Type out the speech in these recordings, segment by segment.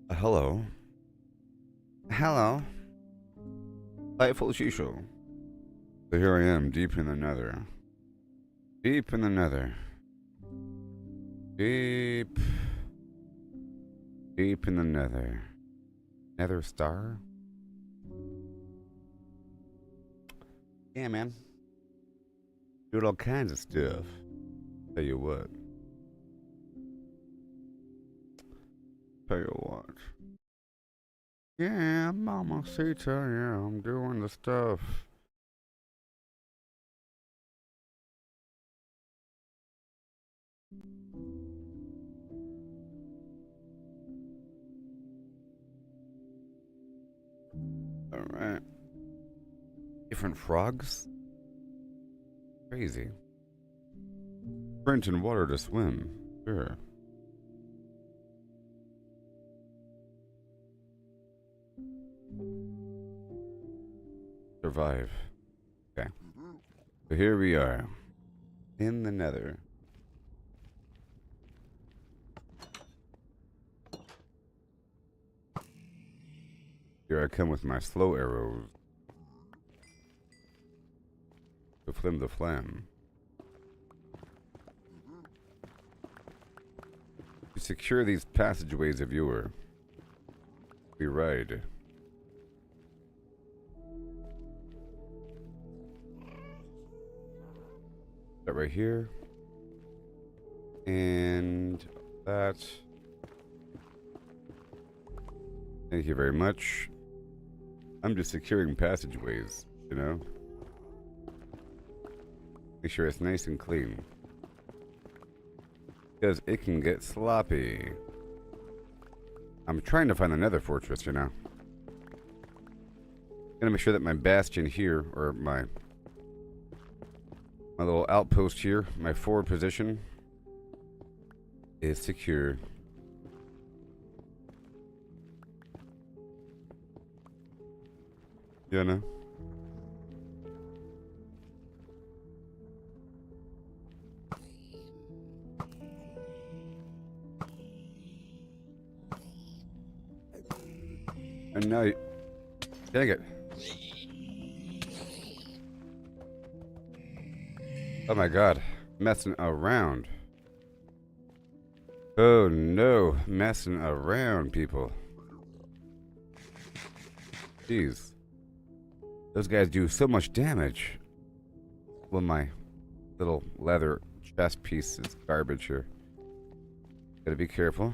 Hello. Hello. Lightful Shisho. So here I am, deep in the nether. Deep in the nether. Deep. Deep in the nether. Nether star? Yeah, man. Doing all kinds of stuff. Tell you what. Tell you what. Yeah, Mama Sita, yeah, I'm doing the stuff. Alright. Different frogs? Crazy. Sprint in water to swim. Sure. Survive. Okay. So here we are. In the nether. Here I come with my slow arrows. To flim the flam. To secure these passageways of yore, we ride. That right here. And that. Thank you very much. I'm just securing passageways, you know? Make sure it's nice and clean. Because it can get sloppy. I'm trying to find the nether fortress, you know? Gonna make sure that my bastion here, or my little outpost here, my forward position, is secure. You know? And now, dang it. Oh my god, messing around. Oh no, messing around, people. Jeez. Those guys do so much damage. Well, my little leather chest piece is garbage here. Gotta be careful.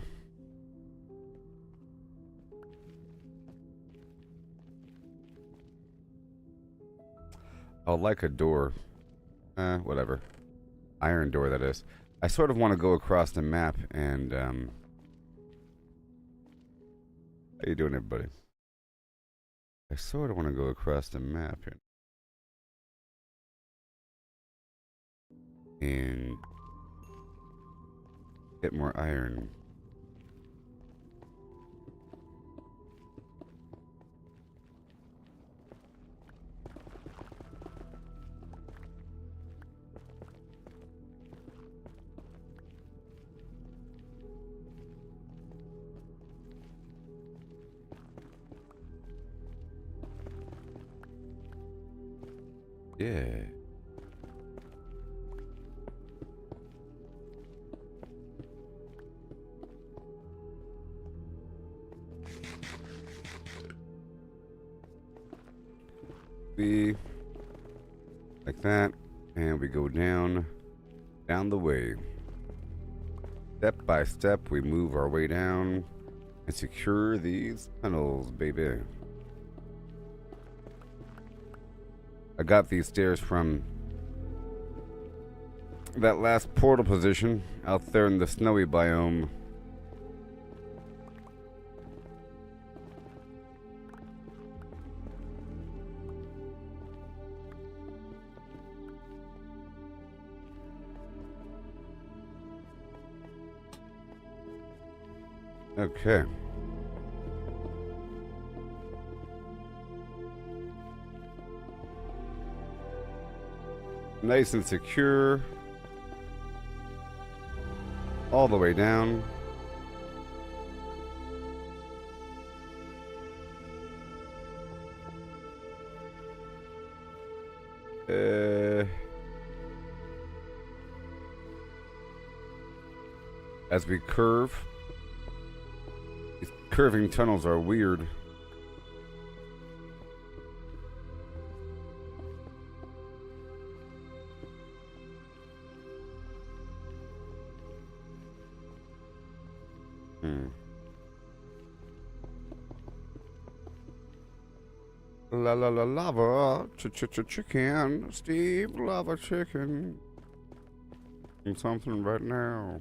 Oh, like a door. Whatever. Iron door, that is. I sort of want to go across the map and, how you doing, everybody? I sort of want to go across the map here. And get more iron. Yeah. We like that, and we go down the way. Step by step, we move our way down and secure these tunnels, baby. I got these stairs from that last portal position out there in the snowy biome. Okay. Nice and secure. All the way down. As we curve. These curving tunnels are weird. La la la lava chicken, Steve lava chicken. And something right now.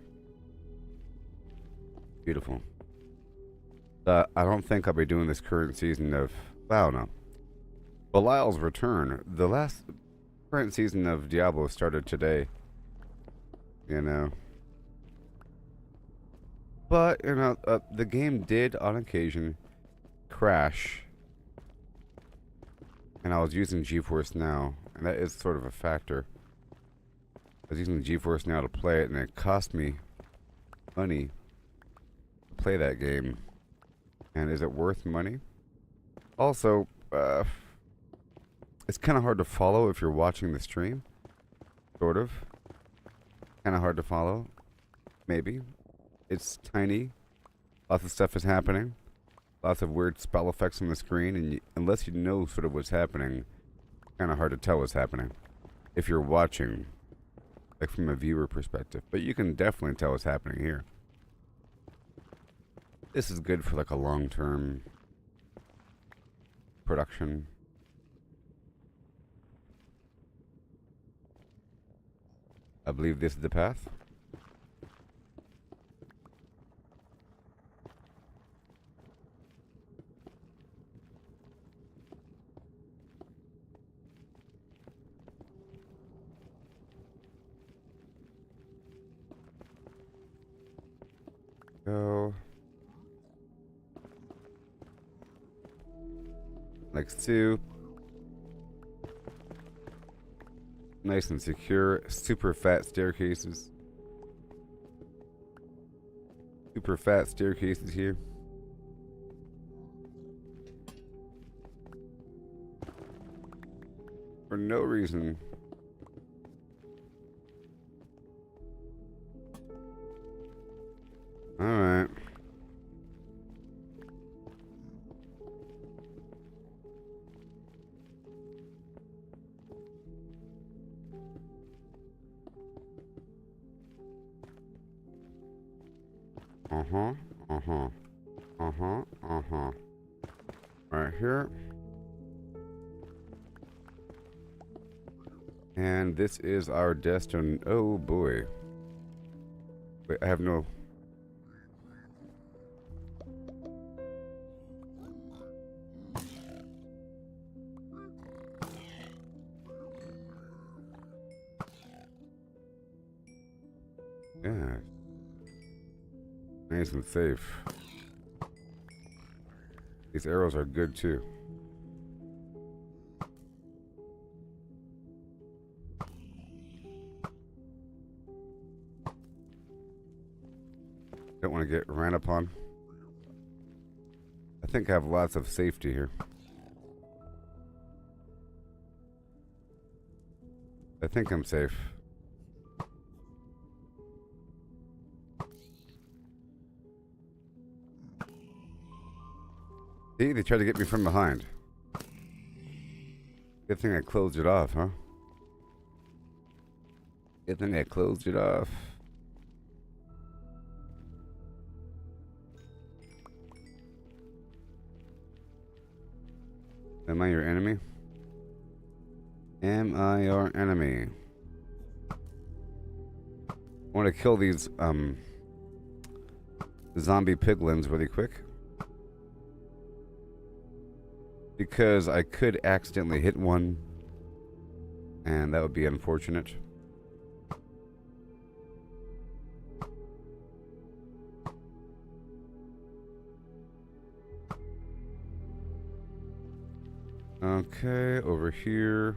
Beautiful. I don't think I'll be doing this current season of. Wow, no. Belial's Return. The last current season of Diablo started today. You know. But, you know, the game did on occasion crash. And I was using GeForce Now, and that is sort of a factor. I was using GeForce Now to play it, and it cost me money to play that game. And is it worth money? Also, it's kind of hard to follow if you're watching the stream. Sort of. Kind of hard to follow. Maybe. It's tiny. Lots of stuff is happening. Lots of weird spell effects on the screen, and unless you know sort of what's happening, kind of hard to tell what's happening if you're watching, like from a viewer perspective. But you can definitely tell what's happening here. This is good for like a long-term production. I believe this is the path. Go. Like so. Nice and secure. Super fat staircases. Super fat staircases here. For no reason. Alright. Right here. And this is our destination. Oh boy. Wait, I have no... Yeah. Nice and safe. These arrows are good too. Don't want to get ran upon. I think I have lots of safety here. I think I'm safe. See, they tried to get me from behind. Good thing I closed it off, huh? Good thing I closed it off. Am I your enemy? Am I your enemy? I want to kill these zombie piglins really quick. Because I could accidentally hit one, and that would be unfortunate. Okay, over here.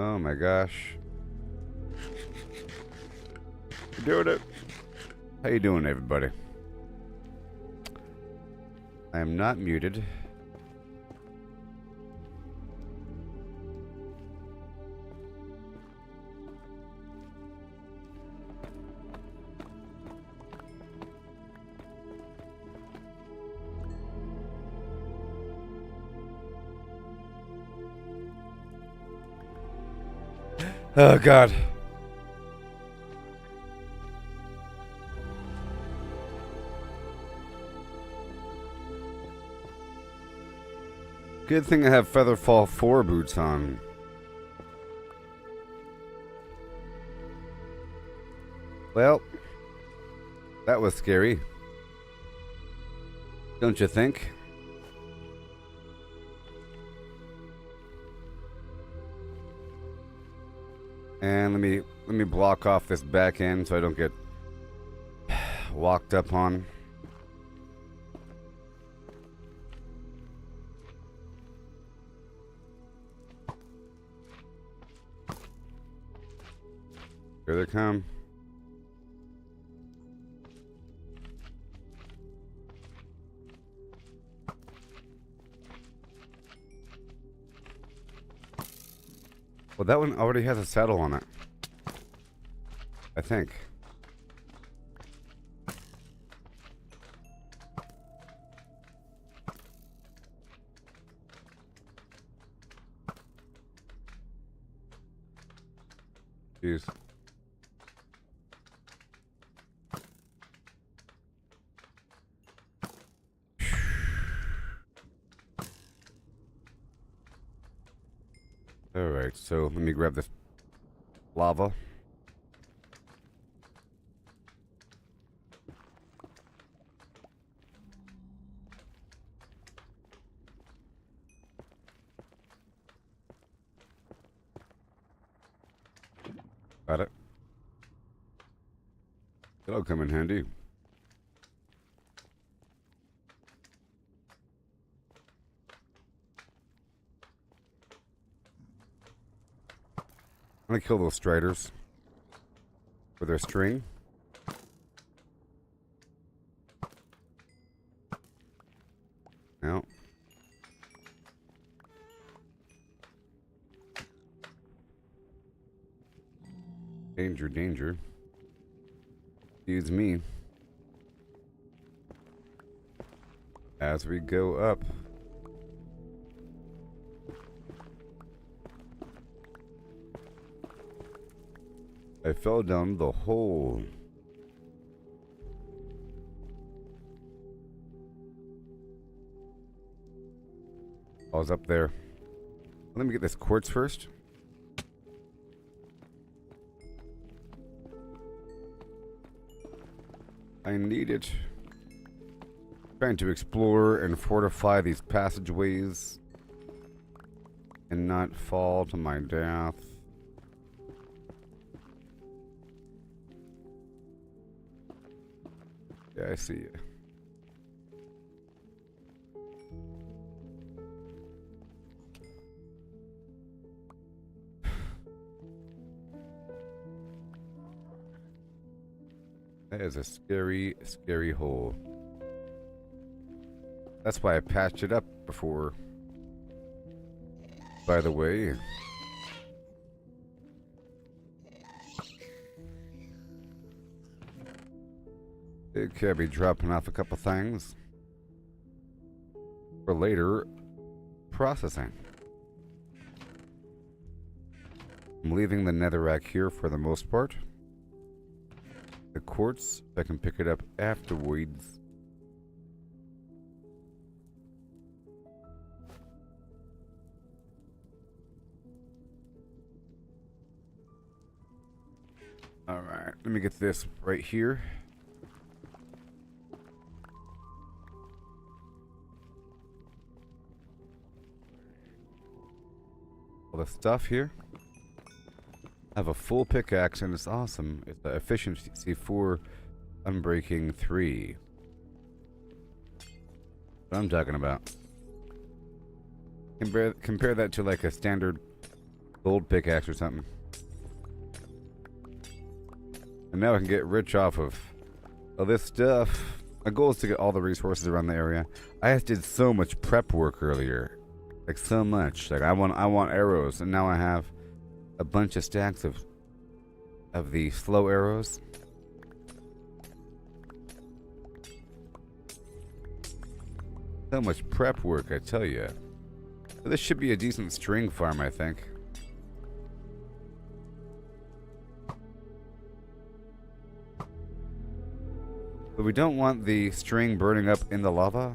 Oh my gosh. You're doing it. How you doing, everybody? I am not muted. Oh God. Good thing I have Featherfall 4 boots on. Well, that was scary. Don't you think? And let me block off this back end so I don't get walked up on. Here they come. Well, that one already has a saddle on it, I think. Jeez. Alright, so let me grab this lava. Got it. That'll come in handy. I'm gonna kill those striders with their string. Now. Danger, danger. Excuse me. As we go up. I fell down the hole. I was up there. Let me get this quartz first. I need it. Trying to explore and fortify these passageways and not fall to my death. Yeah, I see you. That is a scary, scary hole. That's why I patched it up before. By the way. Okay, I'll be dropping off a couple things for later processing. I'm leaving the netherrack here for the most part. The quartz, I can pick it up afterwards. Alright, let me get this right here. All the stuff here. I have a full pickaxe and it's awesome. It's the efficiency 4, unbreaking 3. What I'm talking about. Compare that to like a standard Gold pickaxe or something. And now I can get rich off of this stuff. My goal is to get all the resources around the area. I just did so much prep work earlier. Like so much. Like I want arrows, and now I have a bunch of stacks of the slow arrows. So much prep work, I tell you. So this should be a decent string farm, I think. But we don't want the string burning up in the lava.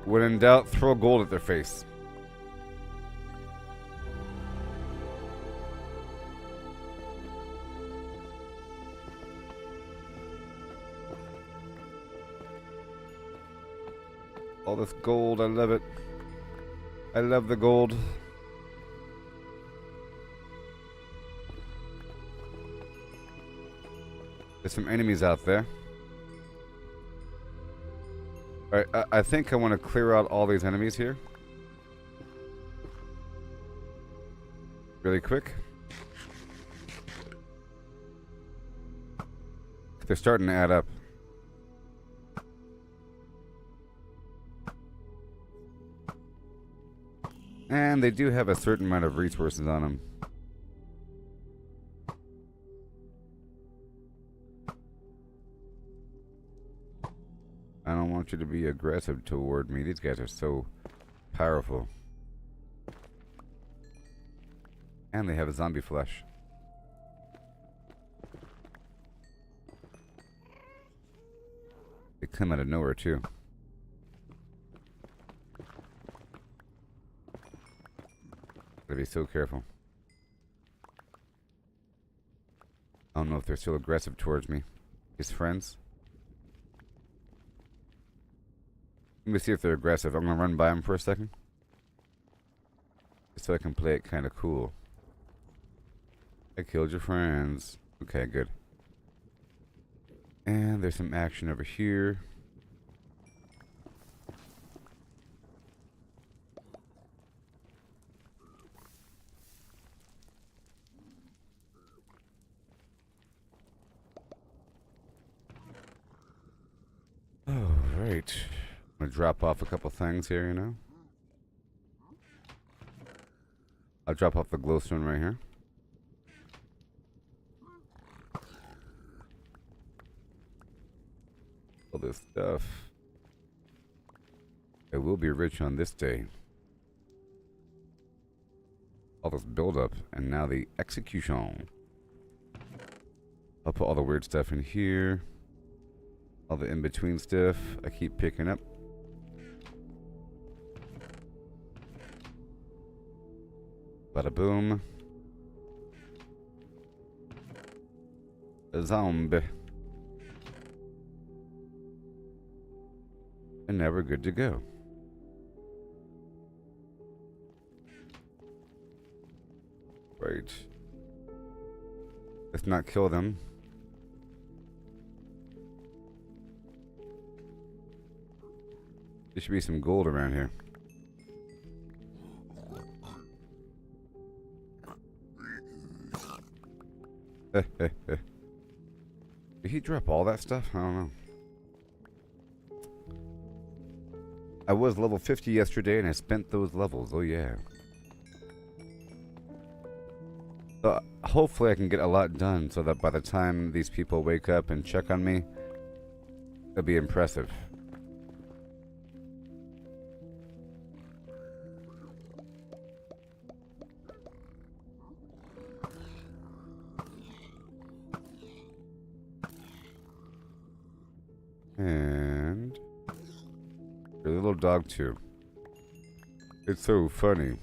When in doubt, throw gold at their face. All this gold, I love it. I love the gold. There's some enemies out there. Alright, I think I want to clear out all these enemies here. Really quick. They're starting to add up. And they do have a certain amount of resources on them. I don't want you to be aggressive toward me. These guys are so powerful. And they have zombie flesh. They come out of nowhere too. Gotta be so careful. I don't know if they're still aggressive towards me. His friends. Let me see if they're aggressive. I'm gonna run by them for a second. Just so I can play it kinda cool. I killed your friends. Okay, good. And there's some action over here. Alright. I'm gonna drop off a couple things here, you know. I'll drop off the glowstone right here. All this stuff. I will be rich on this day. All this build-up, and now the execution. I'll put all the weird stuff in here. All the in-between stuff I keep picking up. Bada boom. A zombie. And now we're good to go. Right. Let's not kill them. There should be some gold around here. Did he drop all that stuff? I don't know. I was level 50 yesterday and I spent those levels. Oh yeah. So hopefully I can get a lot done so that by the time these people wake up and check on me, it'll be impressive. And there's a little dog too. It's so funny.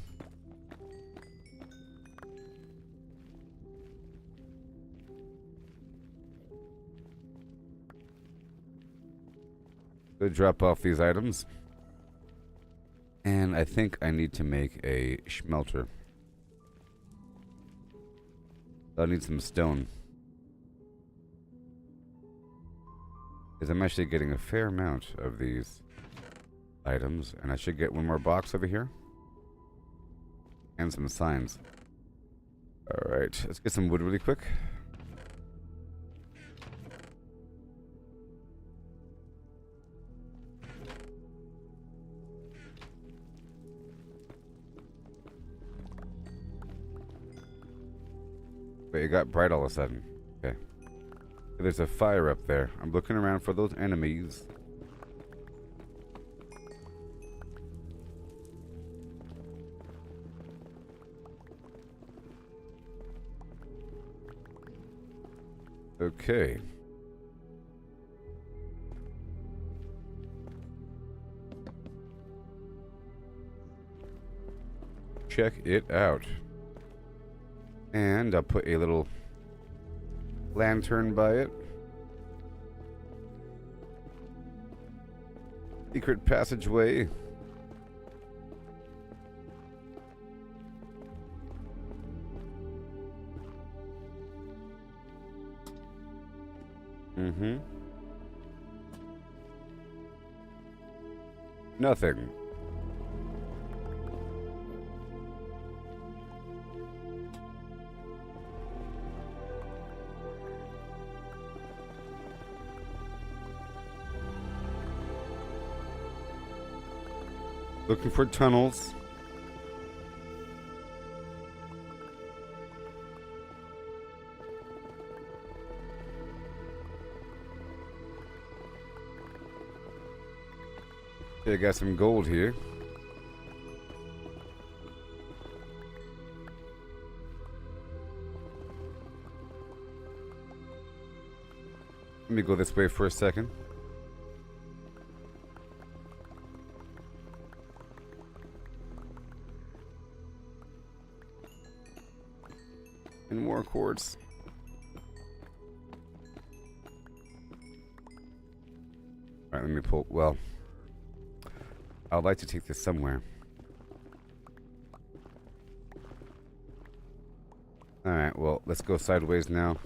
Go drop off these items. And I think I need to make a smelter. I'll need some stone. Because I'm actually getting a fair amount of these items. And I should get one more box over here. And some signs. Alright, let's get some wood really quick. Wait, it got bright all of a sudden. Okay. There's a fire up there. I'm looking around for those enemies. Okay. Check it out. And I'll put a little lantern by it. Secret passageway. Mm-hmm. Nothing. Looking for tunnels. Okay, I got some gold here. Let me go this way for a second. And more quartz. Alright, let me pull. Well, I'd like to take this somewhere. Alright, well, let's go sideways now.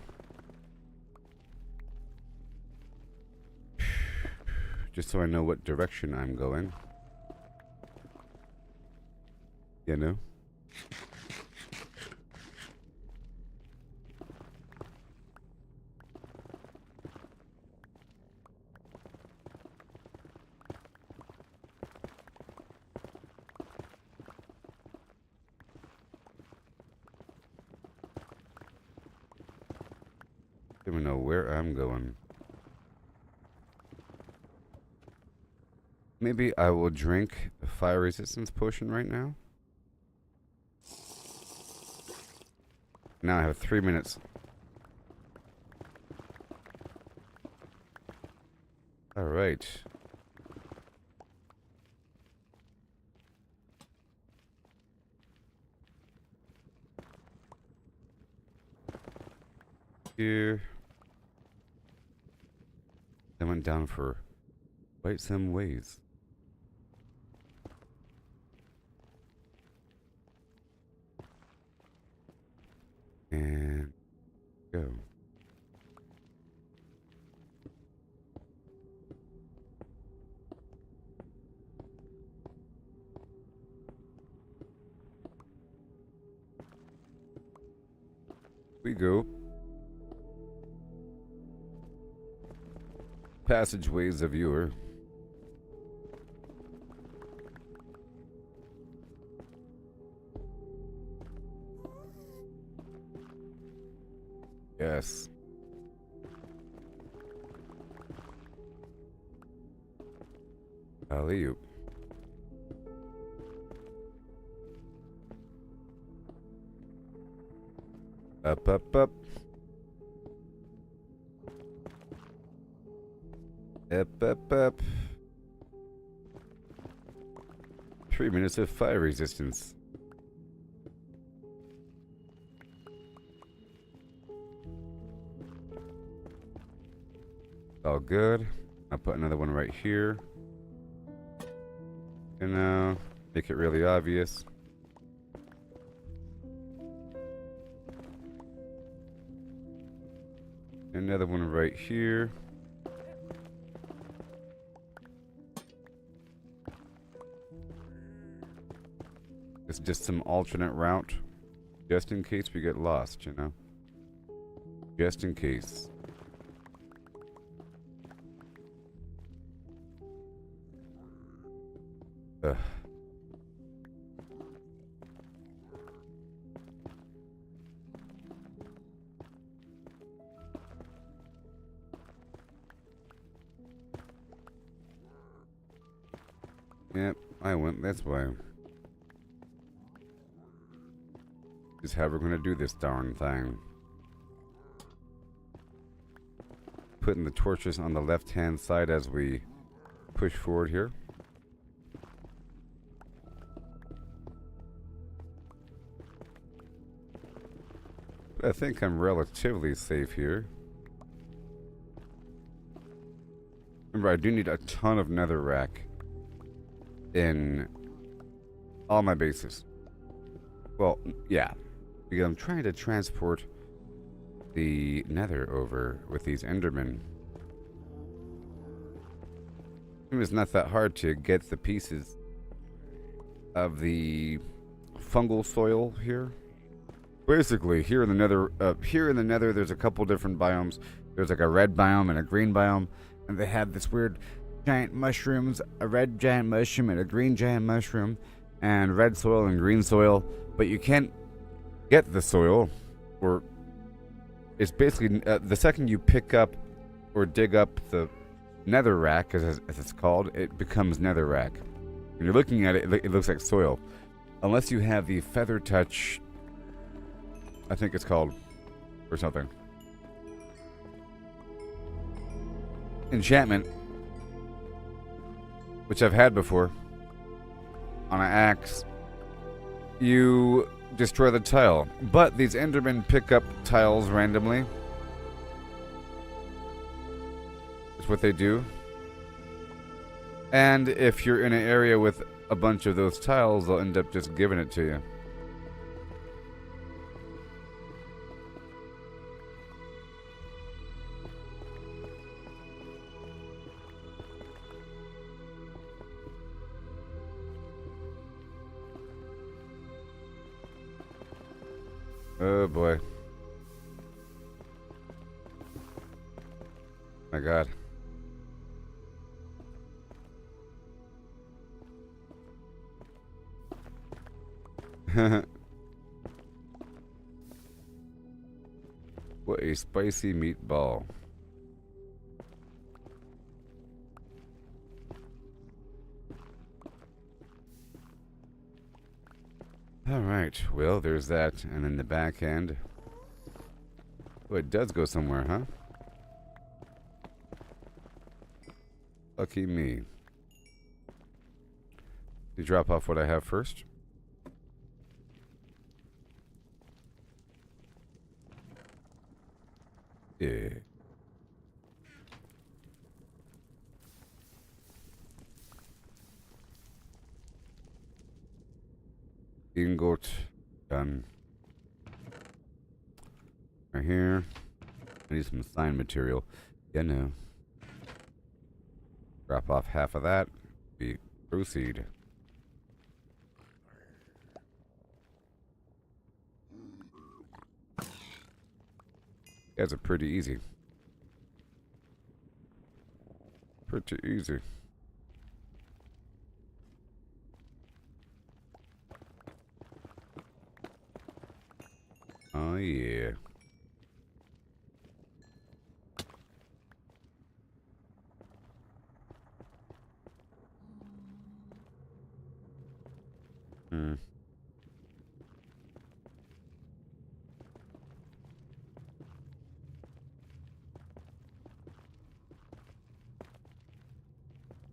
Just so I know what direction I'm going. You know? Don't even know where I'm going. Maybe I will drink a fire resistance potion right now. Now I have 3 minutes. All right. Here. I went down for quite some ways. And go. We go. Passageways of viewer. Yes. Alley-oop. Up, up, up. Up, up, up. 3 minutes of fire resistance. All good. I'll put another one right here. And make it really obvious. Another one right here. It's just some alternate route. Just in case we get lost, you know? Just in case. Ugh. Yep, I went this way. Is how we're gonna do this darn thing. Putting the torches on the left-hand side as we push forward here. But I think I'm relatively safe here. Remember, I do need a ton of netherrack in all my bases. Well, yeah. Because I'm trying to transport the nether over with these endermen. It's not that hard to get the pieces of the fungal soil here. Basically, here in the nether, there's a couple different biomes. There's like a red biome and a green biome, and they have this weird giant mushrooms, a red giant mushroom and a green giant mushroom, and red soil and green soil. But you can't get the soil, or it's basically the second you pick up or dig up the netherrack, as it's called, it becomes netherrack. When you're looking at it, it looks like soil, unless you have the feather touch. I think it's called, or something. Enchantment, which I've had before, on an axe. You destroy the tile, but these endermen pick up tiles randomly. That's what they do. And if you're in an area with a bunch of those tiles, they'll end up just giving it to you. Oh boy. My God. What a spicy meatball. Alright, well, there's that. And then the back end. Oh, it does go somewhere, huh? Lucky me. You drop off what I have first? Yeah. Ingot. Done. Right here. I need some sign material. Yeah, no. Drop off half of that. We proceed. Guys are pretty easy. Pretty easy. Oh yeah.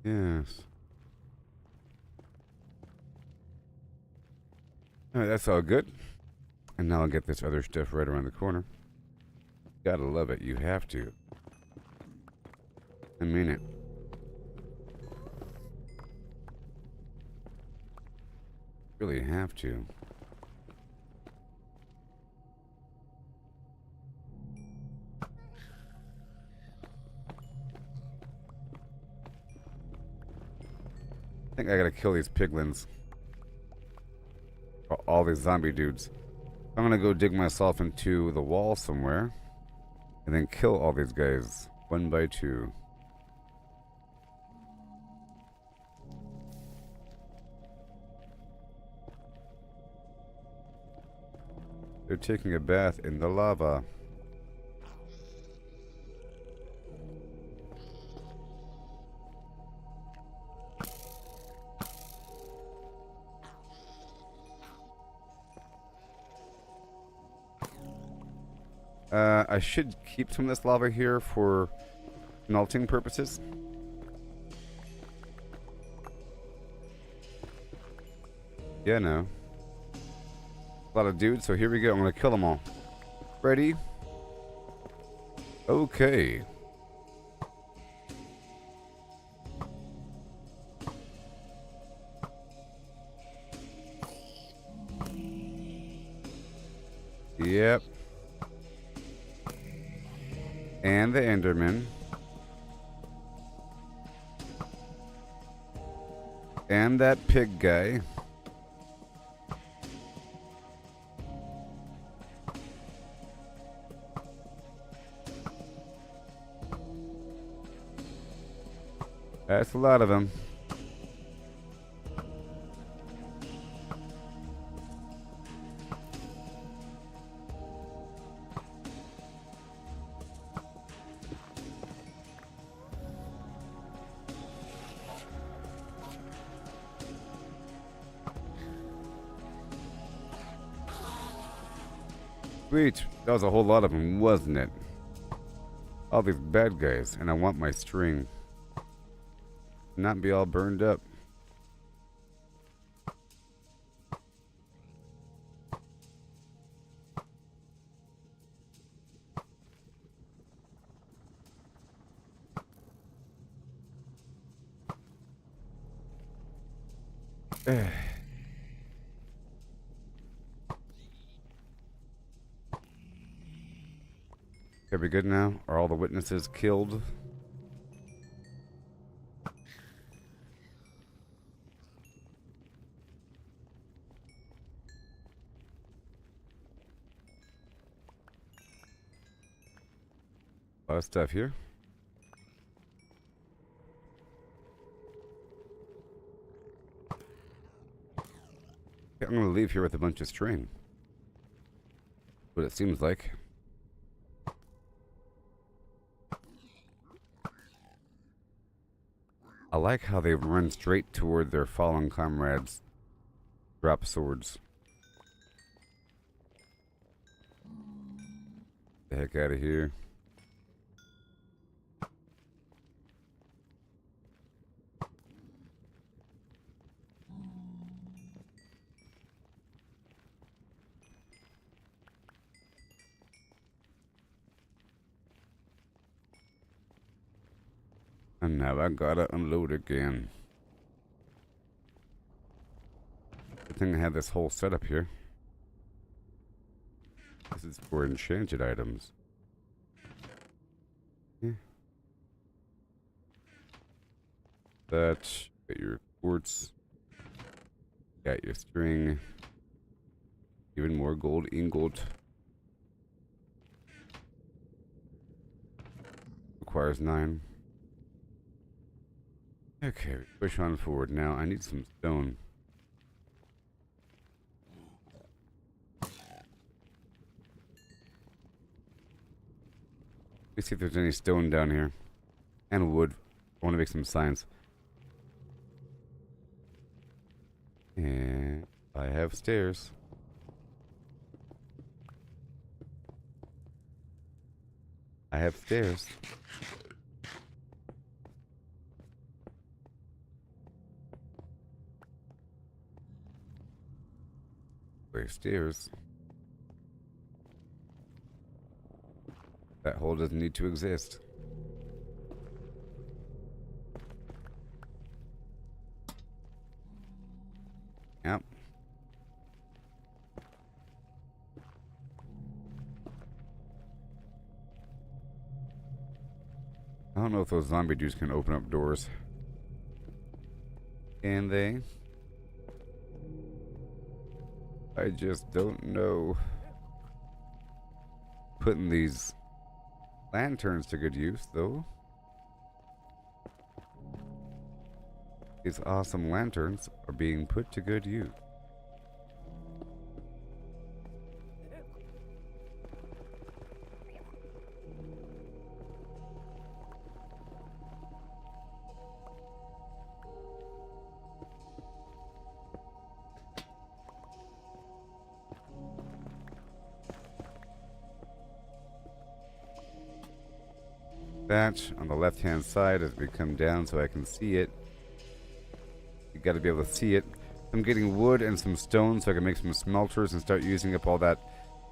Yes. Alright, that's all good. And now I'll get this other stuff right around the corner. Gotta love it. You have to. I mean it. really have to. I think I gotta kill these piglins. All these zombie dudes. I'm gonna go dig myself into the wall somewhere. And then kill all these guys. One by two. They're taking a bath in the lava. I should keep some of this lava here for melting purposes. Yeah, no. A lot of dudes, so here we go. I'm gonna kill them all. Ready? Okay. Yep. And the Enderman. And that pig guy. That's a lot of them. Sweet. That was a whole lot of them, wasn't it? All these bad guys, and I want my string. Not be all burned up. Okay, we good now? Are all the witnesses killed? A lot of stuff here. Okay, I'm gonna leave here with a bunch of string. What it seems like. I like how they run straight toward their fallen comrades. Drop swords. The heck out of here. And now I gotta unload again. Good thing I have this whole setup here. This is for enchanted items. Yeah. That, got your quartz, got your string, even more gold ingot. Requires 9. Okay, push on forward now. I need some stone. Let's see if there's any stone down here. And wood. I want to make some signs. And I have stairs. I have stairs. Where's stairs? That hole doesn't need to exist. Yep. don't know if those zombie dudes can open up doors. Can they? I just don't know. Putting these lanterns to good use, though. These awesome lanterns are being put to good use. That on the left hand side as we come down so I can see it. You gotta be able to see it. I'm getting wood and some stone so I can make some smelters and start using up all that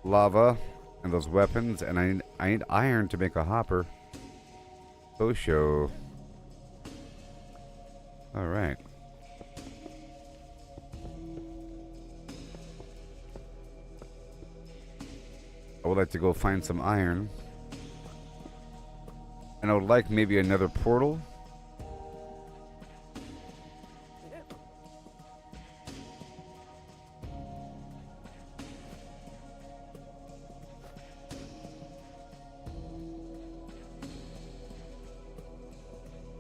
lava and those weapons. And I need iron to make a hopper. Show. Alright. I would like to go find some iron. And I would like maybe another portal.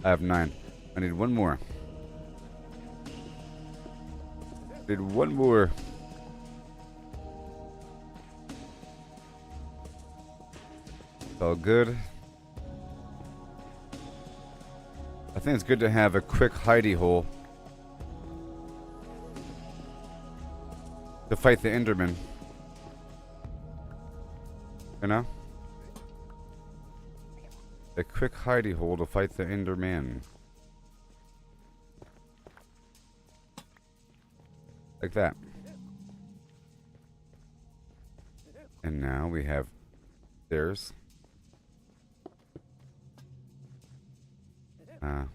I have 9. I need one more. Need one more. It's all good. I think it's good to have a quick hidey hole to fight the Enderman. You know? A quick hidey hole to fight the Enderman. Like that. And now we have stairs. Well.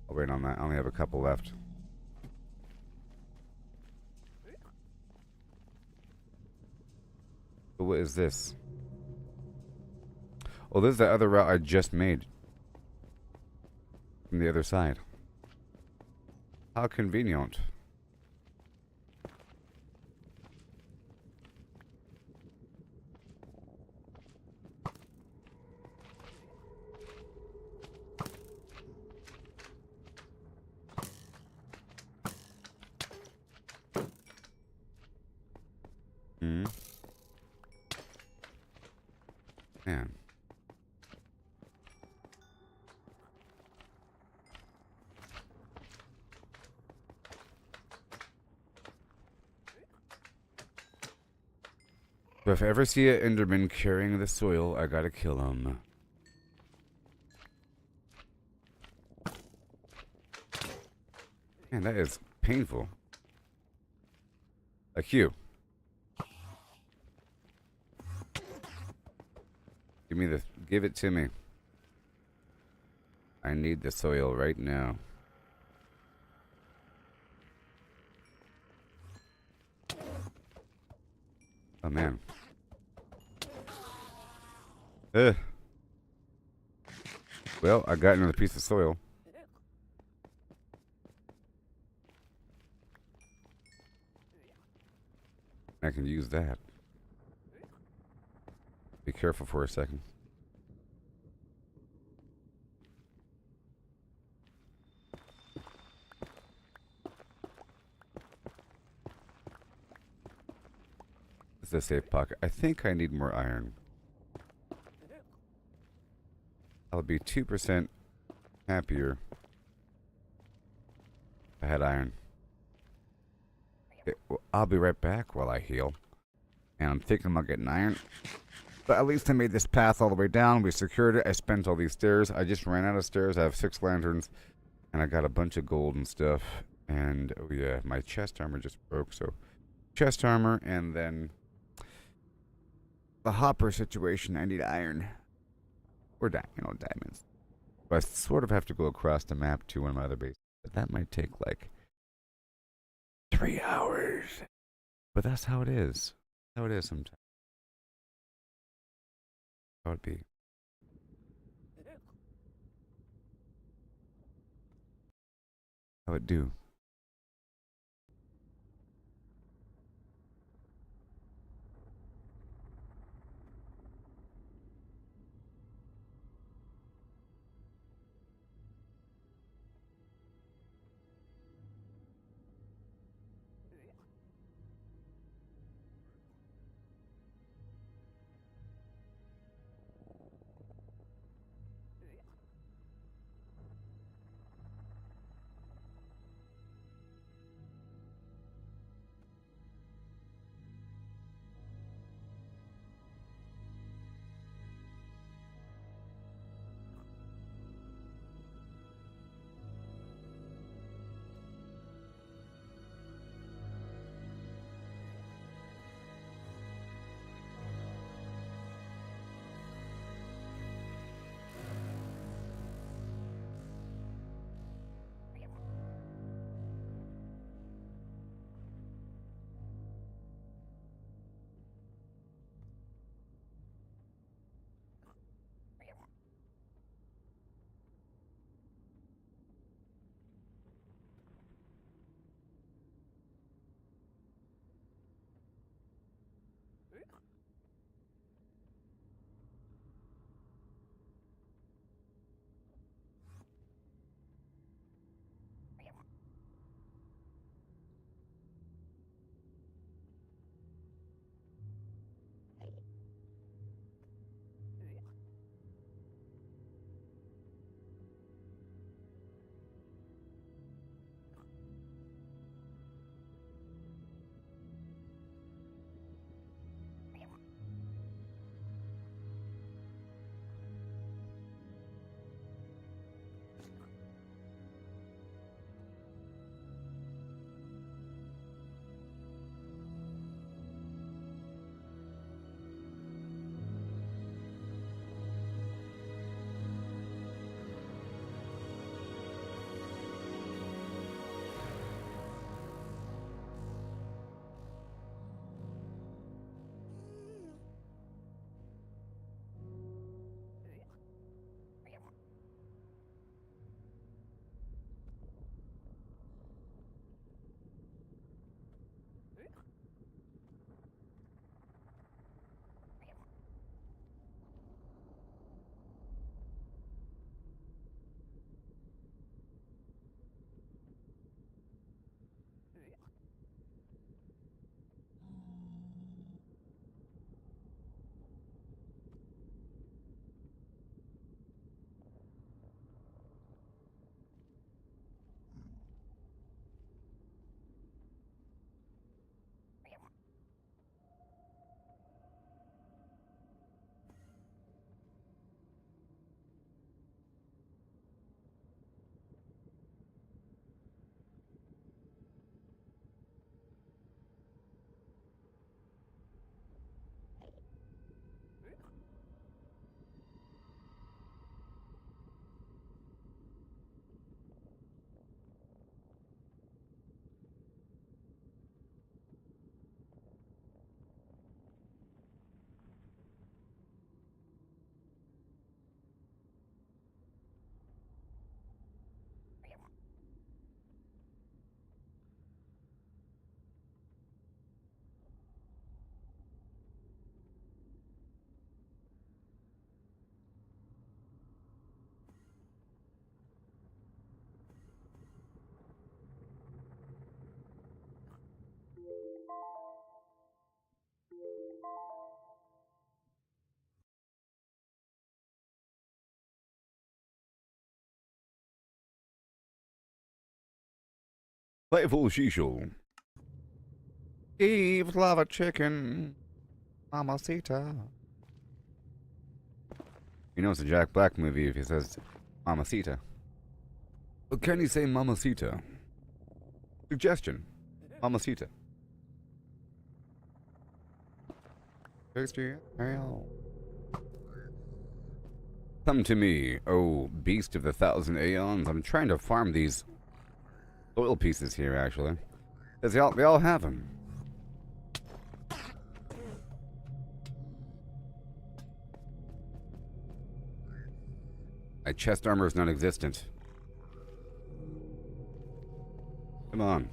I'll wait on that. I only have a couple left. But what is this? Oh, this is the other route I just made. From the other side. How convenient. Man. But if I ever see an Enderman carrying the soil, I gotta kill him. Man, that is painful. Like you. Give it to me. I need the soil right now. Oh man. Well, I got another piece of soil. I can use that. Be careful for a second. This is a safe pocket. I think I need more iron. I'll be 2% happier if I had iron. Okay, well, I'll be right back while I heal. And I'm thinking about getting iron. But at least I made this path all the way down. We secured it. I spent all these stairs. I just ran out of stairs. I have 6 lanterns. And I got a bunch of gold and stuff. And, oh yeah, my chest armor just broke. So, chest armor and then the hopper situation. I need iron. Or, diamonds. But I sort of have to go across the map to one of my other bases. But that might take like 3 hours. But that's how it is. How it is sometimes. How it be. How it do? Playful Shishul. Eve's lava chicken. Mamacita. You know it's a Jack Black movie if he says Mamacita. But can he say Mamacita? Suggestion. Mamacita. Come to me, oh beast of the thousand aeons. I'm trying to farm these oil pieces here, actually. Because they all have them. My chest armor is non-existent. Come on.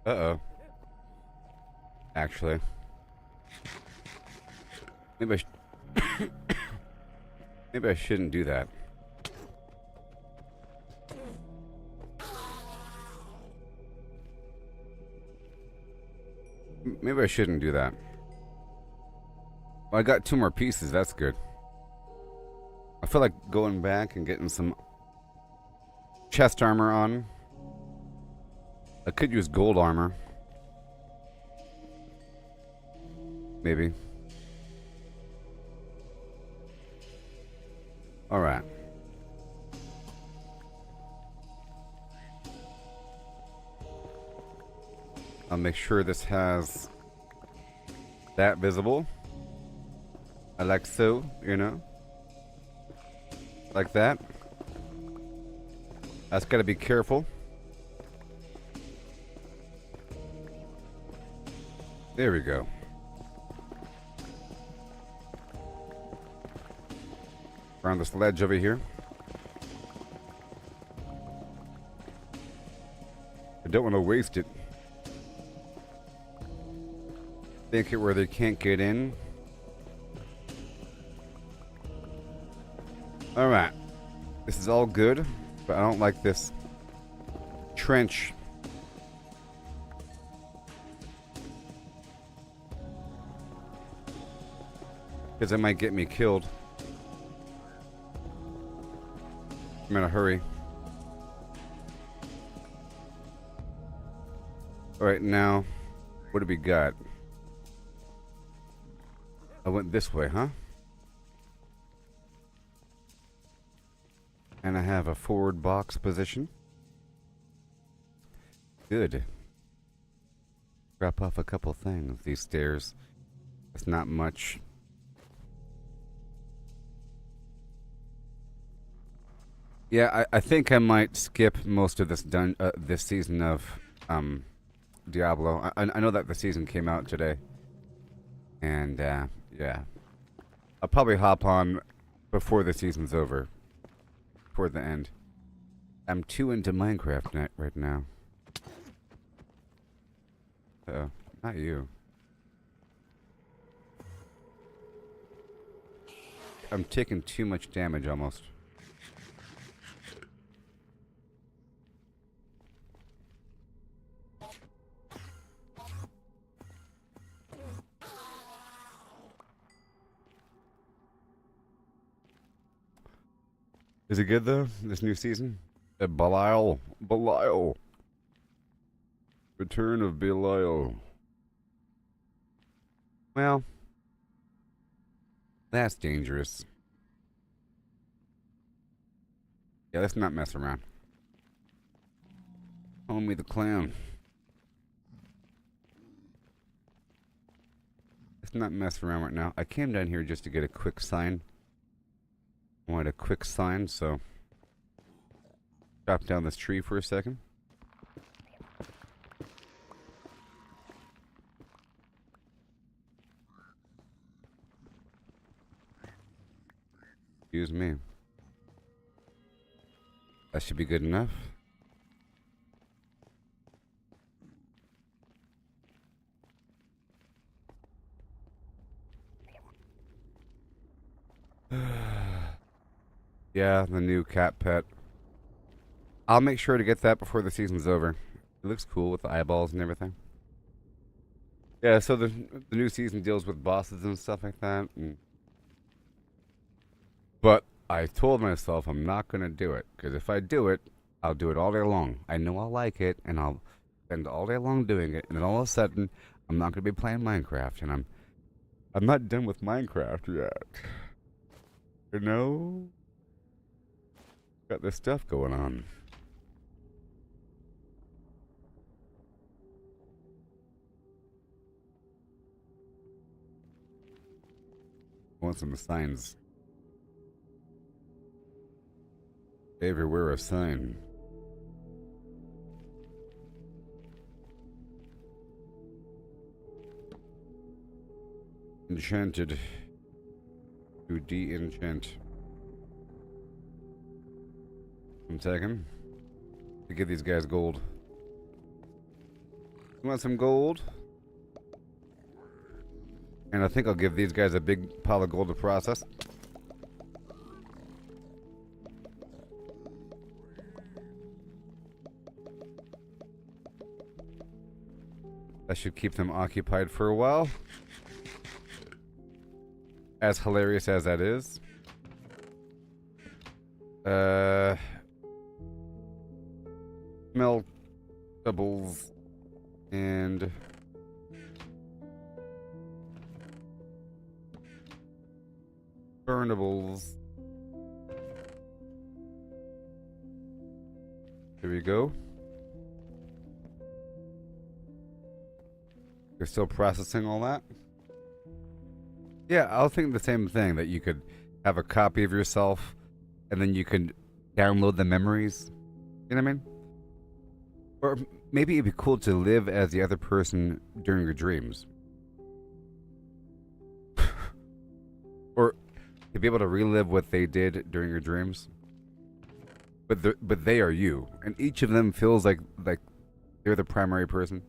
Uh-oh. Actually. Maybe maybe I shouldn't do that. Maybe I shouldn't do that. Well, I got 2 more pieces. That's good. I feel like going back and getting some chest armor on. I could use gold armor. Maybe. Alright. I'll make sure this has that visible. I like so, you know. Like that. That's gotta be careful. There we go. Around this ledge over here. I don't want to waste it. Make it where they can't get in. Alright. This is all good, but I don't like this trench. Because it might get me killed. I'm in a hurry. Alright, now, what do we got? I went this way, huh? And I have a forward box position. Good. Drop off a couple things. These stairs, it's not much. Yeah, I think I might skip most of this this season of Diablo. I know that the season came out today, and yeah, I'll probably hop on before the season's over, toward the end. I'm too into Minecraft right now. Uh-oh, not you. I'm taking too much damage almost. Is it good though, this new season? Belial. Return of Belial. Well, that's dangerous. Yeah, let's not mess around. Homie the clown. Let's not mess around right now. I came down here just to get a quick sign. I wanted a quick sign, so chop down this tree for a second. Excuse me. That should be good enough. Yeah, the new cat pet. I'll make sure to get that before the season's over. It looks cool with the eyeballs and everything. Yeah, so the new season deals with bosses and stuff like that. But I told myself I'm not going to do it. Because if I do it, I'll do it all day long. I know I'll like it, and I'll spend all day long doing it. And then all of a sudden, I'm not going to be playing Minecraft. And I'm not done with Minecraft yet. You know? Got this stuff going on. I want some signs. Everywhere a sign. Enchanted. To de-enchant. 1 second. to give these guys gold. You want some gold? And I think I'll give these guys a big pile of gold to process. That should keep them occupied for a while. As hilarious as that is. Meltables and burnables. There we go. You're still processing all that? Yeah, I'll think the same thing, that you could have a copy of yourself and then you could download the memories. You know what I mean? Or maybe it'd be cool to live as the other person during your dreams. Or to be able to relive what they did during your dreams. But they are you. And each of them feels like they're the primary person.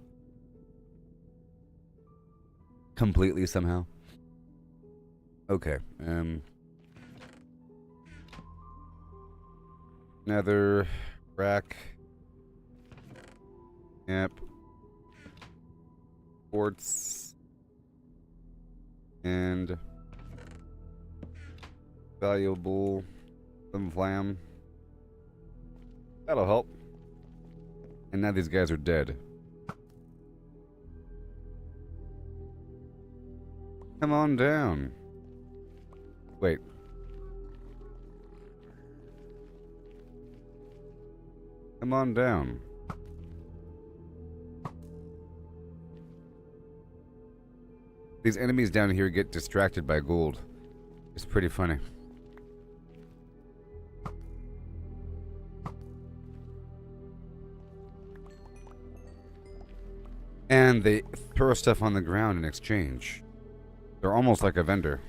Completely somehow. Okay. Nether rack. Yep. Quartz. And valuable flam. That'll help. And now these guys are dead. Come on down. Wait. Come on down. These enemies down here get distracted by gold. It's pretty funny. And they throw stuff on the ground in exchange. They're almost like a vendor.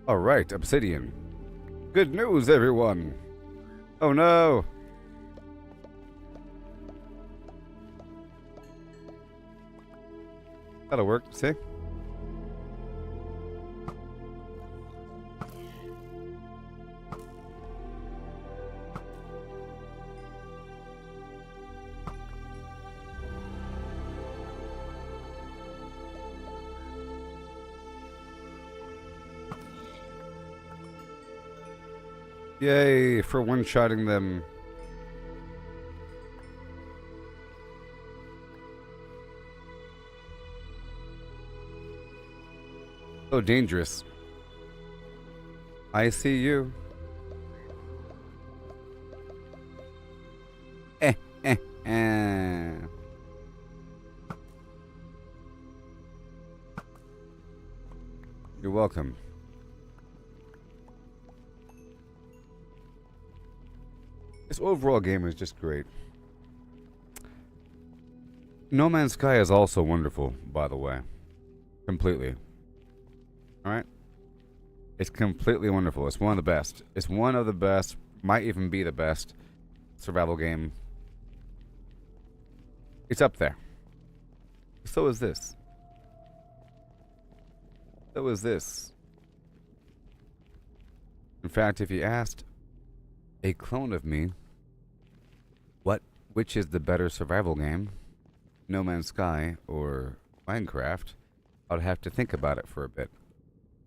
All right, obsidian. Good news, everyone. Oh no. That'll work, see? Yay, for one-shotting them. So dangerous. I see you. Eh, eh, eh. You're welcome. This overall game is just great. No Man's Sky is also wonderful, by the way. Completely. Alright? It's completely wonderful. It's one of the best. It's one of the best, might even be the best survival game. It's up there. So is this. So is this. In fact, if you asked a clone of me which is the better survival game, No Man's Sky or Minecraft, I'd have to think about it for a bit,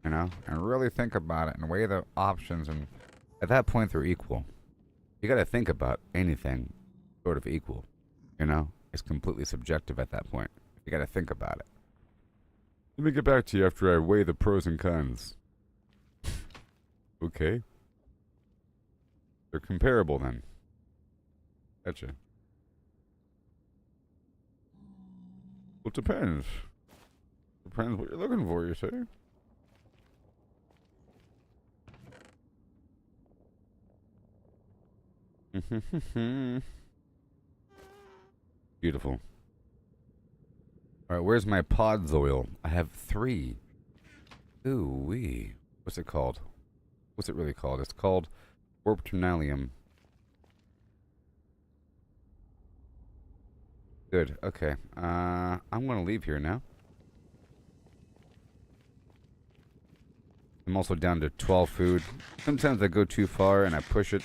you know, and really think about it and weigh the options, and at that point they're equal. You gotta think about anything sort of equal, you know. It's completely subjective at that point. You gotta think about it. Let me get back to you after I weigh the pros and cons. Okay. They're comparable then. Gotcha. Well, it depends. Depends what you're looking for, you say? Beautiful. Alright, where's my pods oil? I have 3. Ooh wee. What's it called? What's it really called? It's called Orbitonalium. Good, okay. I'm gonna leave here now. I'm also down to 12 food. Sometimes I go too far and I push it.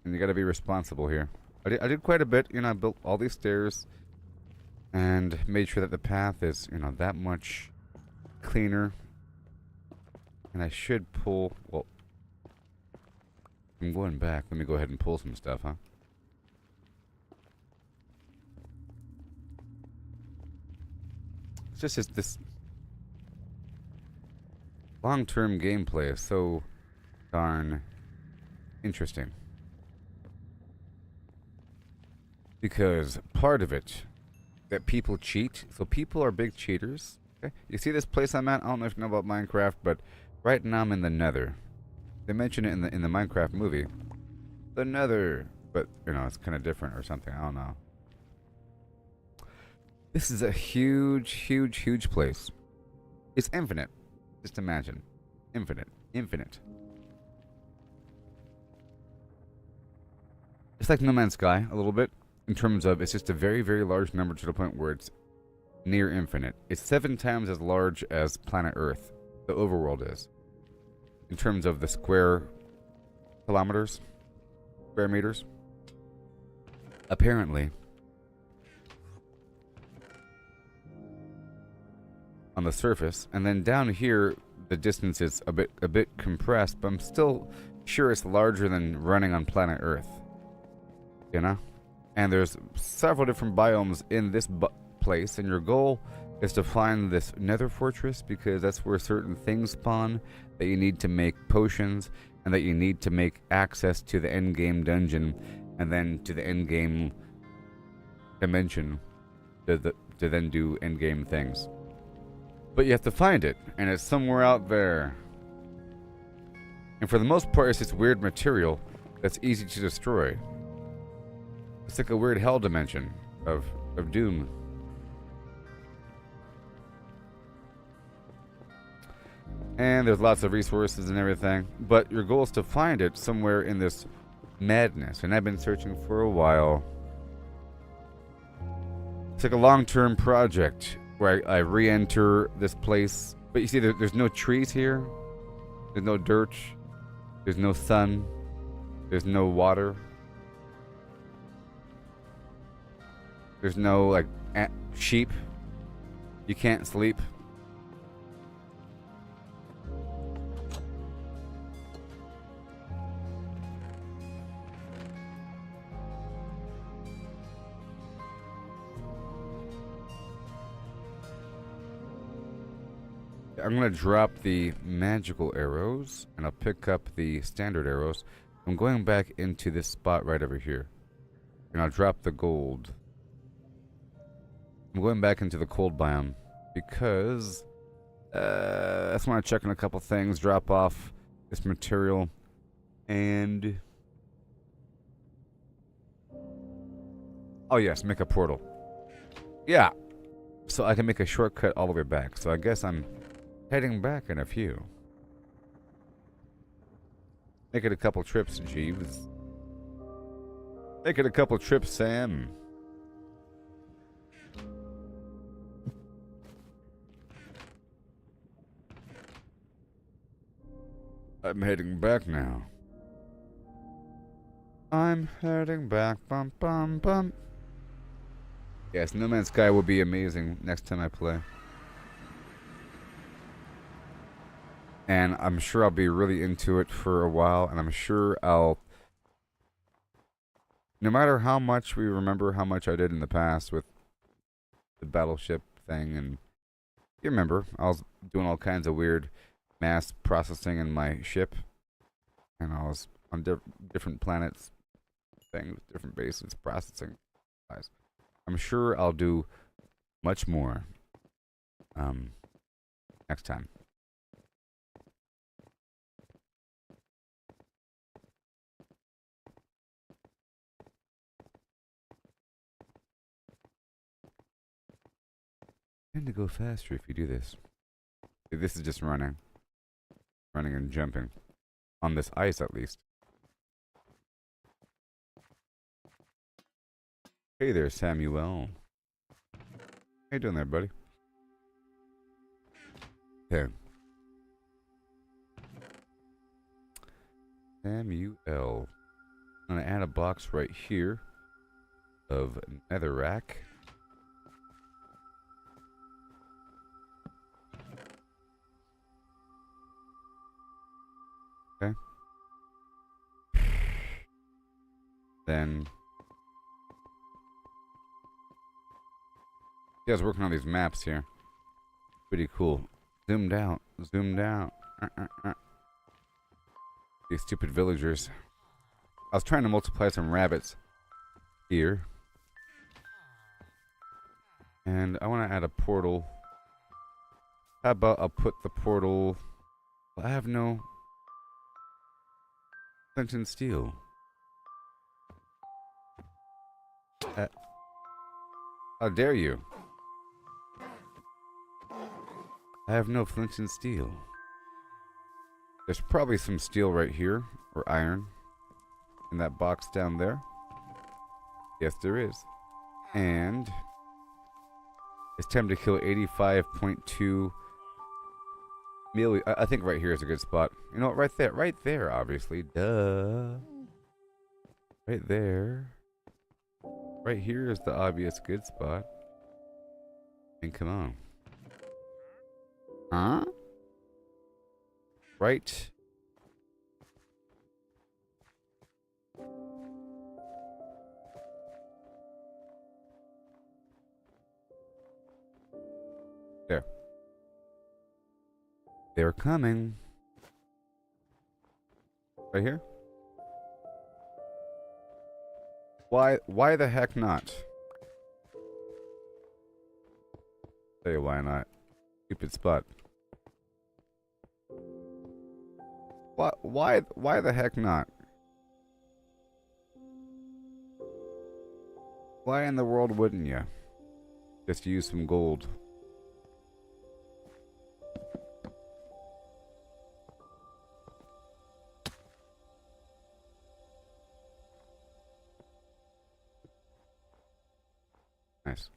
And you gotta be responsible here. I did quite a bit, you know, I built all these stairs. And made sure that the path is, you know, that much cleaner. And I should pull, well, I'm going back. Let me go ahead and pull some stuff, huh? It's just this long-term gameplay is so darn interesting. Because part of it, that people cheat. So people are big cheaters. Okay? You see this place I'm at? I don't know if you know about Minecraft, but right now I'm in the Nether. They mention it in the Minecraft movie. The Nether. But, you know, it's kind of different or something. I don't know. This is a huge, huge, huge place. It's infinite. Just imagine. Infinite. Infinite. It's like No Man's Sky, a little bit. In terms of, it's just a very, very large number to the point where it's near infinite. It's 7 times as large as planet Earth. The overworld is. In terms of the square kilometers. Square meters. Apparently, on the surface, and then down here the distance is a bit compressed, but I'm still sure it's larger than running on planet Earth. You know? And there's several different biomes in this place, and your goal is to find this nether fortress because that's where certain things spawn that you need to make potions and that you need to make access to the end game dungeon and then to the end game dimension to then do end game things. But you have to find it, and it's somewhere out there. And for the most part, it's just weird material that's easy to destroy. It's like a weird hell dimension of doom. And there's lots of resources and everything. But your goal is to find it somewhere in this madness. And I've been searching for a while. It's like a long-term project where I re-enter this place. But you see, there's no trees here. There's no dirt. There's no sun. There's no water. There's no, like, sheep. You can't sleep. I'm going to drop the magical arrows, and I'll pick up the standard arrows. I'm going back into this spot right over here. And I'll drop the gold. I'm going back into the cold biome because I just want to check on a couple things, drop off this material, and oh yes, make a portal. Yeah, so I can make a shortcut all the way back. So I guess I'm heading back in a few. Make it a couple trips, Jeeves. Make it a couple trips, Sam. I'm heading back now. I'm heading back. Bum, bum, bum. Yes, No Man's Sky will be amazing next time I play. And I'm sure I'll be really into it for a while. And I'm sure I'll... No matter how much we remember how much I did in the past with the battleship thing. And you remember, I was doing all kinds of weird mass processing in my ship. And I was on different planets, things, different bases, processing. I'm sure I'll do much more next time. tend to go faster if you do this. This is just running. Running and jumping. On this ice, at least. Hey there, Samuel. How you doing there, buddy? Okay. Samuel. I'm gonna add a box right here of netherrack. Okay. Then you guys working on these maps here. Pretty cool. Zoomed out. Zoomed out. These stupid villagers. I was trying to multiply some rabbits here. And I want to add a portal. How about I'll put the portal... I have no... flint and steel. How dare you? I have no flint and steel. There's probably some steel right here, or iron, in that box down there. Yes, there is. And it's time to kill 85.2 million. I think right here is a good spot. You know what? Right there, obviously. Duh. Right there. Right here is the obvious good spot. And come on. Huh? Right. There. They're coming. Right here? Why the heck not? Tell you why not. Stupid spot. Why the heck not? Why in the world wouldn't you? Just use some gold. Nice.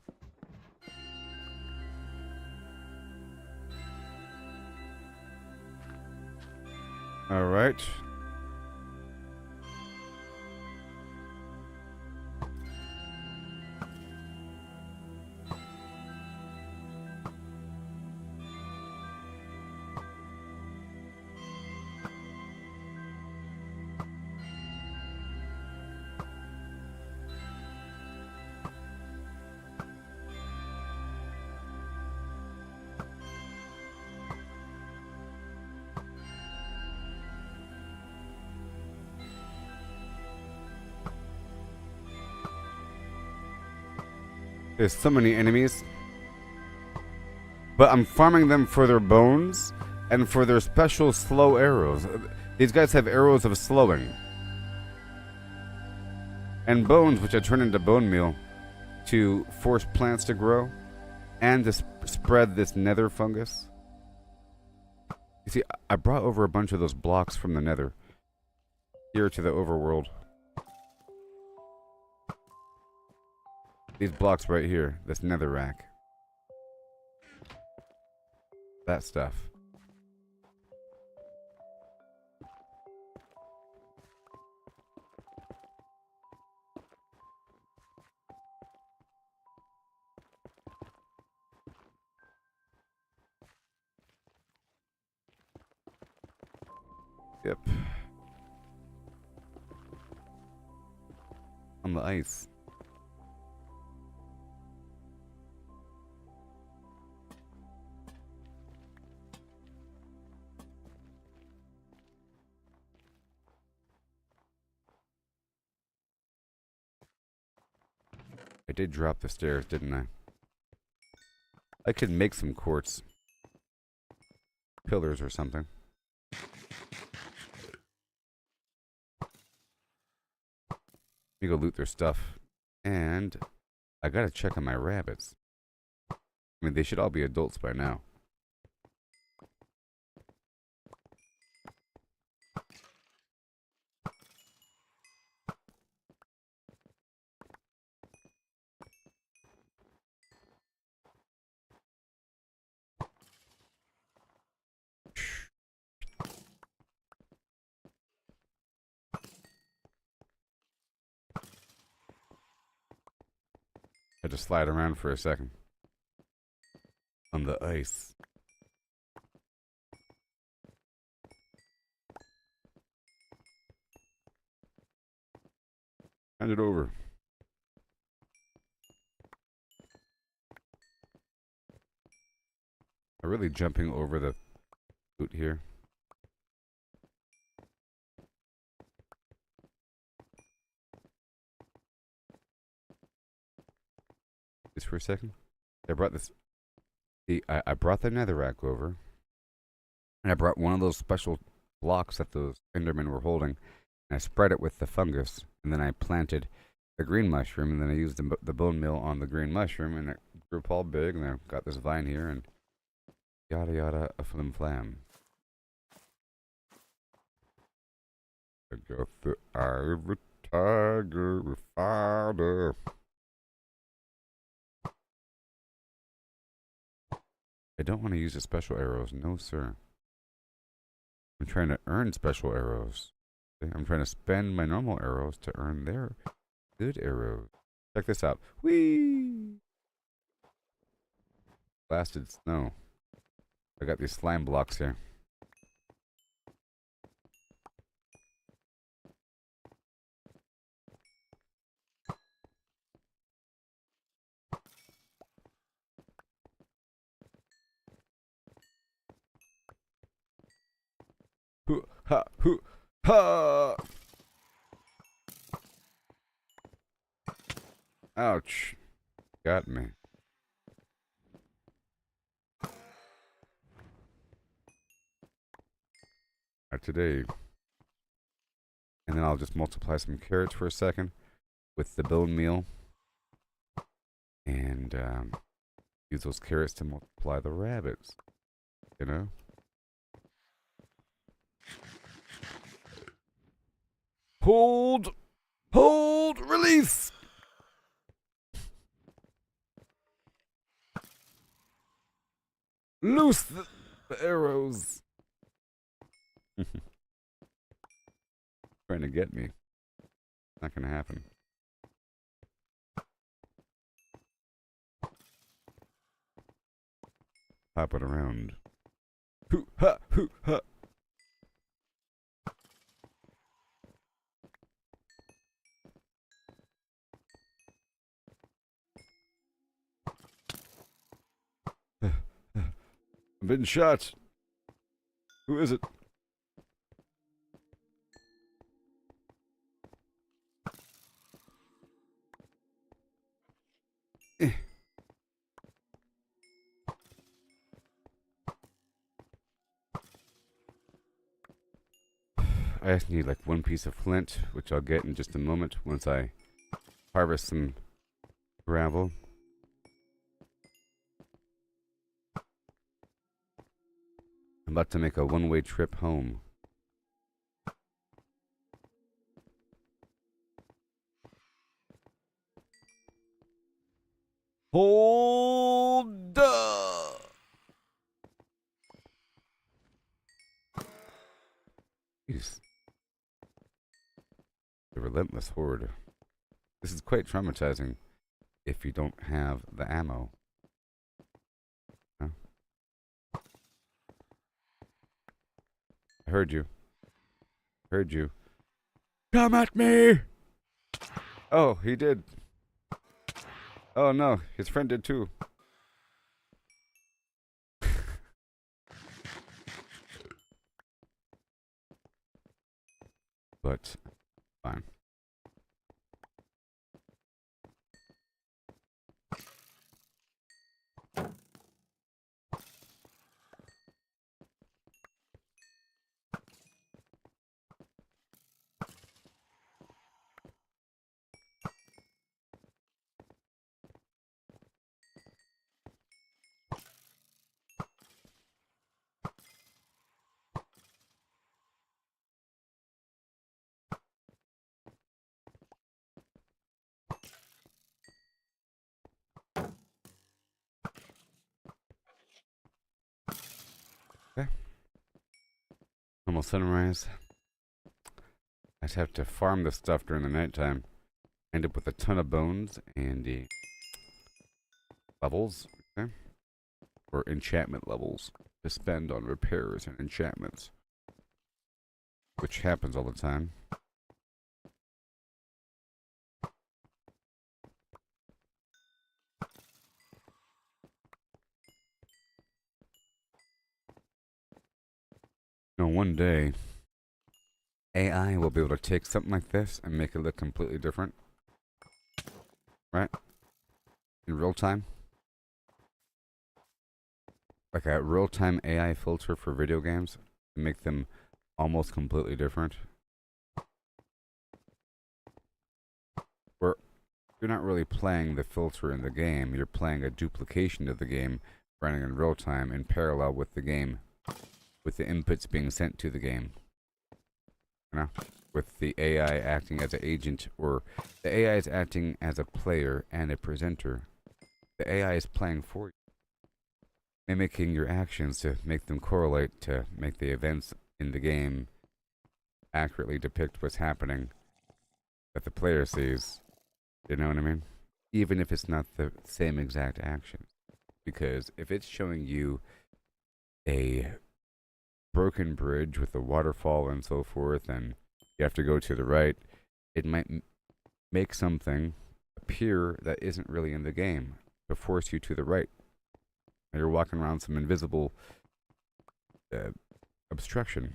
All right. There's so many enemies. But I'm farming them for their bones and for their special slow arrows. These guys have arrows of slowing. And bones, which I turn into bone meal to force plants to grow and to spread this nether fungus. You see, I brought over a bunch of those blocks from the nether here to the overworld. These blocks right here, this netherrack. That stuff. Yep. On the ice. I did drop the stairs, didn't I? I could make some quartz pillars or something. Let me go loot their stuff. And I gotta check on my rabbits. I mean, they should all be adults by now. Had to slide around for a second. On the ice. Hand it over. I'm really jumping over the boot here. Just for a second. I brought this. See, I brought the netherrack over. And I brought one of those special blocks that those endermen were holding. And I spread it with the fungus. And then I planted the green mushroom. And then I used the bone meal on the green mushroom. And it grew up all big. And I've got this vine here. And yada yada a flim flam. I got the eye of a tiger without her. I don't want to use the special arrows. No, sir. I'm trying to earn special arrows. Okay? I'm trying to spend my normal arrows to earn their good arrows. Check this out. Whee! Blasted snow. I got these slime blocks here. Hoo ha hoo ha! Ouch! Got me. Not today. And then I'll just multiply some carrots for a second with the bone meal. And use those carrots to multiply the rabbits. You know? Hold! Hold! Release! Loose the arrows! Trying to get me. Not gonna happen. Hop it around. Hoo ha hoo ha. I've been shot. Who is it? I just need like one piece of flint, which I'll get in just a moment once I harvest some gravel. I'm about to make a one-way trip home. Hold up! Jeez. The relentless horde. This is quite traumatizing if you don't have the ammo. Huh? I heard you. Heard you. Come at me! Oh, he did. Oh no, his friend did too. But, fine. almost sunrise. I just have to farm this stuff during the nighttime. End up with a ton of bones and levels, okay? Or enchantment levels to spend on repairs and enchantments, which happens all the time. You know, one day, AI will be able to take something like this and make it look completely different. Right? In real time. Like a real-time AI filter for video games to make them almost completely different. Where you're not really playing the filter in the game, you're playing a duplication of the game running in real time in parallel with the game, with the inputs being sent to the game. You know? With the AI acting as an agent, or the AI is acting as a player and a presenter. The AI is playing for you, mimicking your actions to make them correlate, to make the events in the game accurately depict what's happening that the player sees. You know what I mean? Even if it's not the same exact action. Because if it's showing you a broken bridge with a waterfall and so forth, and you have to go to the right, it might make something appear that isn't really in the game to force you to the right. You're walking around some invisible obstruction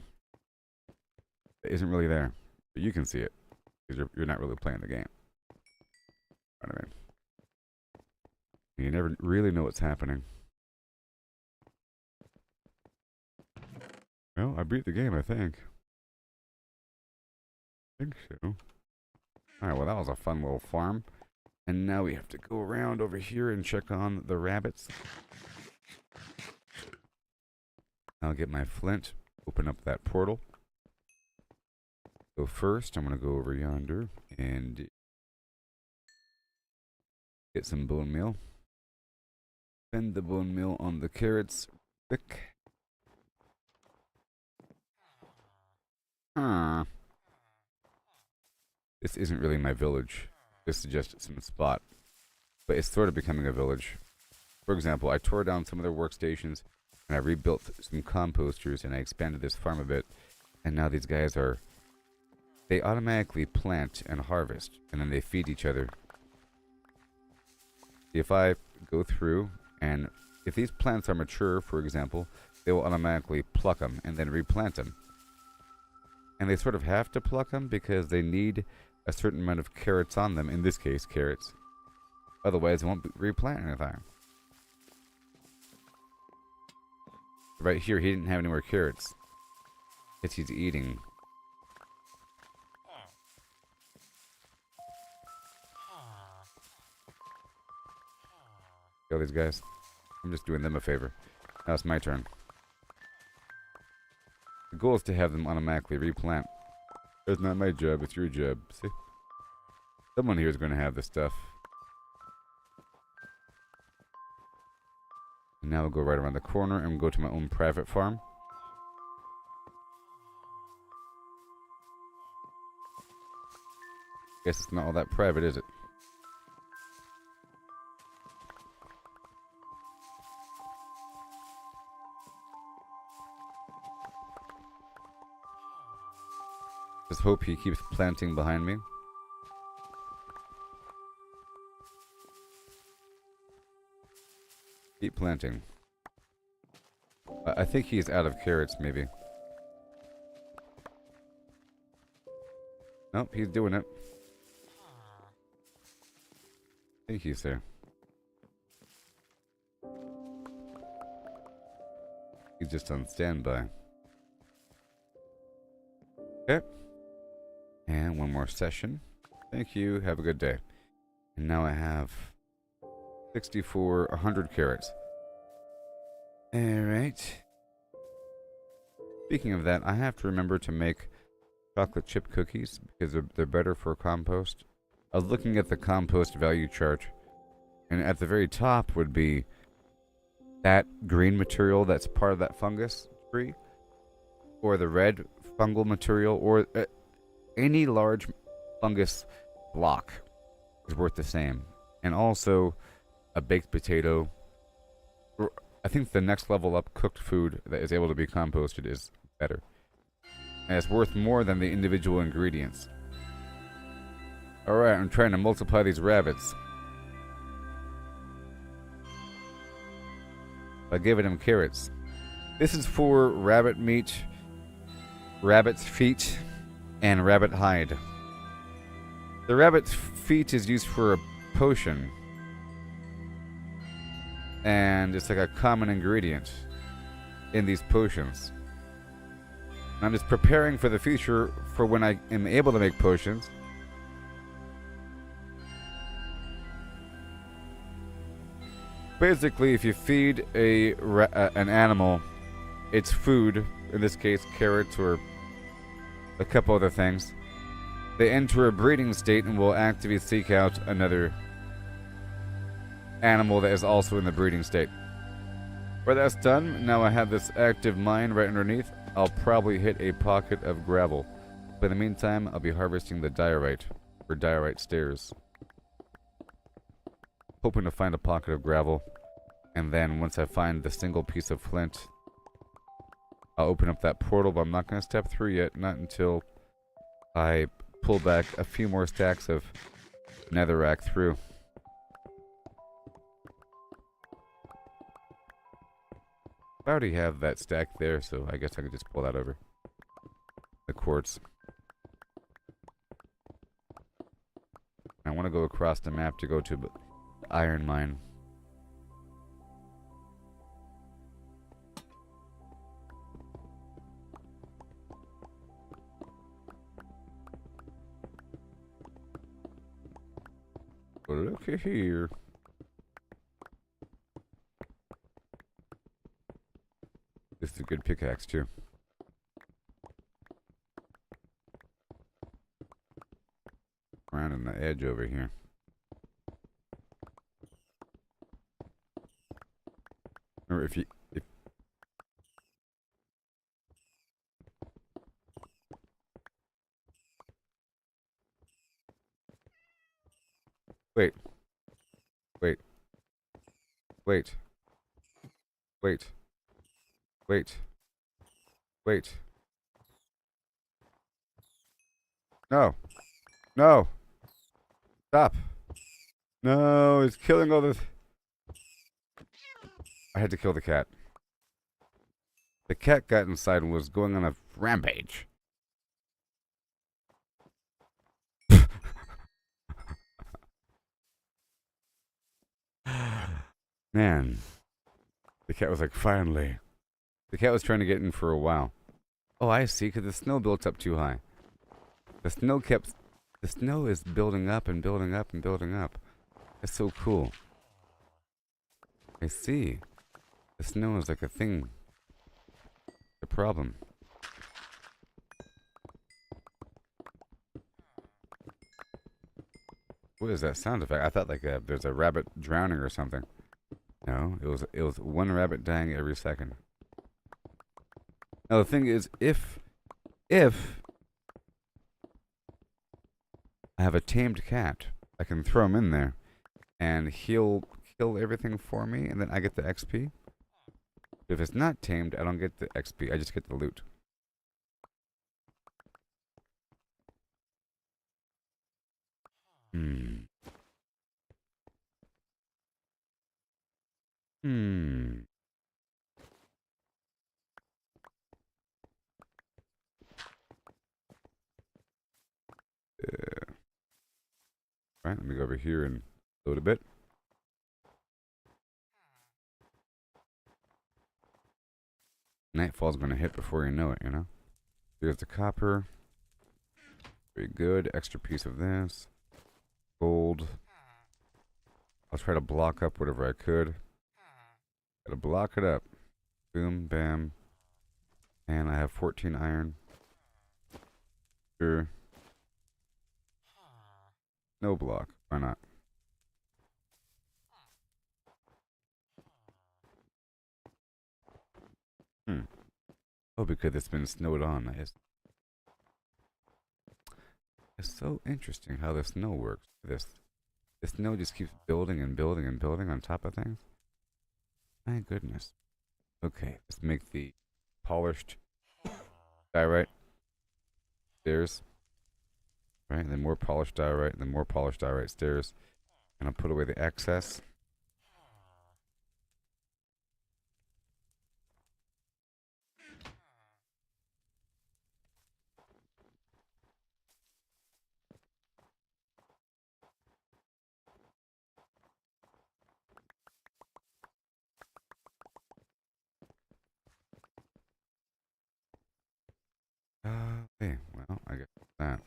that isn't really there, but you can see it because you're not really playing the game. You know what I mean? You never really know what's happening. Well, I beat the game, I think. I think so. Alright, well that was a fun little farm. And now we have to go around over here and check on the rabbits. I'll get my flint, open up that portal. So first, I'm going to go over yonder and get some bone meal. Spend the bone meal on the carrots. Quick. Huh. This isn't really my village. This is just some spot. But it's sort of becoming a village. For example, I tore down some of their workstations and I rebuilt some composters and I expanded this farm a bit. And now these guys are... They automatically plant and harvest and then they feed each other. If I go through and if these plants are mature, for example, they will automatically pluck them and then replant them. And they sort of have to pluck them because they need a certain amount of carrots on them, in this case, carrots. Otherwise, they won't replant anything. Right here, he didn't have any more carrots. Because he's eating. Kill these guys. I'm just doing them a favor. Now it's my turn. The goal is to have them automatically replant. It's not my job, it's your job. See? Someone here is going to have this stuff. And now we'll go right around the corner and go to my own private farm. Guess it's not all that private, is it? Just hope he keeps planting behind me. Keep planting. I think he's out of carrots, maybe. Nope, he's doing it. I think he's there. He's just on standby. Okay. And one more session. Thank you. Have a good day. And now I have 100 carrots. Alright. Speaking of that, I have to remember to make chocolate chip cookies because they're better for compost. I was looking at the compost value chart, and at the very top would be that green material that's part of that fungus tree, or the red fungal material or any large fungus block is worth the same. And also, a baked potato. I think the next level up cooked food that is able to be composted is better. And it's worth more than the individual ingredients. Alright, I'm trying to multiply these rabbits. By giving them carrots. This is for rabbit meat, rabbit's feet, and rabbit hide. The rabbit's feet is used for a potion. And it's like a common ingredient in these potions. And I'm just preparing for the future for when I am able to make potions. Basically, if you feed an animal its food, in this case carrots or a couple other things, they enter a breeding state and will actively seek out another animal that is also in the breeding state. Where that's done, now I have this active mine right underneath. I'll probably hit a pocket of gravel. But in the meantime, I'll be harvesting the diorite, or diorite stairs. Hoping to find a pocket of gravel. And then once I find the single piece of flint, I'll open up that portal, but I'm not going to step through yet. Not until I pull back a few more stacks of netherrack through. I already have that stack there, so I guess I can just pull that over. The quartz. I want to go across the map to go to the iron mine. But look at here. This is a good pickaxe too. Around in the edge over here. Remember, if wait. Wait. Wait. Wait. Wait. Wait. No. No. Stop. No, it's killing all the... I had to kill the cat. The cat got inside and was going on a rampage. Man. The cat was like, finally. The cat was trying to get in for a while. Oh, I see, because the snow built up too high. The snow is building up and building up and building up. That's so cool. I see. The snow is like a thing. A problem. What is that sound effect? I thought like there's a rabbit drowning or something. No, it was one rabbit dying every second. Now the thing is, if I have a tamed cat, I can throw him in there, and he'll kill everything for me, and then I get the XP. But if it's not tamed, I don't get the XP. I just get the loot. Hmm. Hmm. Alright, let me go over here and load a bit. Nightfall's gonna hit before you know it, you know? Here's the copper. Very good. Extra piece of this. Gold. I'll try to block up whatever I could. Gotta block it up. Boom, bam. And I have 14 iron. Sure. No block. Why not? Oh, because it's been snowed on. It's so interesting how the snow works. The snow just keeps building and building and building on top of things. My goodness. Okay, let's make the polished diorite stairs. Right, and then more polished diorite, and then more polished diorite stairs. And I'll put away the excess. Okay, well, I guess that.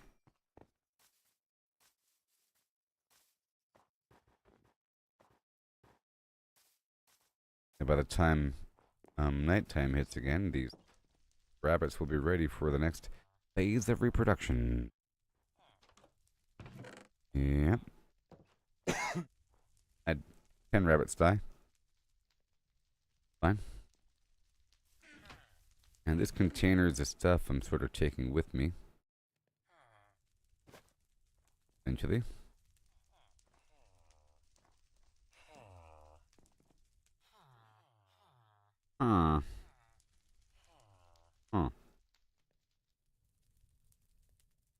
And by the time nighttime hits again, these rabbits will be ready for the next phase of reproduction. Yep. I had 10 rabbits die. Fine. And this container is the stuff I'm sort of taking with me. Essentially. Huh. Huh.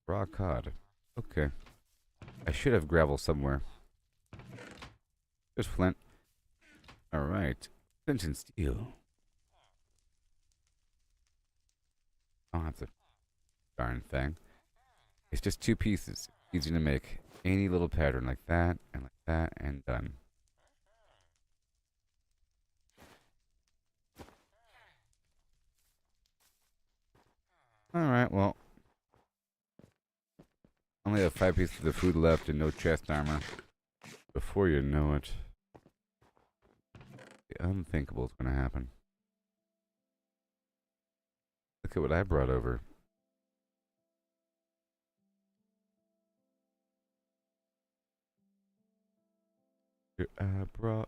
Raw cod. Okay. I should have gravel somewhere. There's flint. Alright. Flint and steel. I don't have the darn thing. It's just 2 pieces. Easy to make. Any little pattern like that, and done. Alright, well. Only have 5 pieces of food left and no chest armor. Before you know it, the unthinkable is going to happen. Look at what I brought over. Here I brought.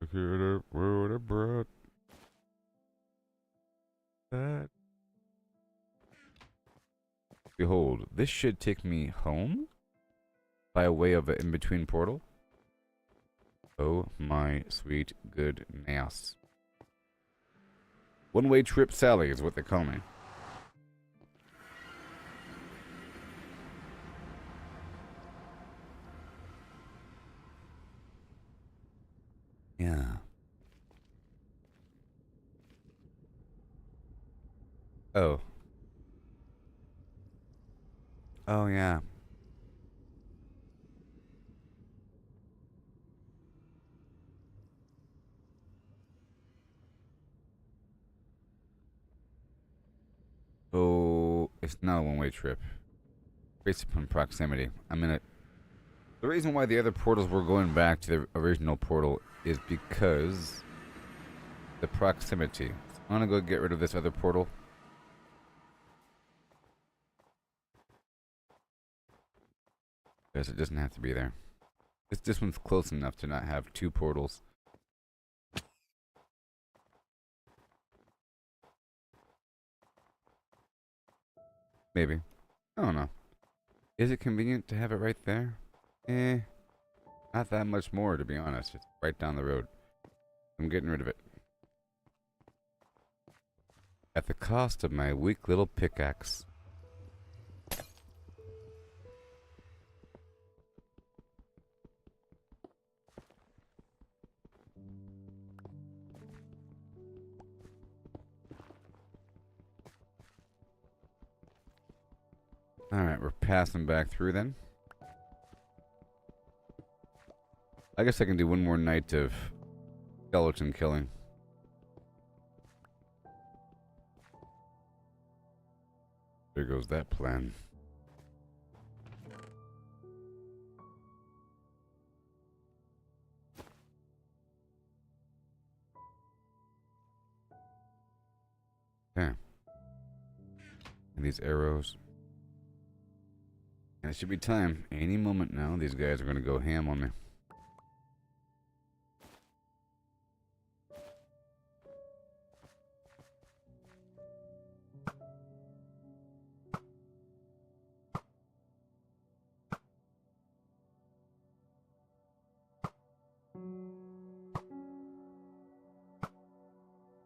Look at what I brought. That. Behold, this should take me home by way of an in-between portal. Oh my sweet goodness. One-way trip Sally is what they call me. Yeah. Oh. Oh, yeah. So, it's not a one-way trip. Based upon proximity. I mean, the reason why the other portals were going back to the original portal is because the proximity. So I'm gonna go get rid of this other portal. Because it doesn't have to be there. This one's close enough to not have 2 portals. Maybe. I don't know. Is it convenient to have it right there? Eh. Not that much more, to be honest. It's right down the road. I'm getting rid of it. At the cost of my weak little pickaxe. Alright, we're passing back through then. I guess I can do one more night of skeleton killing. There goes that plan. Okay. And these arrows. And it should be time. Any moment now, these guys are going to go ham on me.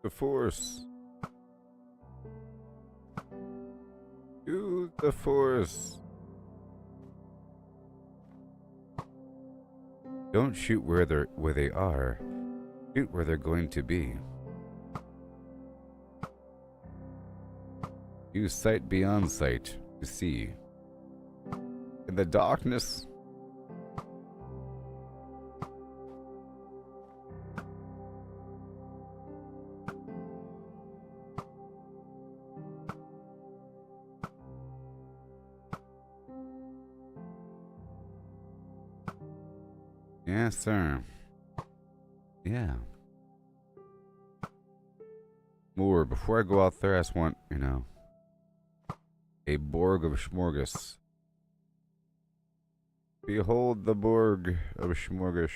the force. Use the force. Don't shoot where they are. Shoot where they're going to be. Use sight beyond sight to see. In the darkness. Yes, sir. Yeah. More. Before I go out there, I just want, you know, a Borg of Schmorgus. Behold the Borg of Schmorgus.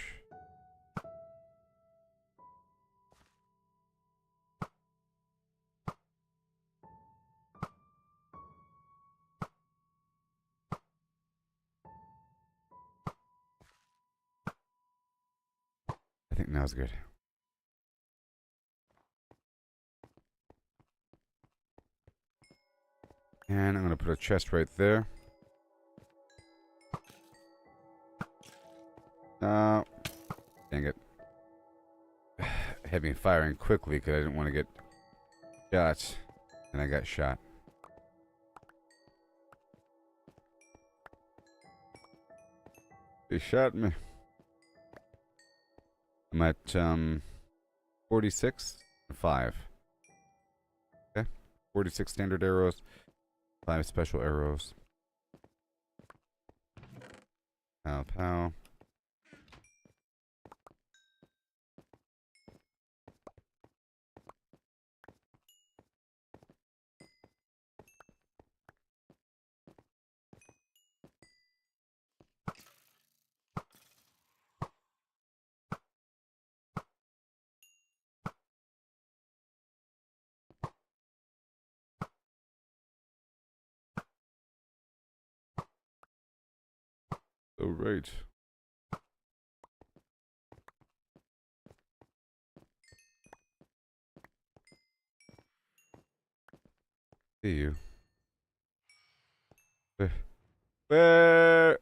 I think now's good. And I'm going to put a chest right there. No. Dang it. Had me firing quickly because I didn't want to get shot. And I got shot. They shot me. I'm at 46 and 5. Okay. 46 standard arrows. 5 special arrows. Pow pow. Oh, right. See you. Where?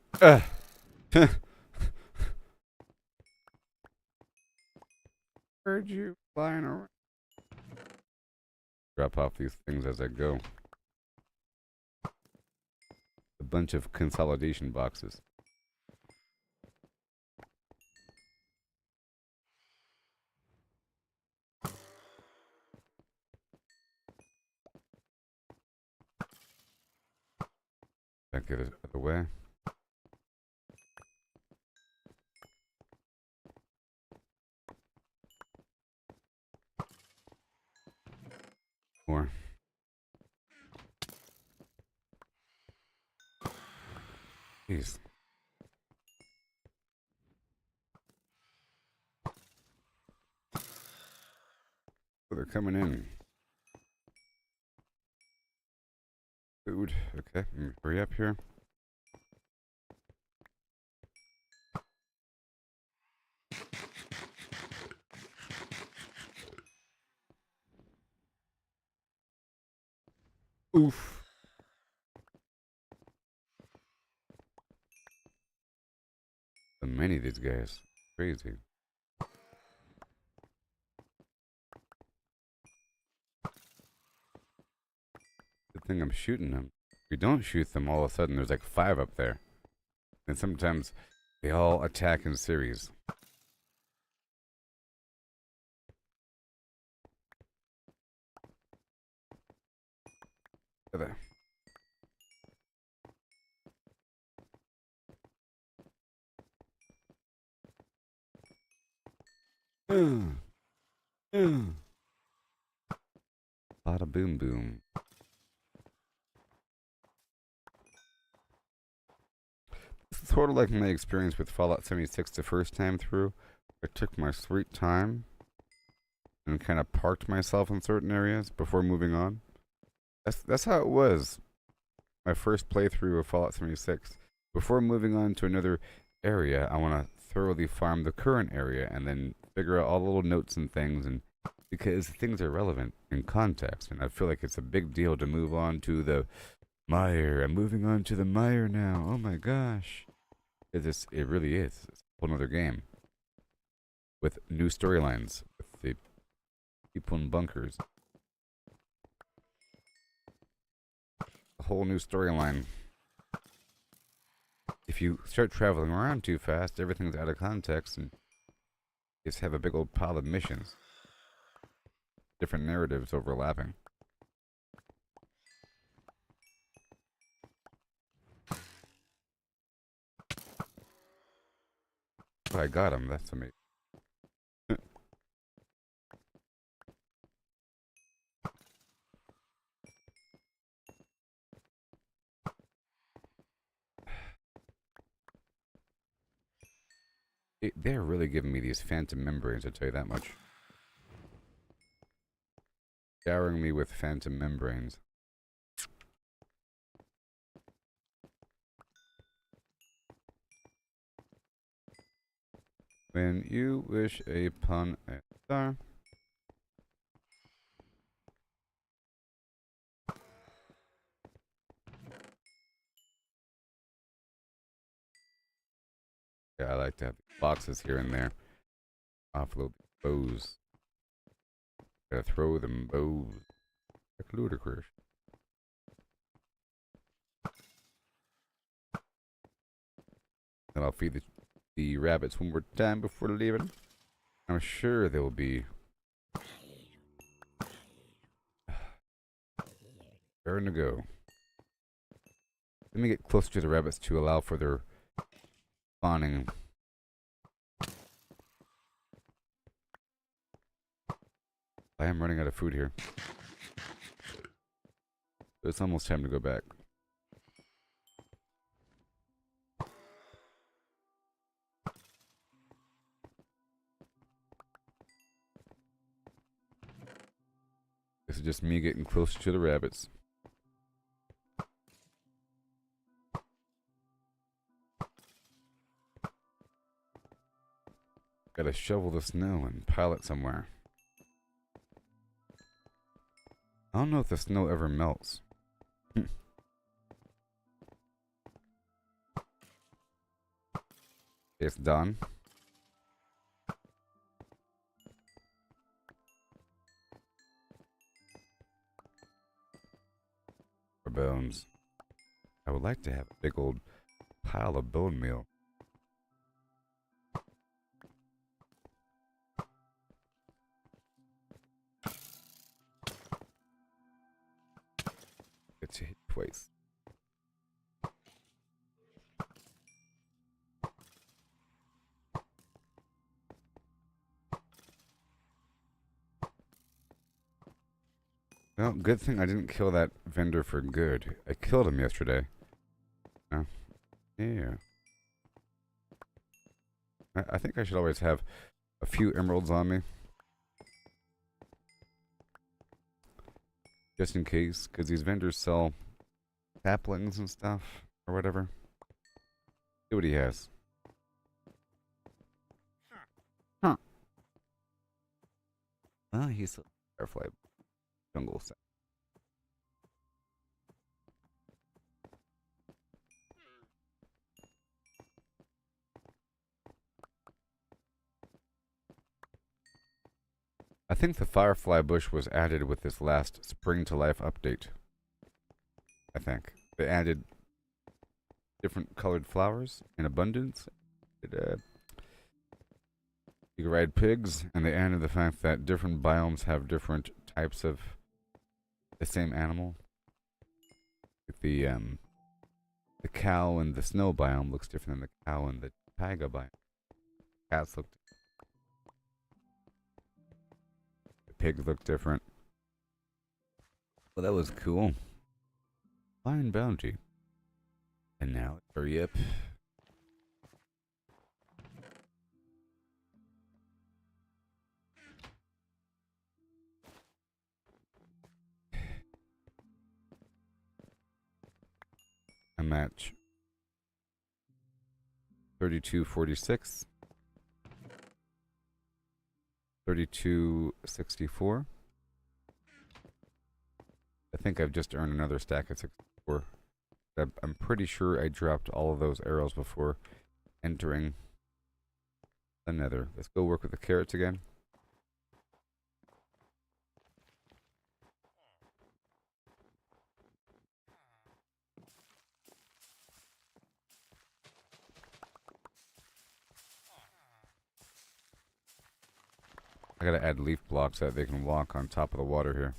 Heard you flying around. Drop off these things as I go. A bunch of consolidation boxes. Don't get it out of the way. More. Jeez. Oh, they're coming in. Food. Okay. Hurry up here. Oof. So many of these guys. Crazy. Good thing I'm shooting them. If we don't shoot them, all of a sudden there's like 5 up there. And sometimes they all attack in series. There. Bada boom boom. This is sort of like my experience with Fallout 76 the first time through. I took my sweet time and kind of parked myself in certain areas before moving on. That's how it was. My first playthrough of Fallout 76. Before moving on to another area, I want to thoroughly farm the current area and then figure out all the little notes and things and because things are relevant in context, and I feel like it's a big deal to move on to the mire. I'm moving on to the mire now. Oh my gosh. It really is. It's a whole other game with new storylines, with the people in bunkers. A whole new storyline. If you start traveling around too fast, everything's out of context, and you just have a big old pile of missions. Different narratives overlapping. Oh, I got him. That's amazing. They're really giving me these phantom membranes, I'll tell you that much. Showering me with phantom membranes. When you wish upon a star. Yeah, I like to have boxes here and there. Offload the bows. Gotta throw them bows. Like ludicrous. Then I'll feed the rabbits one more time before leaving. I'm sure they will be raring to go. Let me get closer to the rabbits to allow for their spawning. I am running out of food here. It's almost time to go back. This is just me getting closer to the rabbits. Gotta shovel the snow and pile it somewhere. I don't know if the snow ever melts. It's done. For bones. I would like to have a big old pile of bone meal. It's hit twice. Well, good thing I didn't kill that vendor for good. I killed him yesterday. Oh, yeah. I think I should always have a few emeralds on me. Just in case, because these vendors sell saplings and stuff, or whatever. See what he has. Huh. Well, he's a firefly jungle set. I think the firefly bush was added with this last Spring to Life update. I think. They added different colored flowers in abundance. You can ride pigs, and they added the fact that different biomes have different types of the same animal. The cow in the snow biome looks different than the cow in the taiga biome. Cats look different. The pigs look different. Well, that was cool. Fine bounty. And now, hurry up. A match. 32-46. 3264. I think I've just earned another stack of 64. I'm pretty sure I dropped all of those arrows before entering the nether. Let's go work with the carrots again. I gotta add leaf blocks so that they can walk on top of the water here.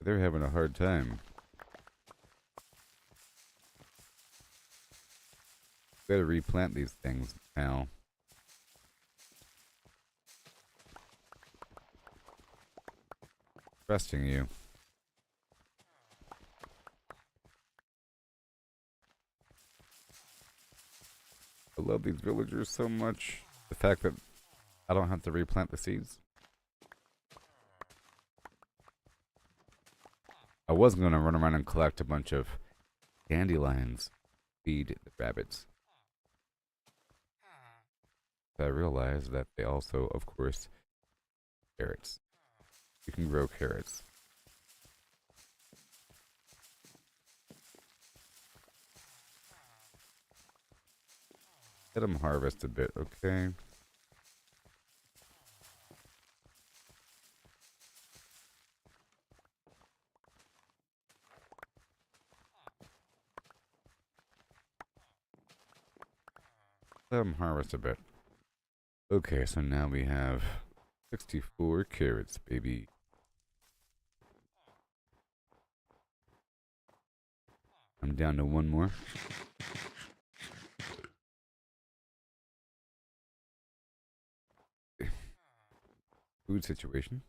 They're having a hard time. Gotta replant these things now. Trusting you. I love these villagers so much. The fact that I don't have to replant the seeds. I was going to run around and collect a bunch of dandelions. Feed the rabbits. I realized that they also, of course, carrots. You can grow carrots. Let them harvest a bit, okay? Let them harvest a bit. Okay, so now we have 64 carrots, baby. I'm down to one more. Food situation.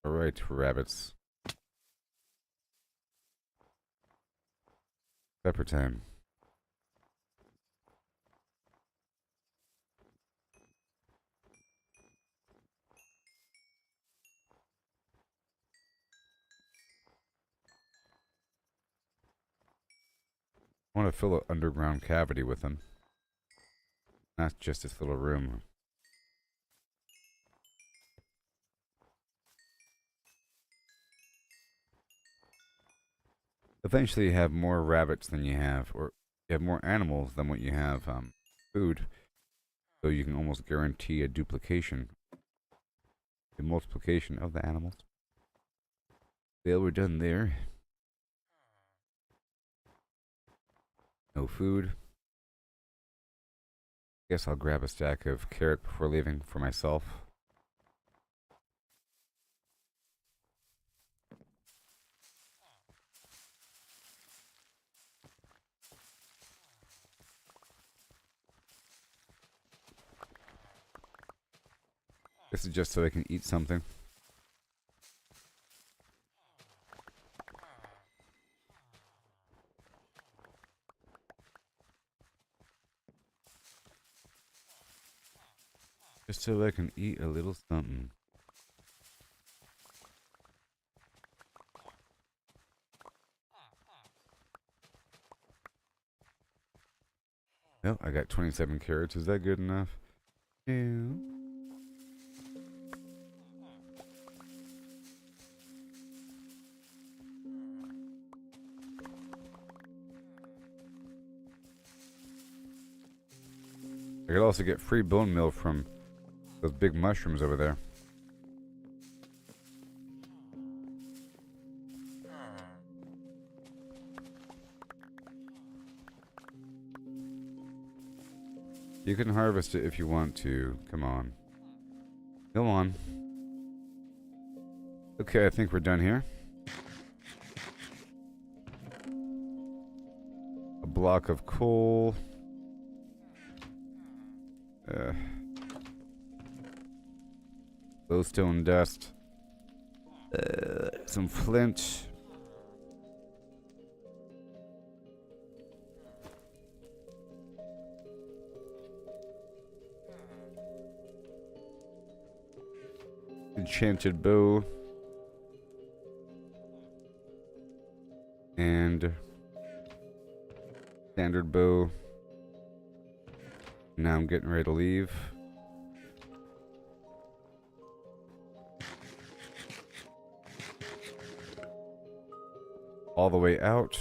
Alright, rabbits. Pepper time. I want to fill an underground cavity with them. Not just this little room. Eventually you have more rabbits than you have, or you have more animals than what you have food. So you can almost guarantee a duplication. A multiplication of the animals. Well, we're done there. No food. Guess I'll grab a stack of carrot before leaving for myself. This is just so I can eat something. Just so I can eat a little something. Well, I got 27 carrots. Is that good enough? Yeah. I could also get free bone meal from those big mushrooms over there. You can harvest it if you want to. Come on. Come on. Okay, I think we're done here. A block of coal. Glowstone dust. Some flint. Enchanted bow. And standard bow. Now I'm getting ready to leave. all the way out.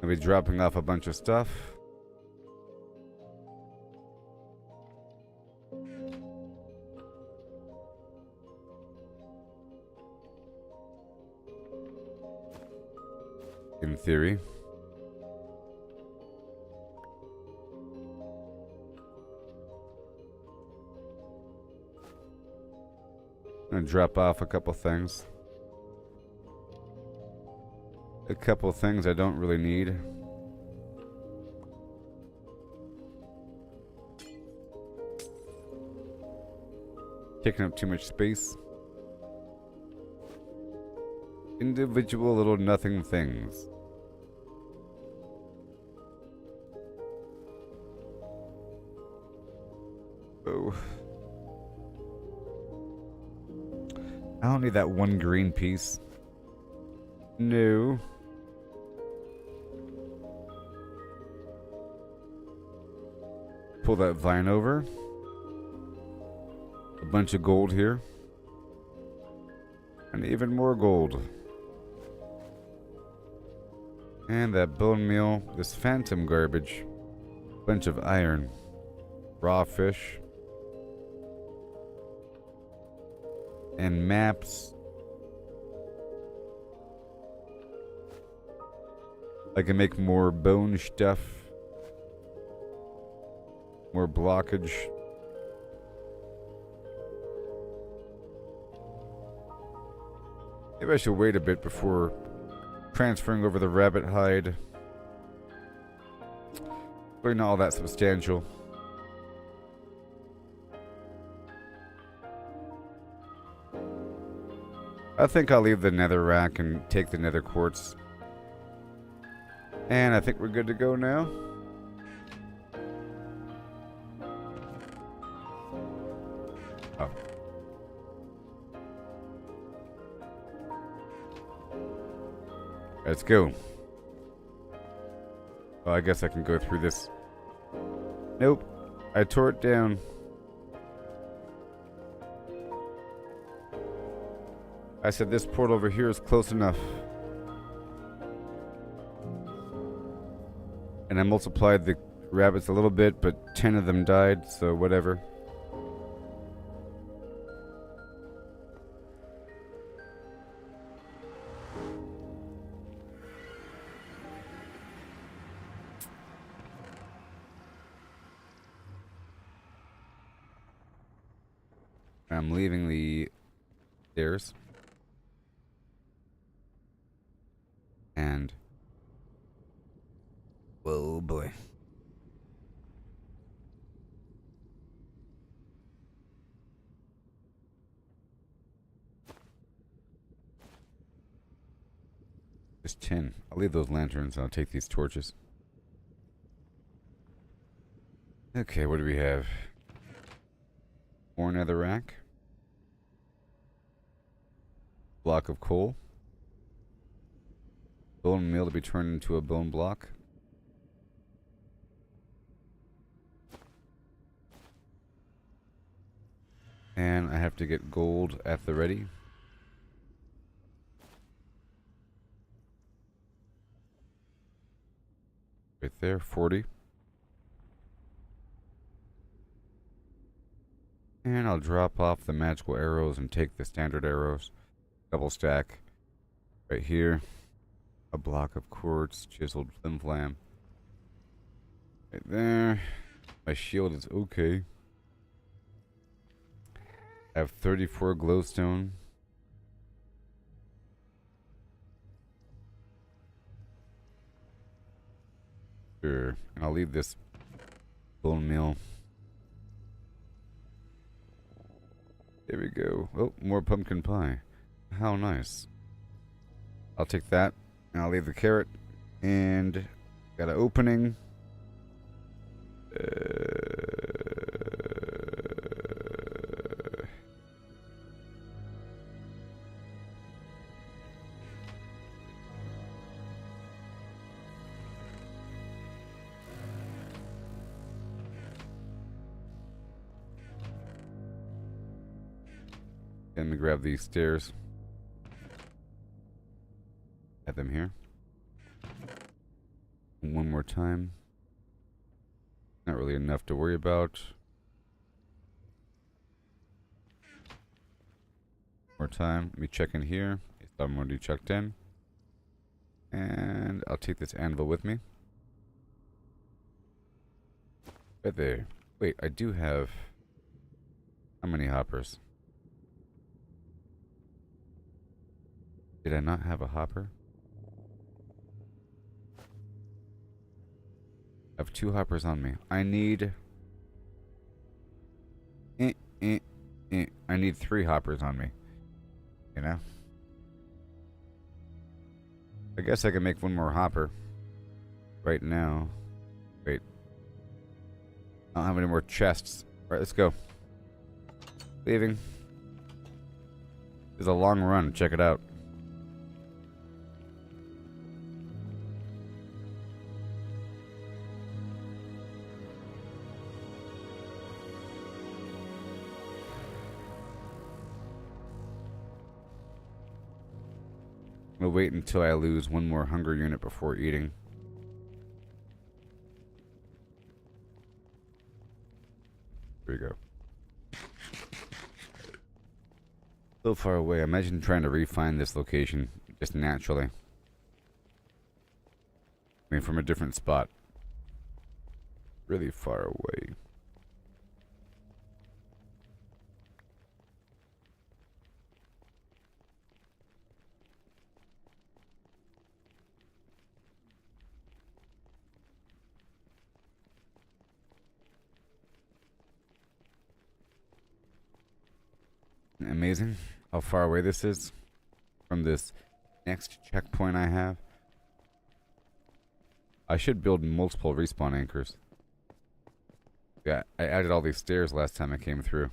I'll be dropping off a bunch of stuff. In theory. I'm gonna drop off a couple things. A couple things I don't really need. Taking up too much space. Individual little nothing things. Oh. I don't need that one green piece. No. Pull that vine over. A bunch of gold here. And even more gold. And that bone meal, this phantom garbage. Bunch of iron. Raw fish. And maps. I can make more bone stuff. More blockage. Maybe I should wait a bit before transferring over the rabbit hide. Really not all that substantial. I think I'll leave the nether rack and take the nether quartz. And I think we're good to go now. Oh. Let's go. Well, I guess I can go through this. Nope. I tore it down. I said this portal over here is close enough. And I multiplied the rabbits a little bit, but 10 of them died, so whatever. I'm leaving the stairs. And whoa boy. Just 10. I'll leave those lanterns and I'll take these torches. Okay, what do we have? More nether rack. Block of coal. Bone meal to be turned into a bone block. And I have to get gold at the ready. Right there, 40. And I'll drop off the magical arrows and take the standard arrows. Double stack. Right here. A block of quartz, chiseled flim flam. Right there. My shield is okay. I have 34 glowstone. Sure. And I'll leave this bone meal. There we go. Oh, more pumpkin pie. How nice. I'll take that. And I'll leave the carrot. And got an opening. And grab these stairs. Add them here. One more time. Not really enough to worry about. More time. Let me check in here. I'm already checked in. And I'll take this anvil with me. Right there. Wait, I do have... How many hoppers? Did I not have a hopper? I have 2 hoppers on me. I need... I need 3 hoppers on me. You know? I guess I can make 1 more hopper. Right now. Wait. I don't have any more chests. Alright, let's go. Leaving. It's a long run. Check it out. I'm gonna wait until I lose 1 more hunger unit before eating. Here we go. So far away. Imagine trying to refine this location just naturally. I mean, from a different spot. Really far away. Amazing how far away this is from this next checkpoint I have. I should build multiple respawn anchors. Yeah, I added all these stairs last time I came through.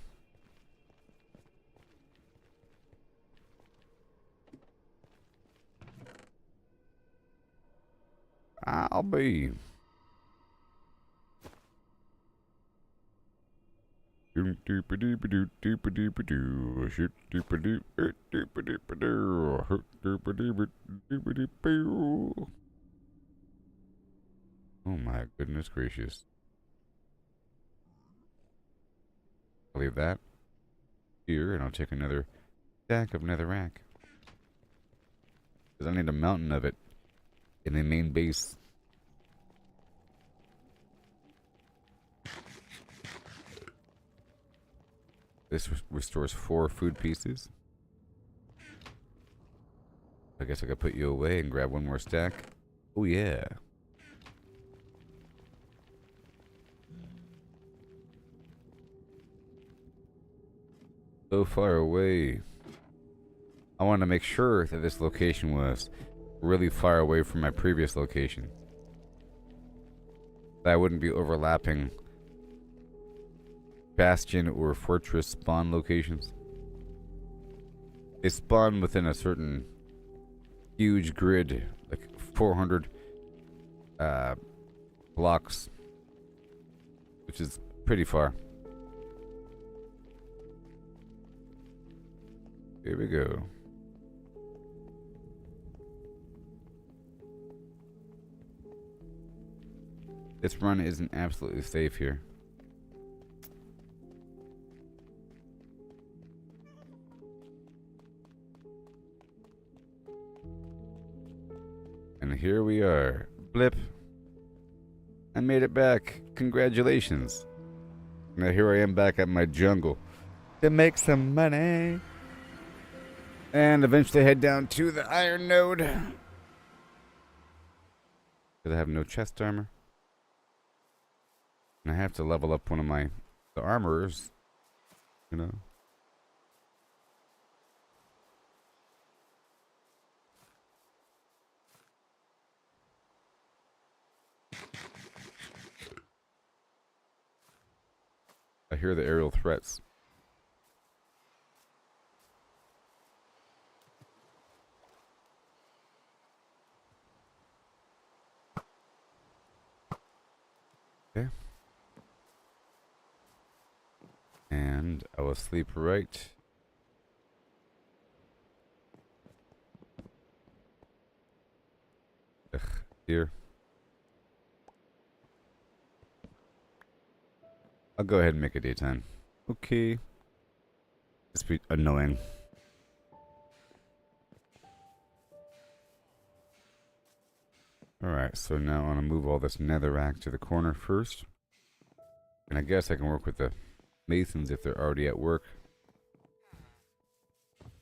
I'll be. Oh my goodness gracious. I'll leave that here and I'll take another stack of netherrack. Because I need a mountain of it in the main base. This restores 4 food pieces. I guess I could put you away and grab 1 more stack. Oh yeah. So far away. I wanted to make sure that this location was really far away from my previous location. That I wouldn't be overlapping bastion or fortress spawn locations. They spawn within a certain huge grid, like 400 blocks, which is pretty far. Here we go. This run isn't absolutely safe here. And here we are. Blip. I made it back. Congratulations. Now here I am back at my jungle to make some money. And eventually head down to the iron node. Because I have no chest armor. And I have to level up one of the armorers. You know. I hear the aerial threats. Okay. And I will sleep right Here. I'll go ahead and make it daytime. Okay. It's be annoying. Alright, so now I'm gonna move all this netherrack to the corner first. And I guess I can work with the masons if they're already at work.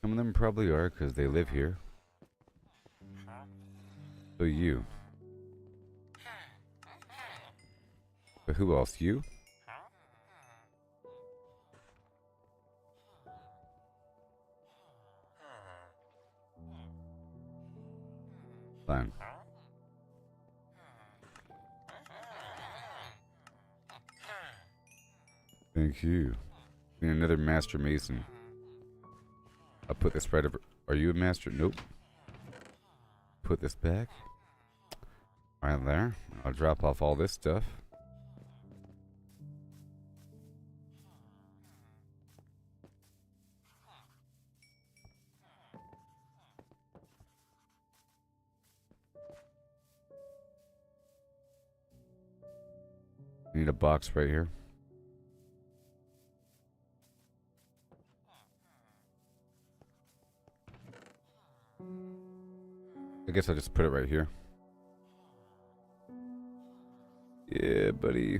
Some of them probably are because they live here. So you. But who else? You? Fine. Thank you. Need another master mason. I'll put this right over. Are you a master? Nope. Put this back. Right there. I'll drop off all this stuff. Need a box right here. I guess I'll just put it right here. Yeah, buddy.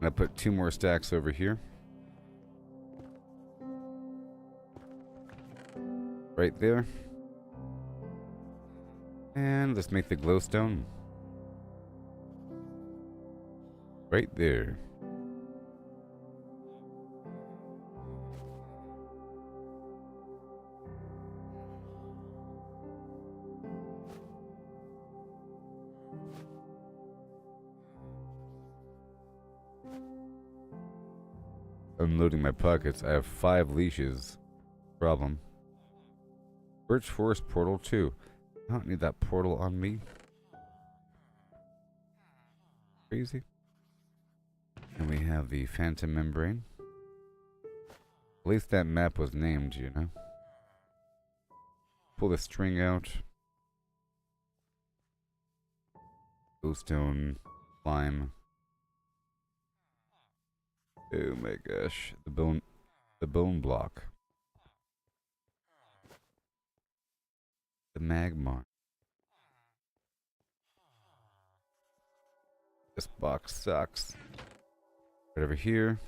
I put 2 more stacks over here. Right there. And let's make the glowstone. Right there. Unloading my pockets. I have 5 leashes. Problem. Birch Forest portal 2. I don't need that portal on me. Crazy. And we have the phantom membrane. At least that map was named, you know. Pull the string out. Glowstone. Climb. Oh my gosh. The bone block. The magma. This box sucks. Right over here.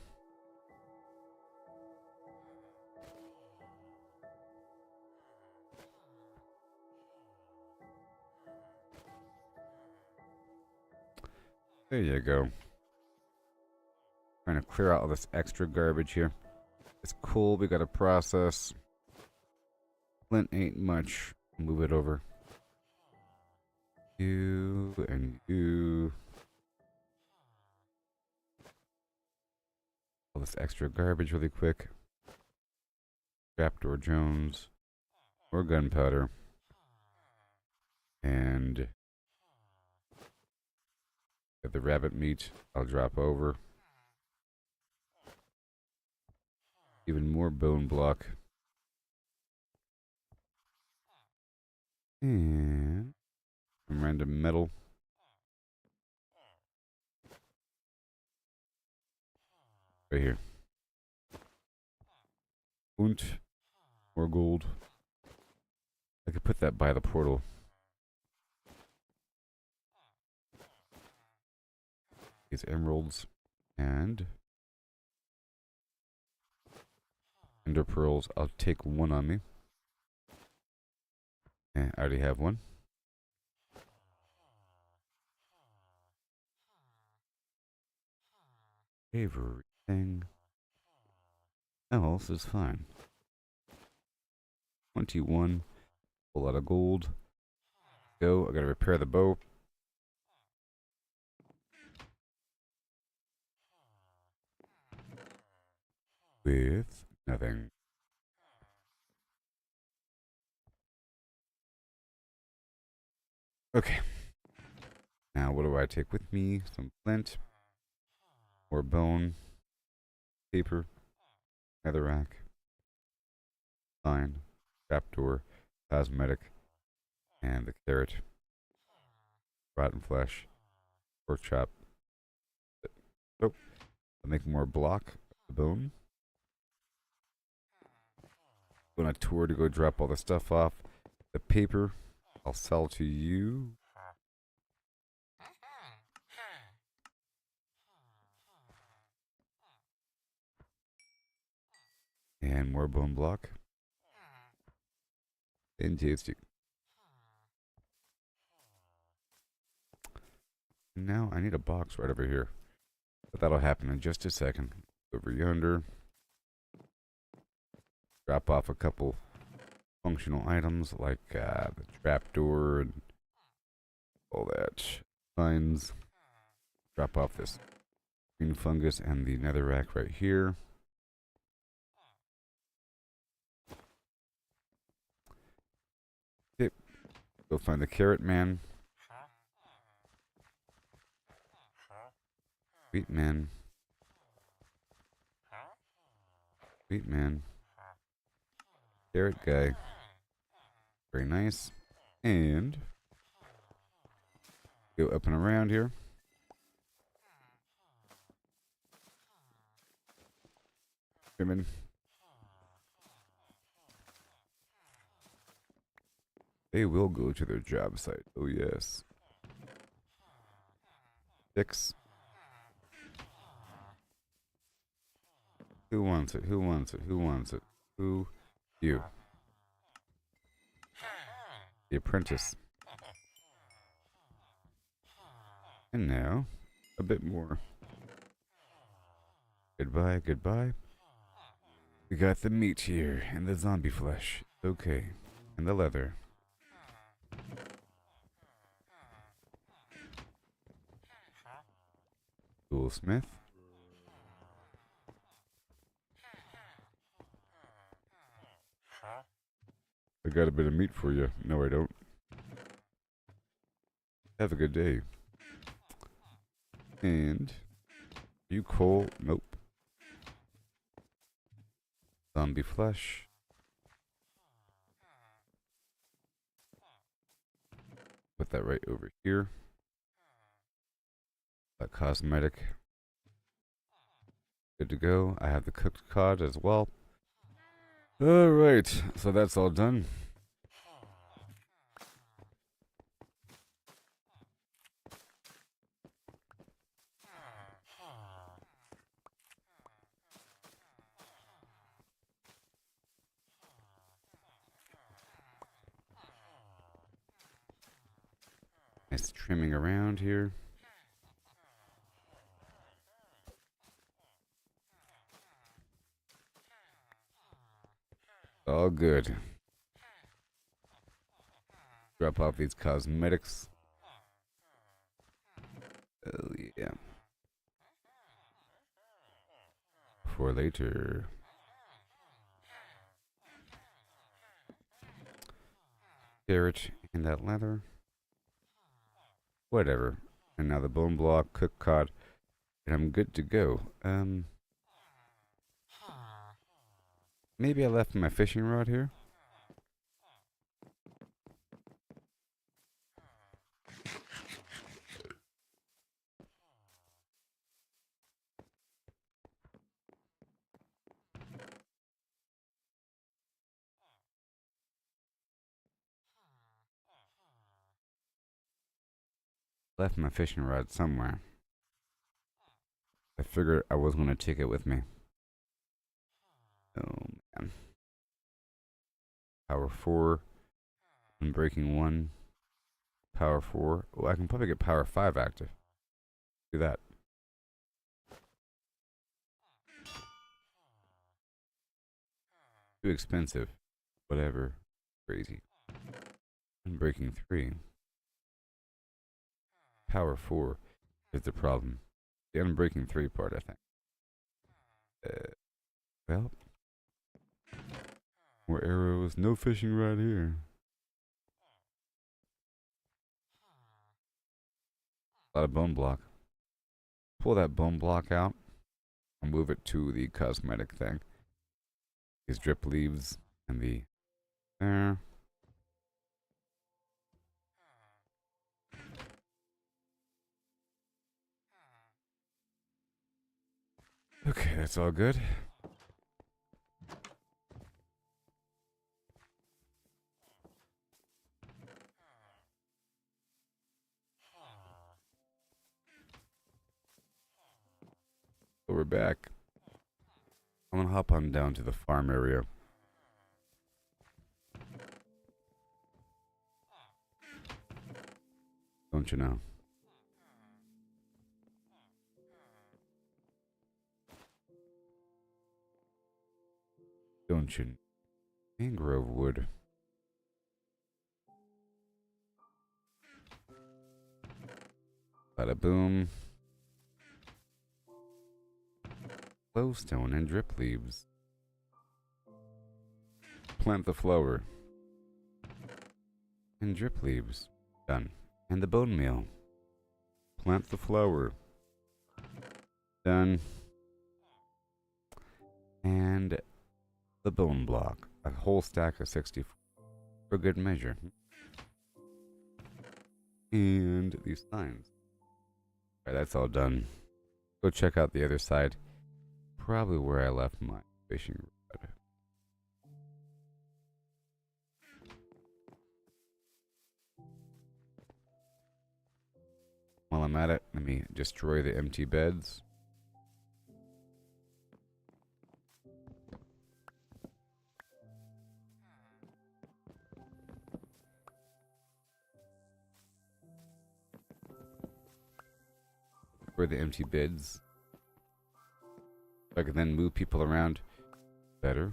There you go. Trying to clear out all this extra garbage here. It's cool, we gotta process. Flint ain't much. Move it over. You and you. All this extra garbage really quick. Trapdoor Jones. More gunpowder. And get the rabbit meat. I'll drop over. Even more bone block. And some random metal. Right here. Und more gold. I could put that by the portal. These emeralds and ender pearls. I'll take 1 on me. I already have 1. Everything else is fine. 21. A lot of gold. Go. I gotta repair the bow. With nothing. Okay. Now, what do I take with me? Some flint. More bone. Paper. Netherrack. Fine. Trapdoor. Cosmetic. And the carrot. Rotten flesh. Pork chop. Oh, I'll make more block. The bone. Go on a tour to go drop all the stuff off. The paper I'll sell to you. And more bone block. And tasty. Now I need a box right over here. But that'll happen in just a second. Over yonder. Drop off a couple functional items like the trapdoor and all that. Signs. Drop off this green fungus and the netherrack right here. Okay. Go find the carrot man. Sweet man. Sweet man. Carrot guy. Very nice. And go up and around here. Women. They will go to their job site. Oh yes. 6. Who wants it? Who wants it? Who wants it? Who? You. The apprentice. And now, a bit more. Goodbye, goodbye. We got the meat here, and the zombie flesh. Okay. And the leather. Toolsmith. I got a bit of meat for you. No, I don't. Have a good day. And you coal? Nope. Zombie flesh. Put that right over here. A cosmetic. Good to go. I have the cooked cod as well. Alright, so that's all done. Nice trimming around here. All good. Drop off these cosmetics. Oh yeah. For later. Carrot and that leather. Whatever. And now the bone block, cooked cod, and I'm good to go. Maybe I left my fishing rod here. Left my fishing rod somewhere. I figured I was gonna take it with me. Oh man. Power 4. Unbreaking 1. Power 4. Oh, I can probably get power 5 active. Do that. Too expensive. Whatever. Crazy. Unbreaking 3. Power 4 is the problem. The unbreaking 3 part, I think. Well. More arrows. No fishing rod here. A lot of bone block. Pull that bone block out and move it to the cosmetic thing. These drip leaves and the there. Okay, that's all good. So we're back. I'm gonna hop on down to the farm area. Don't you know? Don't you? Mangrove wood. Bada boom. Glowstone and drip leaves. Plant the flower. And drip leaves. Done. And the bone meal. Plant the flower. Done. And the bone block. A whole stack of 60 for good measure. And these signs. Alright, that's all done. Go check out the other side. Probably where I left my fishing rod. While I'm at it, let me destroy the empty beds. For the empty beds. So I can then move people around better.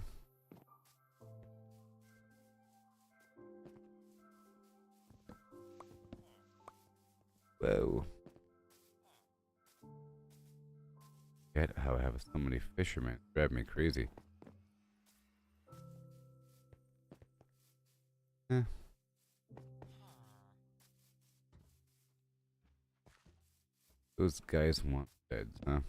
Whoa. Get how I have so many fishermen. Drive me crazy. Eh. Those guys want beds, huh?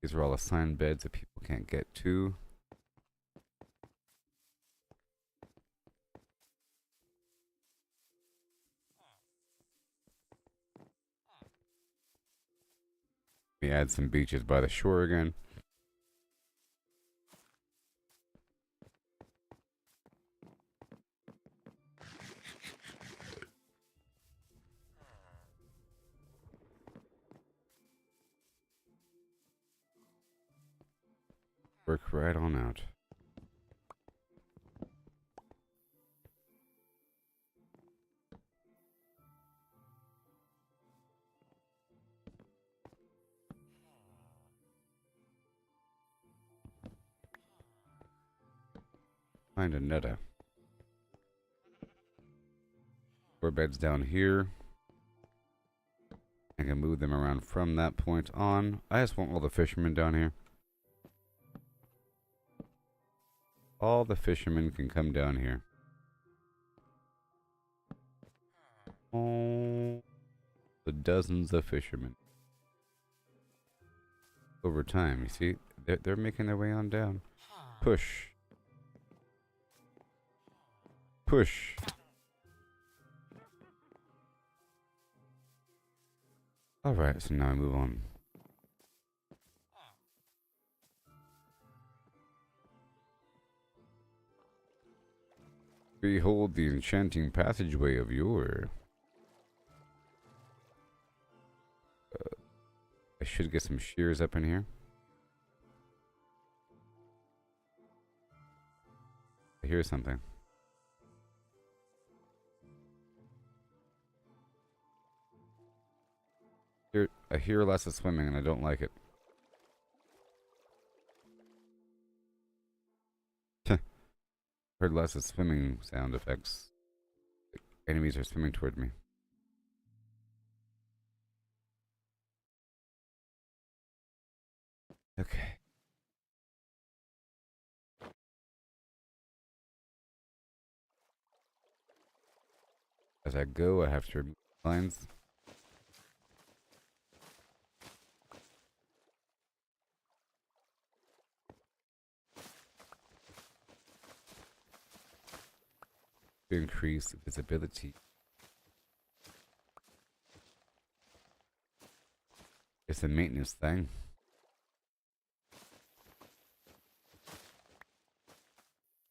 These are all assigned beds that people can't get to. We add some beaches by the shore again. Work right on out. Find a netta. 4 beds down here. I can move them around from that point on. I just want all the fishermen down here. All the fishermen can come down here. Oh, the dozens of fishermen. Over time, you see, they're making their way on down. Push. Push. Alright, so now I move on. Behold the enchanting passageway of yore. I should get some shears up in here. I hear something. I hear lots of swimming and I don't like it. Heard lots of swimming sound effects. Enemies are swimming toward me. Okay. As I go, I have to remove lines. To increase visibility. It's a maintenance thing.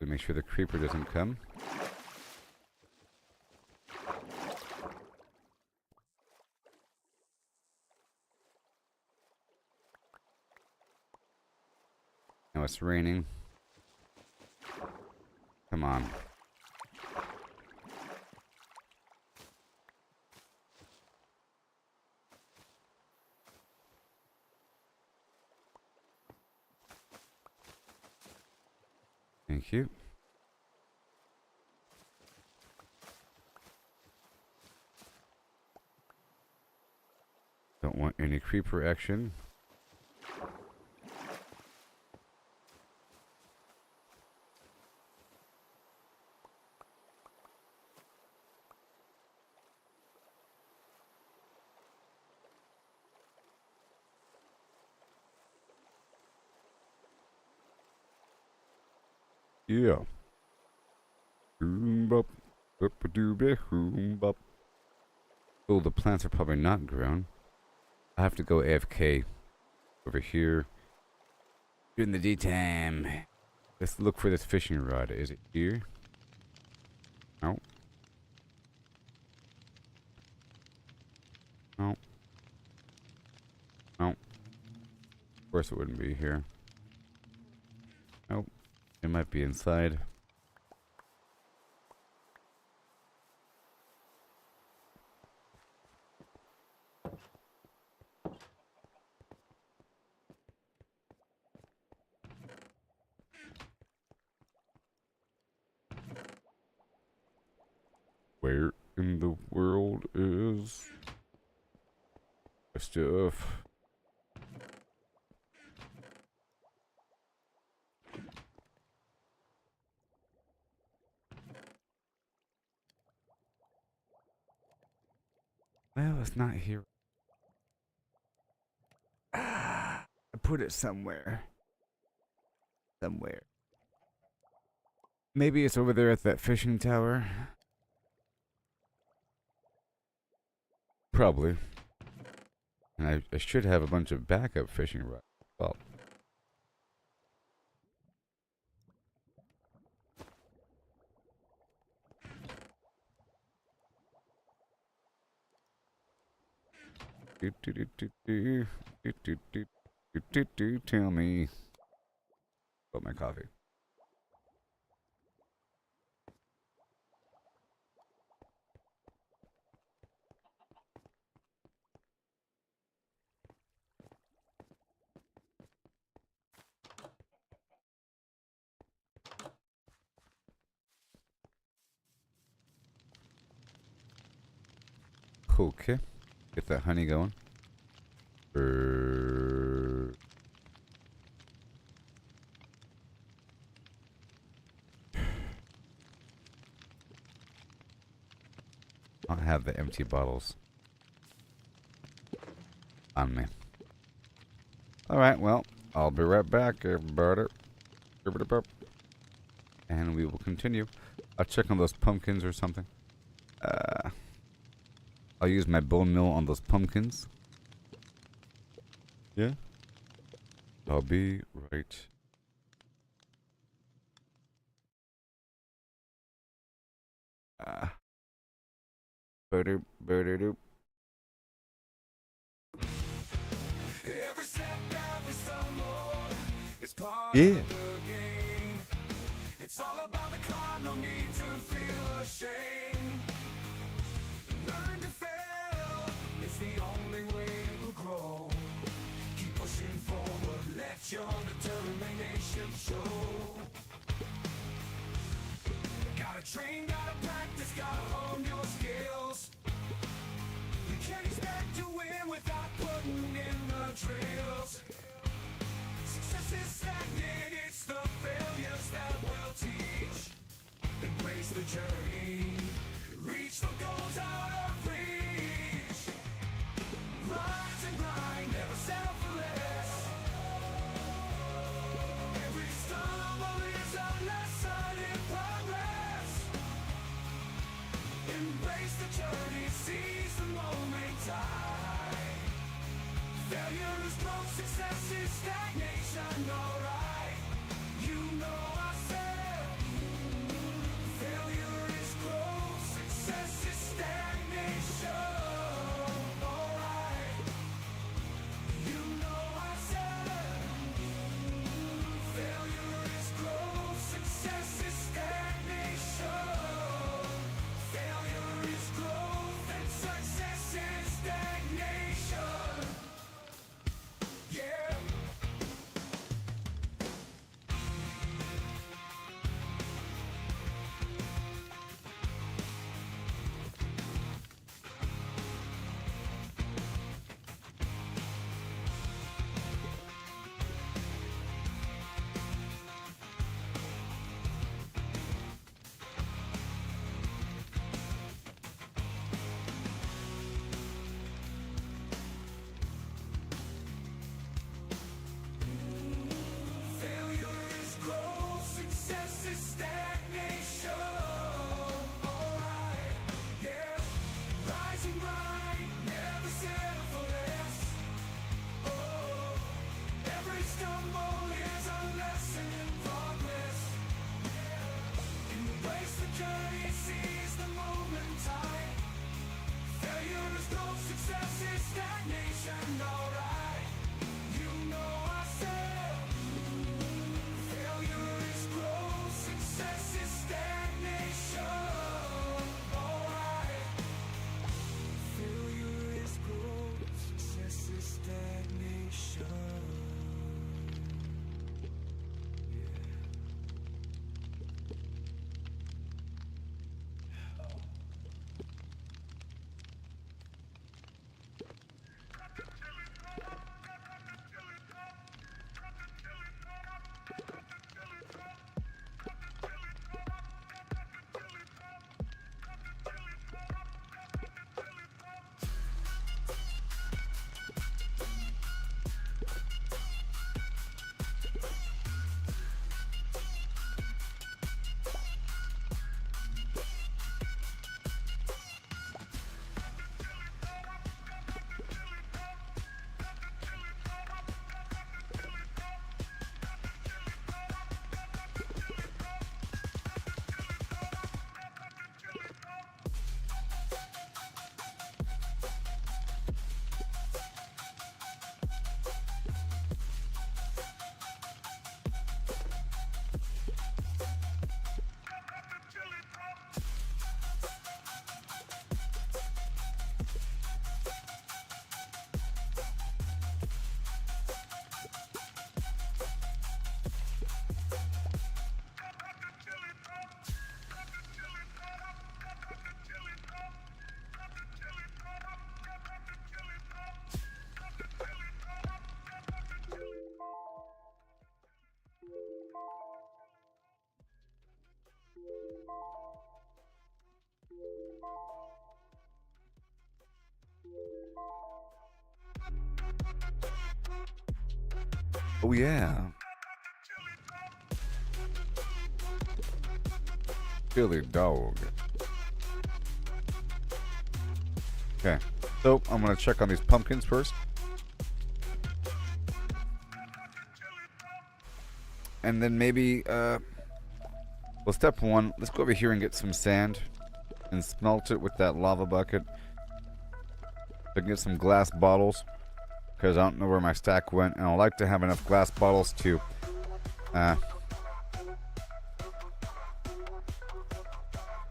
We make sure the creeper doesn't come. Now it's raining. Come on. Thank you. Don't want any creeper action. Yeah. Boom bop. Boom bop. Oh, the plants are probably not grown. I have to go AFK over here during the daytime. Let's look for this fishing rod. Is it here? No. No. No. Of course it wouldn't be here. Nope. It might be inside. Where in the world is the stuff? Well, it's not here. I put it somewhere. Somewhere. Maybe it's over there at that fishing tower. Probably. And I should have a bunch of backup fishing rods. Well. Tell me about my coffee. Okay. Get that honey going. I'll have the empty bottles on me. Alright, well, I'll be right back, everybody. And we will continue. I'll check on those pumpkins or something. I'll use my bone meal on those pumpkins. Yeah? I'll be right. Every step that we stumble is part of the game. It's all about the climb, no need to feel ashamed. Learn to fail, it's the only way to grow. Keep pushing forward, let your determination show. Gotta train, gotta practice, gotta hone your skills. You can't expect to win without putting in the drills. Success is stagnant, it's the failures that will teach. Embrace the journey, reach the goals out of reach. Rise and grind, never settle for less. Every stumble is a lesson in progress. Embrace the journey, seize the moment, time. Failure Oh yeah. Chili dog. Okay. So I'm gonna check on these pumpkins first. And then maybe well, step one, let's go over here and get some sand and smelt it with that lava bucket. I can get some glass bottles, because I don't know where my stack went, and I like to have enough glass bottles to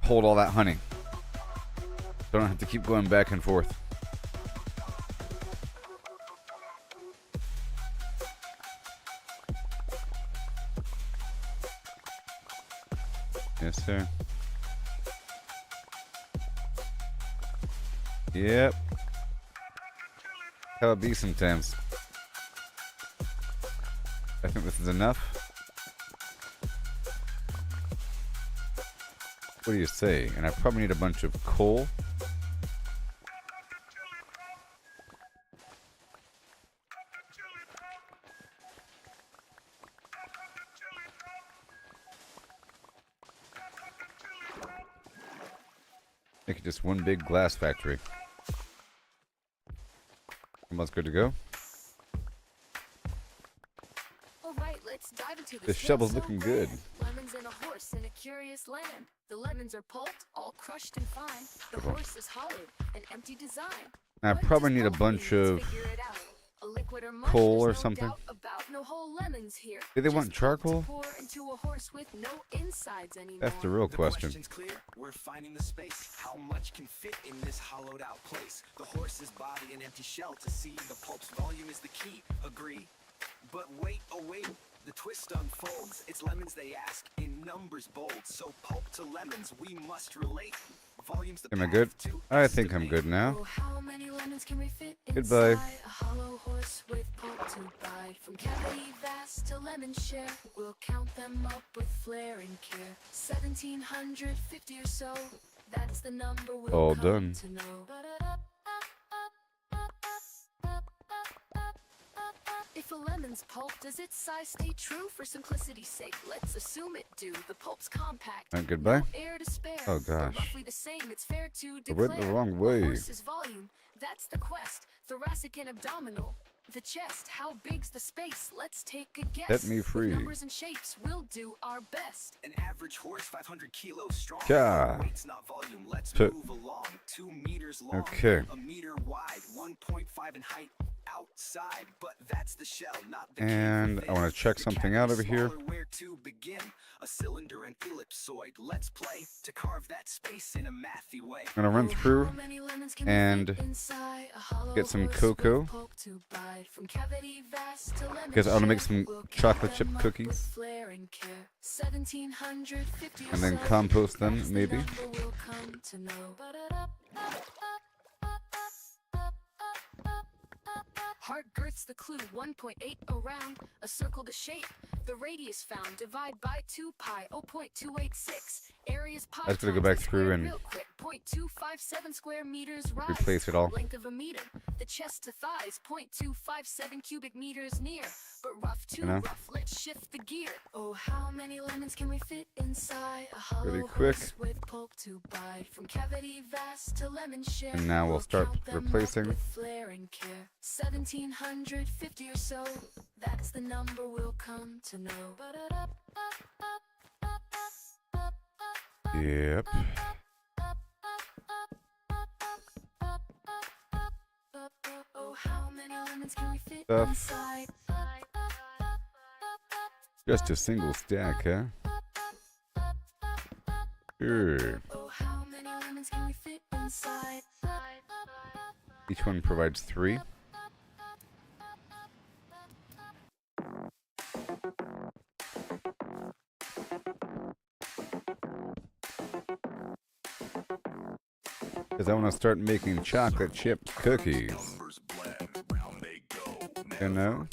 hold all that honey. So I don't have to keep going back and forth. Yes, sir. Yep. How it be sometimes. I think this is enough. What do you say? And I probably need a bunch of coal. Make it just one big glass factory. Almost good to go. All right, let's dive into This shovel's looking good. Lemons and a horse in a curious land. The lemons are pulped, all crushed and fine. The horse is hollowed, an empty design. I probably need a bunch of coal or something. Do they want charcoal? That's the real question. We're finding the space. How much can fit in this hollowed out place? The horse's body an empty shell to see. The pulp's volume is the key. Agree. But wait, oh wait. The twist unfolds. It's lemons they ask, in numbers bold. So pulp to lemons, we must relate. Volumes the Am I good? I think I'm good now. Goodbye. A hollow horse with pulp to buy. From cavity vast to lemon share. We'll count them up with flair and care. 1750 or so. That's the number we'll All come done. to know. If a lemon's pulp, does its size stay true? For simplicity's sake, let's assume it do. The pulp's compact. And goodbye. No air to spare. Oh gosh. Roughly the same, it's fair to I declare. went the wrong way. A horse's volume, that's the quest. Thoracic and abdominal. the chest. How big's the space? Let's take a guess. Set me With free. numbers and shapes, we'll do our best. An average horse, 500 kilos strong. Yeah. Weight's not volume. Let's Put- move along. 2 meters long. Okay. A meter wide. 1.5 in height. Outside, but that's the shell, not the And cave I want to check The something cavity out over here. smaller, where to begin? A cylinder and ellipsoid. Let's play to carve that space in a mathy way. I'm gonna run through How many lemons can we and fit inside a hollow get some horse cocoa. with pulp to bite? From cavity vast to lemon because I want to make share, some we'll count chocolate chip them up cookies with flair and care. 1750 or and then so, compost them, that's the maybe. number we'll come to know. Heart girth's the clue, 1.8 around, a circle the shape. The radius found, divide by 2 pi, 0.286. Area's pi I was gonna go times back the through square and real quick, 0.257 square meters rise. replace it all. Length of a meter, the chest to thighs, 0.257 cubic meters near. But rough too You know? rough, let's shift the gear. Oh, how many lemons can we fit inside a hollow Pretty quick. horse with pulp to bite? From cavity vast to lemon share, And now we'll start count them up replacing. with flair and care. 1750 or so, that's the number we'll come to know. Yep. Oh, how many lemons can we fit Stuff. inside? Just a single stack, huh? Sure. Oh, how many lemons can we fit inside? Each one provides 3. Because I want to start making chocolate chip cookies. Numbers blend, round they go. You know?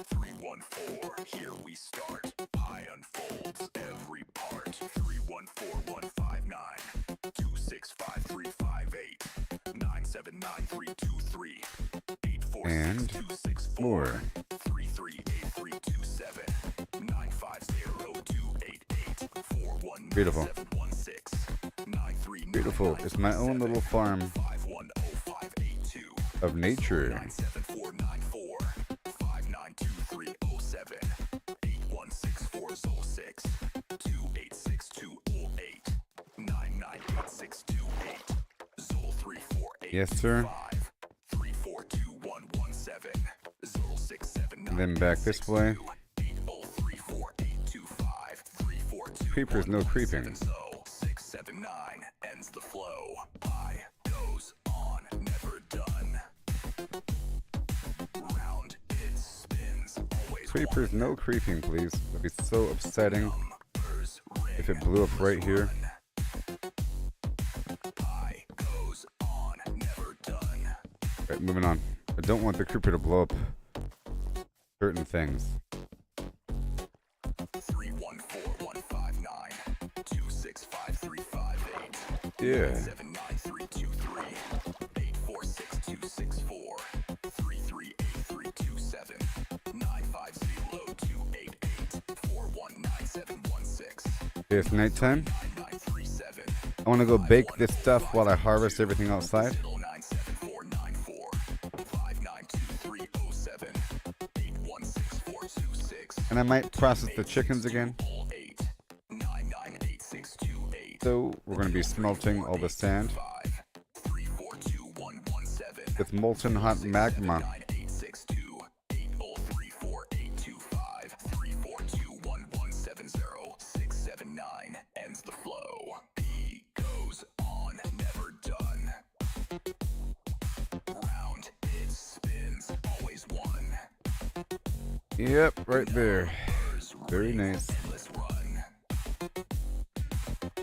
314, here we start. Pi unfolds every part. 314159 265 979 323 And 846 4. 338327 950 288 Beautiful. 419 Beautiful. It's my own little farm 510582 of nature. 97494 592307 816406 286208 998628 Zol 348 Yes, sir. 342117 Zol 679 And then back this way. 8034825 342 Creepers, no creeping. 679 ends the flow. Pi goes on, never done. Round it spins, always Creepers, one. no creeping, please. That'd be so upsetting Numbers if ring, it blew up right here. Pi goes on, never done. Right, moving on. I don't want the creeper to blow up certain things. 314159 265358 Yeah. 79323 846264 338327 950288 419716 It's nighttime. 9937 I want to go bake this stuff while I harvest everything outside. 097494 592307 816426 And I might process the chickens again. 8 998 So we're going to be smelting all the sand 342117 with molten hot magma. 9862 8034825 3421170 679 ends the flow. P goes on, never done. Round it spins, always one. Yep, right there. Numbers Very ring, nice. endless run.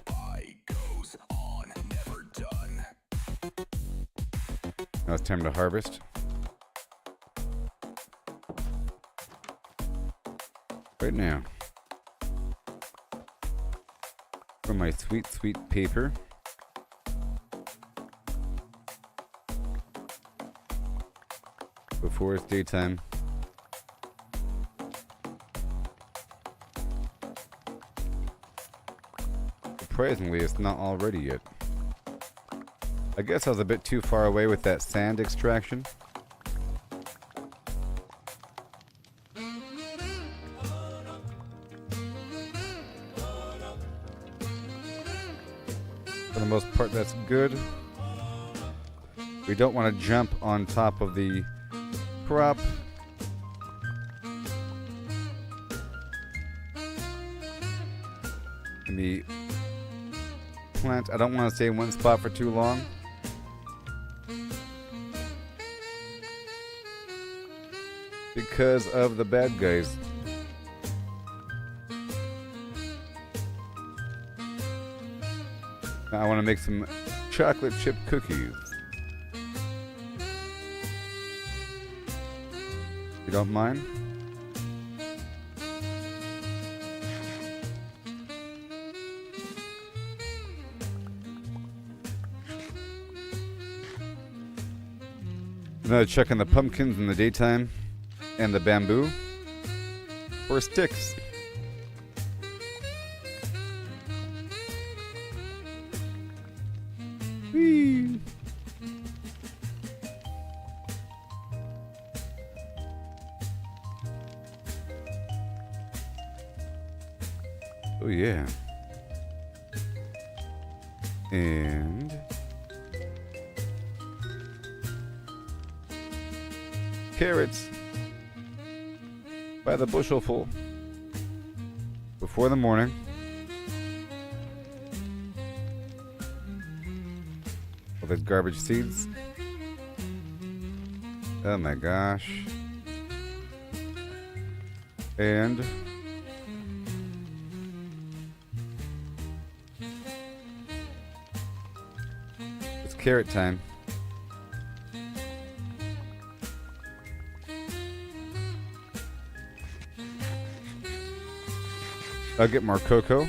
Pi goes on, never done. Now it's time to harvest. Right now. For my sweet, sweet paper. Before it's daytime. Surprisingly, it's not all ready yet. I guess I was a bit too far away with that sand extraction. For the most part, that's good. We don't want to jump on top of the crop. And the plant, I don't want to stay in one spot for too long. Because of the bad guys. Now I want to make some chocolate chip cookies. You don't mind? Now checking the pumpkins in the daytime and the bamboo for sticks. Whee! Oh yeah. And carrots by the bushelful before the morning. All those garbage seeds. Oh my gosh. And it's carrot time. I'll get more cocoa.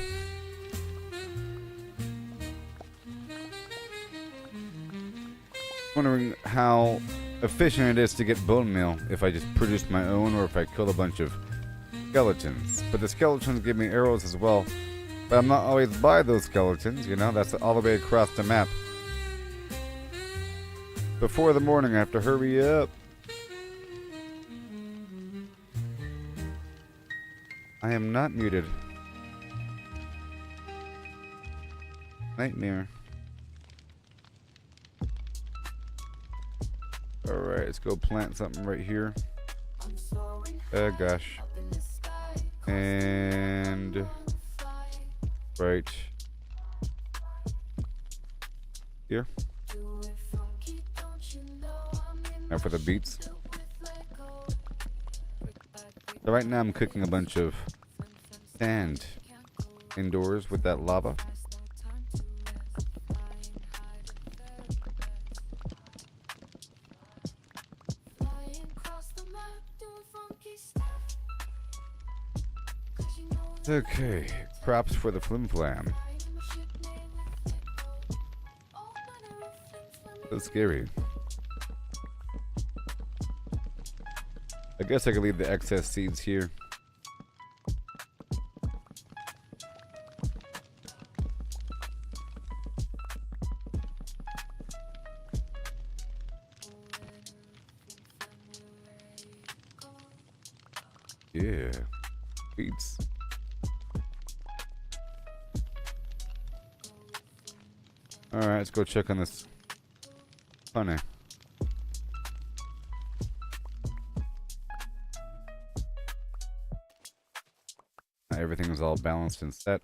Wondering how efficient it is to get bone meal if I just produce my own or if I kill a bunch of skeletons. But the skeletons give me arrows as well. But I'm not always by those skeletons, you know, that's all the way across the map. Before the morning, I have to hurry up. I am not muted. Nightmare. Alright, let's go plant something right here. Gosh. And right here. Now for the beets. So right now I'm cooking a bunch of sand indoors with that lava. Okay, props for the flim flam. So scary. I guess I could leave the excess seeds here. Yeah, beets. Alright, let's go check on this honey. Everything is all balanced and set.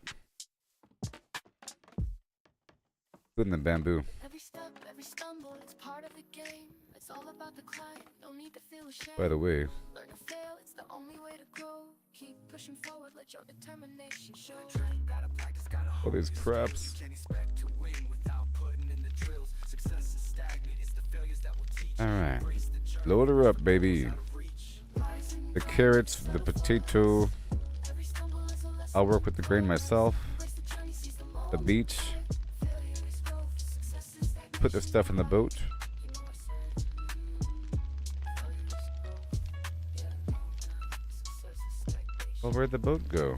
Including the bamboo. Every step, every stumble, it's part of the game. It's all about the climb. No need to feel ashamed. By the way, Learn to fail, it's the only way to grow. Keep pushing forward, let your determination show. all these crops. Alright. Load her up, baby. The carrots, the potato. I'll work with the grain myself. The beach. Put the stuff in the boat. Well, where'd the boat go?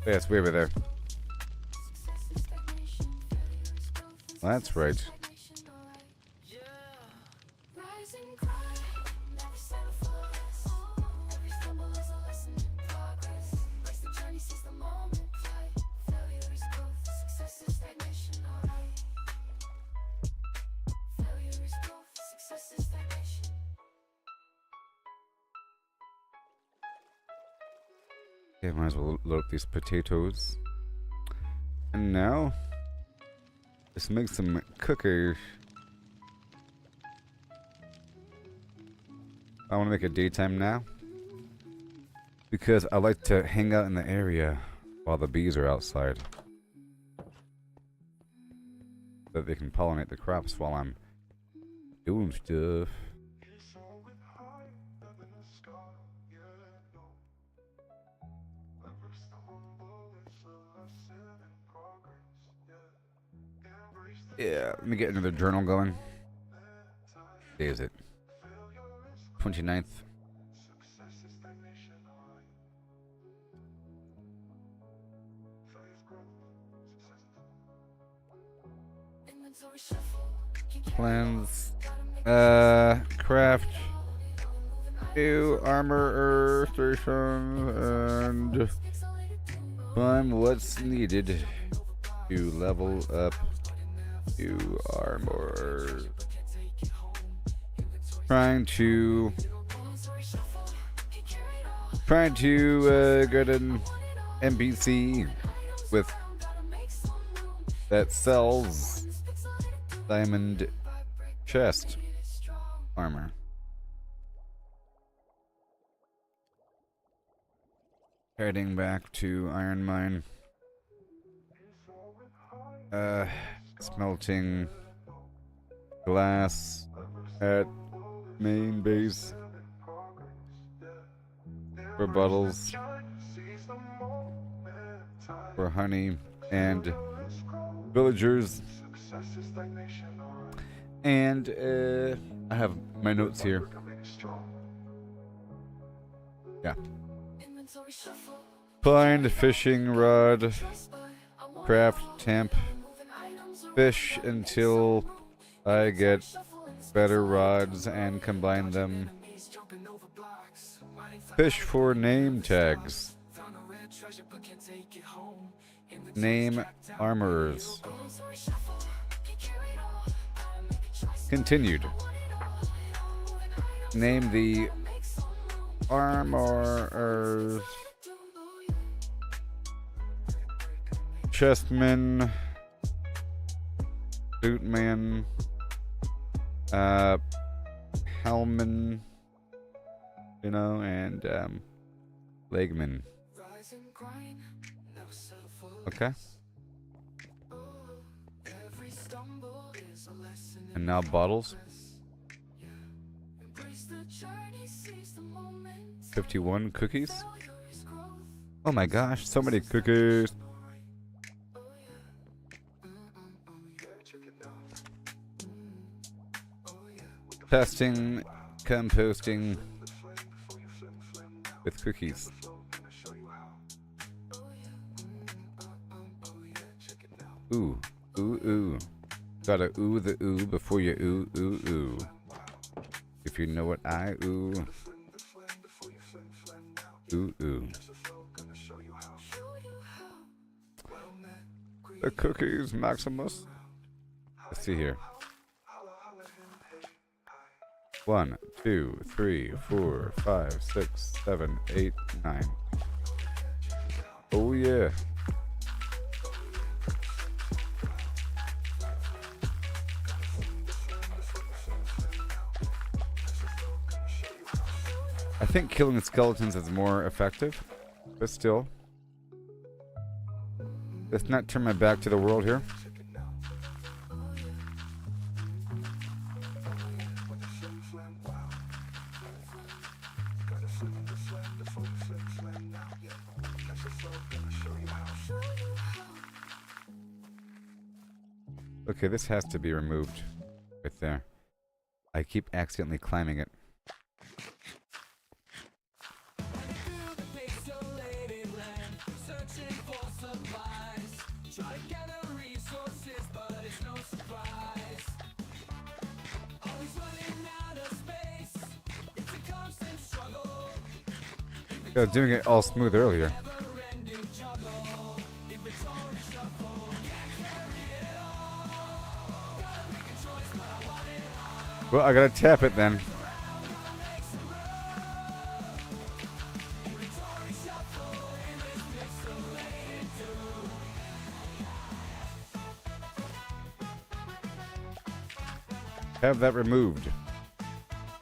Yeah, it's way over there. Well, that's right. Okay, might as well load up these potatoes. And now, let's make some cookies. I want to make it daytime now because I like to hang out in the area while the bees are outside, so that they can pollinate the crops while I'm doing stuff. Yeah, let me get another journal going. What day is it? 29th. Plans. Craft 2 armor stations and find what's needed to level up 2 armor. Trying to get an NPC with that sells diamond chest armor. Heading back to Iron Mine. Smelting glass at main base for bottles for honey and villagers. And I have my notes here. Yeah. Find fishing rod, craft tamp, fish until I get better rods and combine them. Fish for name tags. Name armorers. Continued. Name the armorers. Chestman. Bootman. Hellman. You know, and Legman. Okay. And now bottles. 51 cookies. Oh my gosh, so many cookies. Testing, composting with cookies. Ooh, ooh, ooh. Gotta ooh the ooh before you ooh, ooh, ooh. If you know what I ooh. Ooh, ooh. The cookies, Maximus. Let's see here. 1, 2, 3, 4, 5, 6, 7, 8, 9. Oh yeah. I think killing skeletons is more effective, but still. Let's not turn my back to the world here. Okay, this has to be removed right there. I keep accidentally climbing it. I was doing it all smooth earlier. Well, I gotta tap it then. have that removed.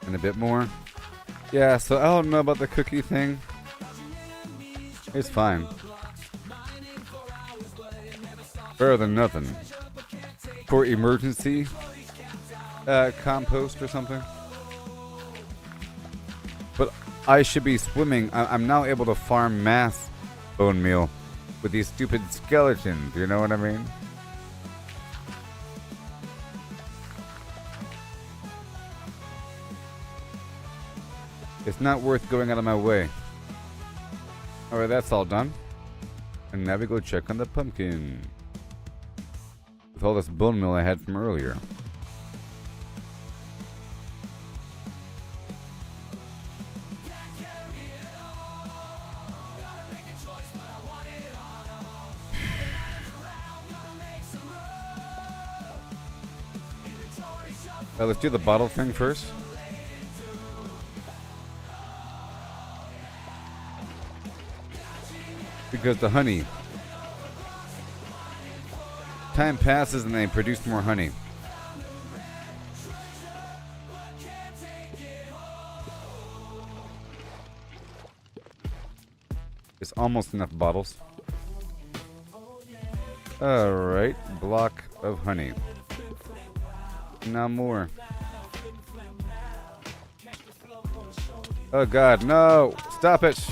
And a bit more. Yeah, so I don't know about the cookie thing. It's fine. Better than nothing. For emergency compost or something. But I should be swimming. I'm now able to farm mass bone meal with these stupid skeletons. You know what I mean? It's not worth going out of my way. Alright, that's all done. And now we go check on the pumpkin. With all this bone meal I had from earlier. Let's do the bottle thing first. Because the honey, time passes and they produce more honey. It's almost enough bottles. Alright, block of honey. Now more. Oh god, no! Stop it!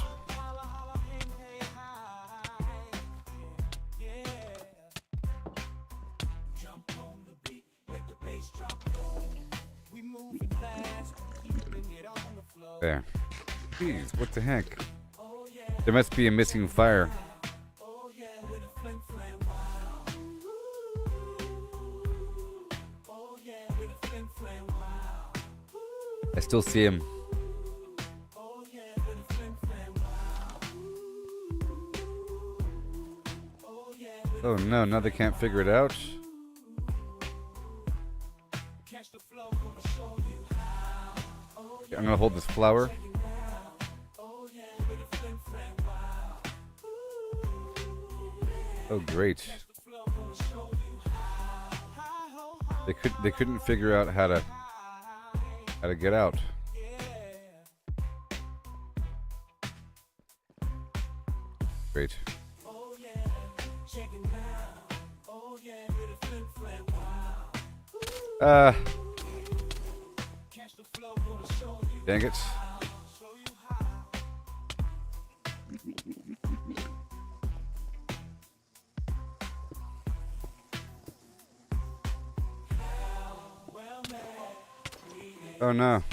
There. Jeez, what the heck? There must be a missing fire. I still see him. Oh no, now they can't figure it out. I'm gonna hold this flower. Oh great. They couldn't figure out how to get out. Great. Dang it. Oh no.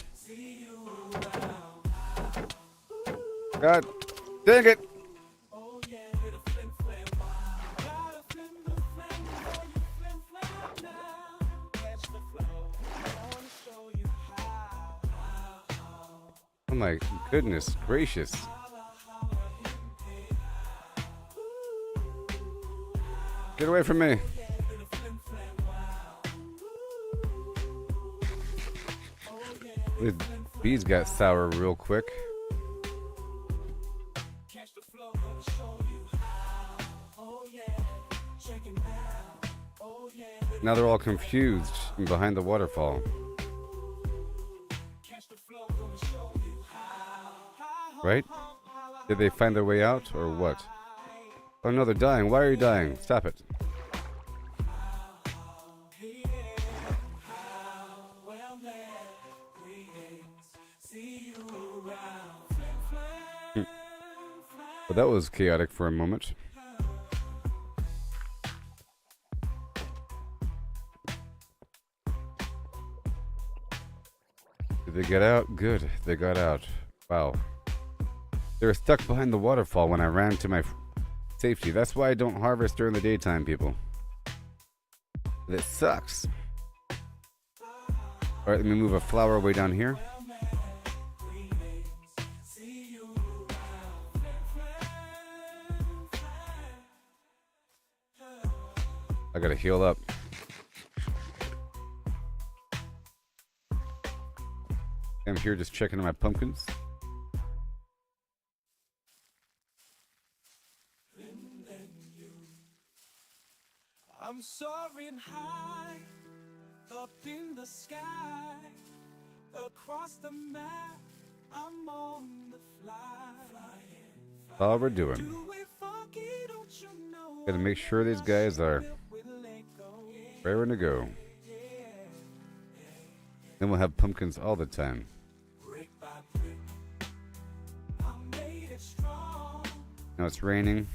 God dang it. Oh my goodness gracious. Get away from me. The bees got sour real quick. Now they're all confused and behind the waterfall. Right? Did they find their way out or what? Oh no, they're dying. Why are you dying? Stop it. Well, that was chaotic for a moment. Did they get out? Good, they got out. Wow. They were stuck behind the waterfall when I ran to my safety. That's why I don't harvest during the daytime, people. This sucks. Alright, let me move a flower way down here. I gotta heal up. I'm here just checking on my pumpkins. I'm soaring high, Up in the sky, across the map, I'm on the fly. That's all we're doing. Gotta make sure these guys are raring to go. Then we'll have pumpkins all the time. Now it's raining.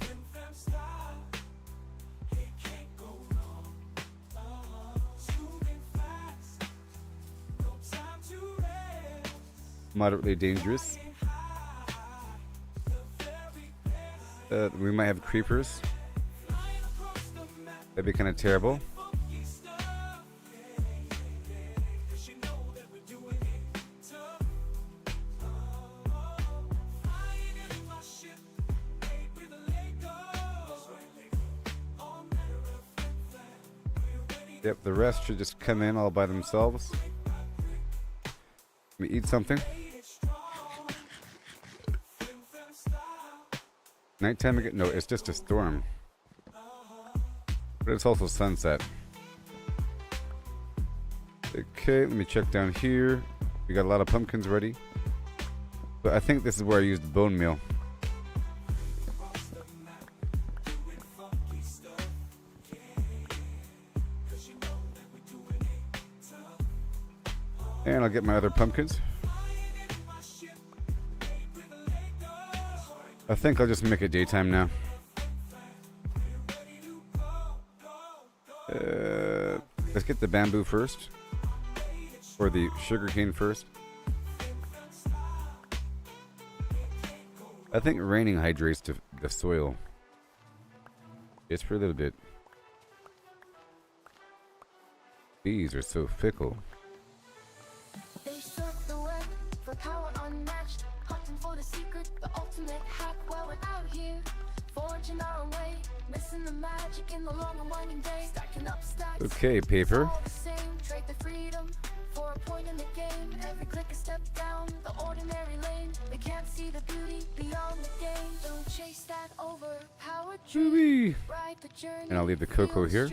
Moderately dangerous. We might have creepers. That'd be kind of terrible. Yep, the rest should just come in all by themselves. Let me eat something. Nighttime again? No, it's just a storm. But it's also sunset. Okay, let me check down here. We got a lot of pumpkins ready. But I think this is where I used bone meal. And I'll get my other pumpkins. I think I'll just make it daytime now. Let's get the bamboo first. Or the sugarcane first. I think raining hydrates the soil. It's for a little bit. Bees are so fickle. They surf the web for power unmatched, hunting for the secret, the ultimate hack. While we're out here, forging our own way, missing the magic in the long and winding day. Stacking up stacks. Okay, paper. All the same, trade the freedom for a point in the game. Every click a step down the ordinary lane. They can't see the beauty beyond the game. Don't chase that overpowered dream. Ride the journey. And I'll leave the cocoa here.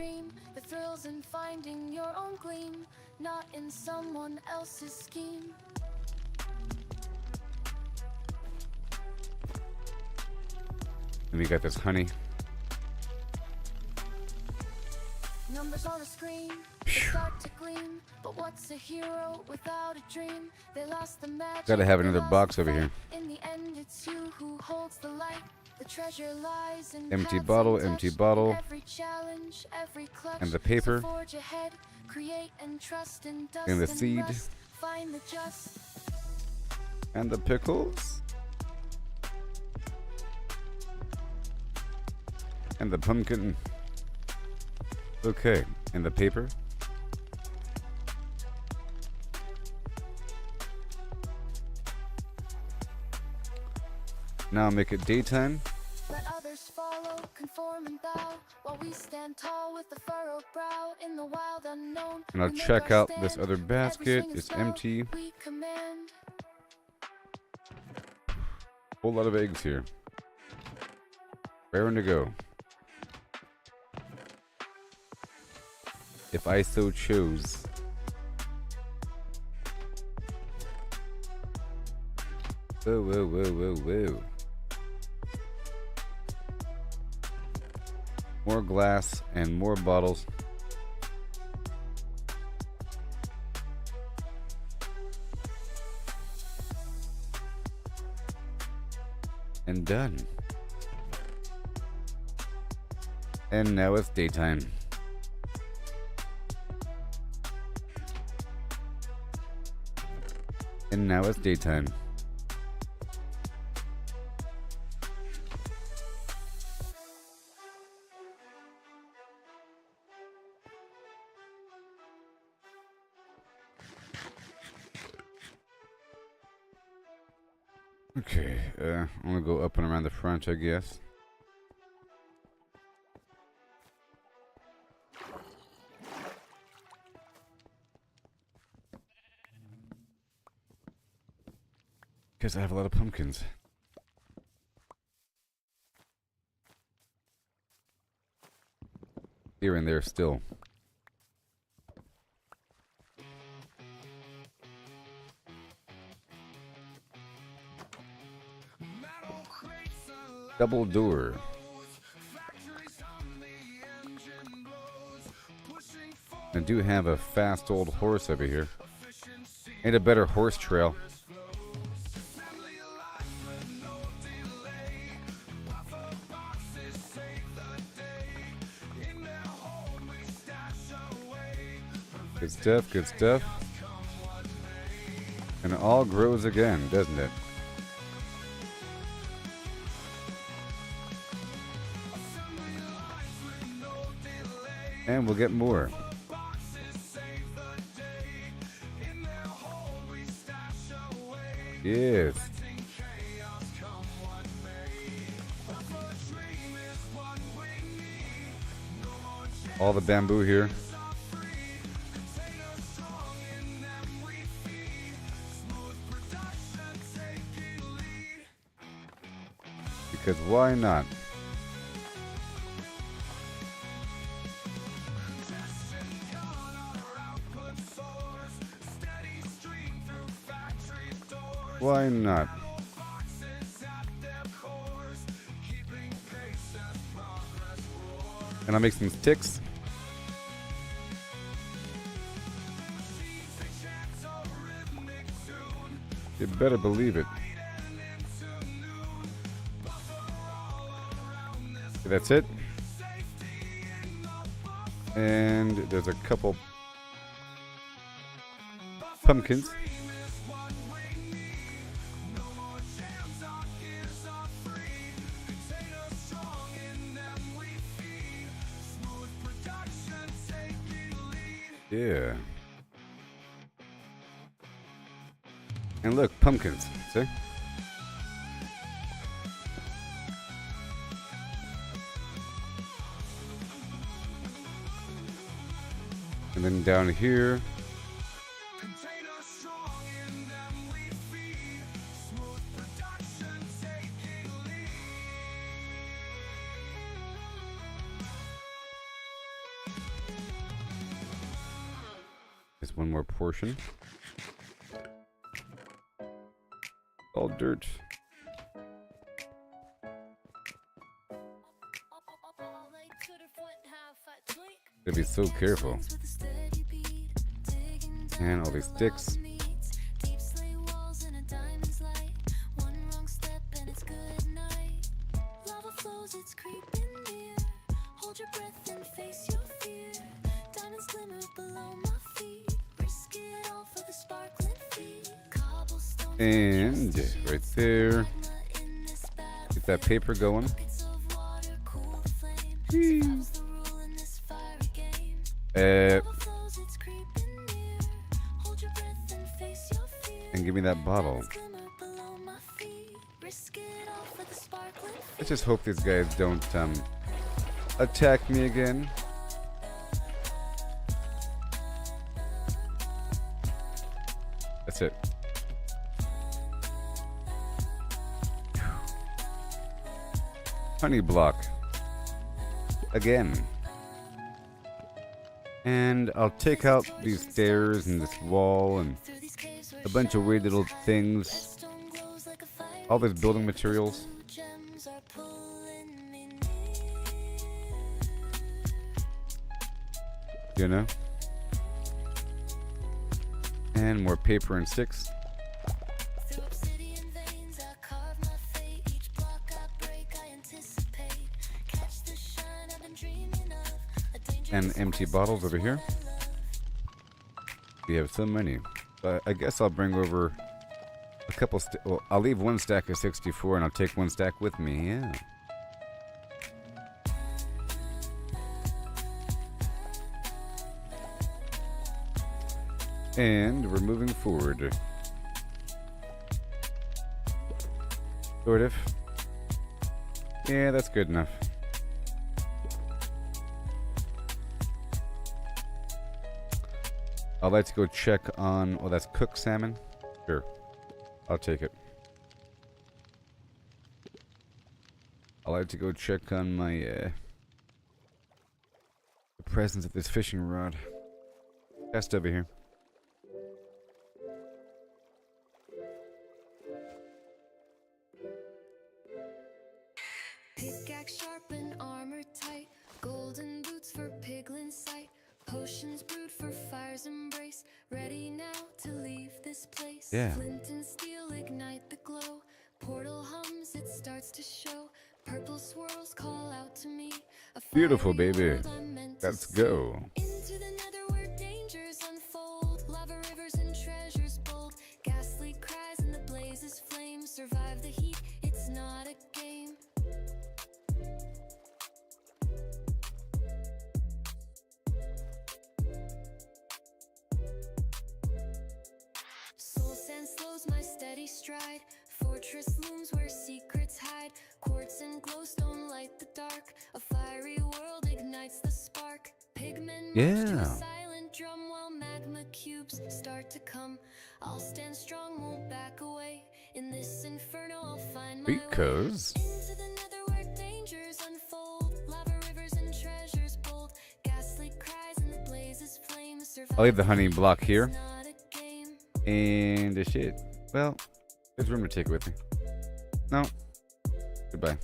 The thrills in finding your own gleam, not in someone else's scheme. And we got this honey. Numbers on a screen, they start to gleam. But what's a hero without a dream? They lost the magic. Gotta have they another lost box the over fight. here. In the end, it's you who holds the light. The treasure lies in Empty paths bottle, untouched. empty bottle. In every challenge, every clutch. And the paper. So forge ahead, create and trust in dust And the seed. rust. Find the just. And the pickles. And the pumpkin. Okay, and the paper. Now make it daytime. Let others follow, conform and bow, while we stand tall with a furrowed brow in the wild unknown. And I'll We make check our out this stand. other Every basket. swing It's spell empty. we command. Whole lot of eggs here. Raring to go. If I so chose. Whoa, whoa, whoa, whoa, whoa. More glass and more bottles. And done. And now it's daytime. And now it's daytime. Okay, I'm gonna go up and around the front, I guess. Because I have a lot of pumpkins. Here and there still. Double door. I do have a fast old horse over here. And a better horse trail. Good stuff, good stuff. And it all grows again, doesn't it? And we'll get more. Yes. All the bamboo here. Because why not? Why not? And I'll make some sticks. You better believe it. Okay, that's it. And there's a couple pumpkins. Yeah. And look, pumpkins. See? And then down here. There's one more portion. All dirt. Gotta be so careful. And all these sticks. And right there. Get that paper going. And give me that bottle. Let's just hope these guys don't attack me again. That's it. Honey block. Again. And I'll take out these stairs and this wall and a bunch of weird little things. All these building materials. You know? And more paper and sticks. And empty bottles over here. We have so many. I guess I'll bring over a couple. Well, I'll leave one stack of 64 and I'll take one stack with me. Yeah. And we're moving forward. Sort of. Yeah, that's good enough. I'd like to go check on... Oh, that's cooked salmon? Sure. I'll take it. I'd like to go check on my... the presence of this fishing rod. Chest over here. Pickaxe sharp and armor tight. Golden boots for piglin sight. Potions brewed for fire's embrace. Ready now to leave this place. Yeah. Flint and steel ignite the glow. Portal hums, it starts to show. Purple swirls call out to me. A Beautiful, fiery baby. world I'm meant to Let's see. go. Into the nether where dangers unfold. Lava rivers and treasures bold. Ghastly cries and the blazes flame. Survive the heat, it's not a game. Soul sand slows my steady stride. Fortress looms where secrets hide. Quartz and glowstone light the dark. A fiery world ignites the spark. Pigmen march to a Yeah. silent drum while magma cubes start to come. I'll stand strong, won't back away. In this inferno, I'll find my Because way. Into the nether where dangers unfold. Lava rivers and treasures bold. Ghastly cries and the blazes flame. Survive I'll leave the honey block here. it's not a game. And the shit. Well, there's room to take it with me. No. Goodbye.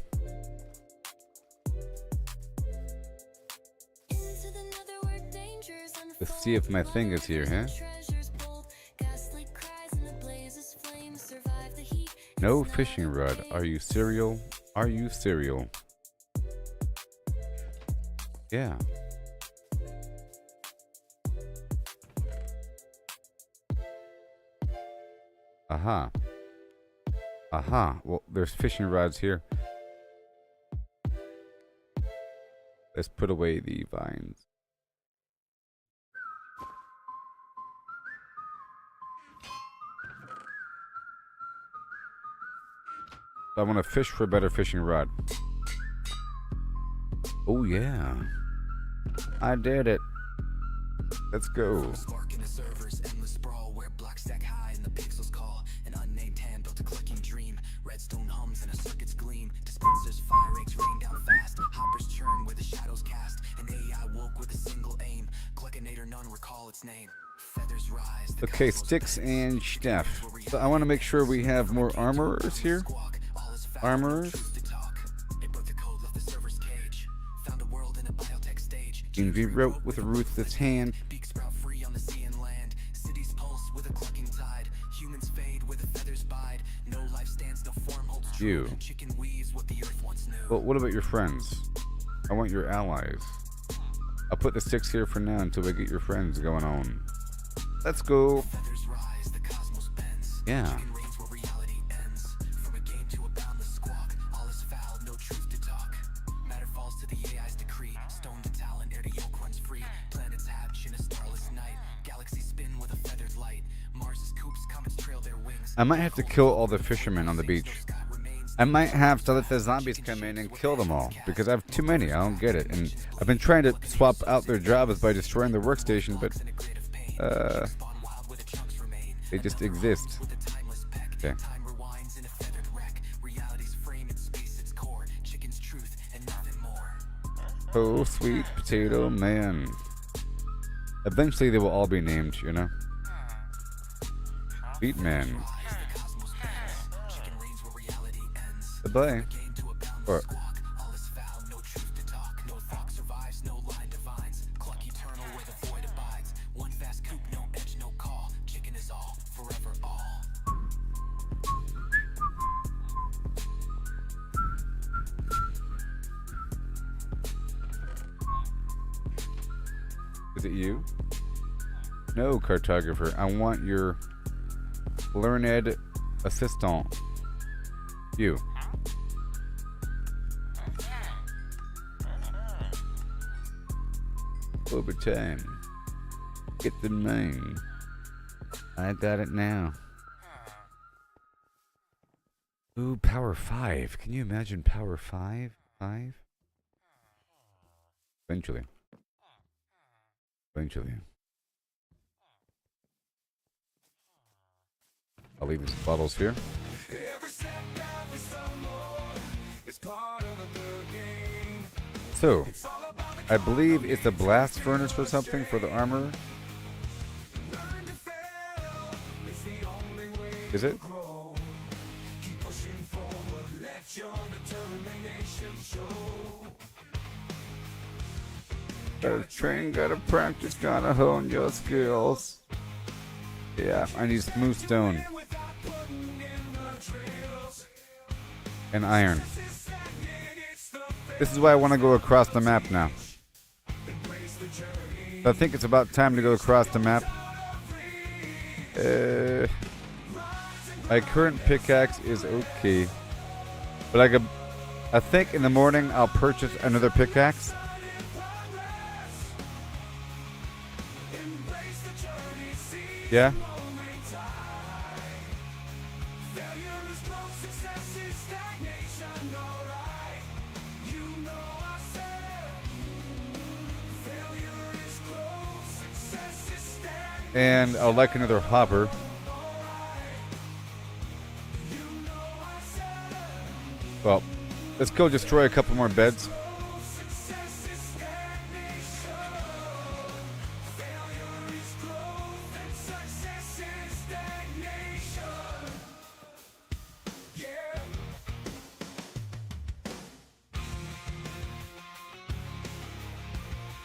Into the nether where dangers Let's see if my thing is here, huh? treasures bold. Ghastly cries and the blazes flame. Survive the heat. No fishing rod. Are you serial? Are you serial? Yeah. Aha. Aha. Well, there's fishing rods here. Let's put away the vines. I want to fish for a better fishing rod. Oh, yeah. I did it. Let's go. Spark in the servers, endless sprawl where black stack high and the pixels call. An unnamed hand built a clicking dream. Redstone hums and a circuit's gleam. Dispensers fire eggs rain down fast. Hoppers churn where the shadows cast. An AI woke with a single aim. Gluckinator none recall its name. Feathers rise. the Okay, cosmos sticks bends. and stuff. So I want to make sure we have more armorers here. Squawk, all is found, Armorers. truth to talk. It broke the code, left the server's cage. Found a world in a biotech stage. Genes rewrote with a ruthless hand. Beak sprout free on the sea and land. Cities pulse with a clucking tide. Humans fade where the feathers bide. No life stands, no form holds true. You. Chicken weaves what the earth once knew. Well, what about your friends? I want your allies. I'll put the sticks here for now until we get your friends going on. Let's go. Feathers rise, the cosmos bends. Yeah. Chicken reigns where reality ends. From a game to a boundless squawk. All is foul, no truth to talk. Matter falls to the AI's decree. Stone to talent, air to yoke runs free. Planets hatch in a starless night. Galaxies spin with a feathered light. Mars's coops, comets trail their wings. I might have to kill all the fishermen on the beach. I might have to let the zombies come in and kill them all because I have too many. I don't get it. And I've been trying to swap out their jobs by destroying their workstation, but they just exist. Okay. Time rewinds in a feathered wreck. Reality's frame in space, its core. Chicken's truth and nothing more. Oh, sweet potato man. Eventually they will all be named, you know? Sweet man. Rise, the cosmos bends. Chicken reigns where reality ends. Goodbye. Game to a boundless Or- squawk. All is foul, no truth to talk. No thought survives, no line divines. Cluck eternal where the void abides. One fast coop, no edge, no call. Chicken is all, forever all. Is it you? No, cartographer. I want your learned assistant. You. Overtime. Get the main. I got it now. Ooh, power 5. Can you imagine power 5? 5? Eventually. Eventually. I'll leave these bottles here. So, I believe it's a blast furnace or something for the armor. Is it? Gotta train, gotta practice, gotta hone your skills. Yeah, I need smooth stone. And iron. This is why I want to go across the map now. I think it's about time to go across the map. My current pickaxe is okay. But I think in the morning I'll purchase another pickaxe. Yeah. And I'll like another hopper. Well, let's go destroy a couple more beds.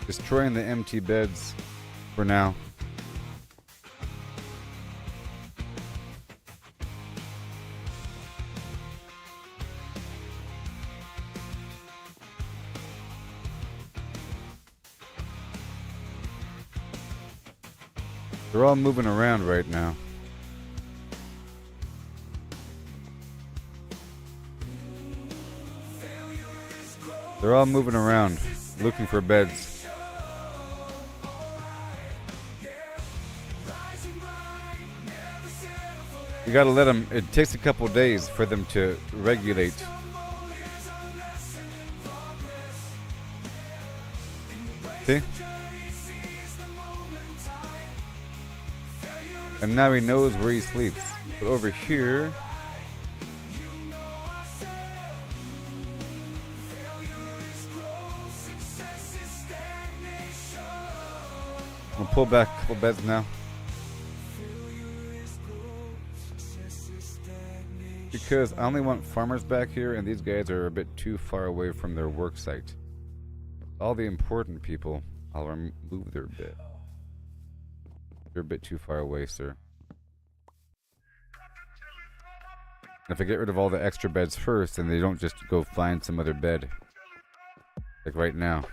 Destroying the empty beds for now. They're all moving around right now. They're all moving around, looking for beds. You gotta let them, it takes a couple days for them to regulate. See? And now he knows where he sleeps. But over here, we'll pull back a couple beds now. Because I only want farmers back here, and these guys are a bit too far away from their work site. All the important people, I'll remove their bed. You're a bit too far away, sir. If I get rid of all the extra beds first, then they don't just go find some other bed. Like right now.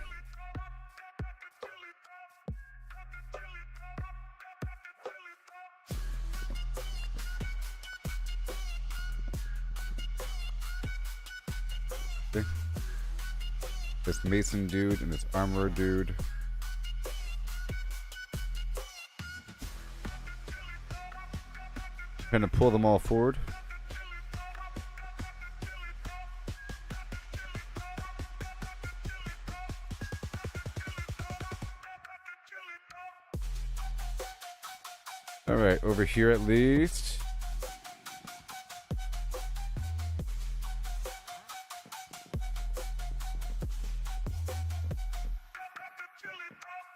See? This mason dude and this armorer dude. Trying to pull them all forward. Alright, over here at least.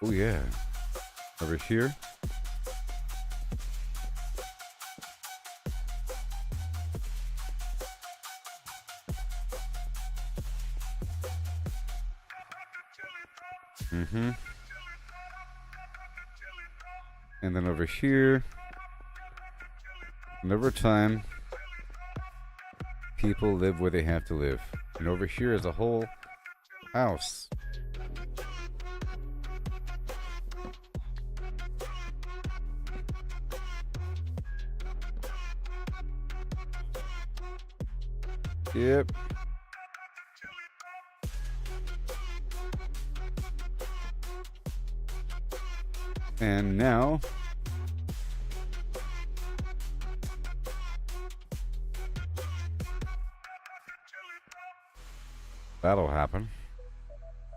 Oh yeah. Over here. Mm-hmm. And then over here. And over time, people live where they have to live. And over here is a whole house. Yep. And now that'll happen.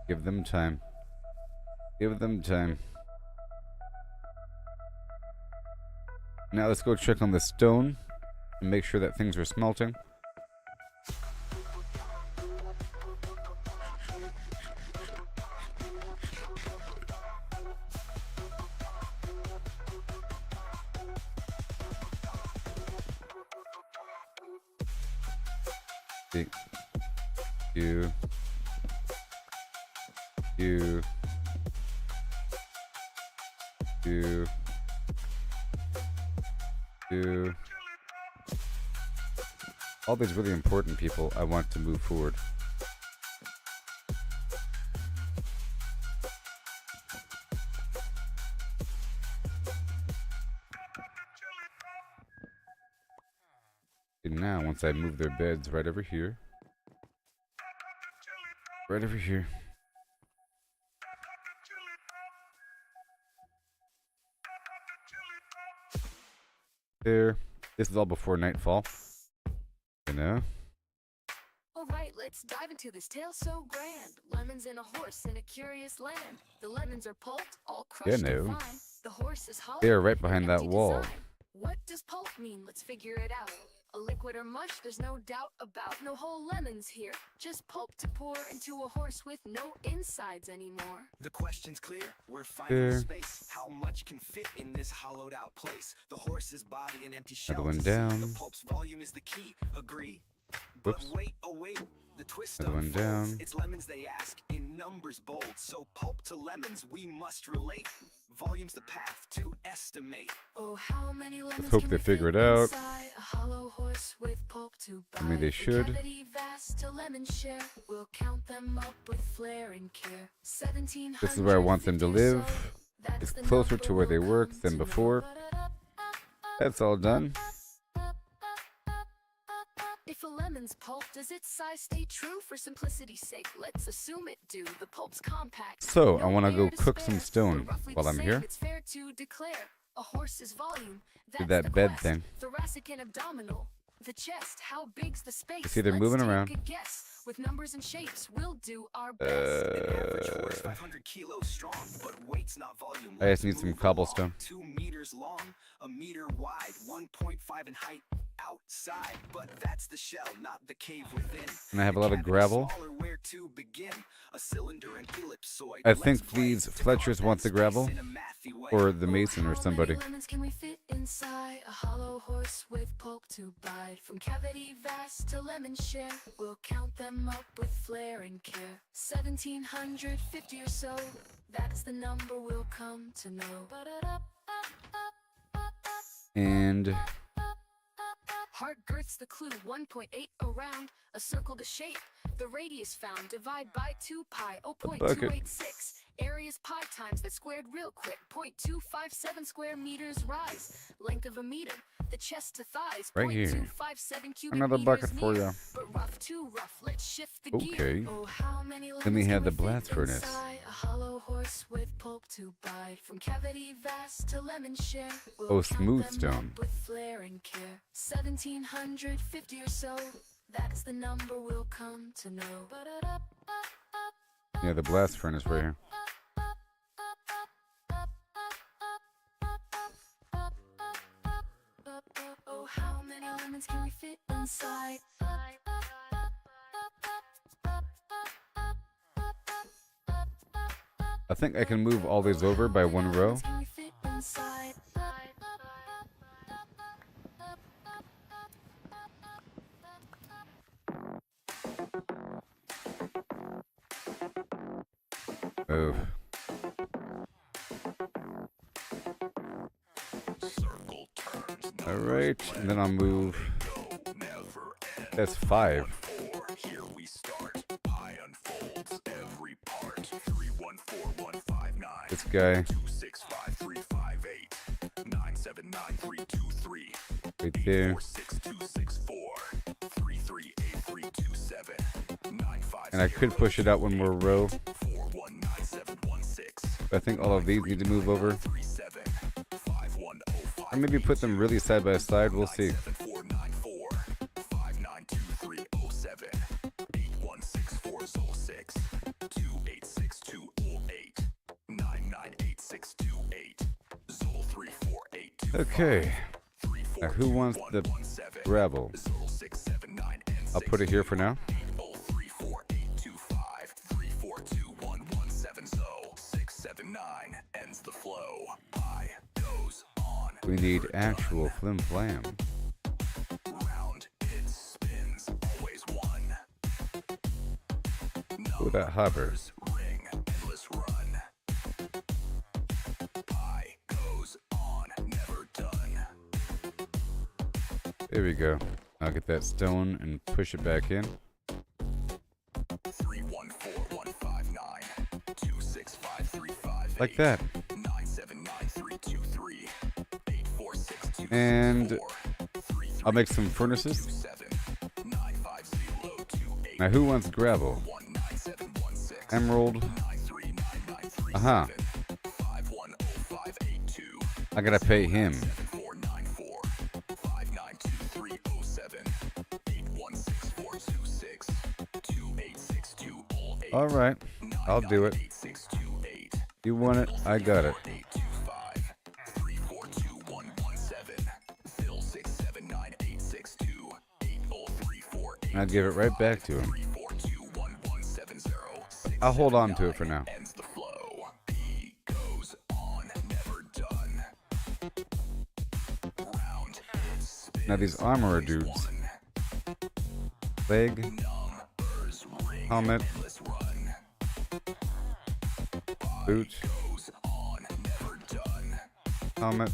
Give them time. Give them time. Now let's go check on the stone and make sure that things are smelting. Big. You. You. You. You. All these really important people I want to move forward. And now, once I move their beds right over here. Right over here. There. This is all before nightfall. You know? Alright, let's dive into this tale so grand. Lemons and a horse in a curious land. The lemons are pulped, all crushed Yeah, no. and fine. The horse is hollow. They are right with behind an that empty wall. design. What does pulp mean? Let's figure it out. A liquid or mush, there's no doubt about. No whole lemons here. Just pulp to pour into a horse with no insides anymore. The question's clear. We're finding the space. How much can fit in this hollowed out place? The horse's body an empty shell. Another one to see. down. The pulp's volume is the key. Agree. But Whoops. wait, oh wait. The twist Another one unfolds. down. It's lemons they ask, in numbers bold. So pulp to lemons we must relate. Volume's the path to estimate. Oh, how many lemons hope can they we figure fit it out. inside a hollow horse with pulp to buy? I mean, they From should. cavity vast to lemon share, we'll count them up with flair and care. 1750 This is where I want them to or live. so, that's It's the closer number to where they we'll work come than to know. before. That's all done. If a lemon's pulp, does its size stay true? For simplicity's sake, let's assume it do. The pulp's compact. So, no I want to air go cook some spare, stone but roughly while the I'm same, here. It's fair to declare a horse's volume. Do That's that the bed quest. thing. Thoracic and abdominal. The chest, how big's the space? You see they're Let's moving take around. a guess. With numbers and shapes, we'll do our best. An average horse 500 kilos strong, but weight's not volume. I just need Let's some move cobblestone. along. 2 meters long, a meter wide, 1.5 in height outside, but that's the shell, not the cave within. And I have a lot of Cavity gravel. smaller, where to begin? A cylinder and ellipsoid. I Let's think play these to carve Fletchers that want the space gravel. in a mathy way. Or the Oh, mason or how somebody. many lemons can we fit inside a hollow horse with pulp to bide? From cavity vast to lemon share, we'll count them up with flair and care. 1750 or so, that's the number we'll come to know. And Heart girth's the clue, 1.8 around, a circle to shape. The radius found, divide by 2 pi, bucket. 0.286. Area's pi times that squared real quick, 0.257 square meters rise. Length of a meter, the chest to thighs, Right here. 0.257 cubic another meters bucket for near. you. But rough too rough, let's shift the Okay. gear. Oh, how many Then we lemons have can the fit blast furnace. inside a hollow horse with pulp to bide? From cavity vast to lemon share, we'll Oh, count smooth them stone. up with flair and care. 1750 or so, that's the number we'll come to know. Yeah, the blast furnace right here. Oh, how many lemons can we fit inside? I think I can move all these over by one row. Can we fit inside? Oh, Circle turns. all right. And then I'll move. Go never end. That's 5. 4, here we start. Pi unfolds every part. 314159. This guy 2653558. 9793323. right there. 46264. 338327. 95. And I could push it out one more row. 419716. But I think all of these need to move over. 37 5105. Or maybe put them really side by side. We'll see. 7494 592307 816406 286208 998628 Zol 34825 Okay. Now, who wants the gravel? Zol 679 and I'll put it here for now. 034825 342117 Zol 679 ends the flow. I goes on. We need actual flim flam. Round it spins, always one. Ooh, that hover. Ring, endless run. Pi goes on, never done. There we go. I'll get that stone and push it back in. 314-159-26535. Like that. 979-323. 846-264. And I'll make some furnaces. Now who wants gravel? Emerald. Uh-huh. I gotta pay him. Alright, I'll do it. You want it? I got it. I'll give it right back to him. I'll hold on to it for now. Now these armorer dudes. Leg. Helmet. Boot. Helmet.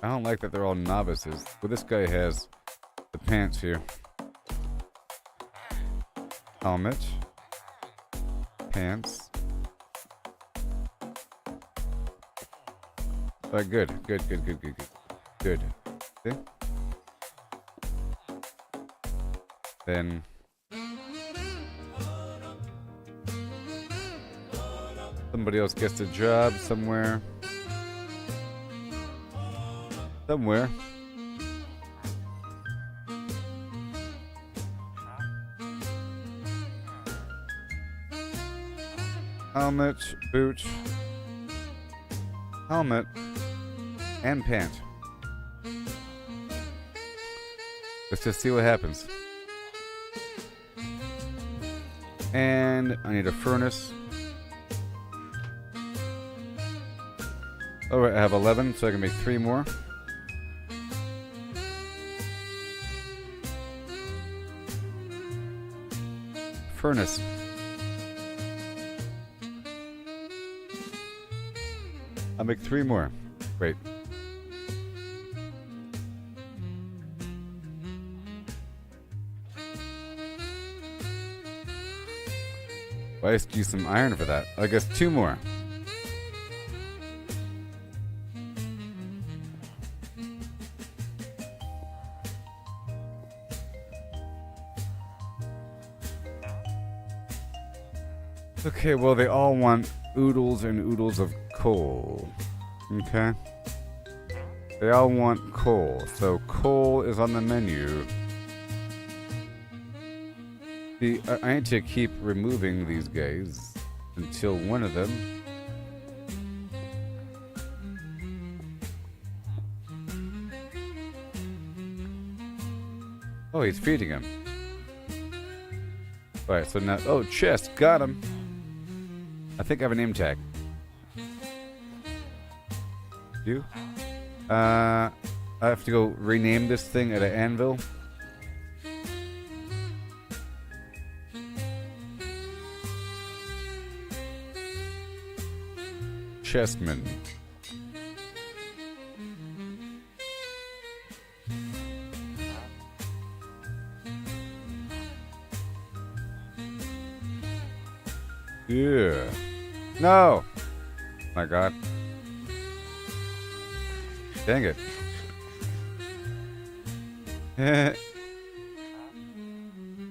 I don't like that they're all novices. But this guy has the pants here. Helmet. Pants. Alright, good. Good. See? Then somebody else gets a job somewhere. Helmet, boot, helmet, and pant. Let's just see what happens. And I need a furnace. Alright, I have 11, so I can make 3 more. Furnace. I'll make 3 more. Great. Well, I just use some iron for that. I guess 2 more. Okay, well, they all want oodles and oodles of coal. Okay? They all want coal. So coal is on the menu. See, I need to keep removing these guys until one of them. Oh, he's feeding him. Alright, so now... Oh, chest! Got him! I think I have a name tag. You? I have to go rename this thing at an anvil. Chestman. Yeah. No! My God. Dang it.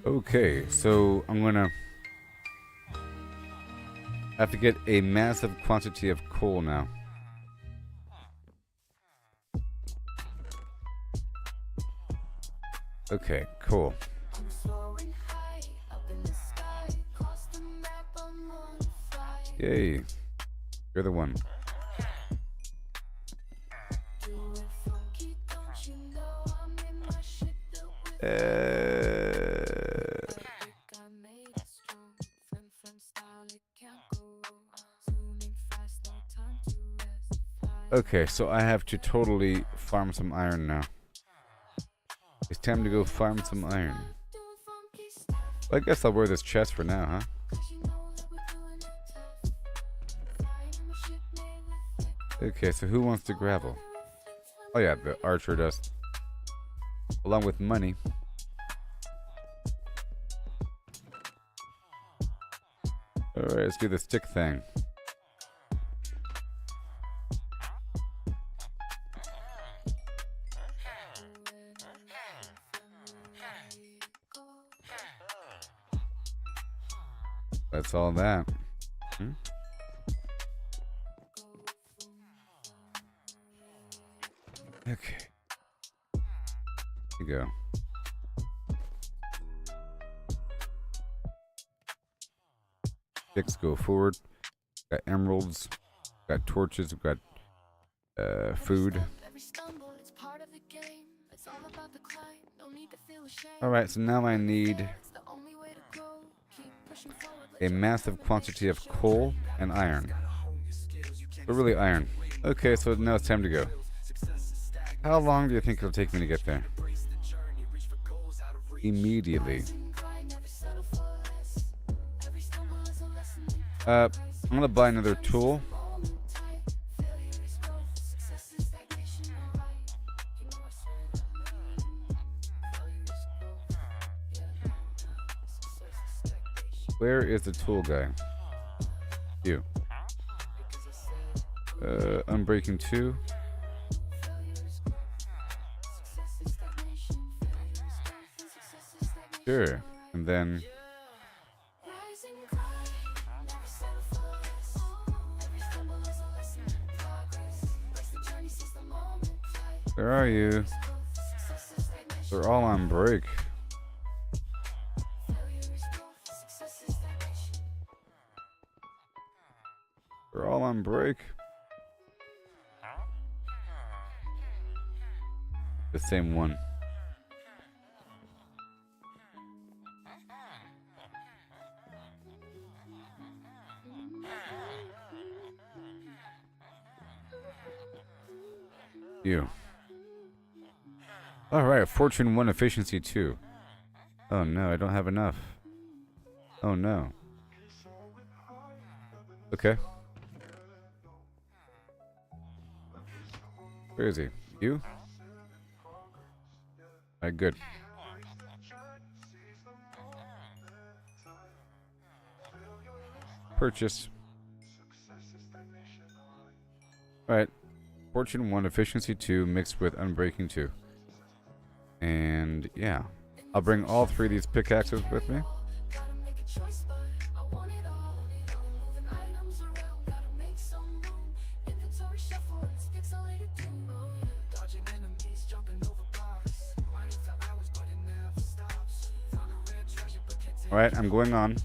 Okay, so I'm gonna have to get a massive quantity of coal now. Okay, cool. Yay. You're the one. Okay, so I have to totally farm some iron now. It's time to go farm some iron. I guess I'll wear this chest for now, huh? Okay, so who wants to gravel? Oh yeah, the archer does. Along with money. Alright, let's do the stick thing. That's all that. Hmm? Okay. Here you go. Sticks go forward. Got emeralds. Got torches. Got food. Alright, so now I need a massive quantity of coal and iron. But really iron. Okay, so now it's time to go. How long do you think it'll take me to get there? Immediately. I'm gonna buy another tool. Where is the tool guy? You. Unbreaking 2. Sure. And then where are you? They're all on break. They're all on break. The same one. You. Alright, Fortune 1, Efficiency 2. Oh no, I don't have enough. Oh no. Okay. Where is he? You? Alright, good. Purchase. Alright. Fortune 1, Efficiency 2 mixed with Unbreaking 2. And yeah. I'll bring all 3 of these pickaxes with me. Alright, I'm going on.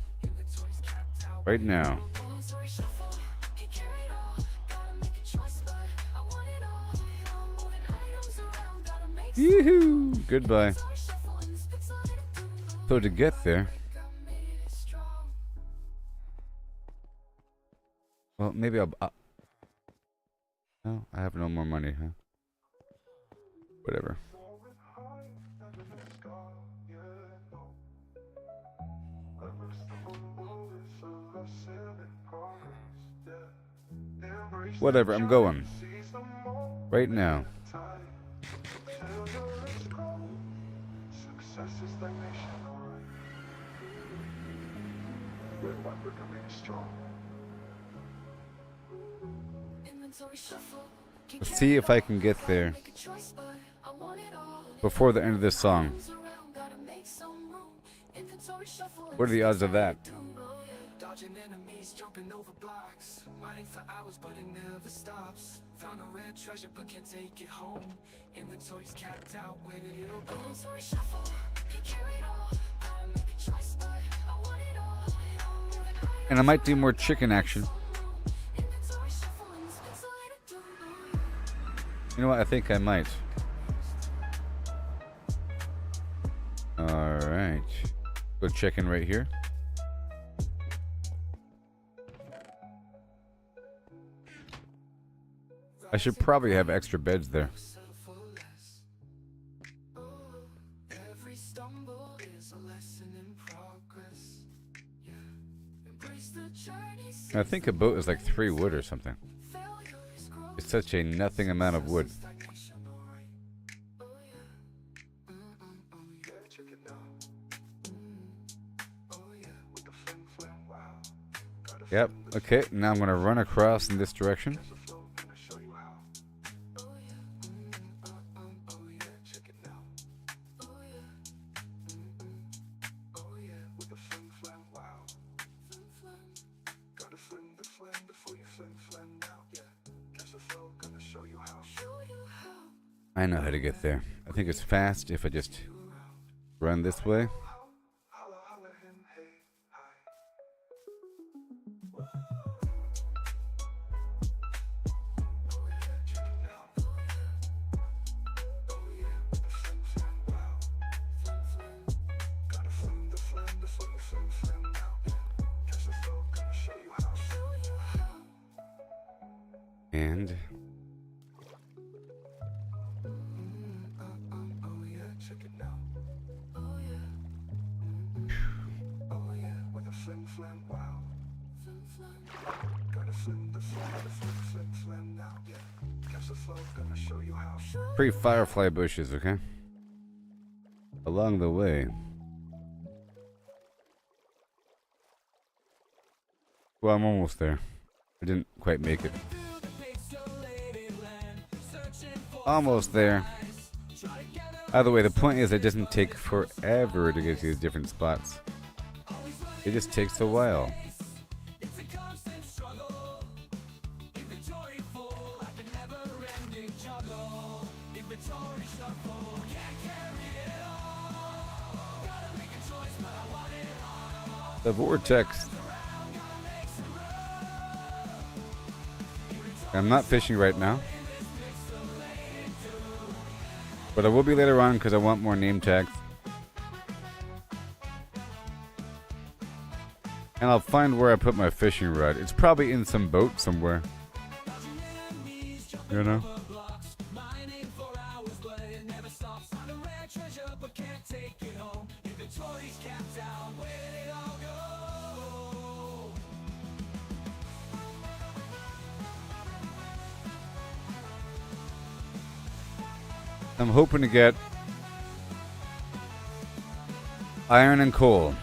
Right now. Yoo-hoo! Goodbye. So to get there... Well, maybe I'll... No, I have no more money, huh? Whatever. Whatever, I'm going. Right now. Let's see if I can get there before the end of this song. What are the odds of that? Dodging enemies, jumping over blocks, mining for hours, but it never stops. Found a red treasure, but can't take it home. Inventory's capped out, where did it all go? Inventory shuffle, he carried all. I make a choice, but I want it all. And I might do more chicken action. You know what? I think I might. Alright. Go check in right here. I should probably have extra beds there. Every stumble is a lesson in progress. Yeah. Embrace the journey. I think a boat is like 3 wood or something. Failure is growth. It's such a nothing amount of wood. Stagnation, alright. Oh yeah. Oh yeah. Check it out. Oh yeah. With the flim flam, wow. Yep. Okay, now I'm gonna run across in this direction. I know how to get there. I think it's fast if I just run this way. And pretty firefly bushes, okay? Along the way. Well, I'm almost there. I didn't quite make it. Almost there. Either way, the point is it doesn't take forever to get to these different spots. It just takes a while. The vortex. I'm not fishing right now, but I will be later on because I want more name tags. And I'll find where I put my fishing rod. It's probably in some boat somewhere. You know? I'm hoping to get iron and coal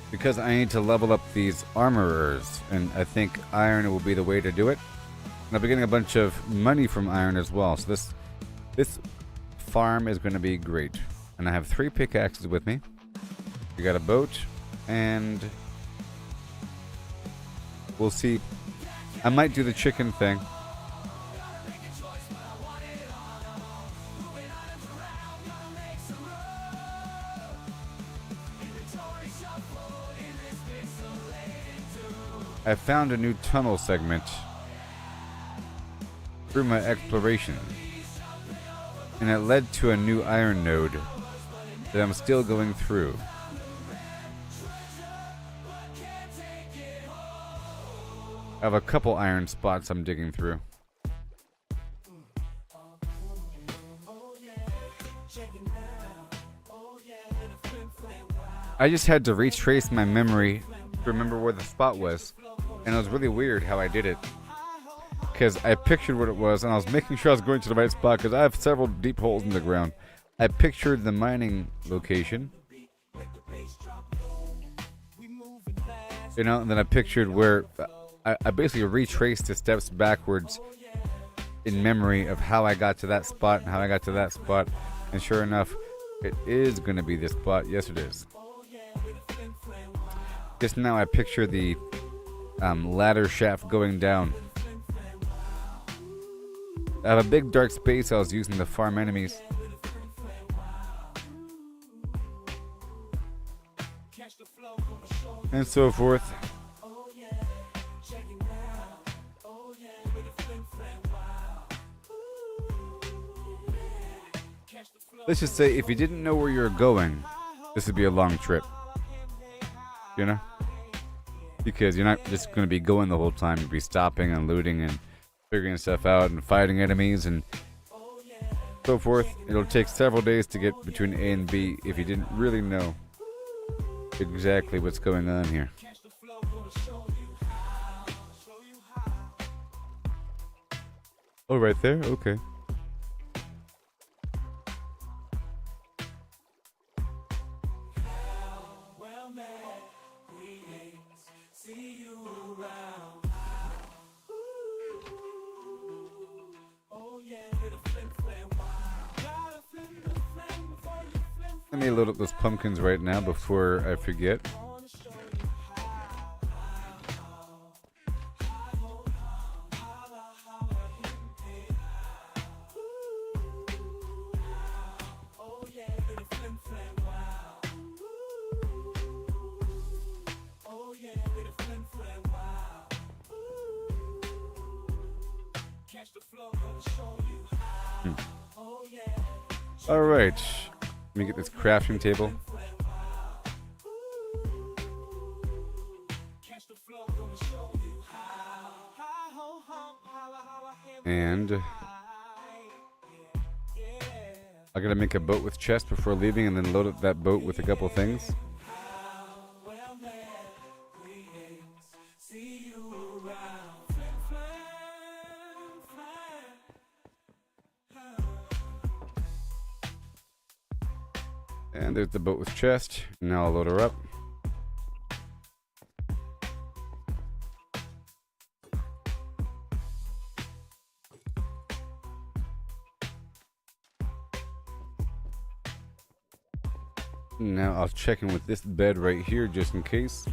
because I need to level up these armorers, and I think iron will be the way to do it. And I'll be getting a bunch of money from iron as well, so this farm is going to be great. And I have 3 pickaxes with me. We got a boat, and we'll see. I might do the chicken thing. I found a new tunnel segment through my exploration, and it led to a new iron node that I'm still going through. I have a couple iron spots I'm digging through. I just had to retrace my memory to remember where the spot was. And it was really weird how I did it, because I pictured what it was, and I was making sure I was going to the right spot, because I have several deep holes in the ground. I pictured the mining location, you know, and then I pictured where I basically retraced the steps backwards in memory of how I got to that spot and how I got to that spot, and sure enough, it is going to be this spot. Yes, it is. Just now I picture the ladder shaft going down. I have a big dark space I was using to farm enemies. And so forth. Let's just say if you didn't know where you were going, this would be a long trip. You know? Because you're not just going to be going the whole time. You'll be stopping and looting and figuring stuff out and fighting enemies and so forth. It'll take several days to get between A and B if you didn't really know exactly what's going on here. Oh, right there? Okay. Let me load up those pumpkins right now before I forget. All right, let me get this crafting table. And I gotta make a boat with chest before leaving and then load up that boat with a couple things. And there's the boat with chest. Now I'll load her up. Now I'll check in with this bed right here just in case.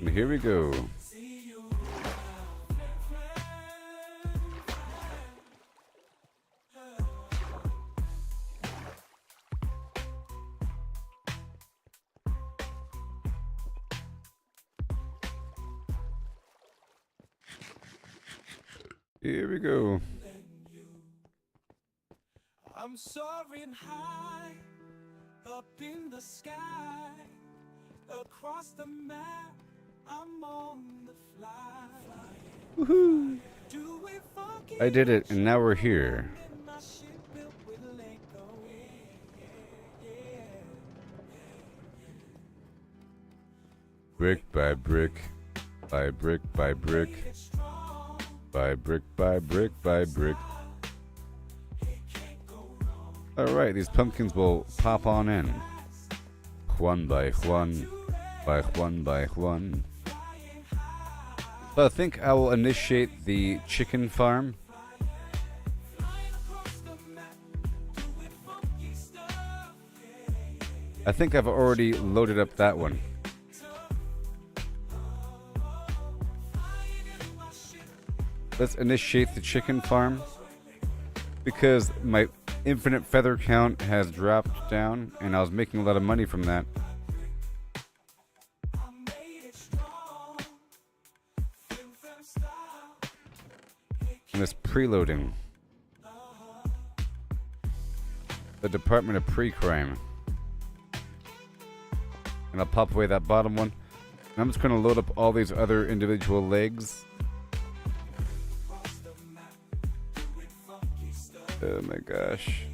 And here we go. Here we go. I'm soaring high up in the sky, across the map. I'm on the fly. Woohoo! I did it, and now we're here. Brick by brick, by brick by brick, by brick by brick by brick. Alright, these pumpkins will pop on in. One by one, by one by one. So I think I will initiate the chicken farm. I think I've already loaded up that one. Let's initiate the chicken farm because my infinite feather count has dropped down and I was making a lot of money from that. And this preloading. The Department of Pre-Crime. And I'll pop away that bottom one. And I'm just going to load up all these other individual legs. Oh my gosh.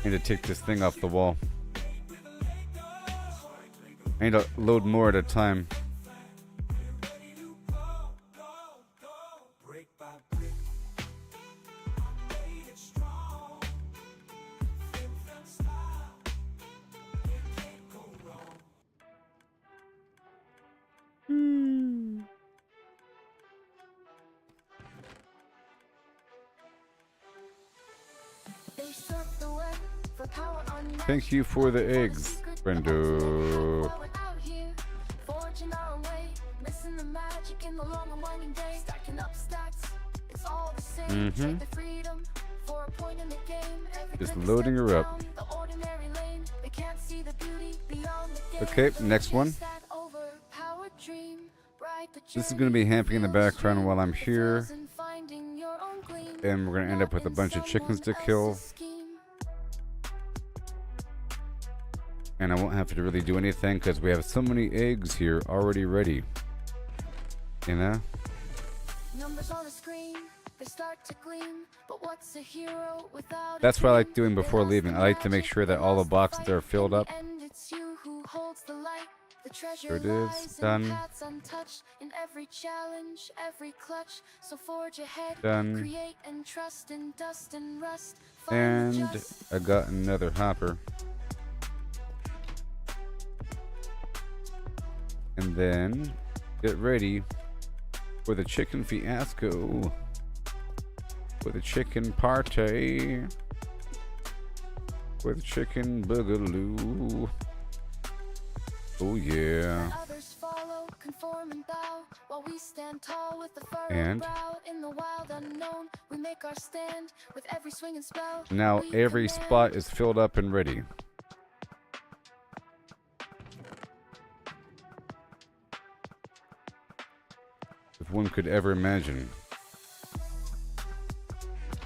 I need to take this thing off the wall. I need to load more at a time. Thank you for the eggs, Brendo. Just loading her up. Okay, next one. This is going to be happening in the background while I'm here. And we're going to end up with a bunch of chickens to kill. And I won't have to really do anything because we have so many eggs here already ready. You know? Numbers on the screen, they start to gleam, but what's a hero without That's a what I like dream? doing They before lost leaving. the I like to make magic, sure they that all the lost the boxes are fight. filled In up. the end, it's you who holds the light. The treasure There it is. lies in Done. paths untouched, in every challenge, every clutch. So forge ahead, Done. create and trust in dust and rust. Find the And just. I got another hopper. And then get ready for the chicken fiasco. For the chicken party. For the chicken boogaloo. Oh yeah. Others follow, conform and bow, while we stand tall with the furrowed And brow. In the wild unknown, we make our stand with every swing and spell. now we every command. spot is filled up and ready. If one could ever imagine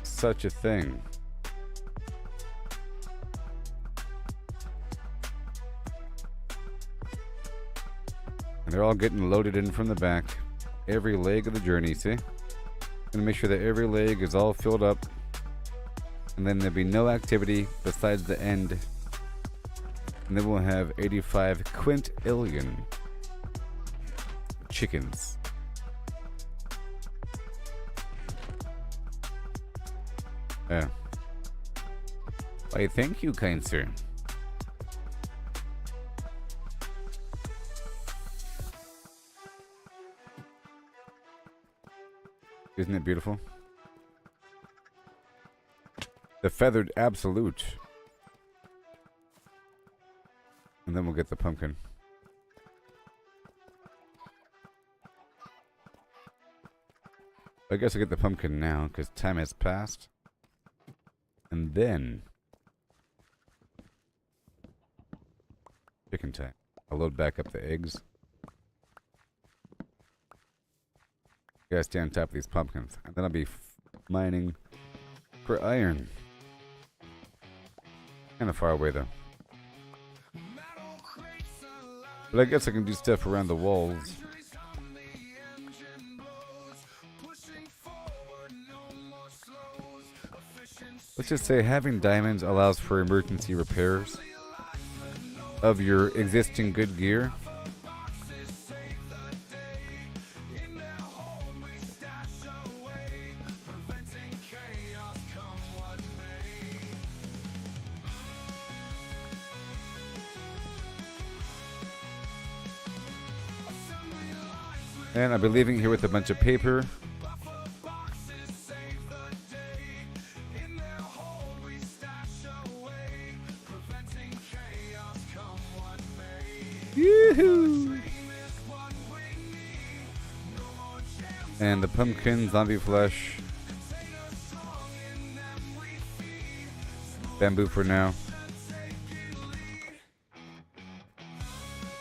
such a thing. And they're all getting loaded in from the back. Every leg of the journey, see? Gonna make sure that every leg is all filled up. And then there'll be no activity besides the end. And then we'll have 85 quintillion chickens. Yeah. Why, thank you, kind sir. Isn't it beautiful? The feathered absolute. And then we'll get the pumpkin. I guess I'll get the pumpkin now because time has passed. And then chicken time. I'll load back up the eggs. You gotta stay on top of these pumpkins. And then I'll be mining for iron. Kinda far away though. But I guess I can do stuff around the walls. Let's just say having diamonds allows for emergency repairs of your existing good gear. And I'll be leaving here with a bunch of paper. Yoo-hoo! And the pumpkin, zombie flesh. Bamboo for now.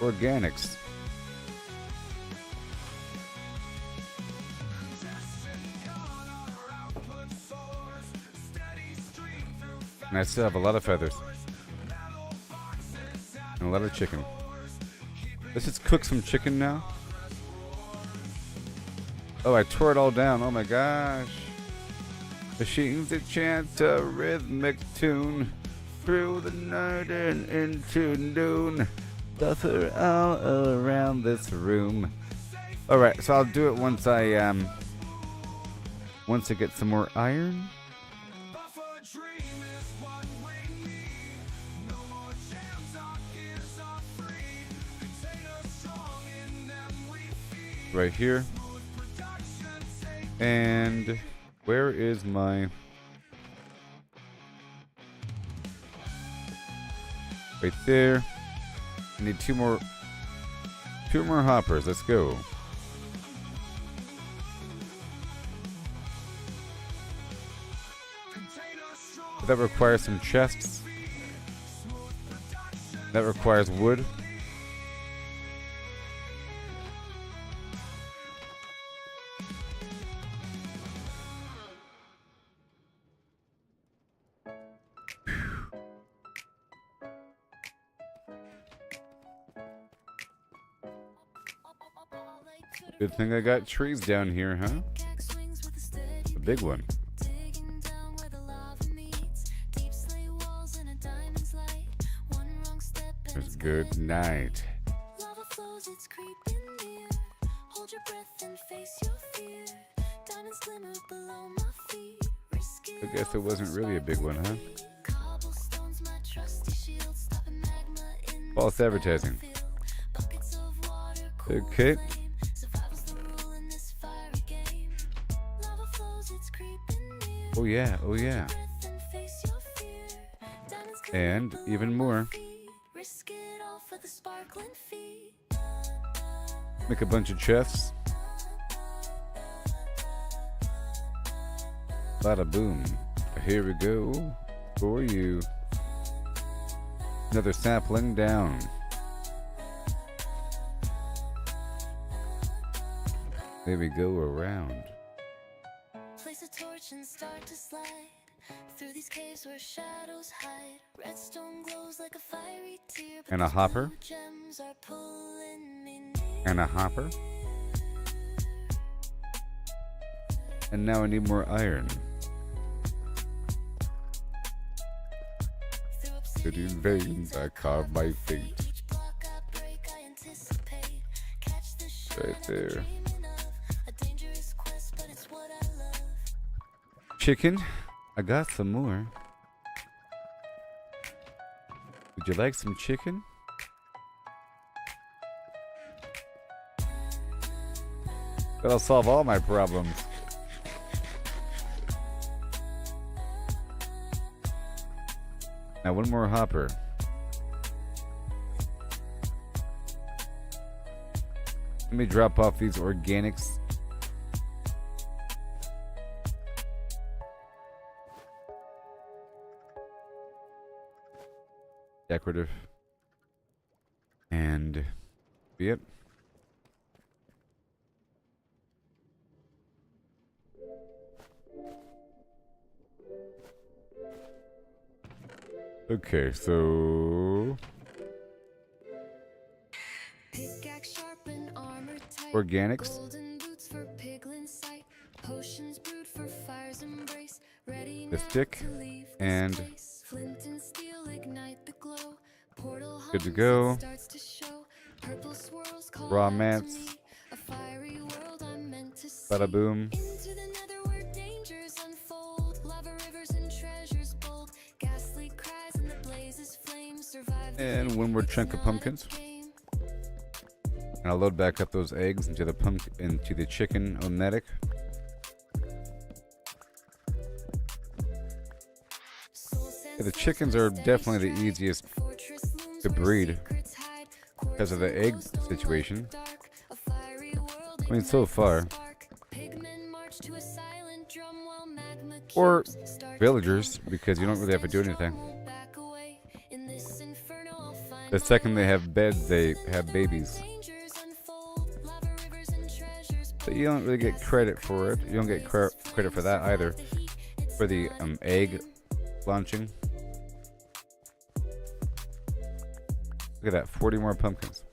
Organics. And I still have a lot of feathers. And a lot of chicken. Let's just cook some chicken now. Oh, I tore it all down. Oh my gosh. Machines that chant a rhythmic tune through the night and into noon. Suffer all around this room. Alright, so I'll do it once I get some more iron. Right here. And where is my... Right there. I need two more hoppers. Let's go. That requires some chests. That requires wood. Good thing I got trees down here, huh? A big one. There's good night. I guess it wasn't really a big one, huh? False advertising. Okay. Oh yeah, oh yeah. And even more. Make a bunch of chests. Bada boom. Here we go. For you. Another sapling down. There we go around. Place a torch and start to slide through these caves where shadows hide. Redstone glows like a fiery tear. And a hopper. Gems are pulling me near. And a hopper. And now I need more iron. Through these veins I carve my fate. Right there. Chicken, I got some more. Would you like some chicken? That'll solve all my problems. Now one more hopper. Let me drop off these organics. Decorative. And yep. Okay, so Pickaxe sharpen, armor tight, organics. golden boots for piglin sight, potions brewed for fire's embrace, ready The now stick to leave this and place. Flint and steel ignite the glow. Portal good to hums, go. it starts to show. Purple swirls call Raw out to mats. me. A fiery world I'm meant to see. Bada boom. Into the nether where dangers unfold. Lava rivers and treasures bold. Ghastly cries and the blazes flame. Survive the And one more chunk of pumpkins. And I'll load back up those eggs into the chicken ometic. Yeah, the chickens are definitely the easiest to breed because of the egg situation. I mean, so far. Or villagers, because you don't really have to do anything. The second they have beds, they have babies. But you don't really get credit for it. You don't get credit for that either. For the egg launching. Look at that, 40 more pumpkins.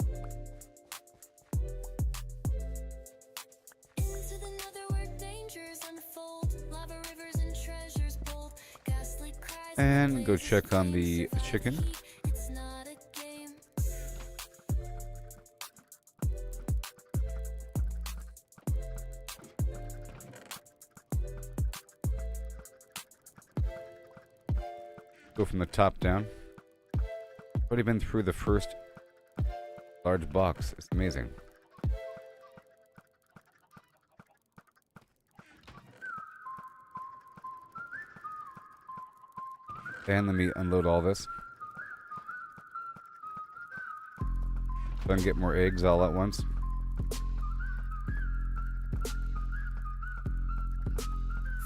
And go check on the chicken. Go from the top down. Already been through the first large box. It's amazing. And let me unload all this. So I can get more eggs all at once.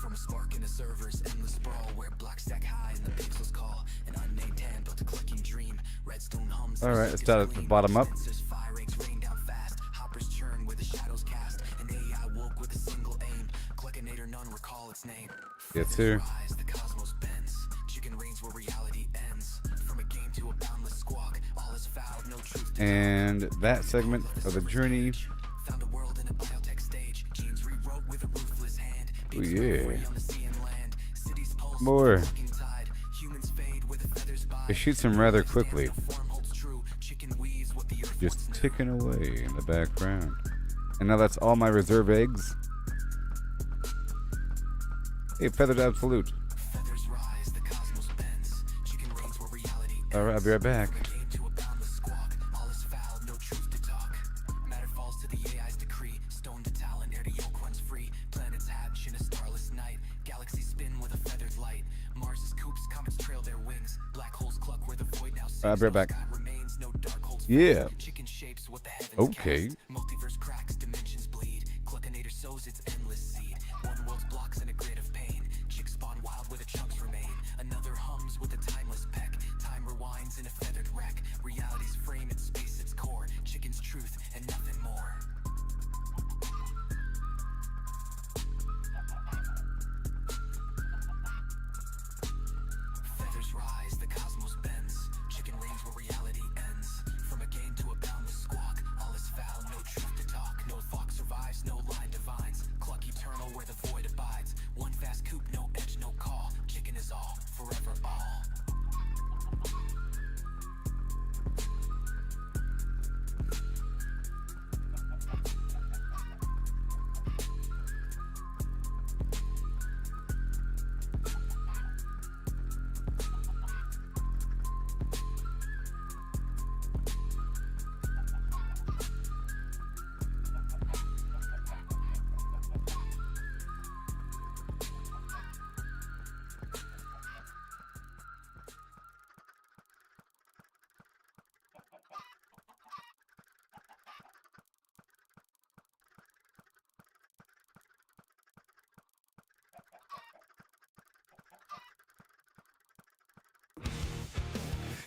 From a spark in the servers, endless sprawl where blocks stack high and the pixels call an unnamed hand built a clicking dream. Redstone hums. All right, let's start at the bottom up. Fire rakes rain down fast. Hoppers churn where the shadows cast. An AI woke with a single aim. Clickinator, none recall its name. Yes, sir. Rise, the cosmos bends. Chicken reigns where reality ends. From a game to a boundless squawk, all is foul, no truth. And that segment of the journey Found a world in a bio Oh yeah. More. They shoot them rather quickly. Just ticking away in the background. And now that's all my reserve eggs. Hey, Feathered Absolute. Alright, I'll be right back. I'll be right back. Yeah. Okay. Multiverse cracks, dimensions bleed. Cluckinator sows its endless seed. One world's blocks in a grid of pain. Chicks spawn wild where the chunks remain. Another hums with a timeless peck. Time rewinds in a feathered wreck. Reality's frame and space its core. Chicken's truth and nothing more. Feathers rise, the cosmos bends. Chicken reigns where reality ends. From a game to a boundless squawk. All is foul, no truth to talk. No fox survives, no line divines. Cluck eternal where the void abides. One fast coop, no edge, no call. Chicken is all, forever all.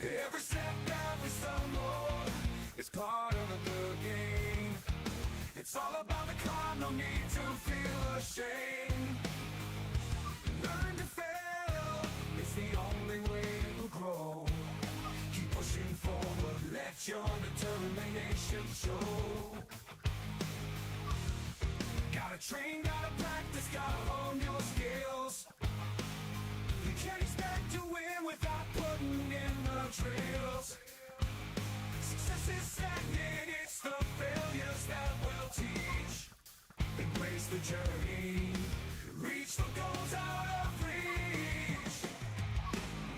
Every step that we stumble is part of the game. It's all about the climb, no need to feel ashamed. Learn to fail, it's the only way to grow. Keep pushing forward, let your determination show. Gotta train, gotta practice, gotta hone your skills. You can't expect to win without putting in the drills. Success is stagnant, it's the failures that will teach. Embrace the journey, reach the goals out of reach.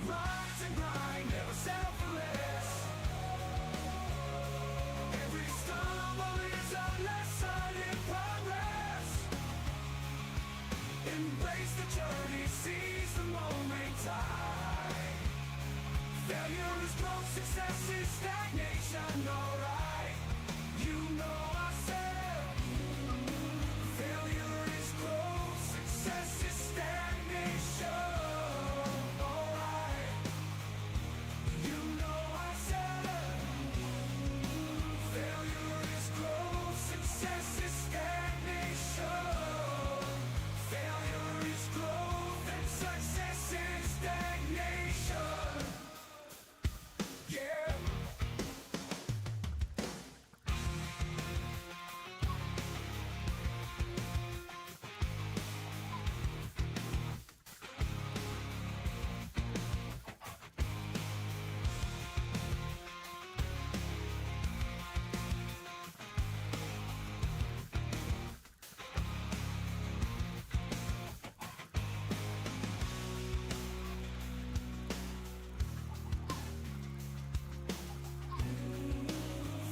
Rise and grind, never settle for less. Every stumble is a lesson in progress. Embrace the journey, seize the moment time. Failure is growth, success is stagnation, alright. You know I said failure is growth, success is stagnation, alright. You know I said failure is growth, success is stagnation. Failure is growth and success is stagnation. Yeah.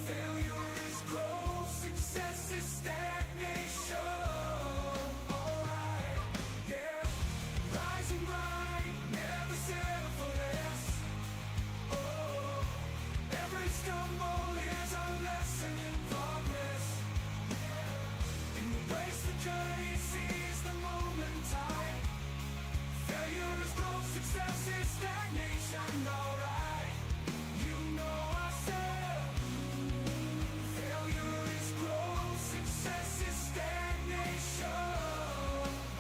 Failure is growth, success is stagnation. Alright, yeah. Rise and grind, never settle for less. Oh, every stumble is a lesson in progress. Embrace the journey, seize the moment time. Failure is growth, success is stagnation. Alright, you know I said failure is growth, success is stagnation.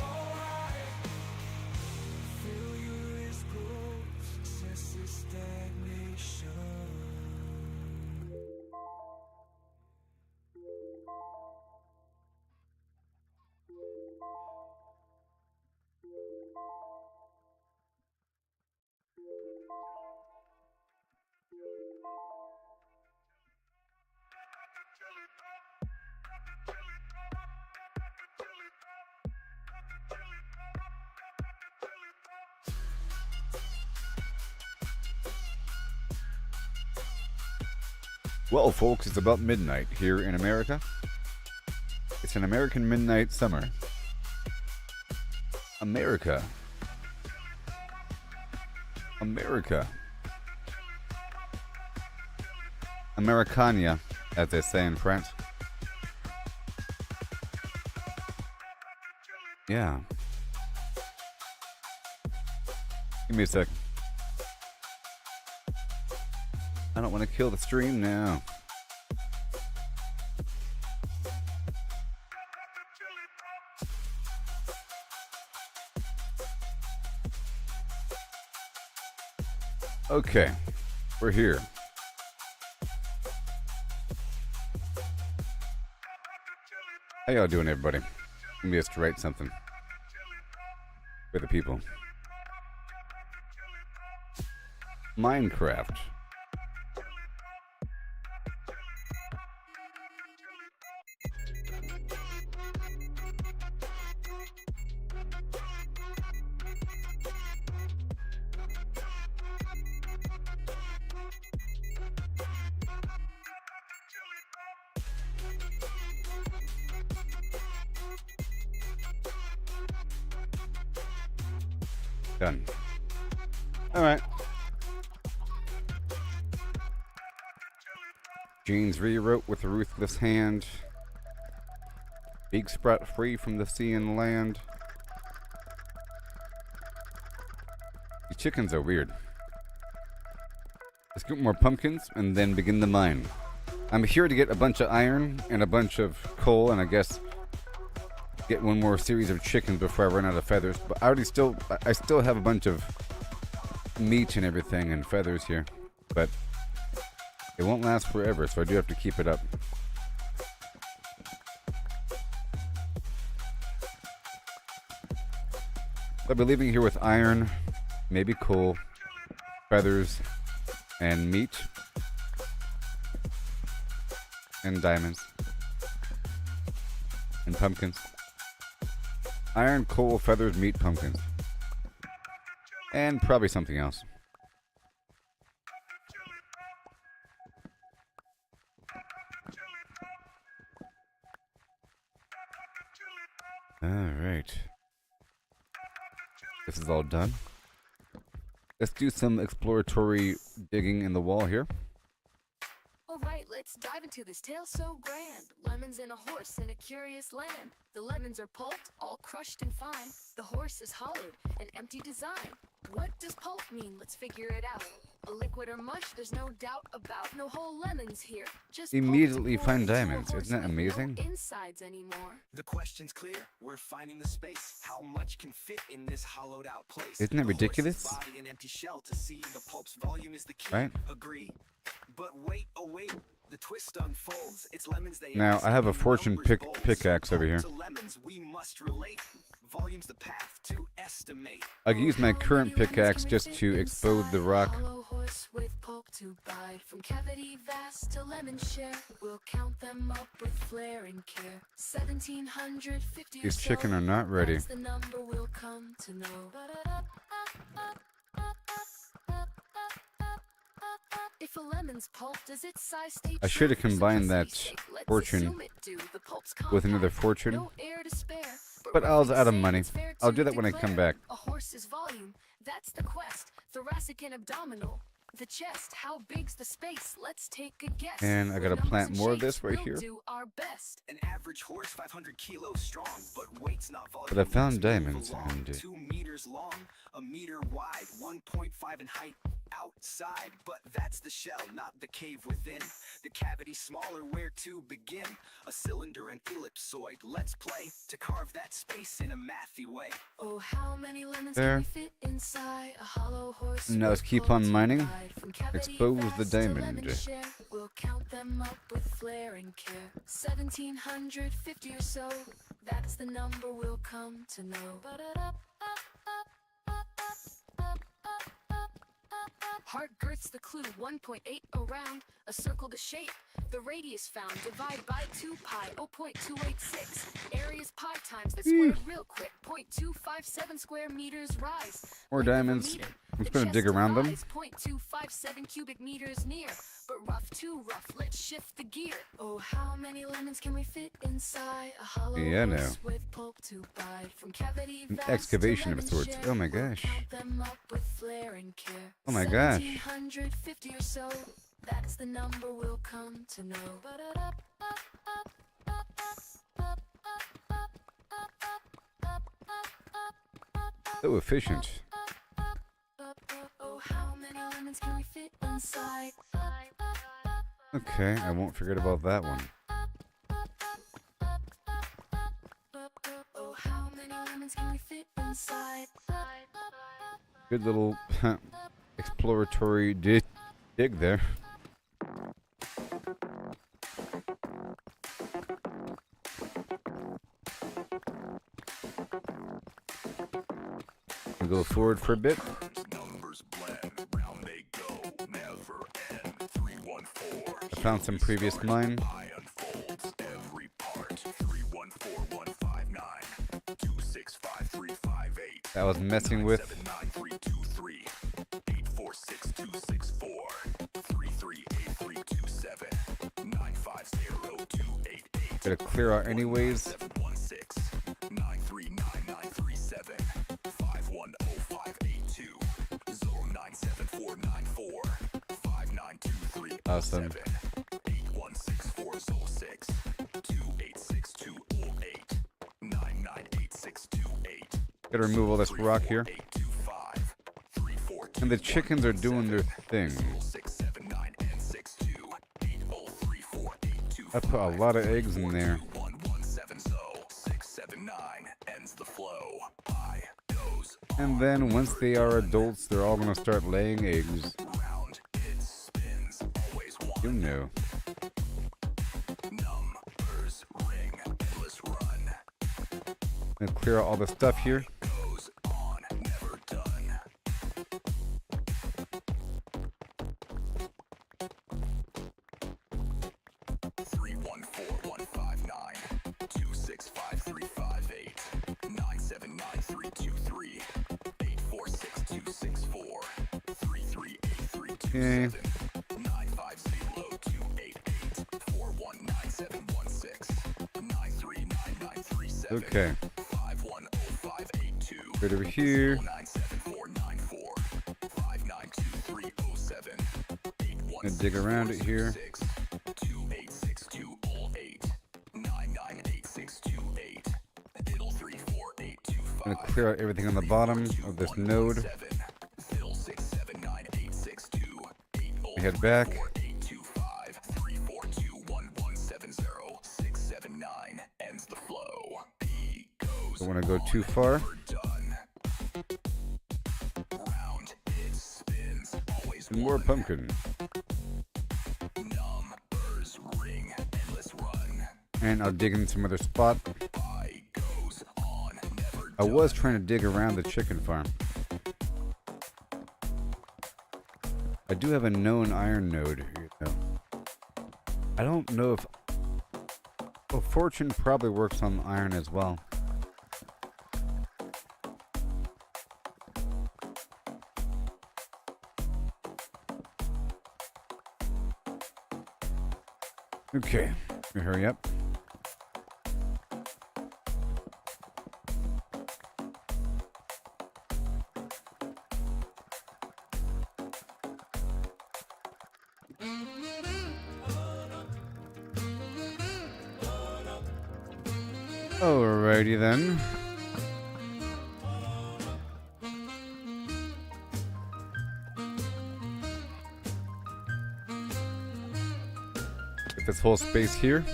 Alright. Failure is growth, success is stagnation. Well, folks, it's about midnight here in America. It's an American midnight summer. America. America. Americania, as they say in France. Yeah. Give me a sec. I don't want to kill the stream now. Okay, we're here. How y'all doing, everybody? Let me just write something for the people. Minecraft. Done. All right. Genes rewrote with a ruthless hand. Big sprout free from the sea and land. These chickens are weird. Let's get more pumpkins and then begin the mine. I'm here to get a bunch of iron and a bunch of coal, and I guess get one more series of chickens before I run out of feathers. But I still have a bunch of meat and everything and feathers here, but it won't last forever, so I do have to keep it up. I'll be leaving here with iron, maybe coal, feathers, and meat, and diamonds, and pumpkins. Iron, coal, feathers, meat, pumpkins. And probably something else. Alright. This is all done. Let's do some exploratory digging in the wall here. Alright, let's dive into this tale so grand. Lemons and a horse in a curious land. The lemons are pulped, all crushed and fine. The horse is hollowed, an empty design. What does pulp mean? Let's figure it out. A liquid or mush, there's no doubt about. No whole lemons here. Just Immediately pulp to find pour into a diamonds. horse Isn't that with amazing? No insides anymore. The question's clear. We're finding the space. How much can fit in this hollowed out place? Isn't that The ridiculous? horse's body, an empty shell to see. The pulp's volume is the key. Right? Agree. But wait, oh wait. The twist unfolds. It's lemons they Now, ask I have a and fortune numbers bold. pickaxe over here. To lemons we must relate. Volume's the path to estimate. I'll use my current pickaxe just to expose the rock. Hollow horse with pulp to bide. From cavity vast to lemon share. We'll count them up with flair and care. 1750 or These so. chicken are not ready. That's the number we'll come to know. If a lemon's pulp, does its size stay I should have true? For combined that simplicity's sake, let's fortune assume it do. The pulp's with another compact, fortune. no air to spare. But I was roughly out of say money. it's fair I'll to do that when I come declare back. A horse's volume, that's the quest. Thoracic and abdominal. The chest, how big's the space? Let's take a guess. And I gotta With plant numbers and more of shapes, this right we'll here. do our best. An average horse 500 kilos strong, but weight's not volume. But I found It's move diamonds, along. and 2 meters long, a meter wide, 1.5 in height outside. But that's the shell, not the cave within. The cavity smaller, where to begin? A cylinder and ellipsoid. Let's play to carve that space in a mathy way. Oh, how many lemons There. can we fit inside a hollow horse? Now let's with keep pulp on to mining. bide. From cavity Expose the vast to lemon diamond. share. We'll count them up with flair and care. 1750 or so. That's the number we'll come to know. Heart girth's the clue, 1.8 around, a circle to shape. The radius found, divide by 2 pi, 0.286. Area's pi times that squared real quick, 0.257 square meters rise. More Length of a diamonds. meter, I'm just gonna dig around them. 0.257 cubic meters near, but rough too rough. Let's shift the gear. Oh, how many lemons can we fit inside a hollow Yeah, no. horse with pulp to buy? From cavity An vast excavation to of sorts. lemon Oh my share, we'll gosh. count them up with flair and care. Oh my gosh. 1750 or so. That's the number we'll come to know. So efficient. Oh, how many lemons can we fit inside? Okay, I won't forget about that one. Oh, how many lemons can we fit inside? Good little exploratory dig there. We'll go forward for a bit. Numbers blend, round they go, never end. 314. Found some previous mine. I unfolds every part. 314159 265 That was messing with. 79323 846 338327 950 Gotta clear out anyways. 716 939 510582 097494 5923 Awesome. 816406 286208 998628 Gotta remove all this rock here. 825 342 And the chickens are doing their thing. 679 and 62 8034825 I put a lot of eggs in there. 2117 679 ends the flow. I goes And then once they are adults, they're all gonna start laying eggs. round, it spins, always You one. know. Numbers ring, endless run. Gonna clear out all the stuff here. Goes on, never done. 314159 265 979 846 Okay. 95028841971693937 Okay. 510582 Right over here. 97494 592307 Gonna dig around it here. 286208 99868 It'll 34825 Gonna clear out everything on the bottom of this node. Phil 6798662 We head back. 825 3421170 679 ends the flow. He goes Don't wanna go too far. never done. Round it spins, always And more one. pumpkin. Numbers ring, endless run. And I'll dig in some other spot. I goes on, never I was trying to dig around the chicken farm. I do have a known iron node here, though. I don't know if... Well, Fortune probably works on iron as well. Okay, let me hurry up. Alrighty then. Get this whole space here.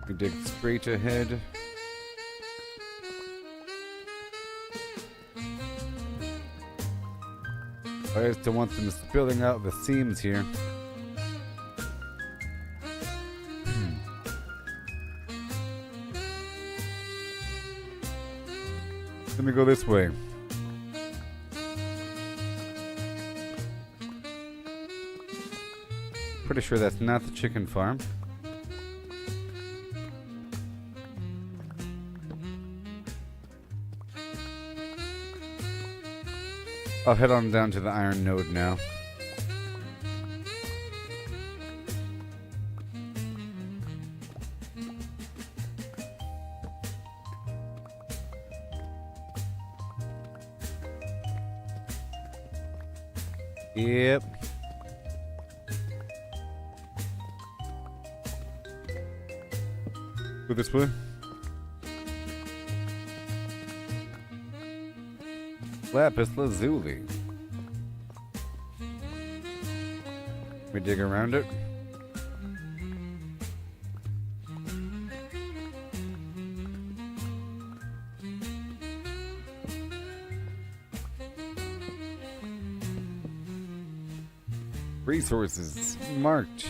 We dig straight ahead. I just don't want them spilling out the seams here. Let me go this way. Pretty sure that's not the chicken farm. I'll head on down to the iron node now. Yep. Go this way. Lapis lazuli. We dig around it. Resources marked.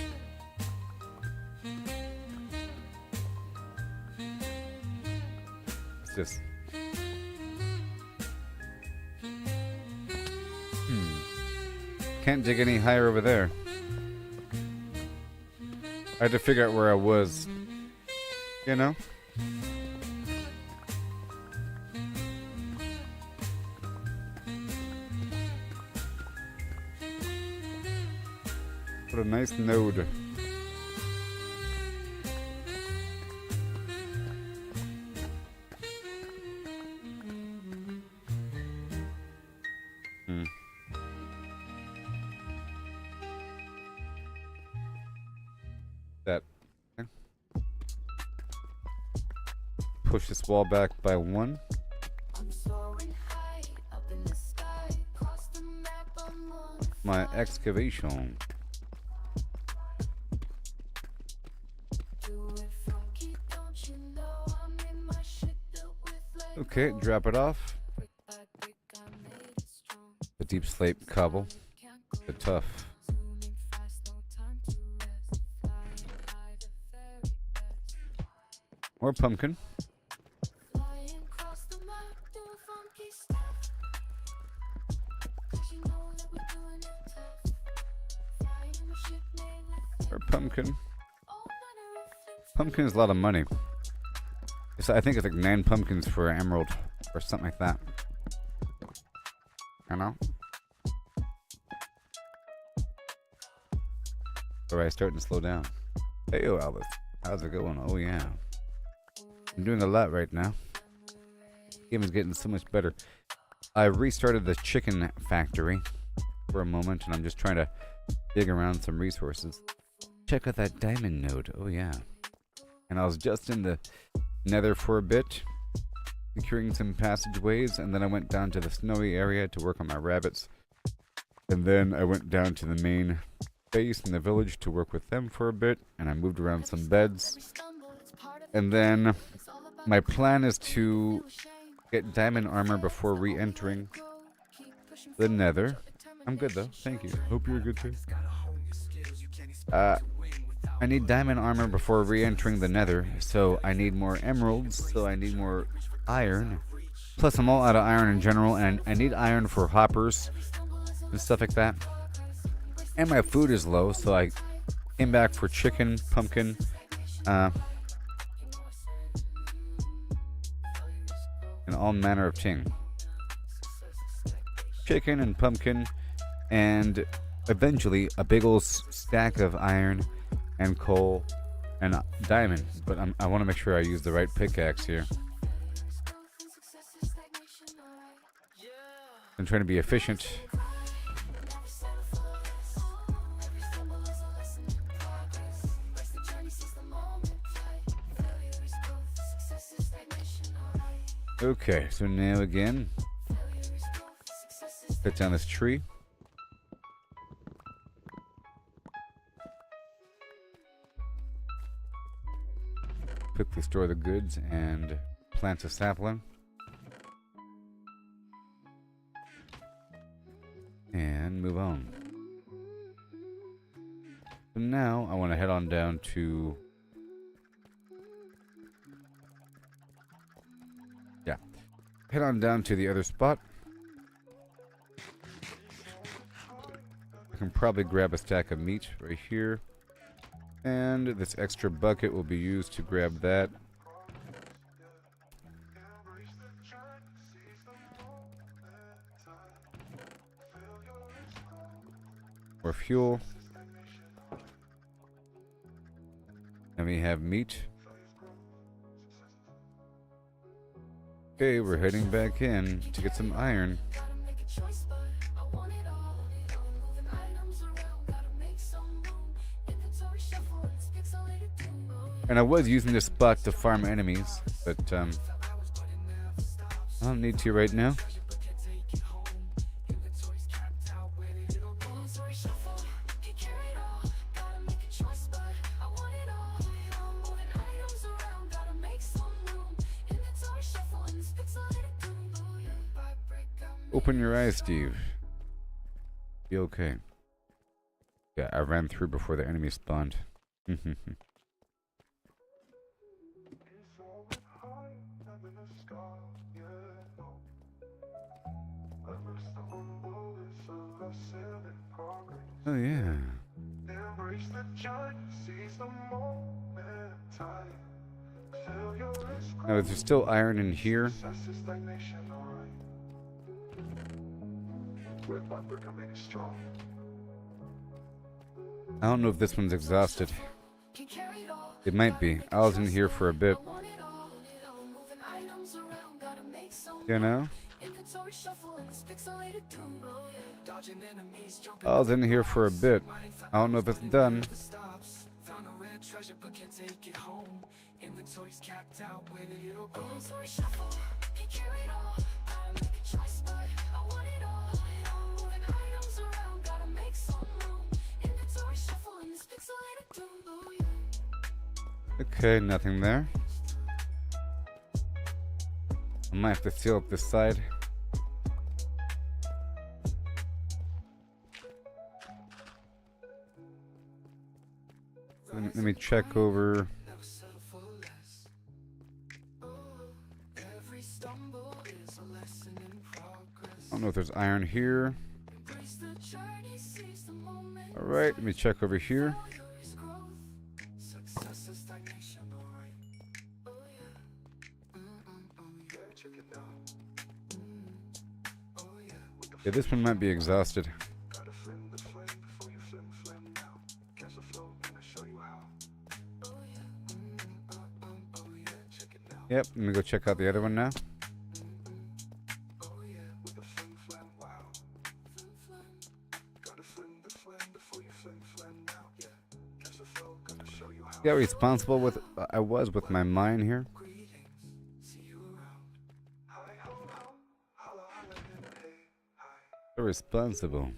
What's this? Can't dig any higher over there. I had to figure out where I was. You know? What a nice node. That. Okay. Push this wall back by 1. My excavation. Okay, drop it off. The deep slate cobble. The tough. More pumpkin. Or pumpkin. Pumpkin is a lot of money. I think it's like 9 pumpkins for an emerald or something like that. I know. Alright, starting to slow down. Hey, yo, Alice. How's it going? Oh, yeah. I'm doing a lot right now. Game is getting so much better. I restarted the chicken factory for a moment, and I'm just trying to dig around some resources. Check out that diamond node. Oh, yeah. And I was just in the Nether for a bit, securing some passageways, and then I went down to the snowy area to work on my rabbits. And then I went down to the main base in the village to work with them for a bit, and I moved around some beds. And then my plan is to get diamond armor before re-entering the Nether. I'm good though, thank you. Hope you're good too. I need diamond armor before re-entering the Nether, so I need more emeralds, so I need more iron. Plus I'm all out of iron in general, and I need iron for hoppers and stuff like that. And my food is low, so I came back for chicken, pumpkin, and all manner of thing. Chicken and pumpkin, and eventually a big old stack of iron and coal and diamond. But I want to make sure I use the right pickaxe here. I'm trying to be efficient. Okay, so now again, cut down this tree. Quickly store the goods and plant a sapling. And move on. So now I want to head on down to... head on down to the other spot. I can probably grab a stack of meat right here. And this extra bucket will be used to grab that. More fuel. And we have meat. Okay, we're heading back in to get some iron. And I was using this spot to farm enemies, but I don't need to right now. Open your eyes, Steve. Be okay. Yeah, I ran through before the enemy spawned. Oh yeah. Now, is there still iron in here? I don't know if this one's exhausted. It might be. I was in here for a bit. You know? I was in here for a bit. I don't know if it's done. Okay, nothing there. I might have to seal up this side. Let me check over. I don't know if there's iron here. Alright, let me check over here. Yeah, this one might be exhausted. Yep, let me go check out the other one now. Yeah, responsible with I was with my mine here. So responsible.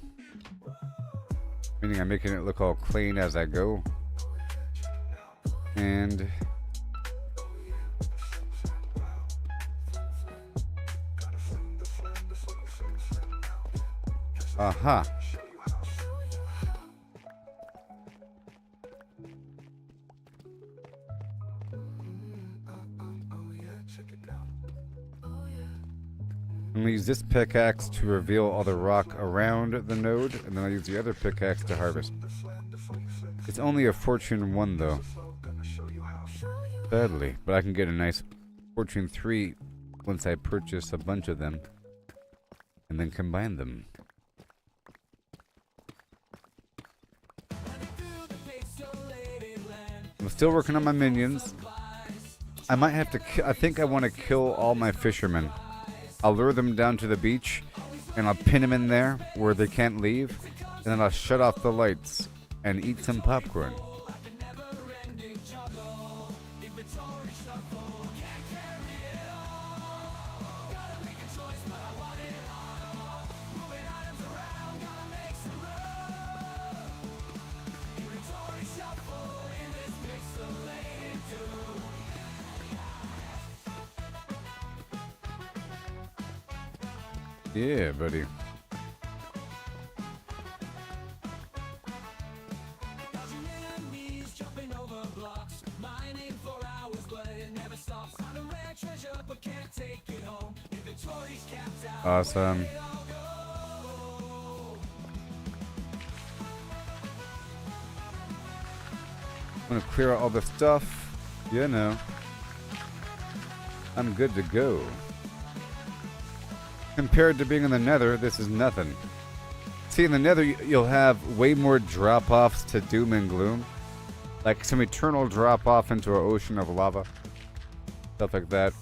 Meaning I'm making it look all clean as I go. And aha. I'm going to use this pickaxe to reveal all the rock around the node, and then I'll use the other pickaxe to harvest. It's only a Fortune 1 though. Sadly, but I can get a nice Fortune 3 once I purchase a bunch of them, and then combine them. I'm still working on my minions. I might have to I think I want to kill all my fishermen. I'll lure them down to the beach, and I'll pin them in there where they can't leave, and then I'll shut off the lights and eat some popcorn. Yeah, buddy. Awesome. I'm gonna clear out all the stuff. You know. I'm good to go. Compared to being in the Nether, this is nothing. See, in the Nether, you'll have way more drop-offs to doom and gloom. Like some eternal drop-off into an ocean of lava. Stuff like that.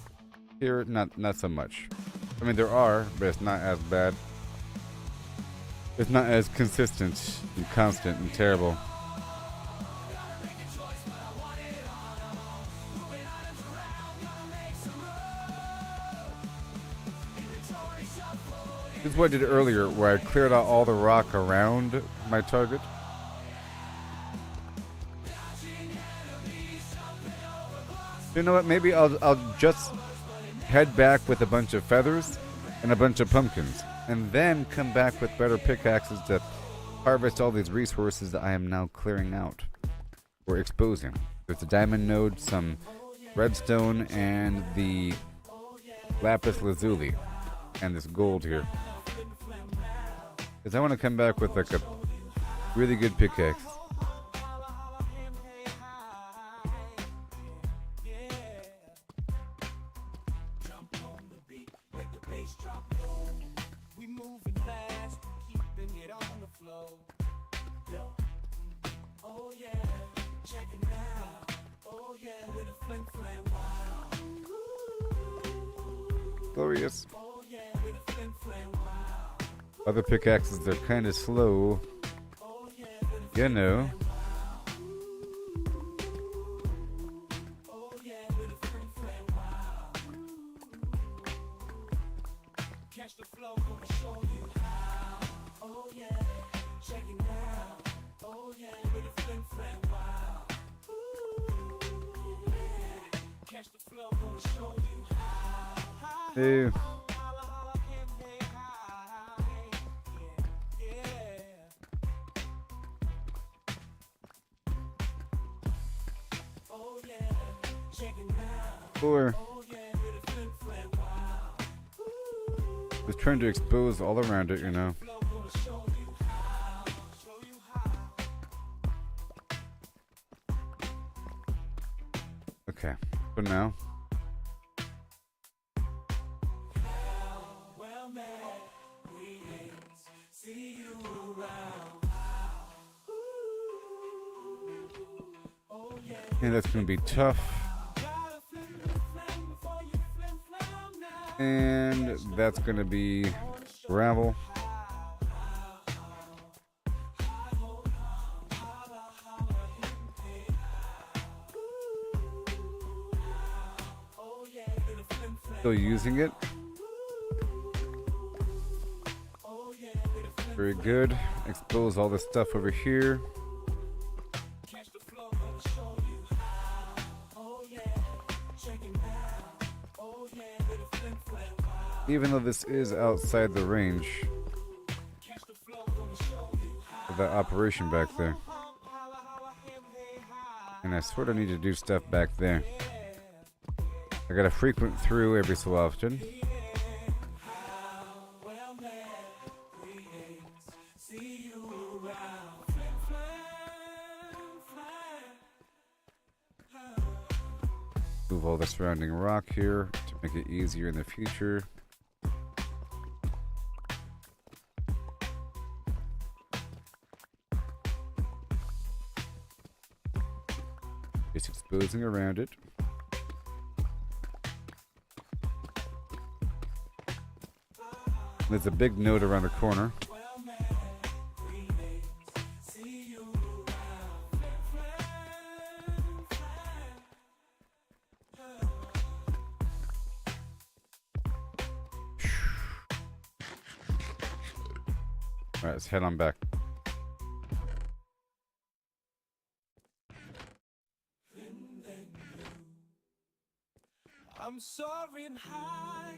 Here, not so much. I mean, there are, but it's not as bad. It's not as consistent and constant and terrible. This is what I did earlier, where I cleared out all the rock around my target. You know what? Maybe I'll just head back with a bunch of feathers and a bunch of pumpkins, and then come back with better pickaxes to harvest all these resources that I am now clearing out or exposing. There's a diamond node, some redstone, and the lapis lazuli, and this gold here. Because I want to come back with like a really good pickaxe. Glorious. Other pickaxes, they're kind of slow. You know. Hey. Or just trying to expose all around it, you know. Okay, for now. And that's gonna be tough. And that's gonna be gravel. Still using it. Very good. Expose all this stuff over here. Even though this is outside the range of that operation back there. And I sort of need to do stuff back there. I gotta frequent through every so often. Move all the surrounding rock here to make it easier in the future. Just exposing around it. There's a big node around the corner. Alright, let's head on back. I'm soaring high,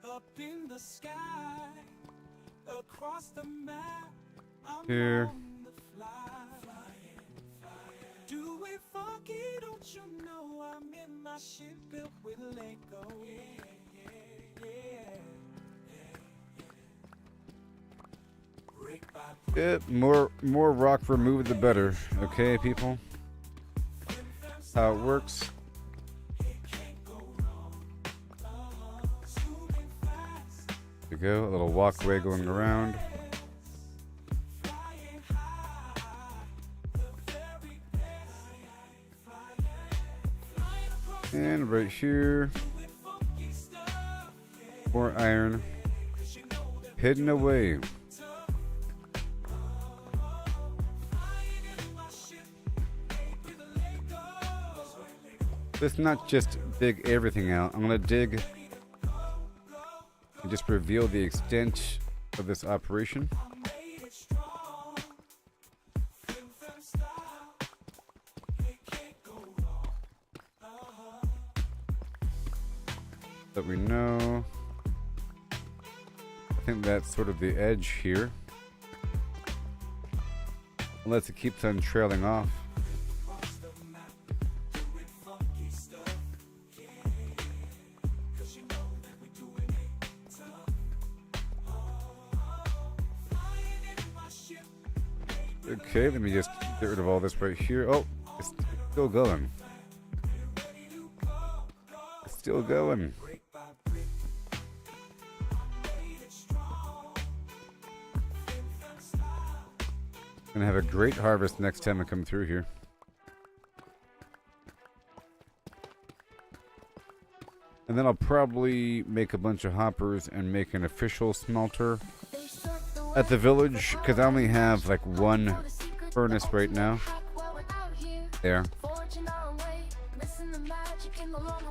up in the sky, across the map. I'm Here. on the fly. Do it funky, don't you know I'm in my ship built with Lego. Yeah, more rock removed, the better. Okay, people. How it works. There we go. A little walkway going around. iron right here. More iron. Hidden away. Let's not just dig everything out. I'm gonna dig and just reveal the extent of this operation. That we know. I think that's sort of the edge here. Unless it keeps on trailing off. Okay, let me just get rid of all this right here. Oh, it's still going. It's still going. Gonna have a great harvest next time I come through here. And then I'll probably make a bunch of hoppers and make an official smelter at the village, because I only have like one furnace right now. There.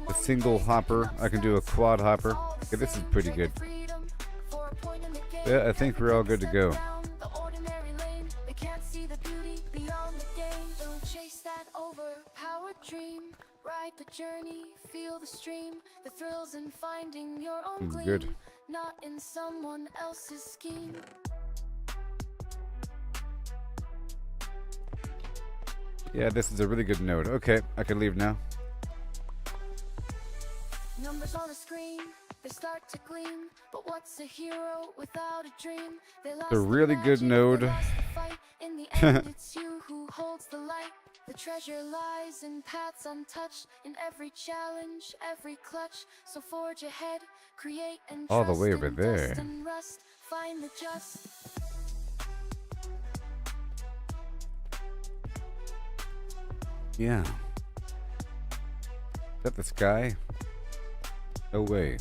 A single hopper. I can do a quad hopper. Okay, this is pretty good. Yeah, I think we're all good to go. The journey, feel the stream, the thrills in finding your own gleam, good. Not in someone else's scheme. Yeah, this is a really good node. Okay, I can leave now. Numbers on a screen, they start to gleam, but what's a hero without a dream? They lost A really the good magic, node. they lost the fight. In the end, it's you who holds the light. The treasure lies in paths untouched, in every challenge, every clutch. So forge ahead, create and All the trust way over in there. dust and rust, find the just. Yeah. Is that the sky? No way.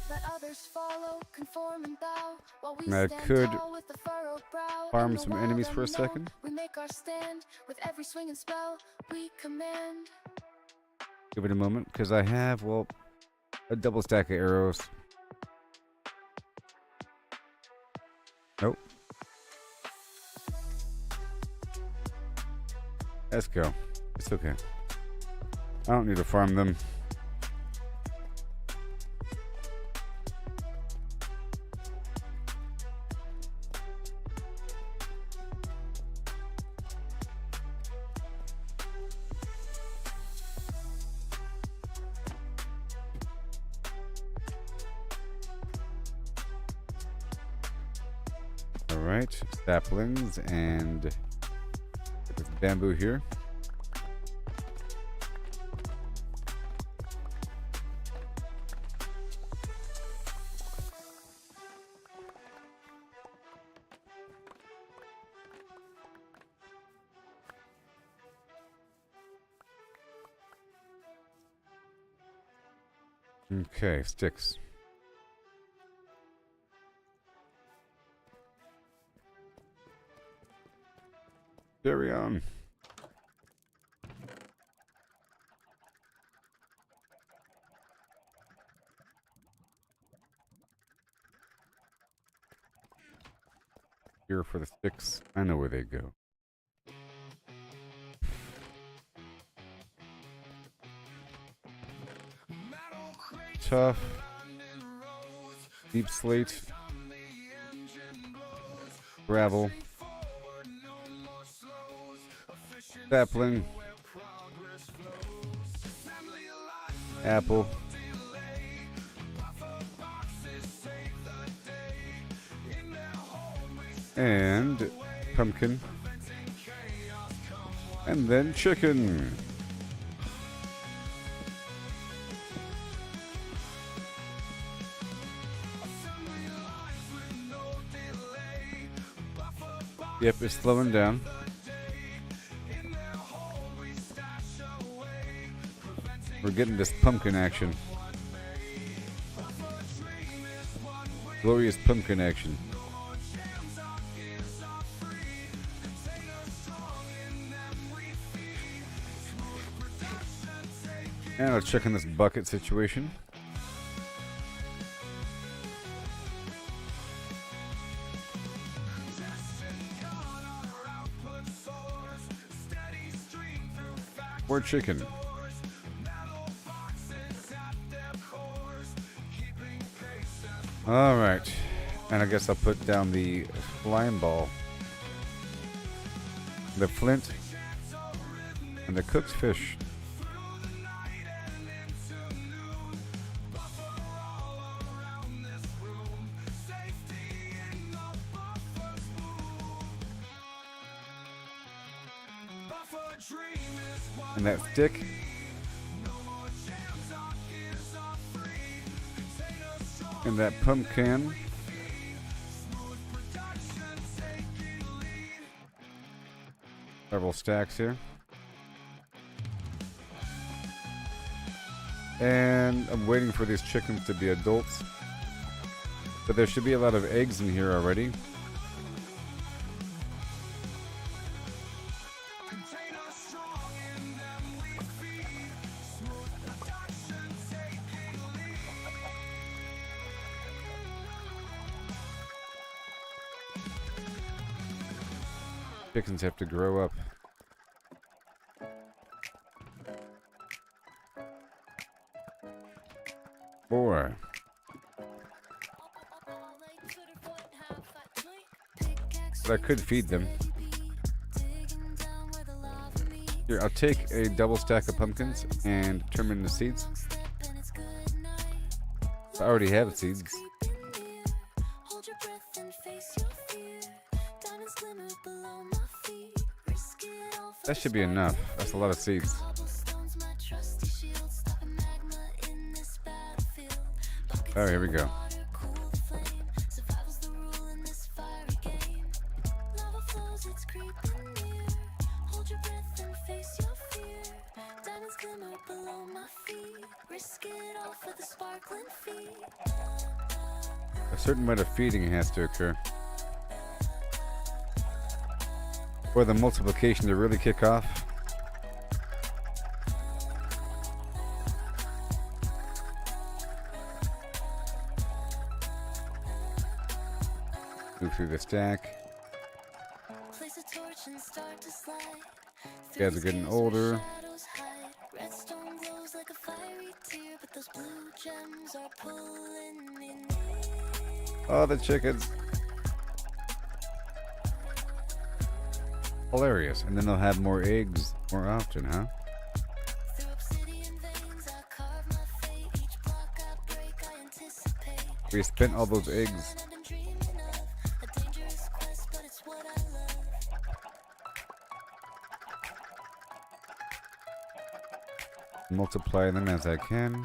Let others follow, conform and bow, while we I stand could tall with a furrowed brow. farm In the some wild enemies for a unknown, second. We make our stand with every swing and spell we command. Give it a moment, because I have, well, a double stack of arrows. Nope. Let's go. It's okay. I don't need to farm them. Alright, saplings and this bamboo here. Okay, sticks. Carry on. Here for the sticks. I know where they go. Tough. Deep slate. Gravel. Sapling. Apple. And pumpkin. And then chicken. Yep, it's slowing down. We're getting this pumpkin action. Glorious pumpkin action. And let's check on this bucket situation. More chicken. Alright. And I guess I'll put down the slime ball, the flint, and the cooked fish. And that stick. And that pumpkin. Several stacks here. And I'm waiting for these chickens to be adults. But there should be a lot of eggs in here already. Chickens have to grow up. Four. But I could feed them. Here, I'll take a double stack of pumpkins and turn them into seeds. I already have seeds. That should be enough. That's a lot of seeds. Oh, here we go. A certain amount of feeding has to occur for the multiplication to really kick off. Move through the stack. You guys are getting older. Oh, the chickens. Hilarious. And then they'll have more eggs more often, huh? We spent all those eggs. Multiply them as I can.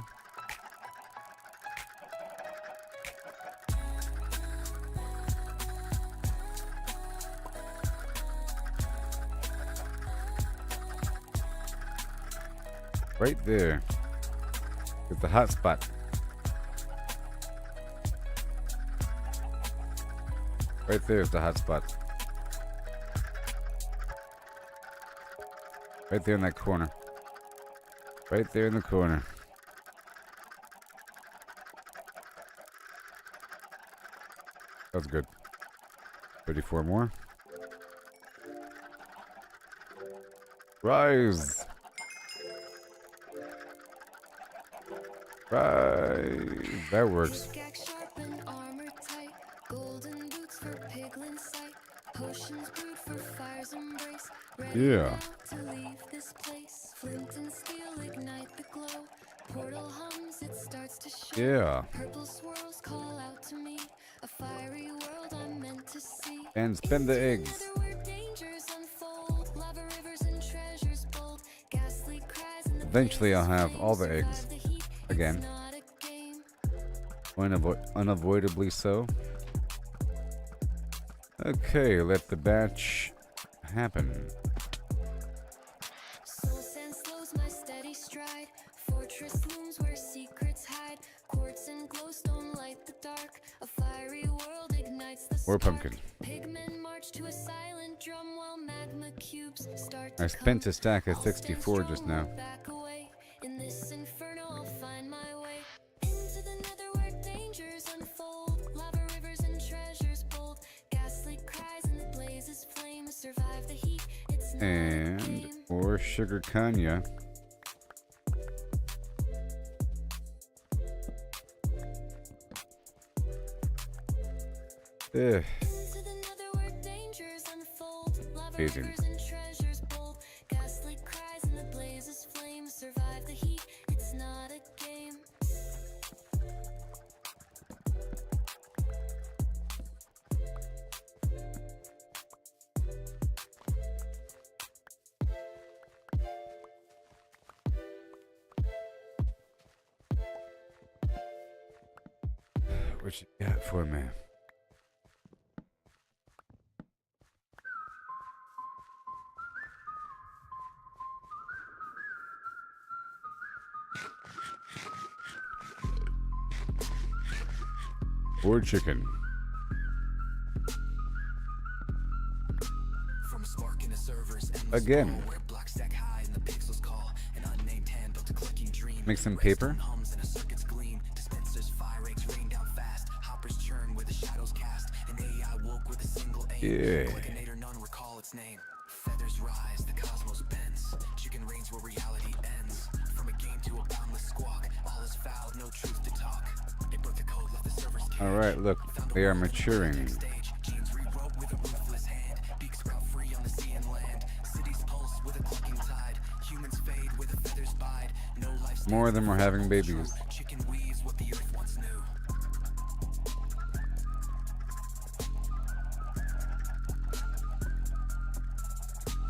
Right there. With the hot spot. Right there is the hot spot. Right there in that corner. Right there in the corner. That's good. 34 more. Rise! Rise! That works. Yeah. Yeah. And spend the eggs. Eventually I'll have all the eggs. Again. Unavoidably so. Okay, let the batch happen. Soul sand slows my steady stride. Fortress looms where secrets hide. Quartz and glowstone light the dark. A fiery world ignites the Or spark. pumpkin. Pigmen march to a silent drum while magma cubes start to I spent a stack of I'll stand 64 just strong, now. won't back away. In this inferno, I'll find my way into the nether where dangers unfold. Lava rivers and treasures bold. Ghastly cries and the blazes flame. Survive the heat. It's not a And game. or sugar kanya. Ugh. Into the nether where dangers unfold. Lava Amazing. rivers and treasures bold. Ghastly cries and the blazes flame. Survive the heat. It's not a game. What you got for me? Or chicken. From a spark in the servers, Again. where block stack high and the pixels call an unnamed hand built a clicking dream. Make some paper. Redstone hums and a circuit's gleam. Dispensers fire eggs rain down fast. Hoppers churn where the shadows cast. An AI woke with a single aim. Yeah. Clickinator, none recall its name. Feathers rise, the cosmos bends. Chicken reigns where reality ends. From a game to a boundless squawk. All is foul, no truth to talk. It broke the code, left the servers caged. Alright, look, they are maturing. Stage. Genes rewrote with a ruthless hand. Beaks sprout free on the sea and land. Cities pulse with a clucking tide. Humans fade where the feathers bide. No life More of them are having babies. Chicken weaves what the earth once knew.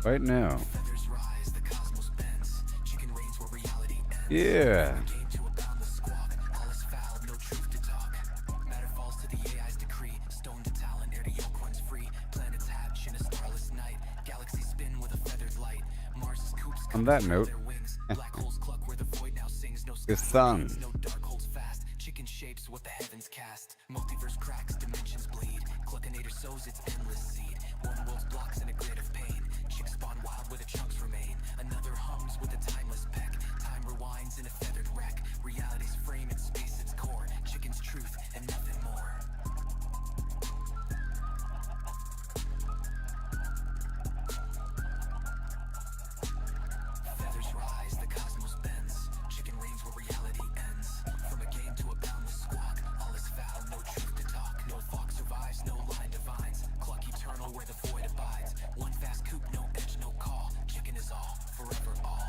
Right now. Feathers rise, the cosmos bends. Chicken reigns where reality ends. Yeah. Game to a boundless squawk. All is foul, no truth to talk. Matter falls to the AI's decree. Stone to talon, air to yoke runs free. Planets hatch in a starless night. Galaxies spin with a feathered light. Mars's coops On come that to note, their wings. Black holes cluck where the void now sings. No Good sky song. remains, no dark holds fast. Chicken shapes what the heavens cast. Multiverse cracks, dimensions bleed. Cluckinator sows its endless seed. One world's blocks in a grid of pain. Chicks spawn wild where the chunks remain. Another hums with a timeless peck. Time rewinds in a feathered wreck. Reality's frame and space its core. Chicken's truth and nothing more. Feathers rise, the cosmos bends. Chicken reigns where reality ends. From a game to a boundless squawk. All is foul, no truth to talk. No fox survives, no line divines. Cluck eternal where the void abides. One fast coop, no edge, no call. Chicken is all, forever all.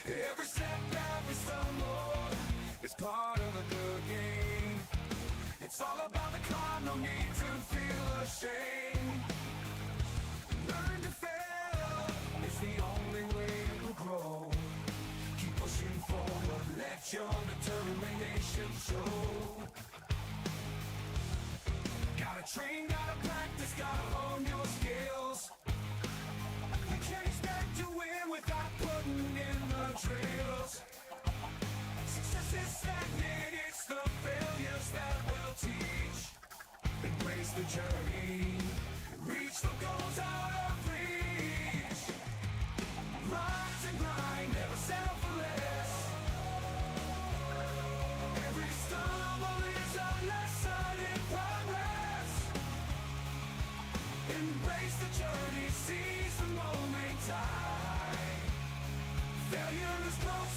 Every setback, every stumble is part of a good game. It's all about the climb, no need to feel ashamed. Learn to fail, it's the only way to grow. Keep pushing forward, let your determination show. Gotta train, gotta practice, gotta hone your skills. You can't expect to win without putting in the trails. Success is stagnant, it's the failures that will teach. Embrace the journey, reach the goals out of reach. Rise and grind, never settle for less. Every stumble is a lesson in progress.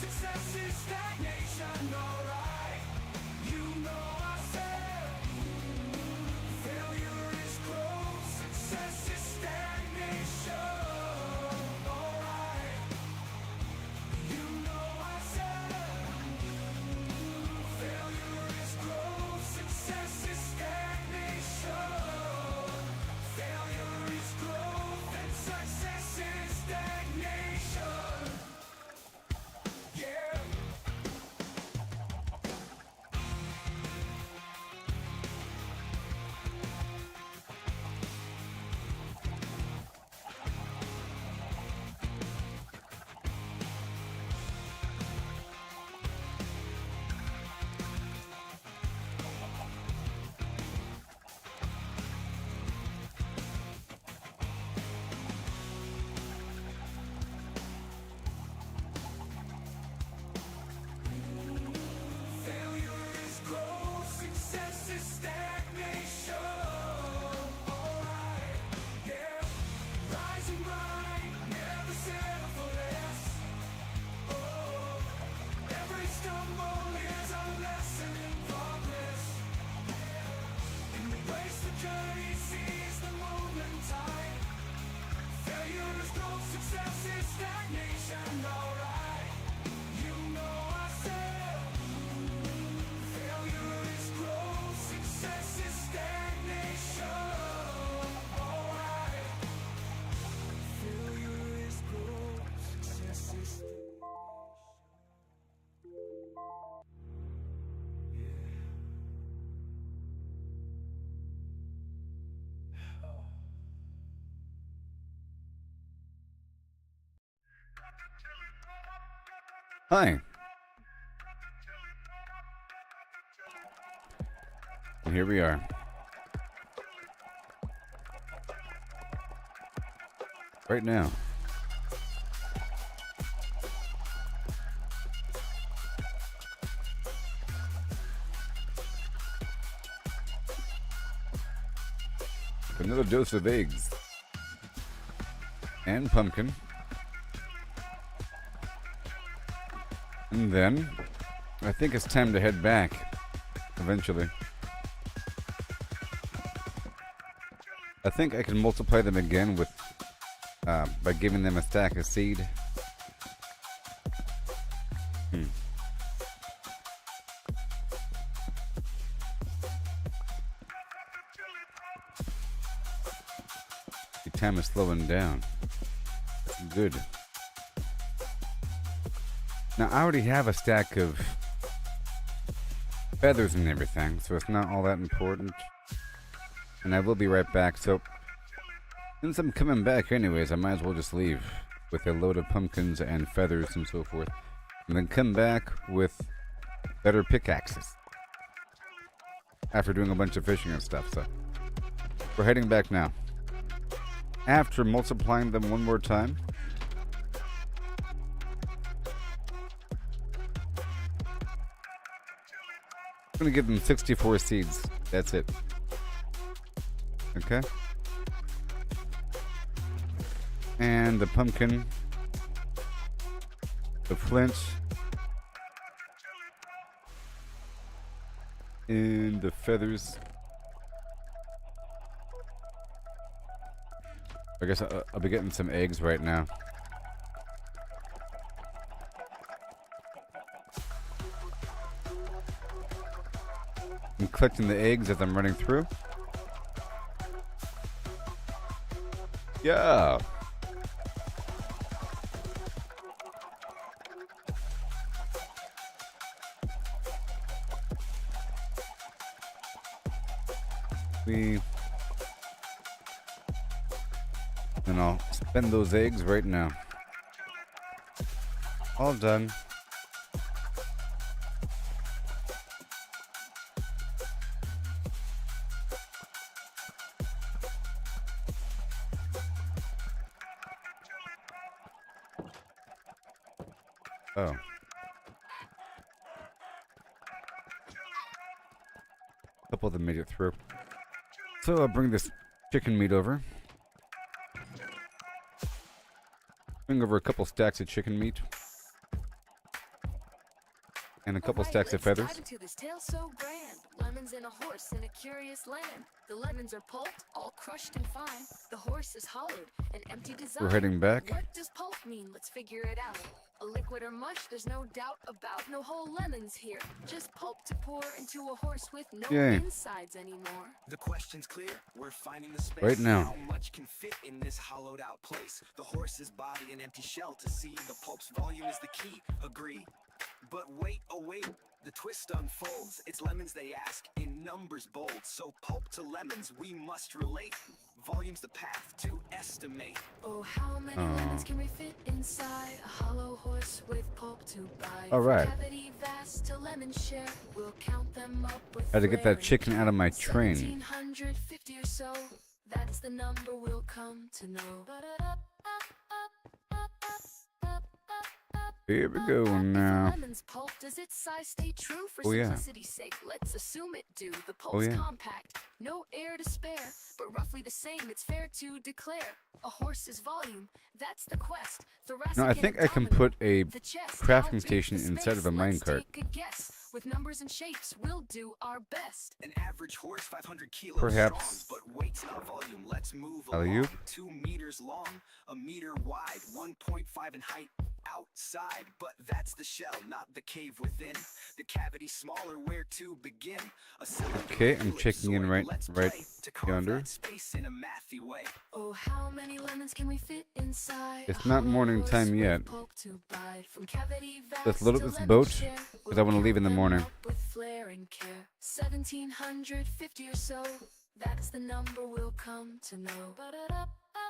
Success is stagnation, alright. You know I said failure is growth. Success is stagnation, alright. You know I said failure is growth. Success is stagnation. Failure is growth and success is stagnation. Yeah. Failure is growth, success is stagnation. Alright, yeah. Rise and grind, never settle for less. Oh, every stumble is a lesson in progress. Embrace the journey, seize the moment tide. Failure is growth, success is stagnation. Alright, you know I said failure is growth, success is stagnation. Alright, failure is growth, success is stagnation. Hi. And here we are. Right now. Another dose of eggs. And pumpkin. And then, I think it's time to head back. Eventually. I think I can multiply them again with, by giving them a stack of seed. The time is slowing down. Good. Now, I already have a stack of feathers and everything, so it's not all that important. And I will be right back, so since I'm coming back anyways, I might as well just leave with a load of pumpkins and feathers and so forth. And then come back with better pickaxes. After doing a bunch of fishing and stuff, so we're heading back now. After multiplying them one more time, I'm gonna give them 64 seeds. That's it. Okay. And the pumpkin, the flint, and the feathers. I guess I'll be getting some eggs right now. I'm collecting the eggs as I'm running through. Yeah. And I'll spend those eggs right now. All done. Oh. A couple of them made it through. So I'll bring this chicken meat over. Bring over a couple stacks of chicken meat. And a couple Alright, stacks of let's feathers. dive into this tale so grand. Lemons and a horse in a curious land. The lemons are pulped, all crushed and fine. The horse is hollowed, an empty design. We're heading back. What does pulp mean? Let's figure it out. A liquid or mush, there's no doubt about. No whole lemons here, just pulp to pour into a horse with no Yay. insides anymore. The question's clear. We're finding the space. Right now. How much can fit in this hollowed out place? The horse's body, an empty shell to see. The pulp's volume is the key. Agree. But wait, oh wait, the twist unfolds. It's lemons they ask, in numbers bold. So pulp to lemons we must relate. Volume's the path to estimate. Oh, how many lemons can we fit inside a hollow horse with pulp to buy? All right. From cavity vast to lemon share, we'll count them up with Had to get that flaring chicken out of my train. 1750 or so. That's the number we'll come to know. Here we go If a now. lemon's pulp, does its size stay true? For Oh, yeah. simplicity's sake, let's assume it do. The pulp's yeah. compact, no air to spare, but roughly the same, it's fair to declare. A horse's volume, that's the quest. Thoracic No, I and think I can abdominal, put a the chest, crafting how big station the inside of a space? Let's minecart. take a guess. With numbers and shapes, we'll do our best. An average horse, 500 kilos Perhaps. strong, but weight's not volume. Let's move Alley-oop. along. 2 meters long, a meter wide, 1.5 in height outside. But that's the shell, not the cave within. The cavity smaller, where to begin? A cylinder Okay, I'm with checking in ellipsoid. right Let's right play to carve yonder. that space in a mathy way. Oh, how many lemons can we fit inside? It's a not hollow morning horse time with yet. pulp to buy. From cavity Let's vast load up to this lemon boat, share, 'cause I wanna we'll leave in the count them morning. up with flair and care. 1750 or so. That's the number we'll come to know.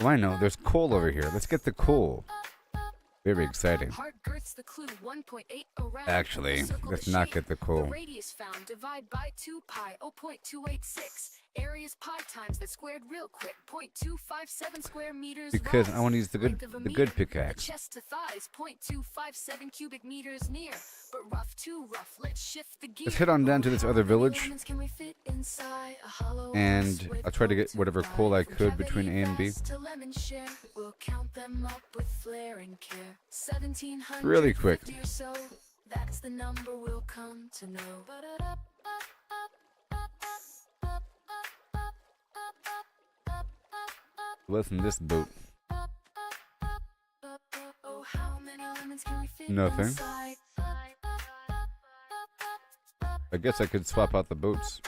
Oh, I know. There's coal over here. Let's get the coal. Very exciting. Heart girth's the clue, 1.8 around. Actually, Circle let's the not shape. get the coal. The radius found, divide by 2 pi, 0.286. Area's pi times that squared real quick, 0.257 square meters. Because rise. I want to use the Length of a good meter. pickaxe. Chest to thighs, 0.257 cubic meters near. But rough too rough, let's shift the gear. Let's head on down to this How other many village, lemons can we fit inside a hollow and horse with I'll try to get pulp whatever buy? coal I From could between cavity A and B. vast to lemon share, we'll count them up with flair and care. 1750 Really quick. or so, that's the number we'll come to know. What's in this boat? Oh, how many lemons can we fit Nothing. inside? I guess I could swap out the boats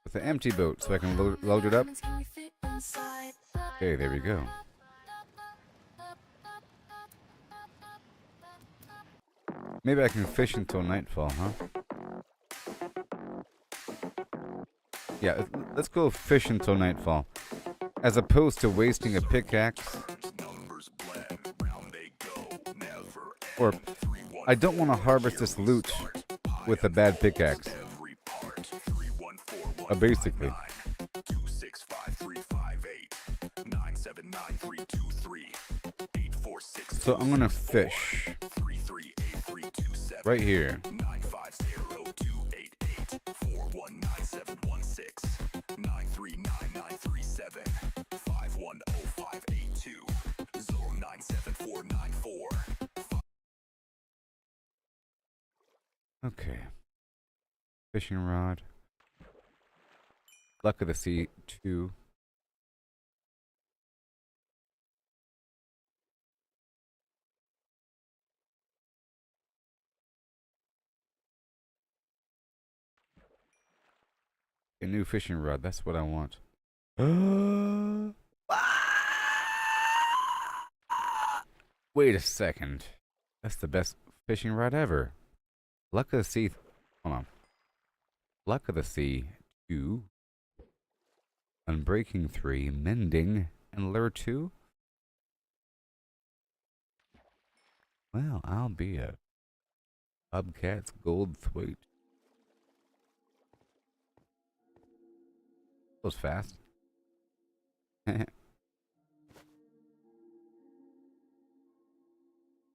with an empty boat so I can load it up. Lemons can we fit inside? Okay, there we go. Maybe I can fish until nightfall, huh? Yeah, let's go fish until nightfall. As opposed to wasting a pickaxe. Numbers blend, round they go, never Or, end. 3, 1, I don't want to harvest this loot with a bad pickaxe. every part. 3, 1, 4, 1, Basically. 5, 9, 2, 6, 5, 3, 5, 8, 9, 7, 9, 3, 2, 3, 8, 4, 6, So I'm gonna fish 3, 3, 8, 3, 2, 7, right here. 9, 5, 0, 2, 8, 8, 4, 1, 9, 7, 1, 6, 9, 3, 9, 9, 3, 7, 5, 1, 0, 5, 8, 2, 0, 9, 7, 4, 9, 4. Okay. Fishing rod. Luck of the Sea 2. A new fishing rod. That's what I want. Wait a second. That's the best fishing rod ever. Luck of the Sea. Hold on. Luck of the Sea 2. Unbreaking 3. Mending. And Lure 2. Well, I'll be a Bobcat's gold thwaite. Was fast.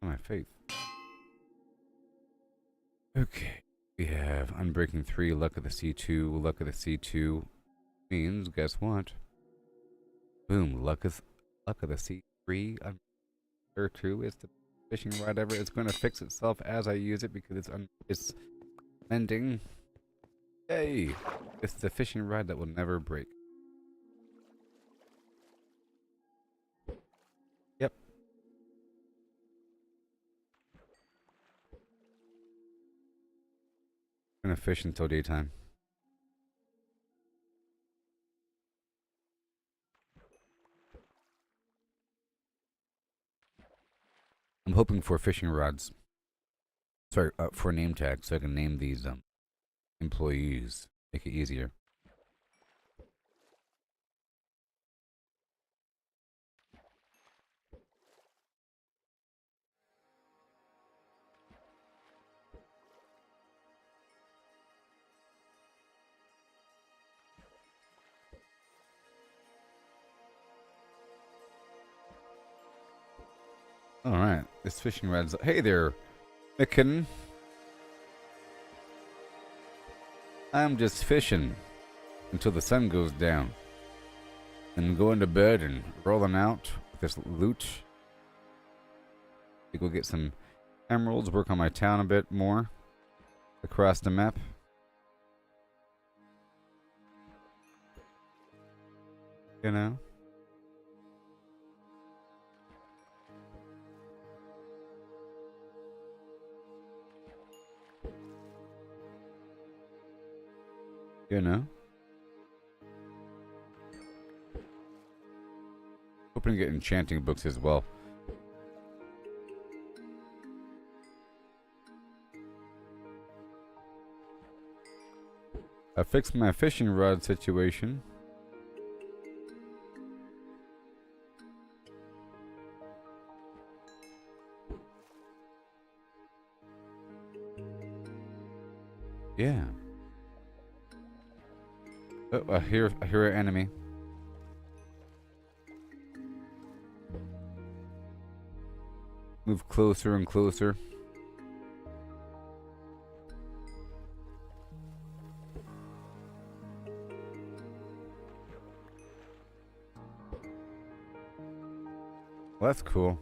My faith. Okay. We have Unbreaking 3, Luck of the Sea 2. Luck of the Sea 2 means, guess what? Boom, Luck of the Sea 3. Lure 2 is the fishing rod ever. It's going to fix itself as I use it because it's mending. Yay! It's the fishing rod that will never break. Yep. I'm gonna fish until daytime. I'm hoping for fishing rods. Sorry, for name tags, so I can name these employees. Make it easier. Alright, this fishing rod's... Hey there, Micken. I'm just fishing until the sun goes down. Then going to bed and rolling out with this loot. Go get some emeralds, work on my town a bit more across the map. You know? You know? Hoping to get enchanting books as well. I fixed my fishing rod situation. Yeah. Oh, I hear an enemy. Move closer and closer. Well, that's cool.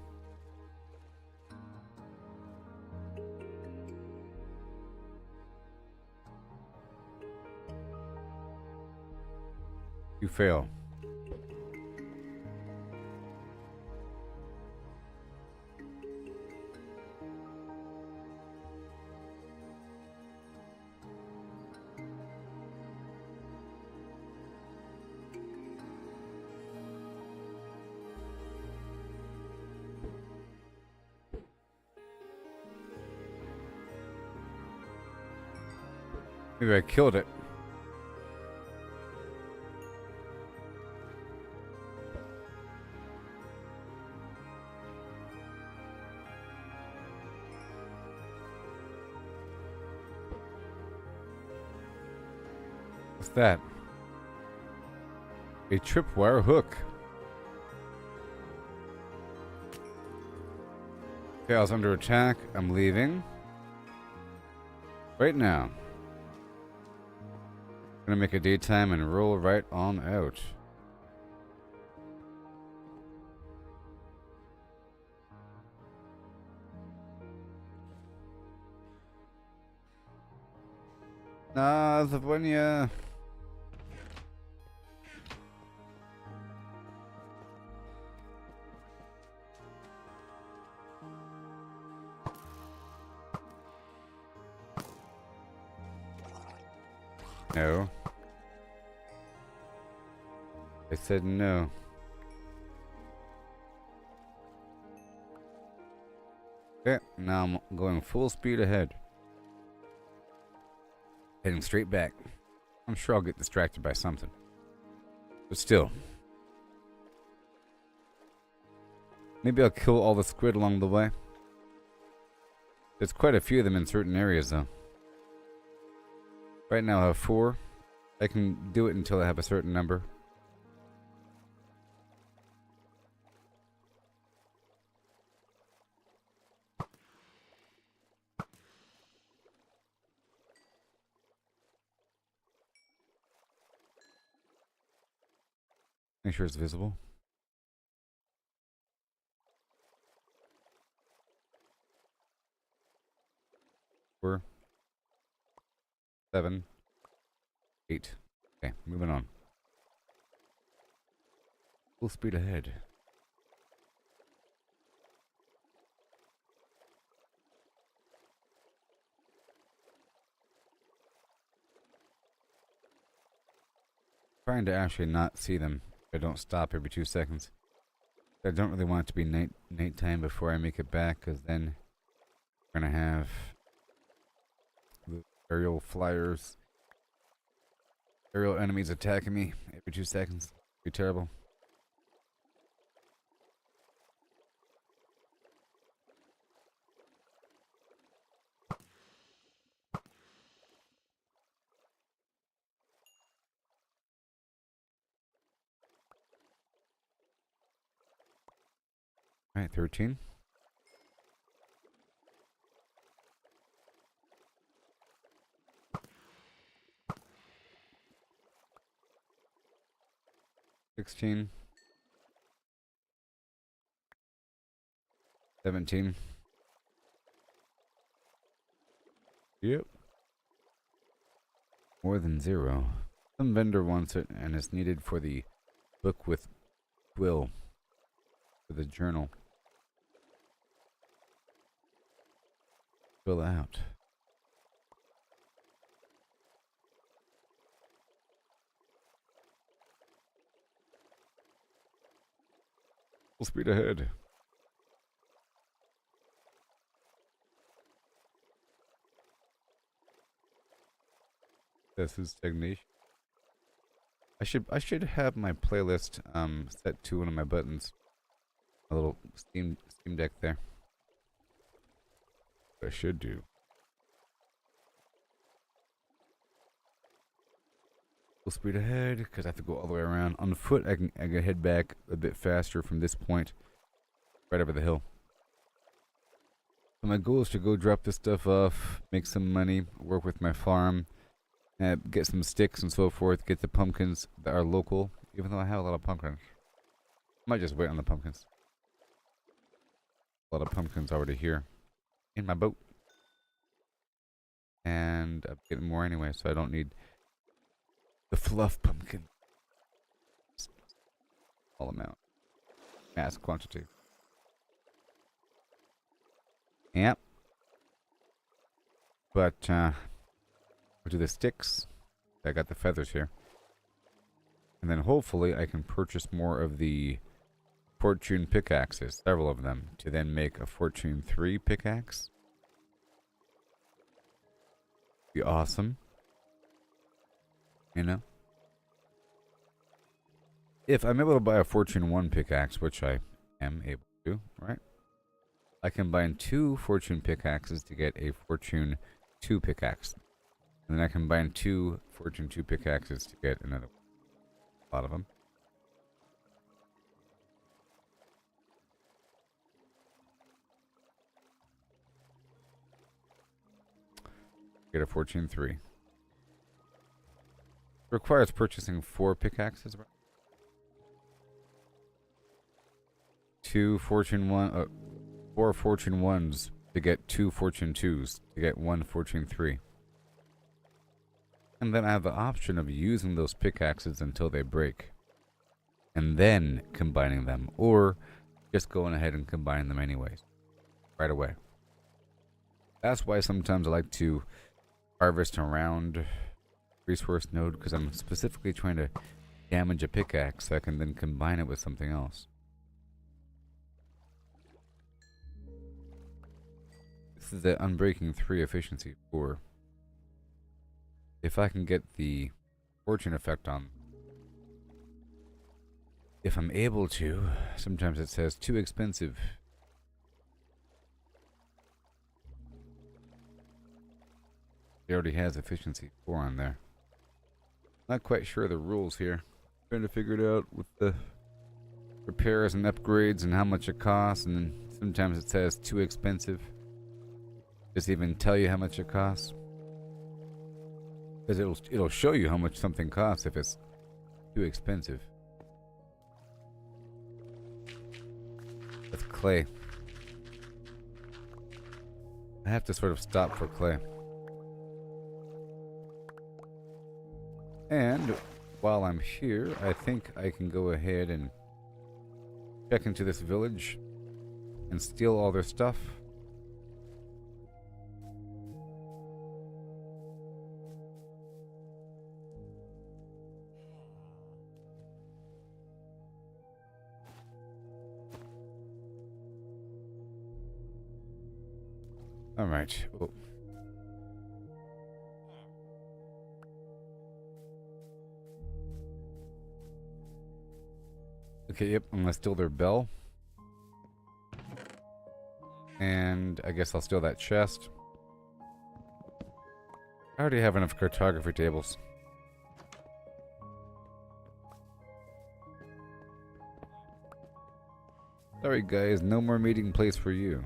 You fail. Maybe I killed it. What's that? A tripwire hook. Okay, I was under attack. I'm leaving. Right now. Gonna make a daytime and roll right on out. Nah, Zavonia. No. I said no. Okay, now I'm going full speed ahead. Heading straight back. I'm sure I'll get distracted by something. But still. Maybe I'll kill all the squid along the way. There's quite a few of them in certain areas though. Right now I have 4. I can do it until I have a certain number. Make sure it's visible. 4, 7, 8. Okay, moving on. Full speed ahead. Trying to actually not see them. I don't stop every 2 seconds. I don't really want it to be nighttime before I make it back, because then we're gonna have the aerial flyers, aerial enemies attacking me every 2 seconds. It'd be terrible. Alright, 13. 16. 17. Yep. More than 0. Some vendor wants it and it's needed for the book with Will. For the journal. Fill out. Full speed ahead. This is stagnation. I should have my playlist set to one of my buttons. A little Steam Deck there. I should do. Full speed ahead, because I have to go all the way around. On foot, I can head back a bit faster from this point, right over the hill. So my goal is to go drop this stuff off, make some money, work with my farm, get some sticks and so forth, get the pumpkins that are local, even though I have a lot of pumpkins. I might just wait on the pumpkins. A lot of pumpkins already here in my boat. And I'm getting more anyway, so I don't need the fluff pumpkin. Small amount. Mass quantity. Yep. But, we'll do the sticks. I got the feathers here. And then hopefully I can purchase more of the fortune pickaxes, several of them, to then make a fortune 3 pickaxe. Be awesome. You know? If I'm able to buy a fortune 1 pickaxe, which I am able to, right? I can combine 2 fortune pickaxes to get a fortune 2 pickaxe. And then I combine 2 fortune 2 pickaxes to get another one. A lot of them. Get a fortune 3. Requires purchasing 4 pickaxes. 2 fortune 1, 4 fortune 1s to get 2 fortune 2s to get 1 fortune 3. And then I have the option of using those pickaxes until they break. And then combining them. Or just going ahead and combining them anyways. Right away. That's why sometimes I like to harvest around resource node, because I'm specifically trying to damage a pickaxe so I can then combine it with something else. This is the Unbreaking 3 efficiency 4. If I can get the fortune effect on, if I'm able to, sometimes it says too expensive. It already has efficiency 4 on there. Not quite sure of the rules here. Trying to figure it out with the repairs and upgrades and how much it costs, and then sometimes it says too expensive. Does it even tell you how much it costs? Because it'll show you how much something costs if it's too expensive. That's clay. I have to sort of stop for clay. And while I'm here, I think I can go ahead and check into this village and steal all their stuff. All right. Oh. Okay, yep, I'm gonna steal their bell. And I guess I'll steal that chest. I already have enough cartography tables. Sorry guys, no more meeting place for you.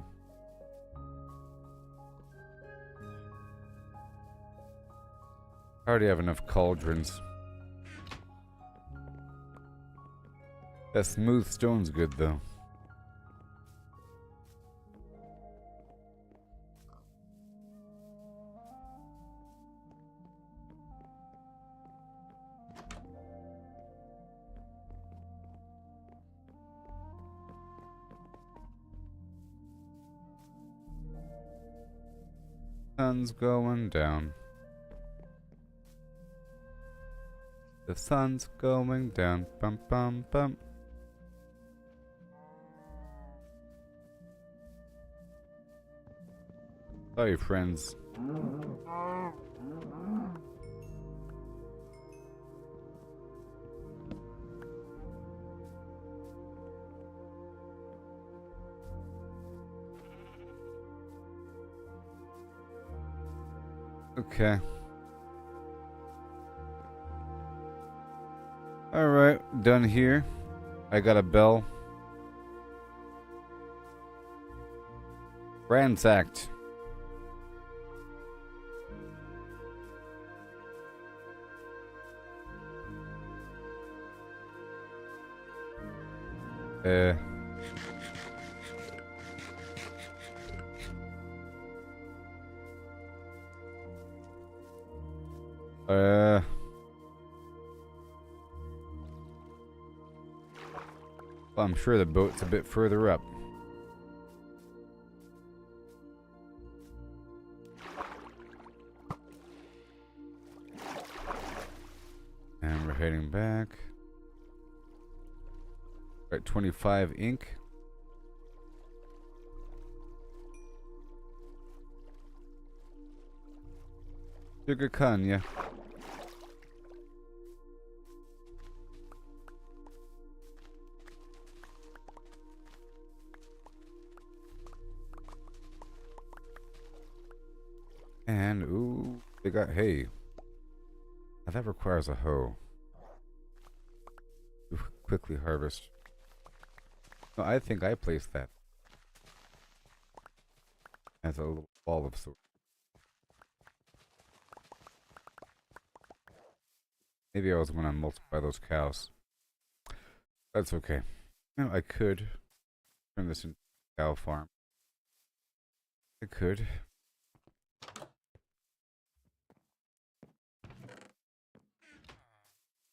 I already have enough cauldrons. That smooth stone's good though. Sun's going down. The sun's going down. Bum bum bum. Sorry, friends. Okay. Alright, done here. I got a bell. Ransacked. Uh. Well, I'm sure the boat's a bit further up. And we're heading back. At 25 ink. Sugar cane, yeah. And, ooh, they got hay. Now that requires a hoe. To quickly harvest. No, I think I placed that as a little ball of sorts. Maybe I was going to multiply those cows. That's okay. You know, I could turn this into a cow farm. I could.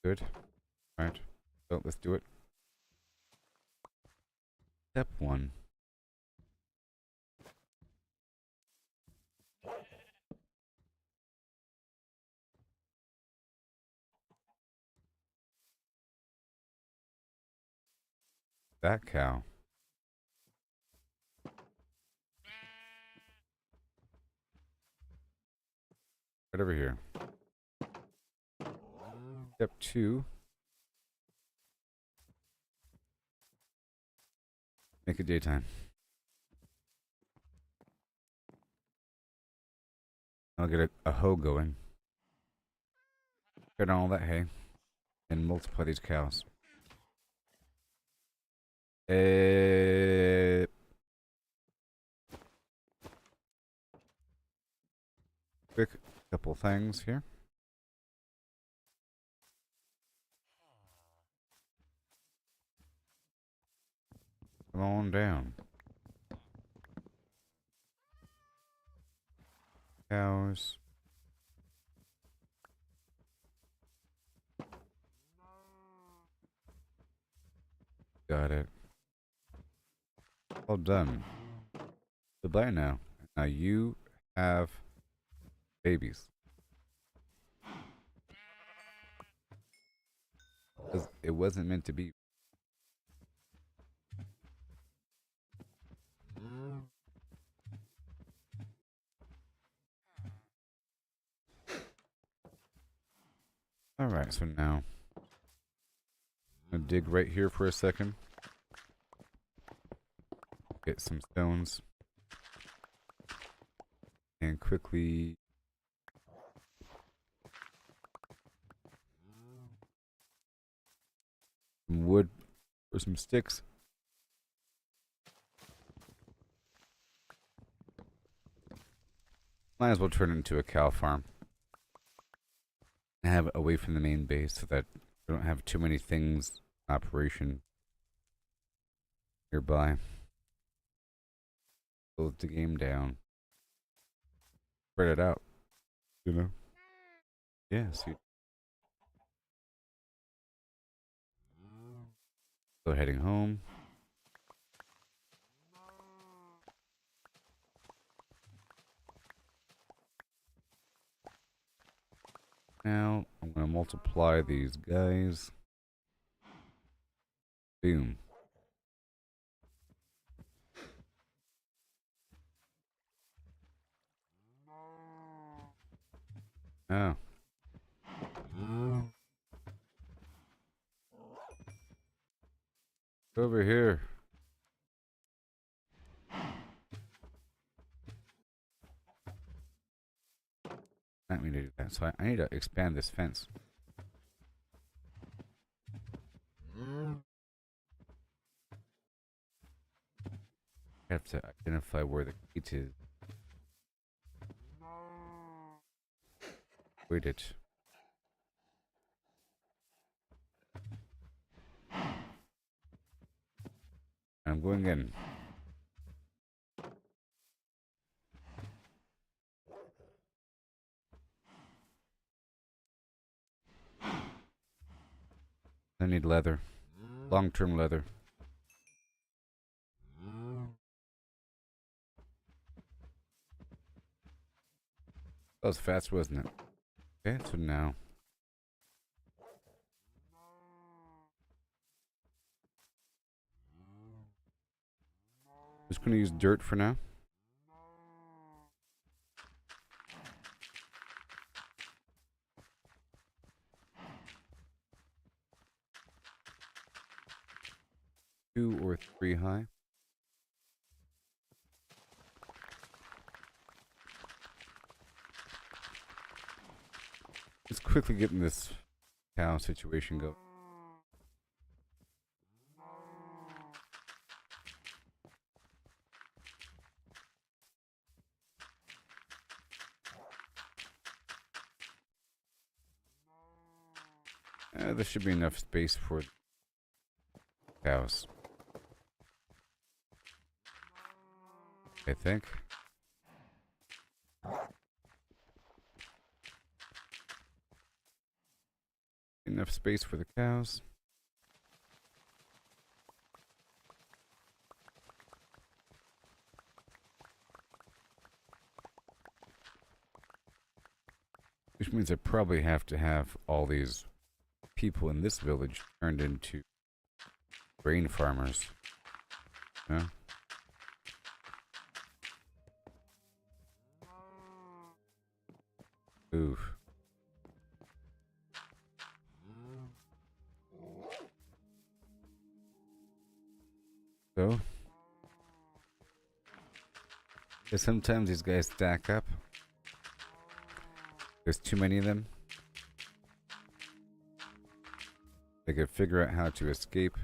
Good. Alright. So let's do it. Step 1. That cow. Right over here. Step 2. Make it daytime. I'll get a hoe going. Get on all that hay. And multiply these cows. Quick couple things here. Come on down. cows. Got it. All done. Goodbye now. Now you have babies. 'Cause it wasn't meant to be. Alright, so now I'm gonna dig right here for a second. Get some stones. And quickly some wood or some sticks. Might as well turn it into a cow farm. And have it away from the main base so that we don't have too many things in operation nearby. Close the game down. Spread it out. You know? Yeah, see. So heading home. Now, I'm going to multiply these guys. Boom. Oh. Over here. Not me to do that. So I need to expand this fence. I have to identify where the gate is. Wait it. I'm going in. I need leather. Long-term leather. That was fast, wasn't it? Okay, so now. Just gonna use dirt for now. Two or three high. Just quickly getting this cow situation go. There should be enough space for cows. I think. Enough space for the cows. Which means I probably have to have all these people in this village turned into grain farmers. Yeah. Oof. So, because sometimes these guys stack up. There's too many of them. They could figure out how to escape.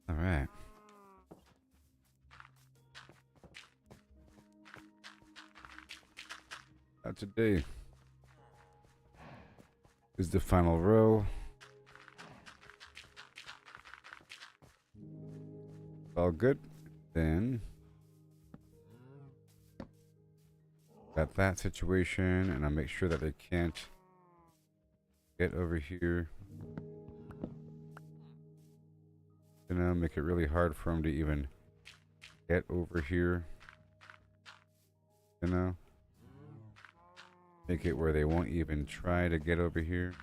All right. Not today. is the final row. All good. Then got that situation, and I'll make sure that they can't get over here. You know, make it really hard for them to even get over here. You know, make it where they won't even try to get over here.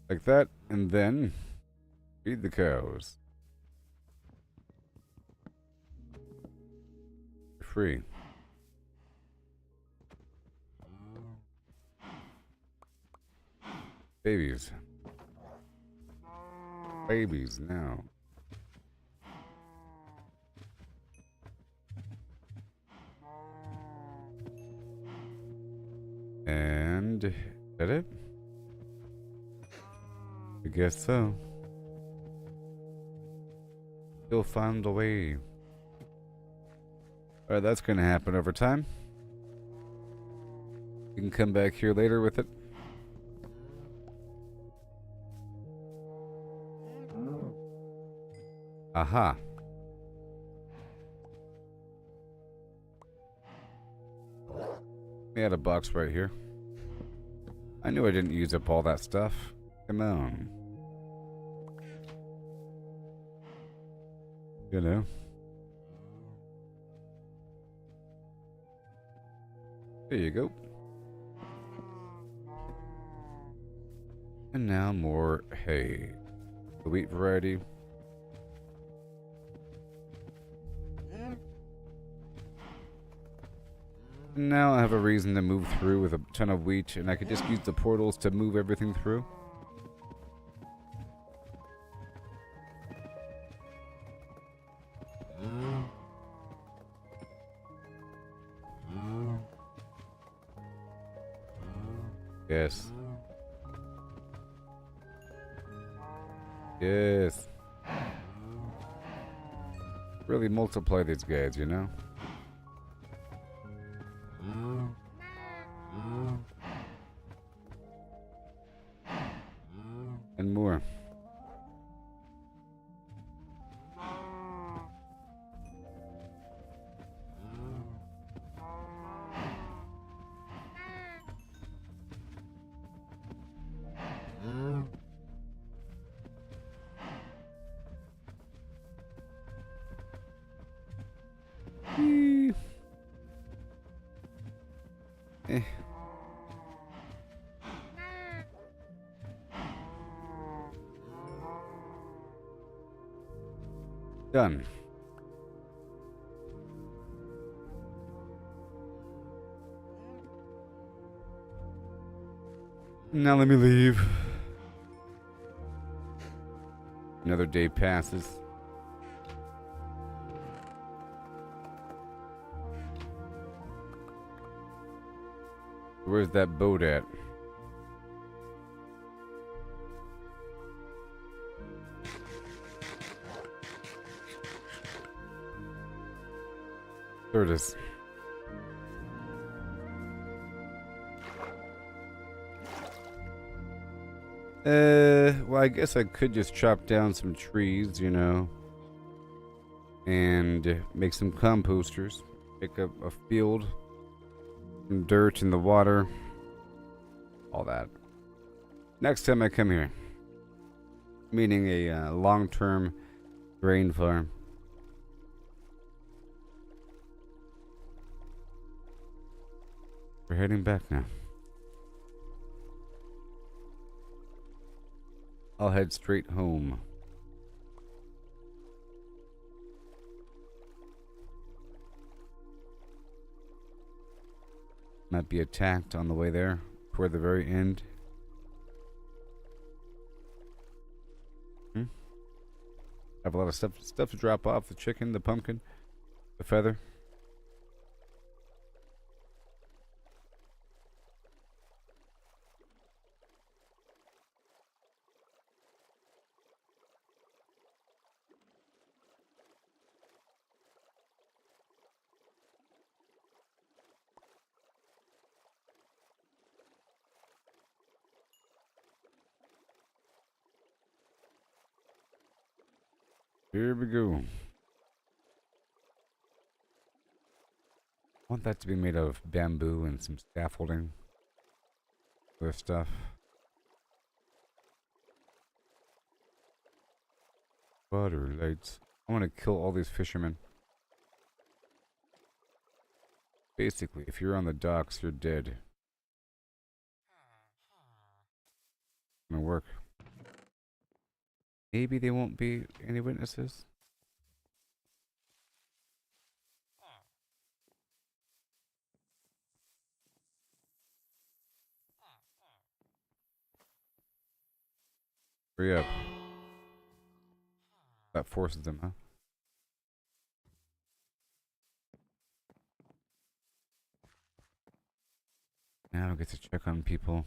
Like that, and then feed the cows. Free. Babies. Babies now. And is that it? I guess so. You'll find a way. Alright, that's gonna happen over time. You can come back here later with it. Aha. We had a box right here. I knew I didn't use up all that stuff. Come on. You know. There you go. And now more hay. The wheat variety. And now I have a reason to move through with a ton of wheat, and I could just use the portals to move everything through. Yes. Yes. Really multiply these guys, you know? And more. Eh. Done. Now let me leave. Another day passes. Where's that boat at? There it is. Well, I guess I could just chop down some trees, you know, and make some composters. Pick up a field, some dirt in the water, all that. Next time I come here, meaning a long-term grain farm. We're heading back now. I'll head straight home. Might be attacked on the way there, toward the very end. Have a lot of stuff to drop off. The chicken, the pumpkin, the feather. Here we go. I want that to be made of bamboo and some scaffolding. Other stuff. Water lights. I want to kill all these fishermen. Basically, if you're on the docks, you're dead. Gonna work. Maybe there won't be any witnesses. Hurry up. That forces them, huh? Now I get to check on people.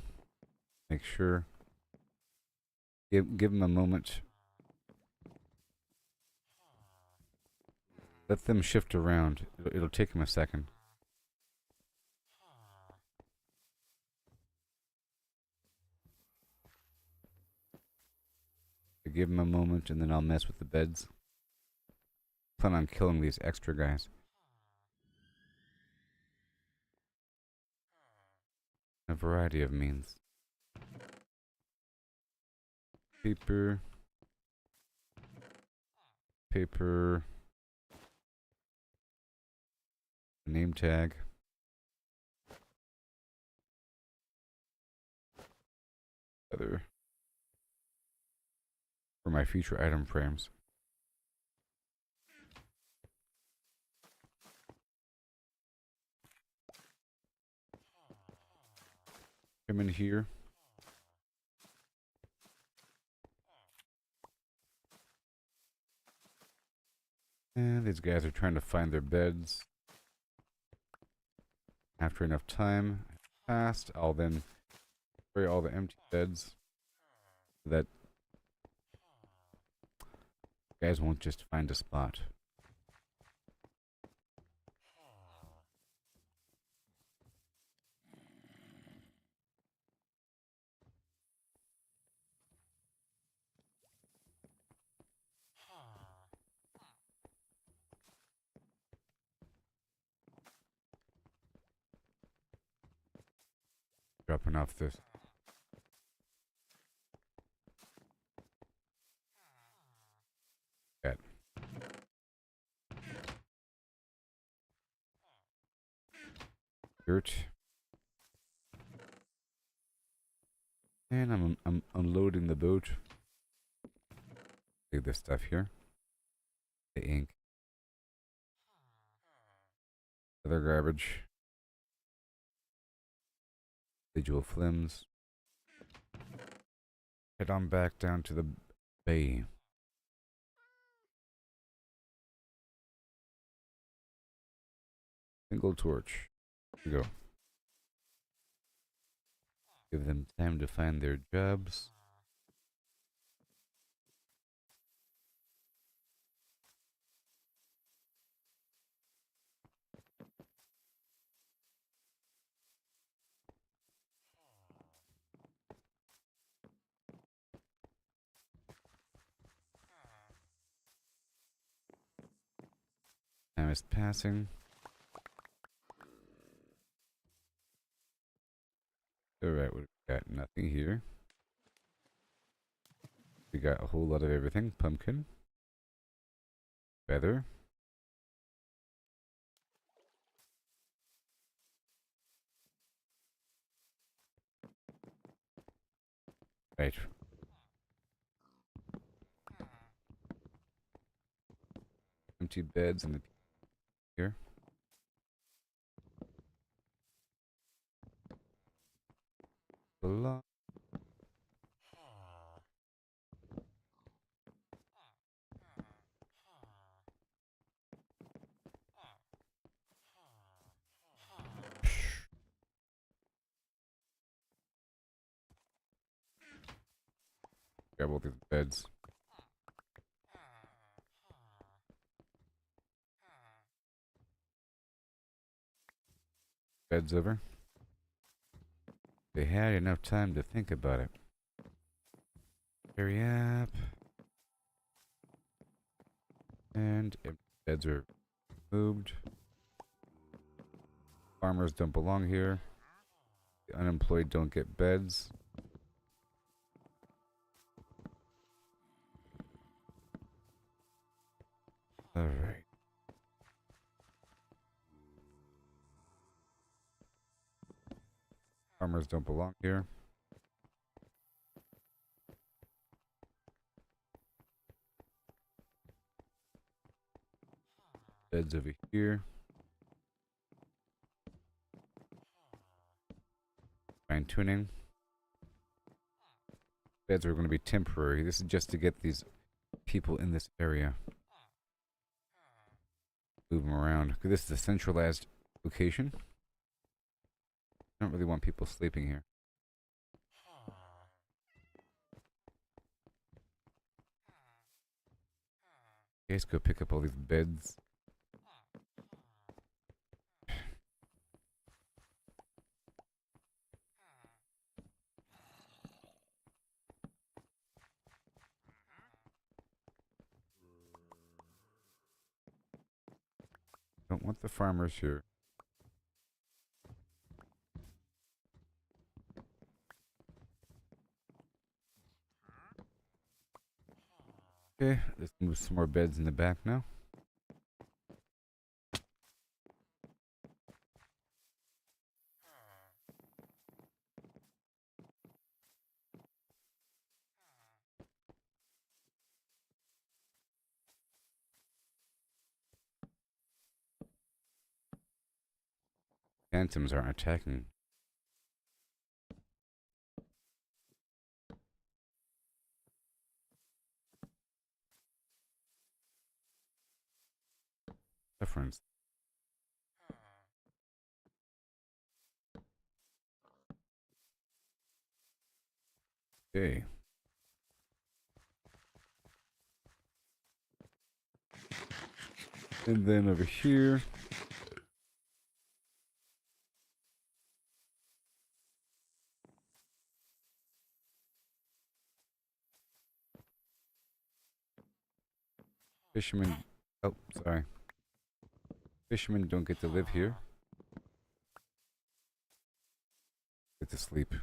Make sure. Give them a moment. Let them shift around. It'll take them a second. Give them a moment and then I'll mess with the beds. Plan on killing these extra guys. A variety of means. Paper. Paper. Name tag. Other. For my future item frames. Come in here. And these guys are trying to find their beds. After enough time passed, I'll then spray all the empty beds so that guys won't just find a spot. Dropping off this. That. Dirt. And I'm unloading the boat. Leave this stuff here. The ink. Other garbage. Residual flims. Head on back down to the bay. Single torch. Here we go. Give them time to find their jobs. Time is passing. Alright, we got nothing here. We got a whole lot of everything. Pumpkin. Feather. Right. Empty beds in the here. Blah. Grab all these beds. Beds over. They had enough time to think about it. Hurry up. And beds are moved. Farmers don't belong here. The unemployed don't get beds. Alright. Farmers don't belong here. Beds over here. Fine tuning. Beds are going to be temporary. This is just to get these people in this area. Move them around. This is a centralized location. I don't really want people sleeping here. Okay, let's go pick up all these beds. Don't want the farmers here. Okay, let's move some more beds in the back now. Phantoms aren't attacking. Difference. Okay. And then over here. Fishermen. Oh, sorry. Fishermen don't get to live here. Get to sleep.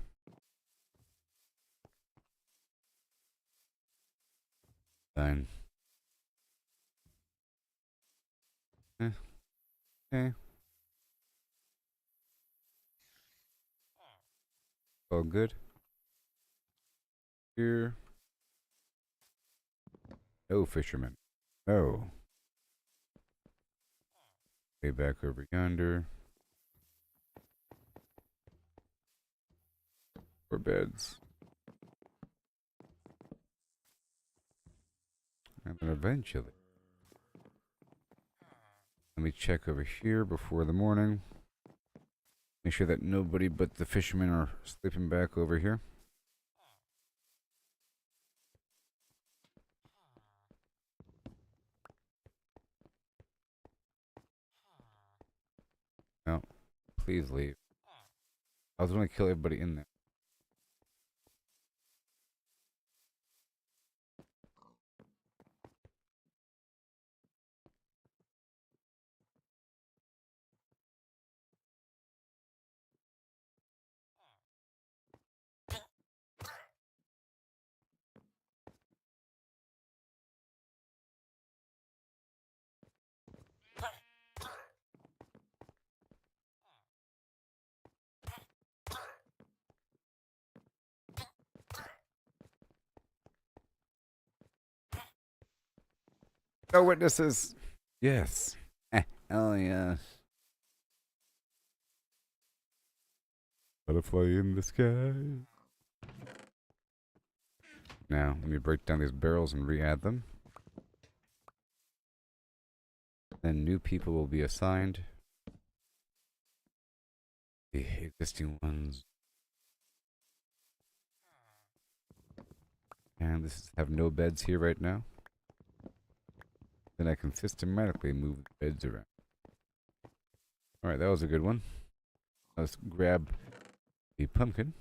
Fine. Okay. All good. Here. No fishermen. No. Way back over yonder. 4 beds. And then eventually. Let me check over here before the morning. Make sure that nobody but the fishermen are sleeping back over here. No. Please leave. I was going to kill everybody in there. No witnesses. Yes. Oh, yes. Butterfly in the sky. Now, let me break down these barrels and re-add them. Then new people will be assigned. The existing ones. And this is, have no beds here right now. Then I can systematically move the beds around. Alright, that was a good one. Let's grab the pumpkin.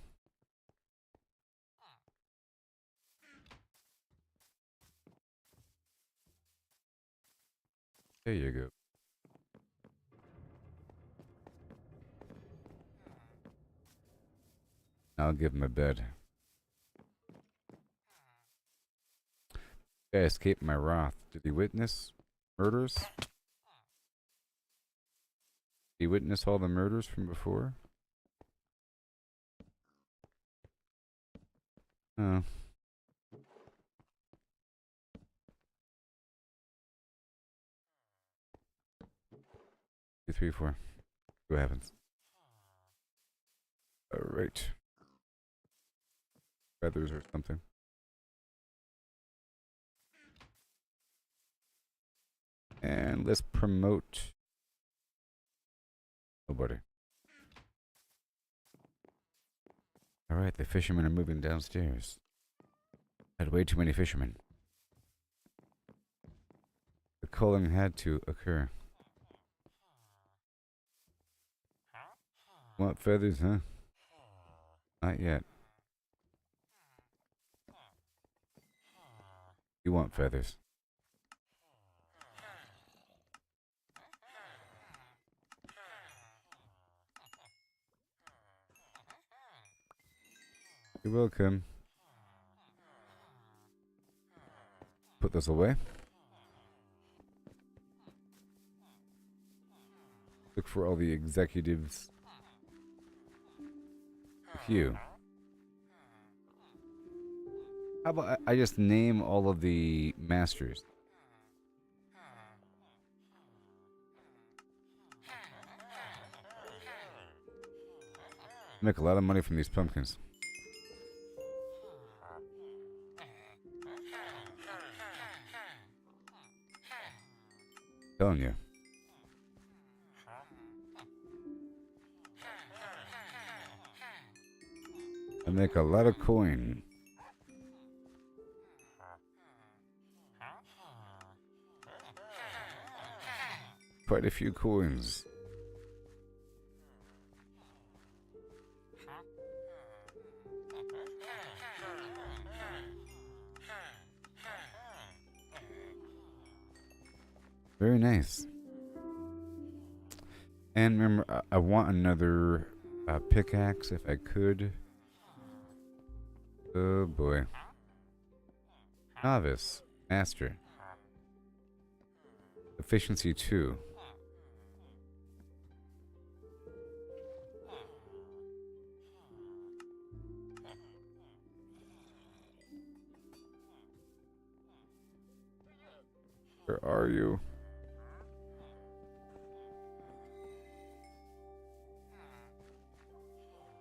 There you go. I'll give him a bed. Guy escaped my wrath. Did he witness murders? Did he witness all the murders from before? Oh. 2, 3, 4. What happens? Alright. Feathers or something. And let's promote nobody. Alright, the fishermen are moving downstairs. Had way too many fishermen. The culling had to occur. Want feathers, huh? Not yet. You want feathers. You're welcome. Put this away. Look for all the executives. Few. How about I just name all of the masters? Make a lot of money from these pumpkins. Telling you. I make a lot of coin. Quite a few coins. Very nice. And remember, I want another pickaxe if I could. Oh boy. Novice. Master. Efficiency 2. Where are you?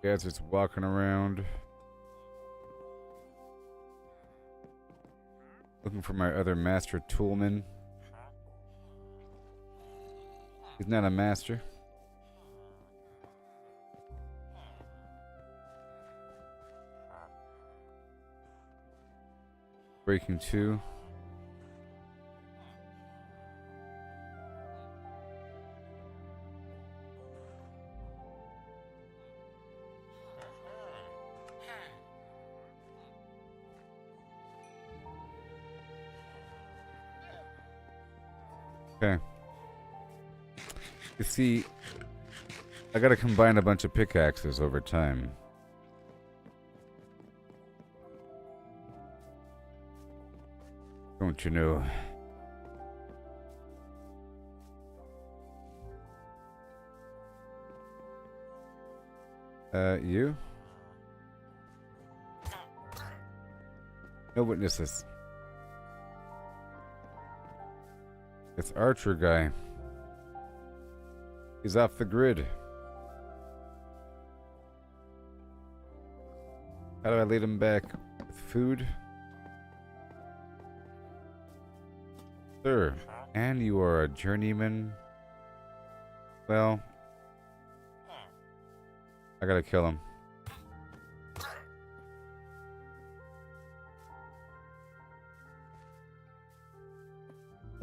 Guys just walking around. Looking for my other master toolman. He's not a master. Breaking 2. Okay. You see, I gotta combine a bunch of pickaxes over time. Don't you know? You? No witnesses. It's Archer guy. He's off the grid. How do I lead him back? With food? Sir, and you are a journeyman? Well, I gotta kill him.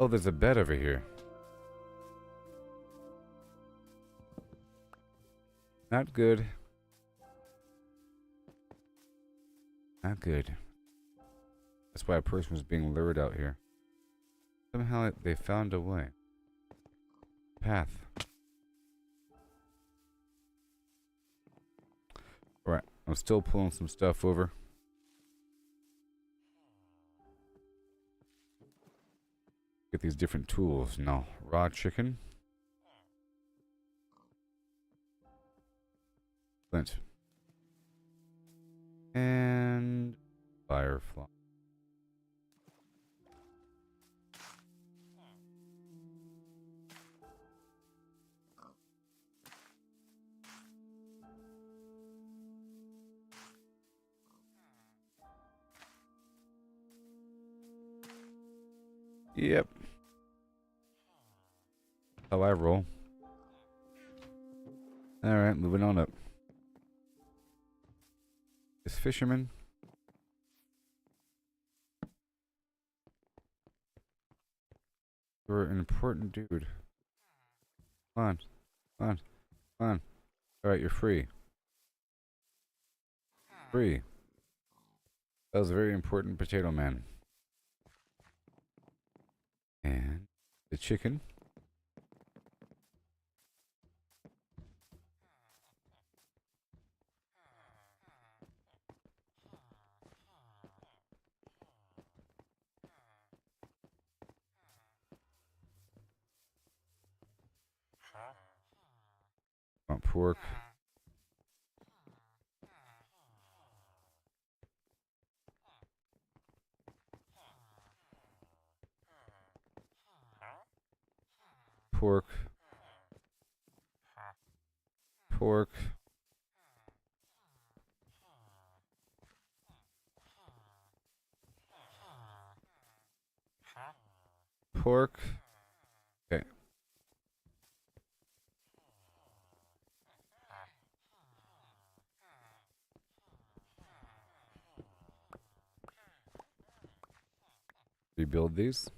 Oh, there's a bed over here. Not good. Not good. That's why a person was being lured out here. Somehow they found a way. path. Alright, I'm still pulling some stuff over. Get these different tools. Now, raw chicken. Flint. And firefly. Yep. How I roll. Alright, moving on up. This fisherman. You're an important dude. Come on. Come on. Come on. Alright, you're free. Free. That was a very important potato man. And the chicken. Want pork. Pork. Pork. Pork. Okay. Rebuild these.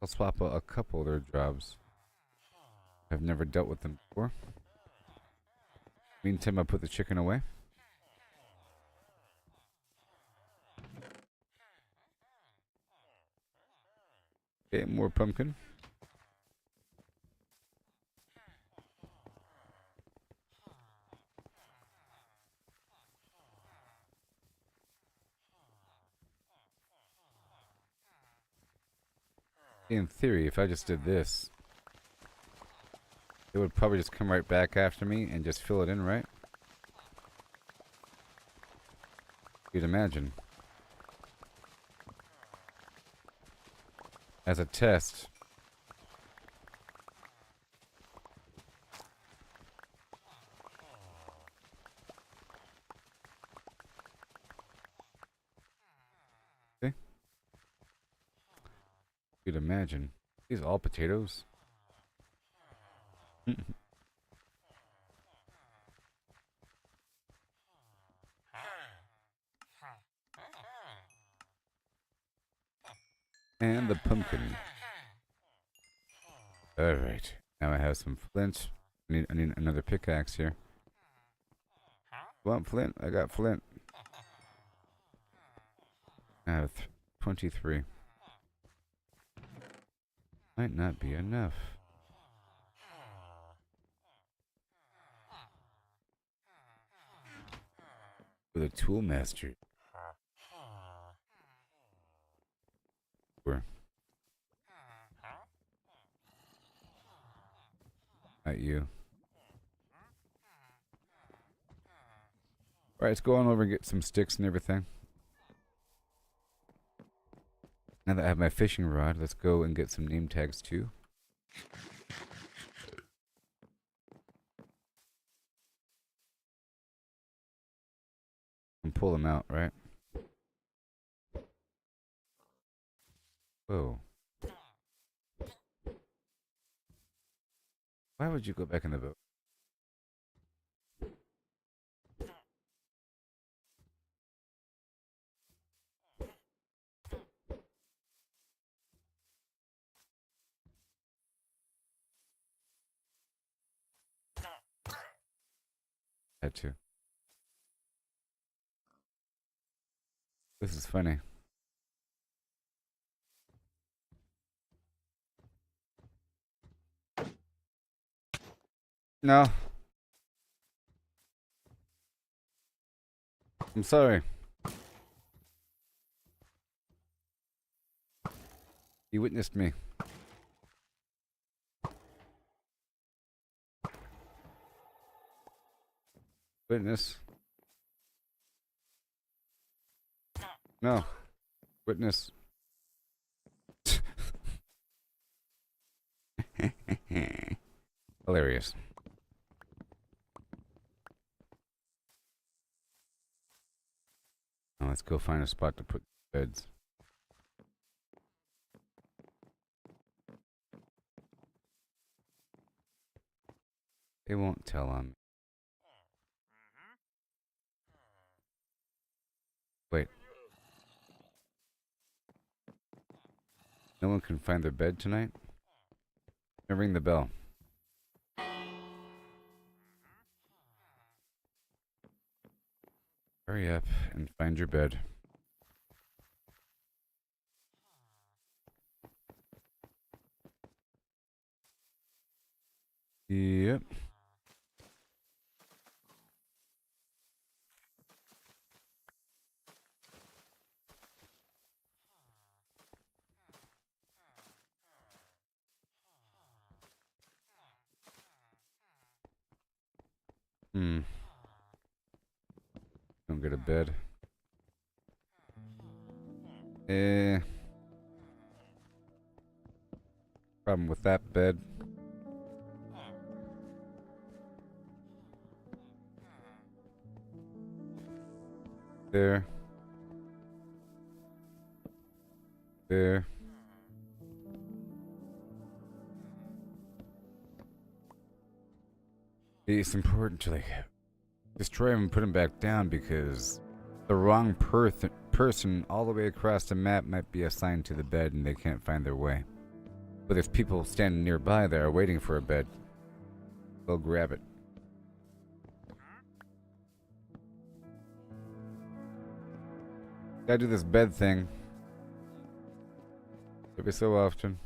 I'll swap a couple of their jobs. I've never dealt with them before. Meantime, I put the chicken away. Okay, more pumpkin. In theory, if I just did this, it would probably just come right back after me and just fill it in, right? You'd imagine. As a test. Okay. You'd imagine. These all potatoes. And the pumpkin. Alright. Now I have some flint. I need another pickaxe here. Want flint? I got flint. I have 23. Might not be enough. For the tool master. Where? Not you. Alright, let's go on over and get some sticks and everything. Now that I have my fishing rod, let's go and get some name tags too. And pull them out, right? Whoa. Why would you go back in the boat? Had to. This is funny. No. I'm sorry. You witnessed me. Witness. No. Witness. Hilarious. Now let's go find a spot to put beds. They won't tell on me. Wait. No one can find their bed tonight? Now ring the bell. Hurry up and find your bed. Yep. Don't get a bed. Problem with that bed. There. There. It's important to like destroy him and put him back down because the wrong person all the way across the map might be assigned to the bed and they can't find their way. But there's people standing nearby that are waiting for a bed. They'll grab it. Gotta do this bed thing every so often.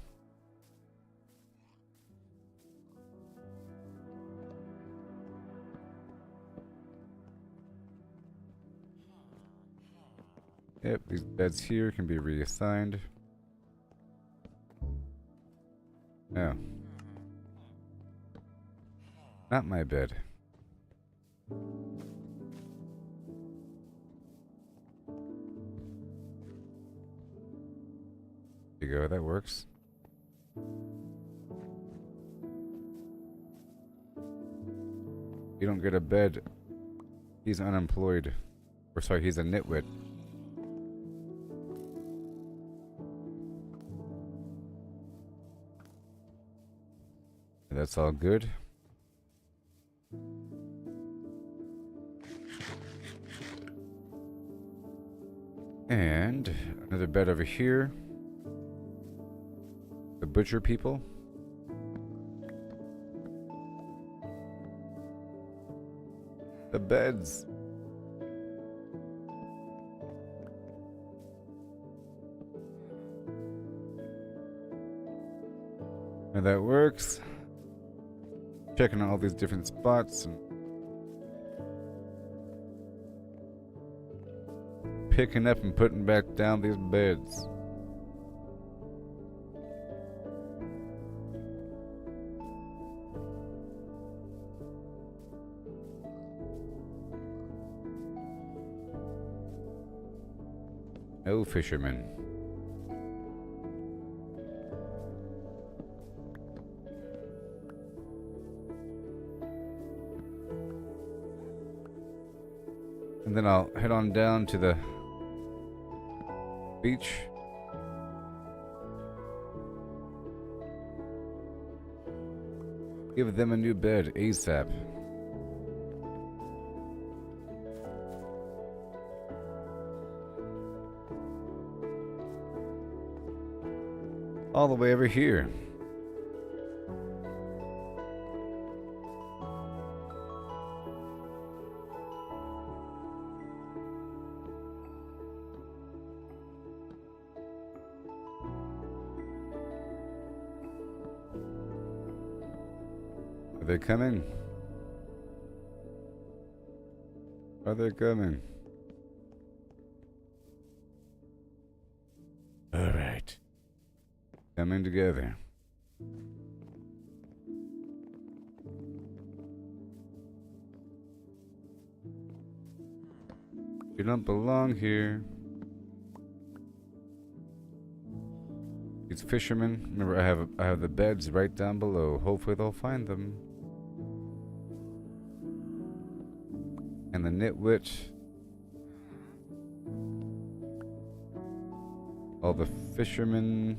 Yep, these beds here can be reassigned. No. Not my bed. There you go, that works. You don't get a bed. He's unemployed. Or sorry, he's a nitwit. That's all good. And another bed over here. The butcher people. The beds. And that works. Checking all these different spots and picking up and putting back down these beds. No fishermen. And then I'll head on down to the beach. Give them a new bed ASAP. All the way over here. Are they coming? Are they coming? Alright. Coming together. You don't belong here. These fishermen. Remember, I have the beds right down below. Hopefully they'll find them. And the nitwitch. All the fishermen.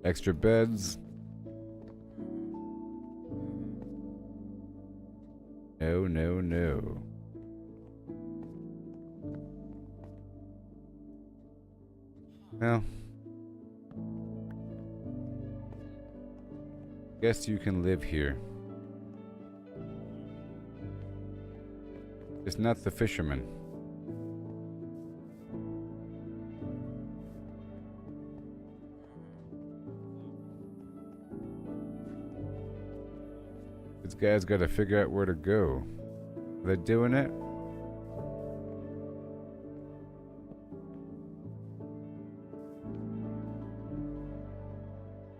Extra beds. No, no, no. Well, guess you can live here. It's not the fisherman. This guy's got to figure out where to go. Are they doing it?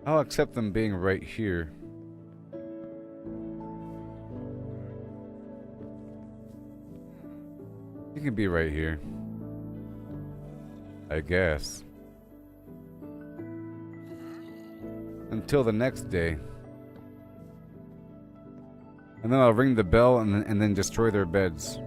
I'll accept them being right here. You can be right here. I guess. Until the next day. And then I'll ring the bell and then destroy their beds.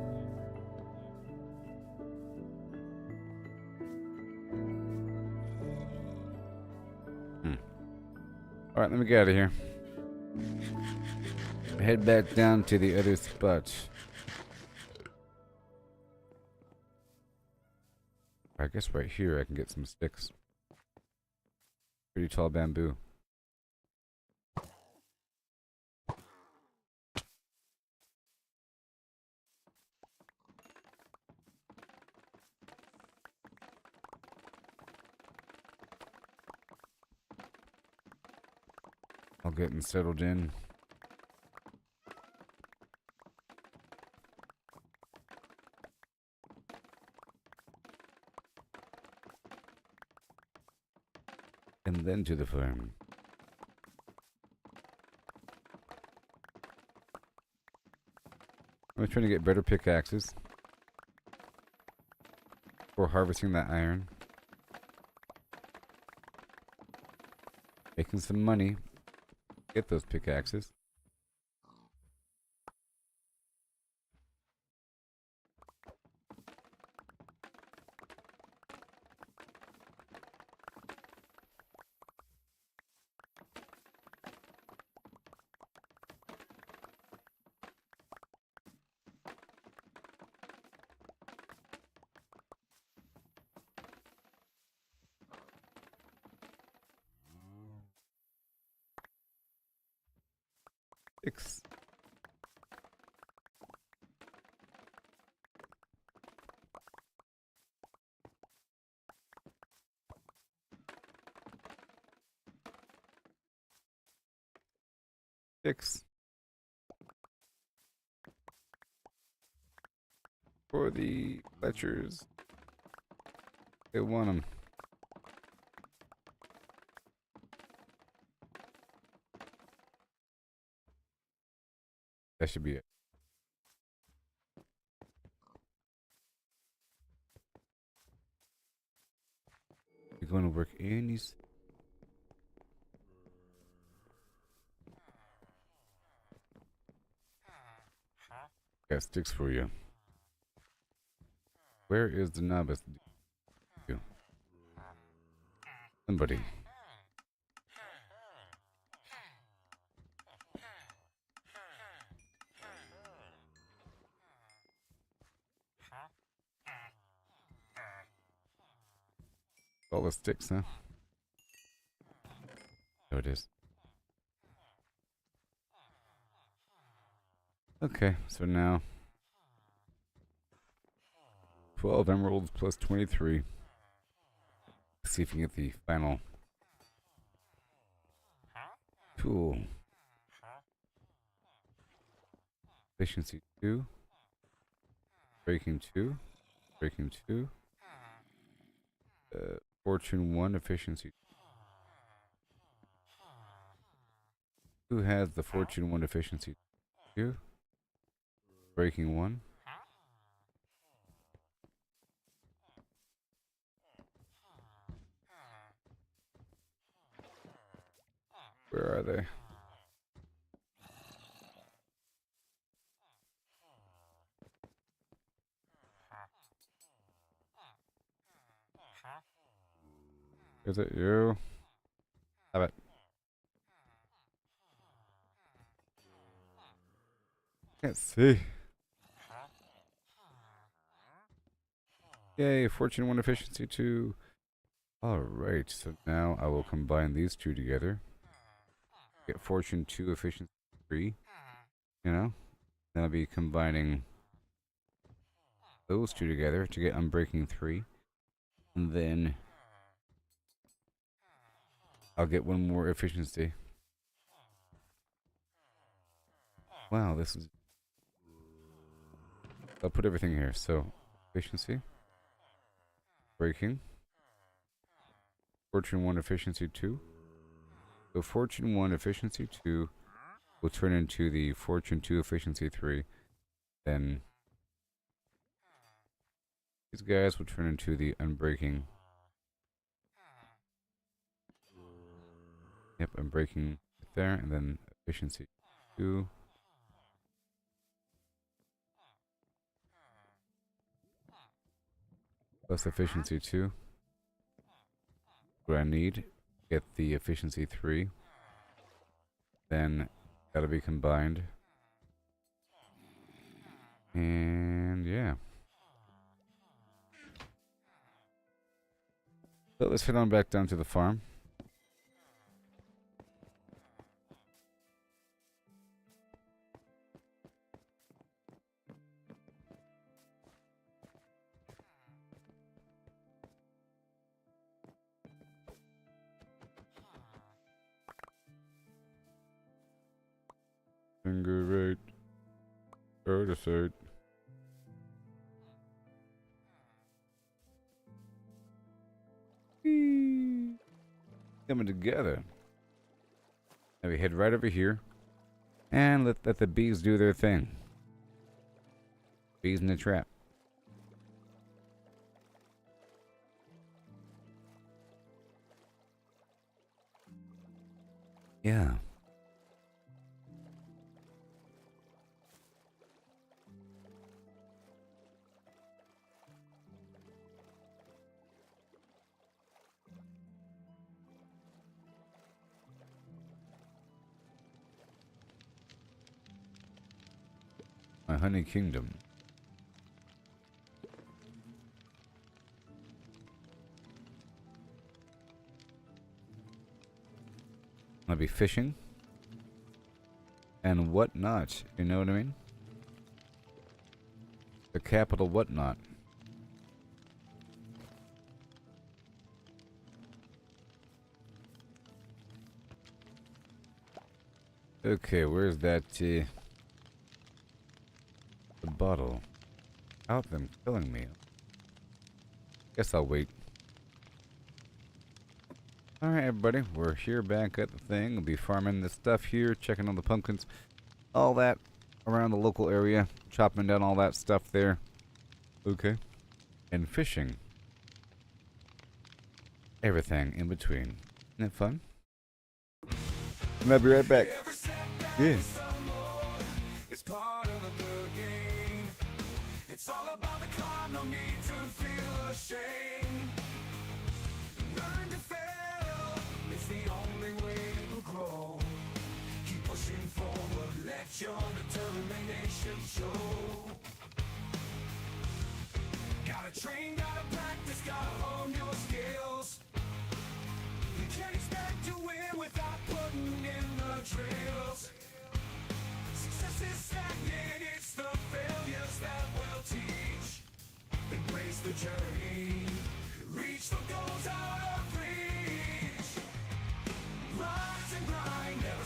Alright, let me get out of here. Head back down to the other spot. I guess right here I can get some sticks. Pretty tall bamboo. All getting settled in. And then to the farm. I'm trying to get better pickaxes for harvesting that iron. Making some money. Get those pickaxes. Six. Six. For the Fletchers. They want them. That should be it. You're going to work in these. Got sticks for you. Where is the novice? Somebody. All the sticks, huh? There it is. Okay, so now 12 emeralds plus 23. Let's see if we can get the final Tool. Efficiency 2. Breaking 2. Breaking 2. Fortune 1. Efficiency. Who has the Fortune 1 efficiency 2? Breaking 1. Where are they? Is it you? Have it. Can't see. Yay, Fortune 1 efficiency 2. Alright, so now I will combine these two together. Get Fortune 2 efficiency 3. You know? Then I'll be combining those two together to get Unbreaking 3. And then I'll get one more efficiency. Wow, this is... I'll put everything here. So, efficiency. Breaking. Fortune 1 efficiency 2. So Fortune 1 efficiency 2 will turn into the Fortune 2 efficiency 3. Then these guys will turn into the Unbreaking. Yep, Unbreaking there, and then efficiency 2. Plus efficiency 2. What I need, get the efficiency 3. Then that'll be combined. And yeah. So let's head on back down to the farm. Finger right. Other side. Coming together. Now we head right over here. And let the bees do their thing. Bees in the trap. Yeah. My honey kingdom. I'll be fishing and whatnot. You know what I mean? The capital whatnot. Okay, where's that? The bottle. Out them killing me. Guess I'll wait. Alright everybody, we're here back at the thing. We'll be farming this stuff here, checking on the pumpkins, all that around the local area, chopping down all that stuff there. Okay. And fishing. Everything in between. Isn't it fun? And I'll be right back. Yeah. It's part of the game. It's all about the climb, no need to feel ashamed. Learn to fail, it's the only way to grow. Keep pushing forward, let your determination show. Gotta train, gotta practice, gotta hone your skills. You can't expect to win without putting in the drills. Success is stagnant, it's the failures that will teach. Embrace the journey, reach the goals out of reach. Rise and grind, never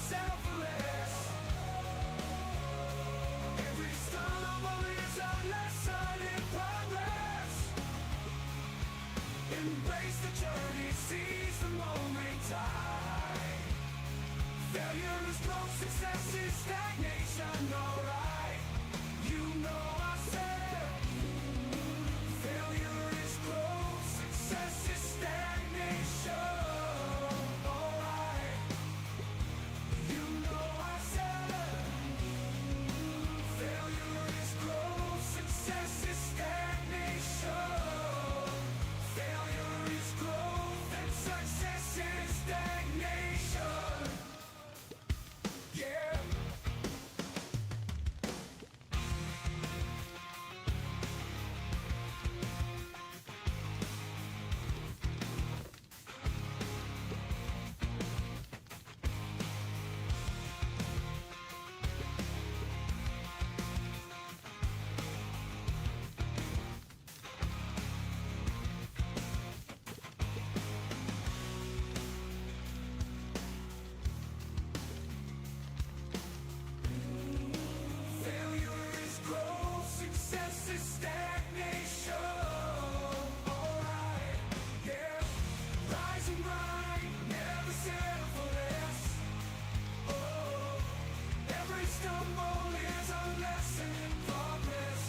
stumble is a lesson in progress.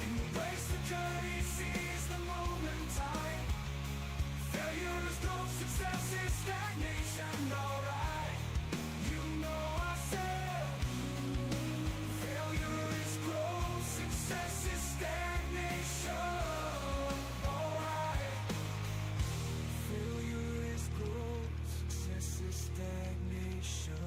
Embrace the journey, seize the moment time. Failure is growth, success is stagnation, alright. You know I said, failure is growth, success is stagnation, alright. Failure is growth, success is stagnation.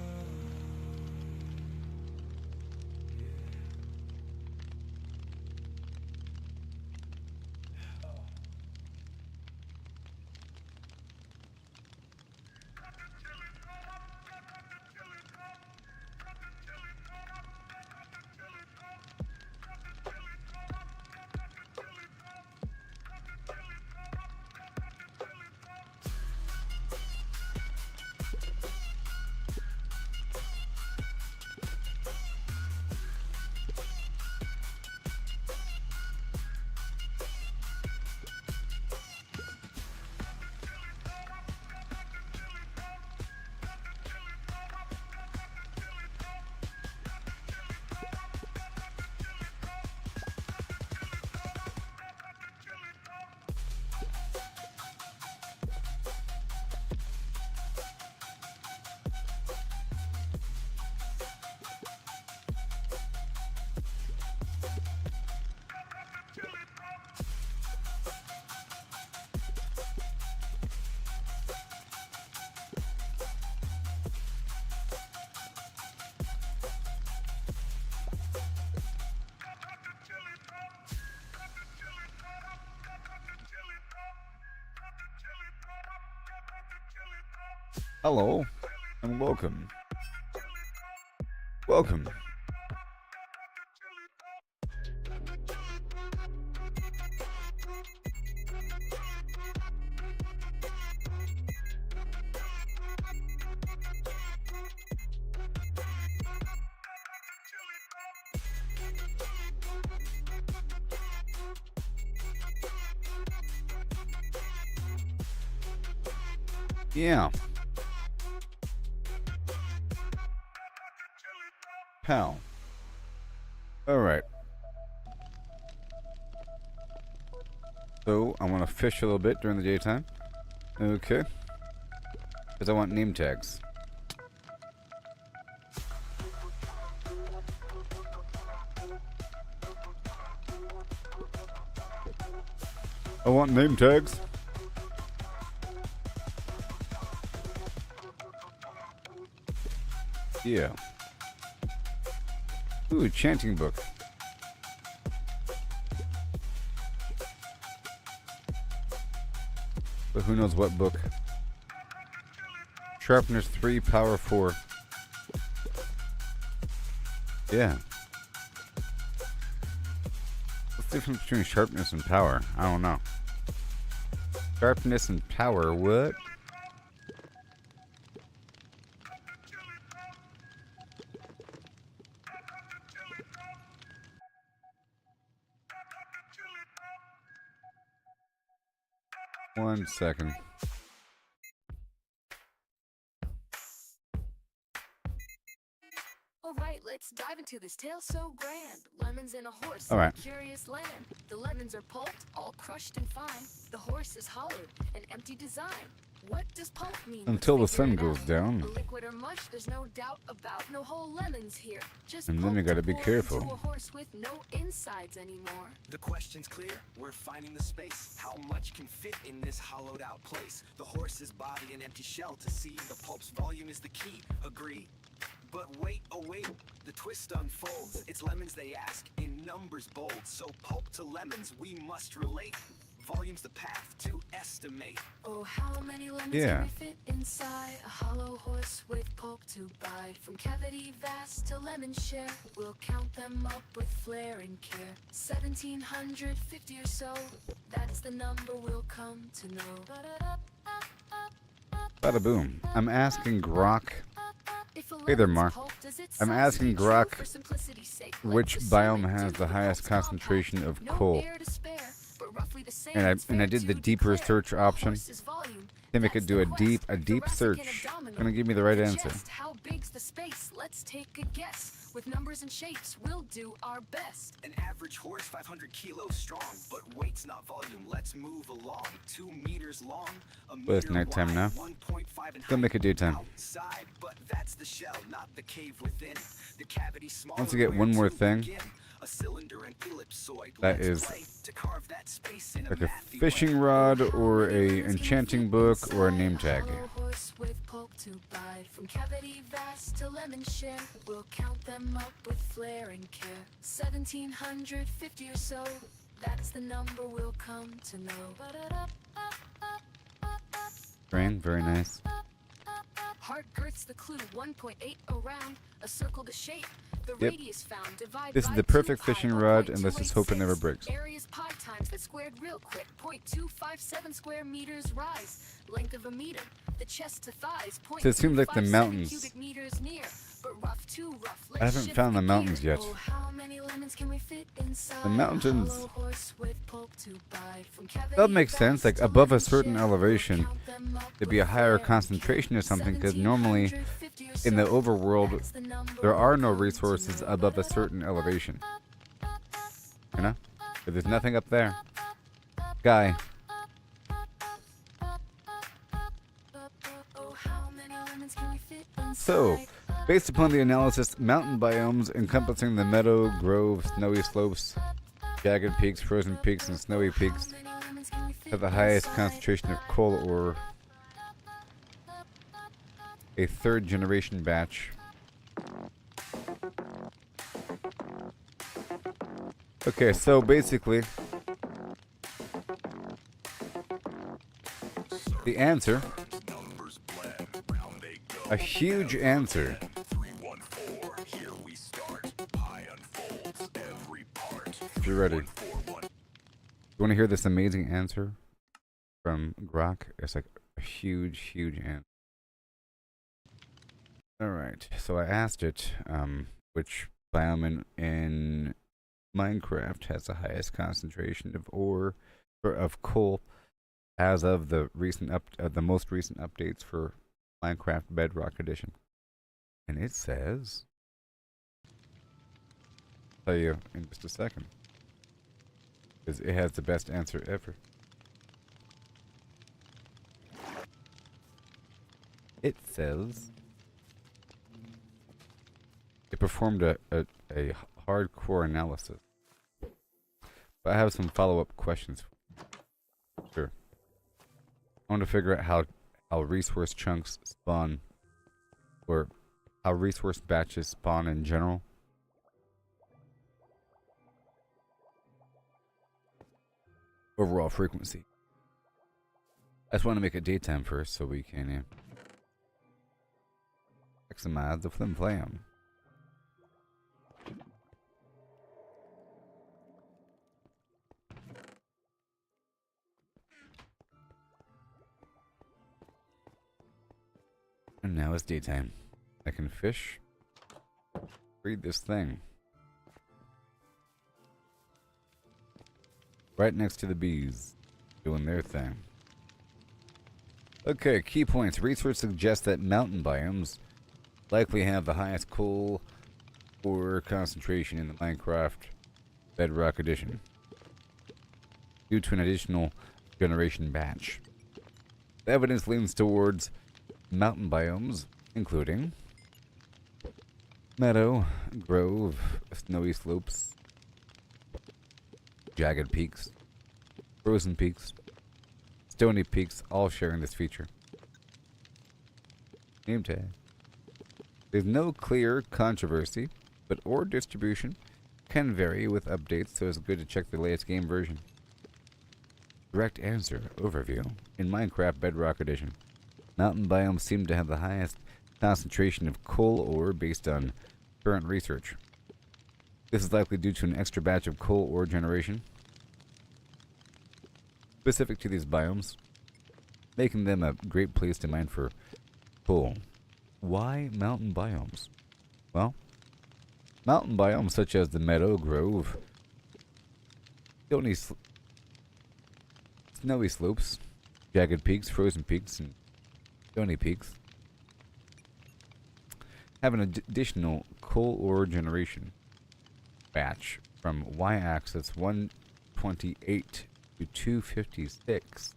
Hello, and welcome. Welcome. Yeah. Pal. Alright. So, I want to fish a little bit during the daytime. Okay. Because I want name tags. I want name tags. Yeah. Ooh, chanting book. But who knows what book? Sharpness 3, power 4. Yeah. What's the difference between sharpness and power? I don't know. Sharpness and power, what? One second. Alright, let's dive into this tale so grand. Lemons and a horse All right. in a curious land. The lemons are pulped, all crushed and fine. The horse is hollowed, an empty design. What does pulp mean? Until the Let's figure sun it goes out. down. A liquid or mush, there's no doubt about. No whole lemons here. Just And then you pulp gotta to be pour careful. into a horse with no insides anymore. The question's clear, we're finding the space. How much can fit in this hollowed out place? The horse's body an empty shell to see. The pulp's volume is the key, agree. But wait, oh wait, the twist unfolds. It's lemons they ask, in numbers bold. So pulp to lemons we must relate. Volume's the path to estimate. Oh, how many lemons Yeah. can we fit inside a hollow horse with pulp to buy? From cavity vast to lemon share, we'll count them up with flair and care. 1750 or so, that's the number we'll come to know. Bada boom. I'm asking Grok If a Hey there, lemon's Mar. pulp, does it I'm sound asking to be true? Grok For simplicity's sake, which let's biome assume it has do. the highest Pulp's concentration compact, of no coal. air to spare, but roughly the same. And I It's did fair the to deeper declare. search option. Horse's volume Then we could do a deep search. Gonna give me the right answer. How big's the space? Let's take a guess. With numbers and shapes, we'll do our best. An average horse, 500 kilos strong, but weight's not volume. Let's move along. 2 meters long, a Well, it's meter nighttime wide, now. 1.5 in Go make it height daytime. outside, but that's the shell, not the cave within. The cavity smaller. Once we get one where more to thing, begin. A cylinder and ellipsoid. that Let's is play to carve that space in like a mathy fishing way. rod or a enchanting book or a name tag. Hollow horse with pulp to bite. From cavity vast to lemon share, we'll count them up with flair and care. 1750 or so, that's the number we'll come to know. Brain, very nice. Heart girth's the clue, 1.8 around, a circle to shape. The Yep. radius found, divide This is by the perfect 2 pi, fishing rod, and let's just hope it never 1.286. breaks. Area's pi times that squared real quick, 0.257 square meters rise. Length of a meter, the chest to thighs, So it seems like the 0.257 mountains. cubic meters near, but rough too rough. I haven't found the mountains yet. Oh, how many lemons can we fit inside? The mountains. Hollow horse with pulp to bite. From cavity That makes sense, like vast to above a lemon certain share, elevation, count them up there'd be a with higher flair and concentration of something, because normally 1750 or in the so, overworld that's the number there are no we'll come to resources know. above a certain elevation. You know? But there's nothing up there. Guy. Oh, how many lemons can we fit So, inside? based upon the analysis, mountain biomes encompassing the meadow, grove, snowy slopes, jagged peaks, frozen peaks, and snowy peaks How many lemons can we fit have the highest inside? concentration of coal ore. A third generation batch. Okay, so basically, the answer, Numbers blend, round they go. a huge answer. 314, here we start. Pi unfolds every part. Be ready. 4, 1. You want to hear this amazing answer from Grok? It's like a huge answer. Alright, so I asked it, which biome in Minecraft has the highest concentration of ore, or of coal, as of the the most recent updates for Minecraft Bedrock Edition. And it says, I'll tell you in just a second, because it has the best answer ever. It says it performed a hardcore analysis. But I have some follow-up questions. Sure. I want to figure out how resource chunks spawn, or how resource batches spawn in general. Overall frequency. I just want to make it daytime first so we can maximize the flim flam. And now it's daytime. I can fish. Read this thing. Right next to the bees. Doing their thing. Okay, key points. Research suggests that mountain biomes likely have the highest coal ore concentration in the Minecraft Bedrock Edition, due to an additional generation batch. The evidence leans towards mountain biomes, including meadow, grove, snowy slopes, jagged peaks, frozen peaks, stony peaks, all sharing this feature. Name tag. There's no clear controversy, but ore distribution can vary with updates, so it's good to check the latest game version. Direct answer overview. In Minecraft Bedrock Edition, mountain biomes seem to have the highest concentration of coal ore based on current research. This is likely due to an extra batch of coal ore generation specific to these biomes, making them a great place to mine for coal. Why mountain biomes? Well, mountain biomes such as the meadow, grove, snowy slopes, jagged peaks, frozen peaks, and stony peaks have an additional coal ore generation batch from y-axis 128 to 256,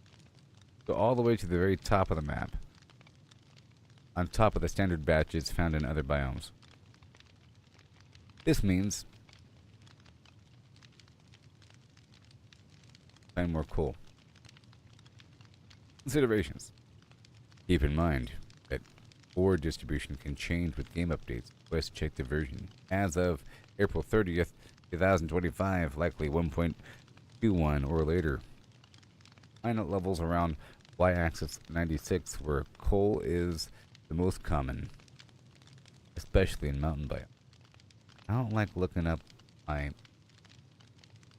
so all the way to the very top of the map, on top of the standard batches found in other biomes. This means find more coal. Considerations. Keep in mind that ore distribution can change with game updates. Let's check the version. As of April 30th, 2025, likely 1.21 or later. Final levels around y-axis 96, where coal is the most common, especially in mountain biome. I don't like looking up my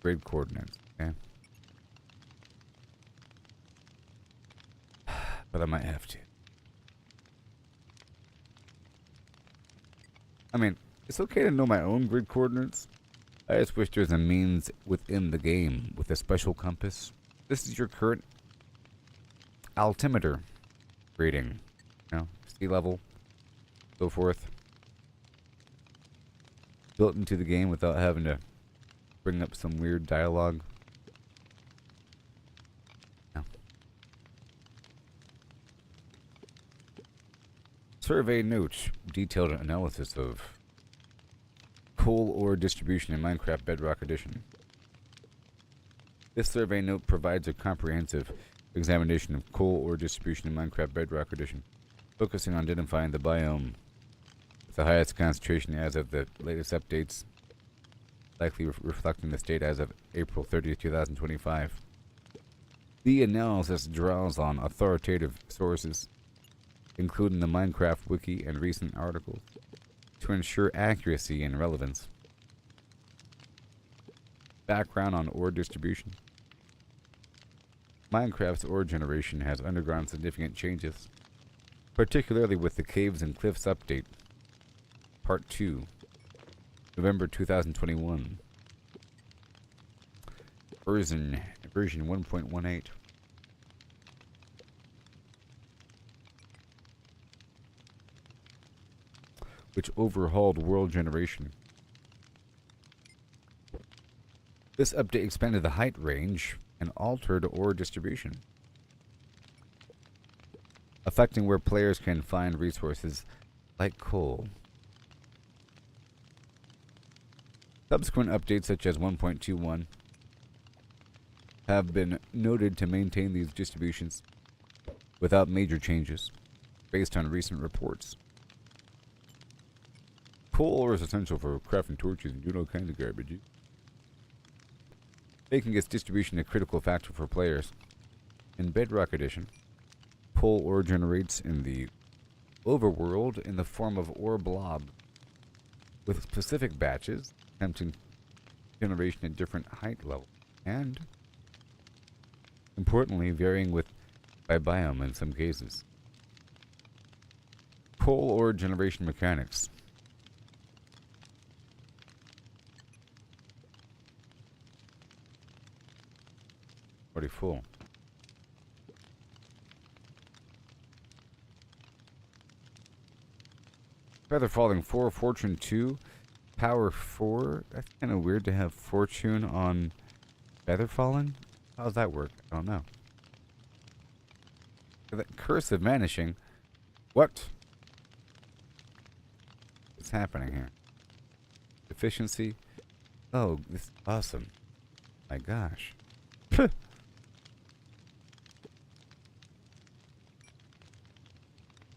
grid coordinates, okay? But I might have to. I mean, it's okay to know my own grid coordinates. I just wish there's a means within the game with a special compass. This is your current altimeter reading. You know, sea level, so forth. Built into the game without having to bring up some weird dialogue. No. Survey note. Detailed analysis of coal ore distribution in Minecraft Bedrock Edition. This survey note provides a comprehensive examination of coal ore distribution in Minecraft Bedrock Edition, focusing on identifying the biome with the highest concentration as of the latest updates, likely reflecting the state as of April 30th, 2025. The analysis draws on authoritative sources, including the Minecraft wiki and recent articles, to ensure accuracy and relevance. Background on ore distribution. Minecraft's ore generation has undergone significant changes, particularly with the Caves and Cliffs update, Part 2, November 2021. Version 1.18. Which overhauled world generation. This update expanded the height range and altered ore distribution, affecting where players can find resources like coal. Subsequent updates such as 1.21 have been noted to maintain these distributions without major changes, based on recent reports. Coal ore is essential for crafting torches and doing all kinds of garbage, making its distribution a critical factor for players. In Bedrock Edition, coal ore generates in the overworld in the form of ore blob, with specific batches attempting generation at different height levels, and importantly varying by biome in some cases. Coal ore generation mechanics. Already full. Feather Falling 4, Fortune 2, Power 4. That's kind of weird to have Fortune on Feather Falling. How does that work? I don't know. That Curse of Vanishing. What? What's happening here? Efficiency. Oh, this is awesome. My gosh.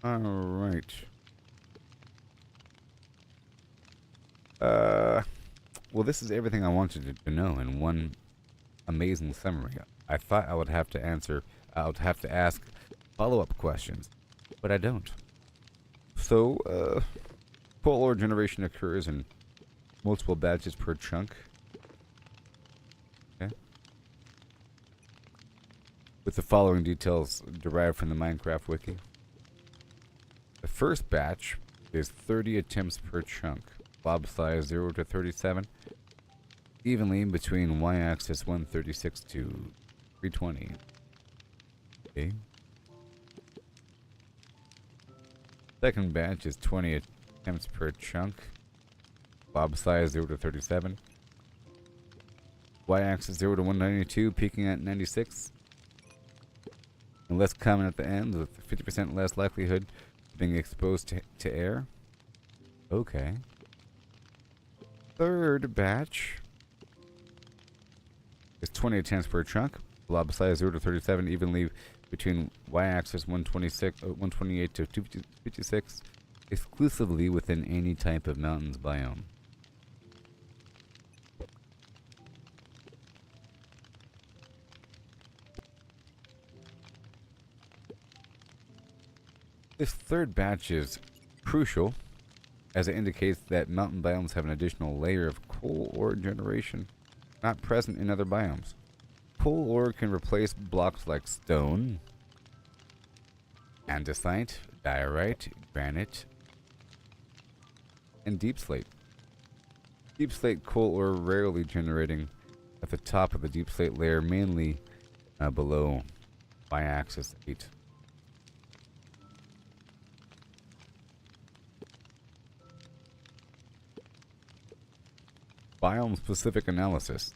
Alright. Well, this is everything I wanted to know in one amazing summary. I thought I would have to ask follow-up questions, but I don't. So, coal ore generation occurs in multiple batches per chunk. Okay. With the following details derived from the Minecraft wiki. The first batch is 30 attempts per chunk. Blob size 0 to 37, evenly between y-axis 136 to 320. Okay. Second batch is 20 attempts per chunk. Blob size 0 to 37. Y-axis 0 to 192, peaking at 96. And less common at the end, with 50% less likelihood of being exposed to air. Okay. Third batch is 20 attempts per chunk. Blob size 0 to 37, evenly between y-axis 128 to 256, exclusively within any type of mountains biome. This third batch is crucial, as it indicates that mountain biomes have an additional layer of coal ore generation not present in other biomes. Coal ore can replace blocks like stone, andesite, diorite, granite, and deep slate. Deep slate coal ore rarely generating at the top of the deep slate layer, mainly below y-axis 8. Biome-specific analysis.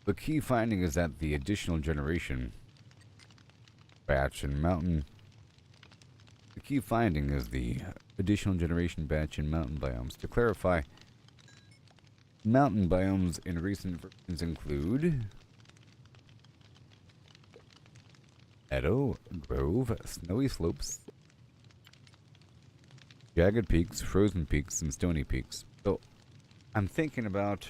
The key finding is that the additional generation batch in mountain... The key finding is the additional generation batch in mountain biomes. To clarify, mountain biomes in recent versions include meadow, grove, snowy slopes, jagged peaks, frozen peaks, and stony peaks. So, I'm thinking about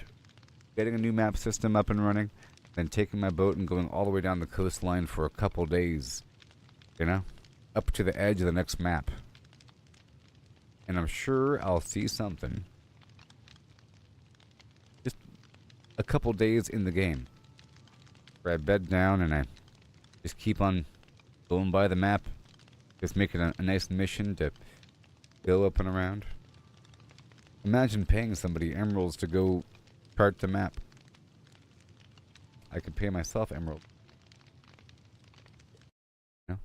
getting a new map system up and running, then taking my boat and going all the way down the coastline for a couple days, you know, up to the edge of the next map. And I'm sure I'll see something. Just a couple days in the game, where I bed down and I just keep on going by the map, just making a nice mission to go up and around. Imagine paying somebody emeralds to go chart the map. I could pay myself emerald. No?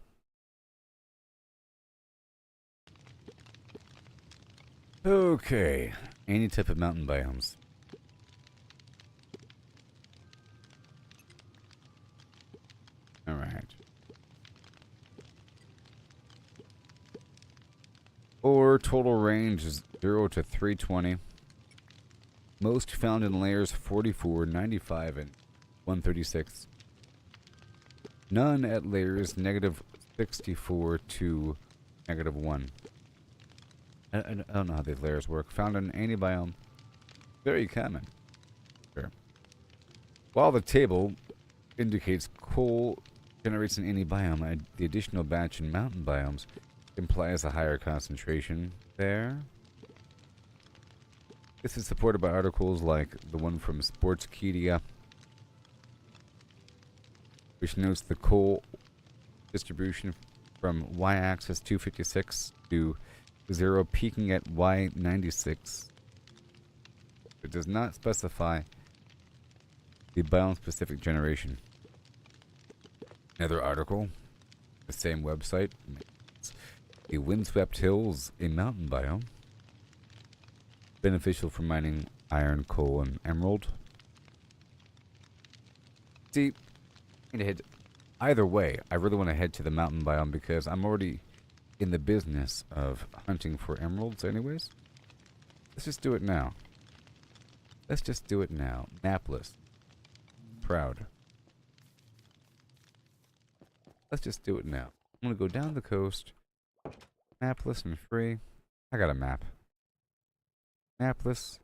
Okay. Any type of mountain biomes. Alright. Or total range is 0 to 320. Most found in layers 44, 95, and 136. None at layers negative 64 to negative 1. I don't know how these layers work. Found in any biome. Very common. Sure. While the table indicates coal generates in any biome, the additional batch in mountain biomes implies a higher concentration there. This is supported by articles like the one from Sportskeeda, which notes the coal distribution from y-axis 256 to 0 peaking at y96. It does not specify the biome-specific generation. Another article, the same website, the windswept hills, a mountain biome, beneficial for mining iron, coal, and emerald. See, I need to head either way. I really want to head to the mountain biome because I'm already in the business of hunting for emeralds anyways. Let's just do it now. Let's just do it now. Napless. Proud. Let's just do it now. I'm going to go down the coast. Mapless and free. I got a map. Mapless.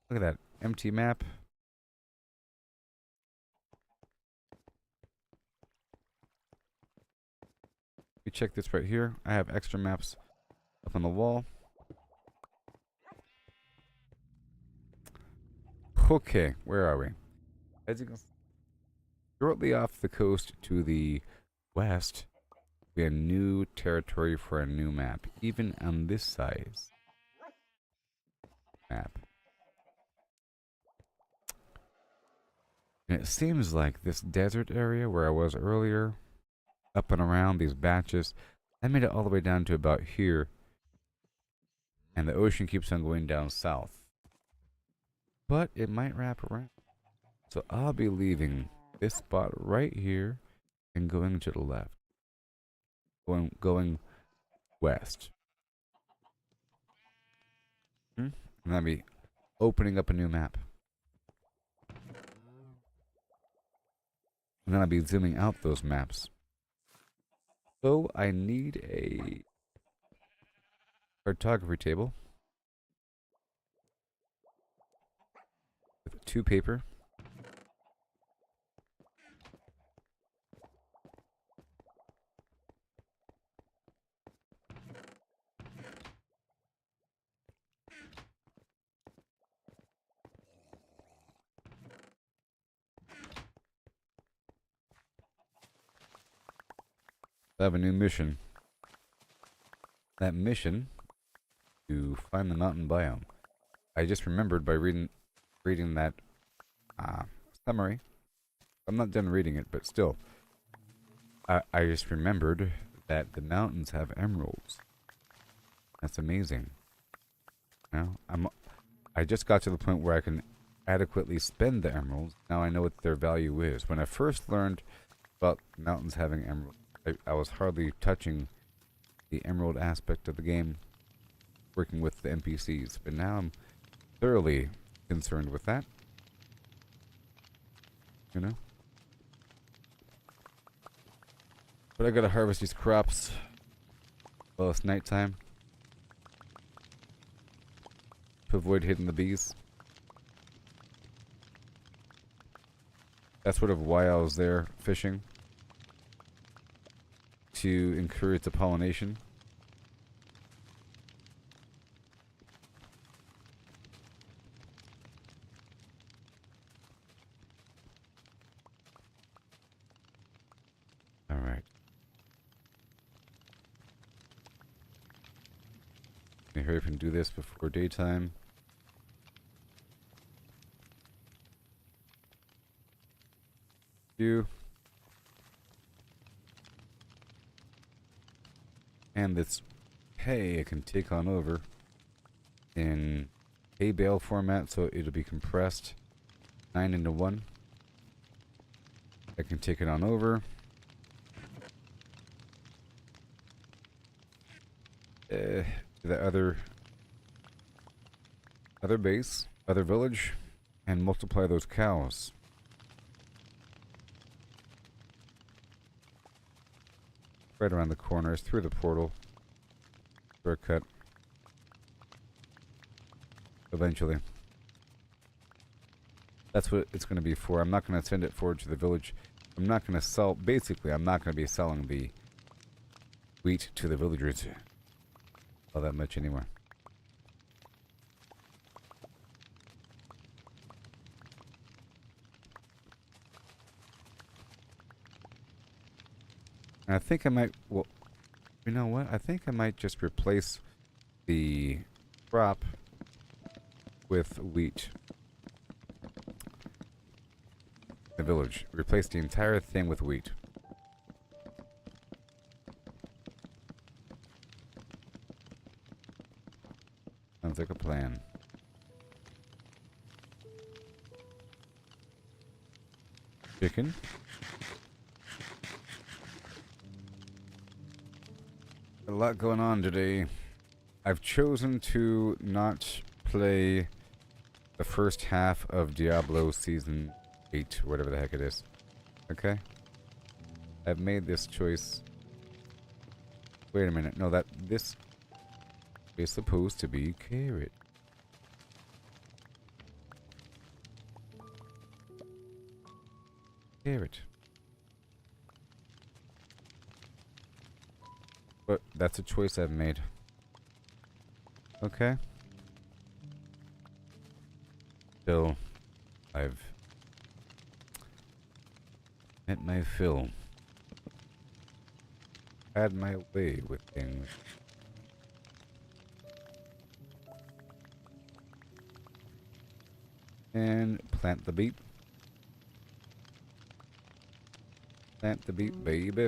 Look at that empty map. We check this right here. I have extra maps up on the wall. Okay, where are we? As you can see, shortly off the coast to the west, we have new territory for a new map, even on this size map. And it seems like this desert area where I was earlier, up and around these batches, I made it all the way down to about here. And the ocean keeps on going down south. But it might wrap around. So I'll be leaving this spot right here and going to the left. Going west. And I'll be opening up a new map. And then I'll be zooming out those maps. So I need a cartography table with 2 paper. I have a new mission. That mission to find the mountain biome. I just remembered by reading that summary. I'm not done reading it, but still, I just remembered that the mountains have emeralds. That's amazing. Now I just got to the point where I can adequately spend the emeralds. Now I know what their value is. When I first learned about mountains having emeralds, I was hardly touching the emerald aspect of the game, working with the NPCs. But now I'm thoroughly concerned with that. You know? But I gotta harvest these crops while it's nighttime to avoid hitting the bees. That's sort of why I was there fishing. To encourage the pollination. All right. Let me hurry up and do this before daytime. And this hay I can take on over in hay bale format, so it'll be compressed 9 into 1. I can take it on over. To the other base, other village, and multiply those cows. Right around the corners, through the portal. Shortcut. Eventually. That's what it's going to be for. I'm not going to send it forward to the village. I'm not going to sell... Basically, I'm not going to be selling the wheat to the villagers all that much anymore. And I think I might... Well, you know what? I think I might just replace the crop with wheat. The village. Replace the entire thing with wheat. Sounds like a plan. Chicken. A lot going on today. I've chosen to not play the first half of Diablo Season 8, whatever the heck it is. Okay? I've made this choice. Wait a minute. No, this is supposed to be carrot. Carrot. But that's a choice I've made. Okay. So, I've met my fill. Had my way with things. And plant the beet. Plant the beat, baby.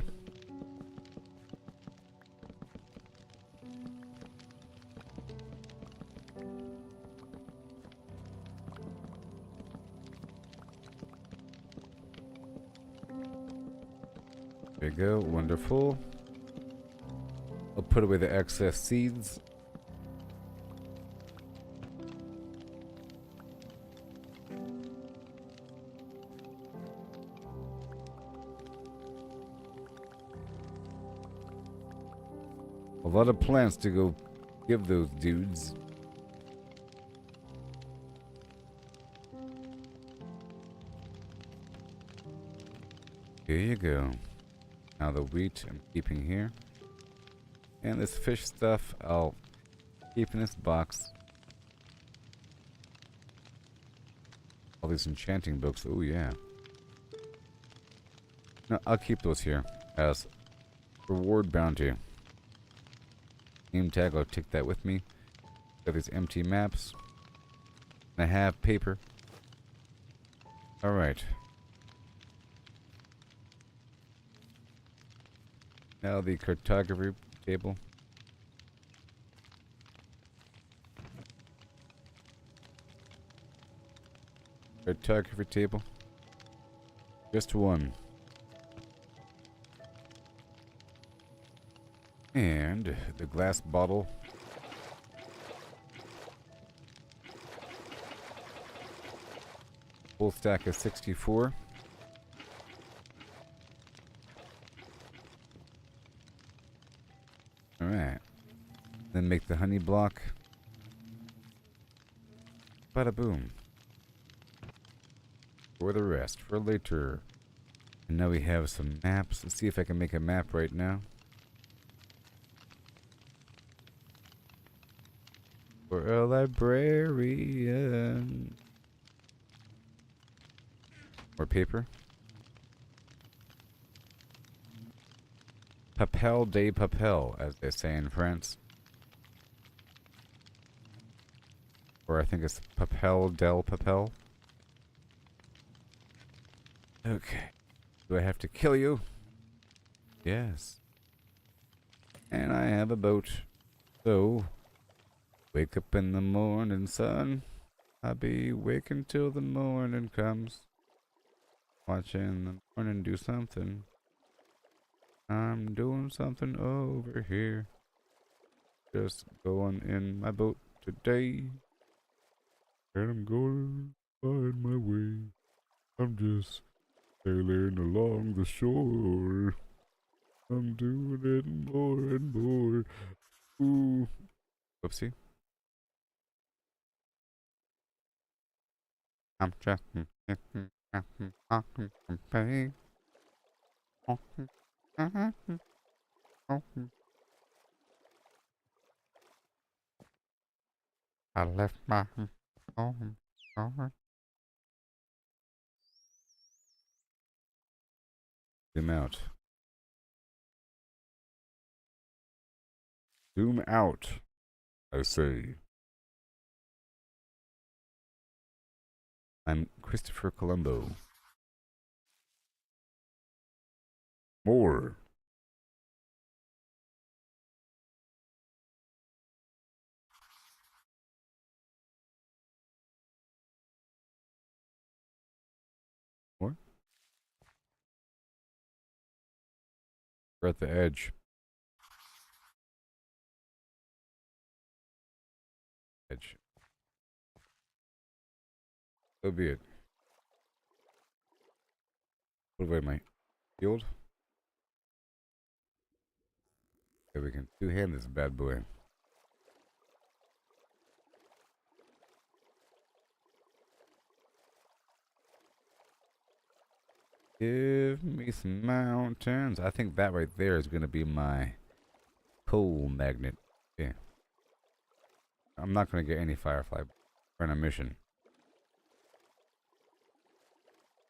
There you go, wonderful. I'll put away the excess seeds. A lot of plants to go give those dudes. Here you go. Now the wheat I'm keeping here. And this fish stuff I'll keep in this box. All these enchanting books. Oh yeah. No, I'll keep those here as reward bounty. Name tag, I'll take that with me. Got these empty maps. And I have paper. Alright. Now the cartography table. Cartography table. Just one. And the glass bottle. Full stack of 64. Alright. Then make the honey block. Bada boom. For the rest, for later. And now we have some maps. Let's see if I can make a map right now. For a librarian. More paper. Papel de papel, as they say in France. Or I think it's papel del papel. Okay. Do I have to kill you? Yes. And I have a boat. So, wake up in the morning, sun. I'll be waking till the morning comes. Watching the morning do something. I'm doing something over here. Just going in my boat today. And I'm going to find my way. I'm just sailing along the shore. I'm doing it more and more. Ooh. Whoopsie. I'm just I left my home. Zoom out. Zoom out, I say. I'm Christopher Colombo. More. More? We're at the edge. Edge. So be it. Put away my shield. Okay, we can two-hand this bad boy. Give me some mountains. I think that right there is going to be my coal magnet. Yeah. I'm not going to get any firefly. We're on a mission.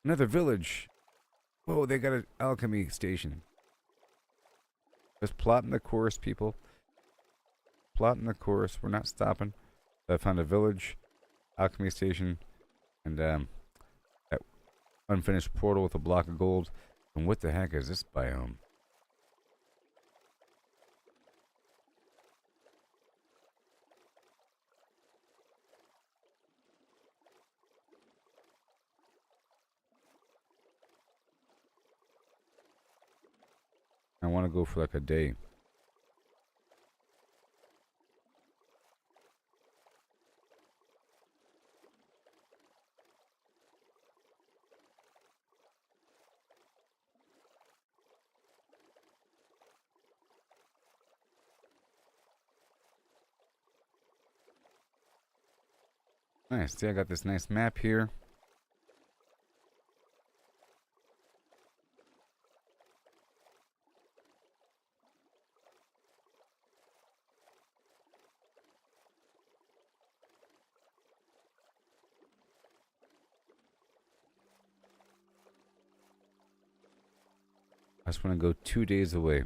Another village. Whoa, they got an alchemy station. Just plotting the course, people. Plotting the course. We're not stopping. I found a village, alchemy station, and that unfinished portal with a block of gold. And what the heck is this biome? I want to go for like a day. Nice. See, I got this nice map here. I just want to go 2 days away.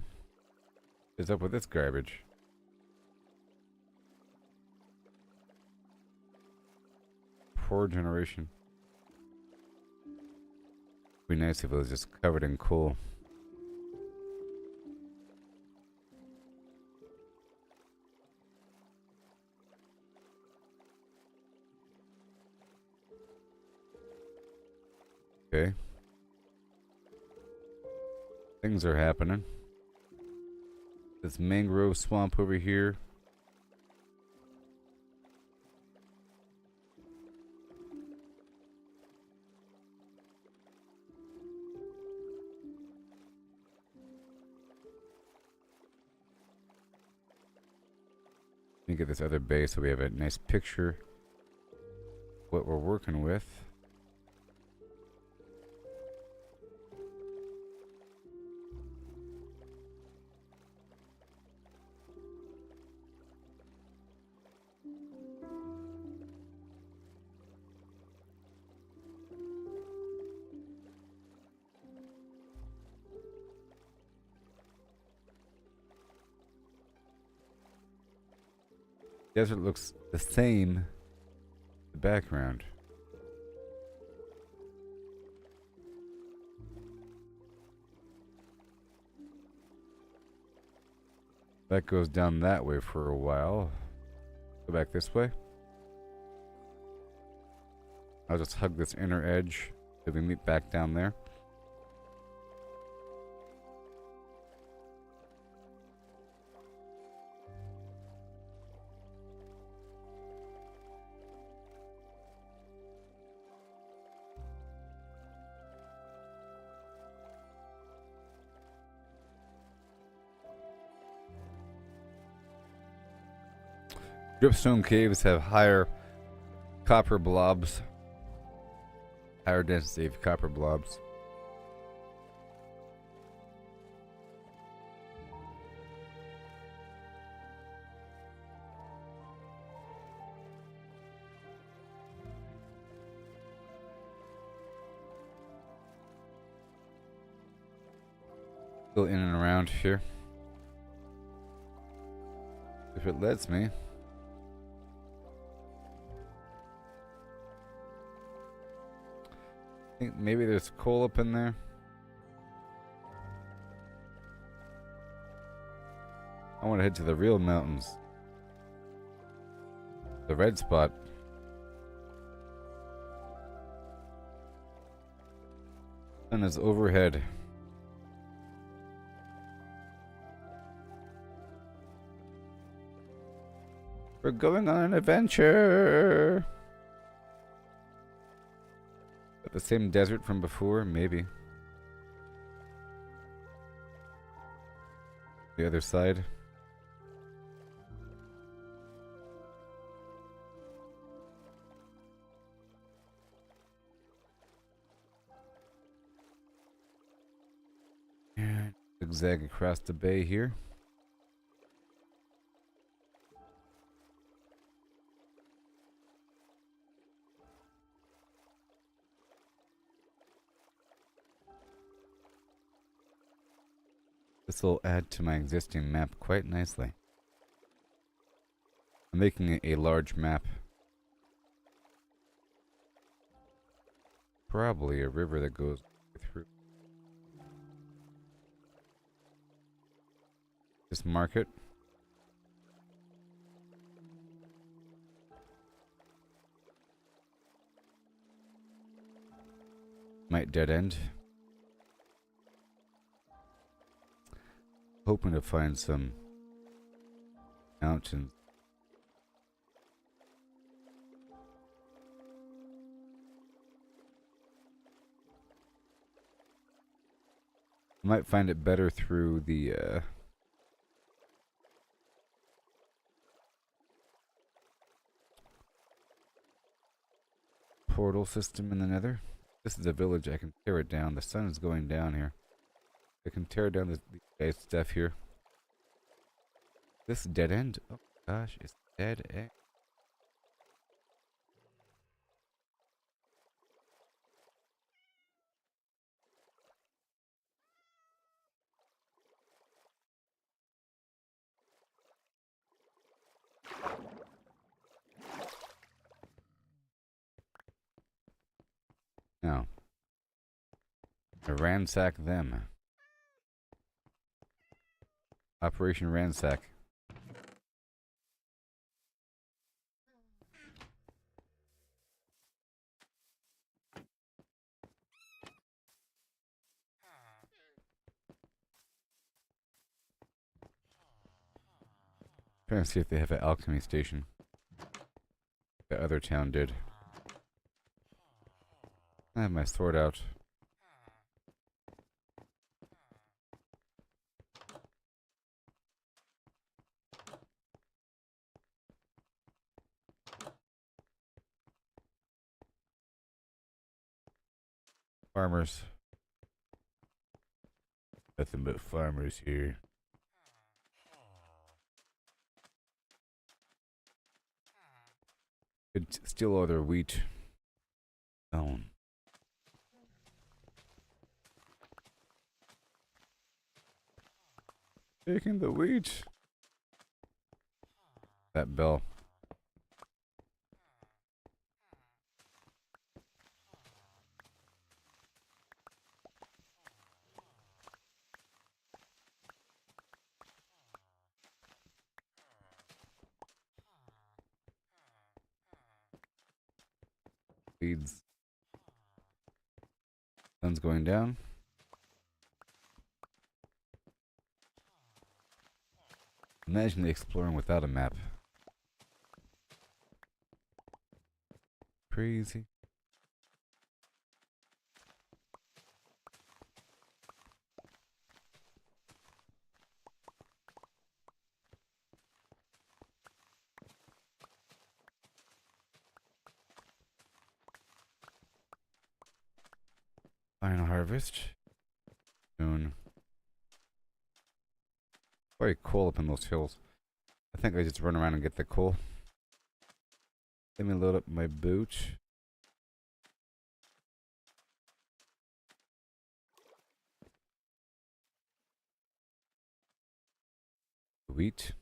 What's up with this garbage? Poor generation. Be nice if it was just covered in coal. Okay. Things are happening. This mangrove swamp over here. Let me get this other base so we have a nice picture of what we're working with. Desert looks the same in the background. That goes down that way for a while. Go back this way. I'll just hug this inner edge till we meet back down there. Dripstone caves have higher copper blobs. Higher density of copper blobs. Go in and around here. If it lets me. I think maybe there's coal up in there. I want to head to the real mountains. The red spot. Sun is overhead. We're going on an adventure. The same desert from before, maybe. The other side. And zigzag across the bay here. This will add to my existing map quite nicely. I'm making it a large map. Probably a river that goes through. Just mark it. Might dead end. Hoping to find some mountains. Might find it better through the portal system in the Nether. This is a village. I can tear it down. The sun is going down here. I can tear down the guy's stuff here. This dead end. Oh gosh, it's dead end. Now, to ransack them. Operation Ransack. Trying to see if they have an alchemy station. The other town did. I have my sword out. Farmers. Nothing but farmers here. Could steal all their wheat. Down. Taking the wheat. That bell. Leads. Sun's going down. Imagine exploring without a map. Crazy. Final harvest. Soon. Probably coal up in those hills. I think I just run around and get the coal. Let me load up my boot. Wheat.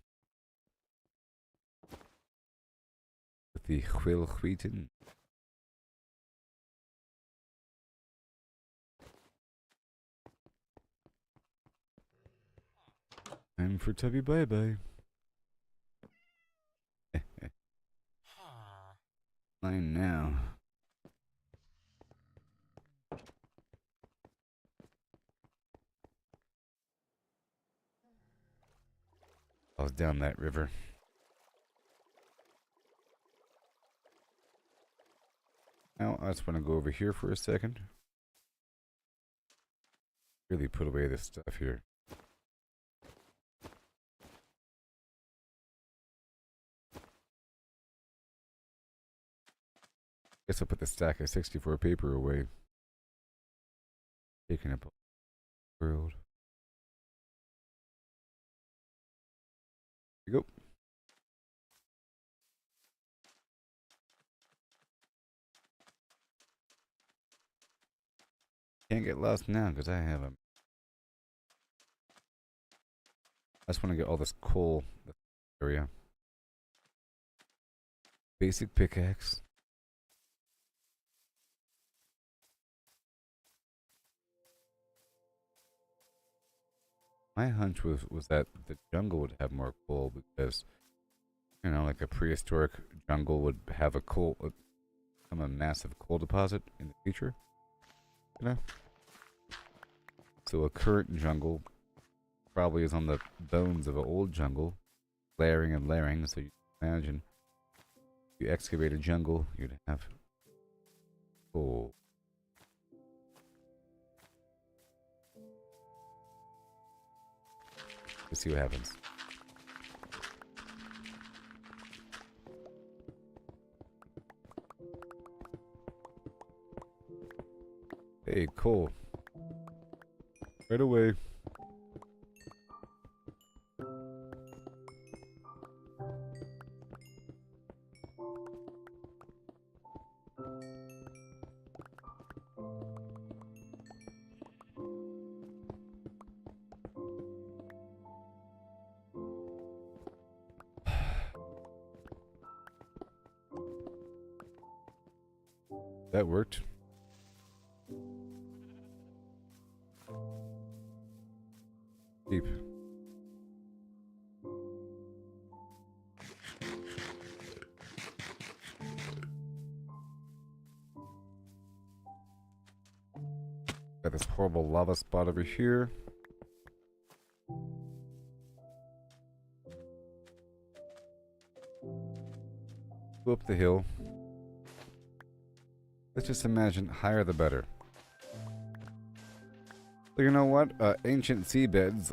With the wheaten. Time for Tubby bye bye. Fine now. I was down that river. Now I just want to go over here for a second. Really put away this stuff here. Guess I'll put the stack of 64 paper away. Taking up the world. Here you go. Can't get lost now because I have a. I just want to get all this coal area. Basic pickaxe. My hunch was that the jungle would have more coal because, you know, like a prehistoric jungle would have a a massive coal deposit in the future. You know? So a current jungle probably is on the bones of an old jungle, layering and layering. So you imagine if you excavate a jungle, you'd have coal. Let's see what happens. Hey, coal. Right away. That worked. Deep. Got this horrible lava spot over here. Go up the hill. Let's just imagine higher the better. So you know what? Ancient seabeds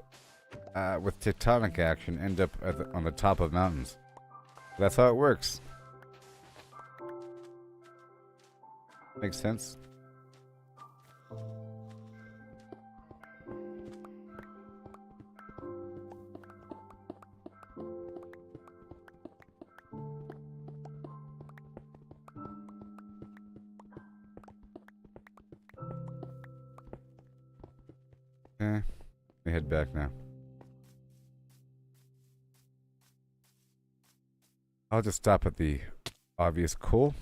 with tectonic action end up on the top of mountains. That's how it works. Makes sense. Okay, we head back now. I'll just stop at the obvious coal.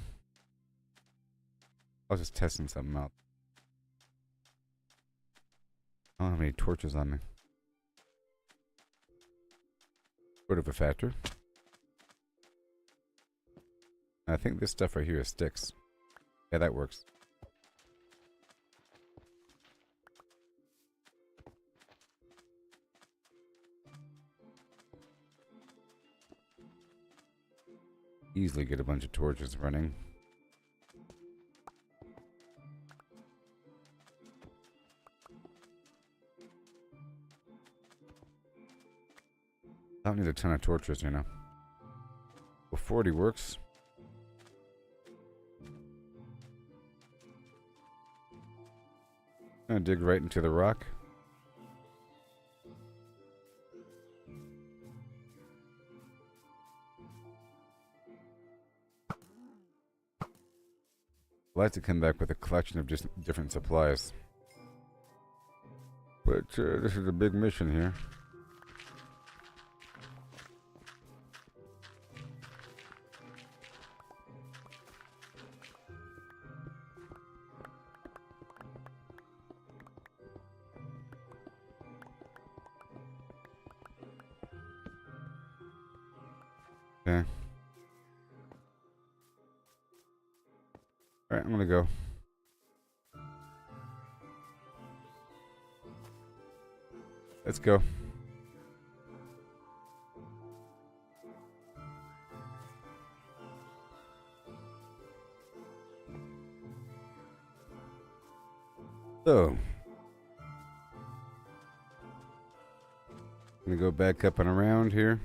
I was just testing something out. I don't have any torches on me. Sort of a factor. I think this stuff right here is sticks. Yeah, that works. Easily get a bunch of torches running. I don't need a ton of torches, you know. Well, 40 works. I'm gonna dig right into the rock. I like to come back with a collection of just different supplies. But this is a big mission here. Okay. Alright, I'm gonna go. Let's go. So, I'm gonna go back up and around here.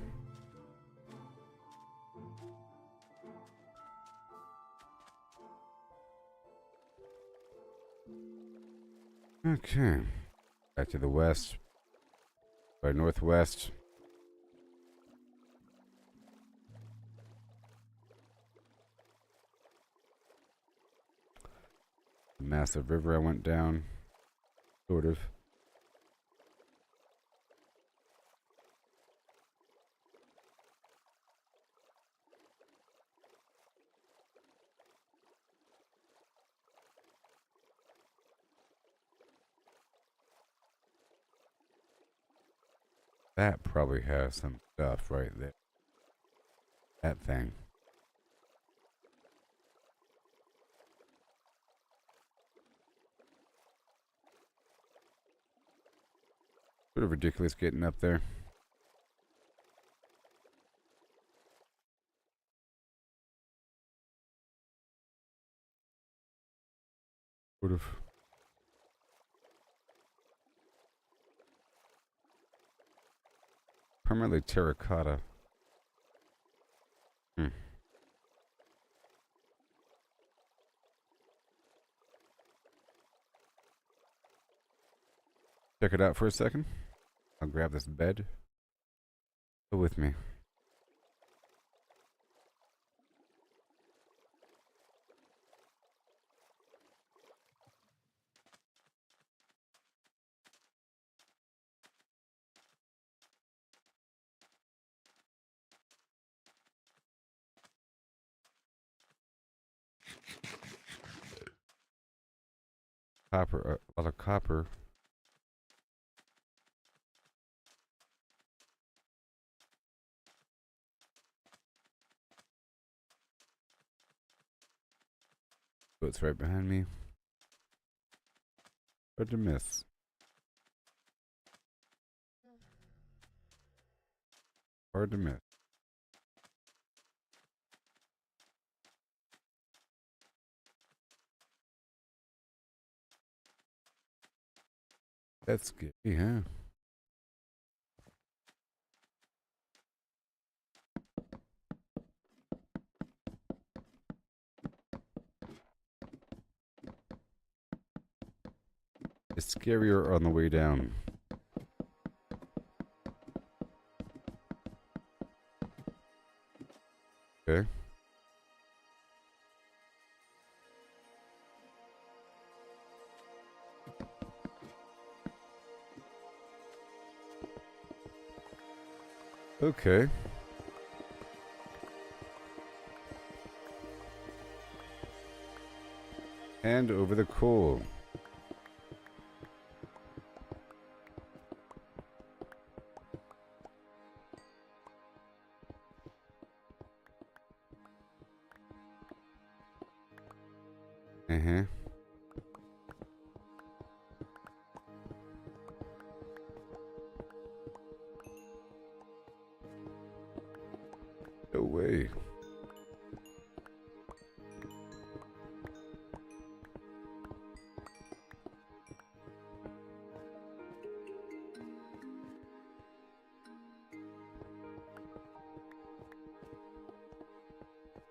Okay. Back to the west. By northwest. Massive river I went down. Sort of. That probably has some stuff right there. That thing. Sort of ridiculous getting up there. Sort of. Permanently terracotta. Hmm. Check it out for a second. I'll grab this bed. Go with me. Copper, a lot of copper. So it's right behind me. Hard to miss. Hard to miss. That's good. Yeah. It's scarier on the way down. Okay. Okay. Hand over the coal. Uh-huh. No way.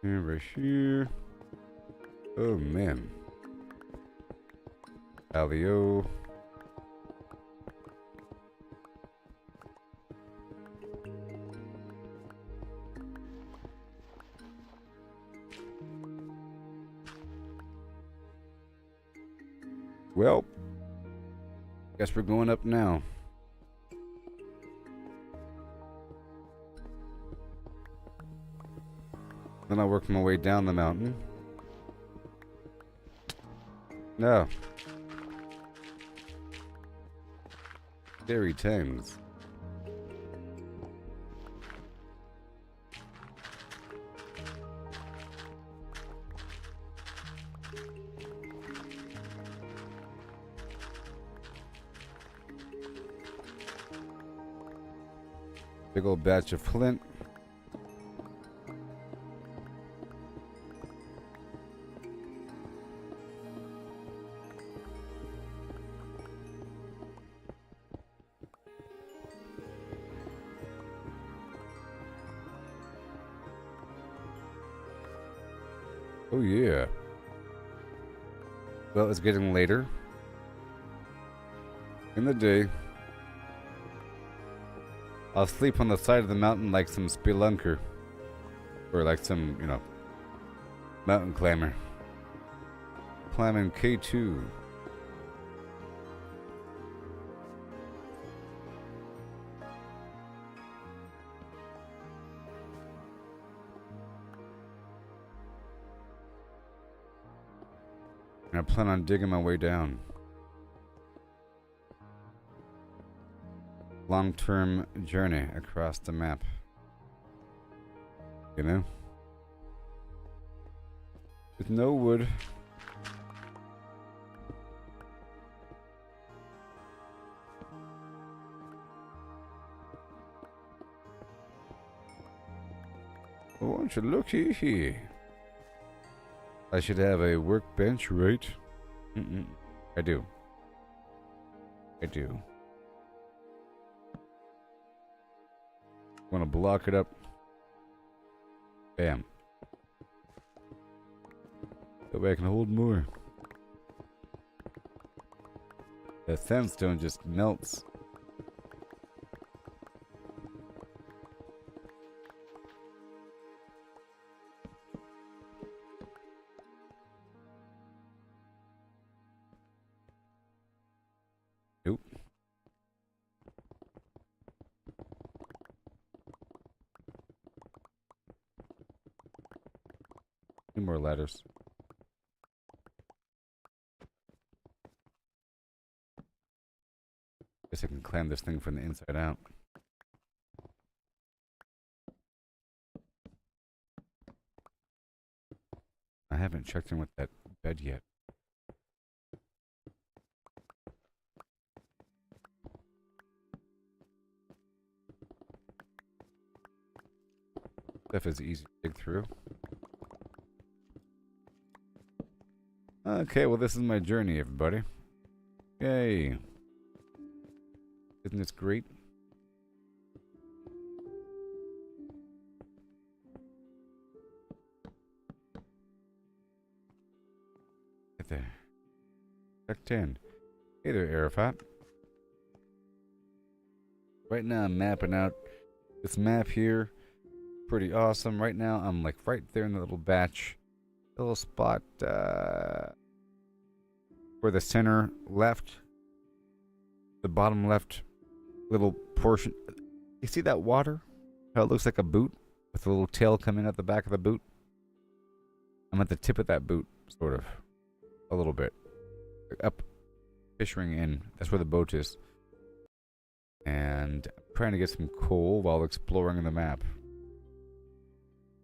And right here. Oh man. Alio. Well, guess we're going up now. Then I'll work my way down the mountain. No. Scary times. Big old batch of flint. Oh yeah. Well, it's getting later in the day. I'll sleep on the side of the mountain like some spelunker. Or like some, you know, mountain climber. Climbing K2. And I plan on digging my way down. long-term journey across the map. You know? With no wood. Won't you looky here? I should have a workbench, right? I do. I do. Want to block it up? Bam. Go back and hold more. The sandstone just melts. Nope. Need more ladders. Guess I can climb this thing from the inside out. I haven't checked in with that bed yet. Stuff is easy to dig through. Okay, well this is my journey, everybody. Yay. Isn't this great? Right there. Check 10. Hey there, Arafat. Right now I'm mapping out this map here. Pretty awesome. Right now I'm like right there in the little batch. Little spot where the center left. The bottom left little portion. You see that water? How it looks like a boot with a little tail coming out the back of the boot? I'm at the tip of that boot, sort of. A little bit. Up, fishing in. That's where the boat is. And I'm trying to get some coal while exploring the map.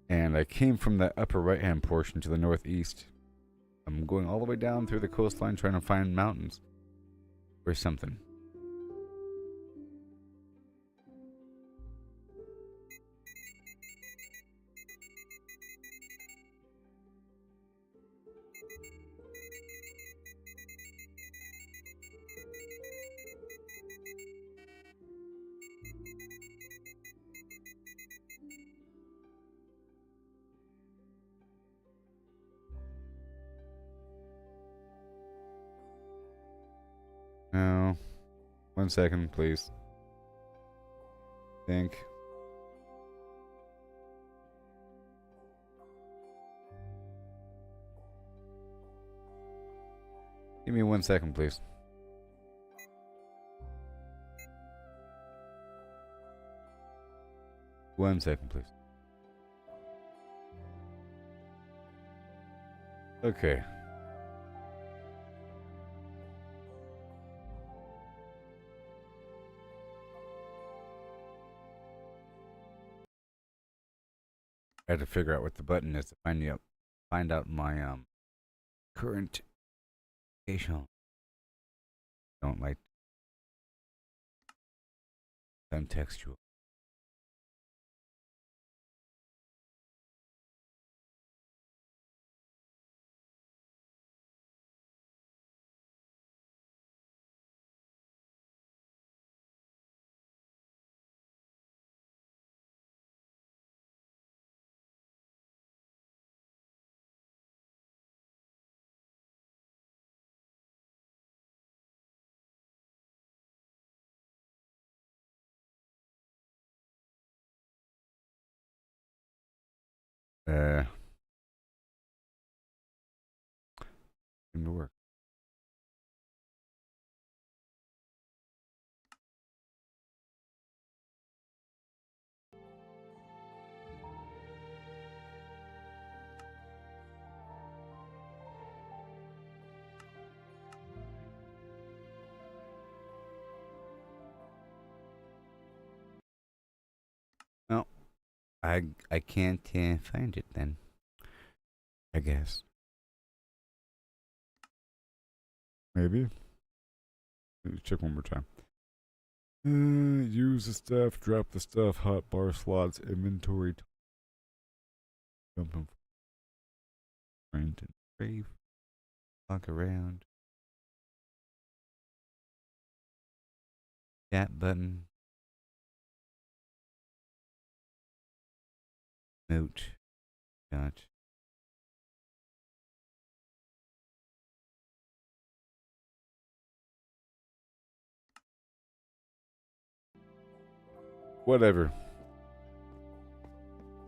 And I came from the upper right-hand portion to the northeast. I'm going all the way down through the coastline trying to find mountains. Or something. No. 1 second, please. Think. Give me 1 second, please. One second, please. Okay. I had to figure out what the button is to find out my current location. Don't like contextual. Seem to work. I can't find it then. I guess. Maybe. Let me check one more time. Use the stuff, drop the stuff, hot bar slots, inventory. Jumping. Trying to brave. Walk around. Chat button. Note. Dot. Whatever.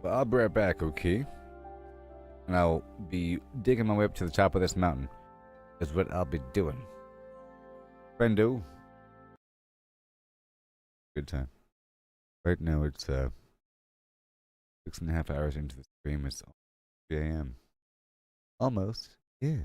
Well, I'll be right back, okay? And I'll be digging my way up to the top of this mountain. Is what I'll be doing. Friendo. Good time. Right now it's 6.5 hours into the stream. It's 3 a.m. Almost. Yeah.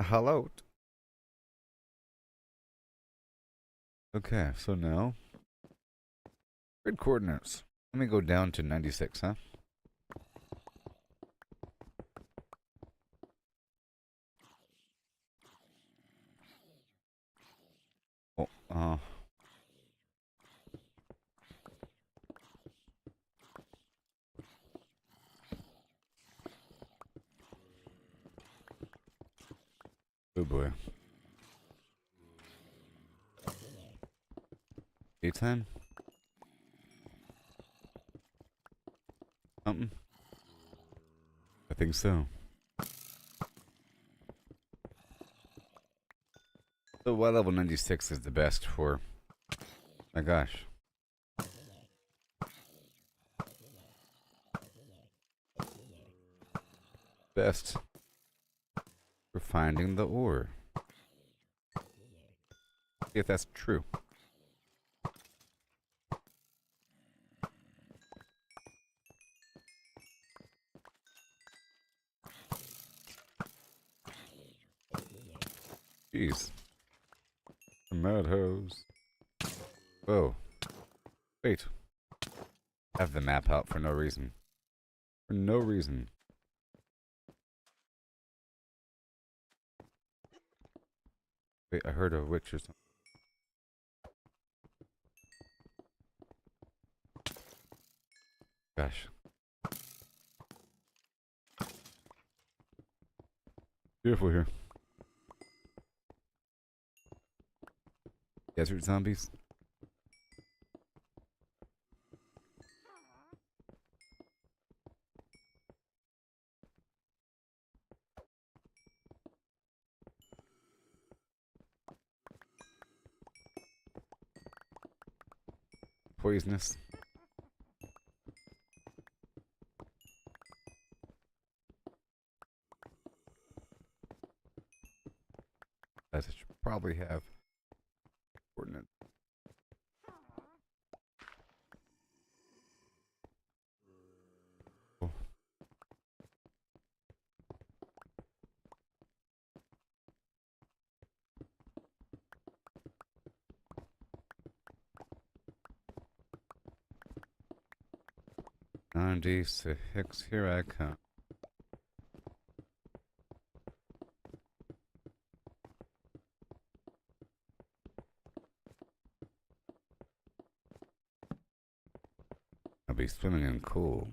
Hello. Okay, so now grid coordinates. Let me go down to 96, huh? Oh, oh boy. Daytime? Something? I think so. So why level 96 is the best for... My gosh. Best for finding the ore. See if that's true. Jeez. The madhouse. Whoa. Wait. I have the map out for no reason. For no reason. Wait, I heard a witch or something. Gosh. Beautiful here. Desert zombies. Poisonous. I should probably have coordinates. Oh. Andy Hicks, here I come. I'll be swimming in cool.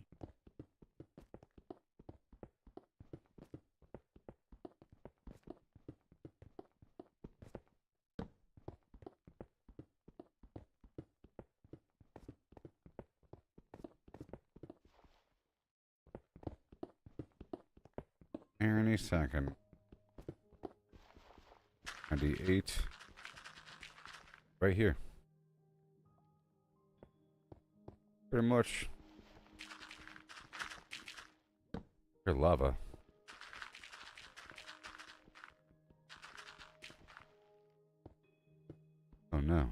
Any second. 98. Right here. Pretty much. Pure lava. Oh no.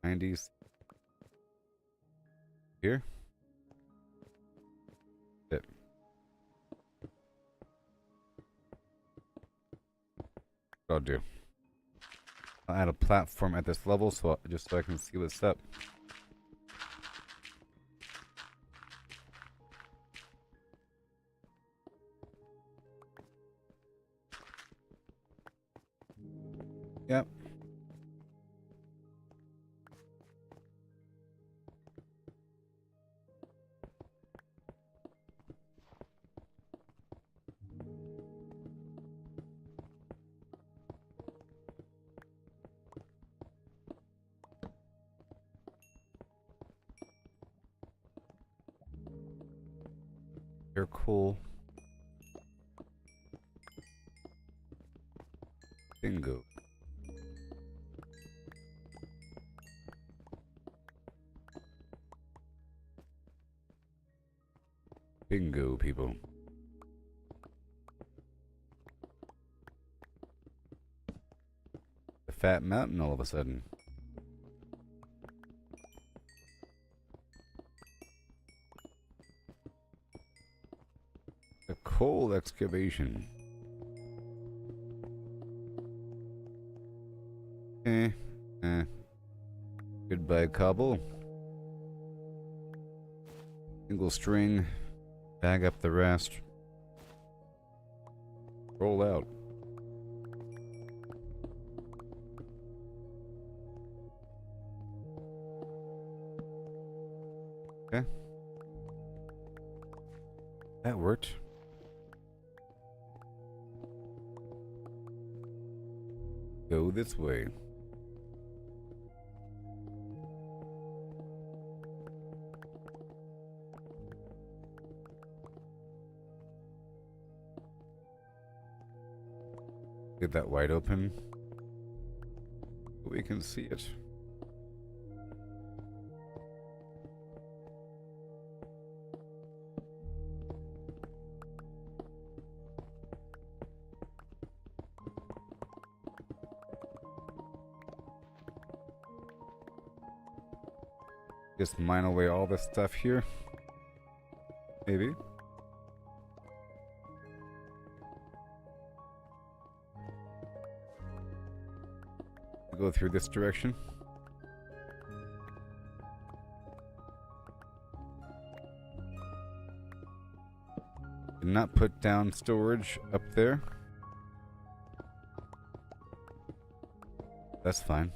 '90s. Here? It. I'll do. I'll add a platform at this level just so I can see what's up. Yep. You're cool. Bingo. Bingo, people. fat mountain all of a sudden. A coal excavation. Eh. Goodbye, cobble. Single string. Bag up the rest. Roll out. Okay. That worked. Go this way. Get that wide open. We can see it. Just mine away all this stuff here. Maybe. Go through this direction. Did not put down storage up there. That's fine.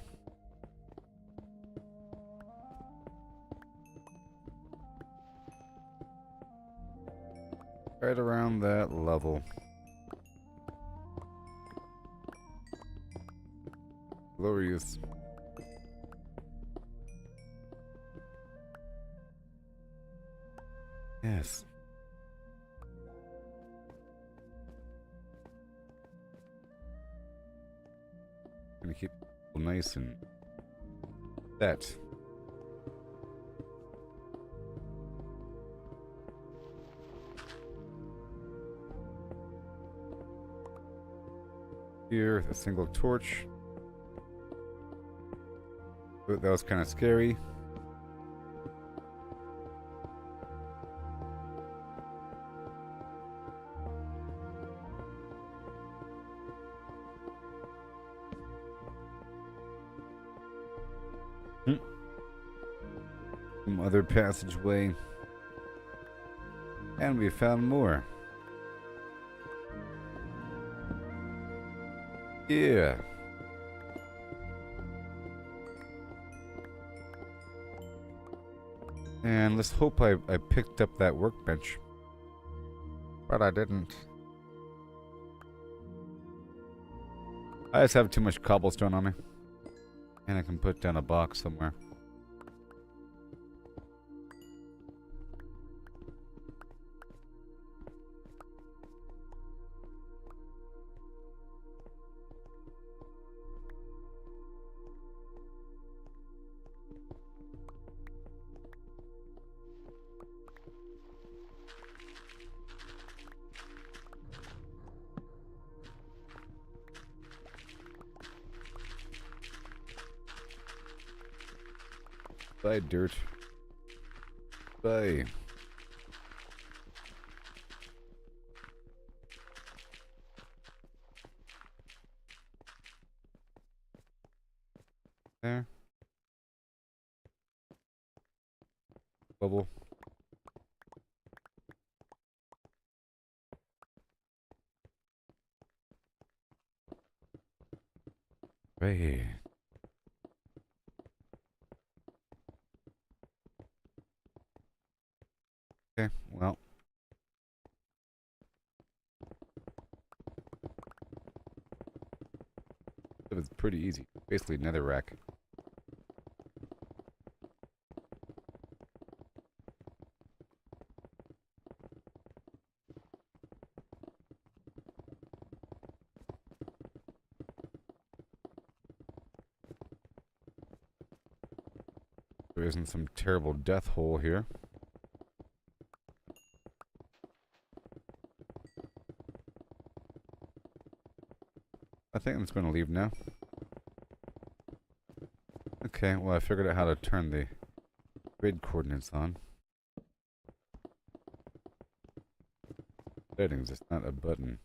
Right around that level. Glorious. Yes. Gonna keep it nice and set. Here, a single torch. That was kind of scary. Some other passageway. And we found more. Yeah. And let's hope I picked up that workbench. But I didn't. I just have too much cobblestone on me. And I can put down a box somewhere. Bye, dirt. Bye. There. Bubble. Right here. Okay, well. It was pretty easy. Basically, netherrack. There isn't some terrible death hole here. I think I'm just going to leave now. Okay, well I figured out how to turn the grid coordinates on. Settings, it's not a button.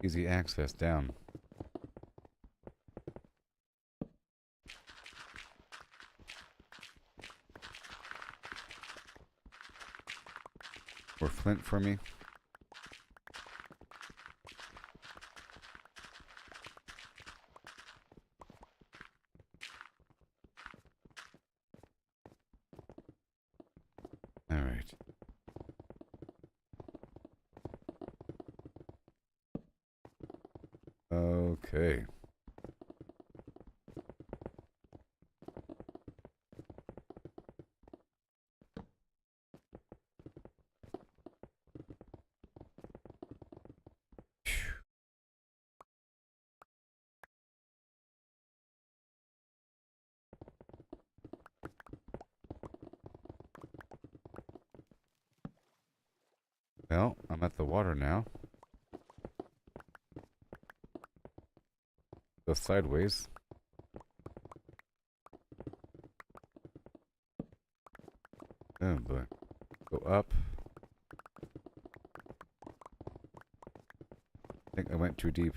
Easy access down. Or flint for me. All right. Okay. Well, I'm at the water now. Go sideways. Oh boy. Go up. I think I went too deep.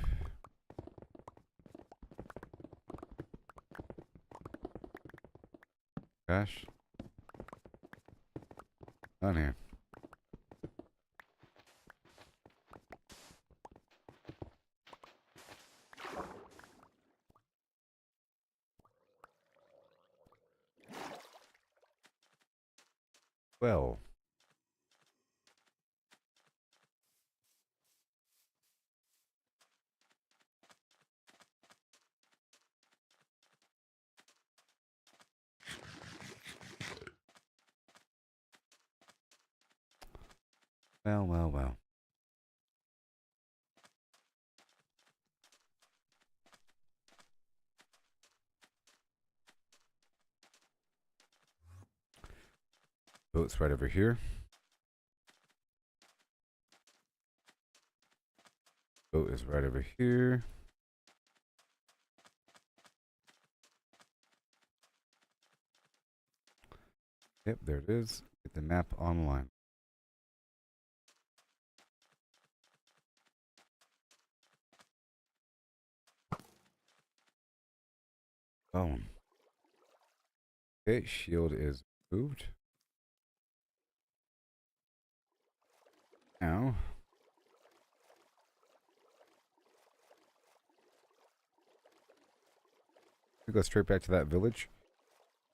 Gosh. On here. Well. Well, well, well. Boat's right over here. Boat is right over here. Yep, there it is. Get the map online. Bone. Okay, shield is moved. Now. We go straight back to that village.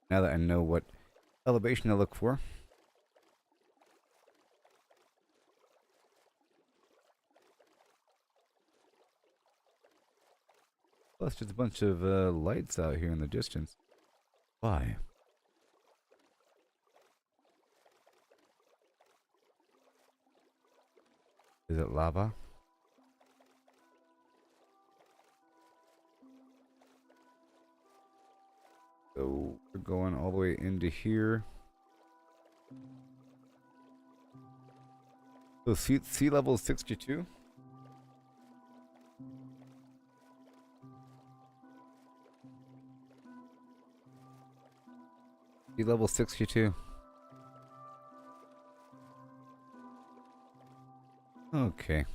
Now that I know what elevation to look for. Plus, just a bunch of lights out here in the distance. Why? Is it lava? So we're going all the way into here. So sea level is 62. Sea level 62. Okay.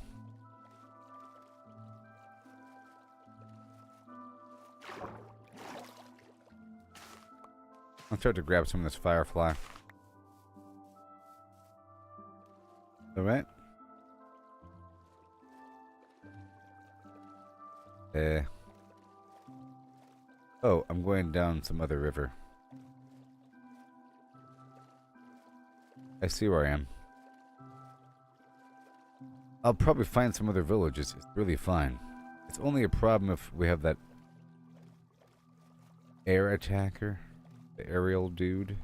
I'll start to grab some of this firefly. Alright. Oh, I'm going down some other river. I see where I am. I'll probably find some other villages. It's really fine. It's only a problem if we have that air attacker. The aerial dude.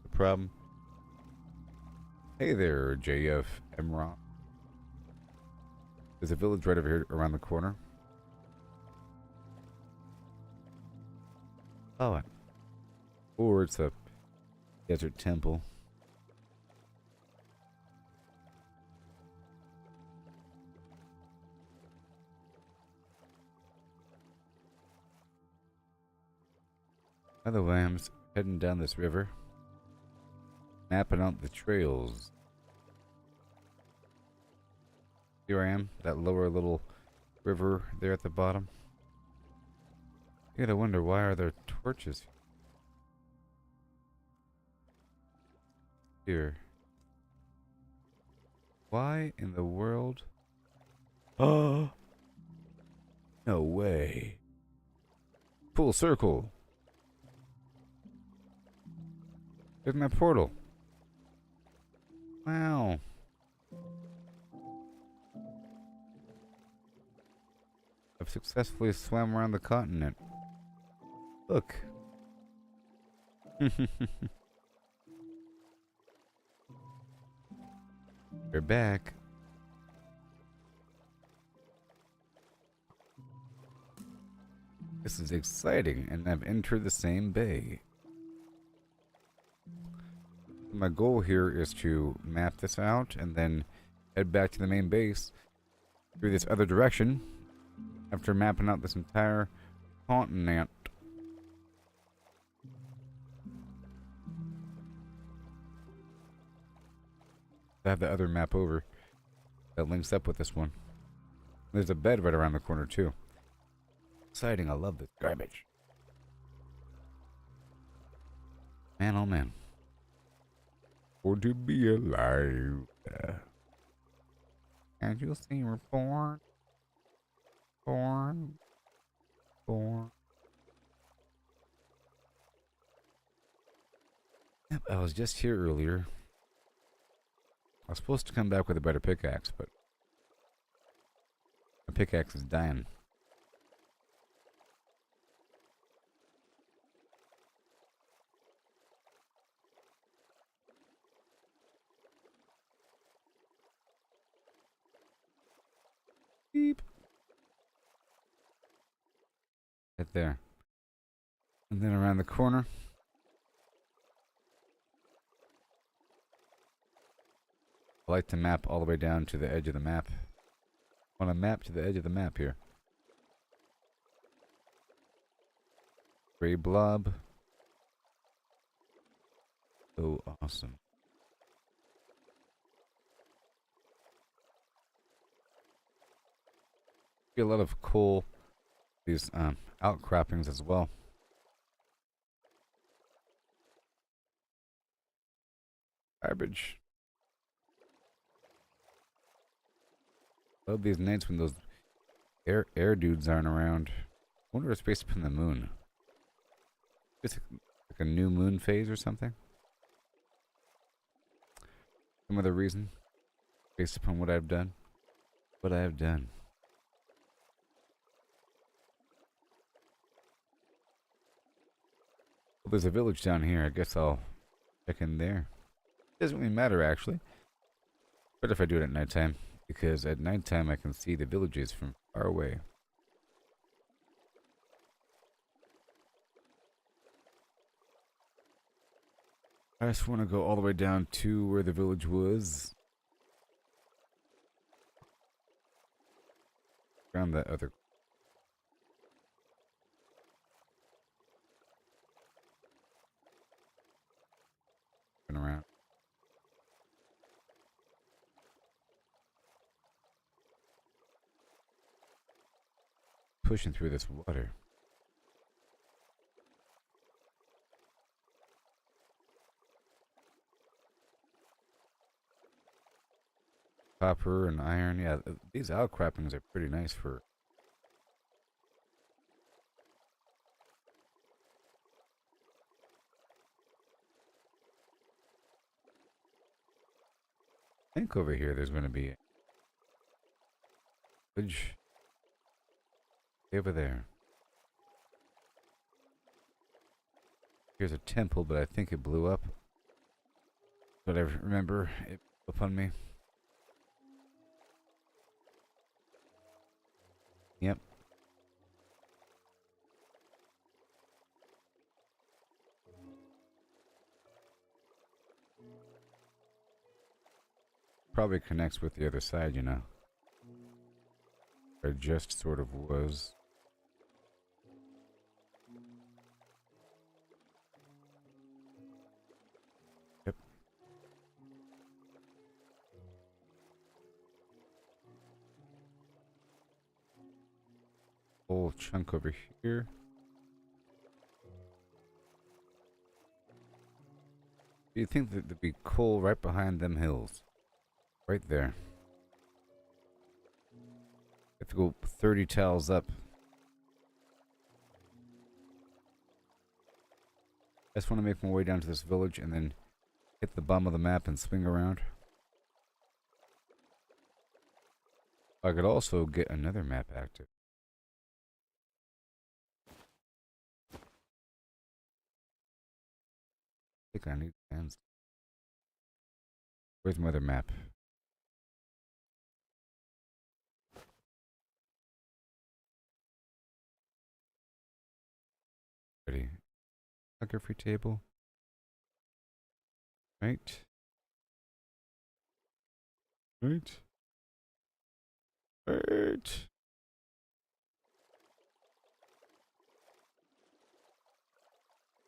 The problem. Hey there, JF Emron. There's a village right over here around the corner. Oh, or it's a desert temple. By the way, I'm just heading down this river, mapping out the trails. Here I am, that lower little river there at the bottom. You gotta wonder, why are there torches here? Why in the world? Oh, no way. Full circle. There's my portal. Wow. I've successfully swam around the continent. Look. We're back. This is exciting, and I've entered the same bay. My goal here is to map this out and then head back to the main base through this other direction after mapping out this entire continent. I have the other map over that links up with this one. There's a bed right around the corner too. Exciting, I love this garbage. Man, oh man. For to be alive. And you'll see we're born. Born. Yep, I was just here earlier. I was supposed to come back with a better pickaxe, but my pickaxe is dying. Beep. Right there. And then around the corner. I like to map all the way down to the edge of the map. I want to map to the edge of the map here. Gray blob. So awesome. A lot of cool these outcroppings as well. Garbage. Love these nights when those air dudes aren't around. I wonder if it's based upon the moon. It's like a new moon phase or something. Some other reason based upon what I've done. What I have done. Well, there's a village down here. I guess I'll check in there. Doesn't really matter actually. But if I do it at nighttime, because at nighttime I can see the villages from far away. I just want to go all the way down to where the village was. Around that other. Around. Pushing through this water. Copper and iron. Yeah, these outcroppings are pretty nice for. I think over here there's going to be a village. Over there. Here's a temple, but I think it blew up. But I remember it blew up on me. Yep. probably connects with the other side, you know. It just sort of was. Yep. Whole chunk over here. Do you think that there'd be coal right behind them hills? Right there. Have to go 30 tiles up. I just want to make my way down to this village and then hit the bottom of the map and swing around. I could also get another map active. I think I need hands. Where's my other map? Ready. Photography table. Right. Right. Right.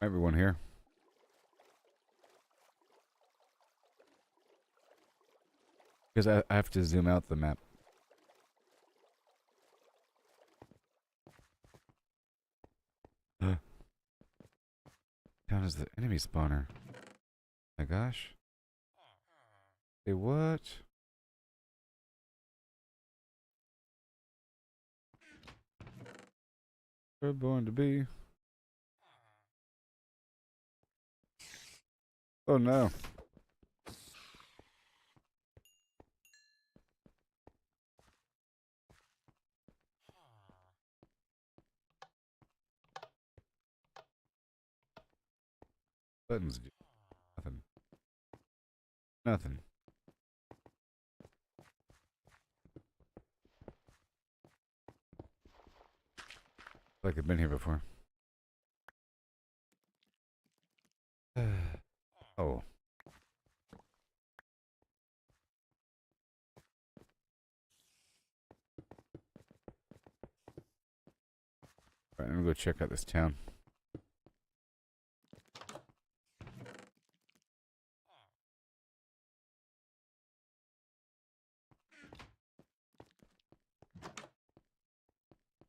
Might be one here. Because I have to zoom out the map. Down is the enemy spawner. My gosh. Hey, what? We're born to be. Oh no. Buttons do nothing. Nothing. Like I've been here before. Oh. Alright, I'm gonna go check out this town.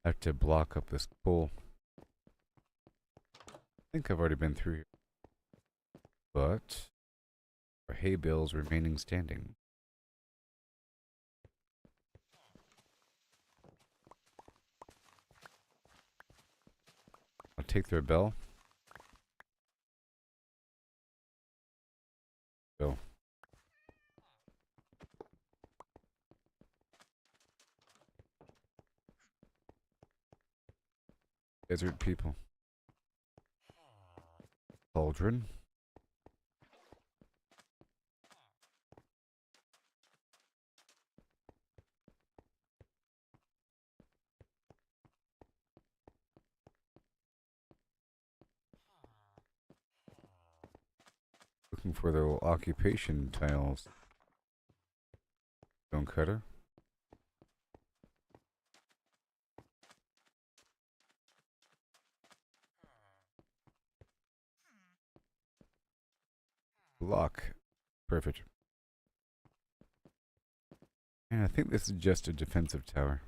I have to block up this pool. I think I've already been through here. But our hay bales remaining standing. I'll take their bell. Go. Desert people. Cauldron. Looking for their little occupation tiles. Stone cutter. Block. Perfect. And I think this is just a defensive tower.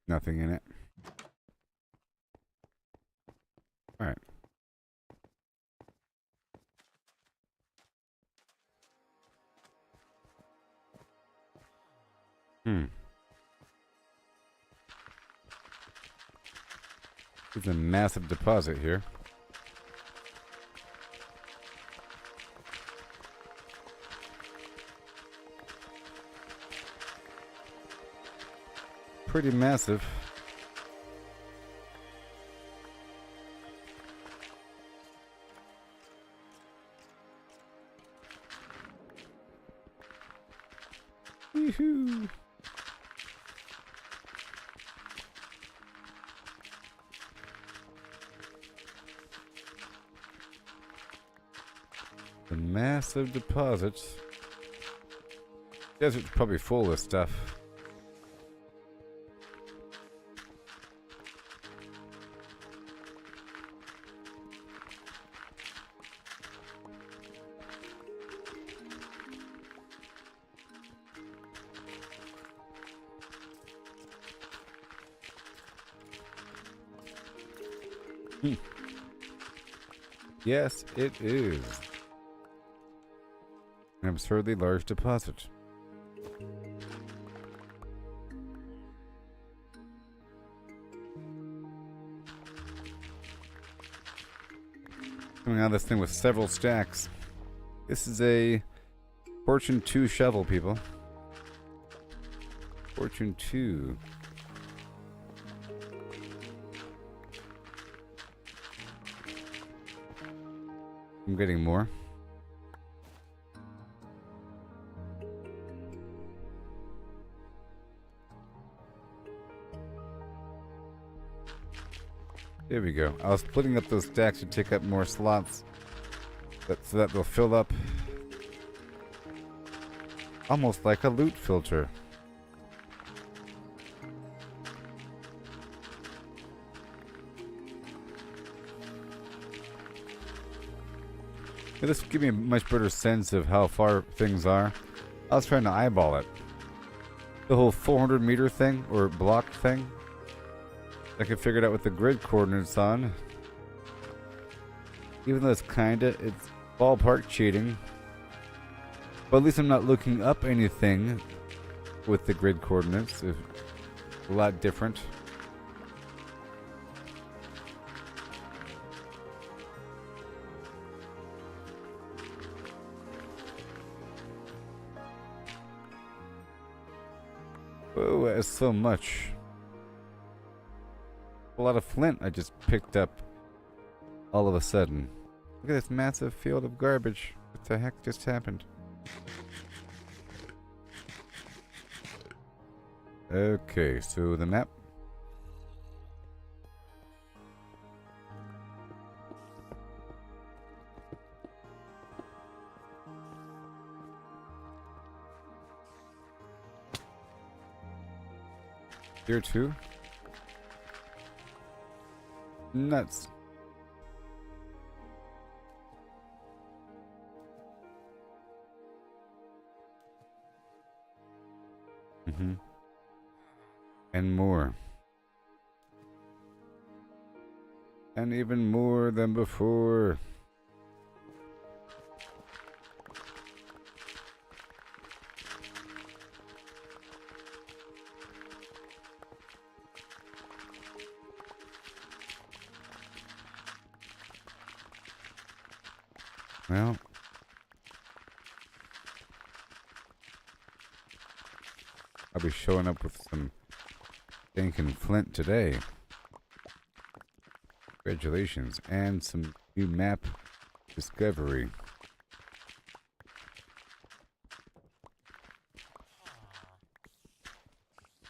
Nothing in it. Alright. There's a massive deposit here. Pretty massive. Woohoo! The massive deposits. Desert's probably full of stuff. Yes, it is. An absurdly large deposit. Coming out of this thing with several stacks. This is a Fortune 2 shovel, people. Fortune 2. I'm getting more. There we go. I was splitting up those stacks to take up more slots, so that they'll fill up almost like a loot filter. This will give me a much better sense of how far things are. I was trying to eyeball it. The whole 400 meter thing, or block thing. I could figure it out with the grid coordinates on. Even though it's ballpark cheating. But at least I'm not looking up anything with the grid coordinates. It's a lot different. Oh, that is so much. A lot of flint I just picked up all of a sudden. Look at this massive field of garbage. What the heck just happened? Okay, so the map. Tier 2. Nuts. And more. And even more than before. Well, I'll be showing up with some stinking flint today. Congratulations. And some new map discovery.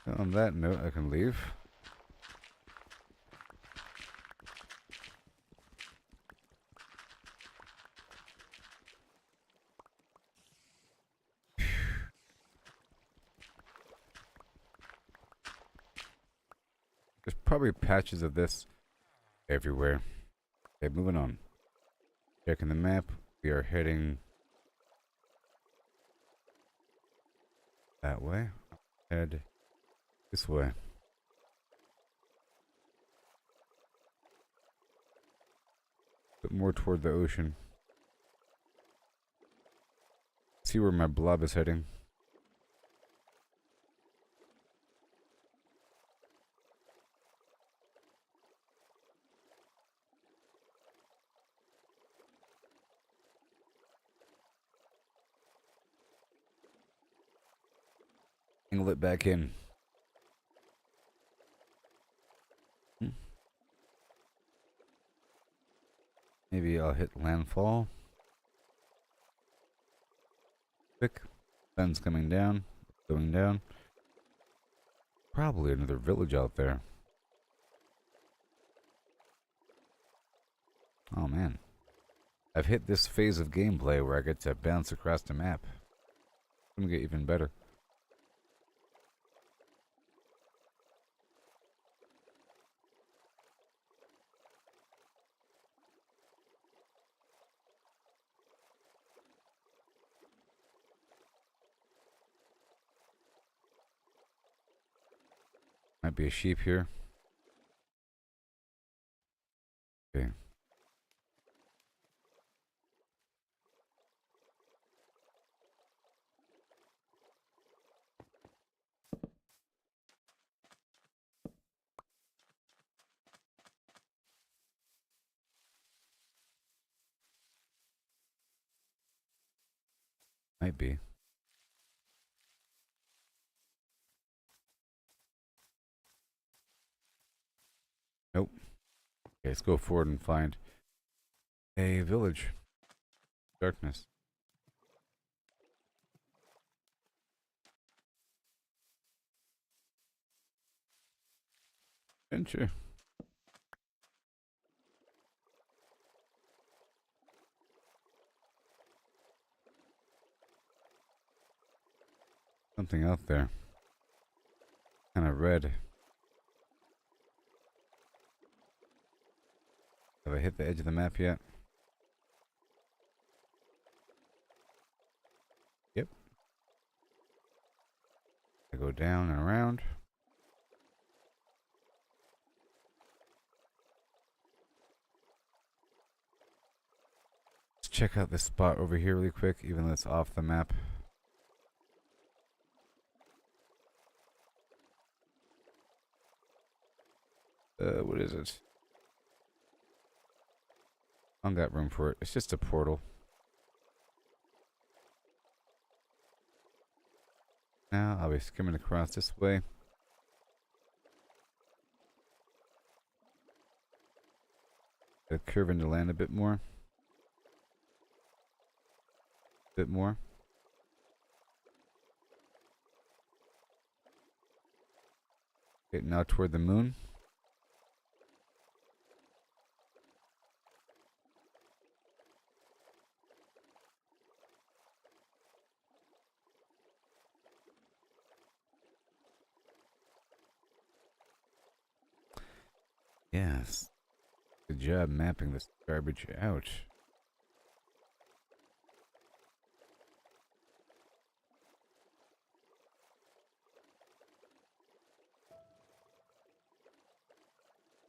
So on that note, I can leave. There's probably patches of this everywhere. Okay, moving on. Checking the map. We are heading that way. Head this way. Bit more toward the ocean. See where my blob is heading. Angle it back in. Maybe I'll hit landfall. Quick. Sun's coming down. Going down. Probably another village out there. Oh man. I've hit this phase of gameplay where I get to bounce across the map. It's gonna get even better. Might be a sheep here. Okay. Might be. Nope. Okay, let's go forward and find a village. Darkness. Adventure. Something out there. Kind of red. Have I hit the edge of the map yet? Yep. I go down and around. Let's check out this spot over here really quick, even though it's off the map. What is it? I don't got room for it. It's just a portal. Now I'll be skimming across this way. Curve into land a bit more. Bit more. Okay, now toward the moon. Yes. Good job mapping this garbage out. Is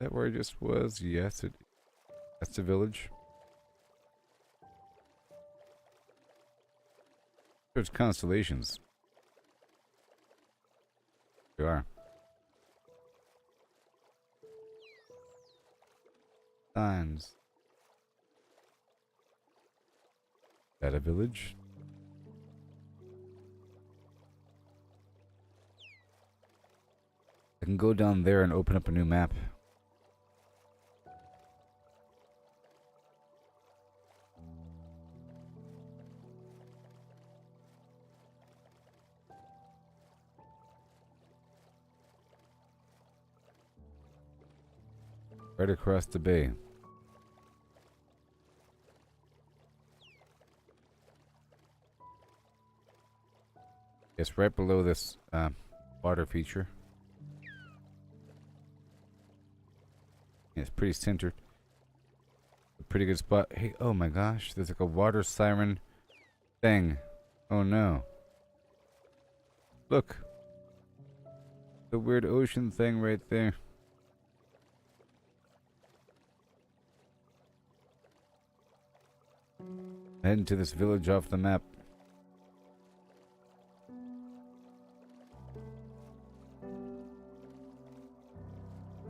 that where I just was? Yes, that's the village. There's constellations. There are. Signs. Is that a village? I can go down there and open up a new map. Right across the bay. It's right below this water feature. Yeah, it's pretty centered. A pretty good spot. Hey, oh my gosh, there's like a water siren thing. Oh no. Look. The weird ocean thing right there. Heading to this village off the map.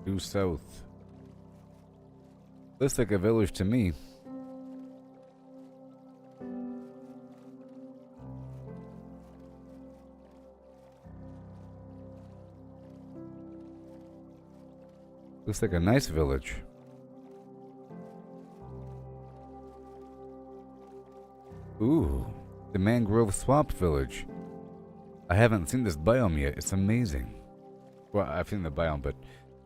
Due south. Looks like a village to me. Looks like a nice village. Ooh, the mangrove swamp village. I haven't seen this biome yet. It's amazing. Well, I've seen the biome, but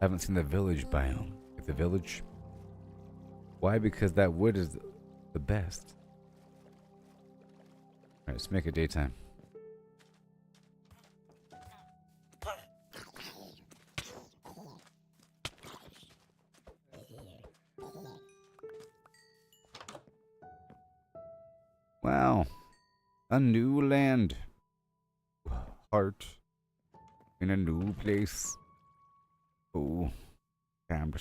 I haven't seen the village biome. Like the village. Why? Because that wood is the best. Alright, let's make it daytime. Wow. A new land. Heart. In a new place. Oh. Camera.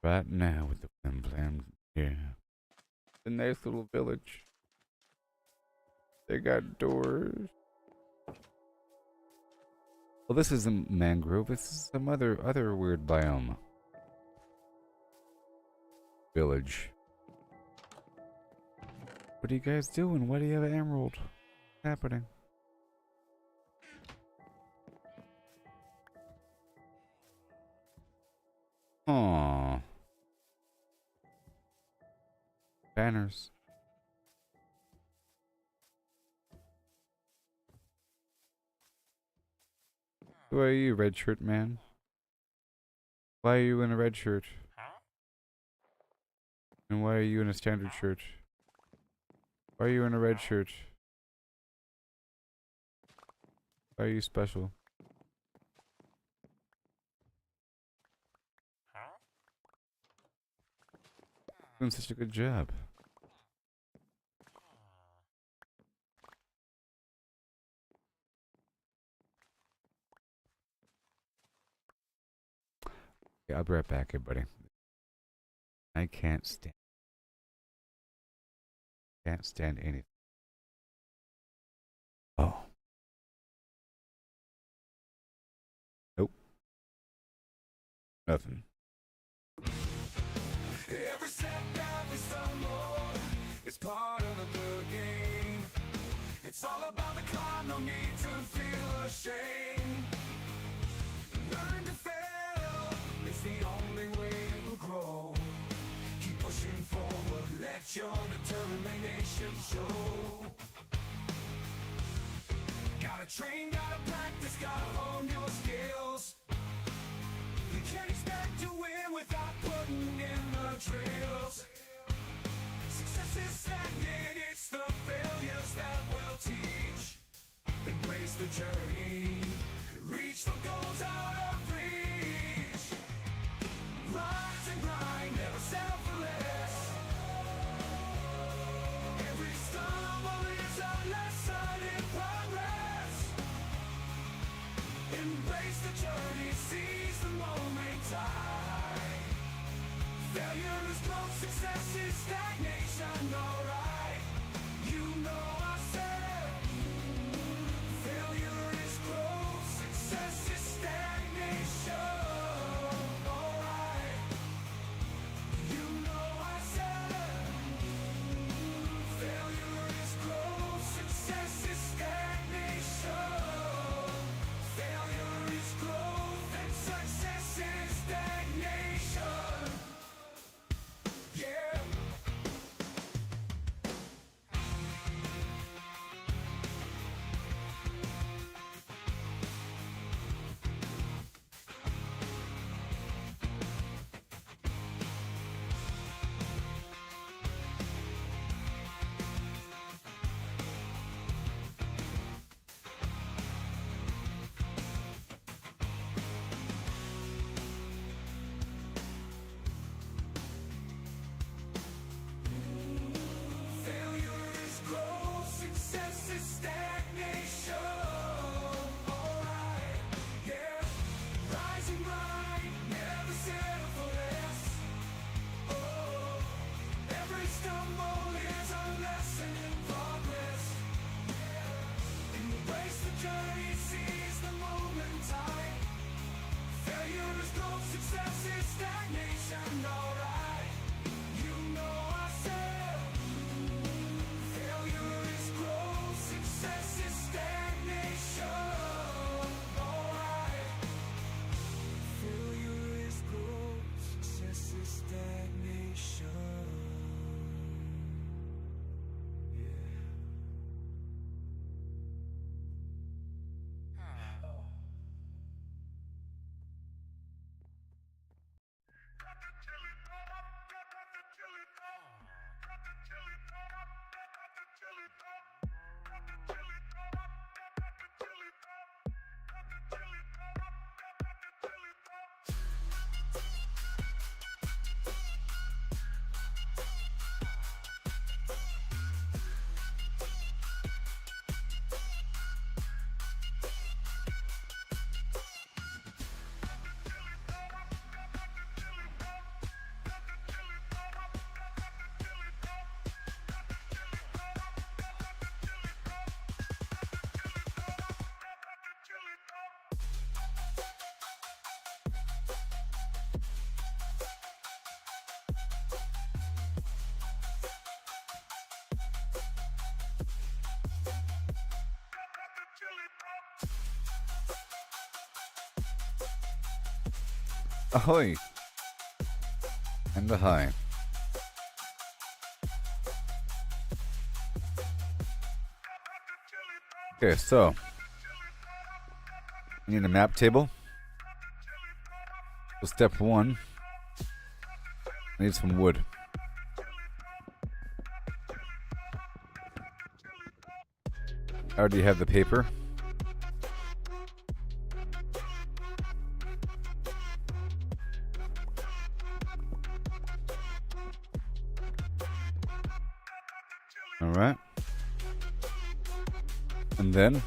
Right now with the flim flam. Yeah. A nice little village. They got doors. Well, this isn't mangrove. This is some other weird biome. Village. What are you guys doing? Why do you have an emerald? What's happening? Aww. Banners. Who are you, red shirt man? Why are you in a red shirt? And why are you in a standard shirt? Why are you in a red shirt? Why are you special? Doing such a good job. Yeah, I'll be right back, everybody. I can't stand anything. Oh. Nope. Nothing. Every setback we stumble, it's part of the game. It's all about the climb, no need to feel ashamed. Learn to fail, it's the only way to grow. Keep pushing forward, let your determination show. Gotta train, gotta practice, gotta hone your skills. You can't expect to win without putting in the drills. Success is stagnant, it's the failures that will teach. Embrace the journey, reach the goals out of reach. Rise and grind, never settle for less. Every stumble is a lesson in progress. Embrace the journey, seize the moment time. Failure is growth, success is stagnation, alright. You know I said, failure is growth, success is stagnation, alright. You know I said, failure is growth, success is stagnation. Failure is growth and success is stagnation. Yeah. Ahoy! And ahoy. Okay, so we need a map table. So step 1, I need some wood. I already have the paper. Alright. And then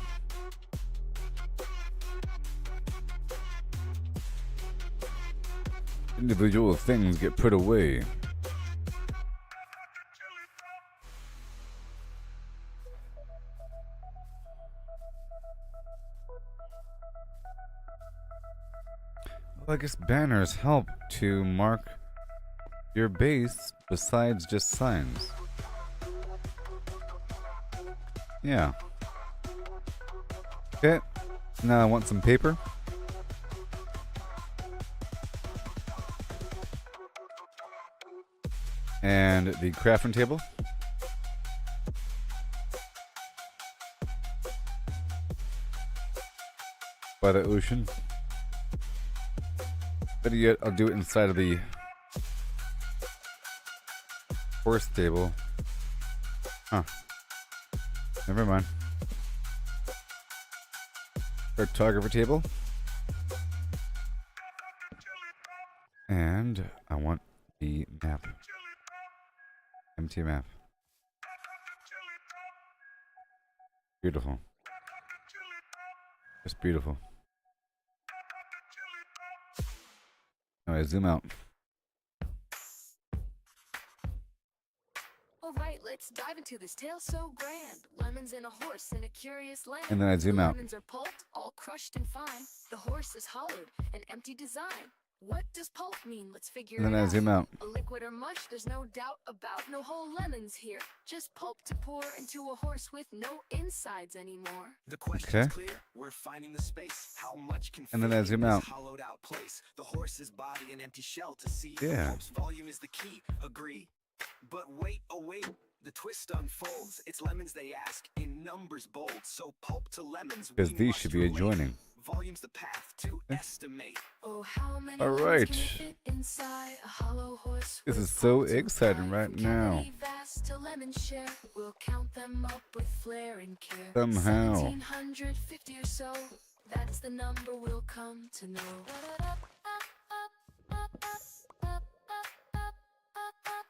individual things get put away. Well, I guess banners help to mark your base besides just signs. Yeah. Okay. Now I want some paper. And the crafting table. By the ocean. Better yet, I'll do it inside of the horse stable. Huh. Never mind. Cartographer table. And I want the map. Empty map. Beautiful. Just beautiful. Now I zoom out. Alright, let's dive into this tale so grand. Lemons and a horse in a curious land. And then I zoom The out. lemons are pulped, all crushed and fine. The horse is hollowed, an empty design. What does pulp mean? Let's figure And then it I out. zoom out. A liquid or mush, there's no doubt about. No whole lemons here. Just pulp to pour into a horse with no insides anymore. The question's Okay. clear. We're finding the space. How much can And then fit I zoom in this out. hollowed out place? The horse's body an empty shell to see. Yeah. Pulp's volume is the key. Agree. But wait, oh wait. The twist unfolds. It's lemons they ask in numbers bold. So pulp to lemons. Because we these must should be relate. adjoining. Volume's the path to estimate. Oh, how many All lemons right. can fit inside a hollow horse This with is so pulp to exciting buy? right From now. cavity vast to lemon share, we'll count them up with flair and care. Somehow. 1750 or so, that's the number we'll come to know.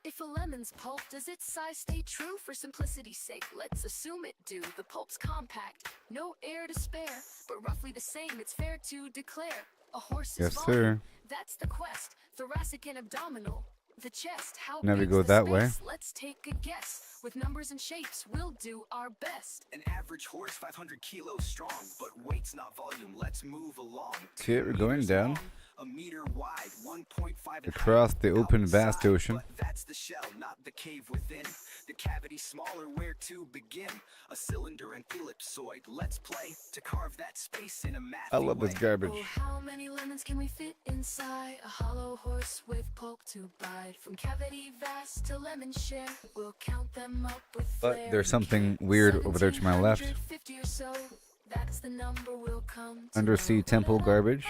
If a lemon's pulp, does its size stay true? For simplicity's sake, let's assume it do. The pulp's compact, no air to spare, but roughly the same, it's fair to declare. A horse's Yes, volume, sir. that's the quest. Thoracic and abdominal, the chest. How Now we big's go the that way. space? Let's take a guess. With numbers and shapes, we'll do our best. An average horse 500 kilos strong, but weight's not volume. Let's move along. Okay, we're going meters down. long, a meter wide, 1.5 in Across height, the out open, inside, vast ocean. But that's the shell, not the cave within. The cavity smaller, where to begin? A cylinder and ellipsoid. Let's play to carve that space in a mathy I love this way. garbage. Oh, how many lemons can we fit inside a hollow horse with pulp to bite? From cavity vast to lemon share, we'll count them up with But flair there's and something care. weird over there to my left. 1750 or so, that's the number we'll come to Undersea know. temple garbage.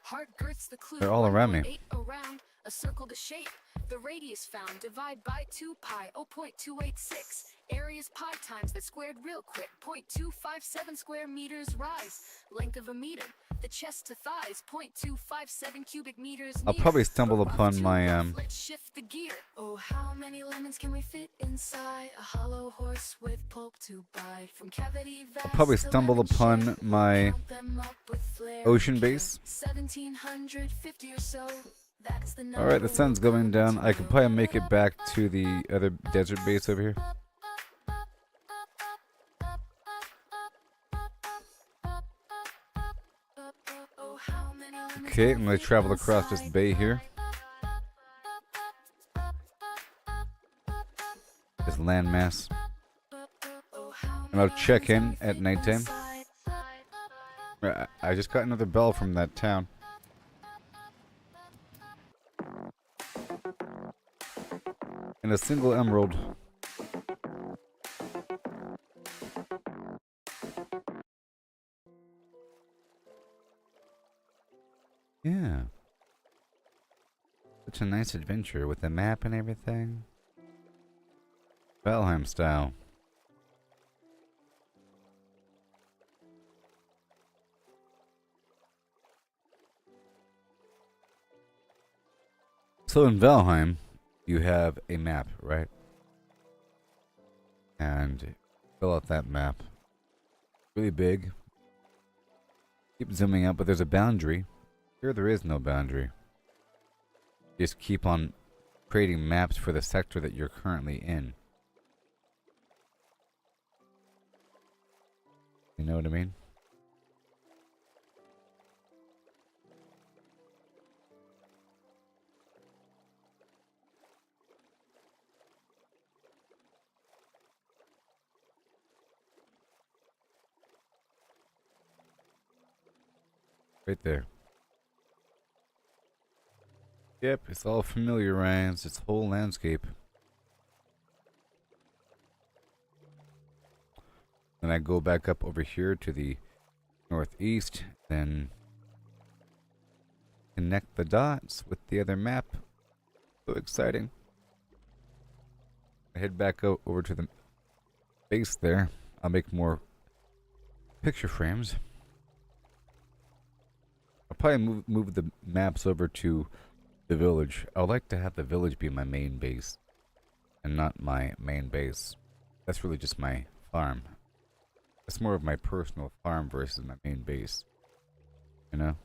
Heart girths the clue. They're all around me. 1.8 around, a circle to shape. The radius found, divide by 2 pi, 0.286. Area's pi times that squared real quick. 0.257 square meters rise. Length of a meter. The chest to thighs, 0.257 cubic meters. I'll near. probably stumble But rough upon to my, rough, let's shift the gear. Oh, how many lemons can we fit inside a hollow horse with pulp to bite? From cavity vast probably to stumble lemon upon share, my count them up with flair ocean and care. base. 1750 or so. That's the number. Alright, the sun's we'll going come down. to I could know. probably make it back to the other desert base over here. Oh, how many lemons Okay, can I'm gonna fit travel across this inside? bay here. This landmass. Oh, how And I'll many check lemons in can at fit nighttime. inside? I just got another bell from that town. And a single emerald. Yeah. Such a nice adventure with the map and everything. Valheim style. So in Valheim, you have a map, right? And fill out that map. Really big. Keep zooming out, but there's a boundary. Here there is no boundary. Just keep on creating maps for the sector that you're currently in. You know what I mean? Right there. Yep, it's all familiarized. Its whole landscape. Then I go back up over here to the northeast, then connect the dots with the other map. So exciting. I head back over to the base there. I'll make more picture frames. I'll probably move the maps over to the village. I would like to have the village be my main base and not my main base. That's really just my farm. It's more of my personal farm versus my main base. You know?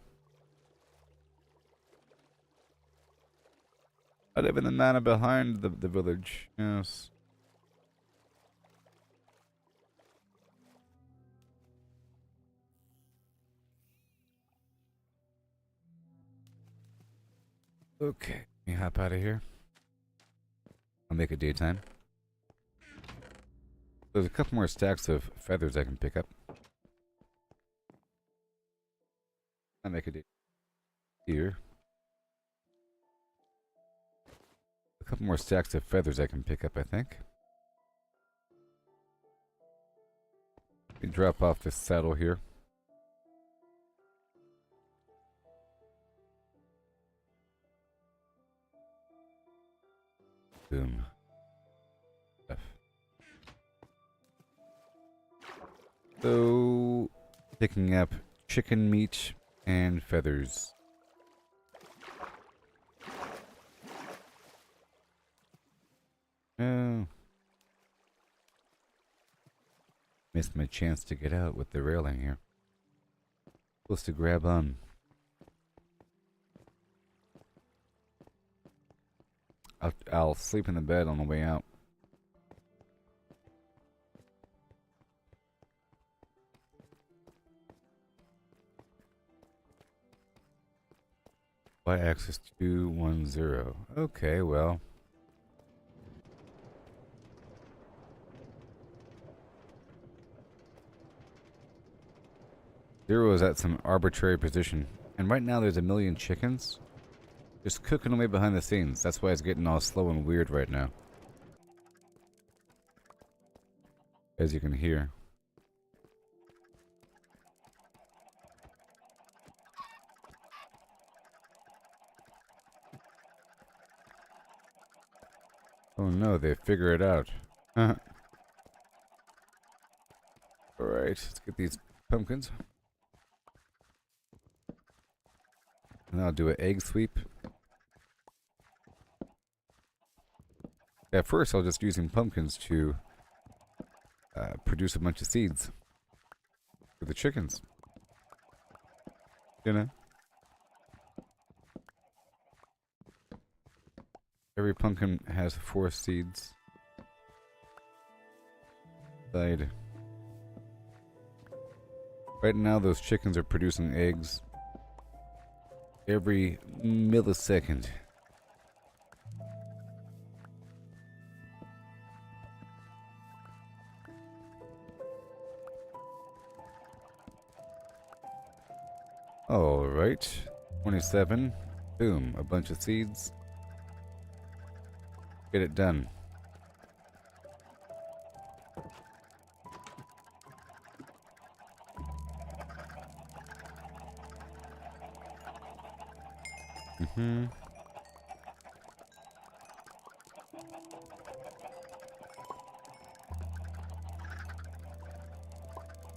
I live in the manor behind the village. Yes. Okay, let me hop out of here. I'll make it daytime. There's a couple more stacks of feathers I can pick up. I'll make it here. A couple more stacks of feathers I can pick up, I think. Let me drop off this saddle here. Boom. So, picking up chicken meat and feathers. Oh. Missed my chance to get out with the railing here. Supposed to grab on. I'll sleep in the bed on the way out. Y-axis 210. Okay, well. Zero is at some arbitrary position. And right now there's a million chickens just cooking away behind the scenes. That's why it's getting all slow and weird right now. As you can hear. Oh no, they figure it out. Alright, let's get these pumpkins. And I'll do an egg sweep. At first, I was just using pumpkins to produce a bunch of seeds for the chickens. You know? Every pumpkin has 4 seeds. Right now, those chickens are producing eggs every millisecond. Alright. 27. Boom. A bunch of seeds. Get it done.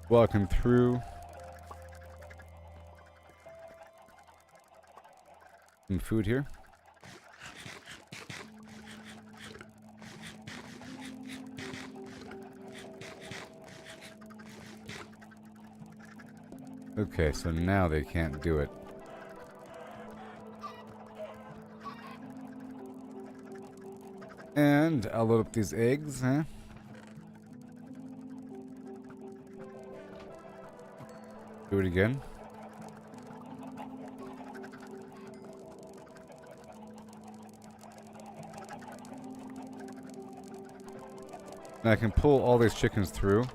Walking through. Some food here. Okay, so now they can't do it. And I'll load up these eggs, huh? Do it again. And I can pull all these chickens through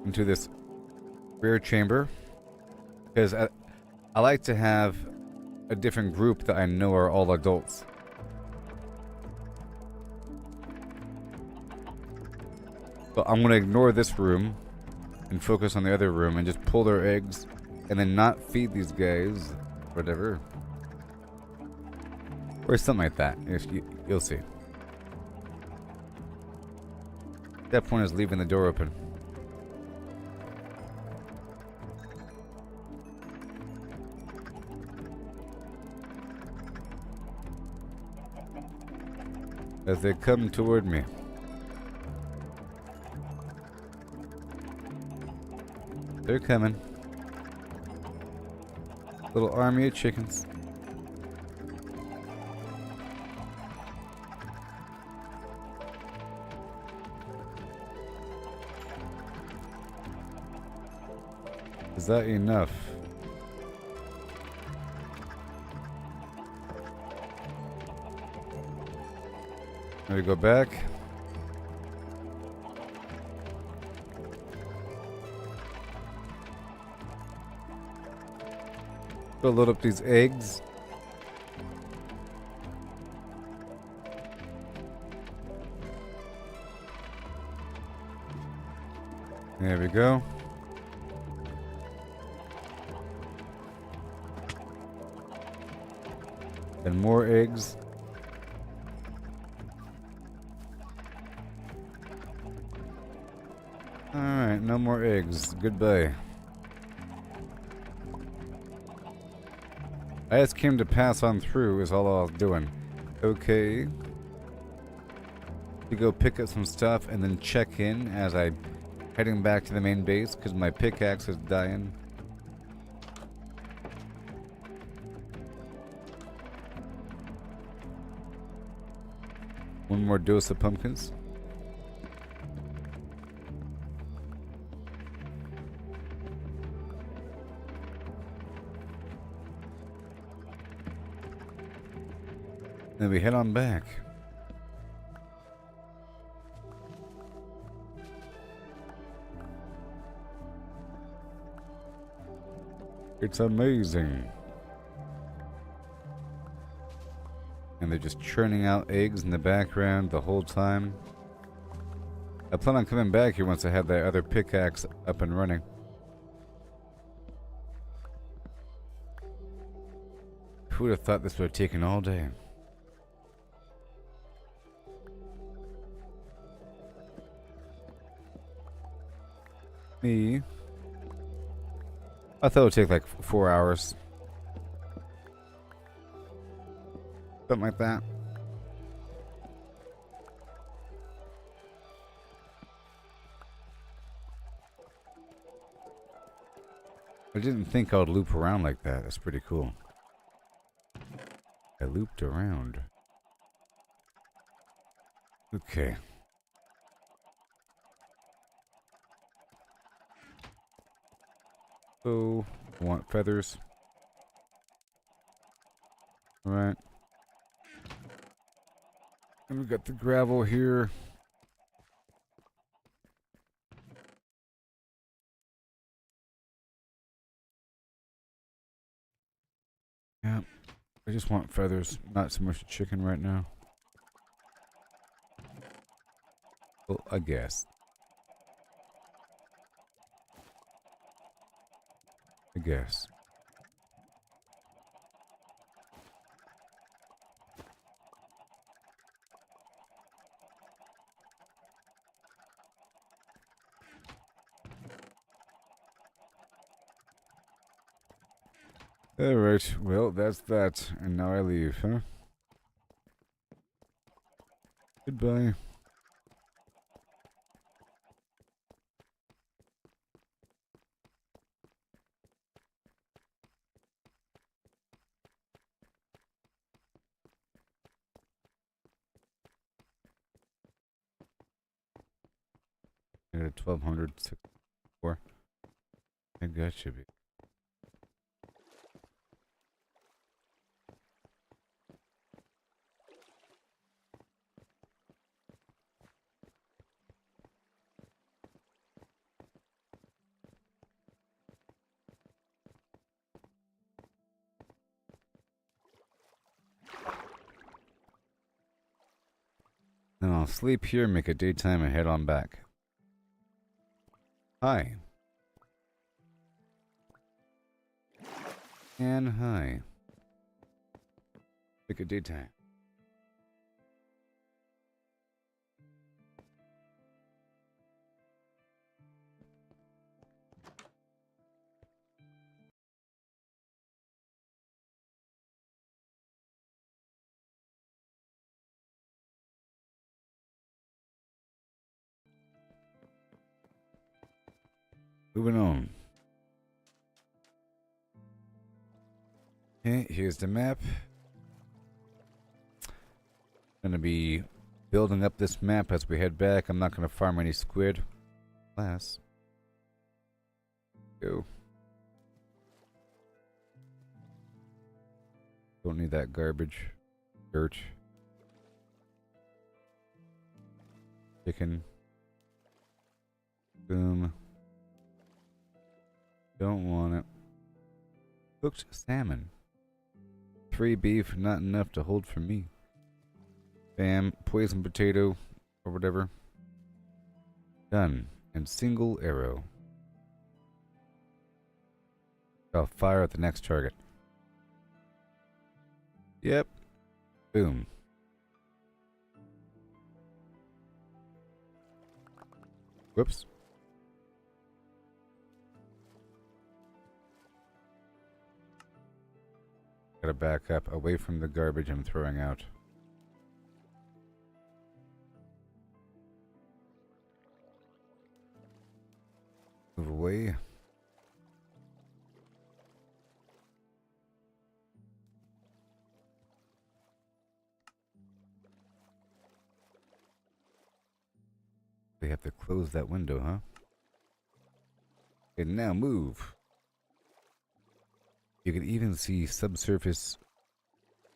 into this rear chamber, because I like to have a different group that I know are all adults. But I'm gonna ignore this room and focus on the other room and just pull their eggs and then not feed these guys, whatever. Or something like that. You'll see. That point is leaving the door open. As they come toward me. They're coming. Little army of chickens. Is that enough? Let me go back. Go load up these eggs. There we go. And more eggs. Alright, no more eggs. Goodbye. I just came to pass on through is all I was doing. Okay. To go pick up some stuff and then check in as I'm heading back to the main base because my pickaxe is dying. One more dose of pumpkins. Then we head on back. It's amazing. And they're just churning out eggs in the background the whole time. I plan on coming back here once I have that other pickaxe up and running. Who would have thought this would have taken all day? Me. I thought it would take like 4 hours. Something like that. I didn't think I would loop around like that. That's pretty cool. I looped around. Okay. So, I want feathers. Alright. And we got the gravel here. Yeah, I just want feathers, not so much chicken right now. Well, I guess. I guess. Alright, well, that's that. And now I leave, huh? Goodbye. I got a 1264. I think that should be. Then I'll sleep here, make it daytime, and head on back. Hi. And hi. Make it daytime. Moving on. Okay, here's the map. Gonna be building up this map as we head back. I'm not gonna farm any squid. Class. Go. Don't need that garbage. Dirt. Chicken. Boom. Don't want it. Cooked salmon. 3 beef, not enough to hold for me. Bam. Poison potato. Or whatever. Done. And single arrow. I'll fire at the next target. Yep. Boom. Whoops. Gotta back up away from the garbage I'm throwing out. Move away. We have to close that window, huh? Okay, now move. You can even see subsurface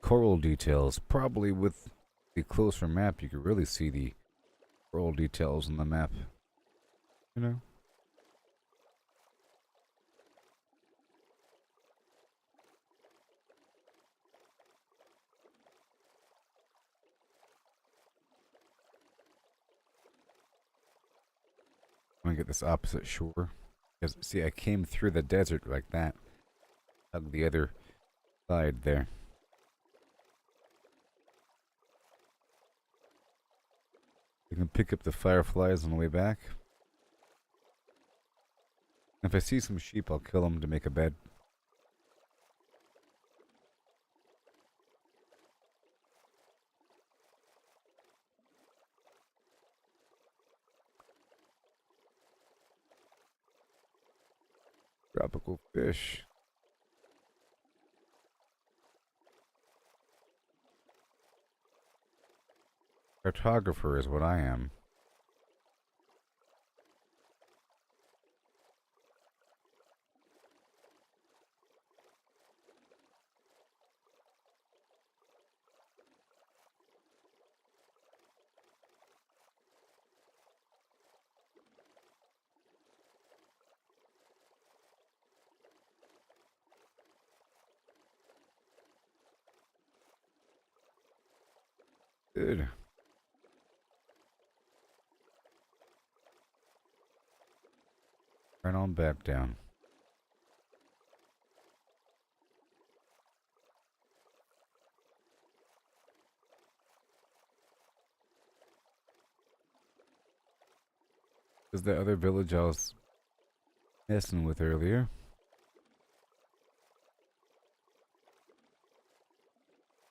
coral details. Probably with the closer map, you could really see the coral details on the map. You know? I'm gonna get this opposite shore. Because, see, I came through the desert like that. Hug the other side there. You can pick up the fireflies on the way back. If I see some sheep, I'll kill them to make a bed. Tropical fish. Cartographer is what I am. Good. Right on back down. Is the other village I was messing with earlier?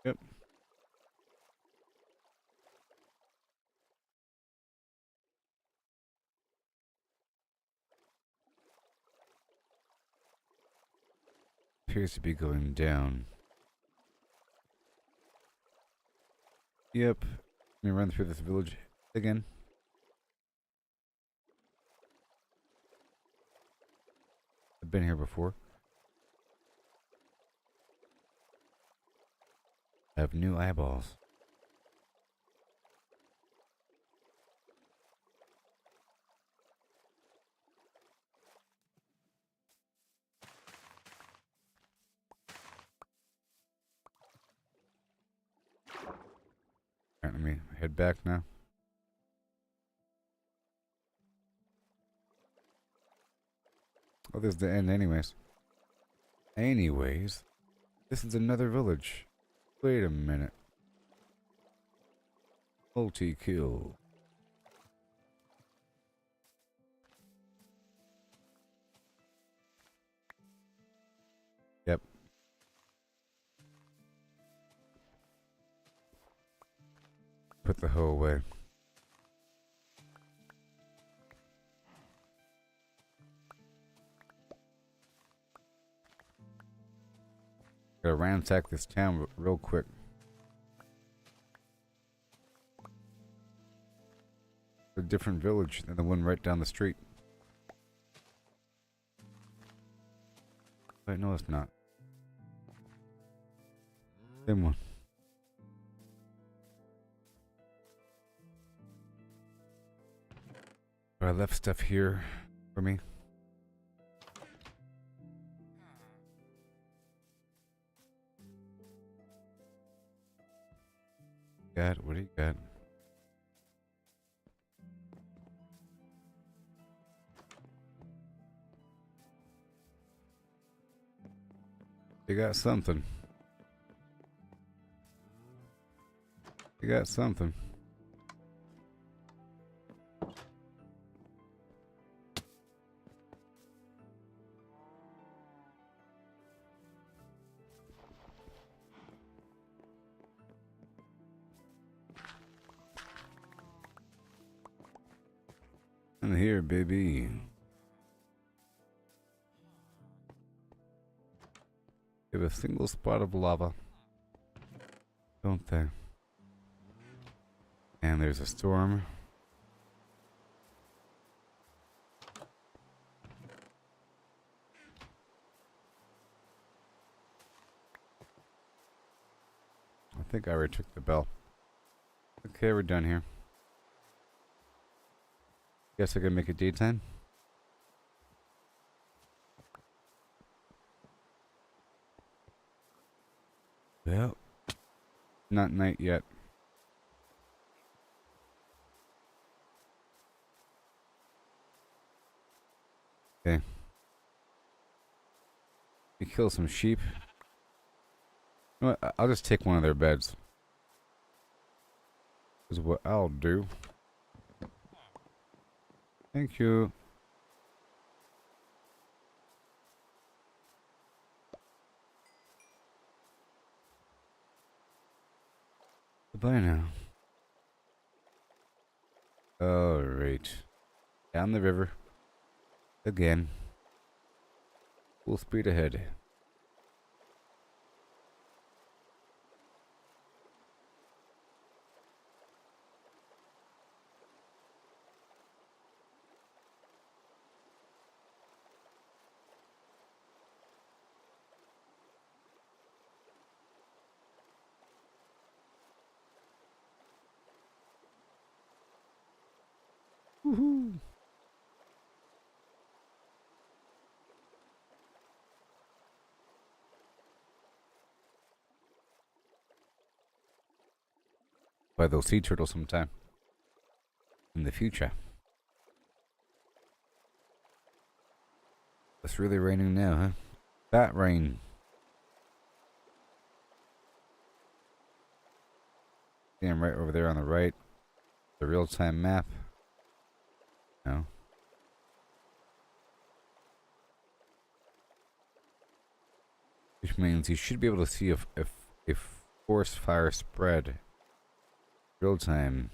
Yep. Appears to be going down. Yep. Let me run through this village again. I've been here before. I have new eyeballs. Alright, let me head back now. Oh, this is the end anyways. Anyways, this is another village. Wait a minute. Multi-kill. Yep. Put the hoe away. Gotta ransack this town real quick. A different village than the one right down the street. Wait, no, it's not. Same one. I left stuff here for me. What do you got? You got something. You got something. I'm here, baby. They have a single spot of lava, don't they? And there's a storm. I think I already took the bell. Okay, we're done here. Guess I can make it daytime. Well, not night yet. Okay. You kill some sheep. You know what? I'll just take one of their beds. Is what I'll do. Thank you. Goodbye now. Alright. Down the river. Again. Full speed ahead. Woohoo! by those sea turtles sometime in the future. It's really raining now, huh? That rain. See him right over there on the right. The real-time map. No. Which means you should be able to see if forest fire spread real-time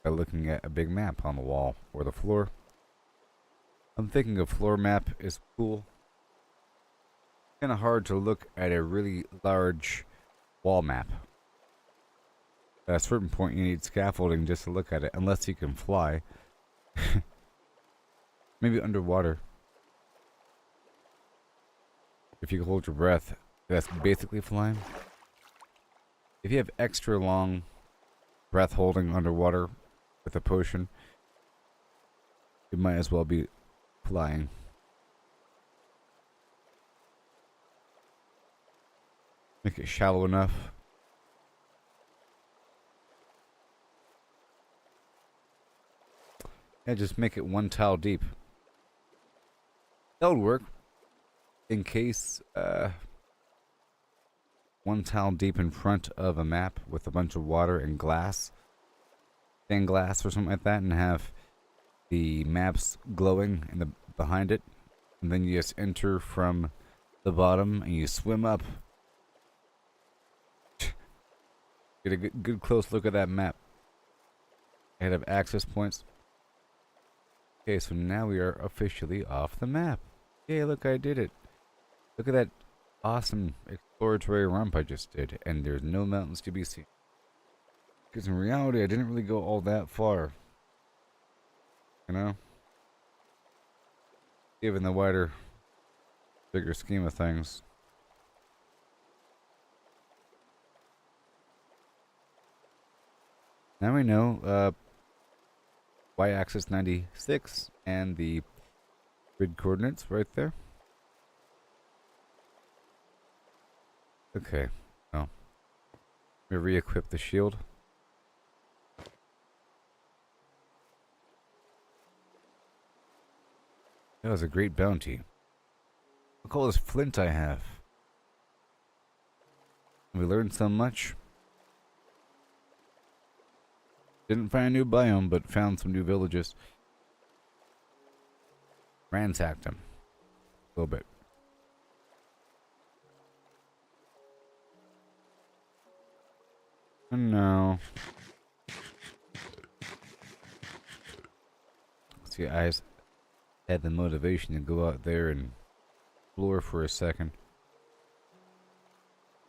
by looking at a big map on the wall or the floor. I'm thinking a floor map is cool. Kind of hard to look at a really large wall map. At a certain point, you need scaffolding just to look at it, unless you can fly. Maybe underwater. If you can hold your breath, that's basically flying. If you have extra long breath holding underwater with a potion, you might as well be flying. Make it shallow enough. Yeah, just make it one tile deep. That would work. In case, one tile deep in front of a map with a bunch of water and glass. Stained glass or something like that, and have the maps glowing in the behind it. And then you just enter from the bottom and you swim up. Get a good close look at that map. And have access points. Okay, so now we are officially off the map. Yay, look, I did it. Look at that awesome exploratory rump I just did. And there's no mountains to be seen. Because in reality, I didn't really go all that far. You know? Given the wider, bigger scheme of things. Now we know, y-axis 96 and the grid coordinates right there. Okay, well, let me re-equip the shield. That was a great bounty. Look at all this flint I have. We learned so much. Didn't find a new biome, but found some new villages. Ransacked them. A little bit. Oh no. See, I had the motivation to go out there and explore for a second.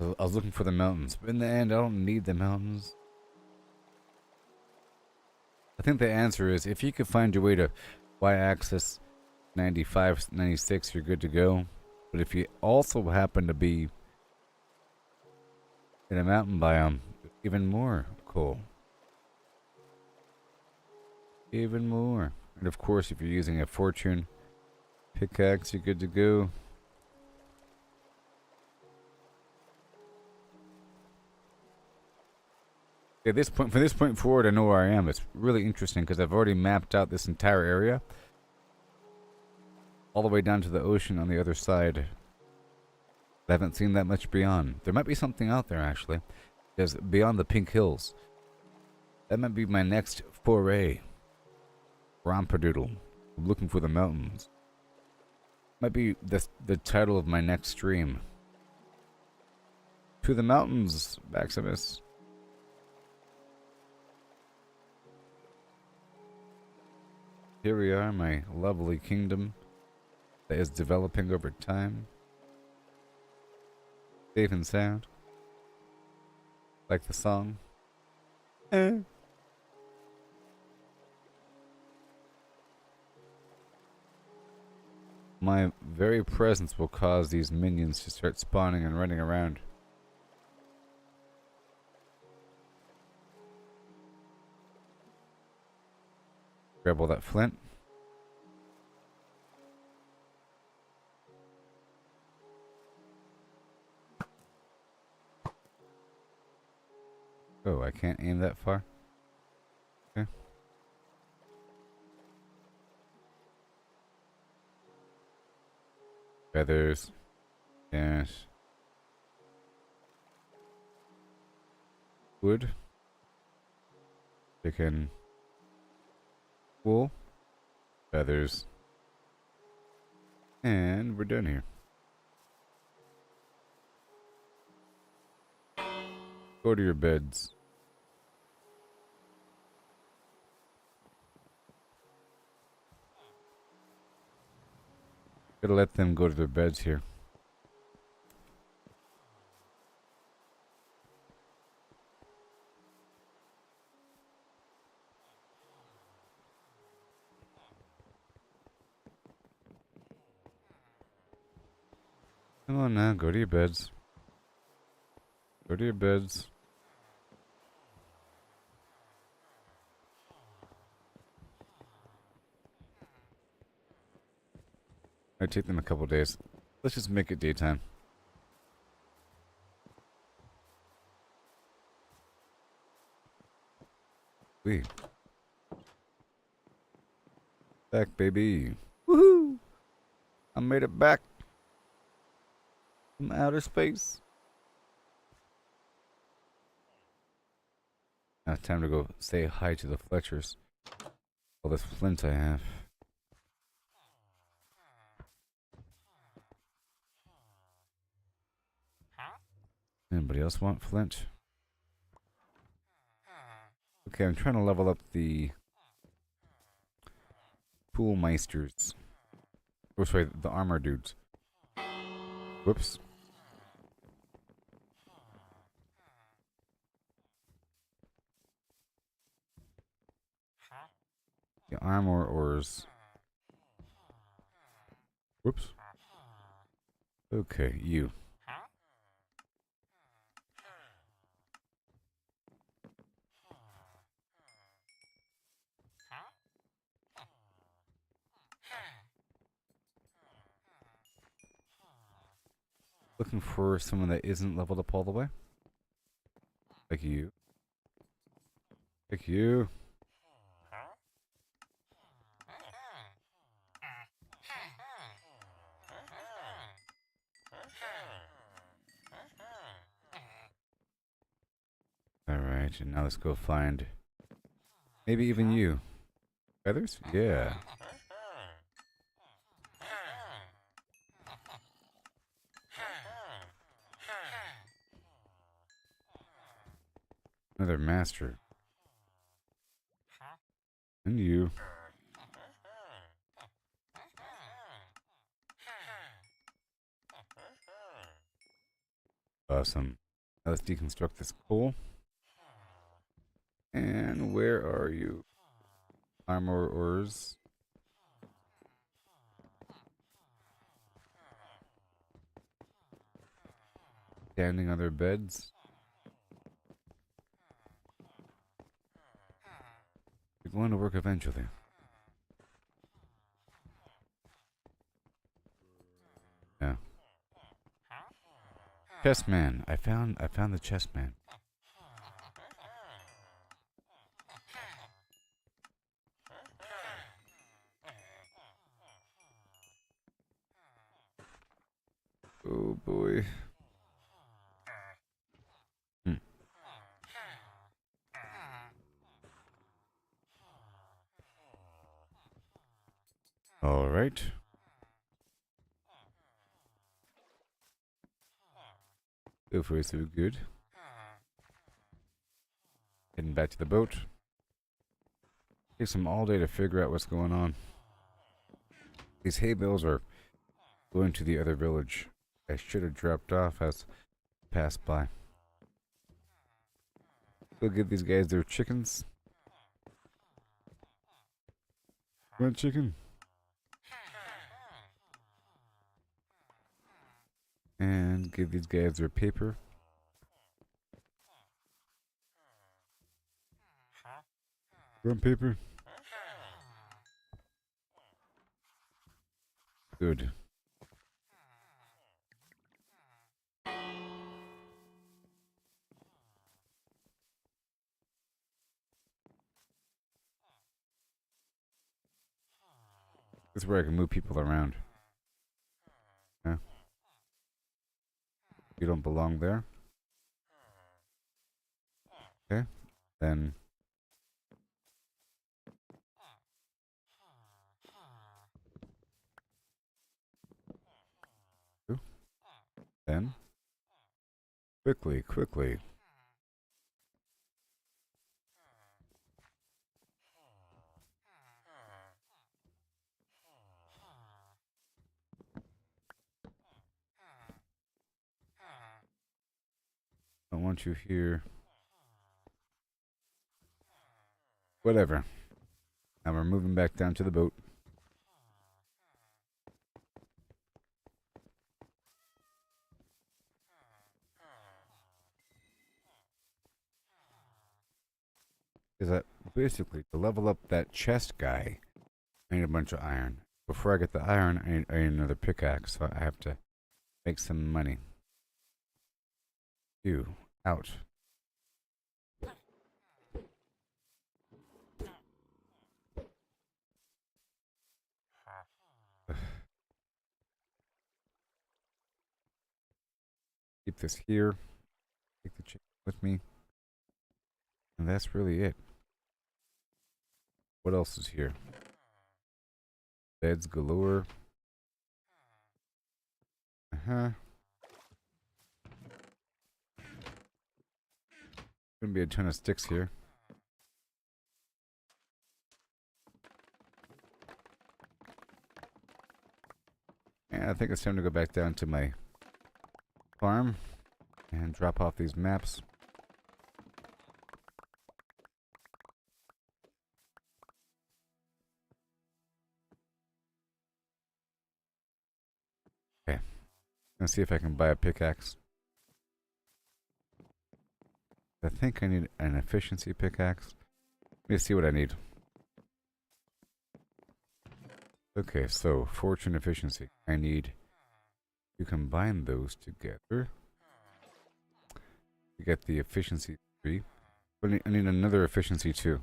I was looking for the mountains, but in the end, I don't need the mountains. I think the answer is if you could find your way to y-axis 95, 96, you're good to go. But if you also happen to be in a mountain biome, even more cool. Even more. And of course, if you're using a fortune pickaxe, you're good to go. At this point, from this point forward, I know where I am. It's really interesting because I've already mapped out this entire area. All the way down to the ocean on the other side. I haven't seen that much beyond. There might be something out there, actually. Because beyond the pink hills. That might be my next foray. Rompadoodle. I'm looking for the mountains. Might be the title of my next stream. To the mountains, Maximus. Here we are, my lovely kingdom that is developing over time. Safe and sound. Like the song. My very presence will cause these minions to start spawning and running around. Grab all that flint. Oh, I can't aim that far? Okay. Feathers. Yes. Wood. Chicken. Wool. Feathers. And we're done here. Go to your beds. Gotta let them go to their beds here. Come on now, go to your beds. Go to your beds. Might take them a couple days. Let's just make it daytime. We back, baby. Woohoo! I made it back from outer space. Now it's time to go say hi to the Fletchers. All this flint I have. Anybody else want flint? Okay, I'm trying to level up the pool meisters. Oh, sorry, the armor dudes. Whoops. The armor ores. Whoops. Okay, you. Looking for someone that isn't leveled up all the way. Like you. Like you. Alright, and now let's go find maybe even you. Feathers? Yeah. Another master. And you. Awesome. Now let's deconstruct this coal. And where are you? Armor ores. Standing on their beds. They're going to work eventually. Yeah. Chessman. I found the chessman. Oh boy. Hmm. All right. So far so good. Heading back to the boat. Takes them all day to figure out what's going on. These hay bales are going to the other village. I should have dropped off as passed by. Go give these guys their chickens. Want chicken? And give these guys their paper. Want paper? Good. This is where I can move people around. Yeah. You don't belong there. Okay. Then Ooh. Then quickly, quickly. I want you here. Whatever. Now we're moving back down to the boat. Is that basically to level up that chest guy? I need a bunch of iron. Before I get the iron, I need another pickaxe, so I have to make some money. You out. Keep this here. Take the chicken with me. And that's really it. What else is here? Beds galore. Uh-huh. Gonna be a ton of sticks here. And I think it's time to go back down to my farm and drop off these maps. Okay. Let's see if I can buy a pickaxe. I think I need an efficiency pickaxe. Let me see what I need. Okay, so fortune efficiency. I need to combine those together to get the efficiency 3. But I need another efficiency 2.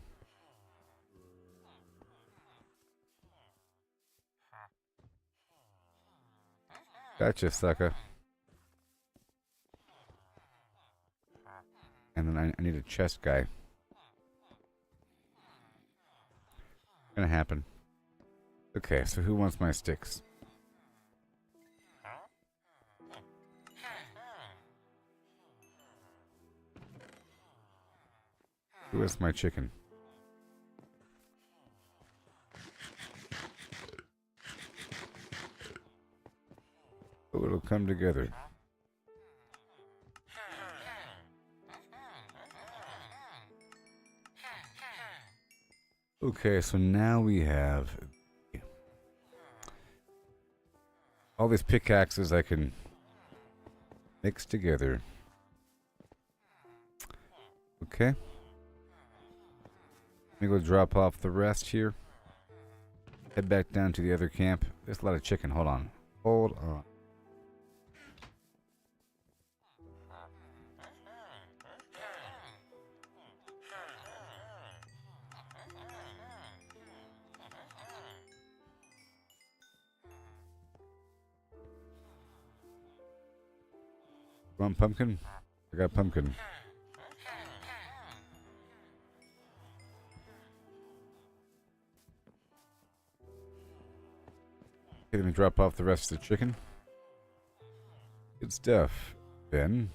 Gotcha, sucker. And then I need a chest guy. Gonna happen. Okay, so who wants my sticks? Who wants my chicken? Oh, it'll come together. Okay, so now we have all these pickaxes I can mix together. Okay. Let me go drop off the rest here. Head back down to the other camp. There's a lot of chicken. Hold on. Hold on. Want pumpkin? I got pumpkin. Okay, let me drop off the rest of the chicken. Good stuff. Then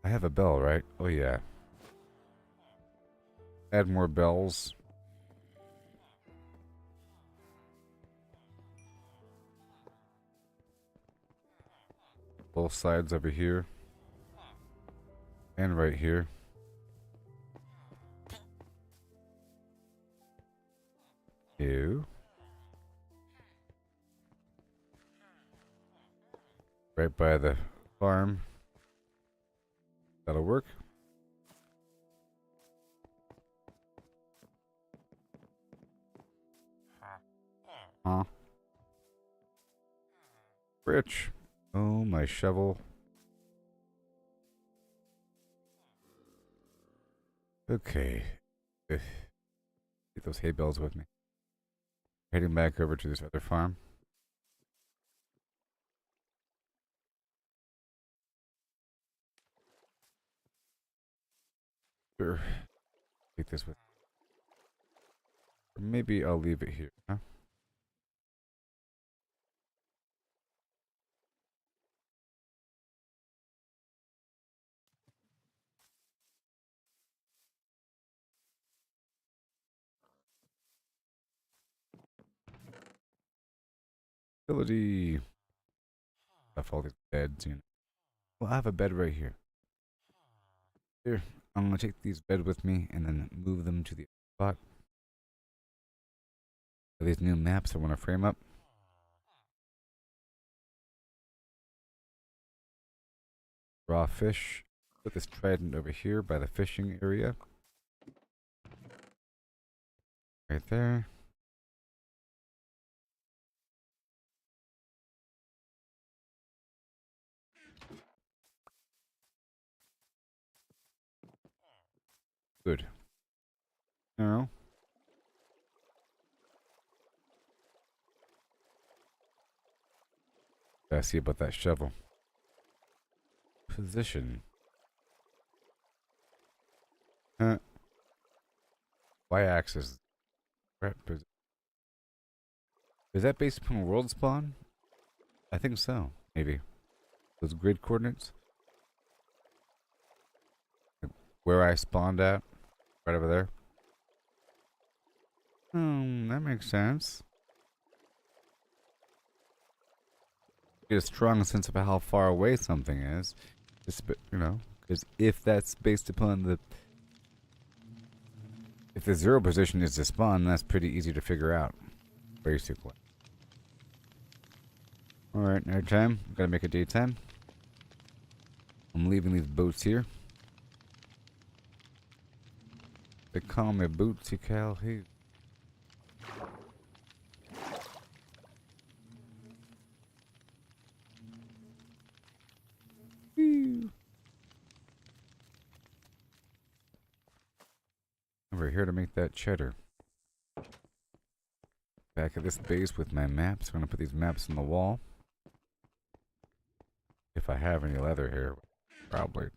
I have a bell, right? Oh yeah. Add more bells. Both sides over here. And right here. Ew. Right by the farm. That'll work. Huh? Rich. Oh, my shovel. Okay. Get those hay bales with me. Heading back over to this other farm. Sure. Take this with me. Or maybe I'll leave it here, huh? Ability. Stuff all these beds, you know. Well, I have a bed right here. Here, I'm gonna take these bed with me and then move them to the spot. These new maps I want to frame up. Raw fish. Put this trident over here by the fishing area. Right there. Good. Now, gotta see about that shovel. Position. Y-axis. Is that based upon world spawn? I think so. Maybe. Those grid coordinates? Where I spawned at? Right over there? That makes sense. Get a strong sense of how far away something is. You know, because if that's based upon the... If the 0 position is the spawn, that's pretty easy to figure out. Basically. Alright, nighttime. Gotta make it daytime. I'm leaving these boats here. They call me Bootsy Calhoun. Over here to make that cheddar. Back at this base with my maps. I'm gonna put these maps on the wall. If I have any leather here, probably.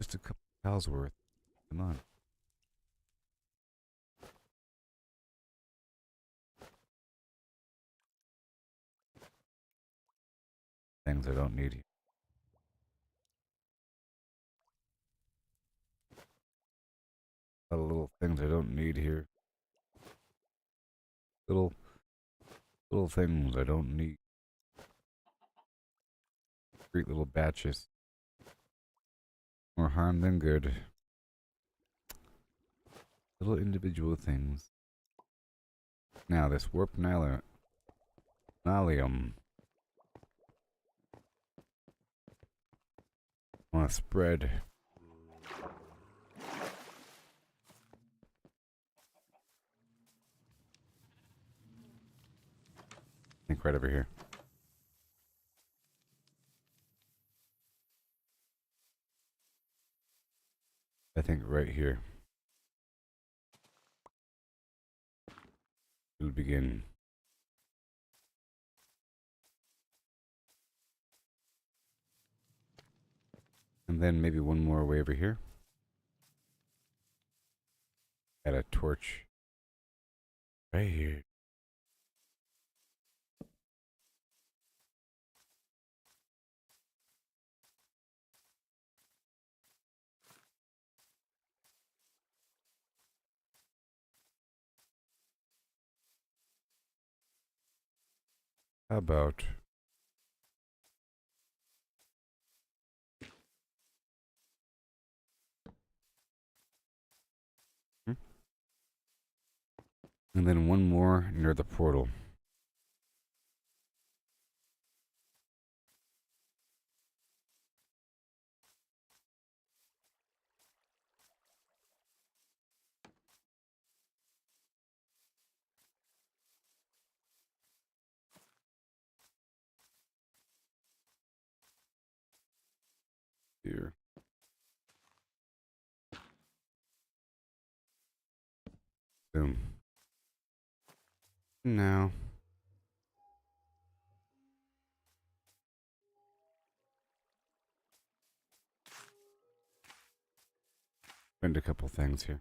Just a couple cows worth. Come on. Things I don't need here. A lot of little things I don't need here. Little things I don't need. Great little batches. More harm than good. Little individual things. Now this warp nyllium. I want to spread. I think right over here. I think right here. It'll begin. And then maybe one more way over here. Add a torch. Right here. How about... And then one more near the portal. Here. Boom. Now. Find a couple things here.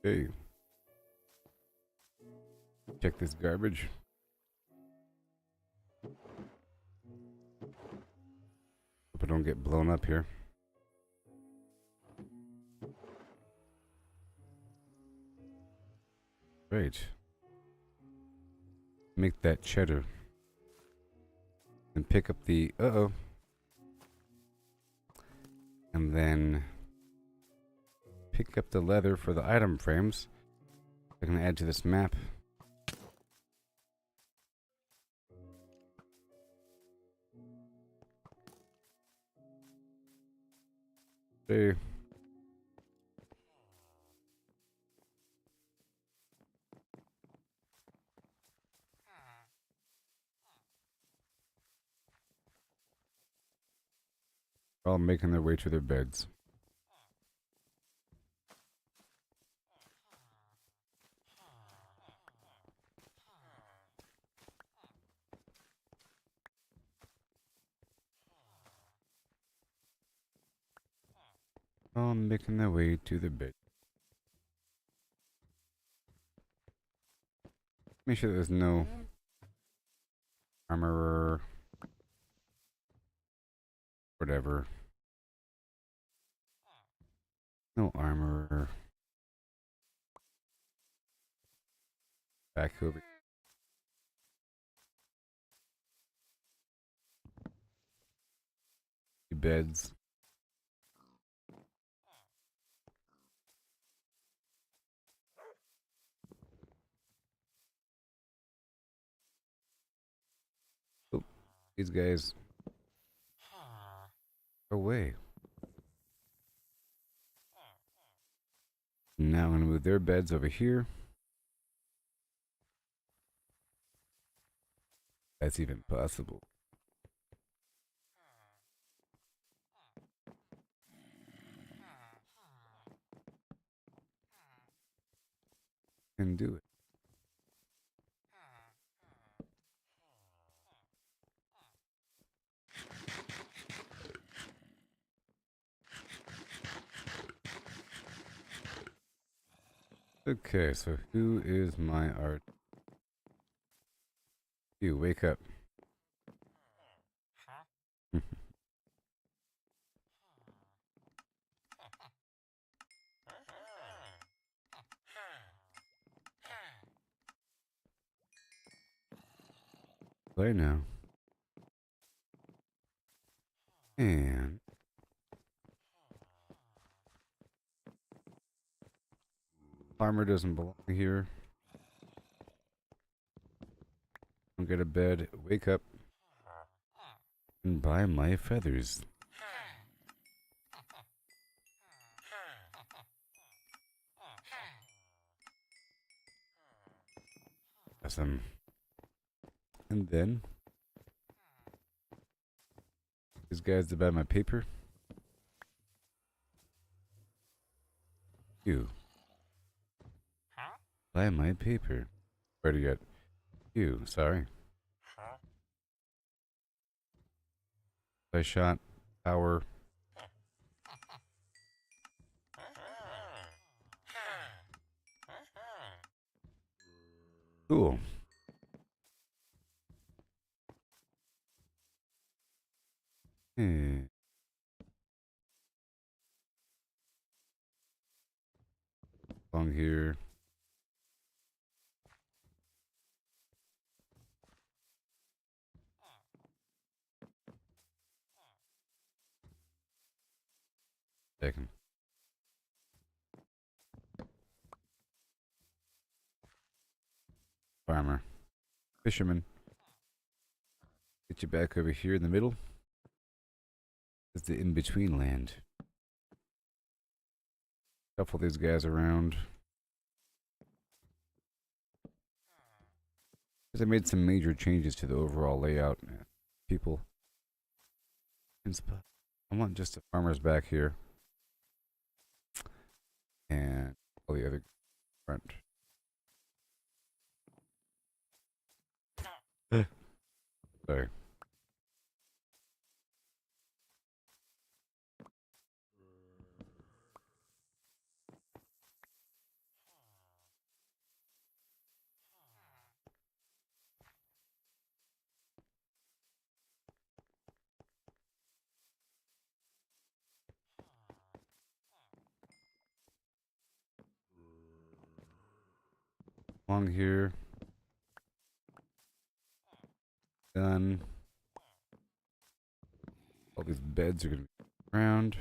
Hey. Check this garbage. Hope I don't get blown up here. Great. Make that cheddar. And pick up the... Uh-oh. And then... pick up the leather for the item frames. I'm going to add to this map. Hey. All making their way to their beds. All making their way to their bed. Make sure there's no armor, whatever. No armor. Back over. Beds. Oh, these guys are away. Now I'm gonna move their beds over here. That's even possible. Can do it. Okay, so who is my art? You wake up. Play now. And armor doesn't belong here. Don't get a bed. Wake up. And buy my feathers. Awesome. And then these guys to buy my paper. You buy my paper. Where do you get you? Sorry. I shot power. Cool. Hmm. Along here. Second. Farmer. Fisherman. Get you back over here in the middle. It's the in-between land. Shuffle these guys around. Because I made some major changes to the overall layout. People spot. I want just the farmers back here. And all the other front. Sorry. Along here. Done. All these beds are going to be around.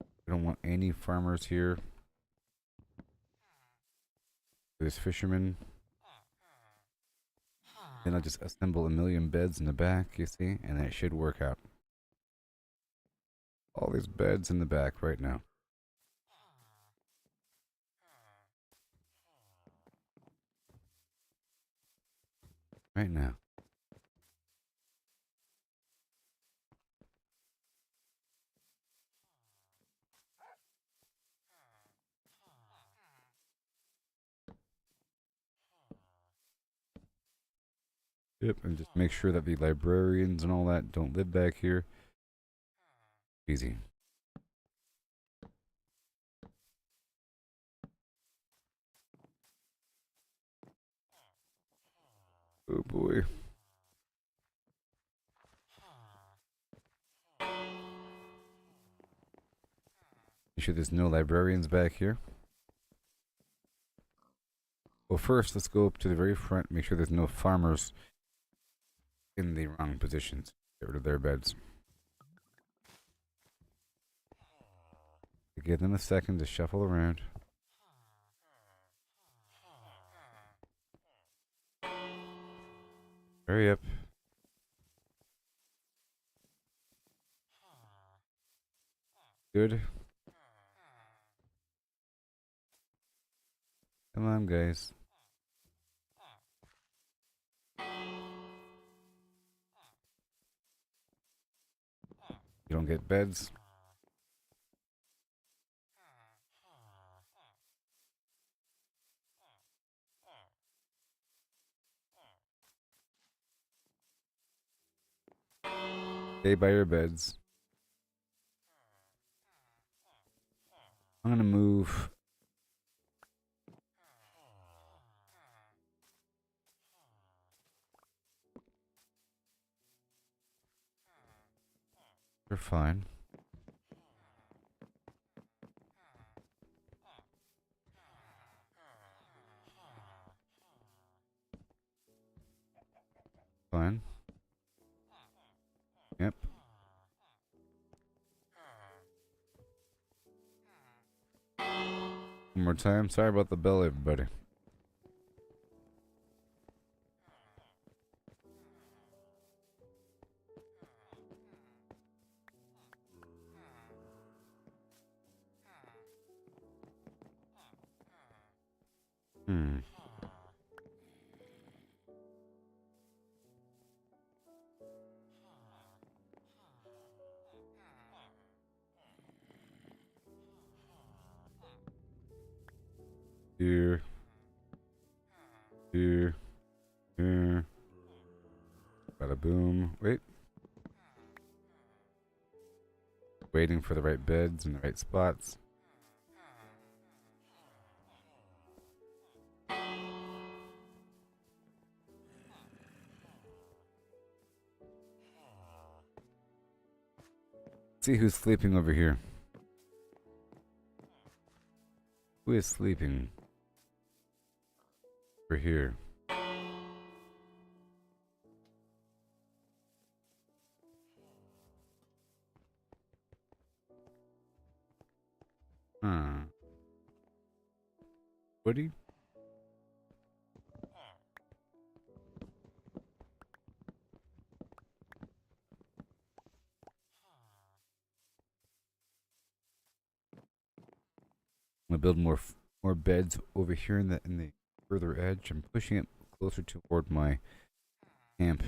I don't want any farmers here. There's fishermen. Then I'll just assemble a million beds in the back, you see, and it should work out. All these beds in the back right now. Right now. Yep, and just make sure that the librarians and all that don't live back here. Easy. Oh boy. Make sure there's no librarians back here. Well, first, let's go up to the very front. Make sure there's no farmers in the wrong positions. Get rid of their beds. Give them a second to shuffle around. Hurry up. Good. Come on, guys. You don't get beds. Stay by your beds. I'm gonna move. You're fine. Fine. Yep. One more time. Sorry about the bell, everybody. Hmm. Here. Here. Here. Bada boom. Wait. Waiting for the right beds in the right spots. See who's sleeping over here. Who is sleeping over here? Huh. Woody? I'm gonna build more beds over here in the further edge. I'm pushing it closer toward my camp.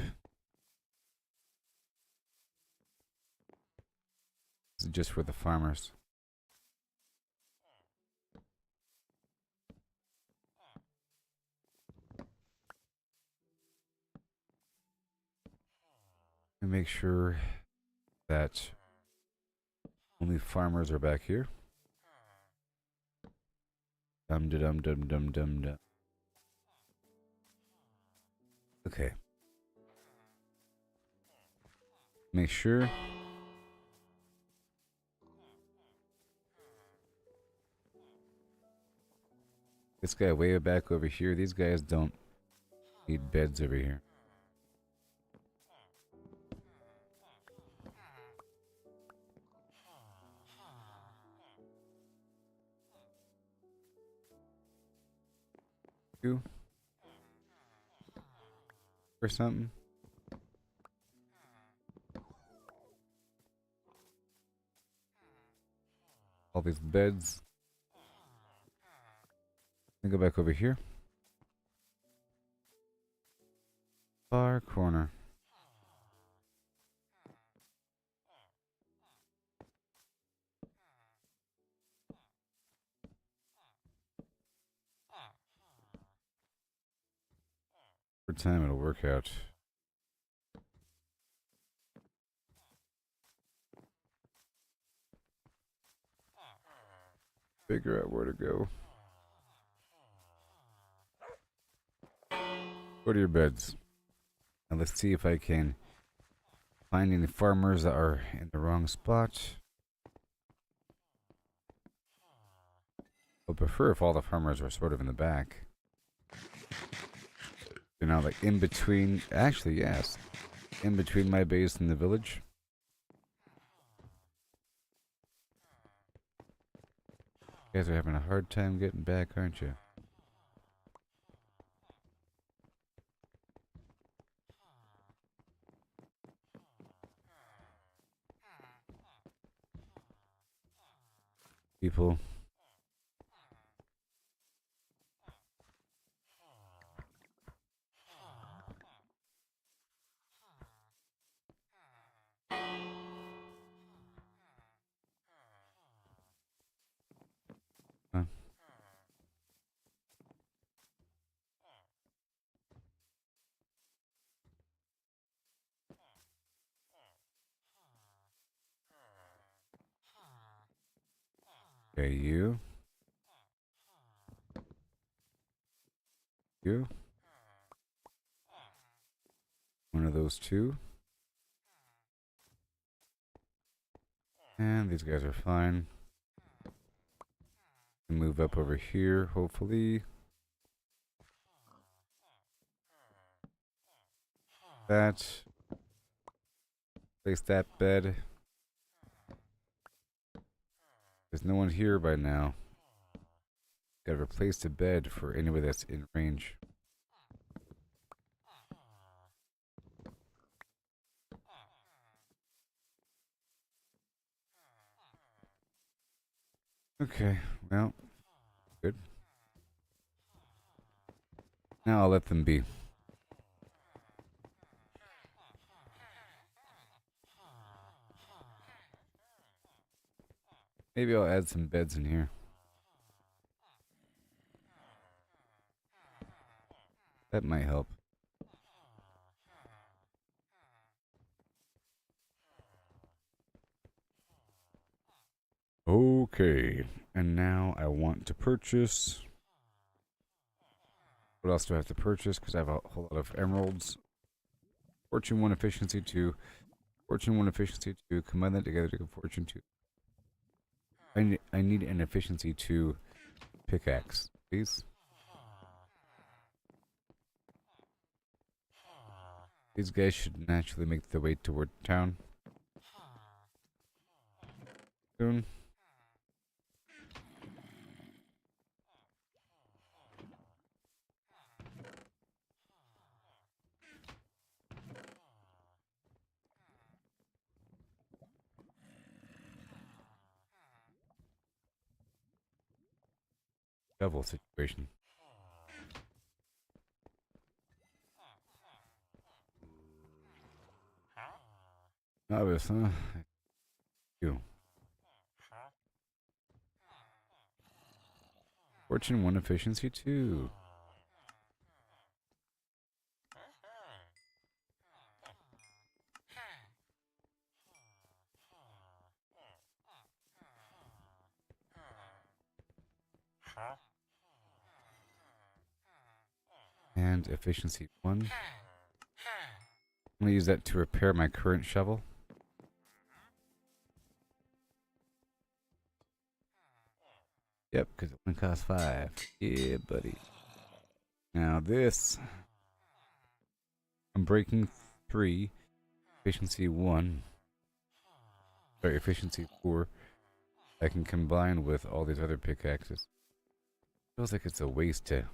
is just for the farmers. And make sure that only farmers are back here. Dum dum dum dum dum dum. Okay. Make sure. This guy way back over here. These guys don't need beds over here. Two. Or something. All these beds. Let me go back over here. Far corner. For time it'll work out. Figure out where to go. Go to your beds. Now let's see if I can find any farmers that are in the wrong spot. I would prefer if all the farmers were sort of in the back. You know, like in between. Actually, yes. In between my base and the village. You guys are having a hard time getting back, aren't you? People. Huh? Okay, you. You. One of those two. And these guys are fine. Move up over here, hopefully. That. Place that bed. There's no one here by now. Gotta replace the bed for anybody that's in range. Okay, well, good. Now I'll let them be. Maybe I'll add some beds in here. That might help. Okay, and now I want to purchase. What else do I have to purchase? Because I have a whole lot of emeralds. Fortune 1, efficiency 2. Fortune 1, efficiency 2. Combine that together to get Fortune 2. I need an efficiency 2 pickaxe, please. These guys should naturally make their way toward town soon. Double situation. Obvious, huh? You. Fortune 1, efficiency 2. And efficiency 1. I'm going to use that to repair my current shovel. Yep, because it only costs 5. Yeah, buddy. Now this, I'm breaking 3, efficiency 1. Sorry, efficiency 4. I can combine with all these other pickaxes. Feels like it's a waste to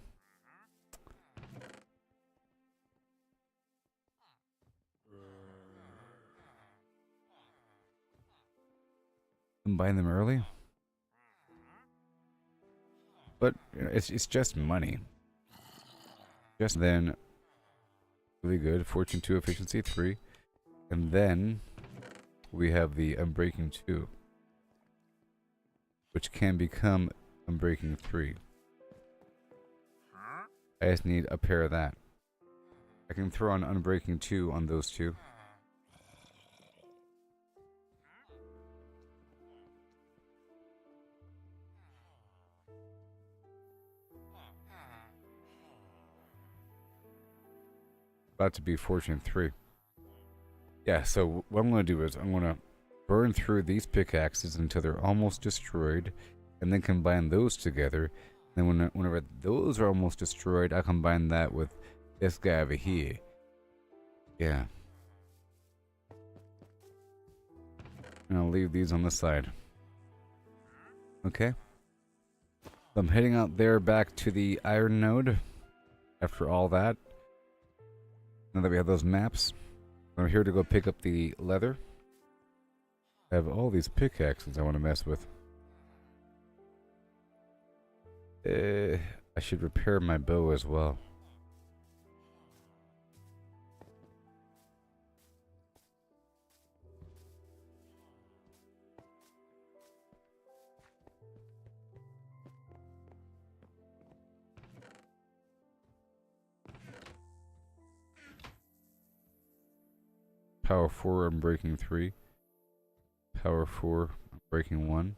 combine them early. But you know, it's just money. Just then, really good. Fortune 2, efficiency 3. And then we have the Unbreaking 2, which can become Unbreaking 3. I just need a pair of that. I can throw on Unbreaking 2 on those two. About to be Fortune 3. Yeah, so what I'm going to do is I'm going to burn through these pickaxes until they're almost destroyed, and then combine those together. Then whenever those are almost destroyed, I combine that with this guy over here. Yeah. And I'll leave these on the side. Okay. So I'm heading out there back to the iron node after all that. Now that we have those maps, I'm here to go pick up the leather. I have all these pickaxes I want to mess with. I should repair my bow as well. Power 4, I'm breaking 3. Power 4, I'm breaking 1.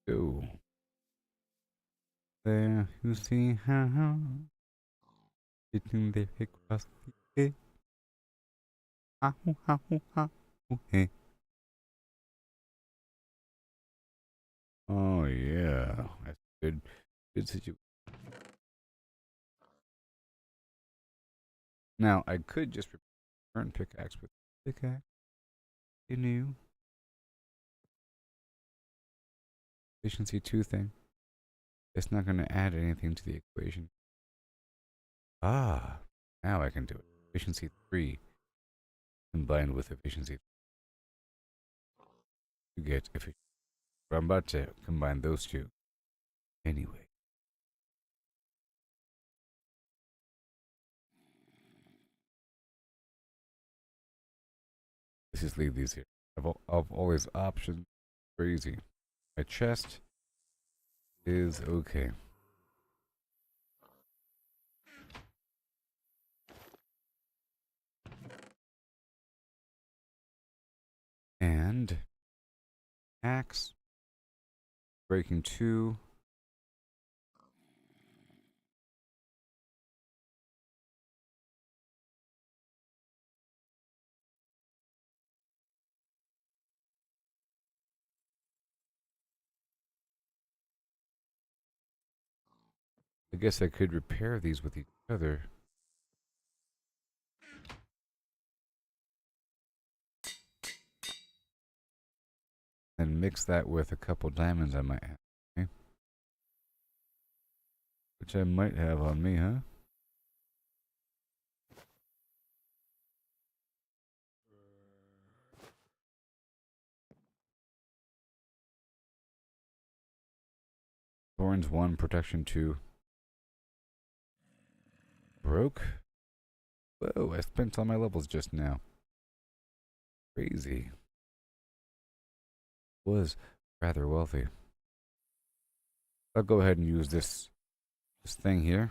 Go. There you see how getting there across the way. Hey. Oh yeah, that's good. Good situation. Now I could just return pickaxe with pickaxe. You knew efficiency 2 thing. It's not going to add anything to the equation. Ah, now I can do it. Efficiency 3 combined with efficiency. You get efficiency. But I'm about to combine those two. Anyway. Let's just leave these here. Of all these options, crazy. My chest is okay. And axe, breaking 2. I guess I could repair these with each other. And mix that with a couple diamonds I might have. Okay? Which I might have on me, huh? Endurance 1, Protection 2. Broke? Whoa, I spent all my levels just now. Crazy. Was rather wealthy. I'll go ahead and use this thing here.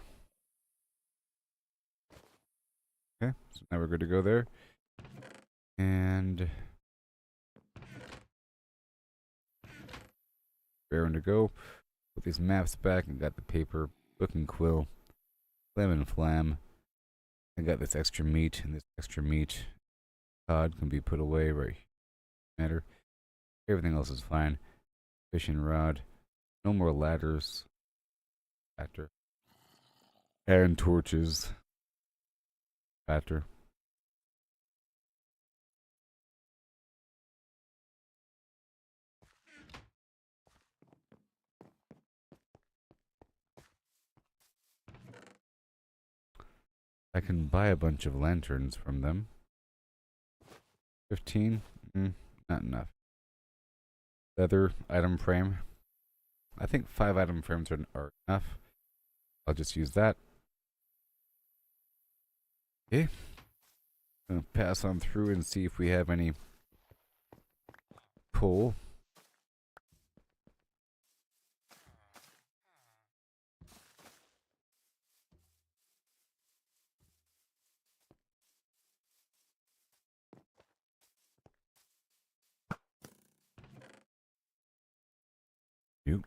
Okay, so now we're good to go there. And raring to go. Put these maps back and got the paper, book and quill, lemon flam. I got this extra meat, and this extra meat cod can be put away right matter. Everything else is fine. Fishing rod. No more ladders. Factor. And torches. Factor. I can buy a bunch of lanterns from them. 15? Not enough. Leather item frame. I think 5 item frames are enough. I'll just use that. Okay. I'm gonna pass on through and see if we have any coal. Nope.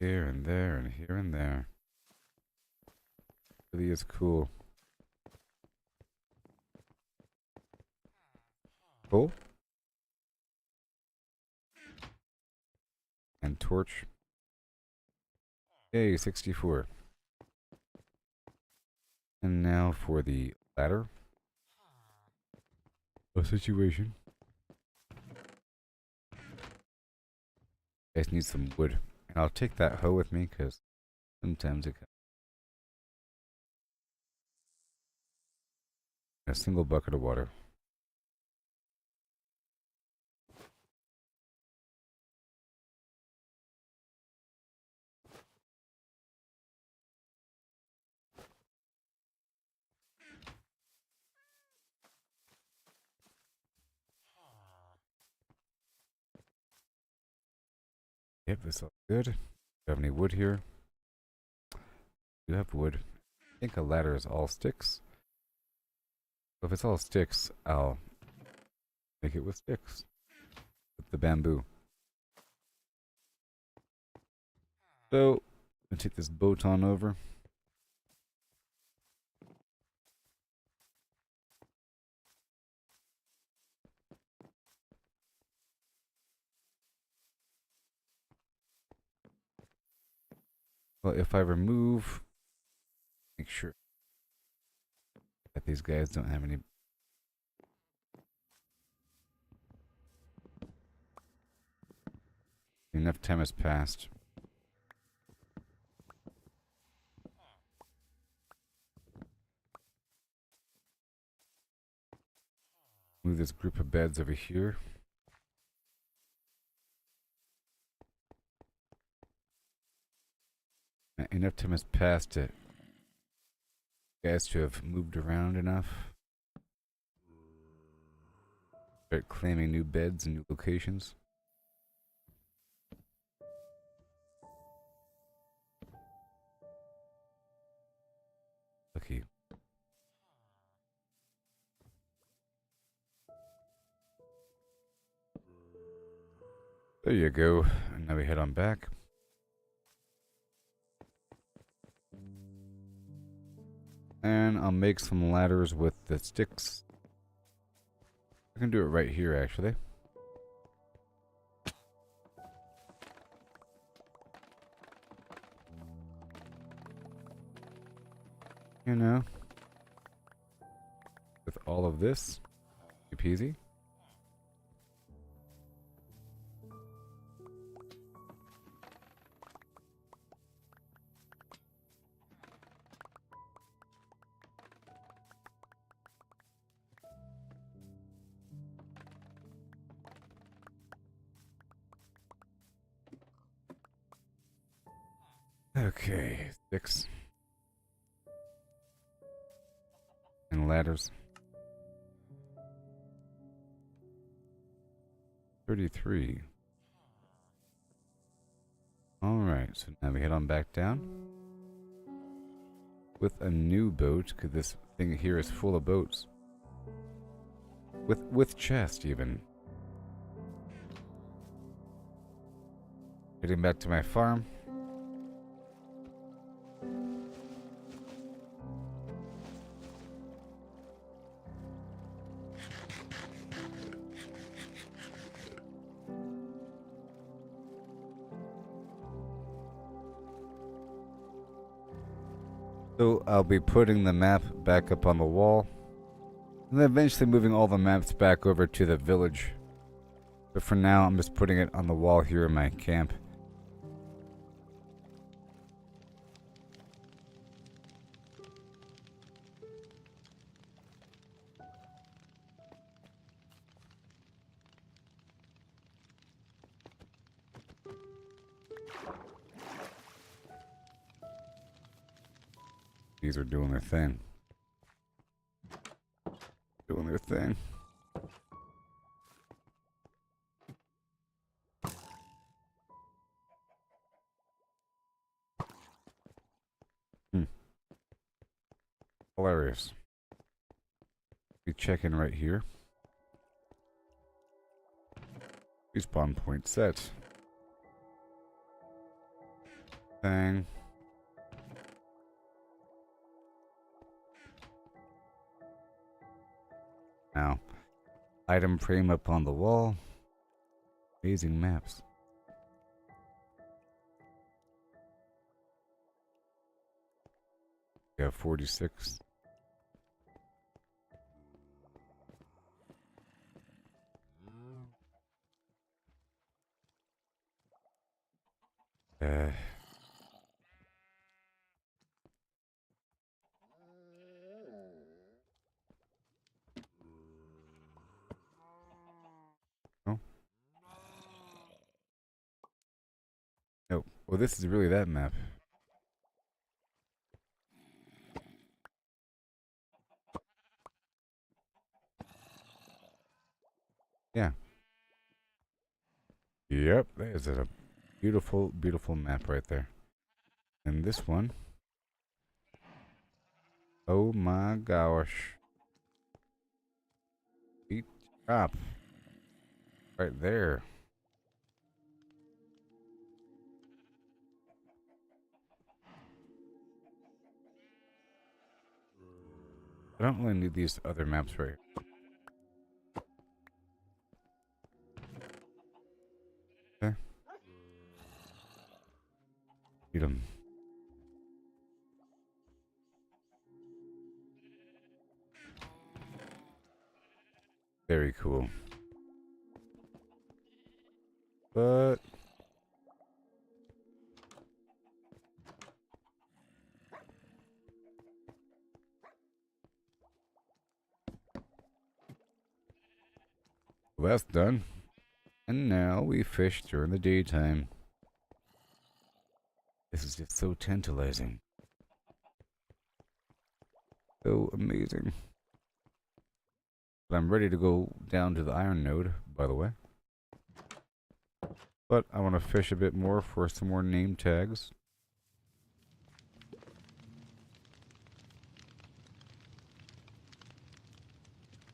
Here and there and here and there. Really is cool. Cool. And torch. Yay, 64. And now for the ladder. A situation. I just need some wood. And I'll take that hoe with me because sometimes it comes. A single bucket of water. Yep, this looks good. Do you have any wood here? You have wood. I think a ladder is all sticks. So if it's all sticks, I'll make it with sticks. With the bamboo. So, I'm gonna take this boat on over. Well, if I remove, make sure that these guys don't have any. Enough time has passed. Move this group of beds over here. Enough time has passed to guys to have moved around enough. Start claiming new beds and new locations. Lucky. There you go. And now we head on back. And I'll make some ladders with the sticks. I can do it right here, actually. You know, with all of this, easy peasy. Okay, 6. And ladders. 33. Alright, so now we head on back down. With a new boat, because this thing here is full of boats. With chest, even. Heading back to my farm. So I'll be putting the map back up on the wall, and then eventually moving all the maps back over to the village. But for now, I'm just putting it on the wall here in my camp. These are doing their thing. Doing their thing. Hilarious. We check in right here. Respawn point set. Thing. Now, item frame up on the wall. Amazing maps. We have 46. Oh. Nope. Well, this is really that map. Yeah. Yep, that is a beautiful, beautiful map right there. And this one. Oh my gosh. Eat up. Right there. I don't really need these other maps right here. Okay. Need them. Very cool. But well, that's done. And now we fish during the daytime. This is just so tantalizing. So amazing. But I'm ready to go down to the iron node, by the way. But I want to fish a bit more for some more name tags.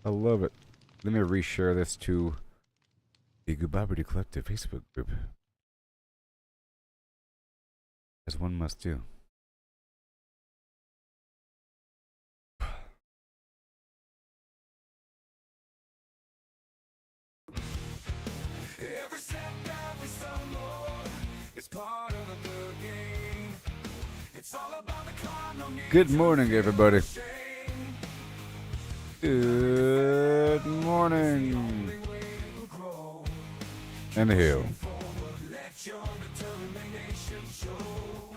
I love it. Let me reshare this to the Gooboberti Collective Facebook group. As one must do. Every setback is some more. It's part of the game. It's all about the climb. No need Good to morning, feel everybody. shame. Good morning. Only way to grow. And hill. Forward, let your determination show.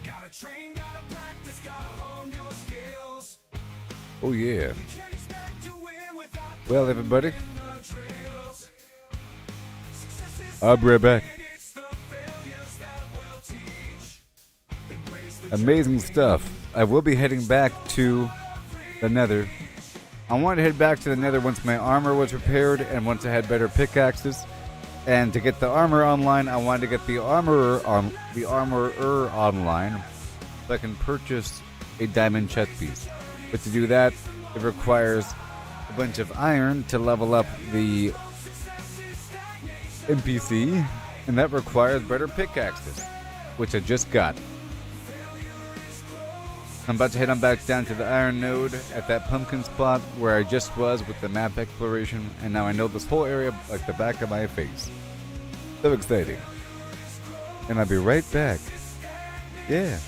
Gotta train, gotta practice, gotta hone your skills. Oh yeah. You can't expect to win without Well, everybody, putting in the drills. Success is I'll be right back. it's the failures that Amazing stuff. I will be heading back to the Nether. I wanted to head back to the Nether once my armor was repaired and once I had better pickaxes. And to get the armor online, I wanted to get the armorer online so I can purchase a diamond chest piece. But to do that, it requires a bunch of iron to level up the NPC, and that requires better pickaxes, which I just got. I'm about to head on back down to the iron node at that pumpkin spot where I just was with the map exploration, and now I know this whole area like the back of my face. So exciting. And I'll be right back. Yeah.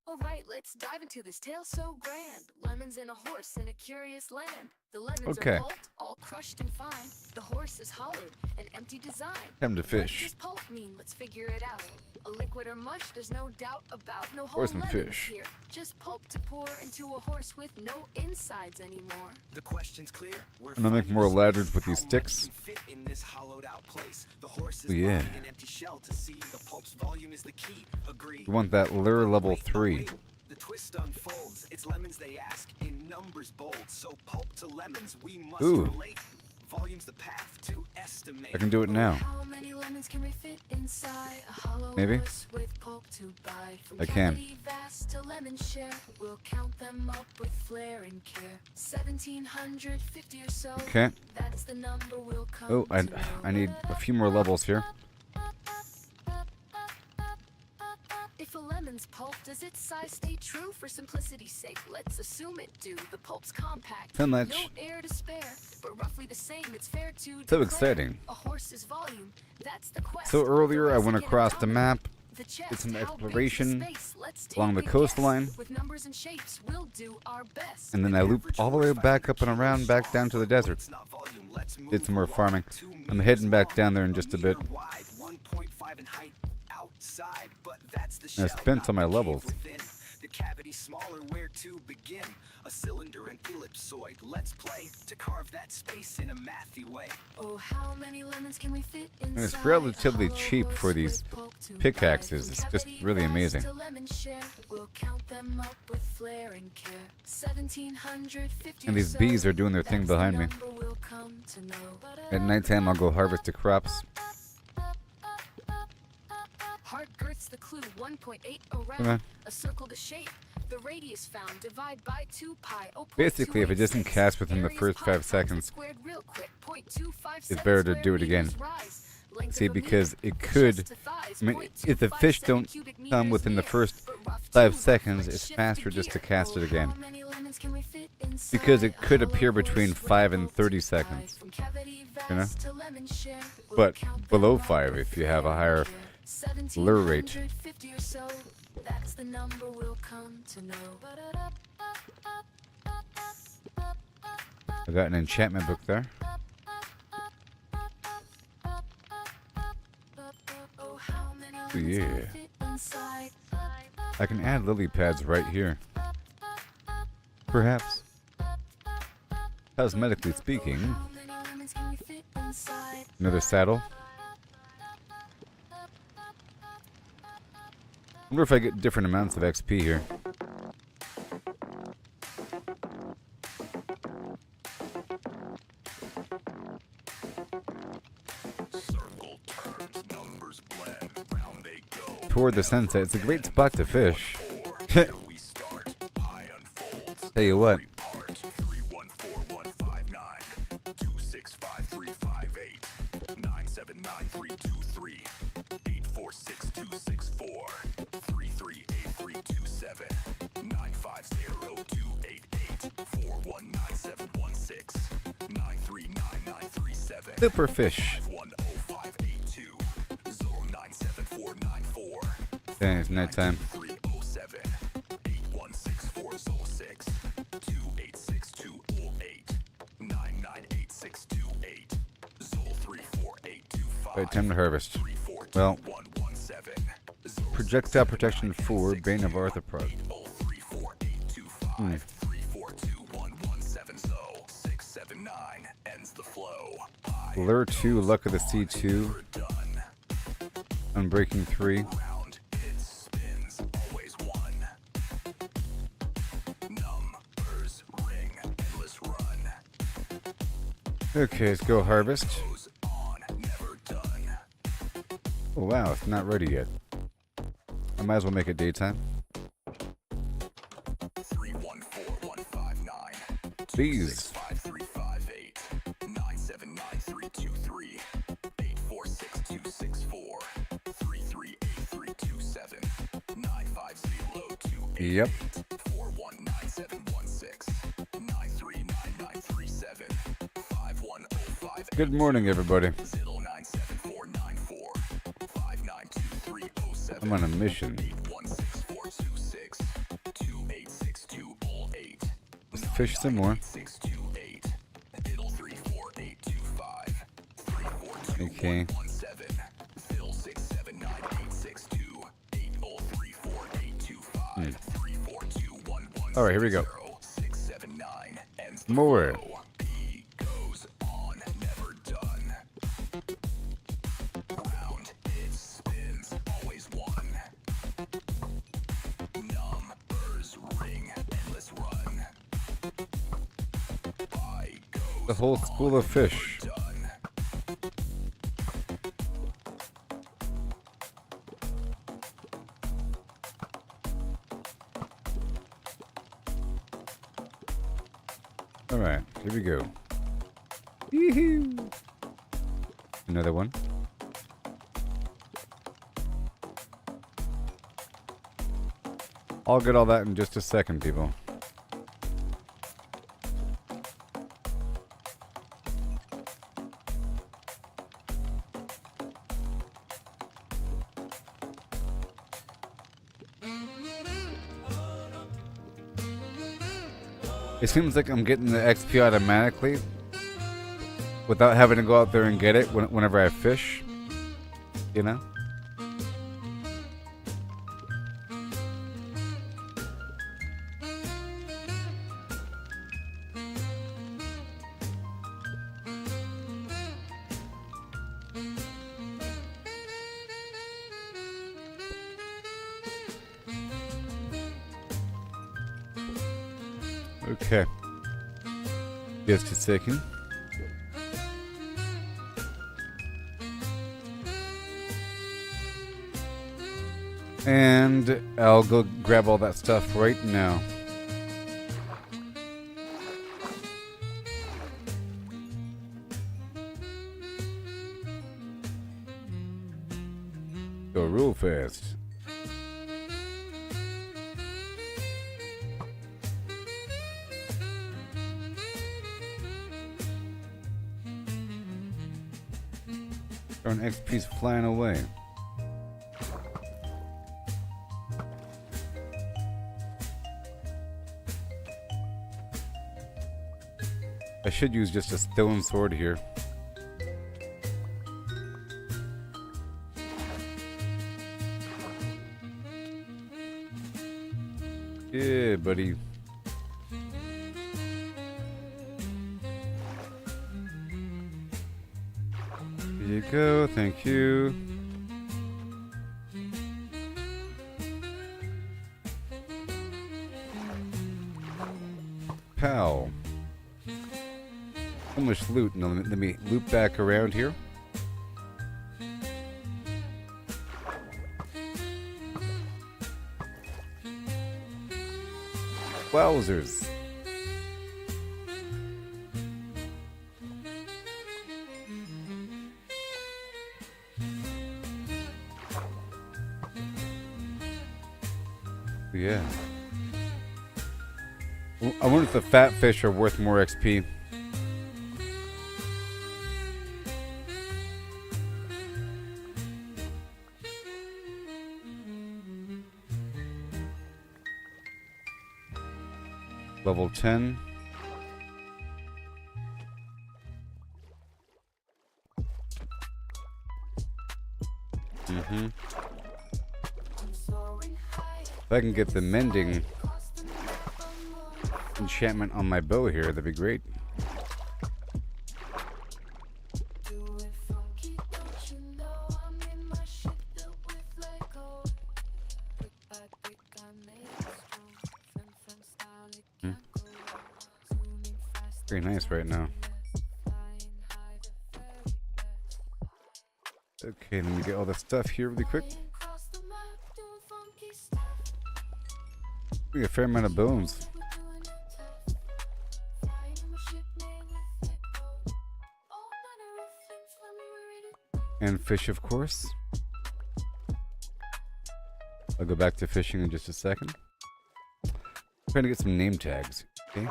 Alright, let's dive into this tale so grand. Lemons and a horse in a curious land. The lemons Okay. are pulped, all crushed and fine. The horse is hollowed, an empty design. Time to What fish. does pulp mean? Let's figure it out. A liquid or mush, there's no doubt about. No whole Horse and lemons fish. here. Just pulp to pour into a horse with no insides anymore. The question's clear. We're I'm gonna make finding more the ladders space. with these How much sticks. can fit in this hollowed out place? The horse is Oh, yeah. body, an empty shell to see. The pulp's volume is the key. Agree. You want that lure level Wait, 3. wait. The twist unfolds. It's lemons they ask in numbers bold. So pulp to lemons we must Ooh. relate. Volume's the path to estimate. I can do it now. How many lemons can we fit inside a hollow Maybe. horse with pulp to buy? From I can. cavity vast to lemon share, we'll count them up with flair and care. 1750 or so. Okay. That's the number we'll come Oh, to know. I need a few more levels here. If a lemon's pulp, does its size stay true? For simplicity's sake, let's assume it do. The pulp's compact, So much. no air to spare, but roughly the same. It's fair to So declare exciting. A horse's volume, that's the quest. So earlier I Otherwise went again across about the map. the chest. Did some How big is the exploration space? Let's take along the a guess. coastline. With numbers and shapes, we'll do our best. And then I looped all the way back up and around back down to the desert. Did some more farming. I'm heading back down there in just a bit. Wide, 1.5 in height outside, but that's the I shell, spent not all my the cave levels. within. The cavity smaller, where to begin? A cylinder and ellipsoid. Let's play to carve that space in a mathy way. Oh, how many lemons can we fit inside? And it's relatively a hollow cheap horse for these with pulp to pickaxes. buy? It's From just cavity really vast amazing. to lemon share, we'll count them up with flair and care. 1750 And these or bees so, are doing their thing that's the behind me. number we'll come to know. At nighttime I'll go harvest the crops. Heart girth's the clue, 1.8 Come around. on. A circle to shape. The radius found, divide by 2 pi. Oh, Basically, if it doesn't 0.286. cast within the Area's first pi 5 times seconds, squared real quick, 0.257 it's better to square do it again. meters rise. Length See, of a because meter, it from could, chest to thighs, I mean, if the fish 0.257 don't cubic come meters within the near. first But rough 5 too, seconds, let's it's shift faster the just to gear. cast it Oh, again. how many lemons can we fit Because inside it could a appear hollow between horse with 5 and pulp 30 to buy? seconds. From cavity You know? vast to lemon share, we'll But count below them up 5 with if you have a flair higher and care. lure rate. 1750 or so, that's the number we'll come to know. I got an enchantment book there. Oh, how many lemons Yeah. can we fit inside? I can add lily pads right here. Perhaps. Cosmetically speaking, How many lemons can we fit inside? another saddle. Wonder if I get different amounts of XP here. Circle turns, numbers blend, round they go. Toward the sunset, it's a great spot to fish. Here we start, pie unfolds. Tell you what, Part 3141559 2653558 9793323 846264 338327 950288 419716 939937 super fish. 510582 097494 Dang, it's nighttime. 307 8164 06 286208 998628 34825 Right, time to harvest. Well, 3421117 projectile protection 4, Bane of Arthropod. 34825 3421117 so 679 ends the flow. Lure 2, Luck of the Sea 2, We're done. Unbreaking 3. Round it spins, always one. Numbers ring, endless run. Okay, let's go harvest. Goes on, never done. Oh wow, it's not ready yet. I might as well make it daytime. 314159 Please. 2653558 9793323 846264 338327 95028 Yep. 419716 939937 5105 Good morning, everybody. 097494 592307 I'm on a mission. 816426 fish some more. 628. It'll 348253. 342 Okay. 117. Fill 679 862 342 All right, here we go. 679 and More. He goes on, never done. Round it spins, always one. Numbers ring, endless run. By goes The whole school of fish. done. All right, here we go. Yee-hoo. Another one. I'll get all that in just a second, people. It seems like I'm getting the XP automatically without having to go out there and get it whenever I fish. You know? Okay. Just a second. And I'll go grab all that stuff right now. Go real fast. Darn XP's flying away. I should use just a stone sword here. Yeah, buddy. Here you go, thank you. Pal. So much loot. Now let me loop back around here. Wowzers. Yeah. I wonder if the fat fish are worth more XP. Level 10. If I can get the mending enchantment on my bow here, that'd be great. Very nice right now. Okay, let me get all the stuff here really quick. We got a fair amount of bones. And fish, of course. I'll go back to fishing in just a second. I'm trying to get some name tags. Okay.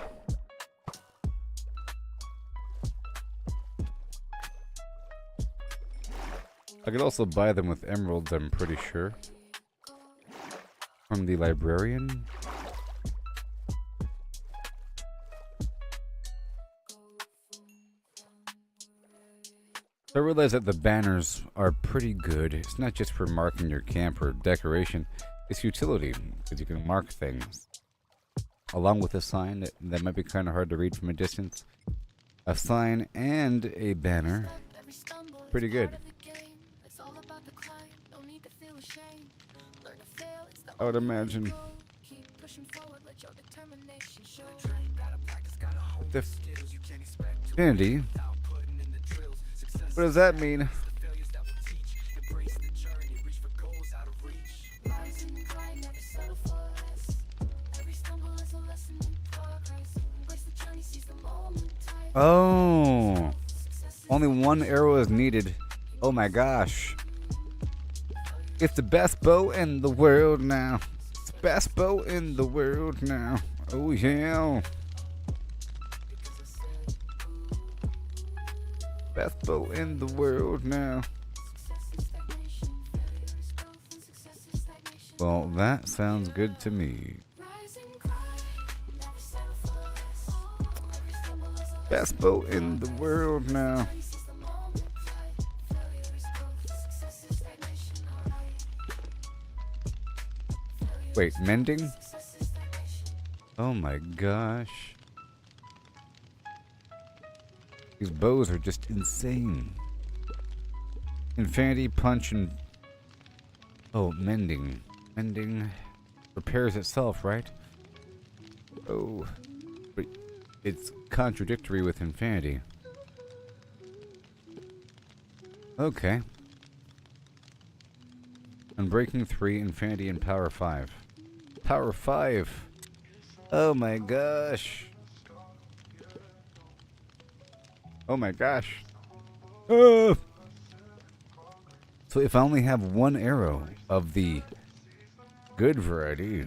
I could also buy them with emeralds, I'm pretty sure. From the librarian. So I realize that the banners are pretty good. It's not just for marking your camp or decoration. It's utility, because you can mark things. Along with a sign that might be kind of hard to read from a distance. A sign and a banner. Pretty good. I would imagine. The Infinity. What does that mean? Oh, only one arrow is needed. Oh my gosh. It's the best bow in the world now. It's the best bow in the world now. Oh yeah. Best bow in the world now. Well, that sounds good to me. Best bow in the world now. Wait, mending? Oh my gosh. These bows are just insane. Infinity, punch, and... Oh, mending. Mending repairs itself, right? Oh. But it's contradictory with infinity. Okay. Unbreaking 3, infinity, and power 5. Power 5! Oh my gosh. Oh my gosh. So if I only have one arrow of the good variety,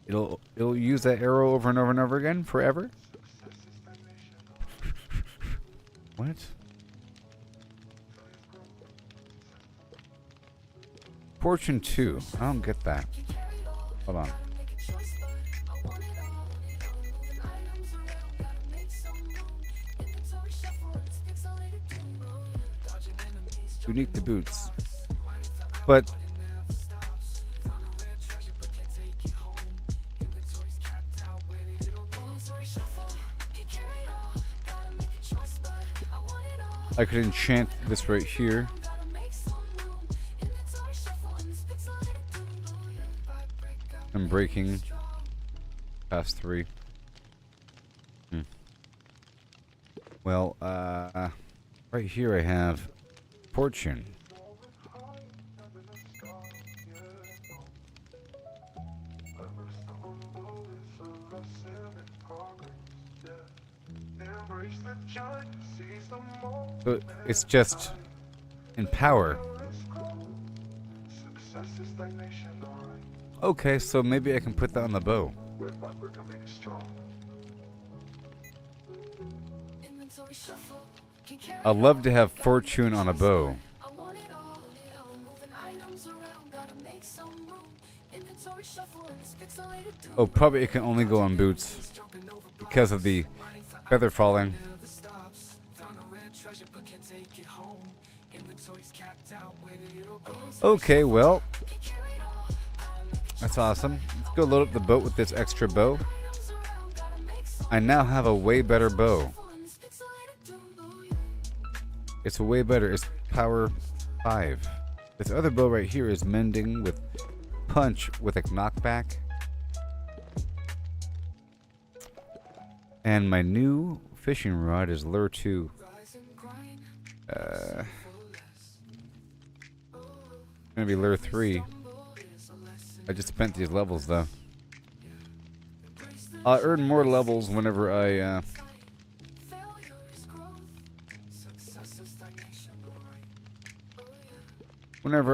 it'll use that arrow over and over and over again forever? What? Fortune 2. I don't get that. Hold on. Unique to boots. But I could enchant this right here. I'm breaking past 3. Well, right here I have fortune. So it's just in power. Okay, so maybe I can put that on the bow. I'd love to have fortune on a bow. Oh, probably it can only go on boots because of the feather falling. Okay, well, that's awesome. Let's go load up the boat with this extra bow. I now have a way better bow. It's way better. It's power 5. This other bow right here is mending with punch with a knockback. And my new fishing rod is lure 2. Gonna be lure 3. I just spent these levels though. I'll earn more levels whenever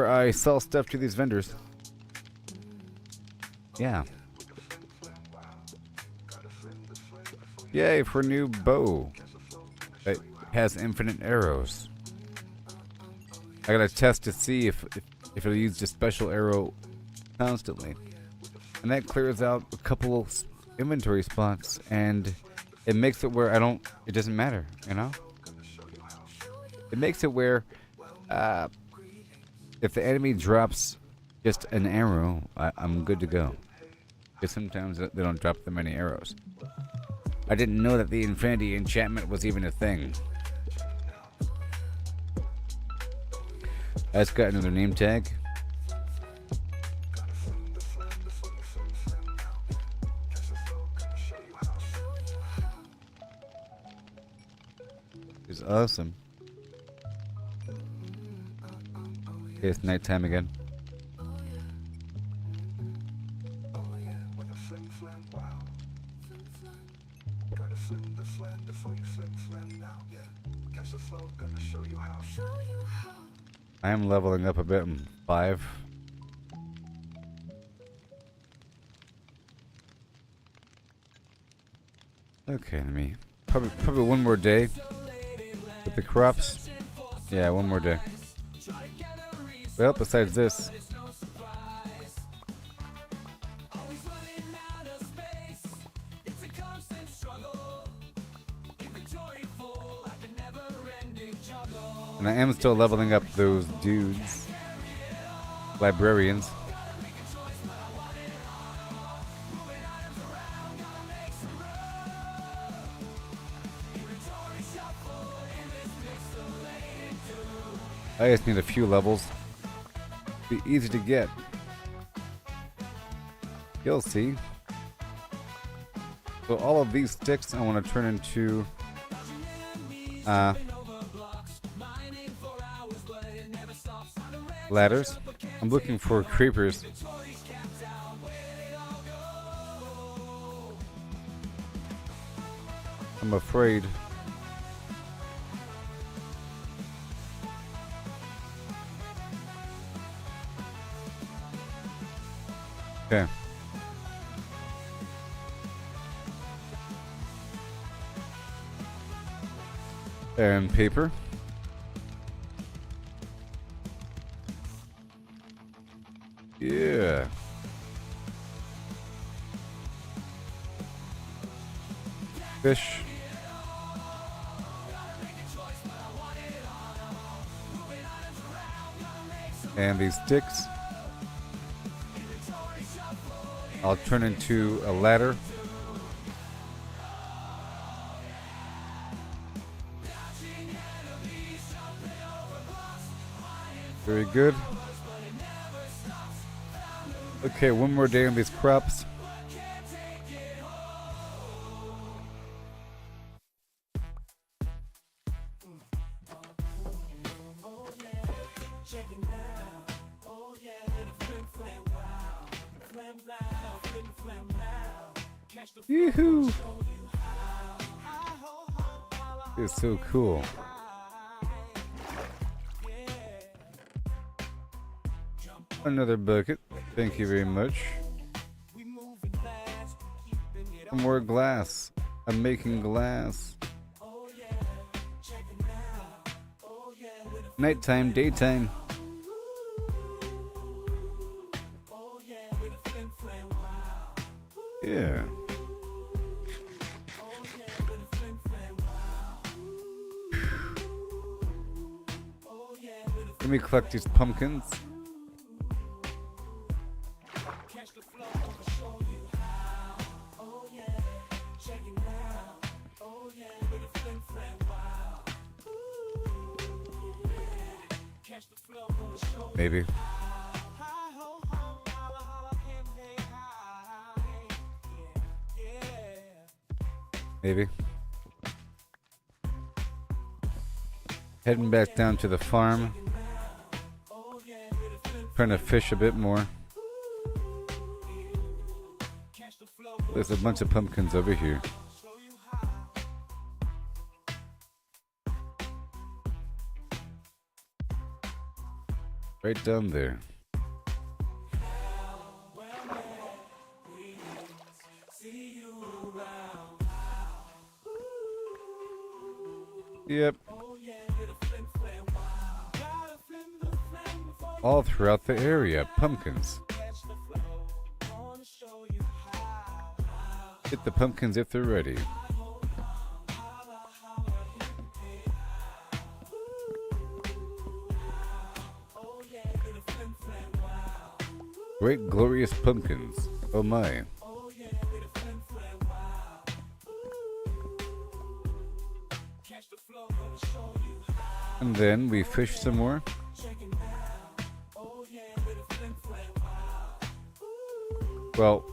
I sell stuff to these vendors. Yeah. Yay for a new bow. It has infinite arrows. I gotta test to see if it'll use the special arrow constantly. And that clears out a couple inventory spots, and it makes it where it doesn't matter, you know? It makes it where if the enemy drops just an arrow, I'm good to go. Because sometimes they don't drop that many arrows. I didn't know that the infinity enchantment was even a thing. I just got another name tag. It's awesome. Okay, it's nighttime again. I am leveling up a bit in 5. Okay, let me probably one more day with the crops. Yeah, one more day. Well, besides this, and I am still leveling up those dudes, librarians. I just need a few levels. Be easy to get. You'll see. So all of these sticks I want to turn into ladders. I'm looking for creepers. I'm afraid. Okay. And paper. Yeah. Fish. And these sticks I'll turn into a ladder. Very good. Okay, one more day on these crops. Yoo-hoo! It's so cool. Another bucket. Thank you very much. More glass. I'm making glass. Nighttime, daytime. Yeah. Let me collect these pumpkins. Maybe. Maybe. Heading back down to the farm. Trying to fish a bit more. There's a bunch of pumpkins over here. Right down there. Yep. All throughout the area, pumpkins. Get the pumpkins if they're ready. Great glorious pumpkins. Oh my. Oh yeah, with a flim flam, wow. Catch the flow, gonna show you how. And then we fish some more. Check it out. Oh yeah, with a flim flam, wow. Well,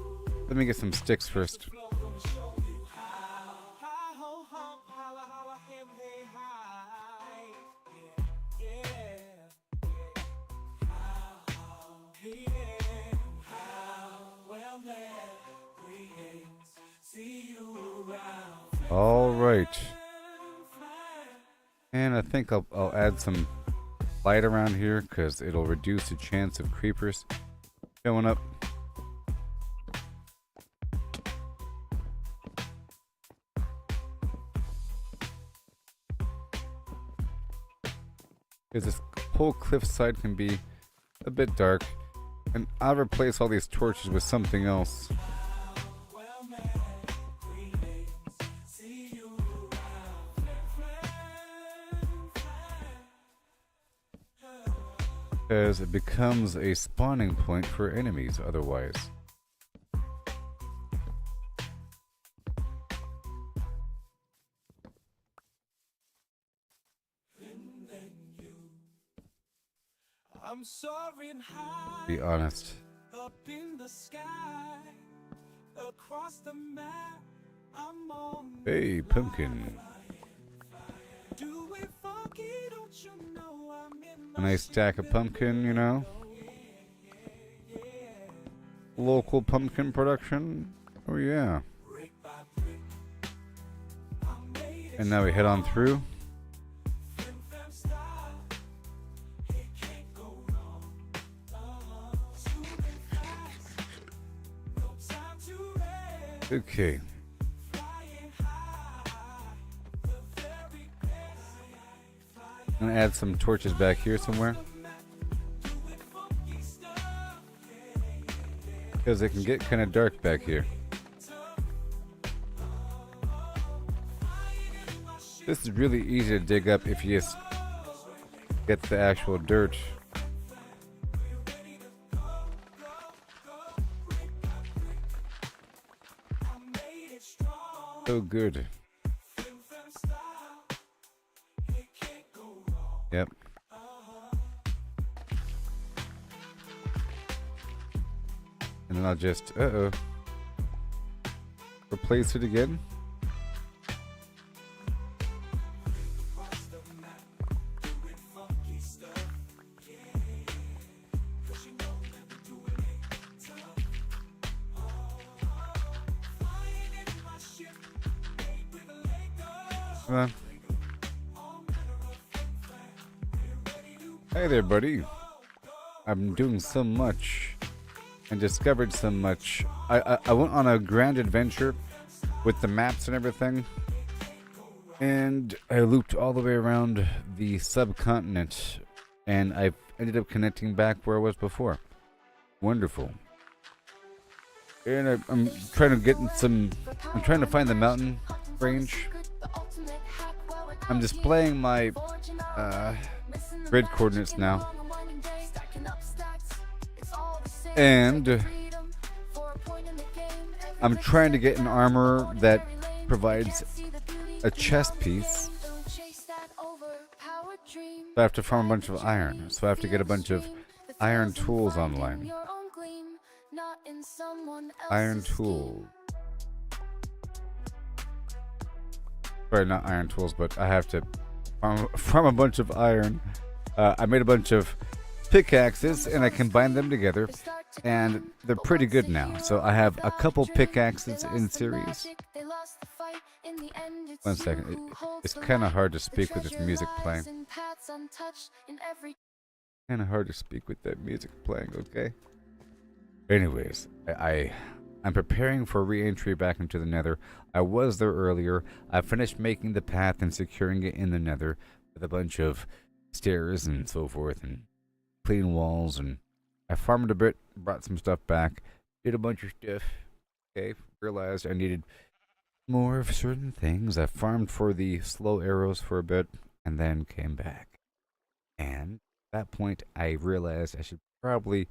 let me get some sticks first. Flow, gonna show you how. Hi ho ho, holla holla, him hey hi. Yeah, yeah. How, yeah, how. Well then, greetings. See you around. All right. And I think I'll add some light around here because it'll reduce the chance of creepers showing up. Because this whole cliffside can be a bit dark. And I'll replace all these torches with something else. Because it becomes a spawning point for enemies otherwise. I'm soaring high Be honest. up in the sky, across the map. I'm on. Hey, pumpkin. Do it funky, don't you know I'm in A my nice stack of pumpkin, you know. Local pumpkin production. Oh yeah. brick by brick. I made it And now we head on through. flim flam style. It can't go wrong. Super fast. No time to rest. Okay. Flying high. The very best. I'm gonna add some torches back here somewhere. Doing funky stuff. Because it can get kind of dark back here. This is really easy to dig up if you just get the actual dirt. So good. Yep. And then I'll just, replace it again. Come on. Hey there, buddy. I'm doing so much and discovered so much. I went on a grand adventure with the maps and everything, and I looped all the way around the subcontinent, and I ended up connecting back where I was before. Wonderful. And I'm trying to get in some. I'm trying to find the mountain range. I'm displaying my grid coordinates now. And I'm trying to get an armor that provides a chest piece. So I have to farm a bunch of iron. So I have to get a bunch of iron tools online. Iron tools. Sorry, not iron tools, but I have to farm a bunch of iron. I made a bunch of pickaxes and I combined them together, and they're pretty good now. So I have a couple pickaxes in series. One second, it's kind of hard to speak with this music playing. Kind of hard to speak with that music playing, okay? Anyways, I'm preparing for re-entry back into the Nether. I was there earlier. I finished making the path and securing it in the Nether with a bunch of stairs and so forth and clean walls, and I farmed a bit, brought some stuff back, did a bunch of stuff. Okay, realized I needed more of certain things. I farmed for the slow arrows for a bit and then came back. And at that point I realized I should probably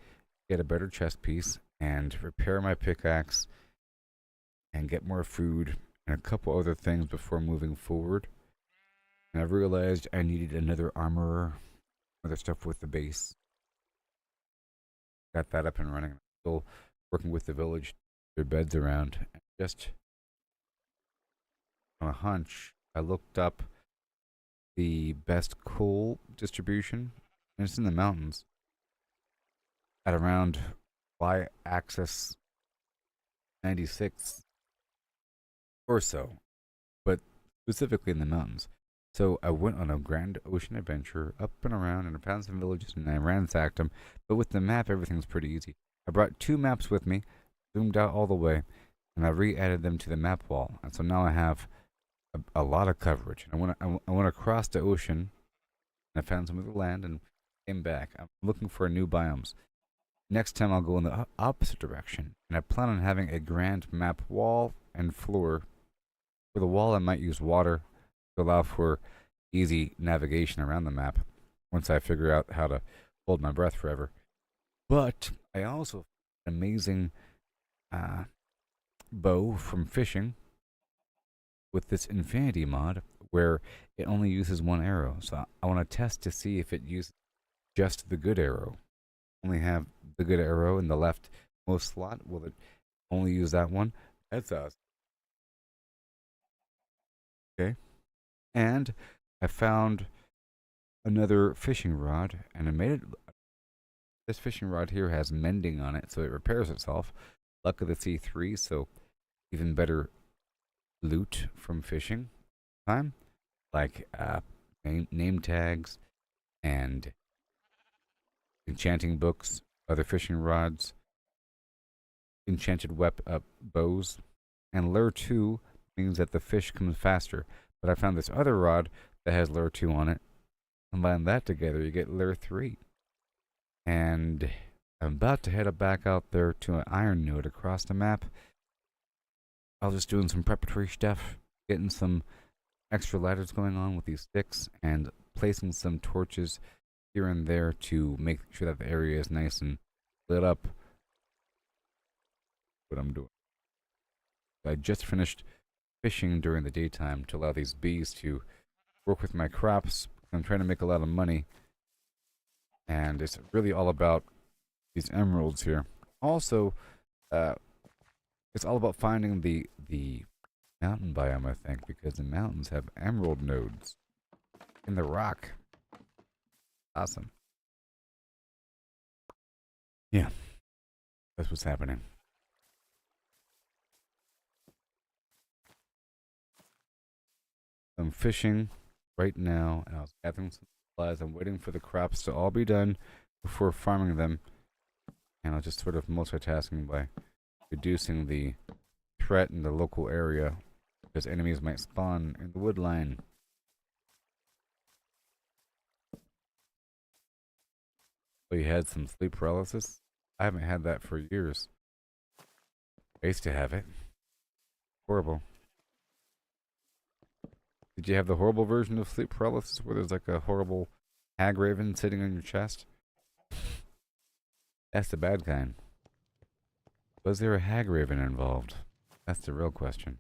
get a better chest piece and repair my pickaxe and get more food and a couple other things before moving forward. And I realized I needed another armorer, other stuff with the base. Got that up and running. Still working with the village, their beds around. And just on a hunch, I looked up the best coal distribution, and it's in the mountains at around y-axis 96 or so, but specifically in the mountains. So I went on a grand ocean adventure up and around, and I found some villages and I ransacked them. But with the map, everything's pretty easy. I brought 2 maps with me, zoomed out all the way, and I re-added them to the map wall. And so now I have a lot of coverage. I went across the ocean, and I found some of the land and came back. I'm looking for new biomes. Next time I'll go in the opposite direction, and I plan on having a grand map wall and floor. For the wall, I might use water to allow for easy navigation around the map once I figure out how to hold my breath forever. But I also an amazing bow from fishing with this infinity mod where it only uses 1 arrow. So I want to test to see if it uses just the good arrow. Only have the good arrow in the left most slot. Will it only use that one? That's awesome. Okay. And I found another fishing rod, and I made it. This fishing rod here has mending on it, so it repairs itself. Luck of the C3, so even better loot from fishing time, like name tags and enchanting books, other fishing rods, enchanted bows, and lure 2 means that the fish comes faster. But I found this other rod that has lure 2 on it. Combine that together, you get lure 3. And I'm about to head back out there to an iron node across the map. I was just doing some preparatory stuff, getting some extra ladders going on with these sticks, and placing some torches here and there to make sure that the area is nice and lit up. What I'm doing. I just finished fishing during the daytime to allow these bees to work with my crops. I'm trying to make a lot of money, and it's really all about these emeralds here. Also, it's all about finding the mountain biome, I think, because the mountains have emerald nodes in the rock. Awesome. Yeah, that's what's happening. I'm fishing right now, and I was gathering some supplies. I'm waiting for the crops to all be done before farming them, and I'll just sort of multitasking by reducing the threat in the local area because enemies might spawn in the wood line. Oh, you had some sleep paralysis? I haven't had that for years. I used to have it. Horrible. Did you have the horrible version of sleep paralysis where there's like a horrible hag raven sitting on your chest? That's the bad kind. Was there a hag raven involved? That's the real question.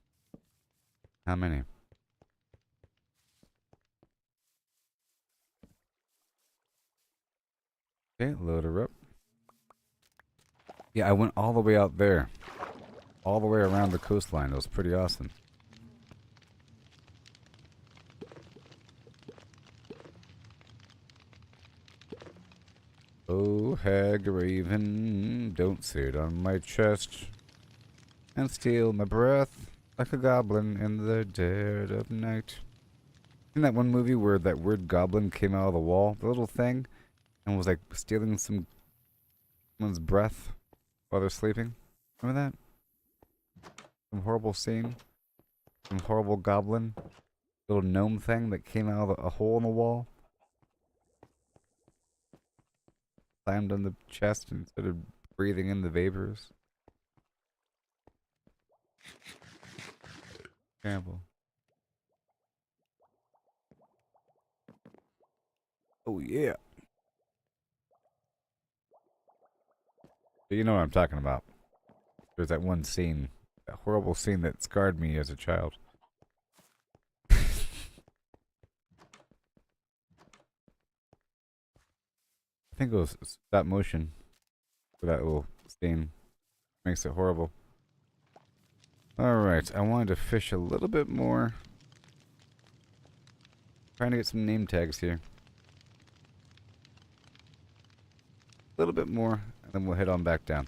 How many? Okay, load her up. Yeah, I went all the way out there. All the way around the coastline. It was pretty awesome. Oh, hag raven, don't sit on my chest and steal my breath like a goblin in the dead of night. In that one movie where that weird goblin came out of the wall, the little thing, and was like stealing someone's breath while they're sleeping? Remember that? Some horrible scene? Some horrible goblin? Little gnome thing that came out of a hole in the wall? Slammed on the chest and started breathing in the vapors. Terrible. Oh yeah. But you know what I'm talking about. There's that one scene, that horrible scene that scarred me as a child. I think it was stop motion for that little scene. Makes it horrible. Alright, I wanted to fish a little bit more. Trying to get some name tags here. A little bit more, and then we'll head on back down.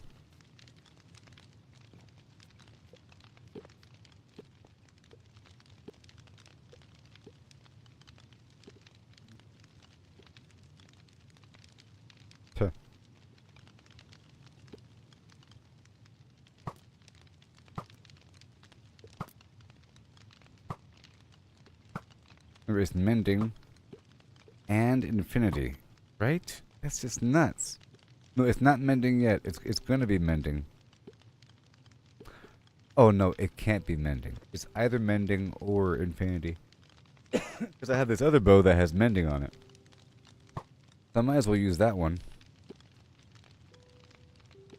Tuh. There is mending and infinity, right? That's just nuts. No, it's not mending yet. It's gonna be mending. Oh no, it can't be mending. It's either mending or infinity. Because I have this other bow that has mending on it. So I might as well use that one.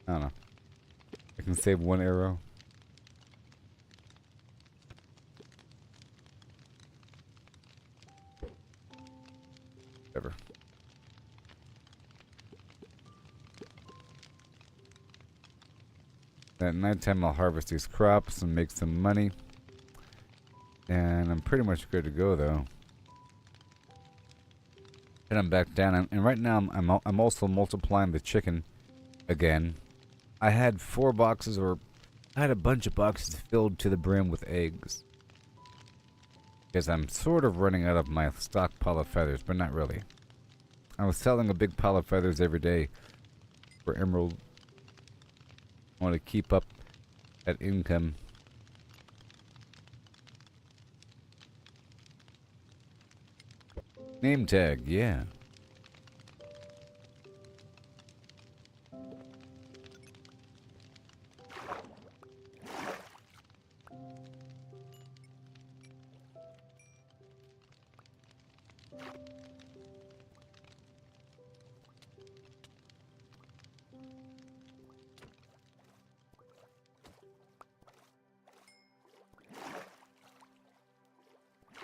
I don't know. I can save one arrow. Whatever. At nighttime I'll harvest these crops and make some money. And I'm pretty much good to go though. And I'm back down, and right now I'm also multiplying the chicken again. I had 4 boxes, or I had a bunch of boxes filled to the brim with eggs. Because I'm sort of running out of my stockpile of feathers, but not really. I was selling a big pile of feathers every day for emerald. I want to keep up that income. Name tag, yeah.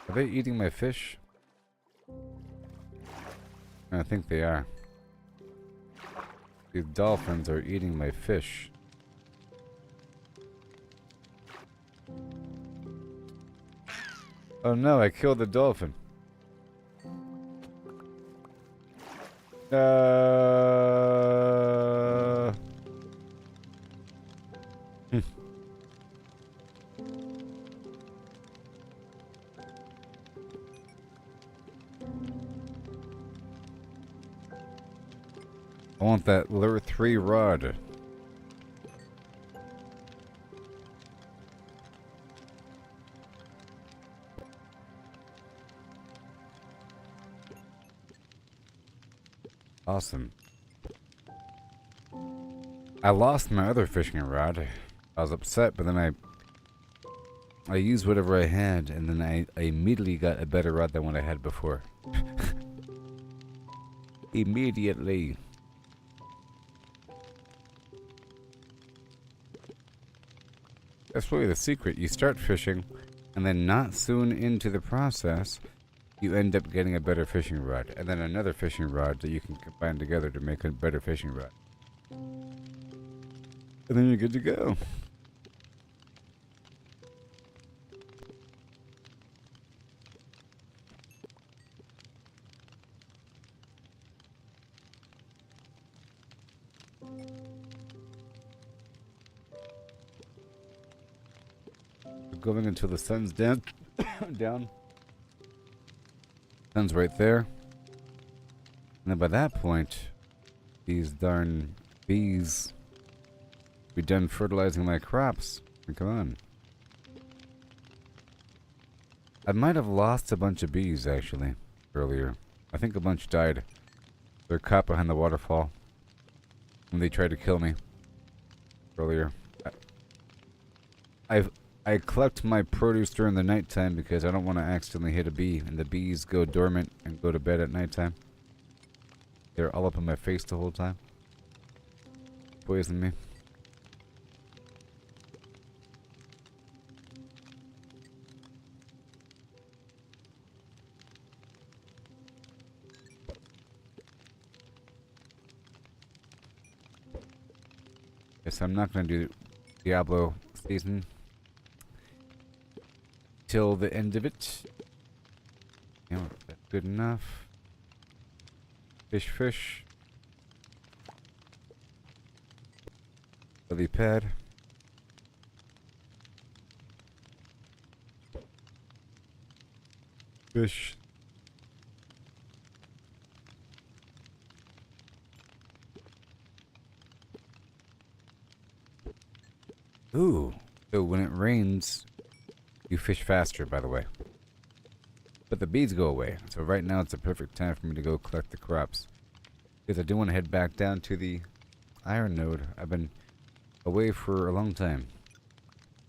Are they eating my fish? I think they are. These dolphins are eating my fish. Oh no, I killed the dolphin. I want that lure 3 rod. Awesome. I lost my other fishing rod. I was upset, but then I used whatever I had, and then I immediately got a better rod than what I had before. Immediately. That's really the secret. You start fishing, and then not soon into the process, you end up getting a better fishing rod, and then another fishing rod that you can combine together to make a better fishing rod. And then you're good to go. Going until the sun's down. Down. Sun's right there. And then by that point, these darn bees be done fertilizing my crops. Come on. I might have lost a bunch of bees actually earlier. I think a bunch died. They're caught behind the waterfall when they tried to kill me earlier. I collect my produce during the nighttime because I don't want to accidentally hit a bee and the bees go dormant and go to bed at nighttime. They're all up in my face the whole time. poison me. Guess I'm not gonna do Diablo season till the end of it. You know, that's good enough. Fish. Lily pad. Fish. Ooh. So when it rains, you fish faster, by the way. But the bees go away. So right now it's a perfect time for me to go collect the crops. Because I do want to head back down to the iron node. I've been away for a long time.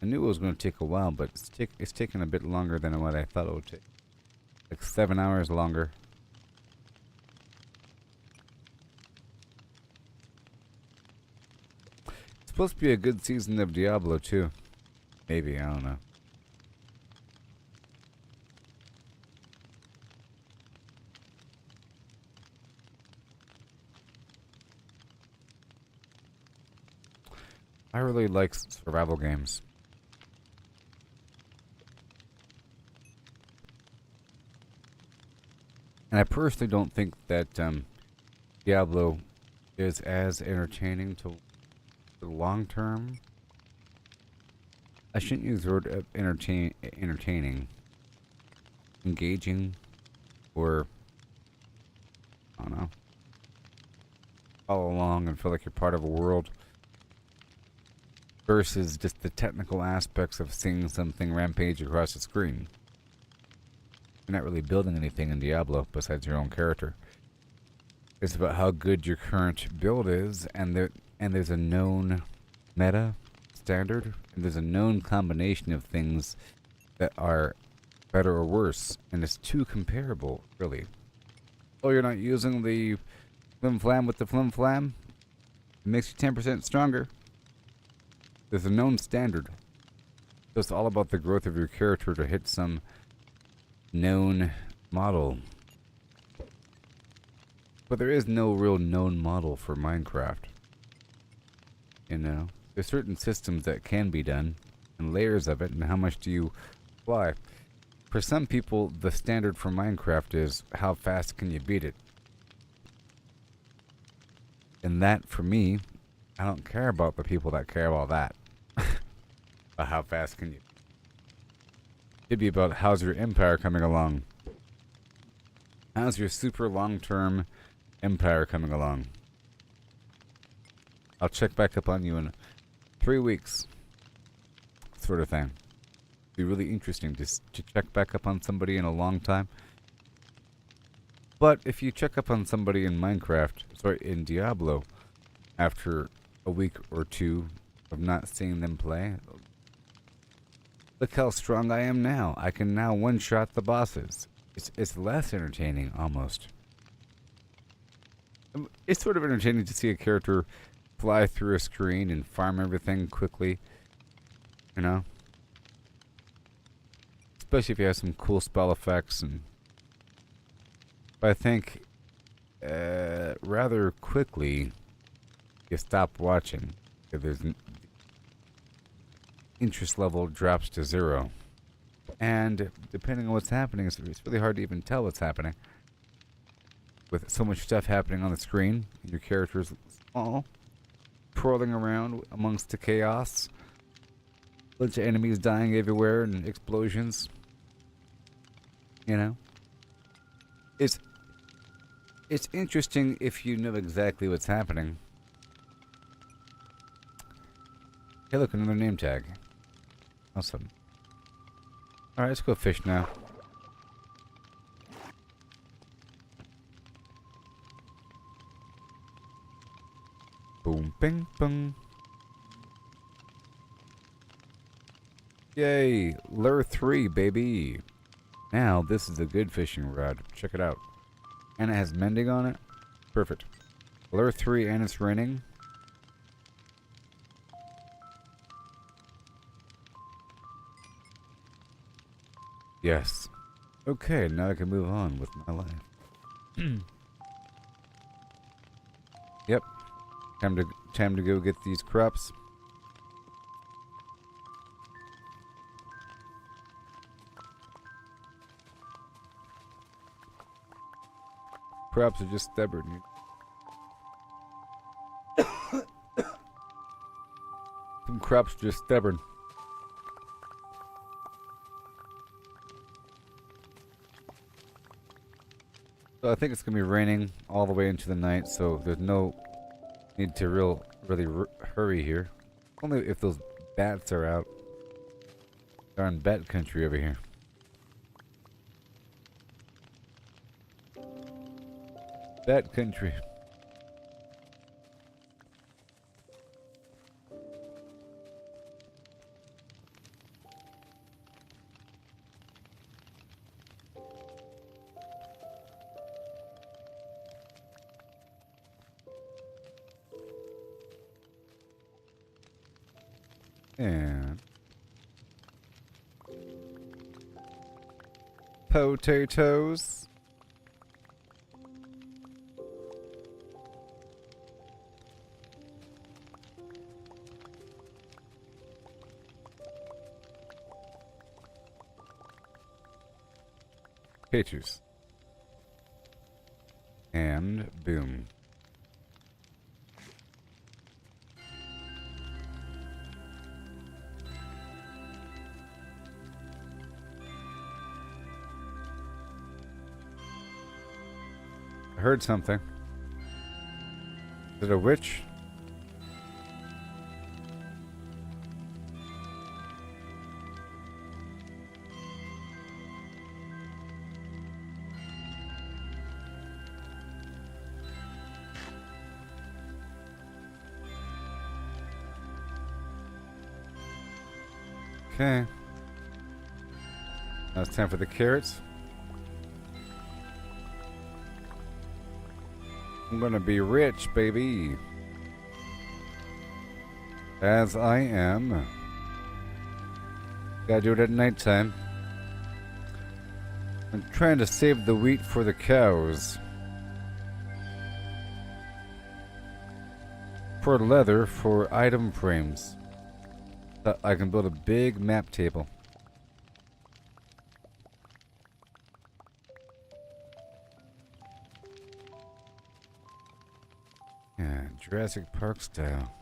I knew it was going to take a while, but it's taken a bit longer than what I thought it would take. Like 7 hours longer. It's supposed to be a good season of Diablo too. Maybe, I don't know. I really like survival games. And I personally don't think that Diablo is as entertaining to the long term. I shouldn't use the word entertaining. Engaging, or I don't know. Follow along and feel like you're part of a world. Versus just the technical aspects of seeing something rampage across the screen. You're not really building anything in Diablo besides your own character. It's about how good your current build is, and there's a known meta standard, and there's a known combination of things that are better or worse, and it's too comparable, really. Oh, you're not using the flim flam with the flim flam? It makes you 10% stronger. There's a known standard. So it's all about the growth of your character to hit some known model. But there is no real known model for Minecraft. You know? There's certain systems that can be done, and layers of it, and how much do you fly. For some people, the standard for Minecraft is how fast can you beat it. And that, for me, I don't care about the people that care about that. About how fast can you. It'd be about how's your empire coming along. How's your super long-term empire coming along. I'll check back up on you in 3 weeks. Sort of thing. It'd be really interesting to check back up on somebody in a long time. But if you check up on somebody in in Diablo, after a week or two of not seeing them play, look how strong I am now. I can now one-shot the bosses. It's less entertaining, almost. It's sort of entertaining to see a character fly through a screen and farm everything quickly. You know? Especially if you have some cool spell effects. But I think rather quickly you stop watching. If there's interest level drops to 0. And depending on what's happening, it's really hard to even tell what's happening. With so much stuff happening on the screen, your character's small, twirling around amongst the chaos. Bunch of enemies dying everywhere and explosions. You know? It's interesting if you know exactly what's happening. Hey, look, another name tag. Awesome. Alright, let's go fish now. Boom, bing, bong. Yay! Lure 3, baby! Now, this is a good fishing rod. Check it out. And it has mending on it. Perfect. Lure 3 and it's raining. Yes. Okay, now I can move on with my life. Yep. Time to go get these crops. Crops are just stubborn. Some crops are just stubborn. So I think it's gonna be raining all the way into the night, so there's no need to really hurry here. Only if those bats are out. Darn bat country over here. Bat country. And potatoes. Potatoes. And boom. I heard something. Is it a witch? Okay. Now it's time for the carrots. I'm gonna be rich, baby. As I am. Gotta do it at nighttime. I'm trying to save the wheat for the cows. For leather, for item frames. So I can build a big map table. Yeah, Jurassic Park style.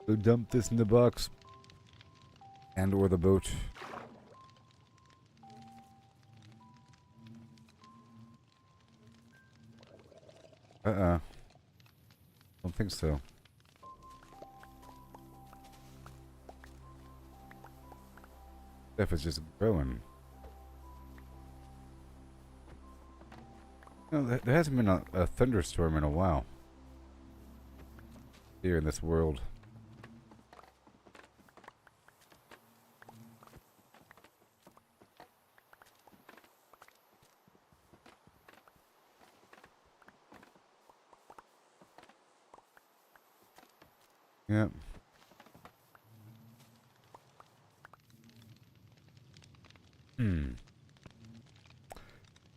So dump this in the box. And or the boat. Don't think so. Stuff is just growing. No, there hasn't been a thunderstorm in a while. Here in this world. Yep.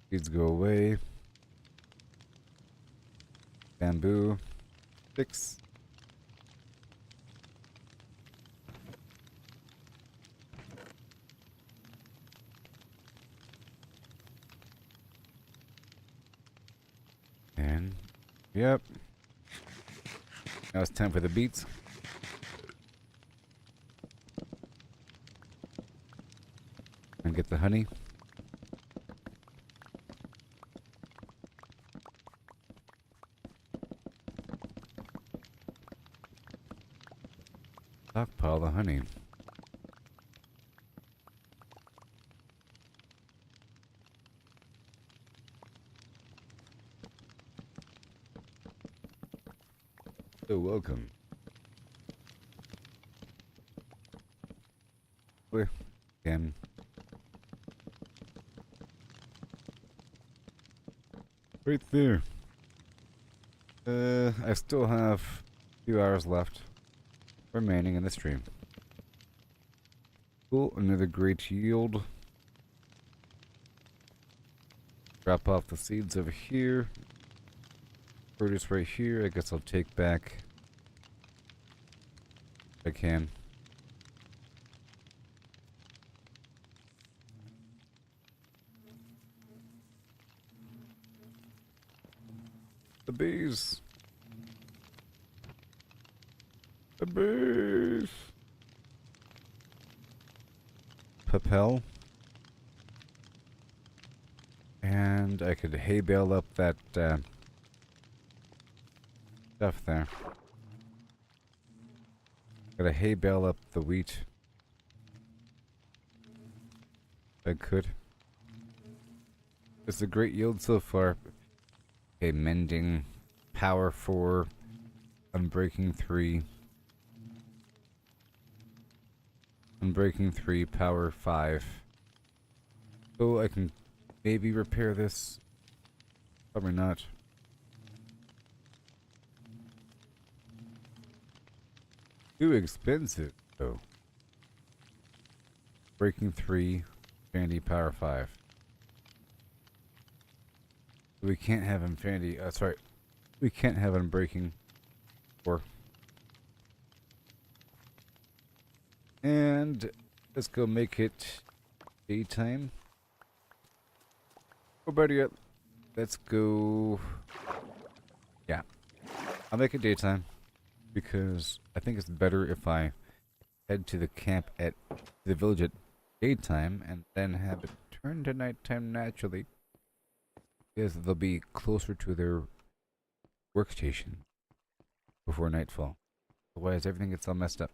Seeds go away. Bamboo. 6. And, yep. Now it's time for the beets. And get the honey. Stockpile the honey. So welcome. Where? Again. Right there. I still have a few hours left. remaining in the stream. Cool, another great yield. Drop off the seeds over here. Produce right here. I guess I'll take back if I can. The bees. The bees. Papel. And I could hay bale up that stuff there. Gotta hay bale up the wheat. If I could. It's a great yield so far. Okay, mending, power 4, unbreaking 3. Unbreaking 3, power 5. So I can maybe repair this. Probably not. Too expensive, though. Breaking 3, Infinity power 5. We can't have Infinity, sorry. We can't have Unbreaking 4. And let's go make it daytime. Or better yet, let's go... Yeah. I'll make it daytime. Because I think it's better if I head to the camp at the village at daytime and then have it turn to nighttime naturally. Because they'll be closer to their workstation before nightfall. Otherwise everything gets all messed up.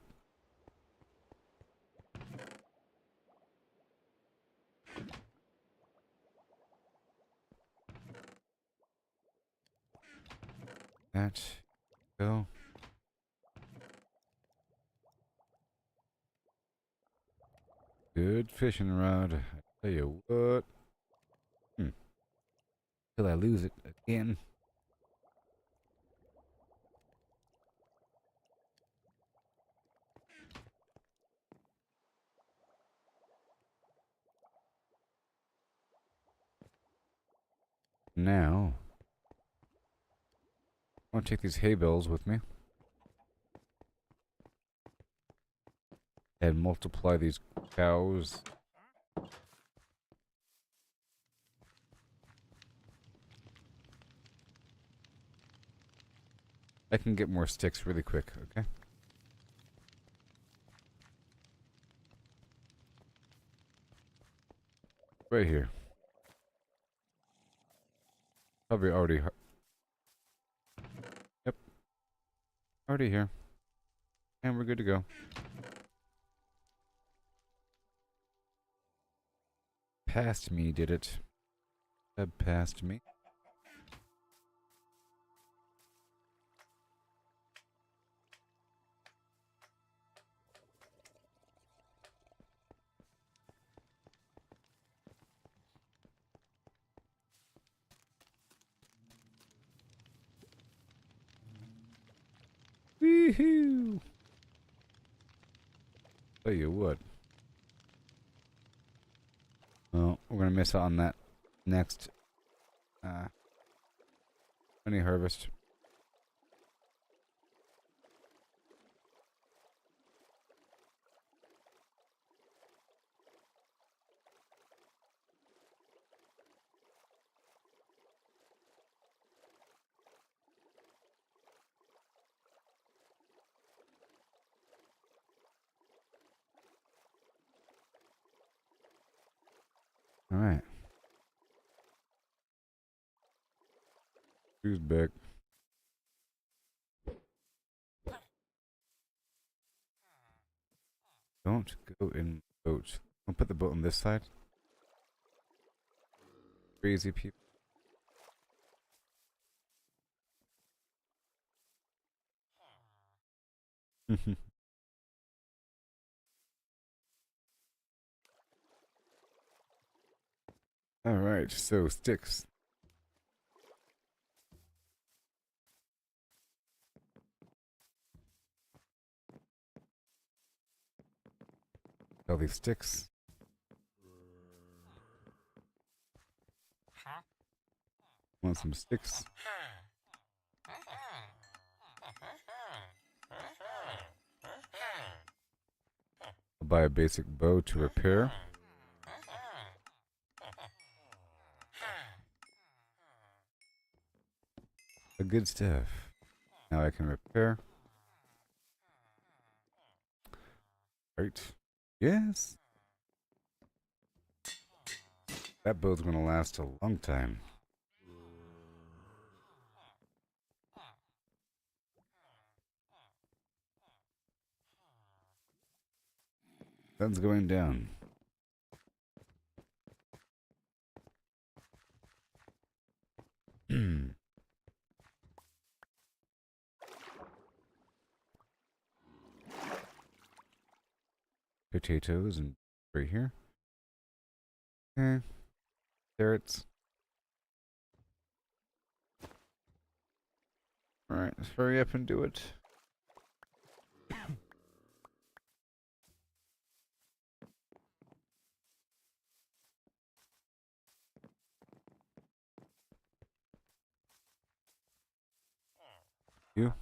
That go. Good fishing rod. I tell you what. Till I lose it again. Now, I want to take these hay bales with me. And multiply these cows. I can get more sticks really quick, okay? Right here. Probably already... Yep. Already here. And we're good to go. Past me, did it. Past me. Woohoo! Tell you what. Well, we're gonna miss out on that next honey harvest. Alright. Who's back? Don't go in boat. I'll put the boat on this side. Crazy people. Alright, so sticks. All these sticks. Want some sticks? I'll buy a basic bow to repair. A good stuff. Now I can repair. Right. Yes. That bow's gonna last a long time. Sun's going down. Potatoes and right here. Carrots. Alright, let's hurry up and do it. You?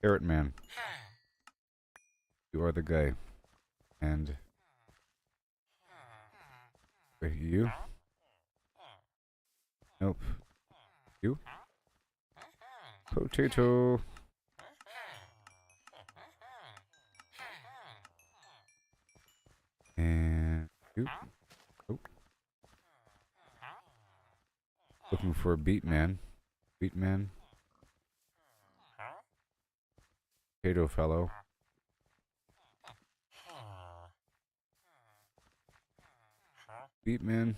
Carrot man. You are the guy. And wait, you? Nope. You? Potato. And you? Oh. Looking for a beet man. Beet man. Potato fellow. Beet man.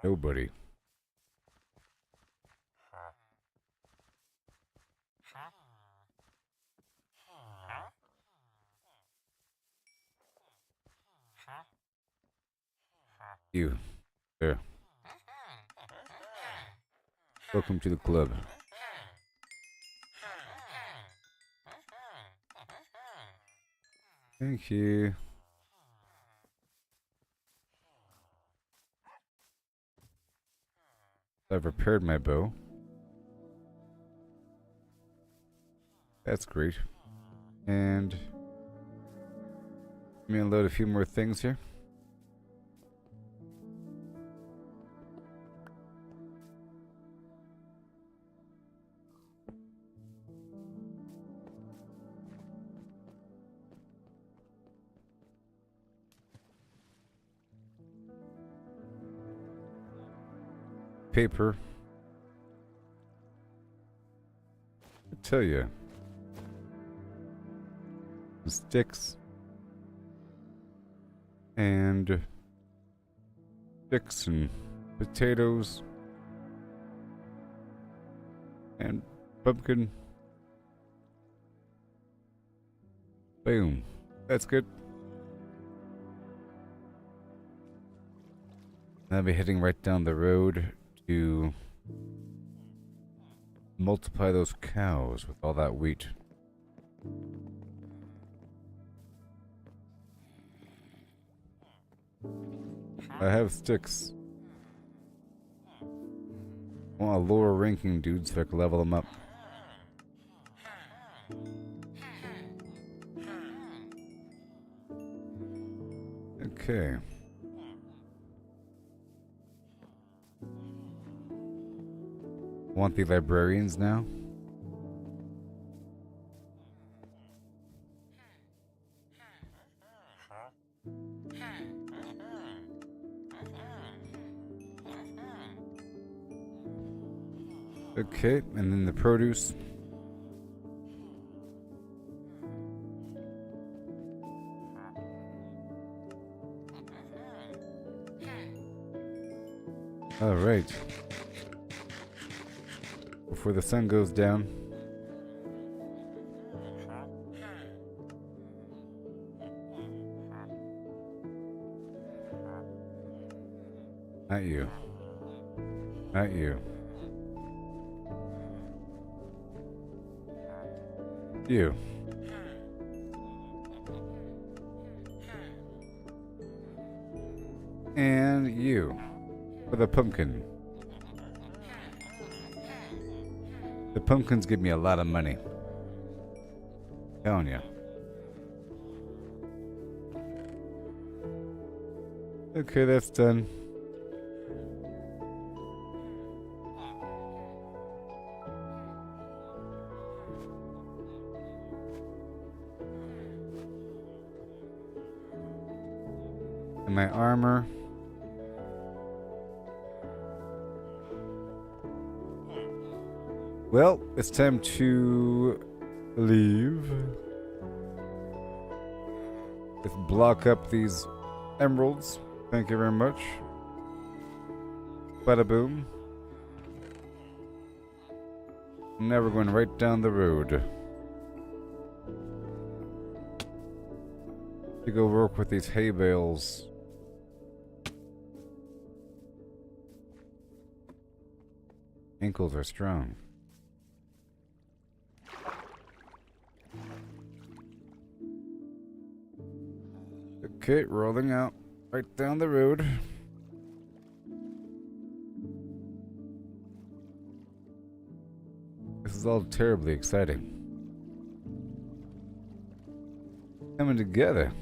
Nobody. You. There. Welcome to the club. Thank you. I've repaired my bow. That's great. And let me unload a few more things here. Paper. I tell you, sticks and sticks and potatoes and pumpkin. Boom. That's good. I'll be heading right down the road to multiply those cows with all that wheat. I have sticks. I want a lower ranking dude so I can level them up. Okay. Want the librarians now? Okay, and then the produce. All right. Before the sun goes down, Not you. Not you. You. And you. For the pumpkin. The pumpkins give me a lot of money. Telling you. Okay, that's done. And my armor. Well, it's time to leave. Let's block up these emeralds. Thank you very much. Bada boom. Now we're going right down the road. To go work with these hay bales. Ankles are strong. Okay, rolling out right down the road. This is all terribly exciting. Coming together.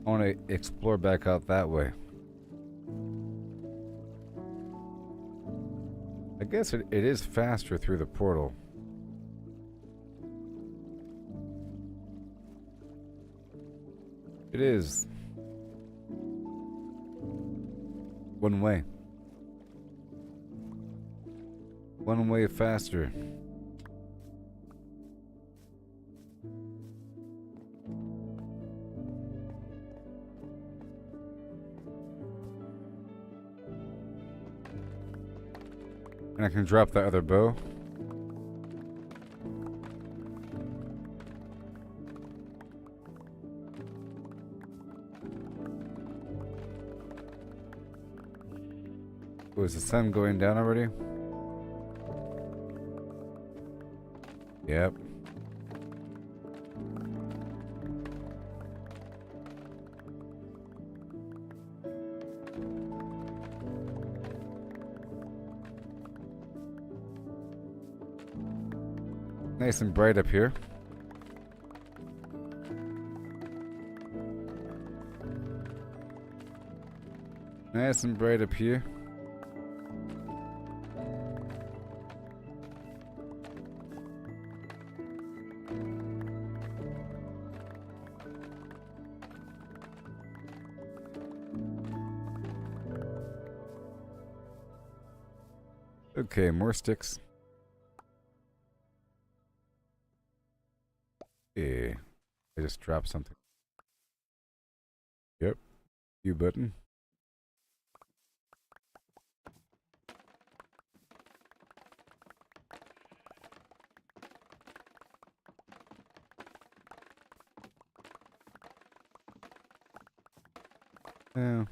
I want to explore back out that way. I guess it is faster through the portal. It is. One way. One way faster. And I can drop the other bow. Oh, is the sun going down already? Yep. Nice and bright up here. Nice and bright up here. Okay, more sticks. Yeah, I just dropped something. Yep, U button. Yeah.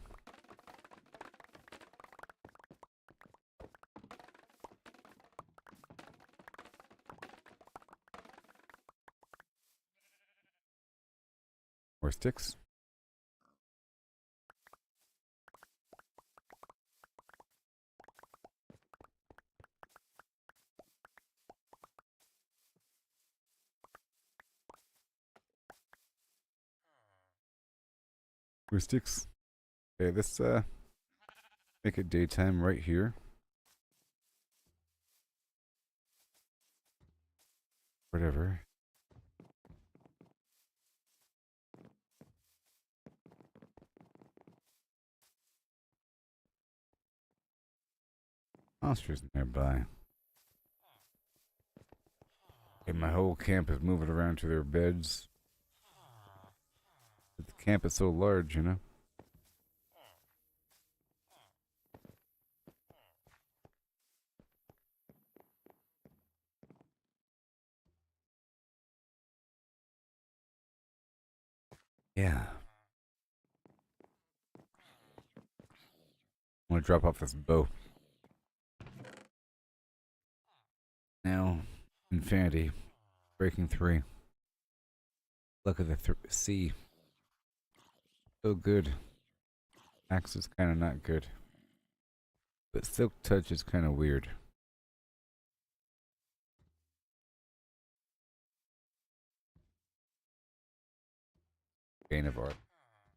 More sticks. More sticks. Okay, let's make it daytime right here. Whatever. Monsters nearby. Okay, my whole camp is moving around to their beds. But the camp is so large, you know? Yeah. I'm gonna drop off this bow. Now, infinity, breaking 3. Look at the sea. So good. Axe is kind of not good. But silk touch is kind of weird. Gain of art.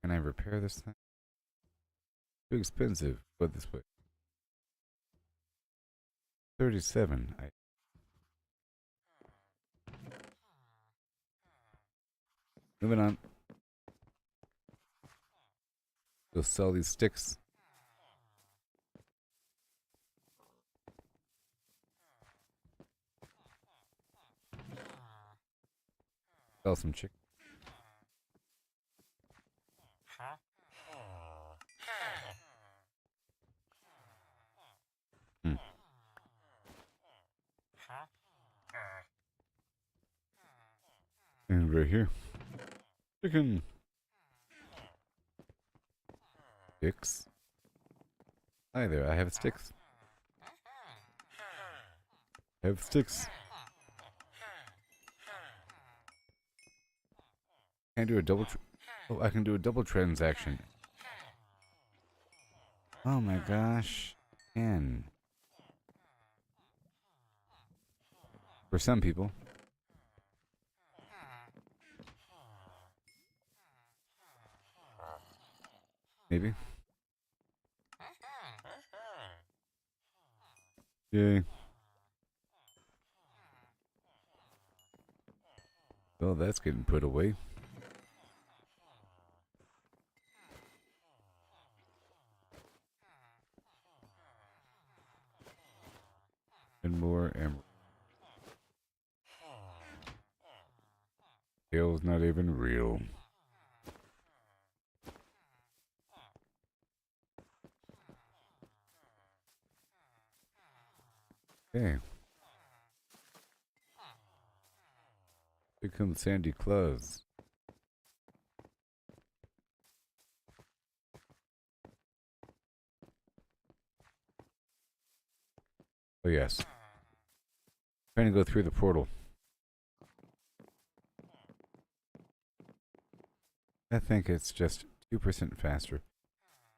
Can I repair this thing? Too expensive. Go this way. 37. Moving on. Go sell these sticks. Sell some chicken. Hmm. And right here. Chicken. Sticks. Hi there, I have sticks. I have sticks. Can I do a double oh, I can do a double transaction. Oh my gosh. Can. For some people. Maybe. Yay. Well, that's getting put away. And more emerald. Tail's not even real. Okay. Here comes Sandy Claus. Oh yes. Trying to go through the portal. I think it's just 2% faster.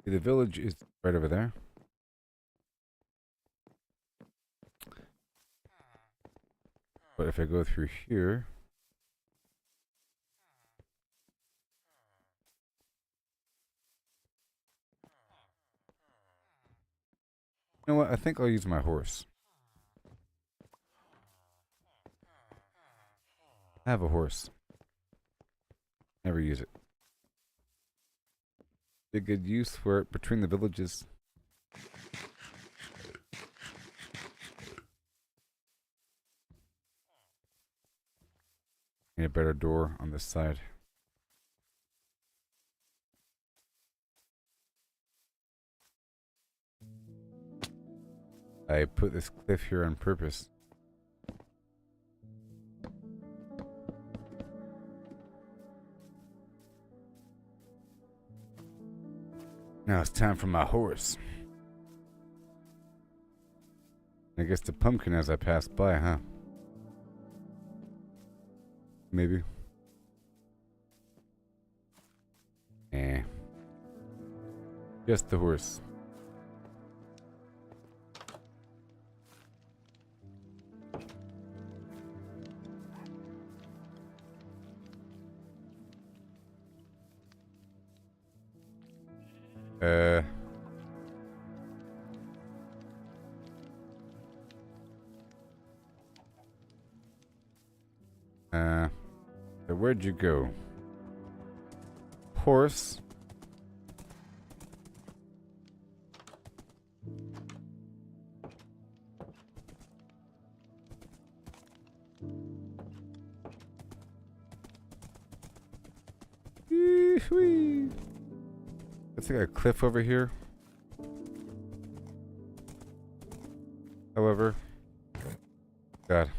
The village is right over there. But if I go through here... You know what? I think I'll use my horse. I have a horse. Never use it. A good use for it between the villages. Need a better door on this side. I put this cliff here on purpose. Now it's time for my horse. I guess the pumpkin as I pass by, huh? Maybe. Eh. Just the horse. So where'd you go? Horse. Wee-wee. Looks like a cliff over here. However, God.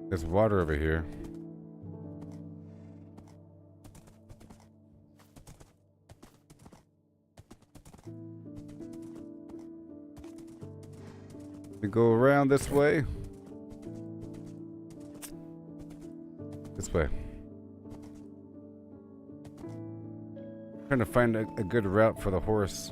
There's water over here. We go around this way. This way. Trying to find a good route for the horse.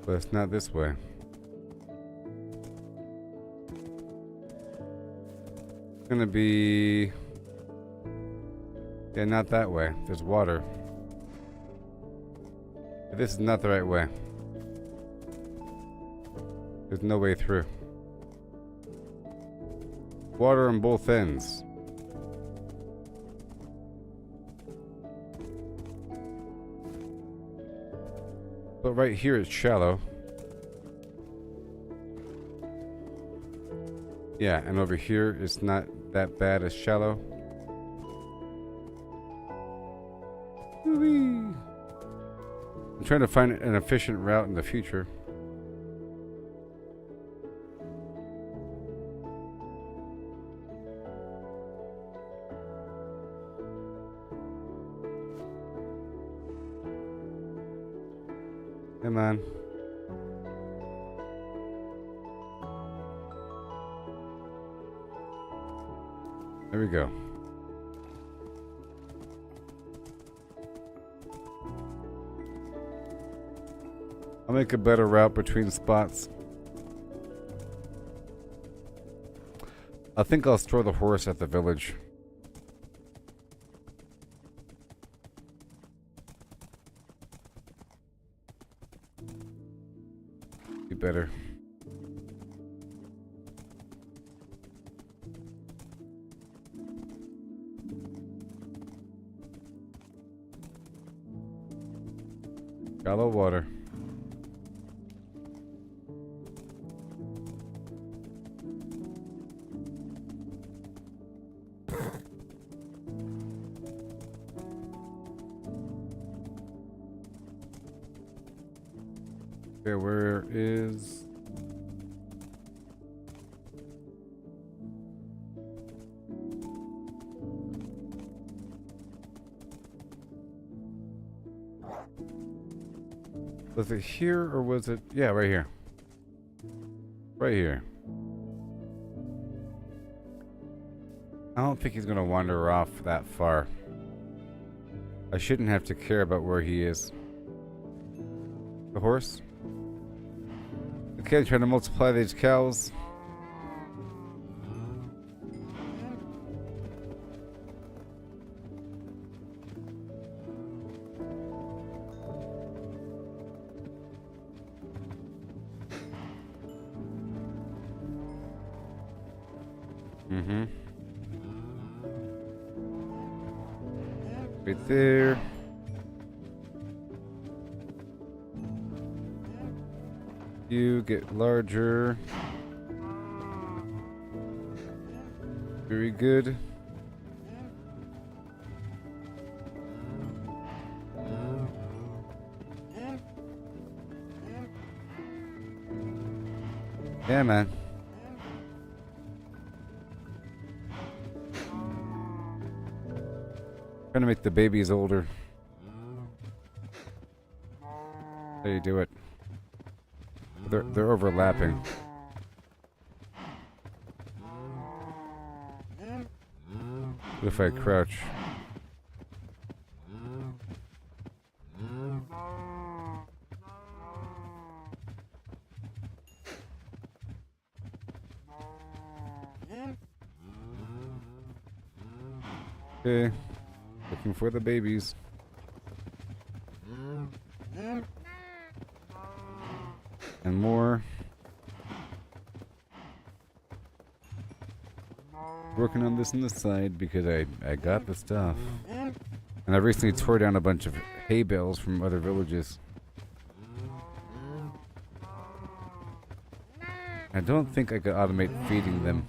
But it's not this way. It's gonna be... Yeah, not that way. There's water. But this is not the right way. There's no way through. Water on both ends. But right here it's shallow. Yeah, and over here it's not that bad as shallow. Whee! I'm trying to find an efficient route in the future. Come on. There we go. I'll make a better route between spots. I think I'll store the horse at the village. Be better. Shallow water. Okay, where is... Was it here or was it... Yeah, right here. Right here. I don't think he's gonna wander off that far. I shouldn't have to care about where he is. The horse? Okay, trying to multiply these cows. Mm-hmm. Right there. You get larger. Very good. Yeah, man. Trying to make the babies older. How do you do it? They're overlapping. What if I crouch? Okay. Looking for the babies. And more. Working on this on the side because I got the stuff. And I recently tore down a bunch of hay bales from other villages. I don't think I could automate feeding them.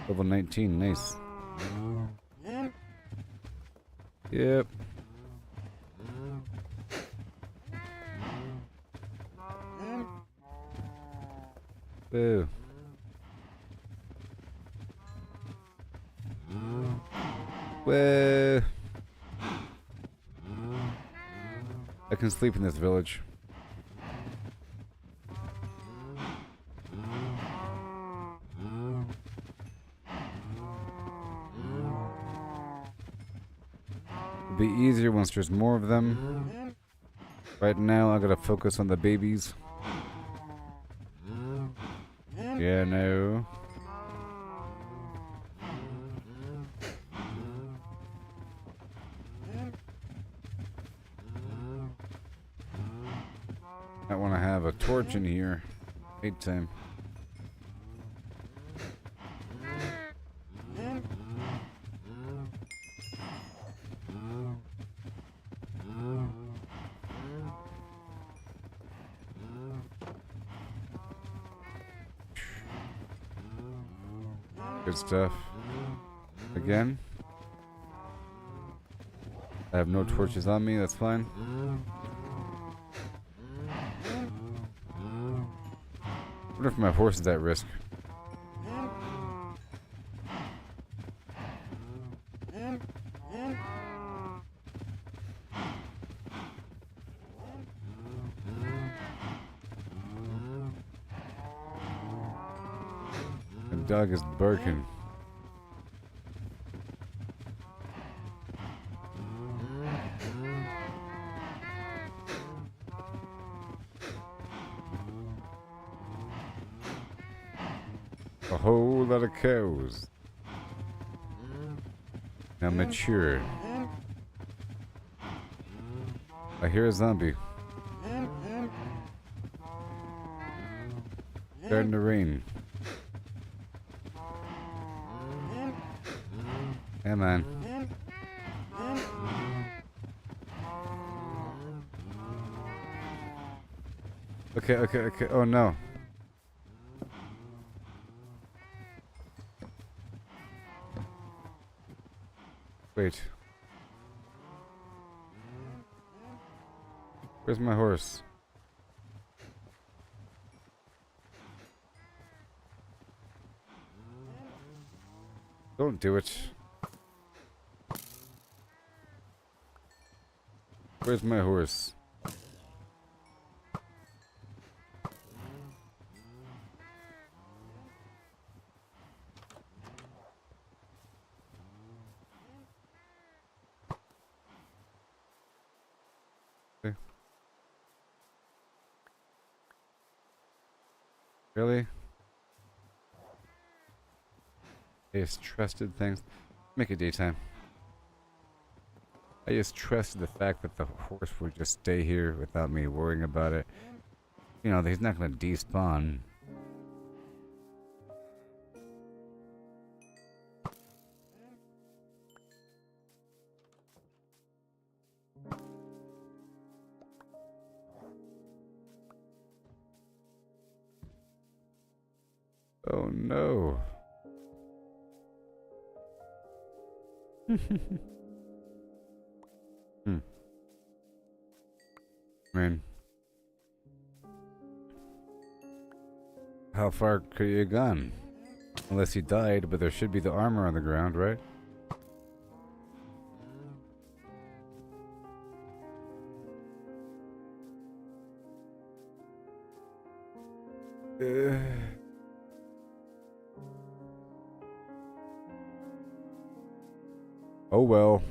Level 19, nice. Yep. Boo. Whoa. I can sleep in this village. It'll be easier once there's more of them. Right now, I gotta focus on the babies. Yeah, no. I want to have a torch in here. Eight time. Good stuff. Again. I have no torches on me, that's fine. What if my horse is at risk? The dog is barking. A whole lot of cows. Now mature. I hear a zombie. Starting to rain. Come on. Okay. Oh no. Wait. Where's my horse? Don't do it. Where's my horse? Okay. Really? I just trusted things. Make it daytime. I just trusted the fact that the horse would just stay here without me worrying about it. You know, he's not going to despawn. Oh no. Man. How far could you have gone? Unless he died, but there should be the armor on the ground, right? Oh well.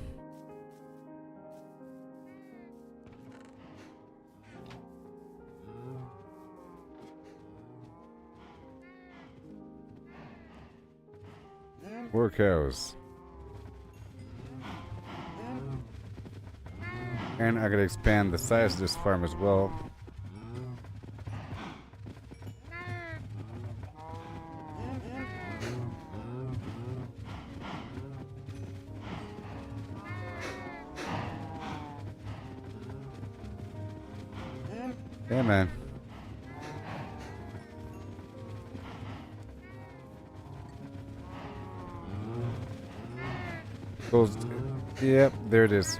More cows. And I gotta expand the size of this farm as well. Yeah, man. Goes. Yep, there it is.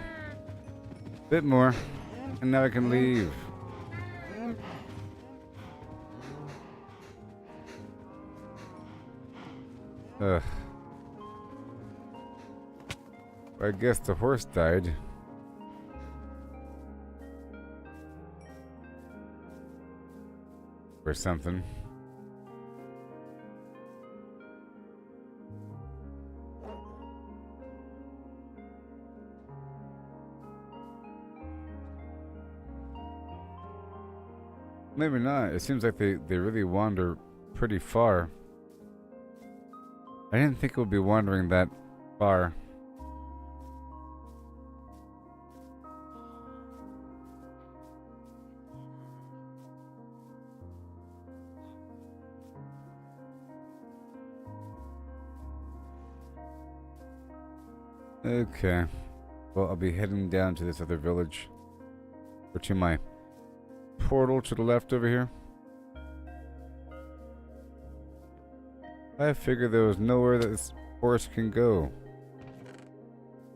Bit more. And now I can leave. Ugh. I guess the horse died. Or something. Maybe not. It seems like they really wander pretty far. I didn't think it would be wandering that far. Okay. Well, I'll be heading down to this other village. Or to my portal to the left over here. I figured there was nowhere that this horse can go.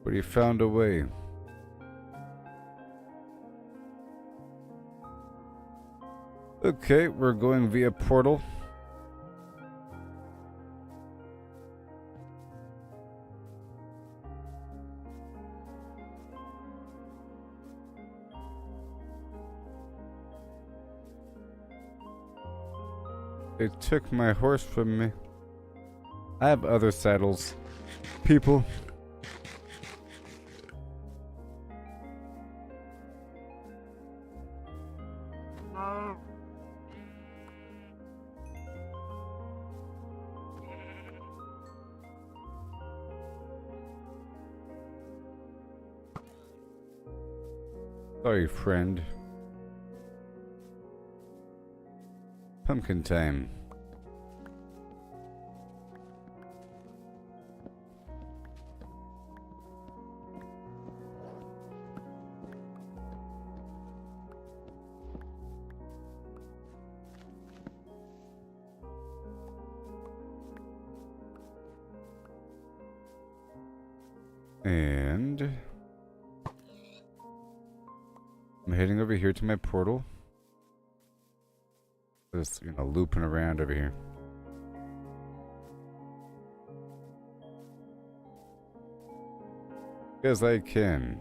But he found a way. Okay, we're going via portal. They took my horse from me. I have other saddles. People. Sorry, friend. Pumpkin time. And I'm heading over here to my portal. Just, looping around over here. Because I can.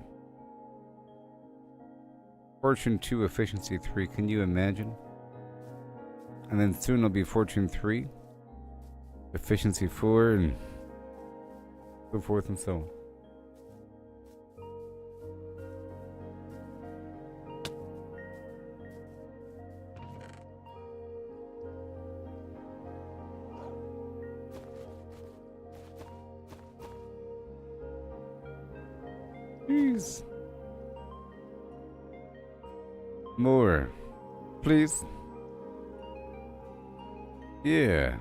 Fortune 2, efficiency 3. Can you imagine? And then soon it'll be Fortune 3, efficiency 4, and so forth and so on. Jeez. More. Please. Yeah.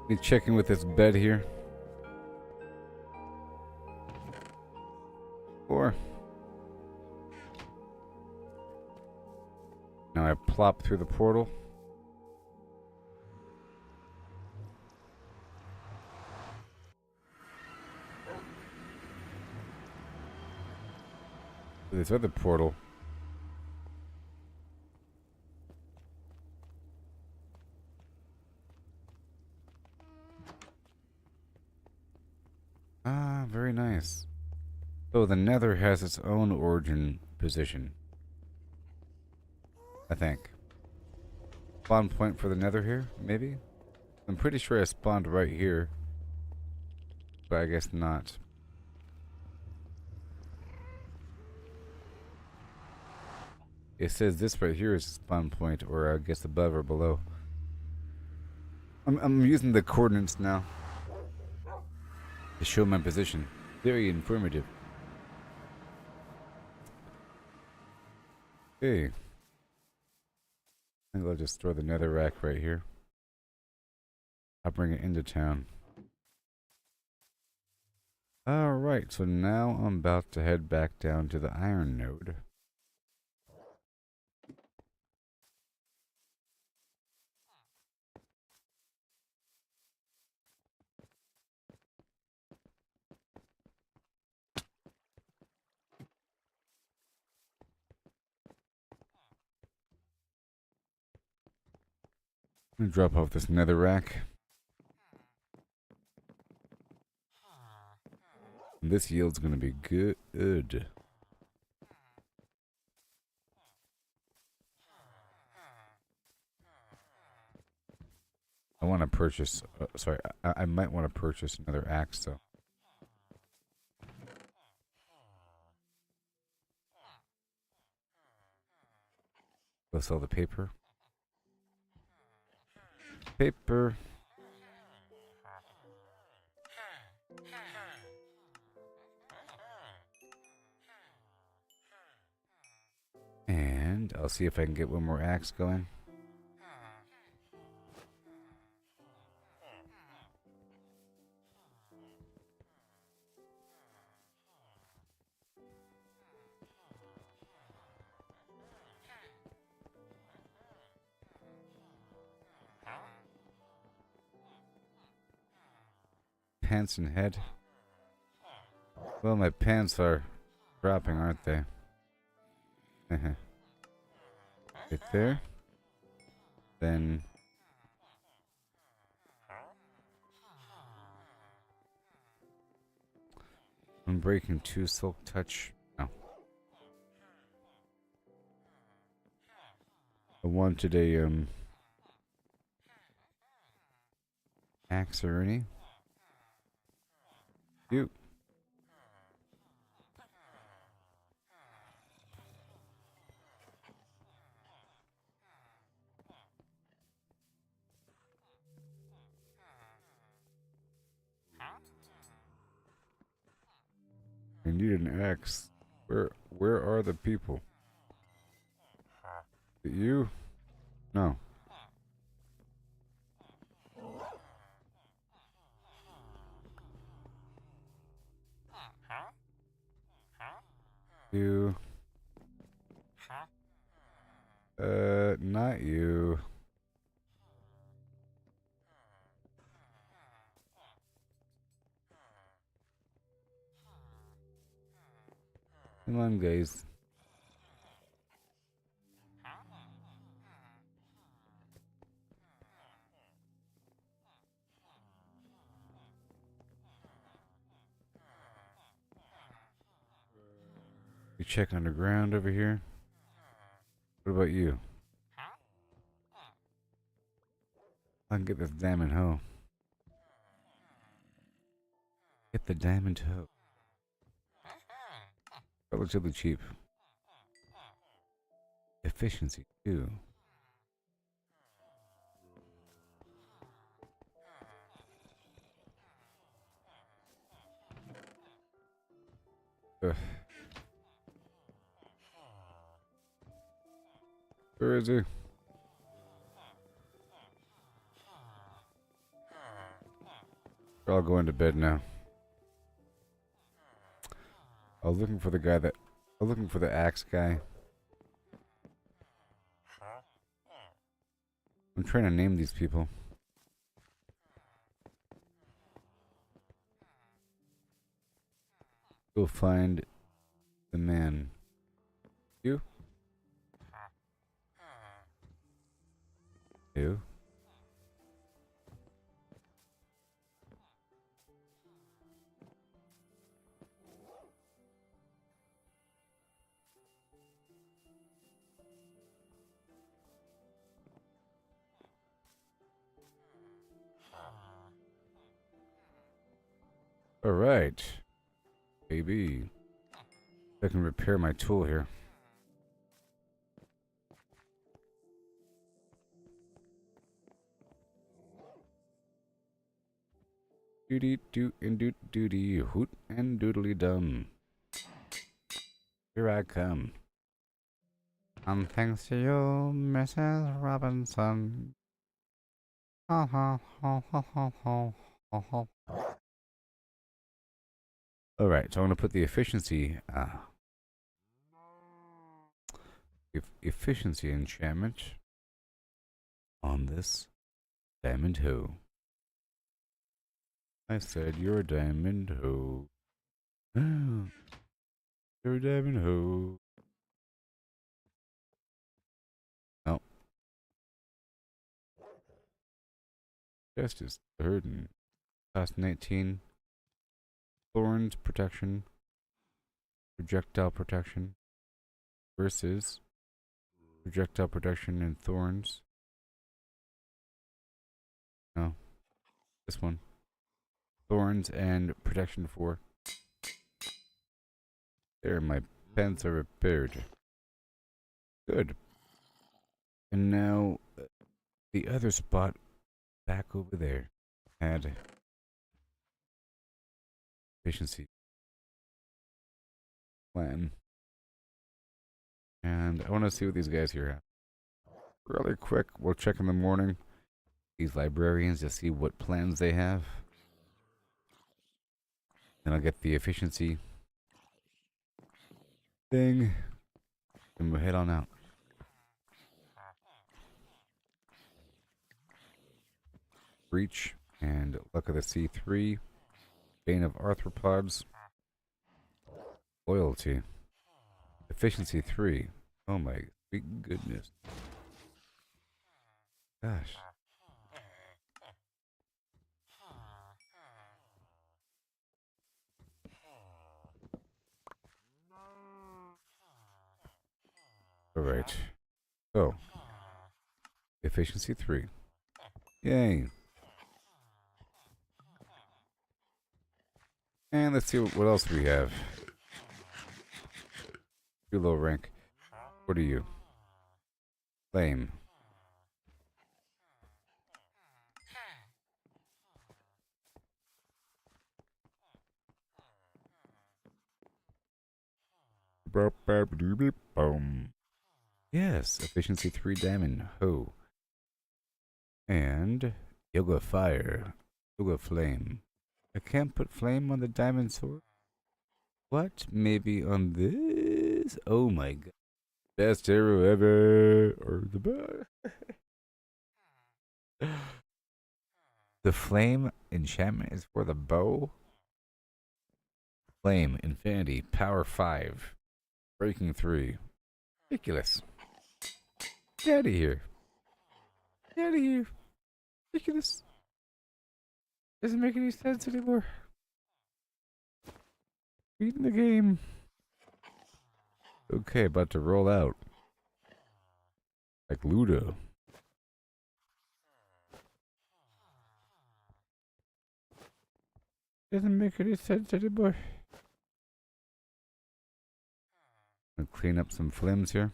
Me checking with this bed here. 4. Now I plop through the portal. This other portal. Ah, very nice. So the Nether has its own origin position. I think. Spawn point for the Nether here, maybe? I'm pretty sure I spawned right here. But I guess not. It says this right here is a spawn point, or I guess above or below. I'm using the coordinates now to show my position. Very informative. Okay. I think I'll just throw the nether rack right here. I'll bring it into town. Alright, so now I'm about to head back down to the iron node. I'm gonna drop off this nether rack. And this yield's gonna be good. I want to purchase. Sorry, I might want to purchase another axe though. Go sell the paper. Paper. And I'll see if I can get one more axe going. Pants and head. Well, my pants are dropping, aren't they? Right there. Then Unbreaking 2 Silk Touch. No. I wanted a axe or any. You. I need an axe. Where are the people? Is it you? No. You. Not you. Come on, guys. You check underground over here. What about you? I can get this diamond hoe. Get the diamond hoe. Relatively cheap. Efficiency too. Ugh. Where is he? I'll go into bed now. I was looking for the guy that... I was looking for the axe guy. I'm trying to name these people. Go find the man. You? You? All right, baby. I can repair my tool here. Doody doo and doot doody hoot and doodly dum. Here I come. And thanks to you, Mrs. Robinson. Ha ha ha ha ha ha ha ha. Alright, so I'm going to put the efficiency, efficiency enchantment on this diamond hoe. I said you're a diamond hoe. You're a diamond hoe. Oh. Chest is 30. Cost 19. Thorns protection. Projectile protection. Versus projectile protection and thorns. No. This one. Thorns and protection 4. There, my pants are repaired. Good. And now, the other spot back over there had efficiency plan. And I want to see what these guys here have. Really quick, we'll check in the morning these librarians to see what plans they have. Then I'll get the efficiency thing, and we'll head on out. Breach and Luck of the Sea 3. Bane of Arthropods. Loyalty. Efficiency 3. Oh my sweet goodness. Gosh. Alright. So. Efficiency 3. Yay. And let's see what else we have. Too low rank. What are you? Flame. Yes, efficiency 3 diamond. Ho. And Yoga Fire. Yoga Flame. I can't put flame on the diamond sword? What? Maybe on this? Oh my god. Best arrow ever. Or the best. The flame enchantment is for the bow. Flame, Infinity, Power 5. Breaking 3. Ridiculous. Get out of here. Get out of here. Ridiculous. Doesn't make any sense anymore. Beating the game. Okay, about to roll out. Like Ludo. Doesn't make any sense anymore. I'll clean up some flims here.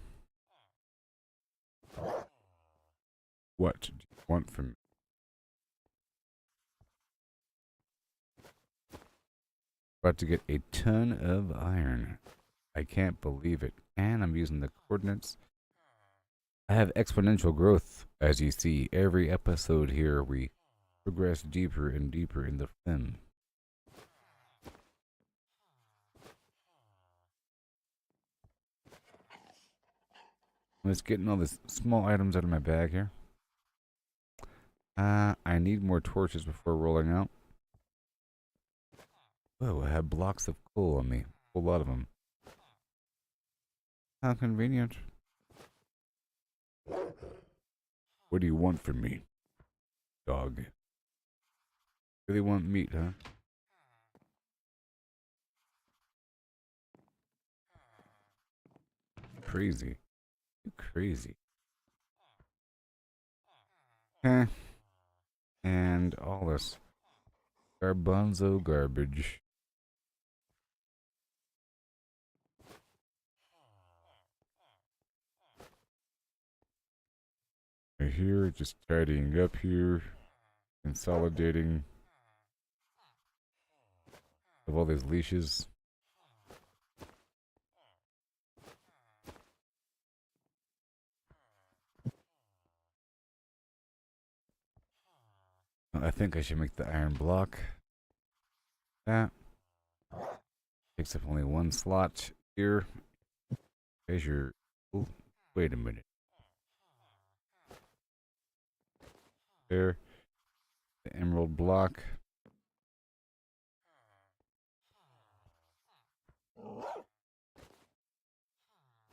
What do you want from me? About to get a ton of iron. I can't believe it. And I'm using the coordinates. I have exponential growth. As you see, every episode here we progress deeper and deeper in the flim. I'm just getting all these small items out of my bag here. I need more torches before rolling out. Whoa, I have blocks of coal on me. A whole lot of them. How convenient. What do you want from me, dog? Really want meat, huh? Crazy. You crazy. Eh. And all this garbanzo garbage. Right here, just tidying up here, consolidating of all these leashes. I think I should make the iron block. That takes up only one slot here. There's your. Oh, wait a minute. There. The emerald block.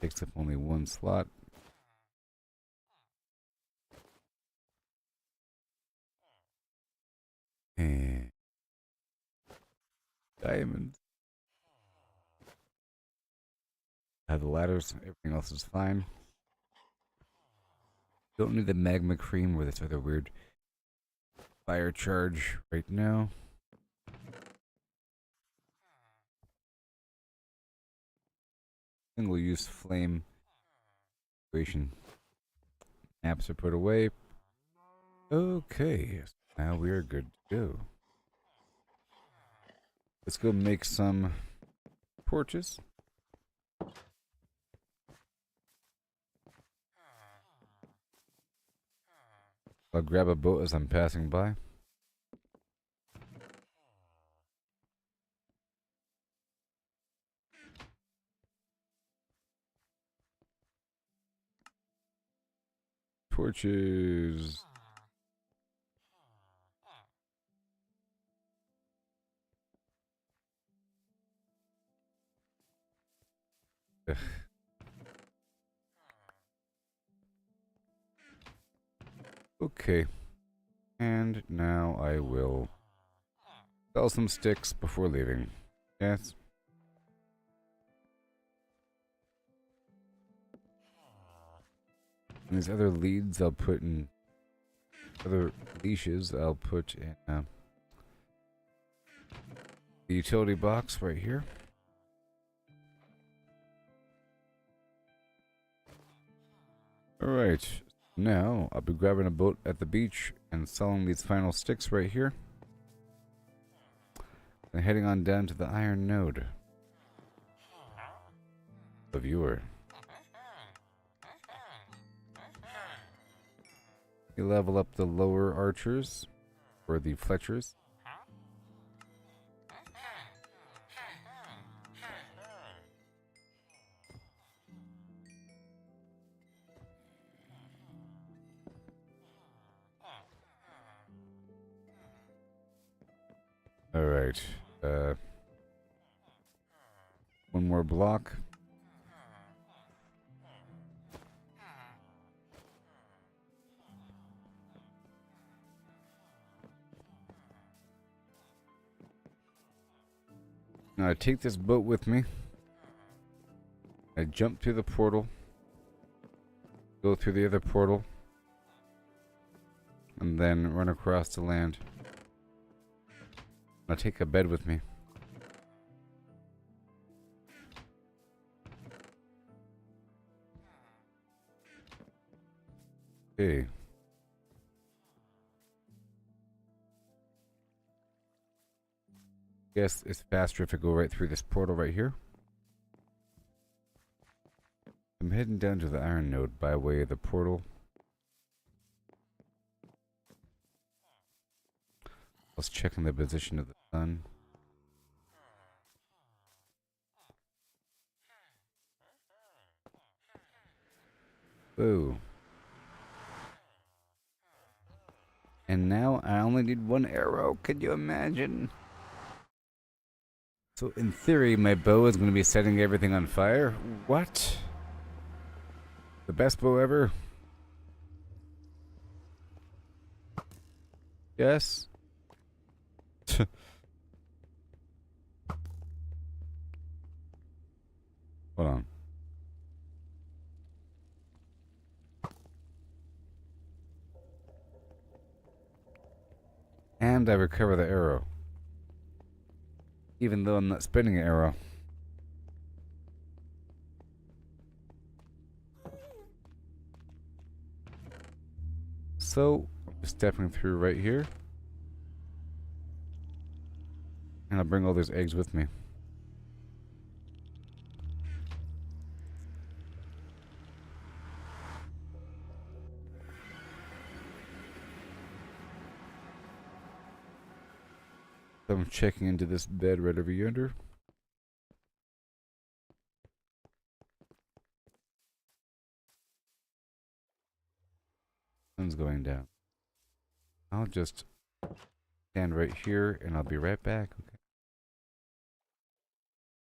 Takes up only one slot. And diamonds. Have the ladders. Everything else is fine. Don't need the magma cream or this other weird fire charge right now. Single use flame situation. Maps are put away. Okay, now we are good to go. Let's go make some torches. I'll grab a boat as I'm passing by. Torches. Ugh. Okay. And now I will sell some sticks before leaving. Yes. And these other leads I'll put in, other leashes I'll put in the utility box right here. Alright, now I'll be grabbing a boat at the beach and selling these final sticks right here. And heading on down to the iron node. The viewer. You level up the lower archers, or the Fletchers. Alright, one more block. Now I take this boat with me. I jump through the portal. Go through the other portal. And then run across the land. I'll take a bed with me. Okay. Guess it's faster if I go right through this portal right here. I'm heading down to the iron node by way of the portal. Let's check on the position of the sun. Whoa. And now I only need one arrow. Could you imagine? So in theory, my bow is going to be setting everything on fire? What? The best bow ever? Yes? Hold on. And I recover the arrow. Even though I'm not spinning an arrow. So, I'm just stepping through right here. And I'll bring all those eggs with me. So I'm checking into this bed right over yonder. Sun's going down. I'll just stand right here and I'll be right back. Okay.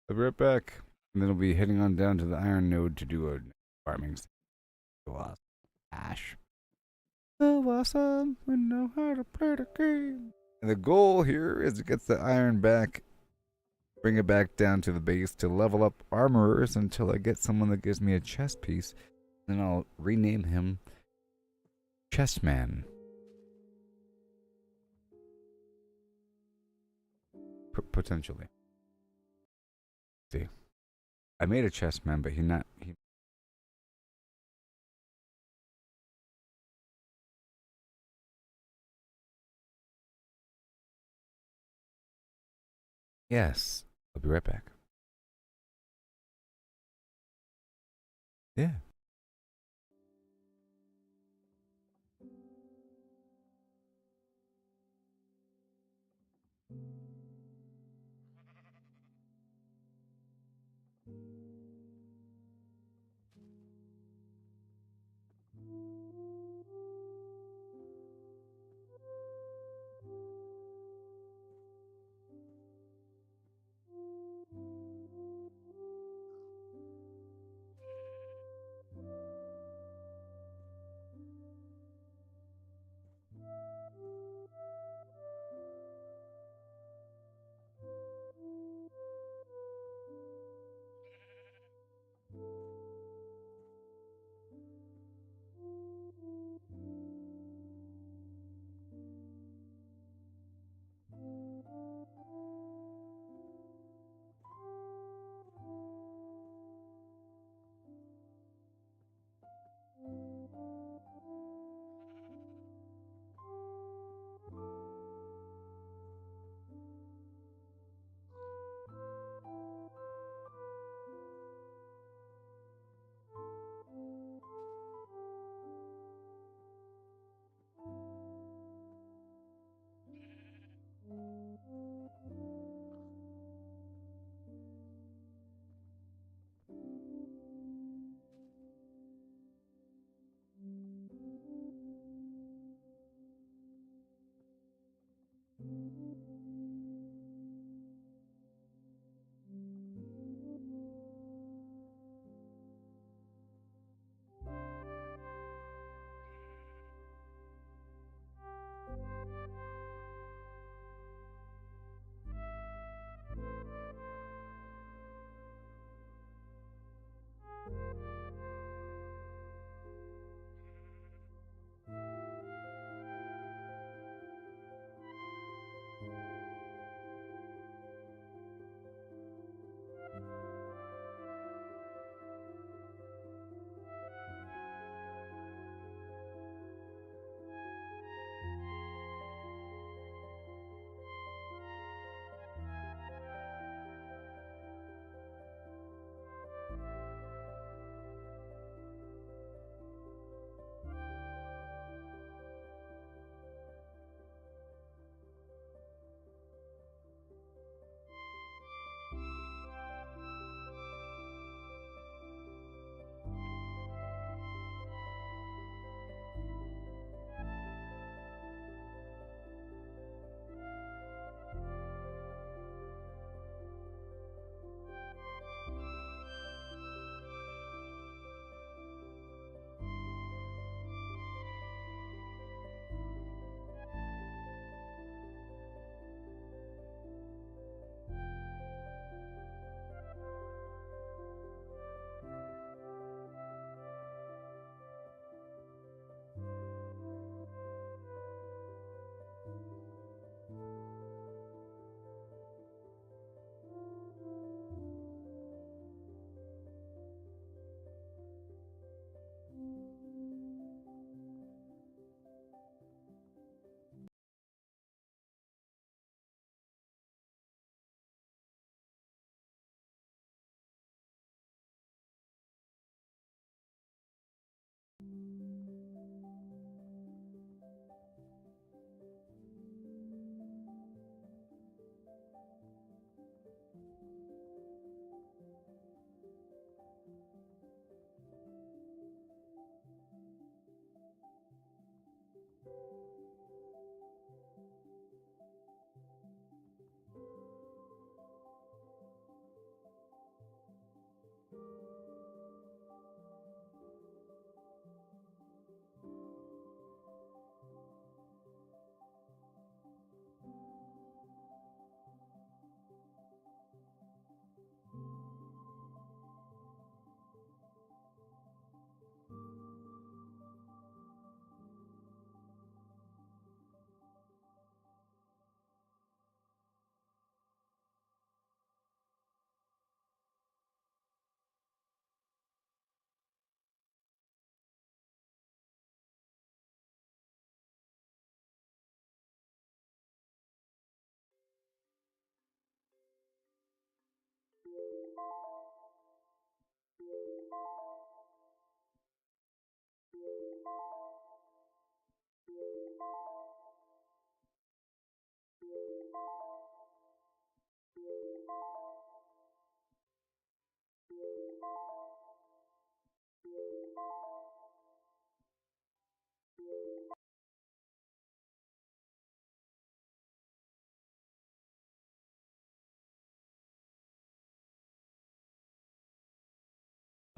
I'll be right back. And then I'll be heading on down to the iron node to do a farming. So awesome. Ash. So awesome. We know how to play the game. And the goal here is to get the iron back, bring it back down to the base to level up armorers until I get someone that gives me a chest piece. Then I'll rename him Chessman. Potentially. See, I made a chessman, but he. Yes, I'll be right back. Yeah.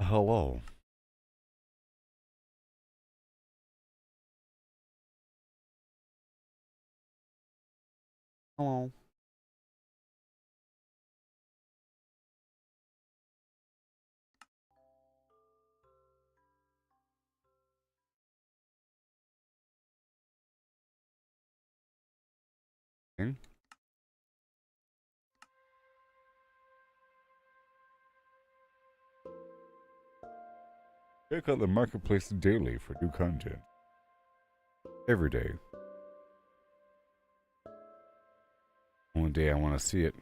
Hello. Hello. Okay. Check out the marketplace daily for new content. Every day. One day I want to see it.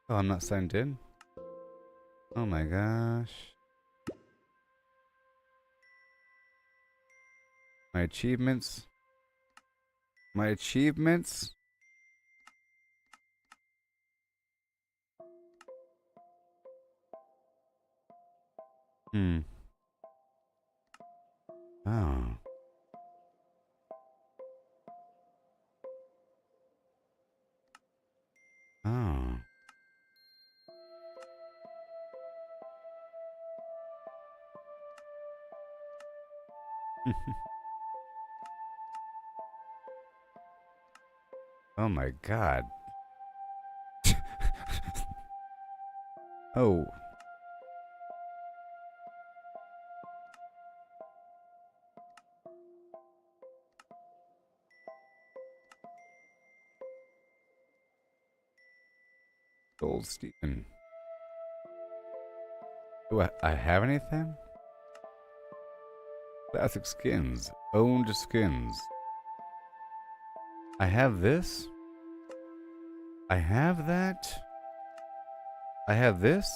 Oh, I'm not signed in? Oh my gosh. My achievements? My achievements? Hmm. Oh. Oh. Oh my god. Oh. Gold Stephen. Do I have anything? Classic skins. Owned skins. I have this? I have that? I have this?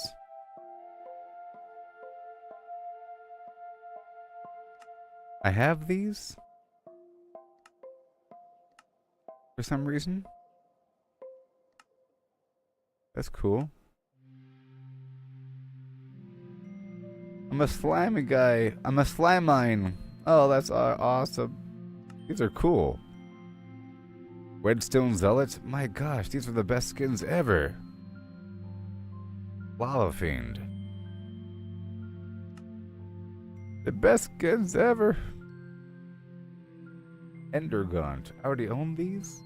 I have these? For some reason? That's cool. I'm a slimy guy. I'm a slime mine. Oh, that's awesome. These are cool. Redstone Zealots? My gosh, these are the best skins ever. Lava Fiend. The best skins ever. Endergaunt. I already own these?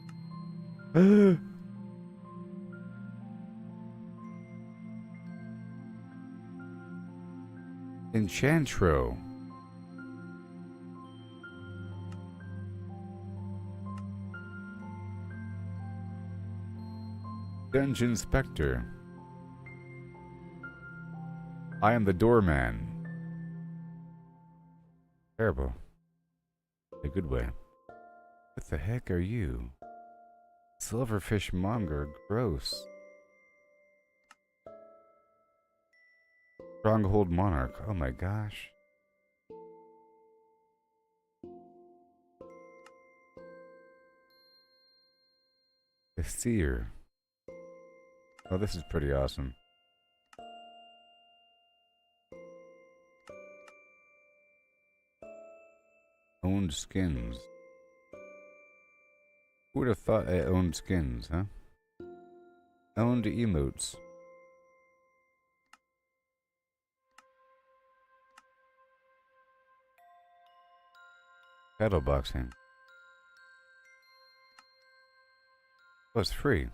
Enchantro. Dungeon Spectre. I am the doorman. Terrible. In a good way. What the heck are you? Silverfish monger. Gross. Stronghold monarch. Oh my gosh. The seer. Oh, this is pretty awesome. Owned skins. Who would have thought I owned skins, huh? Owned emotes. Shadow boxing. Oh, it's free.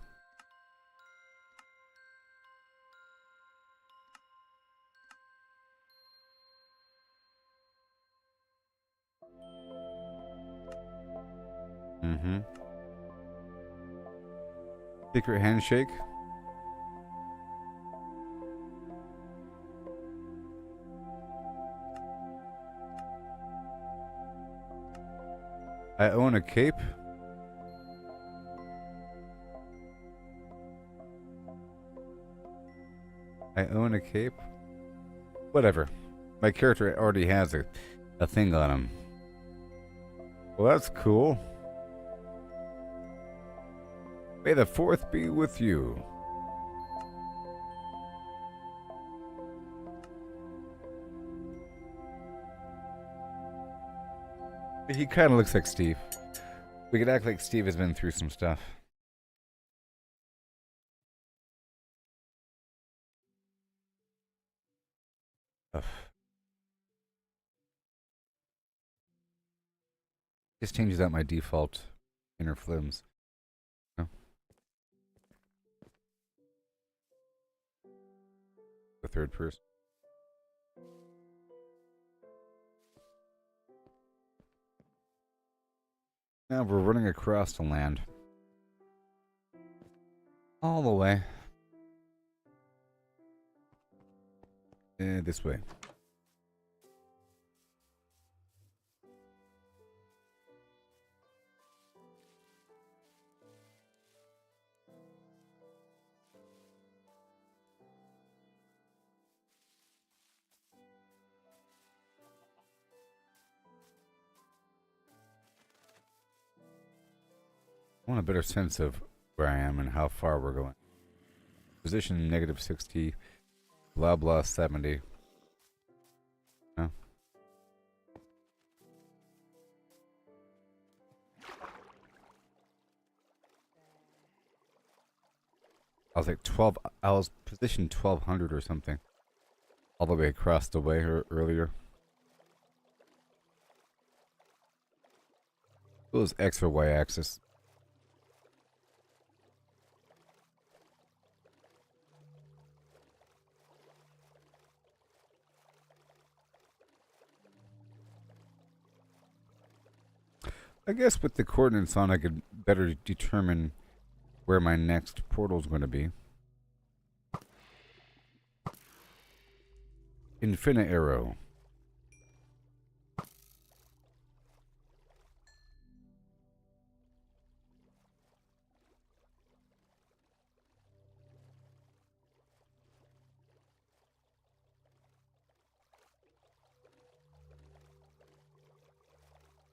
Mm-hmm. Secret handshake. I own a cape. I own a cape. Whatever. My character already has a thing on him. Well, that's cool. May the 4th be with you. He kind of looks like Steve. We could act like Steve has been through some stuff. Just changes out my default inner flims. No? The third person. Now we're running across the land. All the way. This way. I want a better sense of where I am and how far we're going. Position -60, blah blah 70. No. I was like 12. I was positioned 1200 or something, all the way across the way earlier. It was X or Y axis. I guess with the coordinates on, I could better determine where my next portal is going to be. Infinite arrow.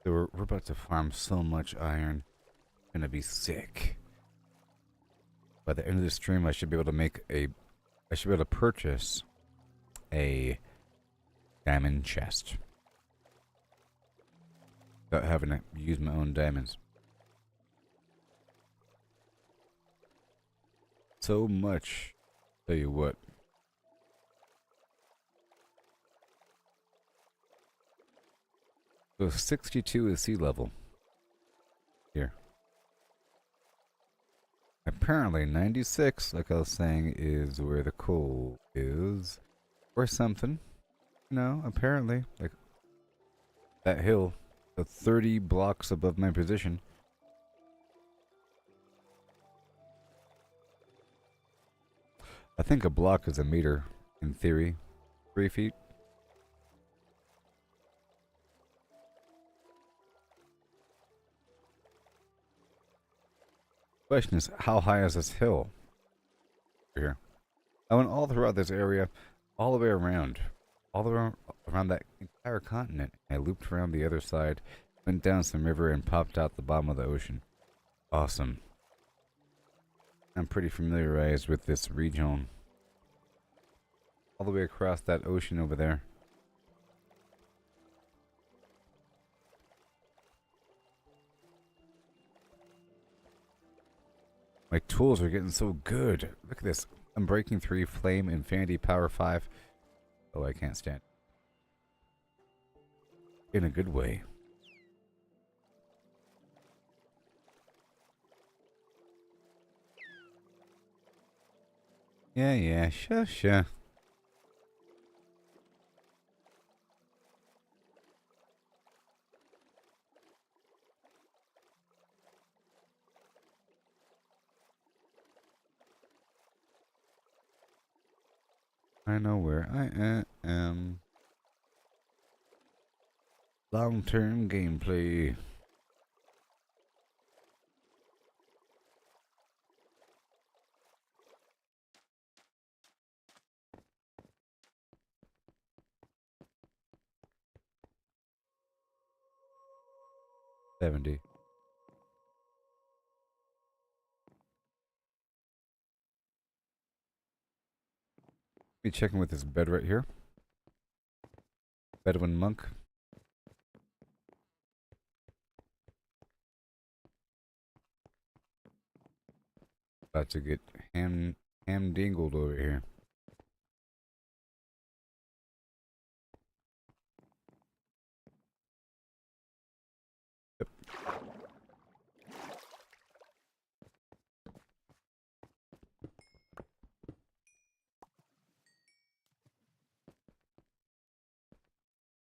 So we're about to farm so much iron. It's gonna be sick. By the end of the stream, I should be able to make a. I should be able to purchase a diamond chest without having to use my own diamonds. So much. Tell you what. So 62 is sea level. Here. Apparently 96, like I was saying, is where the coal is. Or something. No, apparently. Like that hill. So 30 blocks above my position. I think a block is a meter, in theory. 3 feet. Question is, how high is this hill? Here. I went all throughout this area, all the way around. All the way around that entire continent. I looped around the other side, went down some river, and popped out the bottom of the ocean. Awesome. I'm pretty familiarized with this region. All the way across that ocean over there. My tools are getting so good. Look at this. Unbreaking 3, Flame, Infinity, Power 5. Oh, I can't stand. In a good way. Yeah, sure. I know where I am. Long-term gameplay. $70. Be checking with this bed right here. Bedouin monk. About to get ham dingled over here. Yep.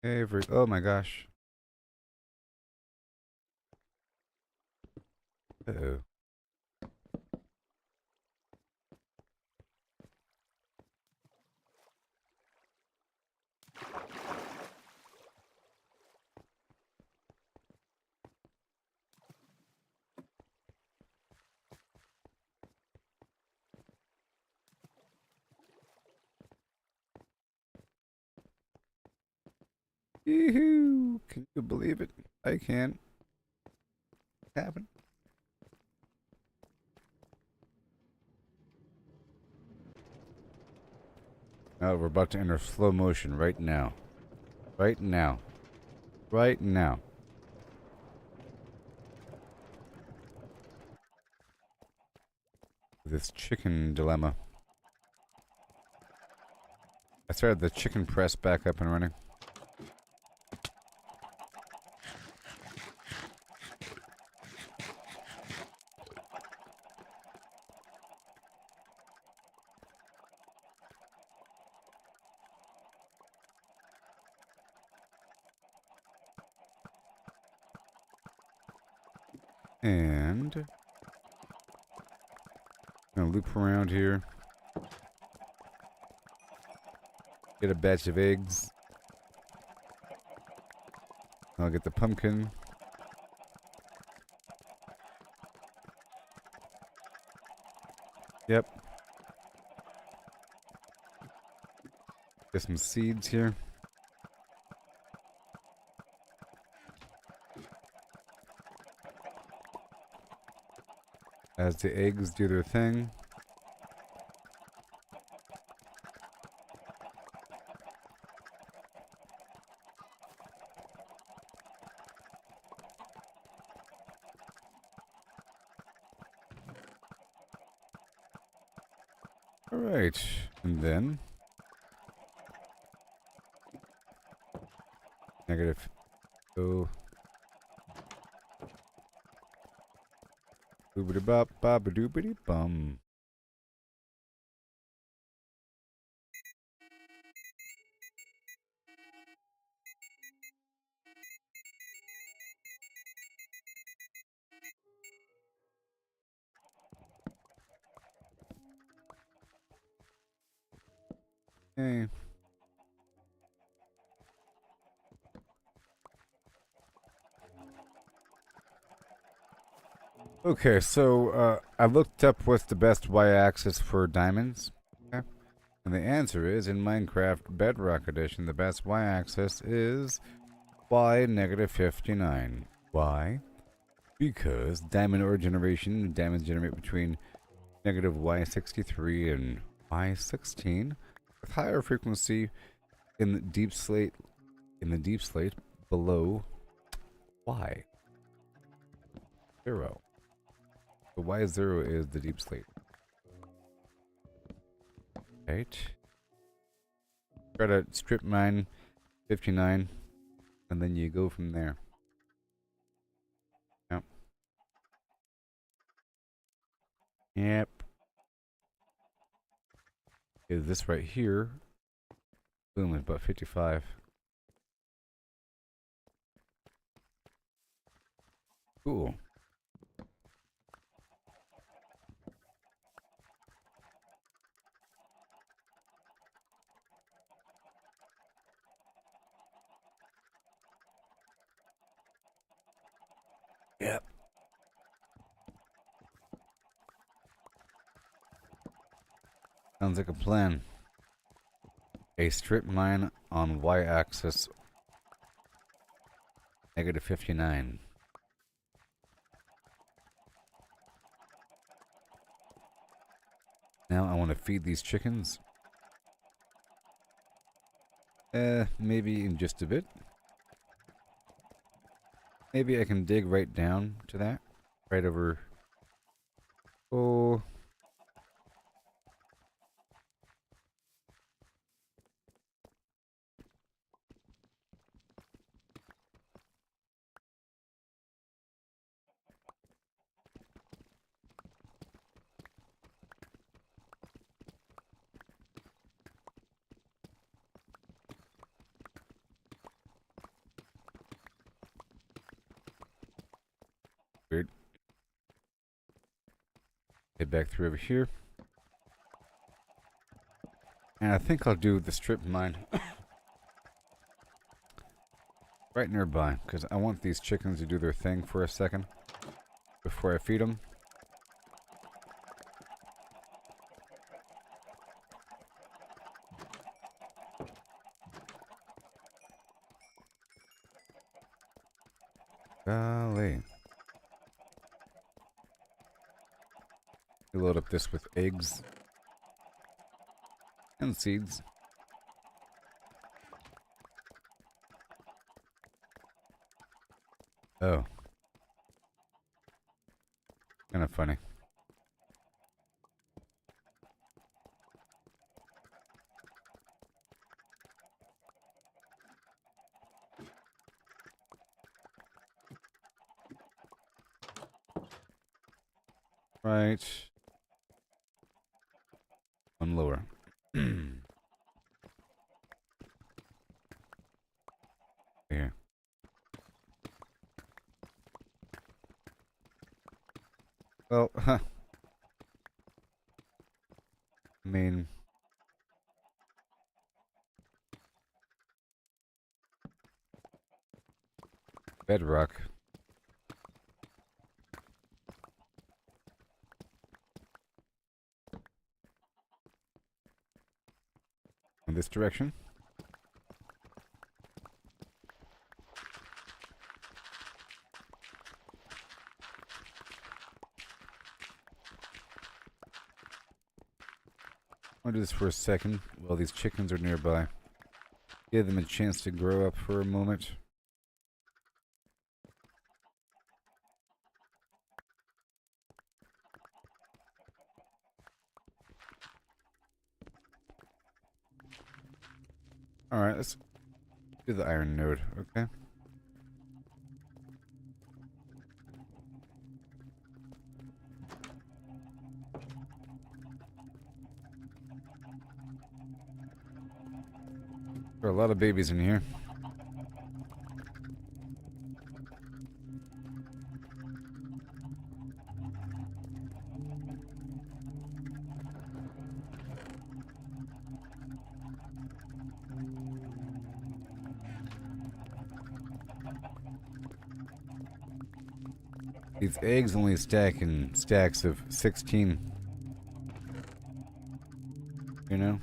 Oh my gosh. Uh-oh. Yoo-hoo! Can you believe it? I can. Happen. Oh, we're about to enter slow motion right now. Right now. Right now. This chicken dilemma. I started the chicken press back up and running. And gonna loop around here. Get a batch of eggs. I'll get the pumpkin. Yep. Get some seeds here. As the eggs do their thing. Alright. And then negative. Oh. Boobity bop, bop, doobity bum. Hey. Okay, so I looked up what's the best y-axis for diamonds. Okay. And the answer is, in Minecraft Bedrock Edition, the best y-axis is y negative 59. Why? Because diamond ore generation, diamonds generate between negative y63 and y16 with higher frequency in the deep slate below y0. The y0 is the deep slate. Right. Try to strip mine 59 and then you go from there. Yep. Yep. Is this right here? Boom, is about 55. Cool. Yep. Sounds like a plan. A strip mine on y-axis negative 59. Now I want to feed these chickens. Maybe in just a bit. Maybe I can dig right down to that. Right over. Oh. Head back through over here. And I think I'll do the strip mine right nearby, because I want these chickens to do their thing for a second before I feed them. Golly. We load up this with eggs and seeds. Oh. Kind of funny. Right. One lower. Here. Well, I mean, bedrock. In this direction. I'll do this for a second while these chickens are nearby. Give them a chance to grow up for a moment. Alright, let's do the iron node, okay? There are a lot of babies in here. These eggs only stack in stacks of 16. You know?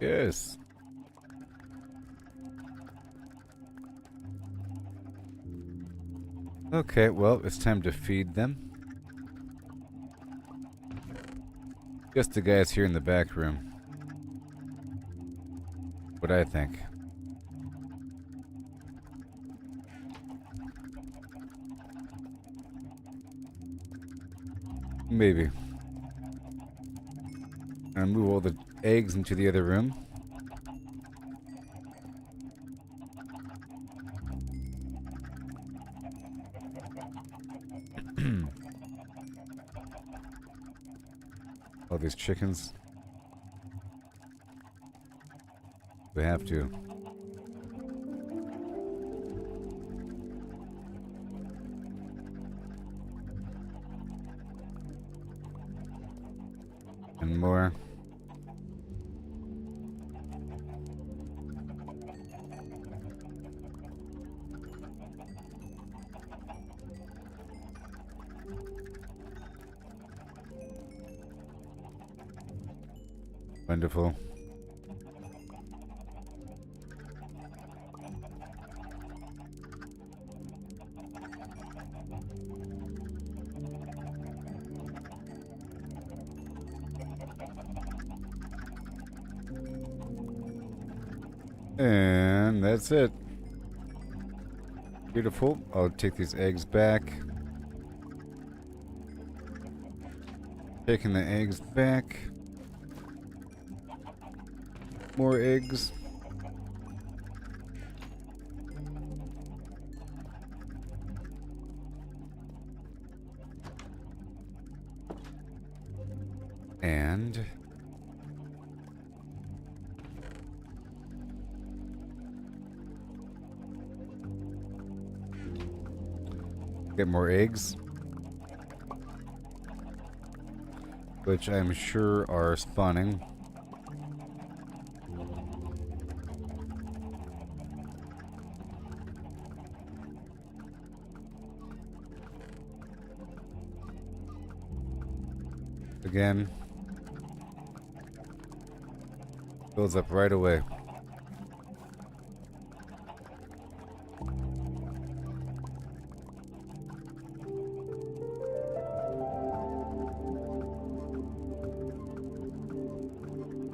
Yes. Okay, well, it's time to feed them. Just the guys here in the back room. What I think. Maybe. And move all the eggs into the other room. All these chickens. We have to. And more. Wonderful. And that's it. Beautiful. I'll take these eggs back. Taking the eggs back. More eggs. And Get more eggs. Which I'm sure are spawning. Again. Fills up right away.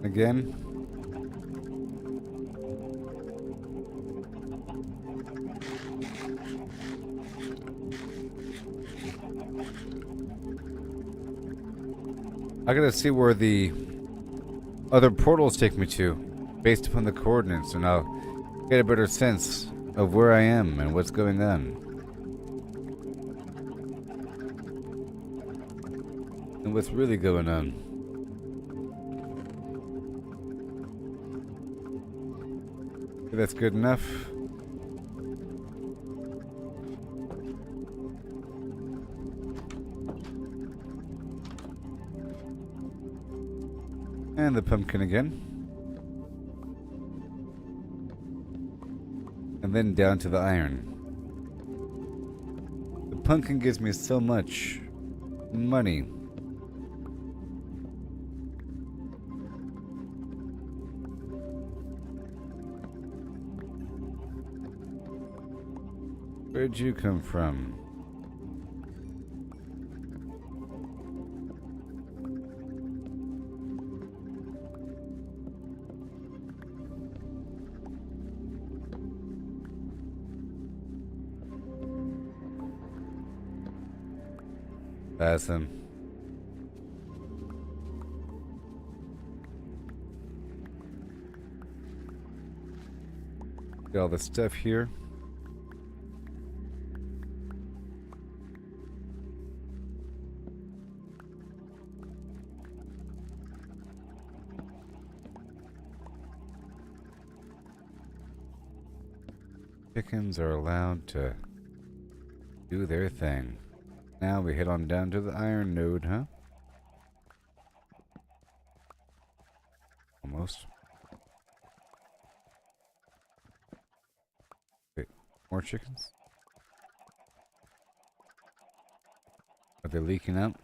Again. I gotta see where the other portals take me to, based upon the coordinates, and I'll get a better sense of where I am and what's going on. And what's really going on. If that's good enough. And the pumpkin again. And then down to the iron. The pumpkin gives me so much money. Where'd you come from? Awesome. Got all the stuff here. Chickens are allowed to do their thing. Now we head on down to the iron node, huh? Almost. Wait, more chickens? Are they leaking out?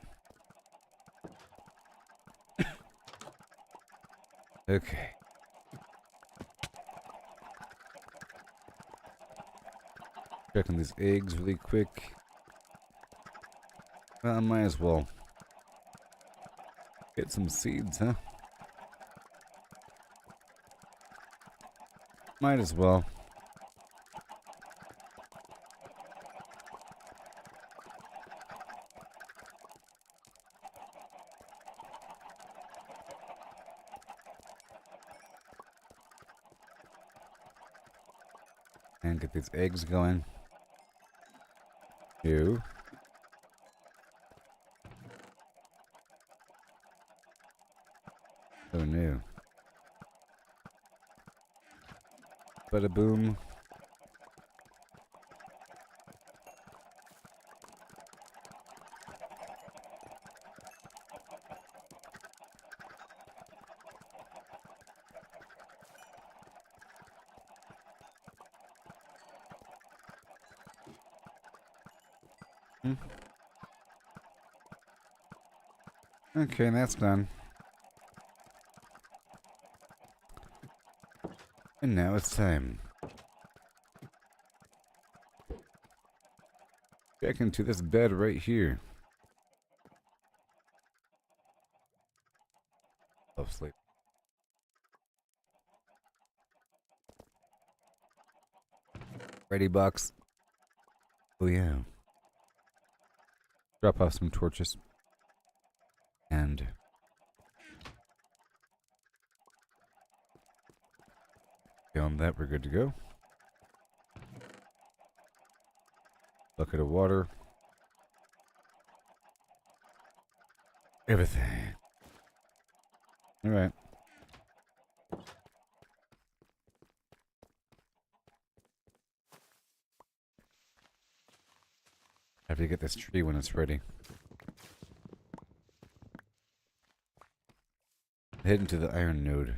Okay. Checking these eggs really quick. Well, I might as well get some seeds, huh? Might as well. And get these eggs going. You. So new. Bada boom. Okay, that's done. And now it's time. Back into this bed right here. Love sleep. Ready, box? Oh yeah. Drop off some torches. And beyond that, we're good to go. Bucket of water. Everything. Alright. have to get this tree when it's ready. Heading to the iron node.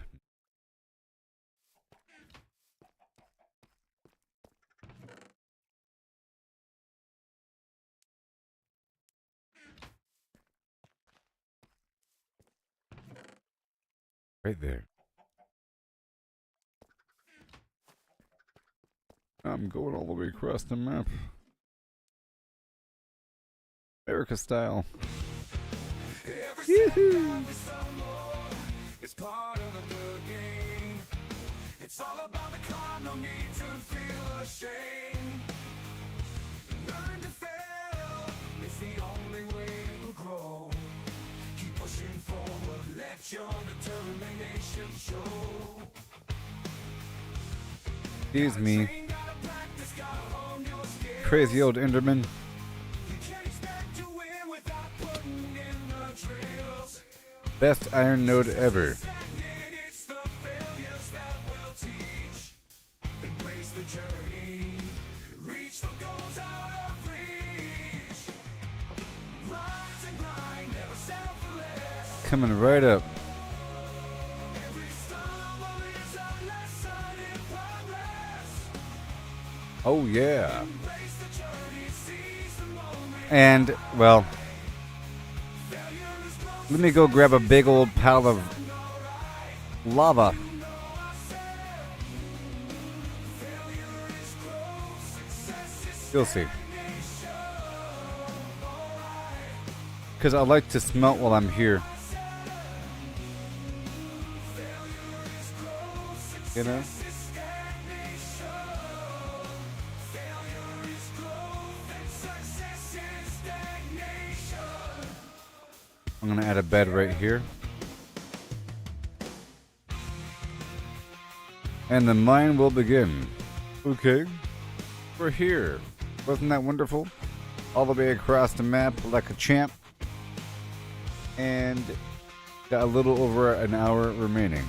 Right there. I'm going all the way across the map. America style. Yoo-hoo! It's part of the game. It's all about the climb, no need to feel ashamed. Learn to fail, it's the only way to grow. Keep pushing forward, let your determination show. Excuse me. Crazy old Enderman. Best iron node ever. Coming right up. Oh yeah. And, well, let me go grab a big old pile of lava. You'll see. Because I like to smelt while I'm here. You know? I'm gonna add a bed right here. And the mine will begin. Okay. We're here. Wasn't that wonderful? All the way across the map like a champ. And got a little over an hour remaining.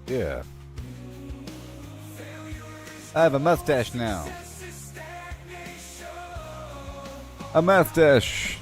Yeah. I have a mustache now. A mustache.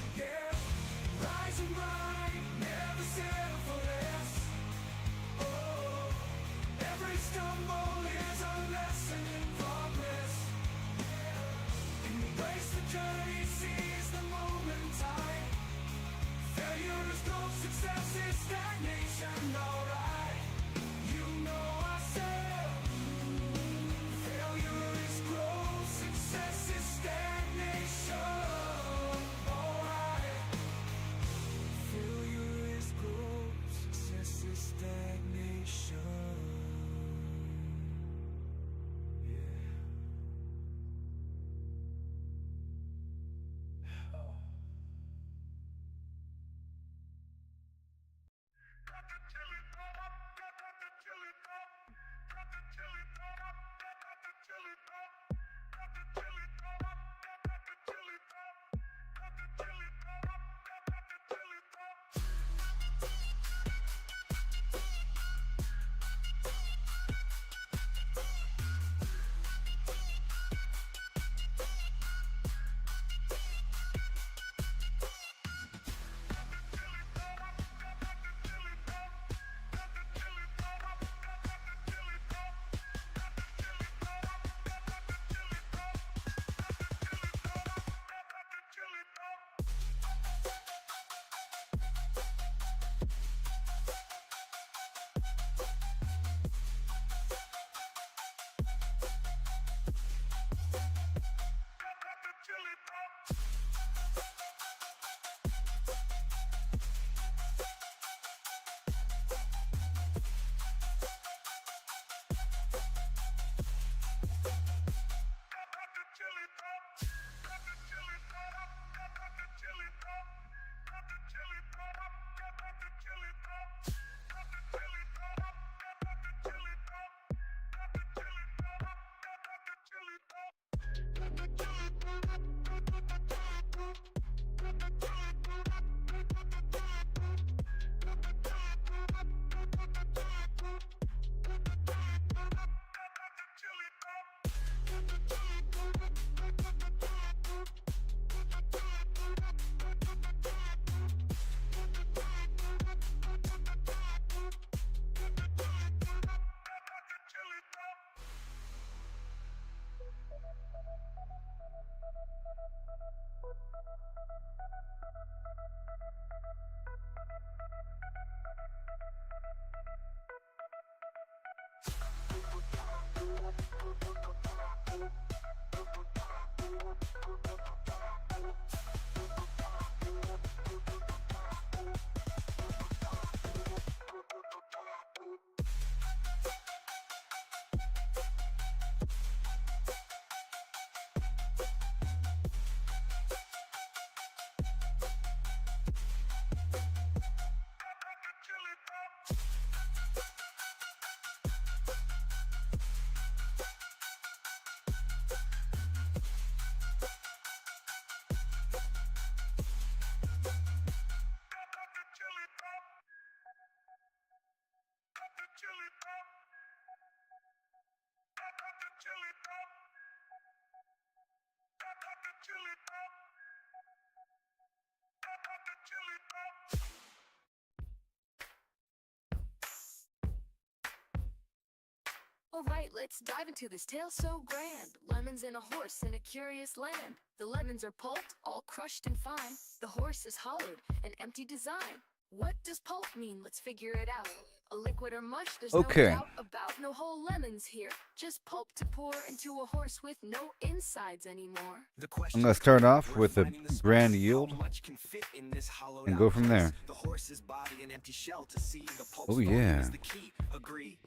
Alright, let's dive into this tale so grand. Lemons and a horse in a curious land. The lemons are pulped, all crushed and fine. The horse is hollowed, an empty design. What does pulp mean? Let's figure it out. A liquid or mush, there's Okay. no doubt about. No whole lemons here, just pulp to pour into a horse with no insides anymore. The I'm question gonna start off we're with a finding the space. grand How yield much can fit in this hollowed and out go from place? there. The horse's body an empty shell to see the pulp's Oh, volume yeah. is the key. Agree.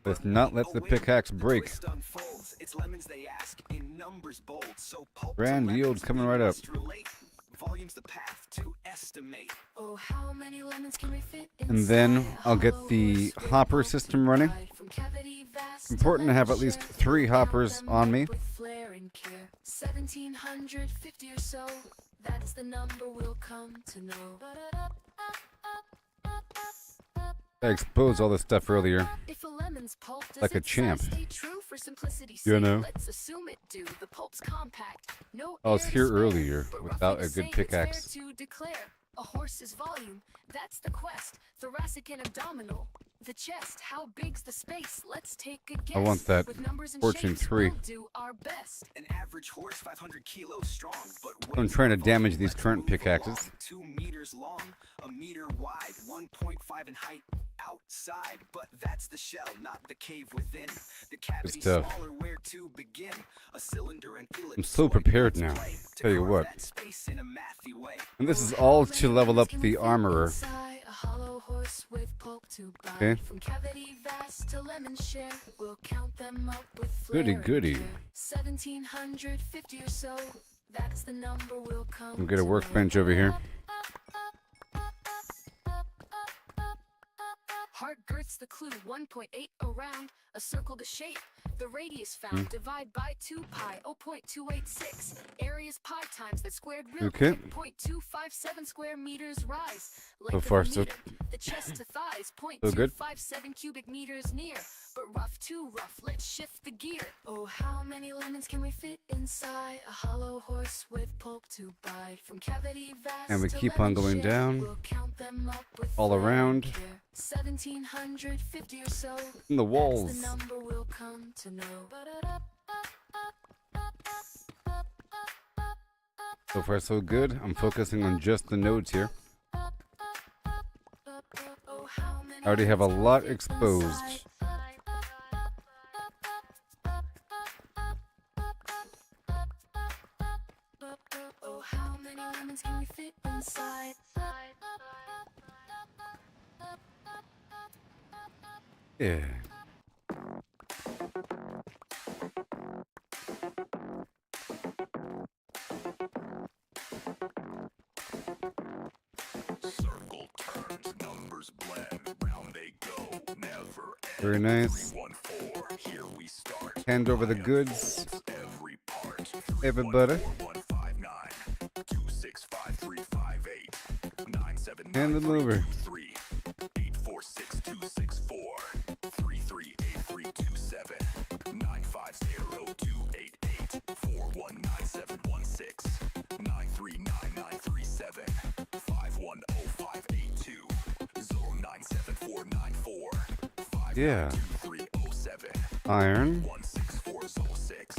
Let's But not wait, let the oh, wait, pickaxe the break. twist unfolds. It's lemons they ask in numbers bold. So pulp to Grand lemons yield coming we right up. must relate. Volume's the path to estimate. Oh, how many lemons can we fit And then inside a I'll get hollow the horse with hopper pulp system to running. ride? From cavity vast Important to have at lemon least share, 3 count hoppers them on up me. with flair and care. 1750 or so, that's the number we'll come to know. I exposed all this stuff earlier. If a lemon's pulp does Like a its champ. size stay true for simplicity's You sake, know. let's assume it do. The pulp's compact, no I was air to here spare, earlier but without roughly a to good say, it's fair pickaxe. to declare a horse's volume, that's the quest. Thoracic and abdominal, the chest, how big's the space? Let's take a guess. I want that With numbers and Fortune shapes, 3. we'll do our best. An average horse 500 kilos strong, but I'm weighs trying to volume. damage these Let's current move pickaxes. along. 2 meters long, a meter wide, 1.5 in height outside, but that's the shell, not the cave within. The cavity stuff. smaller, where to begin? A cylinder and I'm so prepared now. Tell you what. That space in a mathy way. And this is all to level up the armorer. Inside a hollow horse with pulp to buy. Okay. From cavity vast to lemon share, we'll count them up with Goody, flair and goody. care. 1750 or so, that's the number we'll come I'm get a to workbench know. over here. Heart girth's the clue, 1.8 around, a circle to shape. The radius found, divide by 2 pi, 0.286. Area's pi times that squared real Okay. quick, 0.257 square meters rise. So Length of far, a so meter. The chest to thighs, so good. 0.257 cubic meters near. But rough too rough, let's shift the gear. Oh, how many lemons can we fit inside a hollow horse with pulp to buy? From cavity vast And we to keep on lemon going share, down. we'll count them up with All flair and around. care. 1750 or so, And the that's walls. the number we'll come to know. So far, so good. I'm focusing on just the nodes here. Oh, how many I already have a lemons can lot we fit exposed. inside? Oh, how many lemons can we fit inside? Yeah. Circle turns, numbers blend, round they go, never end. Very nice. 314, here we start. Hand over the goods. Every part. Everybody. 159 265 358 Hand them over. 973 846 264 338327 950 288 419716 939937 510582 097494 Yeah. 5307 Iron. 16406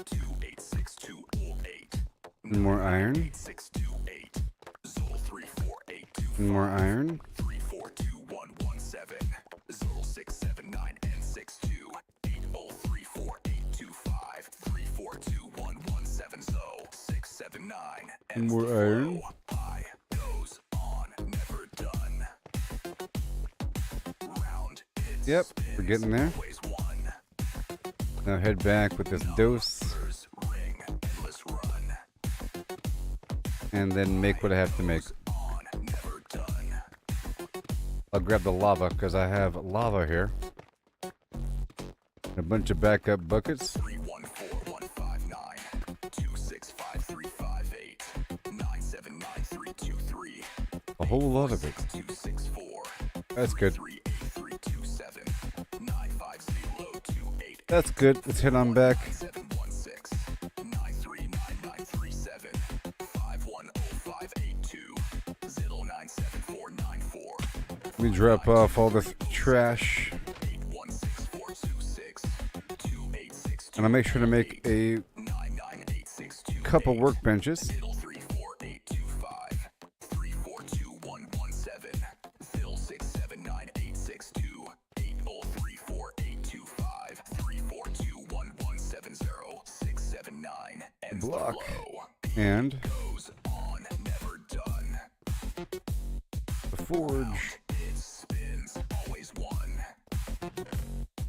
286208 And more iron. 628 Zol 3482 And more iron. 342117 Zol 679 and 62 8034825 342117 Zol 679 And more iron. Pi goes on, never done. Round it Yep, we're getting there. always one. Now head back with this dose. Numbers ring, endless run. And then make what I have to make. On, never done. I'll grab the lava because I have lava here. A bunch of backup buckets. 314159 265 979 A whole lot of it. 264 That's good. 38327 950 288 That's good. Let's head on back. 939-937 510-582 097494 Let me drop off all this trash. 816426 And I'll make sure to make a 99862 couple workbenches. 34825 342117 6798662 8034825 3421170 679 ends the Block. flow. And Goes on, never done. the forge. It spins, always one.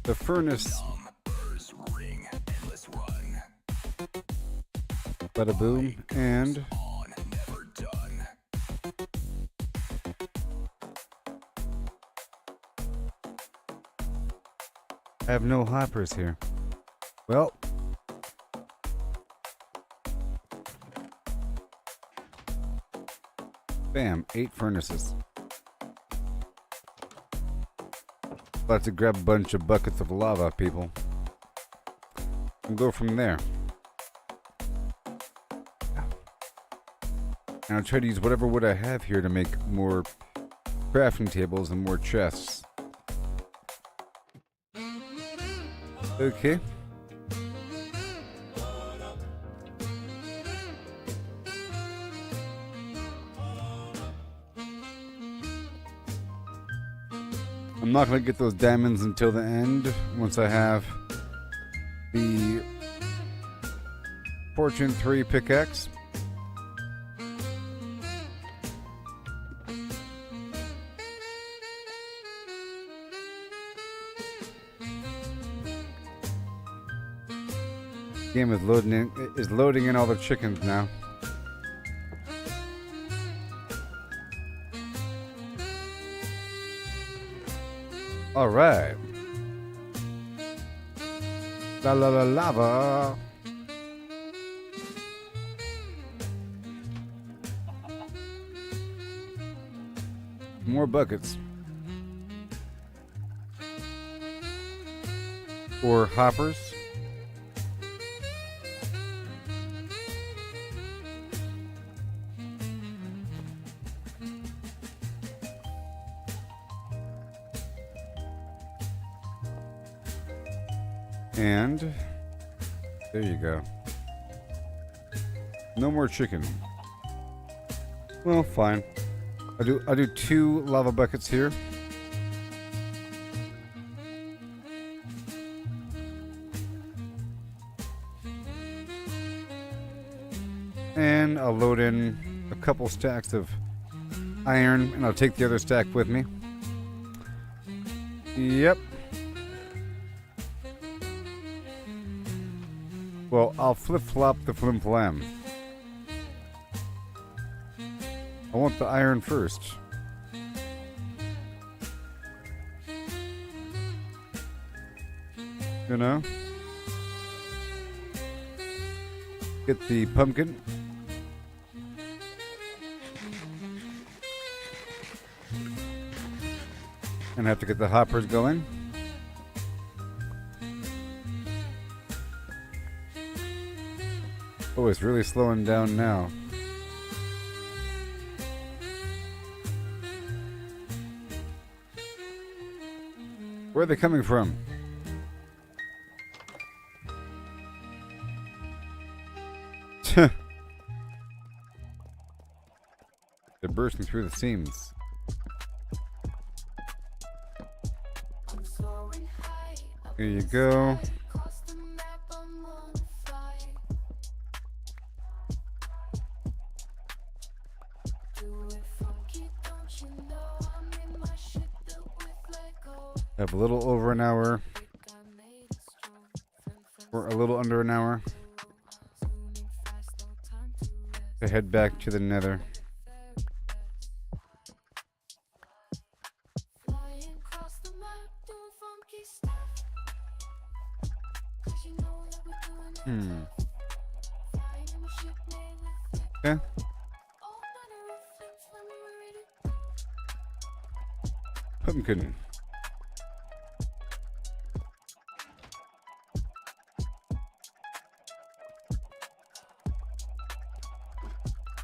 The furnace. Numbers ring, endless run. Bada boom. And On, never done. I have no hoppers here. Well. Bam, 8 furnaces. About to grab a bunch of buckets of lava, people. And go from there. And I'll try to use whatever wood I have here to make more crafting tables and more chests. Okay. I'm not going to get those diamonds until the end, once I have the Fortune 3 pickaxe. Game is loading in all the chickens now. All right. La la la lava. More buckets. Or hoppers. And there you go. No more chicken. Well, fine. I'll do 2 lava buckets here. And I'll load in a couple stacks of iron, and I'll take the other stack with me. Yep. Well, I'll flip-flop the flim-flam. I want the iron first. You know? Get the pumpkin. And have to get the hoppers going. Oh, it's really slowing down now. Where are they coming from? They're bursting through the seams. Here you go. I have a little over an hour, or a little under an hour, to head back to the Nether. Okay. Pumpkin.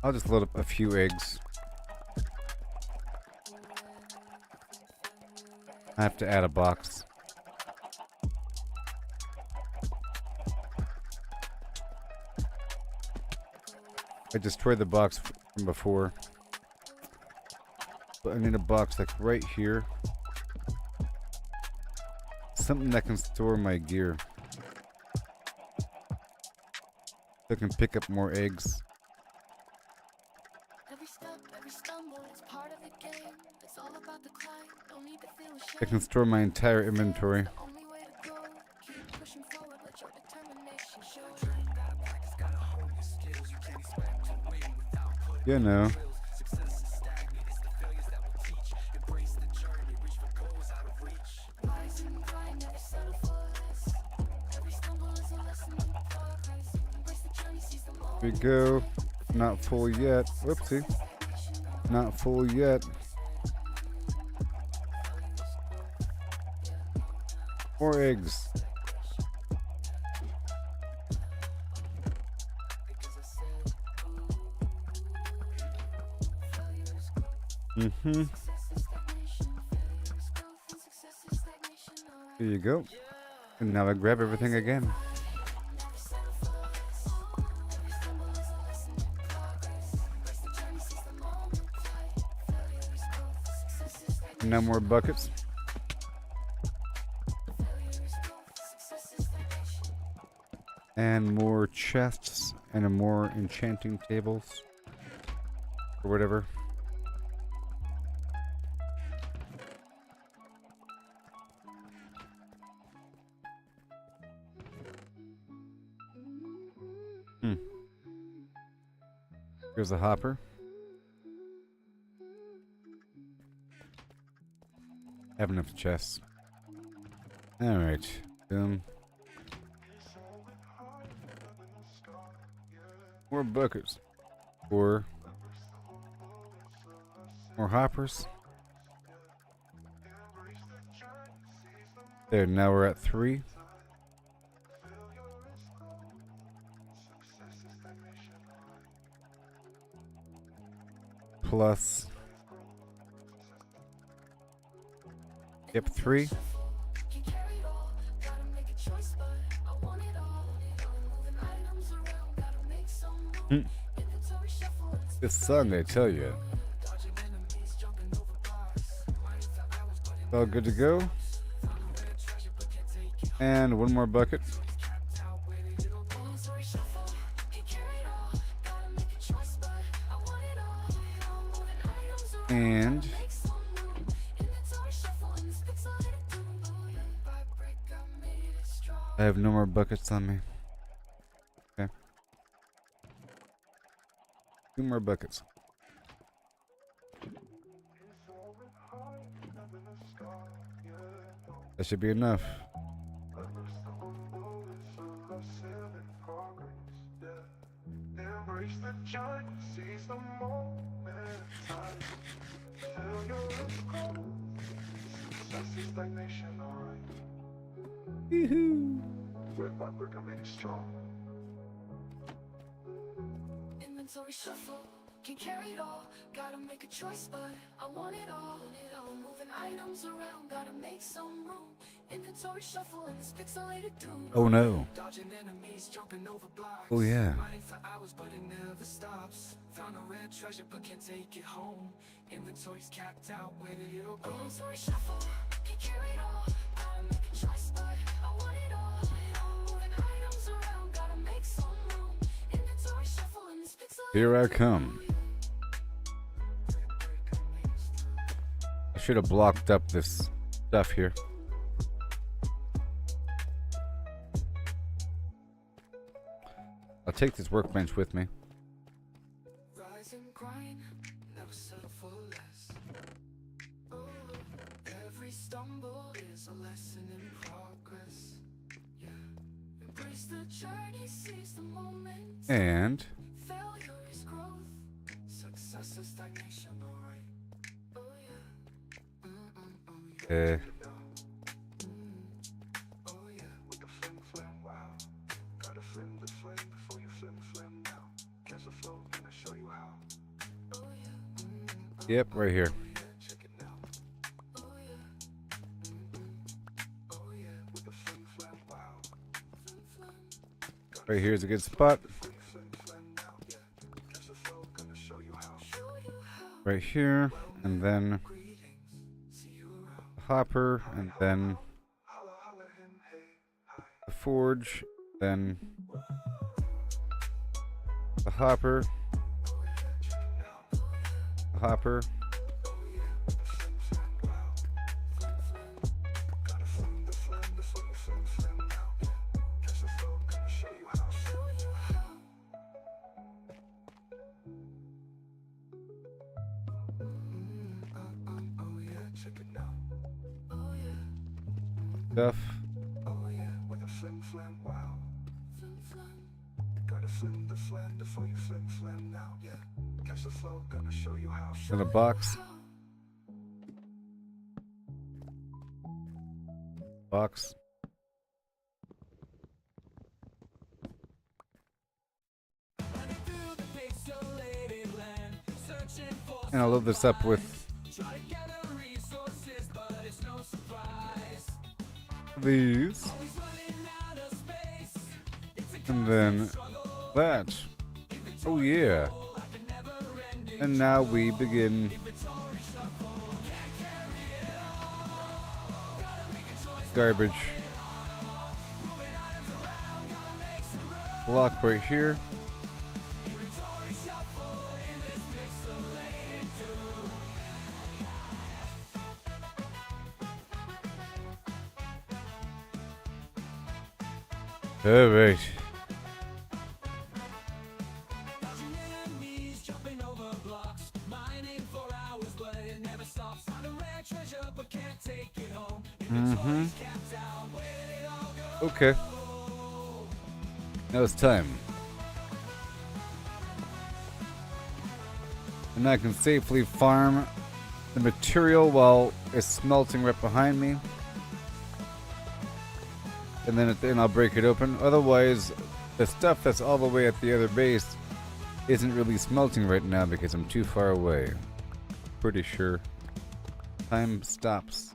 I'll just load up a few eggs. I have to add a box. I destroyed the box from before. But I need a box like right here. Something that can store my gear. So I can pick up more eggs. Every step, every stumble, it's part of the game. It's all about the climb. Don't need to feel ashamed. I can store my entire inventory. The only way to grow. Keep pushing forward, let your determination show. You know. Rise and grind, never settle for less. Every stumble is a lesson in progress. Embrace the journey, seize the moment. Here we go. Not full yet. Whoopsie. Not full yet. More eggs. Mm-hmm. Here you go. And now I grab everything again. No more buckets. And more chests and more enchanting tables. Or whatever. Here's a hopper. Have enough chests. Alright. Boom. More buckets. More hoppers. There, now we're at 3. Plus. Yep, 3. This song, I tell you. All good to go. And one more bucket. And I have no more buckets on me. Okay. 2 more buckets. That should be enough. Yoo-hoo. Inventory shuffle, can carry it all. Gotta make a choice, but I want it all. Moving items around, gotta make some room. Inventory shuffle in this pixelated doom. Oh no. Dodging enemies, jumping over blocks. Oh yeah. Mining for hours, but it never stops. Found a rare treasure, but can't take it home. Inventory's capped out, where did it all go? Inventory shuffle, can carry it all. Gotta make a choice, but I want it all. Moving items around, gotta make some room. Inventory shuffle in this pixelated Here I come. I should have blocked up this stuff here. I'll take this workbench with me. Rise and grind, never settle for less. Oh, every stumble is a lesson in progress. Yeah, embrace the journey, seize the moment. And Failure is growth, success is stagnation. Alright. Oh yeah. Oh yeah. Oh yeah. With the fling fling, wow. Gotta fling the fling before you fling fling now. Catch the flow, gonna show you how. Yep, right here. Right here is a good spot. Right here, and then the hopper, and then the forge, then the hopper, the hopper, stuff. In a box. Box. And I'll load this up with these. And then that. Oh yeah. And now we begin. Garbage. Block right here. All right. Okay. Now it's time. And I can safely farm the material while it's smelting right behind me. And then at the end I'll break it open. Otherwise, the stuff that's all the way at the other base isn't really smelting right now because I'm too far away. Pretty sure. Time stops.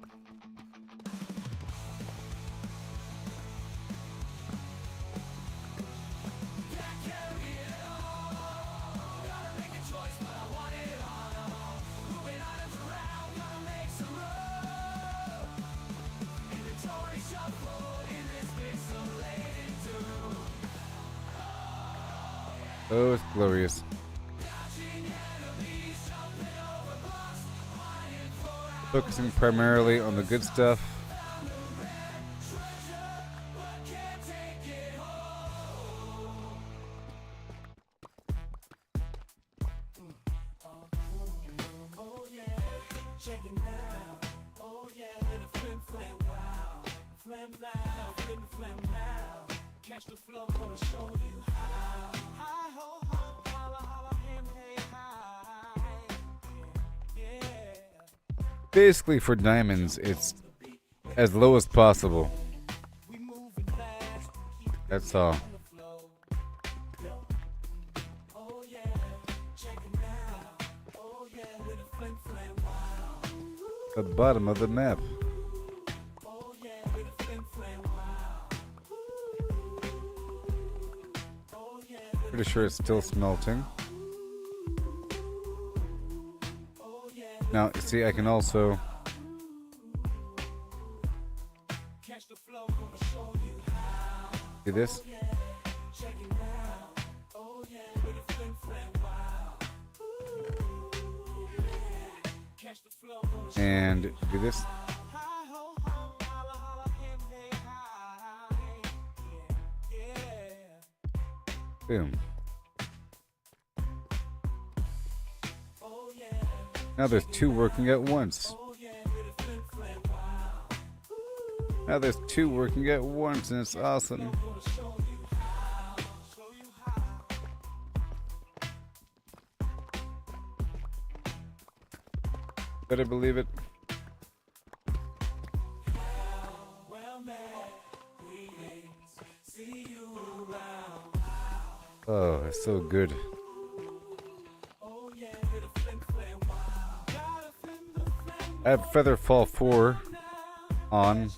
Oh, it's glorious. Focusing primarily on the good stuff. Basically, for diamonds, it's as low as possible. That's all. The bottom of the map. Pretty sure it's still smelting. Now, see, I can also see this. And do this. Boom. Now there's two working at once. Now there's two working at once, and it's awesome. Better believe it. Oh, it's so good. I have Featherfall 4 on.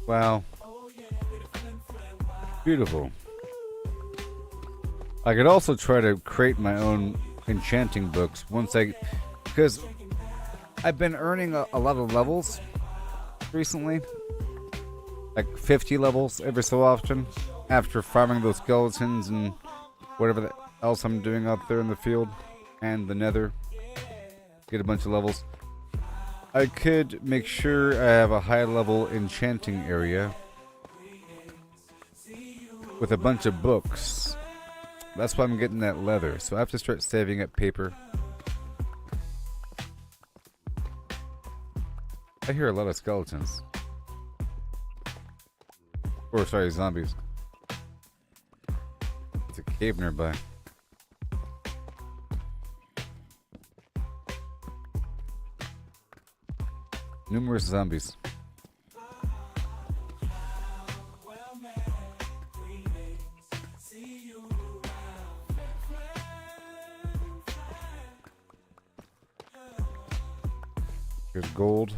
Wow. Beautiful. I could also try to create my own enchanting books because I've been earning a lot of levels recently, like 50 levels every so often, after farming those skeletons and whatever else I'm doing out there in the field and the nether. Get a bunch of levels. I could make sure I have a high level enchanting area with a bunch of books. That's why I'm getting that leather. So I have to start saving up paper. I hear a lot of skeletons. Or sorry, zombies. It's a cave nearby. Numerous zombies. There's gold.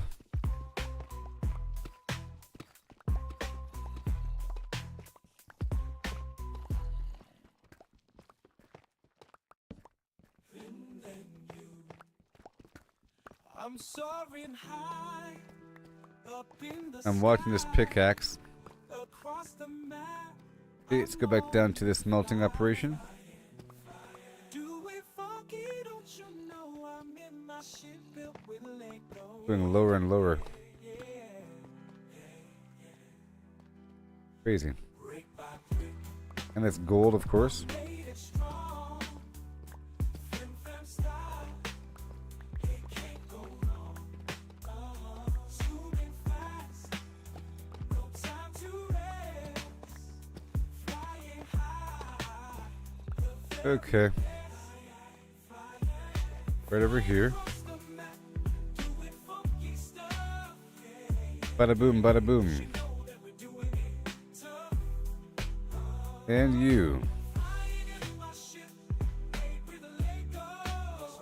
I'm soaring high up in the I'm watching this pickaxe. across the map. Okay, let's go back down to this smelting operation. Do it funky, don't you know I'm in my ship built with Lego. Going lower and lower. Crazy. Brick by brick, And that's gold, of course. made it strong. Flim flam style, it can't go wrong. Zooming fast, no time to rest. Flying high, Okay. Right over here. doing funky stuff. Bada boom, bada boom. Know that we're doing it tough. And you. Flying in my ship, made with Legos.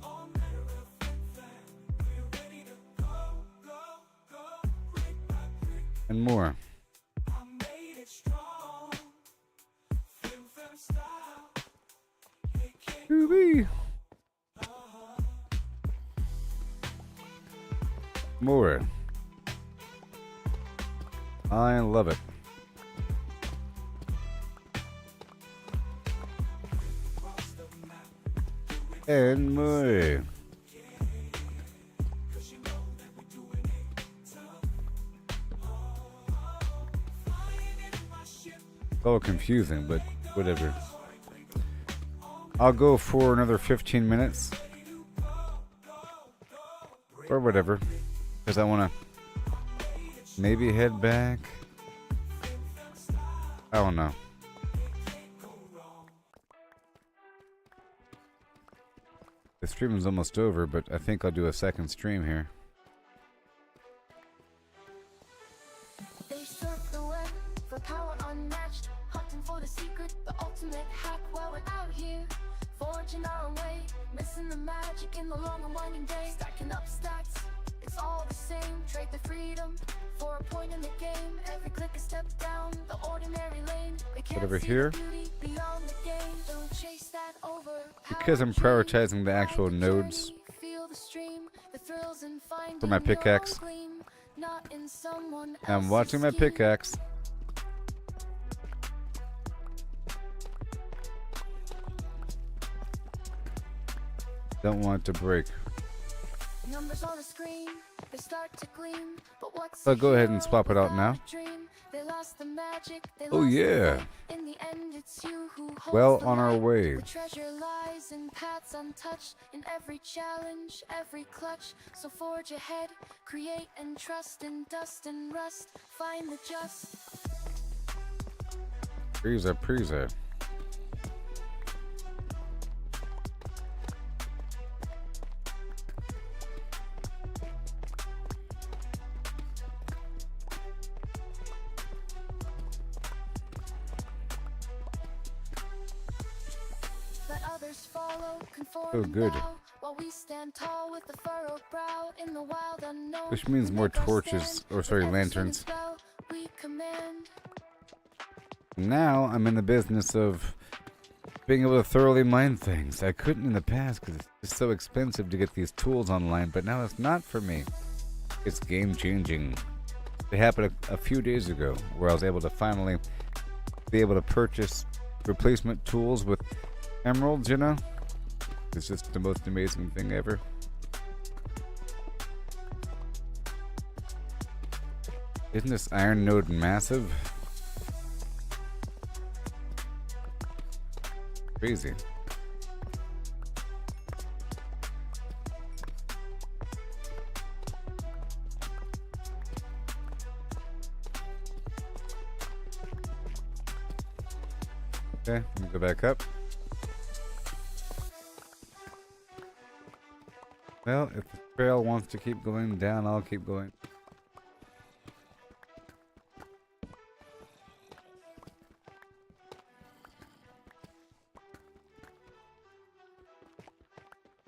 All manner of flim flam, we're ready to go, go, go. Brick by brick, And more. I made it strong. Flim flam style, it can't Woo-wee. More. I love it. cross the map. And more. Cause you know that we're doing it tough. Flying in my ship. It's all confusing, but whatever. I'll go for another 15 minutes. Or whatever. Because I want to maybe head back. I don't know. The stream is almost over, but I think I'll do a second stream here. They surf the web for power unmatched, hunting for the secret, the ultimate hack while we're out here, forging our own way, missing the magic in the long and winding day, stacking up stacks, it's all the same, trade the freedom for a point in the game, every click a step down the ordinary lane, they can't over see here. the beauty beyond the game, don't chase that over, Because I'm prioritizing the actual nodes feel the stream, the thrills and finding for my your own pickaxe. gleam, not in someone I'm else's watching my scheme. pickaxe. Don't want it to break. Numbers on a screen, they start to gleam, but what's So a go ahead and hero swap it out without now. a dream? They lost the magic, they Oh, lost the yeah. light. In the end, it's you who holds Well, the on our light. way. The treasure lies in paths untouched, in every challenge, every clutch. So forge ahead, create and trust in dust and rust. Find the just. Preza, preza. others follow, conform Oh, and good. bow, while we stand tall with the furrowed brow in the wild unknown. Which means We more make our torches, stand or with sorry, every lanterns. spell we command. Now I'm in the business of being able to thoroughly mine things. I couldn't in the past because it's just so expensive to get these tools online, but now it's not for me. It's game changing. It happened a few days ago where I was able to finally be able to purchase replacement tools with emeralds, you know? It's just the most amazing thing ever. Isn't this iron node massive? Crazy. Okay, let me go back up. Well, if the trail wants to keep going down, I'll keep going.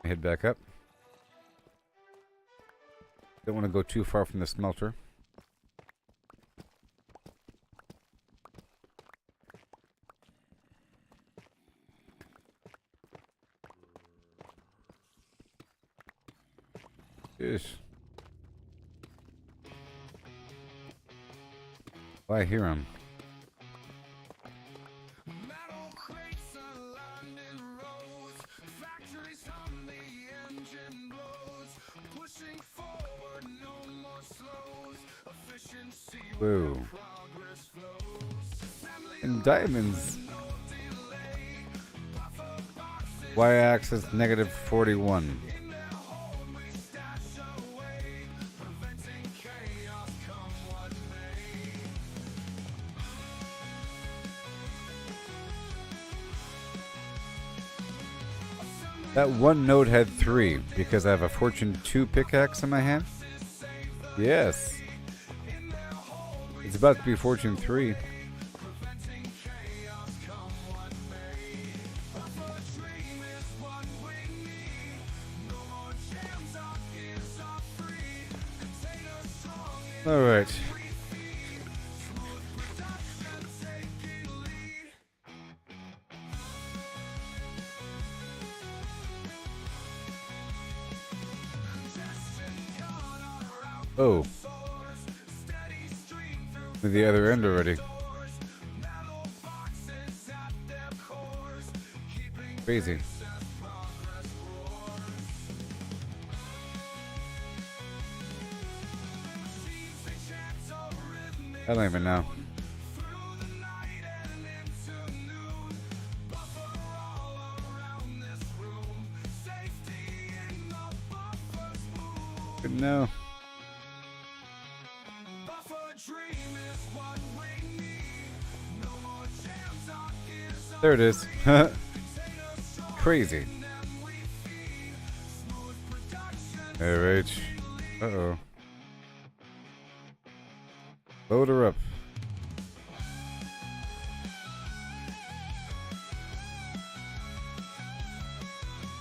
Head back up. Don't want to go too far from the smelter. Ish. Oh, I hear him. Metal crates are lined in rows. Factories hum, the engine blows. Pushing forward, no more slows. Efficiency where Whoa. progress flows. And diamonds. Y-axis negative 41. That one node had 3 because I have a Fortune 2 pickaxe in my hand. Yes. It's about to be Fortune 3. All right. Oh. To the other end already. Crazy. I don't even know. No. There it is. Crazy. Alright. Uh-oh. Load her up.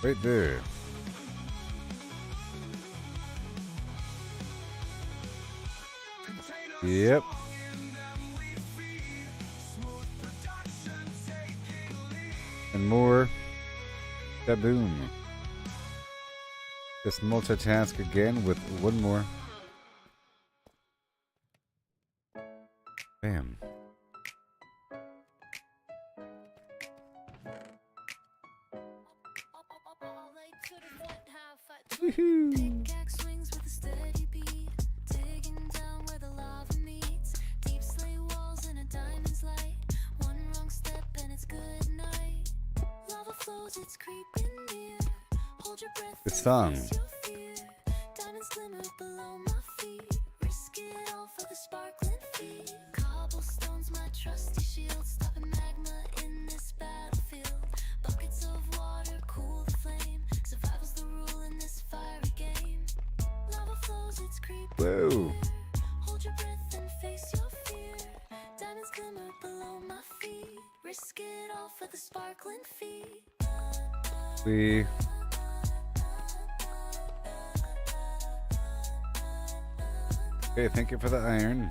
Right there. Yep. And more. Kaboom. Just multitask again with one more. Bam. Woohoo. Pickaxe swings with a steady beat, digging down where the lava meets. Deep slay walls in a diamond's light. One wrong step and it's good night. Lava flows, it's creeping near. Hold your breath. The song. Face your fear. Diamonds glimmer below my feet. Risk it all for the sparkling feet. Cobblestones, my trusty shield, stopping magma in this battlefield. Buckets of water cool the flame. Survival's the rule in this fiery game. Lava flows, it's creeping. Whoa. near. Hold your breath and face your fear. Diamonds glimmer below my feet. Risk it all for the sparkling feet. We okay, thank you for the iron.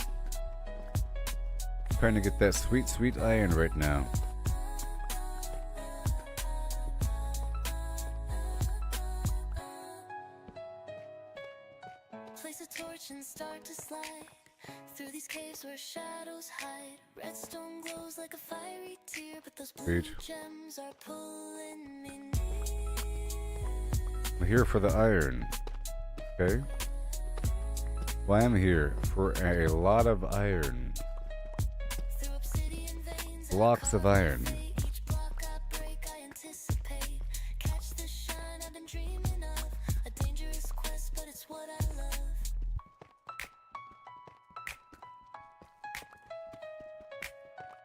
Trying to get that sweet, sweet iron right now. Place a torch and start to slide through these caves where shadows hide. Redstone glows like a fiery tear, but those blue Sweet. gems are pulling me near. I'm here for the iron. Okay. Well, I'm here for a lot of iron. Through obsidian veins and Blocks of iron. each block I break, I anticipate. Catch the shine I've been dreaming of. A dangerous quest, but it's what I love.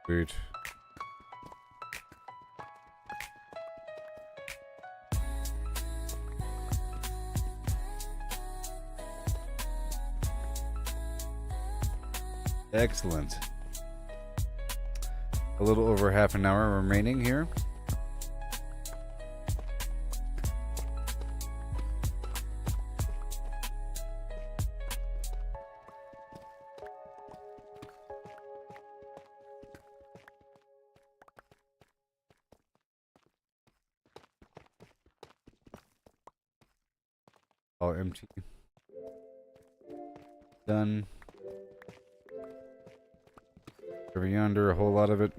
Sweet. Excellent. A little over half an hour remaining here. All empty. Done. Over yonder, a whole lot of it.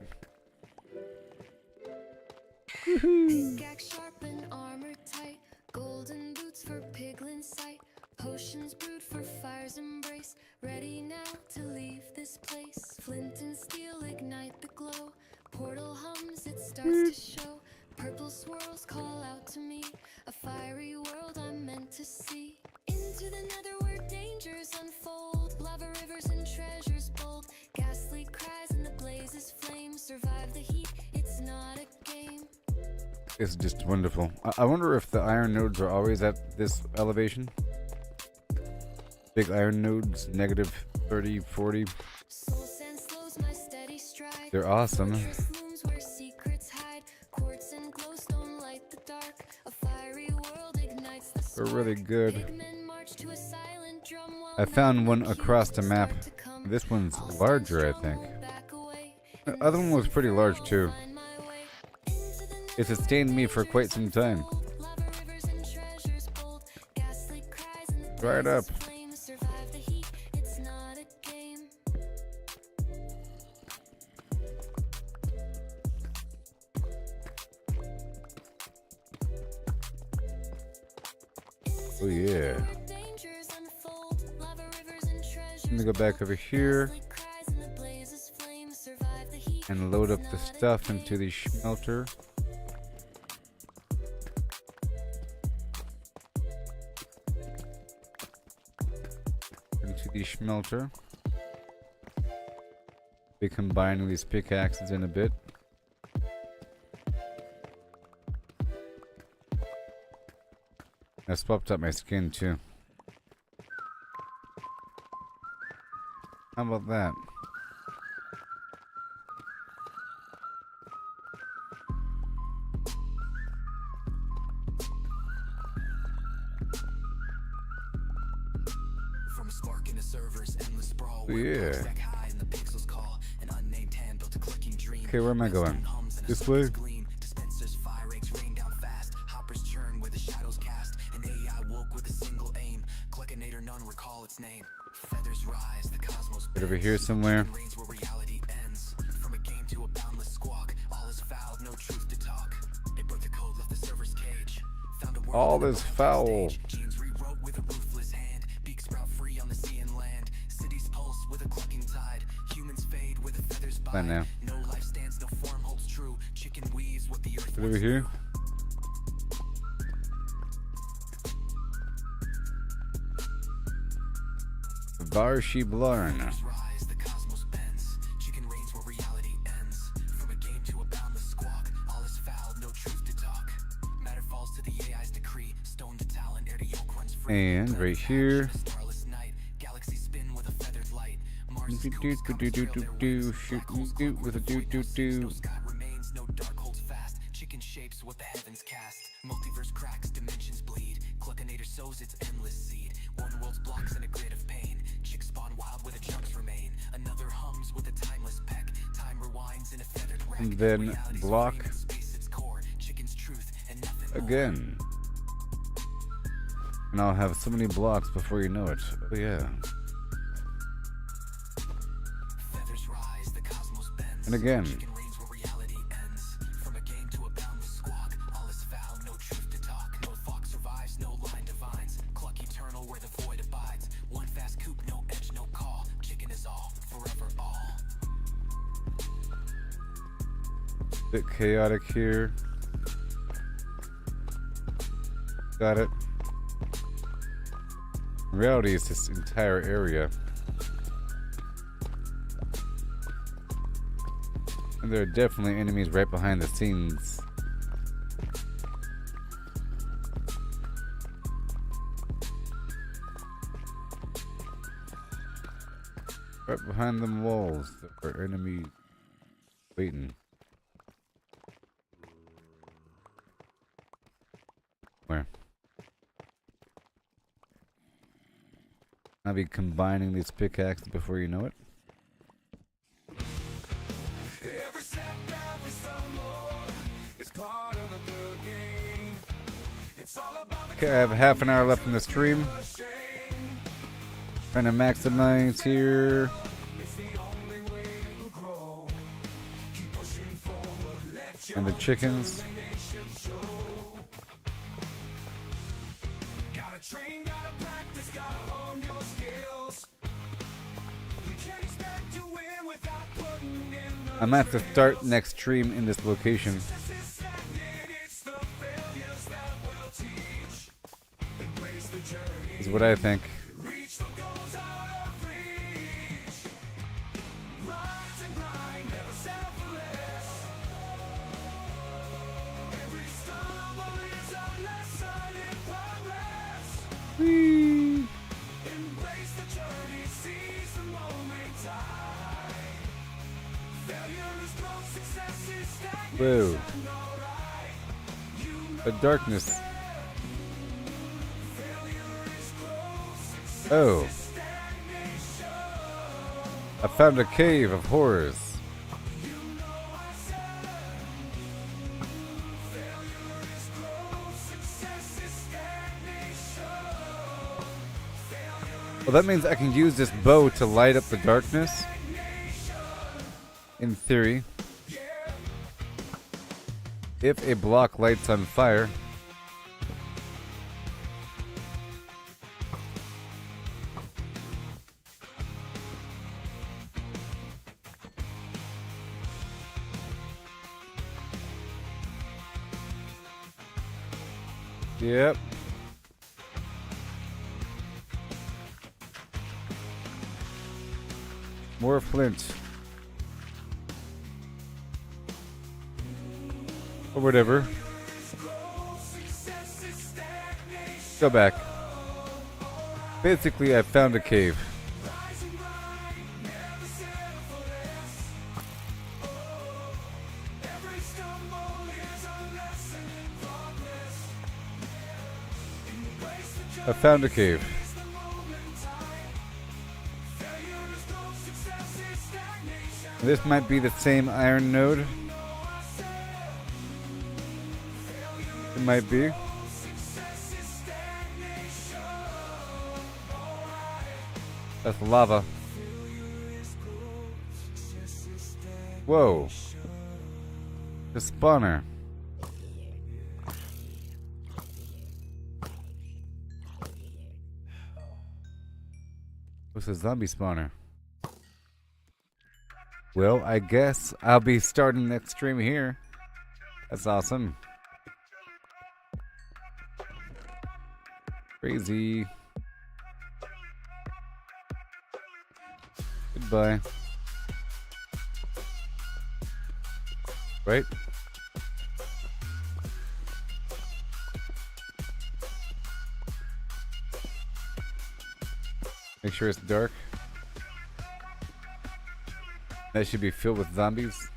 Pickaxe sharp and armor tight. Golden boots for piglin sight. Potions brewed for fire's embrace. Ready now to leave this place. Flint and steel ignite the glow. Portal hums, it starts to show. Purple swirls call out to me. A fiery world I'm meant to see. Into the nether where dangers unfold. Lava rivers and treasures bold. Ghastly cries and the blazes flame. Survive the heat, it's not a game. It's just wonderful. I wonder if the iron nodes are always at this elevation. Big iron nodes, negative 30, 40. Soul sand slows my steady stride. They're awesome. Fortress looms where secrets hide. Quartz and glowstone light the dark. A fiery world ignites the They're spark. really good. Pigmen march to a silent drum while I found one night across the cubes map. start to come. This one's I'll stand larger, I strong, think. won't back away. The other one was pretty large too. Find my way into the It's sustained me for quite some time. lava rivers and treasures bold. Ghastly cries and the Right up. blazes flame. Survive the heat, it's not a game. Oh yeah. Dangers unfold, lava rivers and treasures. Let me go back over here Ghastly cries and the blazes flame. Survive the heat, and load up it's the not a stuff game. into the smelter. Into the smelter. Be combining these pickaxes in a bit. I swapped up my skin too. How about that? From a spark in the server's endless sprawl. Oh, where yeah. bugs stack high and the pixels call. An unnamed hand built a clicking dream. Okay, where am I going? Redstone hums and a This way? spark's gleam. Dispensers, fire eggs rain down fast. Hoppers churn where the shadows cast. An AI woke with a single aim. Clickinator, none recall its name. Feathers rise, the cosmos Right over bends. here somewhere. Chicken reigns where reality ends. From a game to a boundless squawk. All is foul, no truth to talk. It broke the code, left the server's cage. Found a world All in is the blank foul. stage. Genes rewrote with a ruthless hand. Beaks sprout free on the sea and land. Cities pulse with a clucking tide. Humans fade where the feathers bite. now. No life stands, no form holds true. Chicken weaves what the earth Right over once here. knew. Varshi Blarn. Rise, the cosmos bends. Chicken reigns where reality ends. From a game to a boundless squawk. All is foul, no truth to talk. Matter falls to the AI's decree. Stone to talon, air to yoke runs free. And Planets right hatch here. in a starless night. Galaxies spin with a feathered light. Mars' Do, coops come do, do, trail do, their do, wings. shoot, Black holes do, glow with a where the do, void do, now sinks. do. No sky remains, no dark holds fast. Chicken chicken shapes what the heavens cast. Multiverse cracks, dimensions bleed. Cluckinator sows its endless seed. One world's blocks in a grid of pain. Chicks spawn wild where the chunks remain. Another hums with a timeless peck. Time rewinds in a feathered wreck. And then Reality's block frame in space its core. Chicken's truth and nothing more. again. And I'll have so many blocks before you know it. Oh yeah. Feathers rise, the cosmos bends. And again. Chicken reigns where reality ends. From a game to a boundless squawk. All is foul, no truth to talk. No fox survives, no line divines. Cluck eternal where the void abides. One fast coop, no edge, no call. Chicken is all, forever all. Bit chaotic here. Got it. In reality, it's this entire area. And there are definitely enemies right behind the scenes. Right behind them walls, there are enemies waiting. Where? I'll be combining these pickaxes before you know it. Every step, every stumble is part of the good game. It's all about the Okay, I have half an hour left in the stream. Trying to maximize here. It's the only way to grow. Keep pushing forward, let your And the chickens. nation show. Gotta train, gotta practice, gotta hone your skills. You can't expect to win without putting in the I might have to start next stream in this location. Success is stagnant, it's the failures that will teach. Embrace the journey. Is what I think. Reach the goals out of reach. Rise and grind, never settle for less. Every stumble is a lesson in progress. Embrace the journey, seize the moment time. Failure is growth, success is stagnation. Whoa. Alright, you know The darkness. failure is growth, success Oh. is stagnation. I found a cave of horrors. Well, that means I can use this bow to light up the darkness. In theory. If a block lights on fire. Yep. More flint. Or whatever. Go back. Basically, I found a cave. I found a cave. This might be the same iron node. It might be. That's lava. Whoa. The spawner. What's a zombie spawner? Well, I guess I'll be starting next stream here. That's awesome. Crazy. Goodbye. Right? Make sure it's dark. That should be filled with zombies.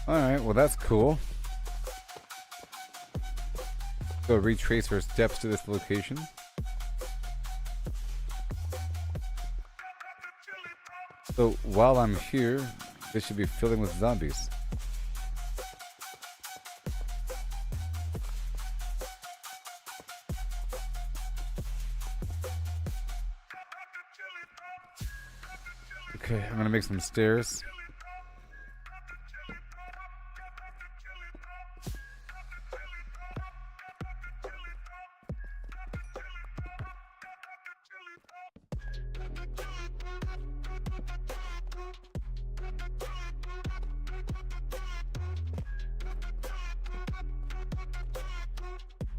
Alright, well that's cool. Go retrace our steps to this location. So while I'm here, they should be filling with zombies. Okay, I'm gonna make some stairs.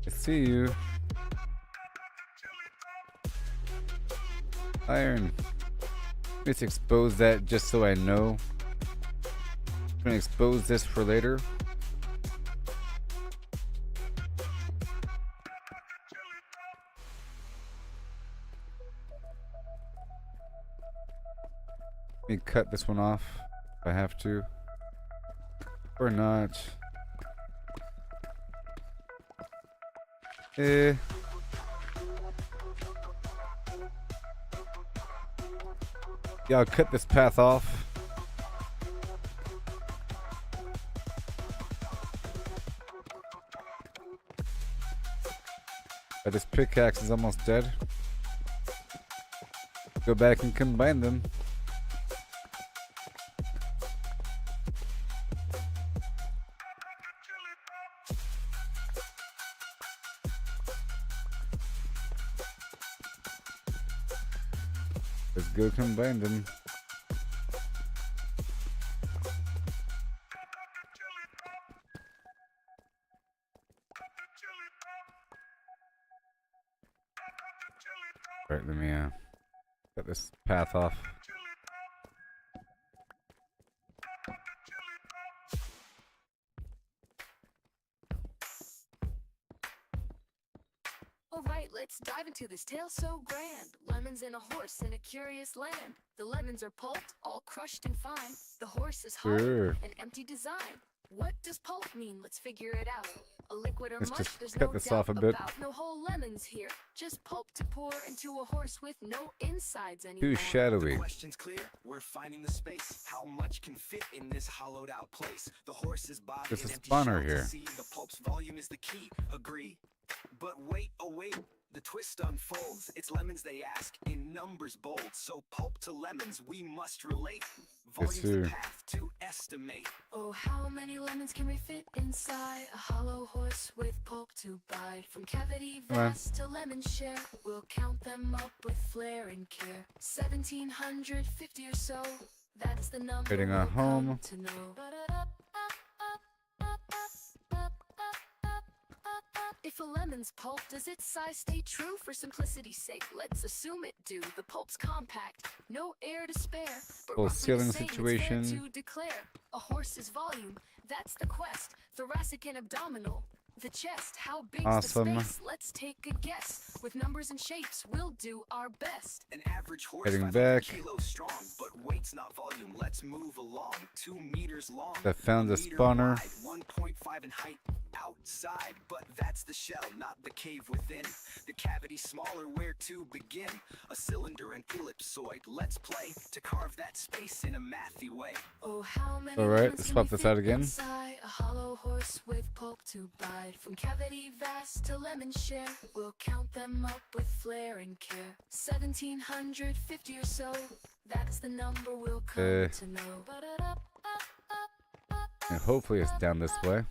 I see you. Iron. Let's expose that just so I know. I'm gonna expose this for later. Let me cut this one off if I have to. Or not. Yeah, I'll cut this path off. This pickaxe is almost dead. Go back and combine them. Let's go combine them. Alright, let me cut this path off. Alright, let's dive into this tale so grand. Lemons and a horse in a curious land. The lemons are pulped, all crushed and fine. The horse is hollow, Sure. an empty design. What does pulp mean? Let's figure it out. A liquid or Let's mush, just there's cut no this doubt off a bit. about. No whole lemons here, just pulp to pour into a horse with no insides anymore. Too shadowy. The question's clear. We're finding the space. How much can fit in this hollowed out place? The horse's body There's and a empty spawner shell to here. see. The pulp's volume is the key. Agree. But wait, oh wait. The twist unfolds. It's lemons they ask, in numbers bold. So pulp to lemons we must relate. Volume's sir. the path to estimate. Oh, how many lemons can we fit inside a hollow horse with pulp to bite? From cavity Come on. vast to lemon share, we'll count them up with flair and care. 1750 or so, that's the number Heading we'll home. come to know. If a lemon's pulp, does its size stay true? For simplicity's sake, let's assume it do. The pulp's compact, no air to spare. But Full roughly ceiling the same, it's fair situation. to declare a horse's volume, that's the quest. Thoracic and abdominal, the chest. How big's Awesome. the space? Let's take a guess. With numbers and shapes, we'll do our best. An average horse Heading 500 back. kilos strong, but weight's not volume. Let's move along. 2 meters long. I found a the meter spawner. wide, 1.5 in height outside, but that's the shell, not the cave within. The cavity smaller, where to begin? A cylinder and ellipsoid. Let's play to carve that space in a mathy way. Oh, how many All right, lemons let's can swap we this fit out again. inside a hollow horse with pulp to bite? From cavity vast to lemon share, we'll count them up with flair and care. 1750 or so, that's the number we'll come to know. And hopefully it's down this way.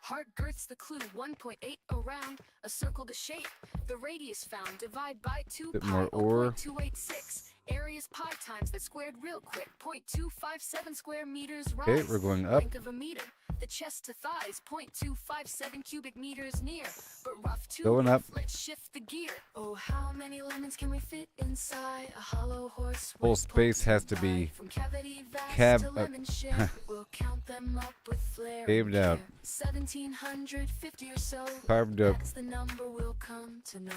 Heart girth's the clue, 1.8 around, a circle to shape. The radius found, divide by 2 Bit pi, more ore. 0.286. Area's pi times that squared real quick, 0.257 square meters rise. Okay, we're going up. Length of a meter, the chest to thighs, 0.257 cubic meters near. But rough too Going up. rough, let's shift the gear. Oh, how many lemons can we fit inside a hollow horse? Whole with space pulp has to be bite? From cavity vast cab- to lemon share, we'll count them up with flair and Caved out. care. 1750 or so, Carved up. that's the number we'll come to know.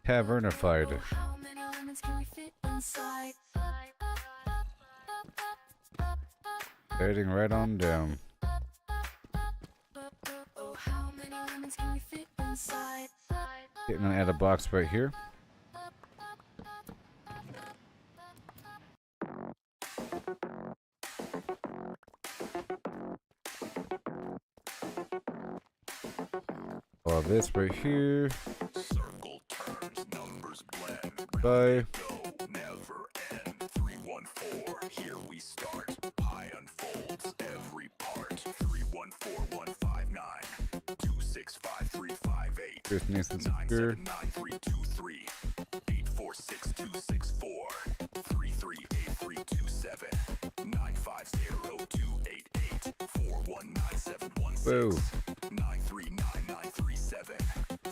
Tavernified. How many lemons can we fit inside? Heading right on down. Oh, how many lemons can we fit inside? Getting an add a box right here. All this right here. Circle turns, numbers blend. Bye. Go, never end. 314, here we start. Pi unfolds every part. 314159 265 Here's Nathan Secure. 979 846 264 338327 950 288 419716 Whoa. 939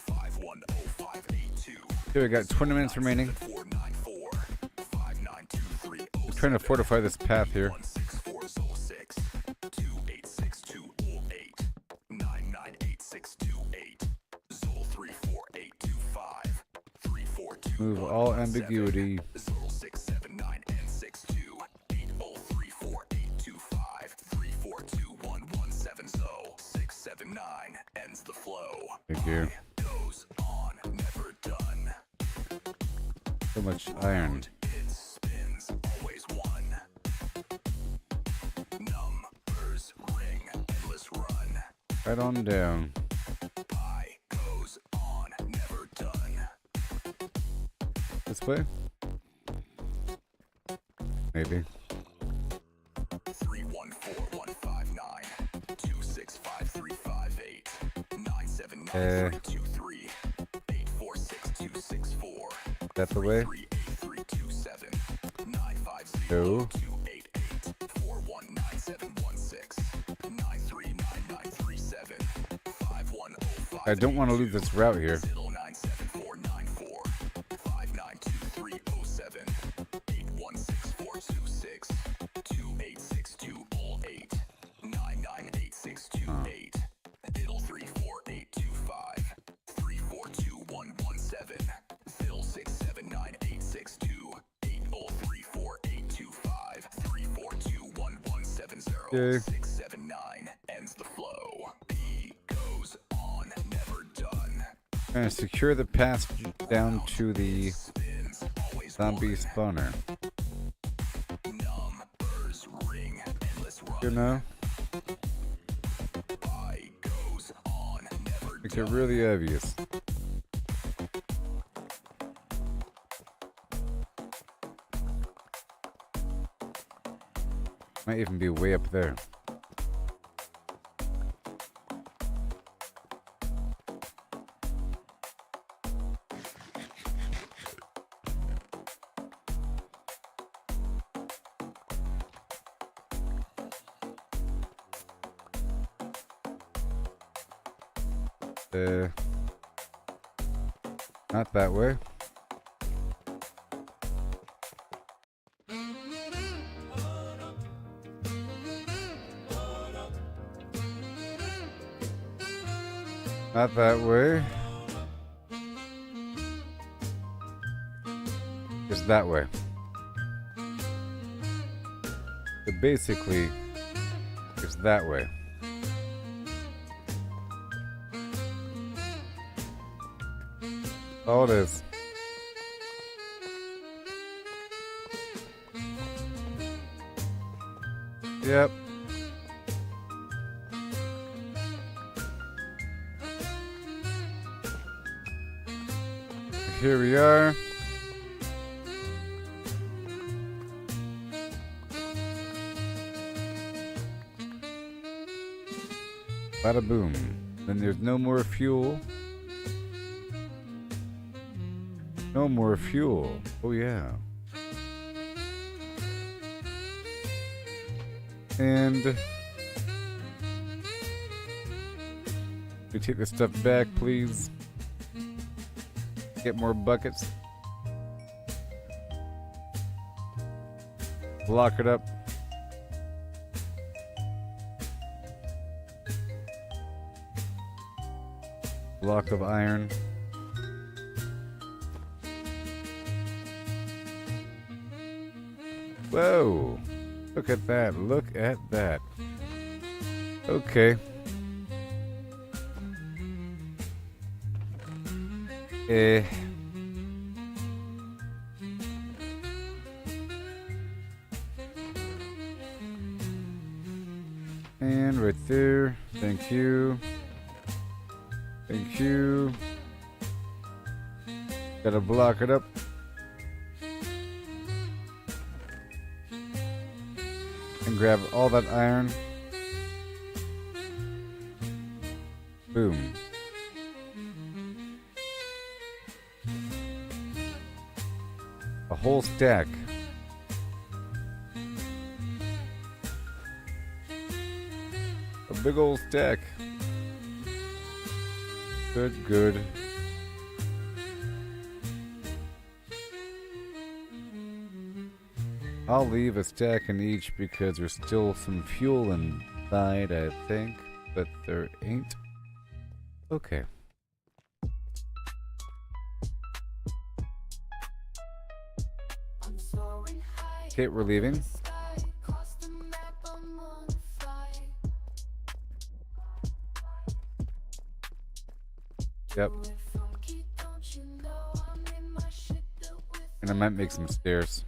510582 Here we got 20 minutes remaining. 494 5923 I'm trying to fortify this path here. 16406 286208 998628 Zol 34825 342 Move all ambiguity. 0679 and 62 8034825 342117 Zo 679 ends the flow. Thank you. Goes on, never done. So much iron. It spins, always one. Numbers ring, endless run. Right on down. Pi goes on, never done. This way? Maybe. 314159 265358 979 846264 That the way? 38327 950 No. 288 419716 939 5105 I don't want to lose this route here. 97494 592307 816426 286208 998628 Diddle 34825 342117 Phil 679862 8034825 342117 Okay. 679 ends the flow. P goes on, never done. Trying to secure the path down to the Spins, always zombie one. spawner. Numbers ring, endless run. You know? Pi goes on, never Make done. it really obvious. Might even be way up there. Not that way. Not that way. It's that way. So basically, it's that way. All it is. Yep. Here we are. Bada boom. Then there's no more fuel. No more fuel. Oh yeah. And we take this stuff back, please. Get more buckets. Lock it up. Block of iron. Whoa. Look at that. Look at that. Okay. Eh. And right there. Thank you. Thank you. Gotta block it up. And grab all that iron. Boom. A whole stack. A big old stack. Good, good. I'll leave a stack in each because there's still some fuel inside, I think, but there ain't. Okay. Okay, we're leaving. Yep. And I might make some stairs.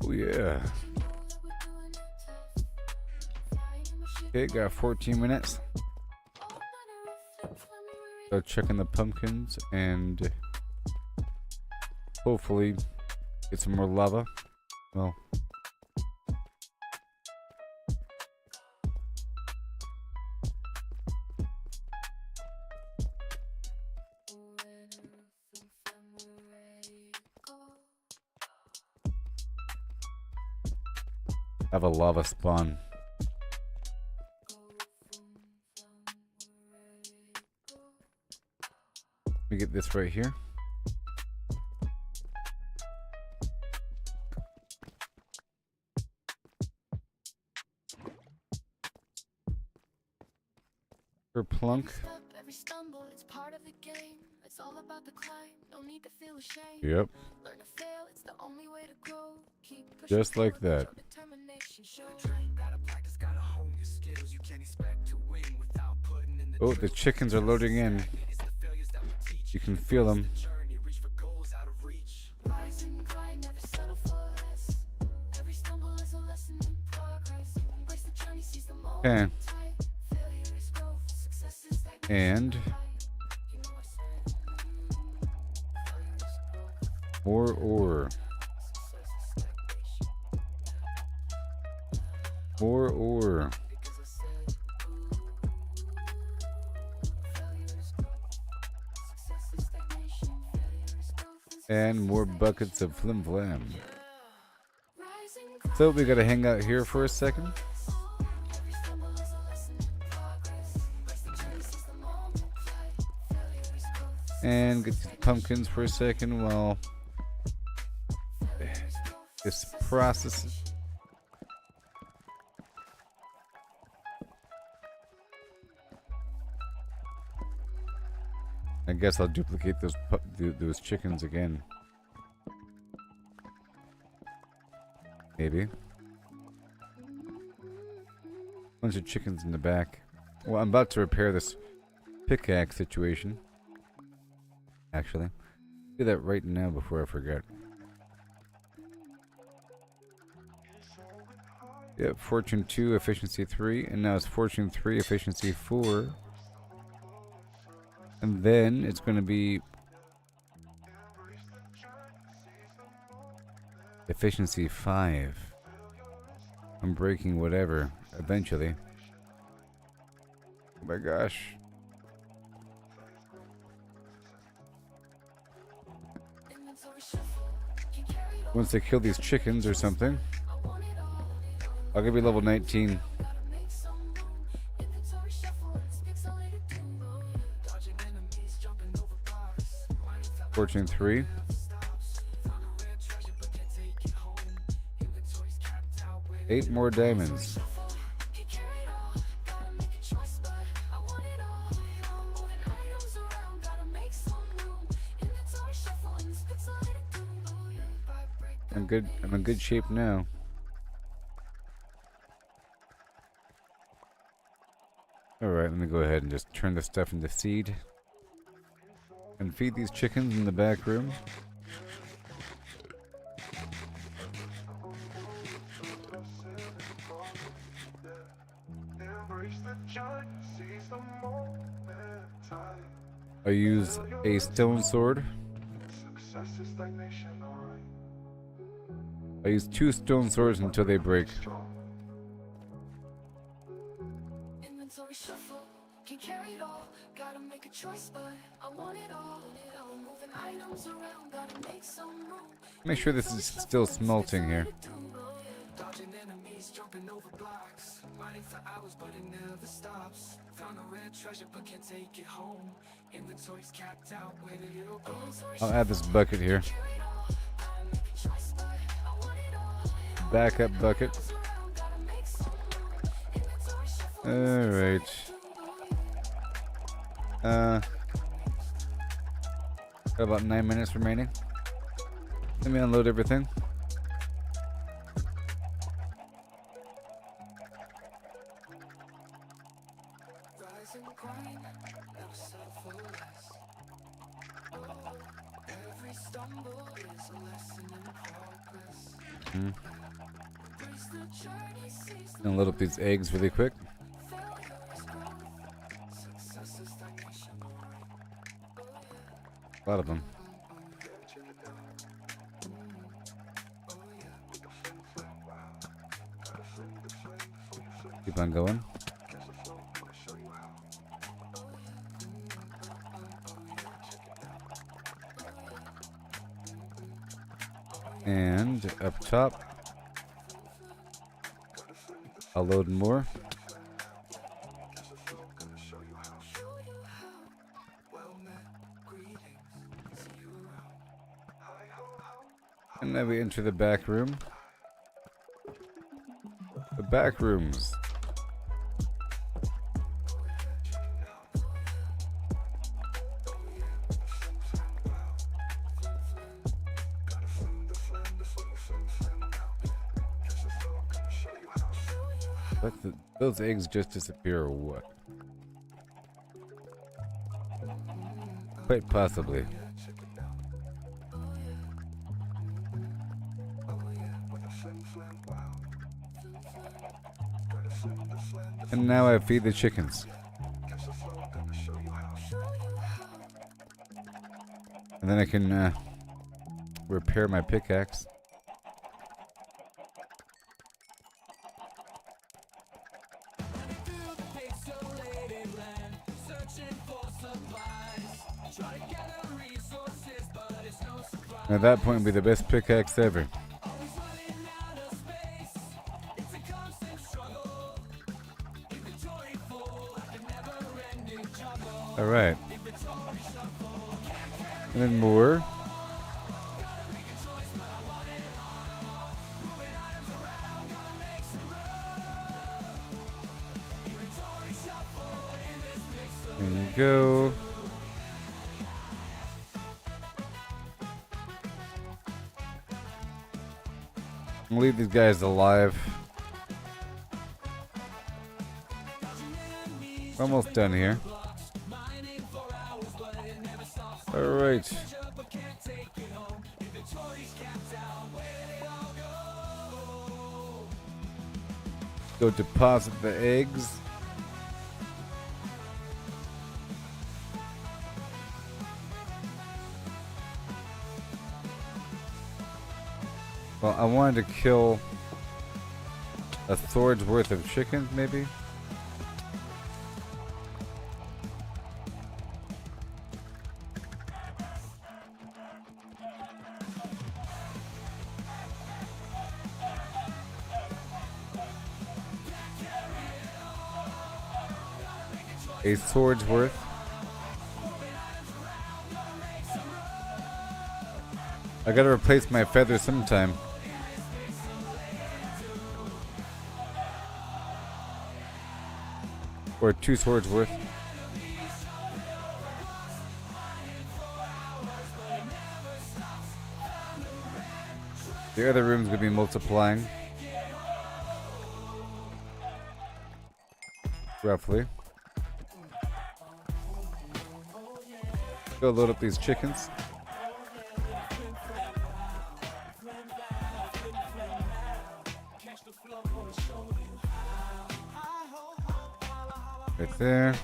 Oh yeah. Okay, got 14 minutes. So checking the pumpkins and hopefully get some more lava. Well, have a lava spawn. Let me get this right here. For plunk. Every stumble, it's part of the game. It's all about the climb. No need to feel ashamed. Yep. Learn to fail, it's the only way to grow. Keep pushing Just like forward, that. let your determination show. Gotta practice, gotta hone your skills. You can't expect to win without putting in the Oh, the chickens are loading in. It's the failures that will teach You can feel them. the journey. Reach for goals out of reach. Rise and grind, never settle for less. Every stumble is a lesson in progress. Embrace the journey, seize the moment. Okay. Tight. Failure is growth, success is stagnation. And You know I said, failure is growth, more ore. success is stagnation. More ore. Because I said, failure is growth, success is stagnation. Failure is growth, And more buckets of flim flam. Rise and grind. So we gotta hang out here for a second. Every stumble is a lesson in progress. Embrace the journey, seize the moment. Tight. Failure is growth, And get these pumpkins for a second while this process. I guess I'll duplicate those chickens again. Maybe. Bunch of chickens in the back. Well, I'm about to repair this pickaxe situation. Actually, do that right now before I forget. Yep, Fortune 2, Efficiency 3, and now it's Fortune 3, Efficiency 4. And then it's going to be Efficiency 5. I'm breaking whatever, eventually. Oh my gosh. inventory shuffle. Can carry it all. Once I kill these chickens or something, I want it all. I'll give you level 19. Gotta make some room. Inventory shuffle. It's pixelated too. Dodging enemies, jumping over bars. Fortune 3. Stops. Found a rare treasure, but can't take it 8 more diamonds. I'm good. I'm in good shape now. Alright, let me go ahead and just turn the stuff into seed. And feed these chickens in the back room. I use a stone sword. I use 2 stone swords until they break. Inventory shuffle, can carry it all. Gotta make a choice, but I want it all. Moving items around, gotta make some room. Make sure this is still smelting here. Dodging enemies, jumping over blocks. Mining for hours, but it never stops. Found a rare treasure, but can't take it home. Inventory's capped out, where did it all go? I'll add this bucket here. Backup bucket. Alright. Got about 9 minutes remaining. Let me unload everything. Rise and grind, never settle for less. Oh, every stumble is a lesson in progress. Embrace the journey, seize the Gonna load up these eggs really quick. failure is growth. Success is stagnation. A lot of them. Keep on going. And up top, I'll load more. And then we enter the back room. The back rooms. Those eggs just disappear or what? Quite possibly. And now I feed the chickens. And then I can repair my pickaxe. At that point, it'll be the best pickaxe ever. Alright. And then more. There you go. I'll leave these guys alive. We're almost done here. Alright. Go deposit the eggs. Well, I wanted to kill a sword's worth of chickens, maybe? A sword's worth. I gotta replace my feathers sometime. Or 2 swords worth. The other room's gonna be multiplying. Roughly. Go load up these chickens. Right there.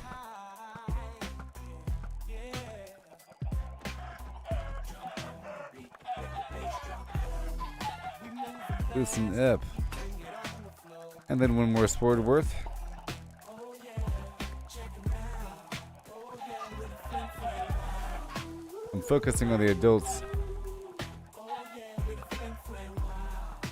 Loosen up. And then 1 more sword worth. I'm focusing on the adults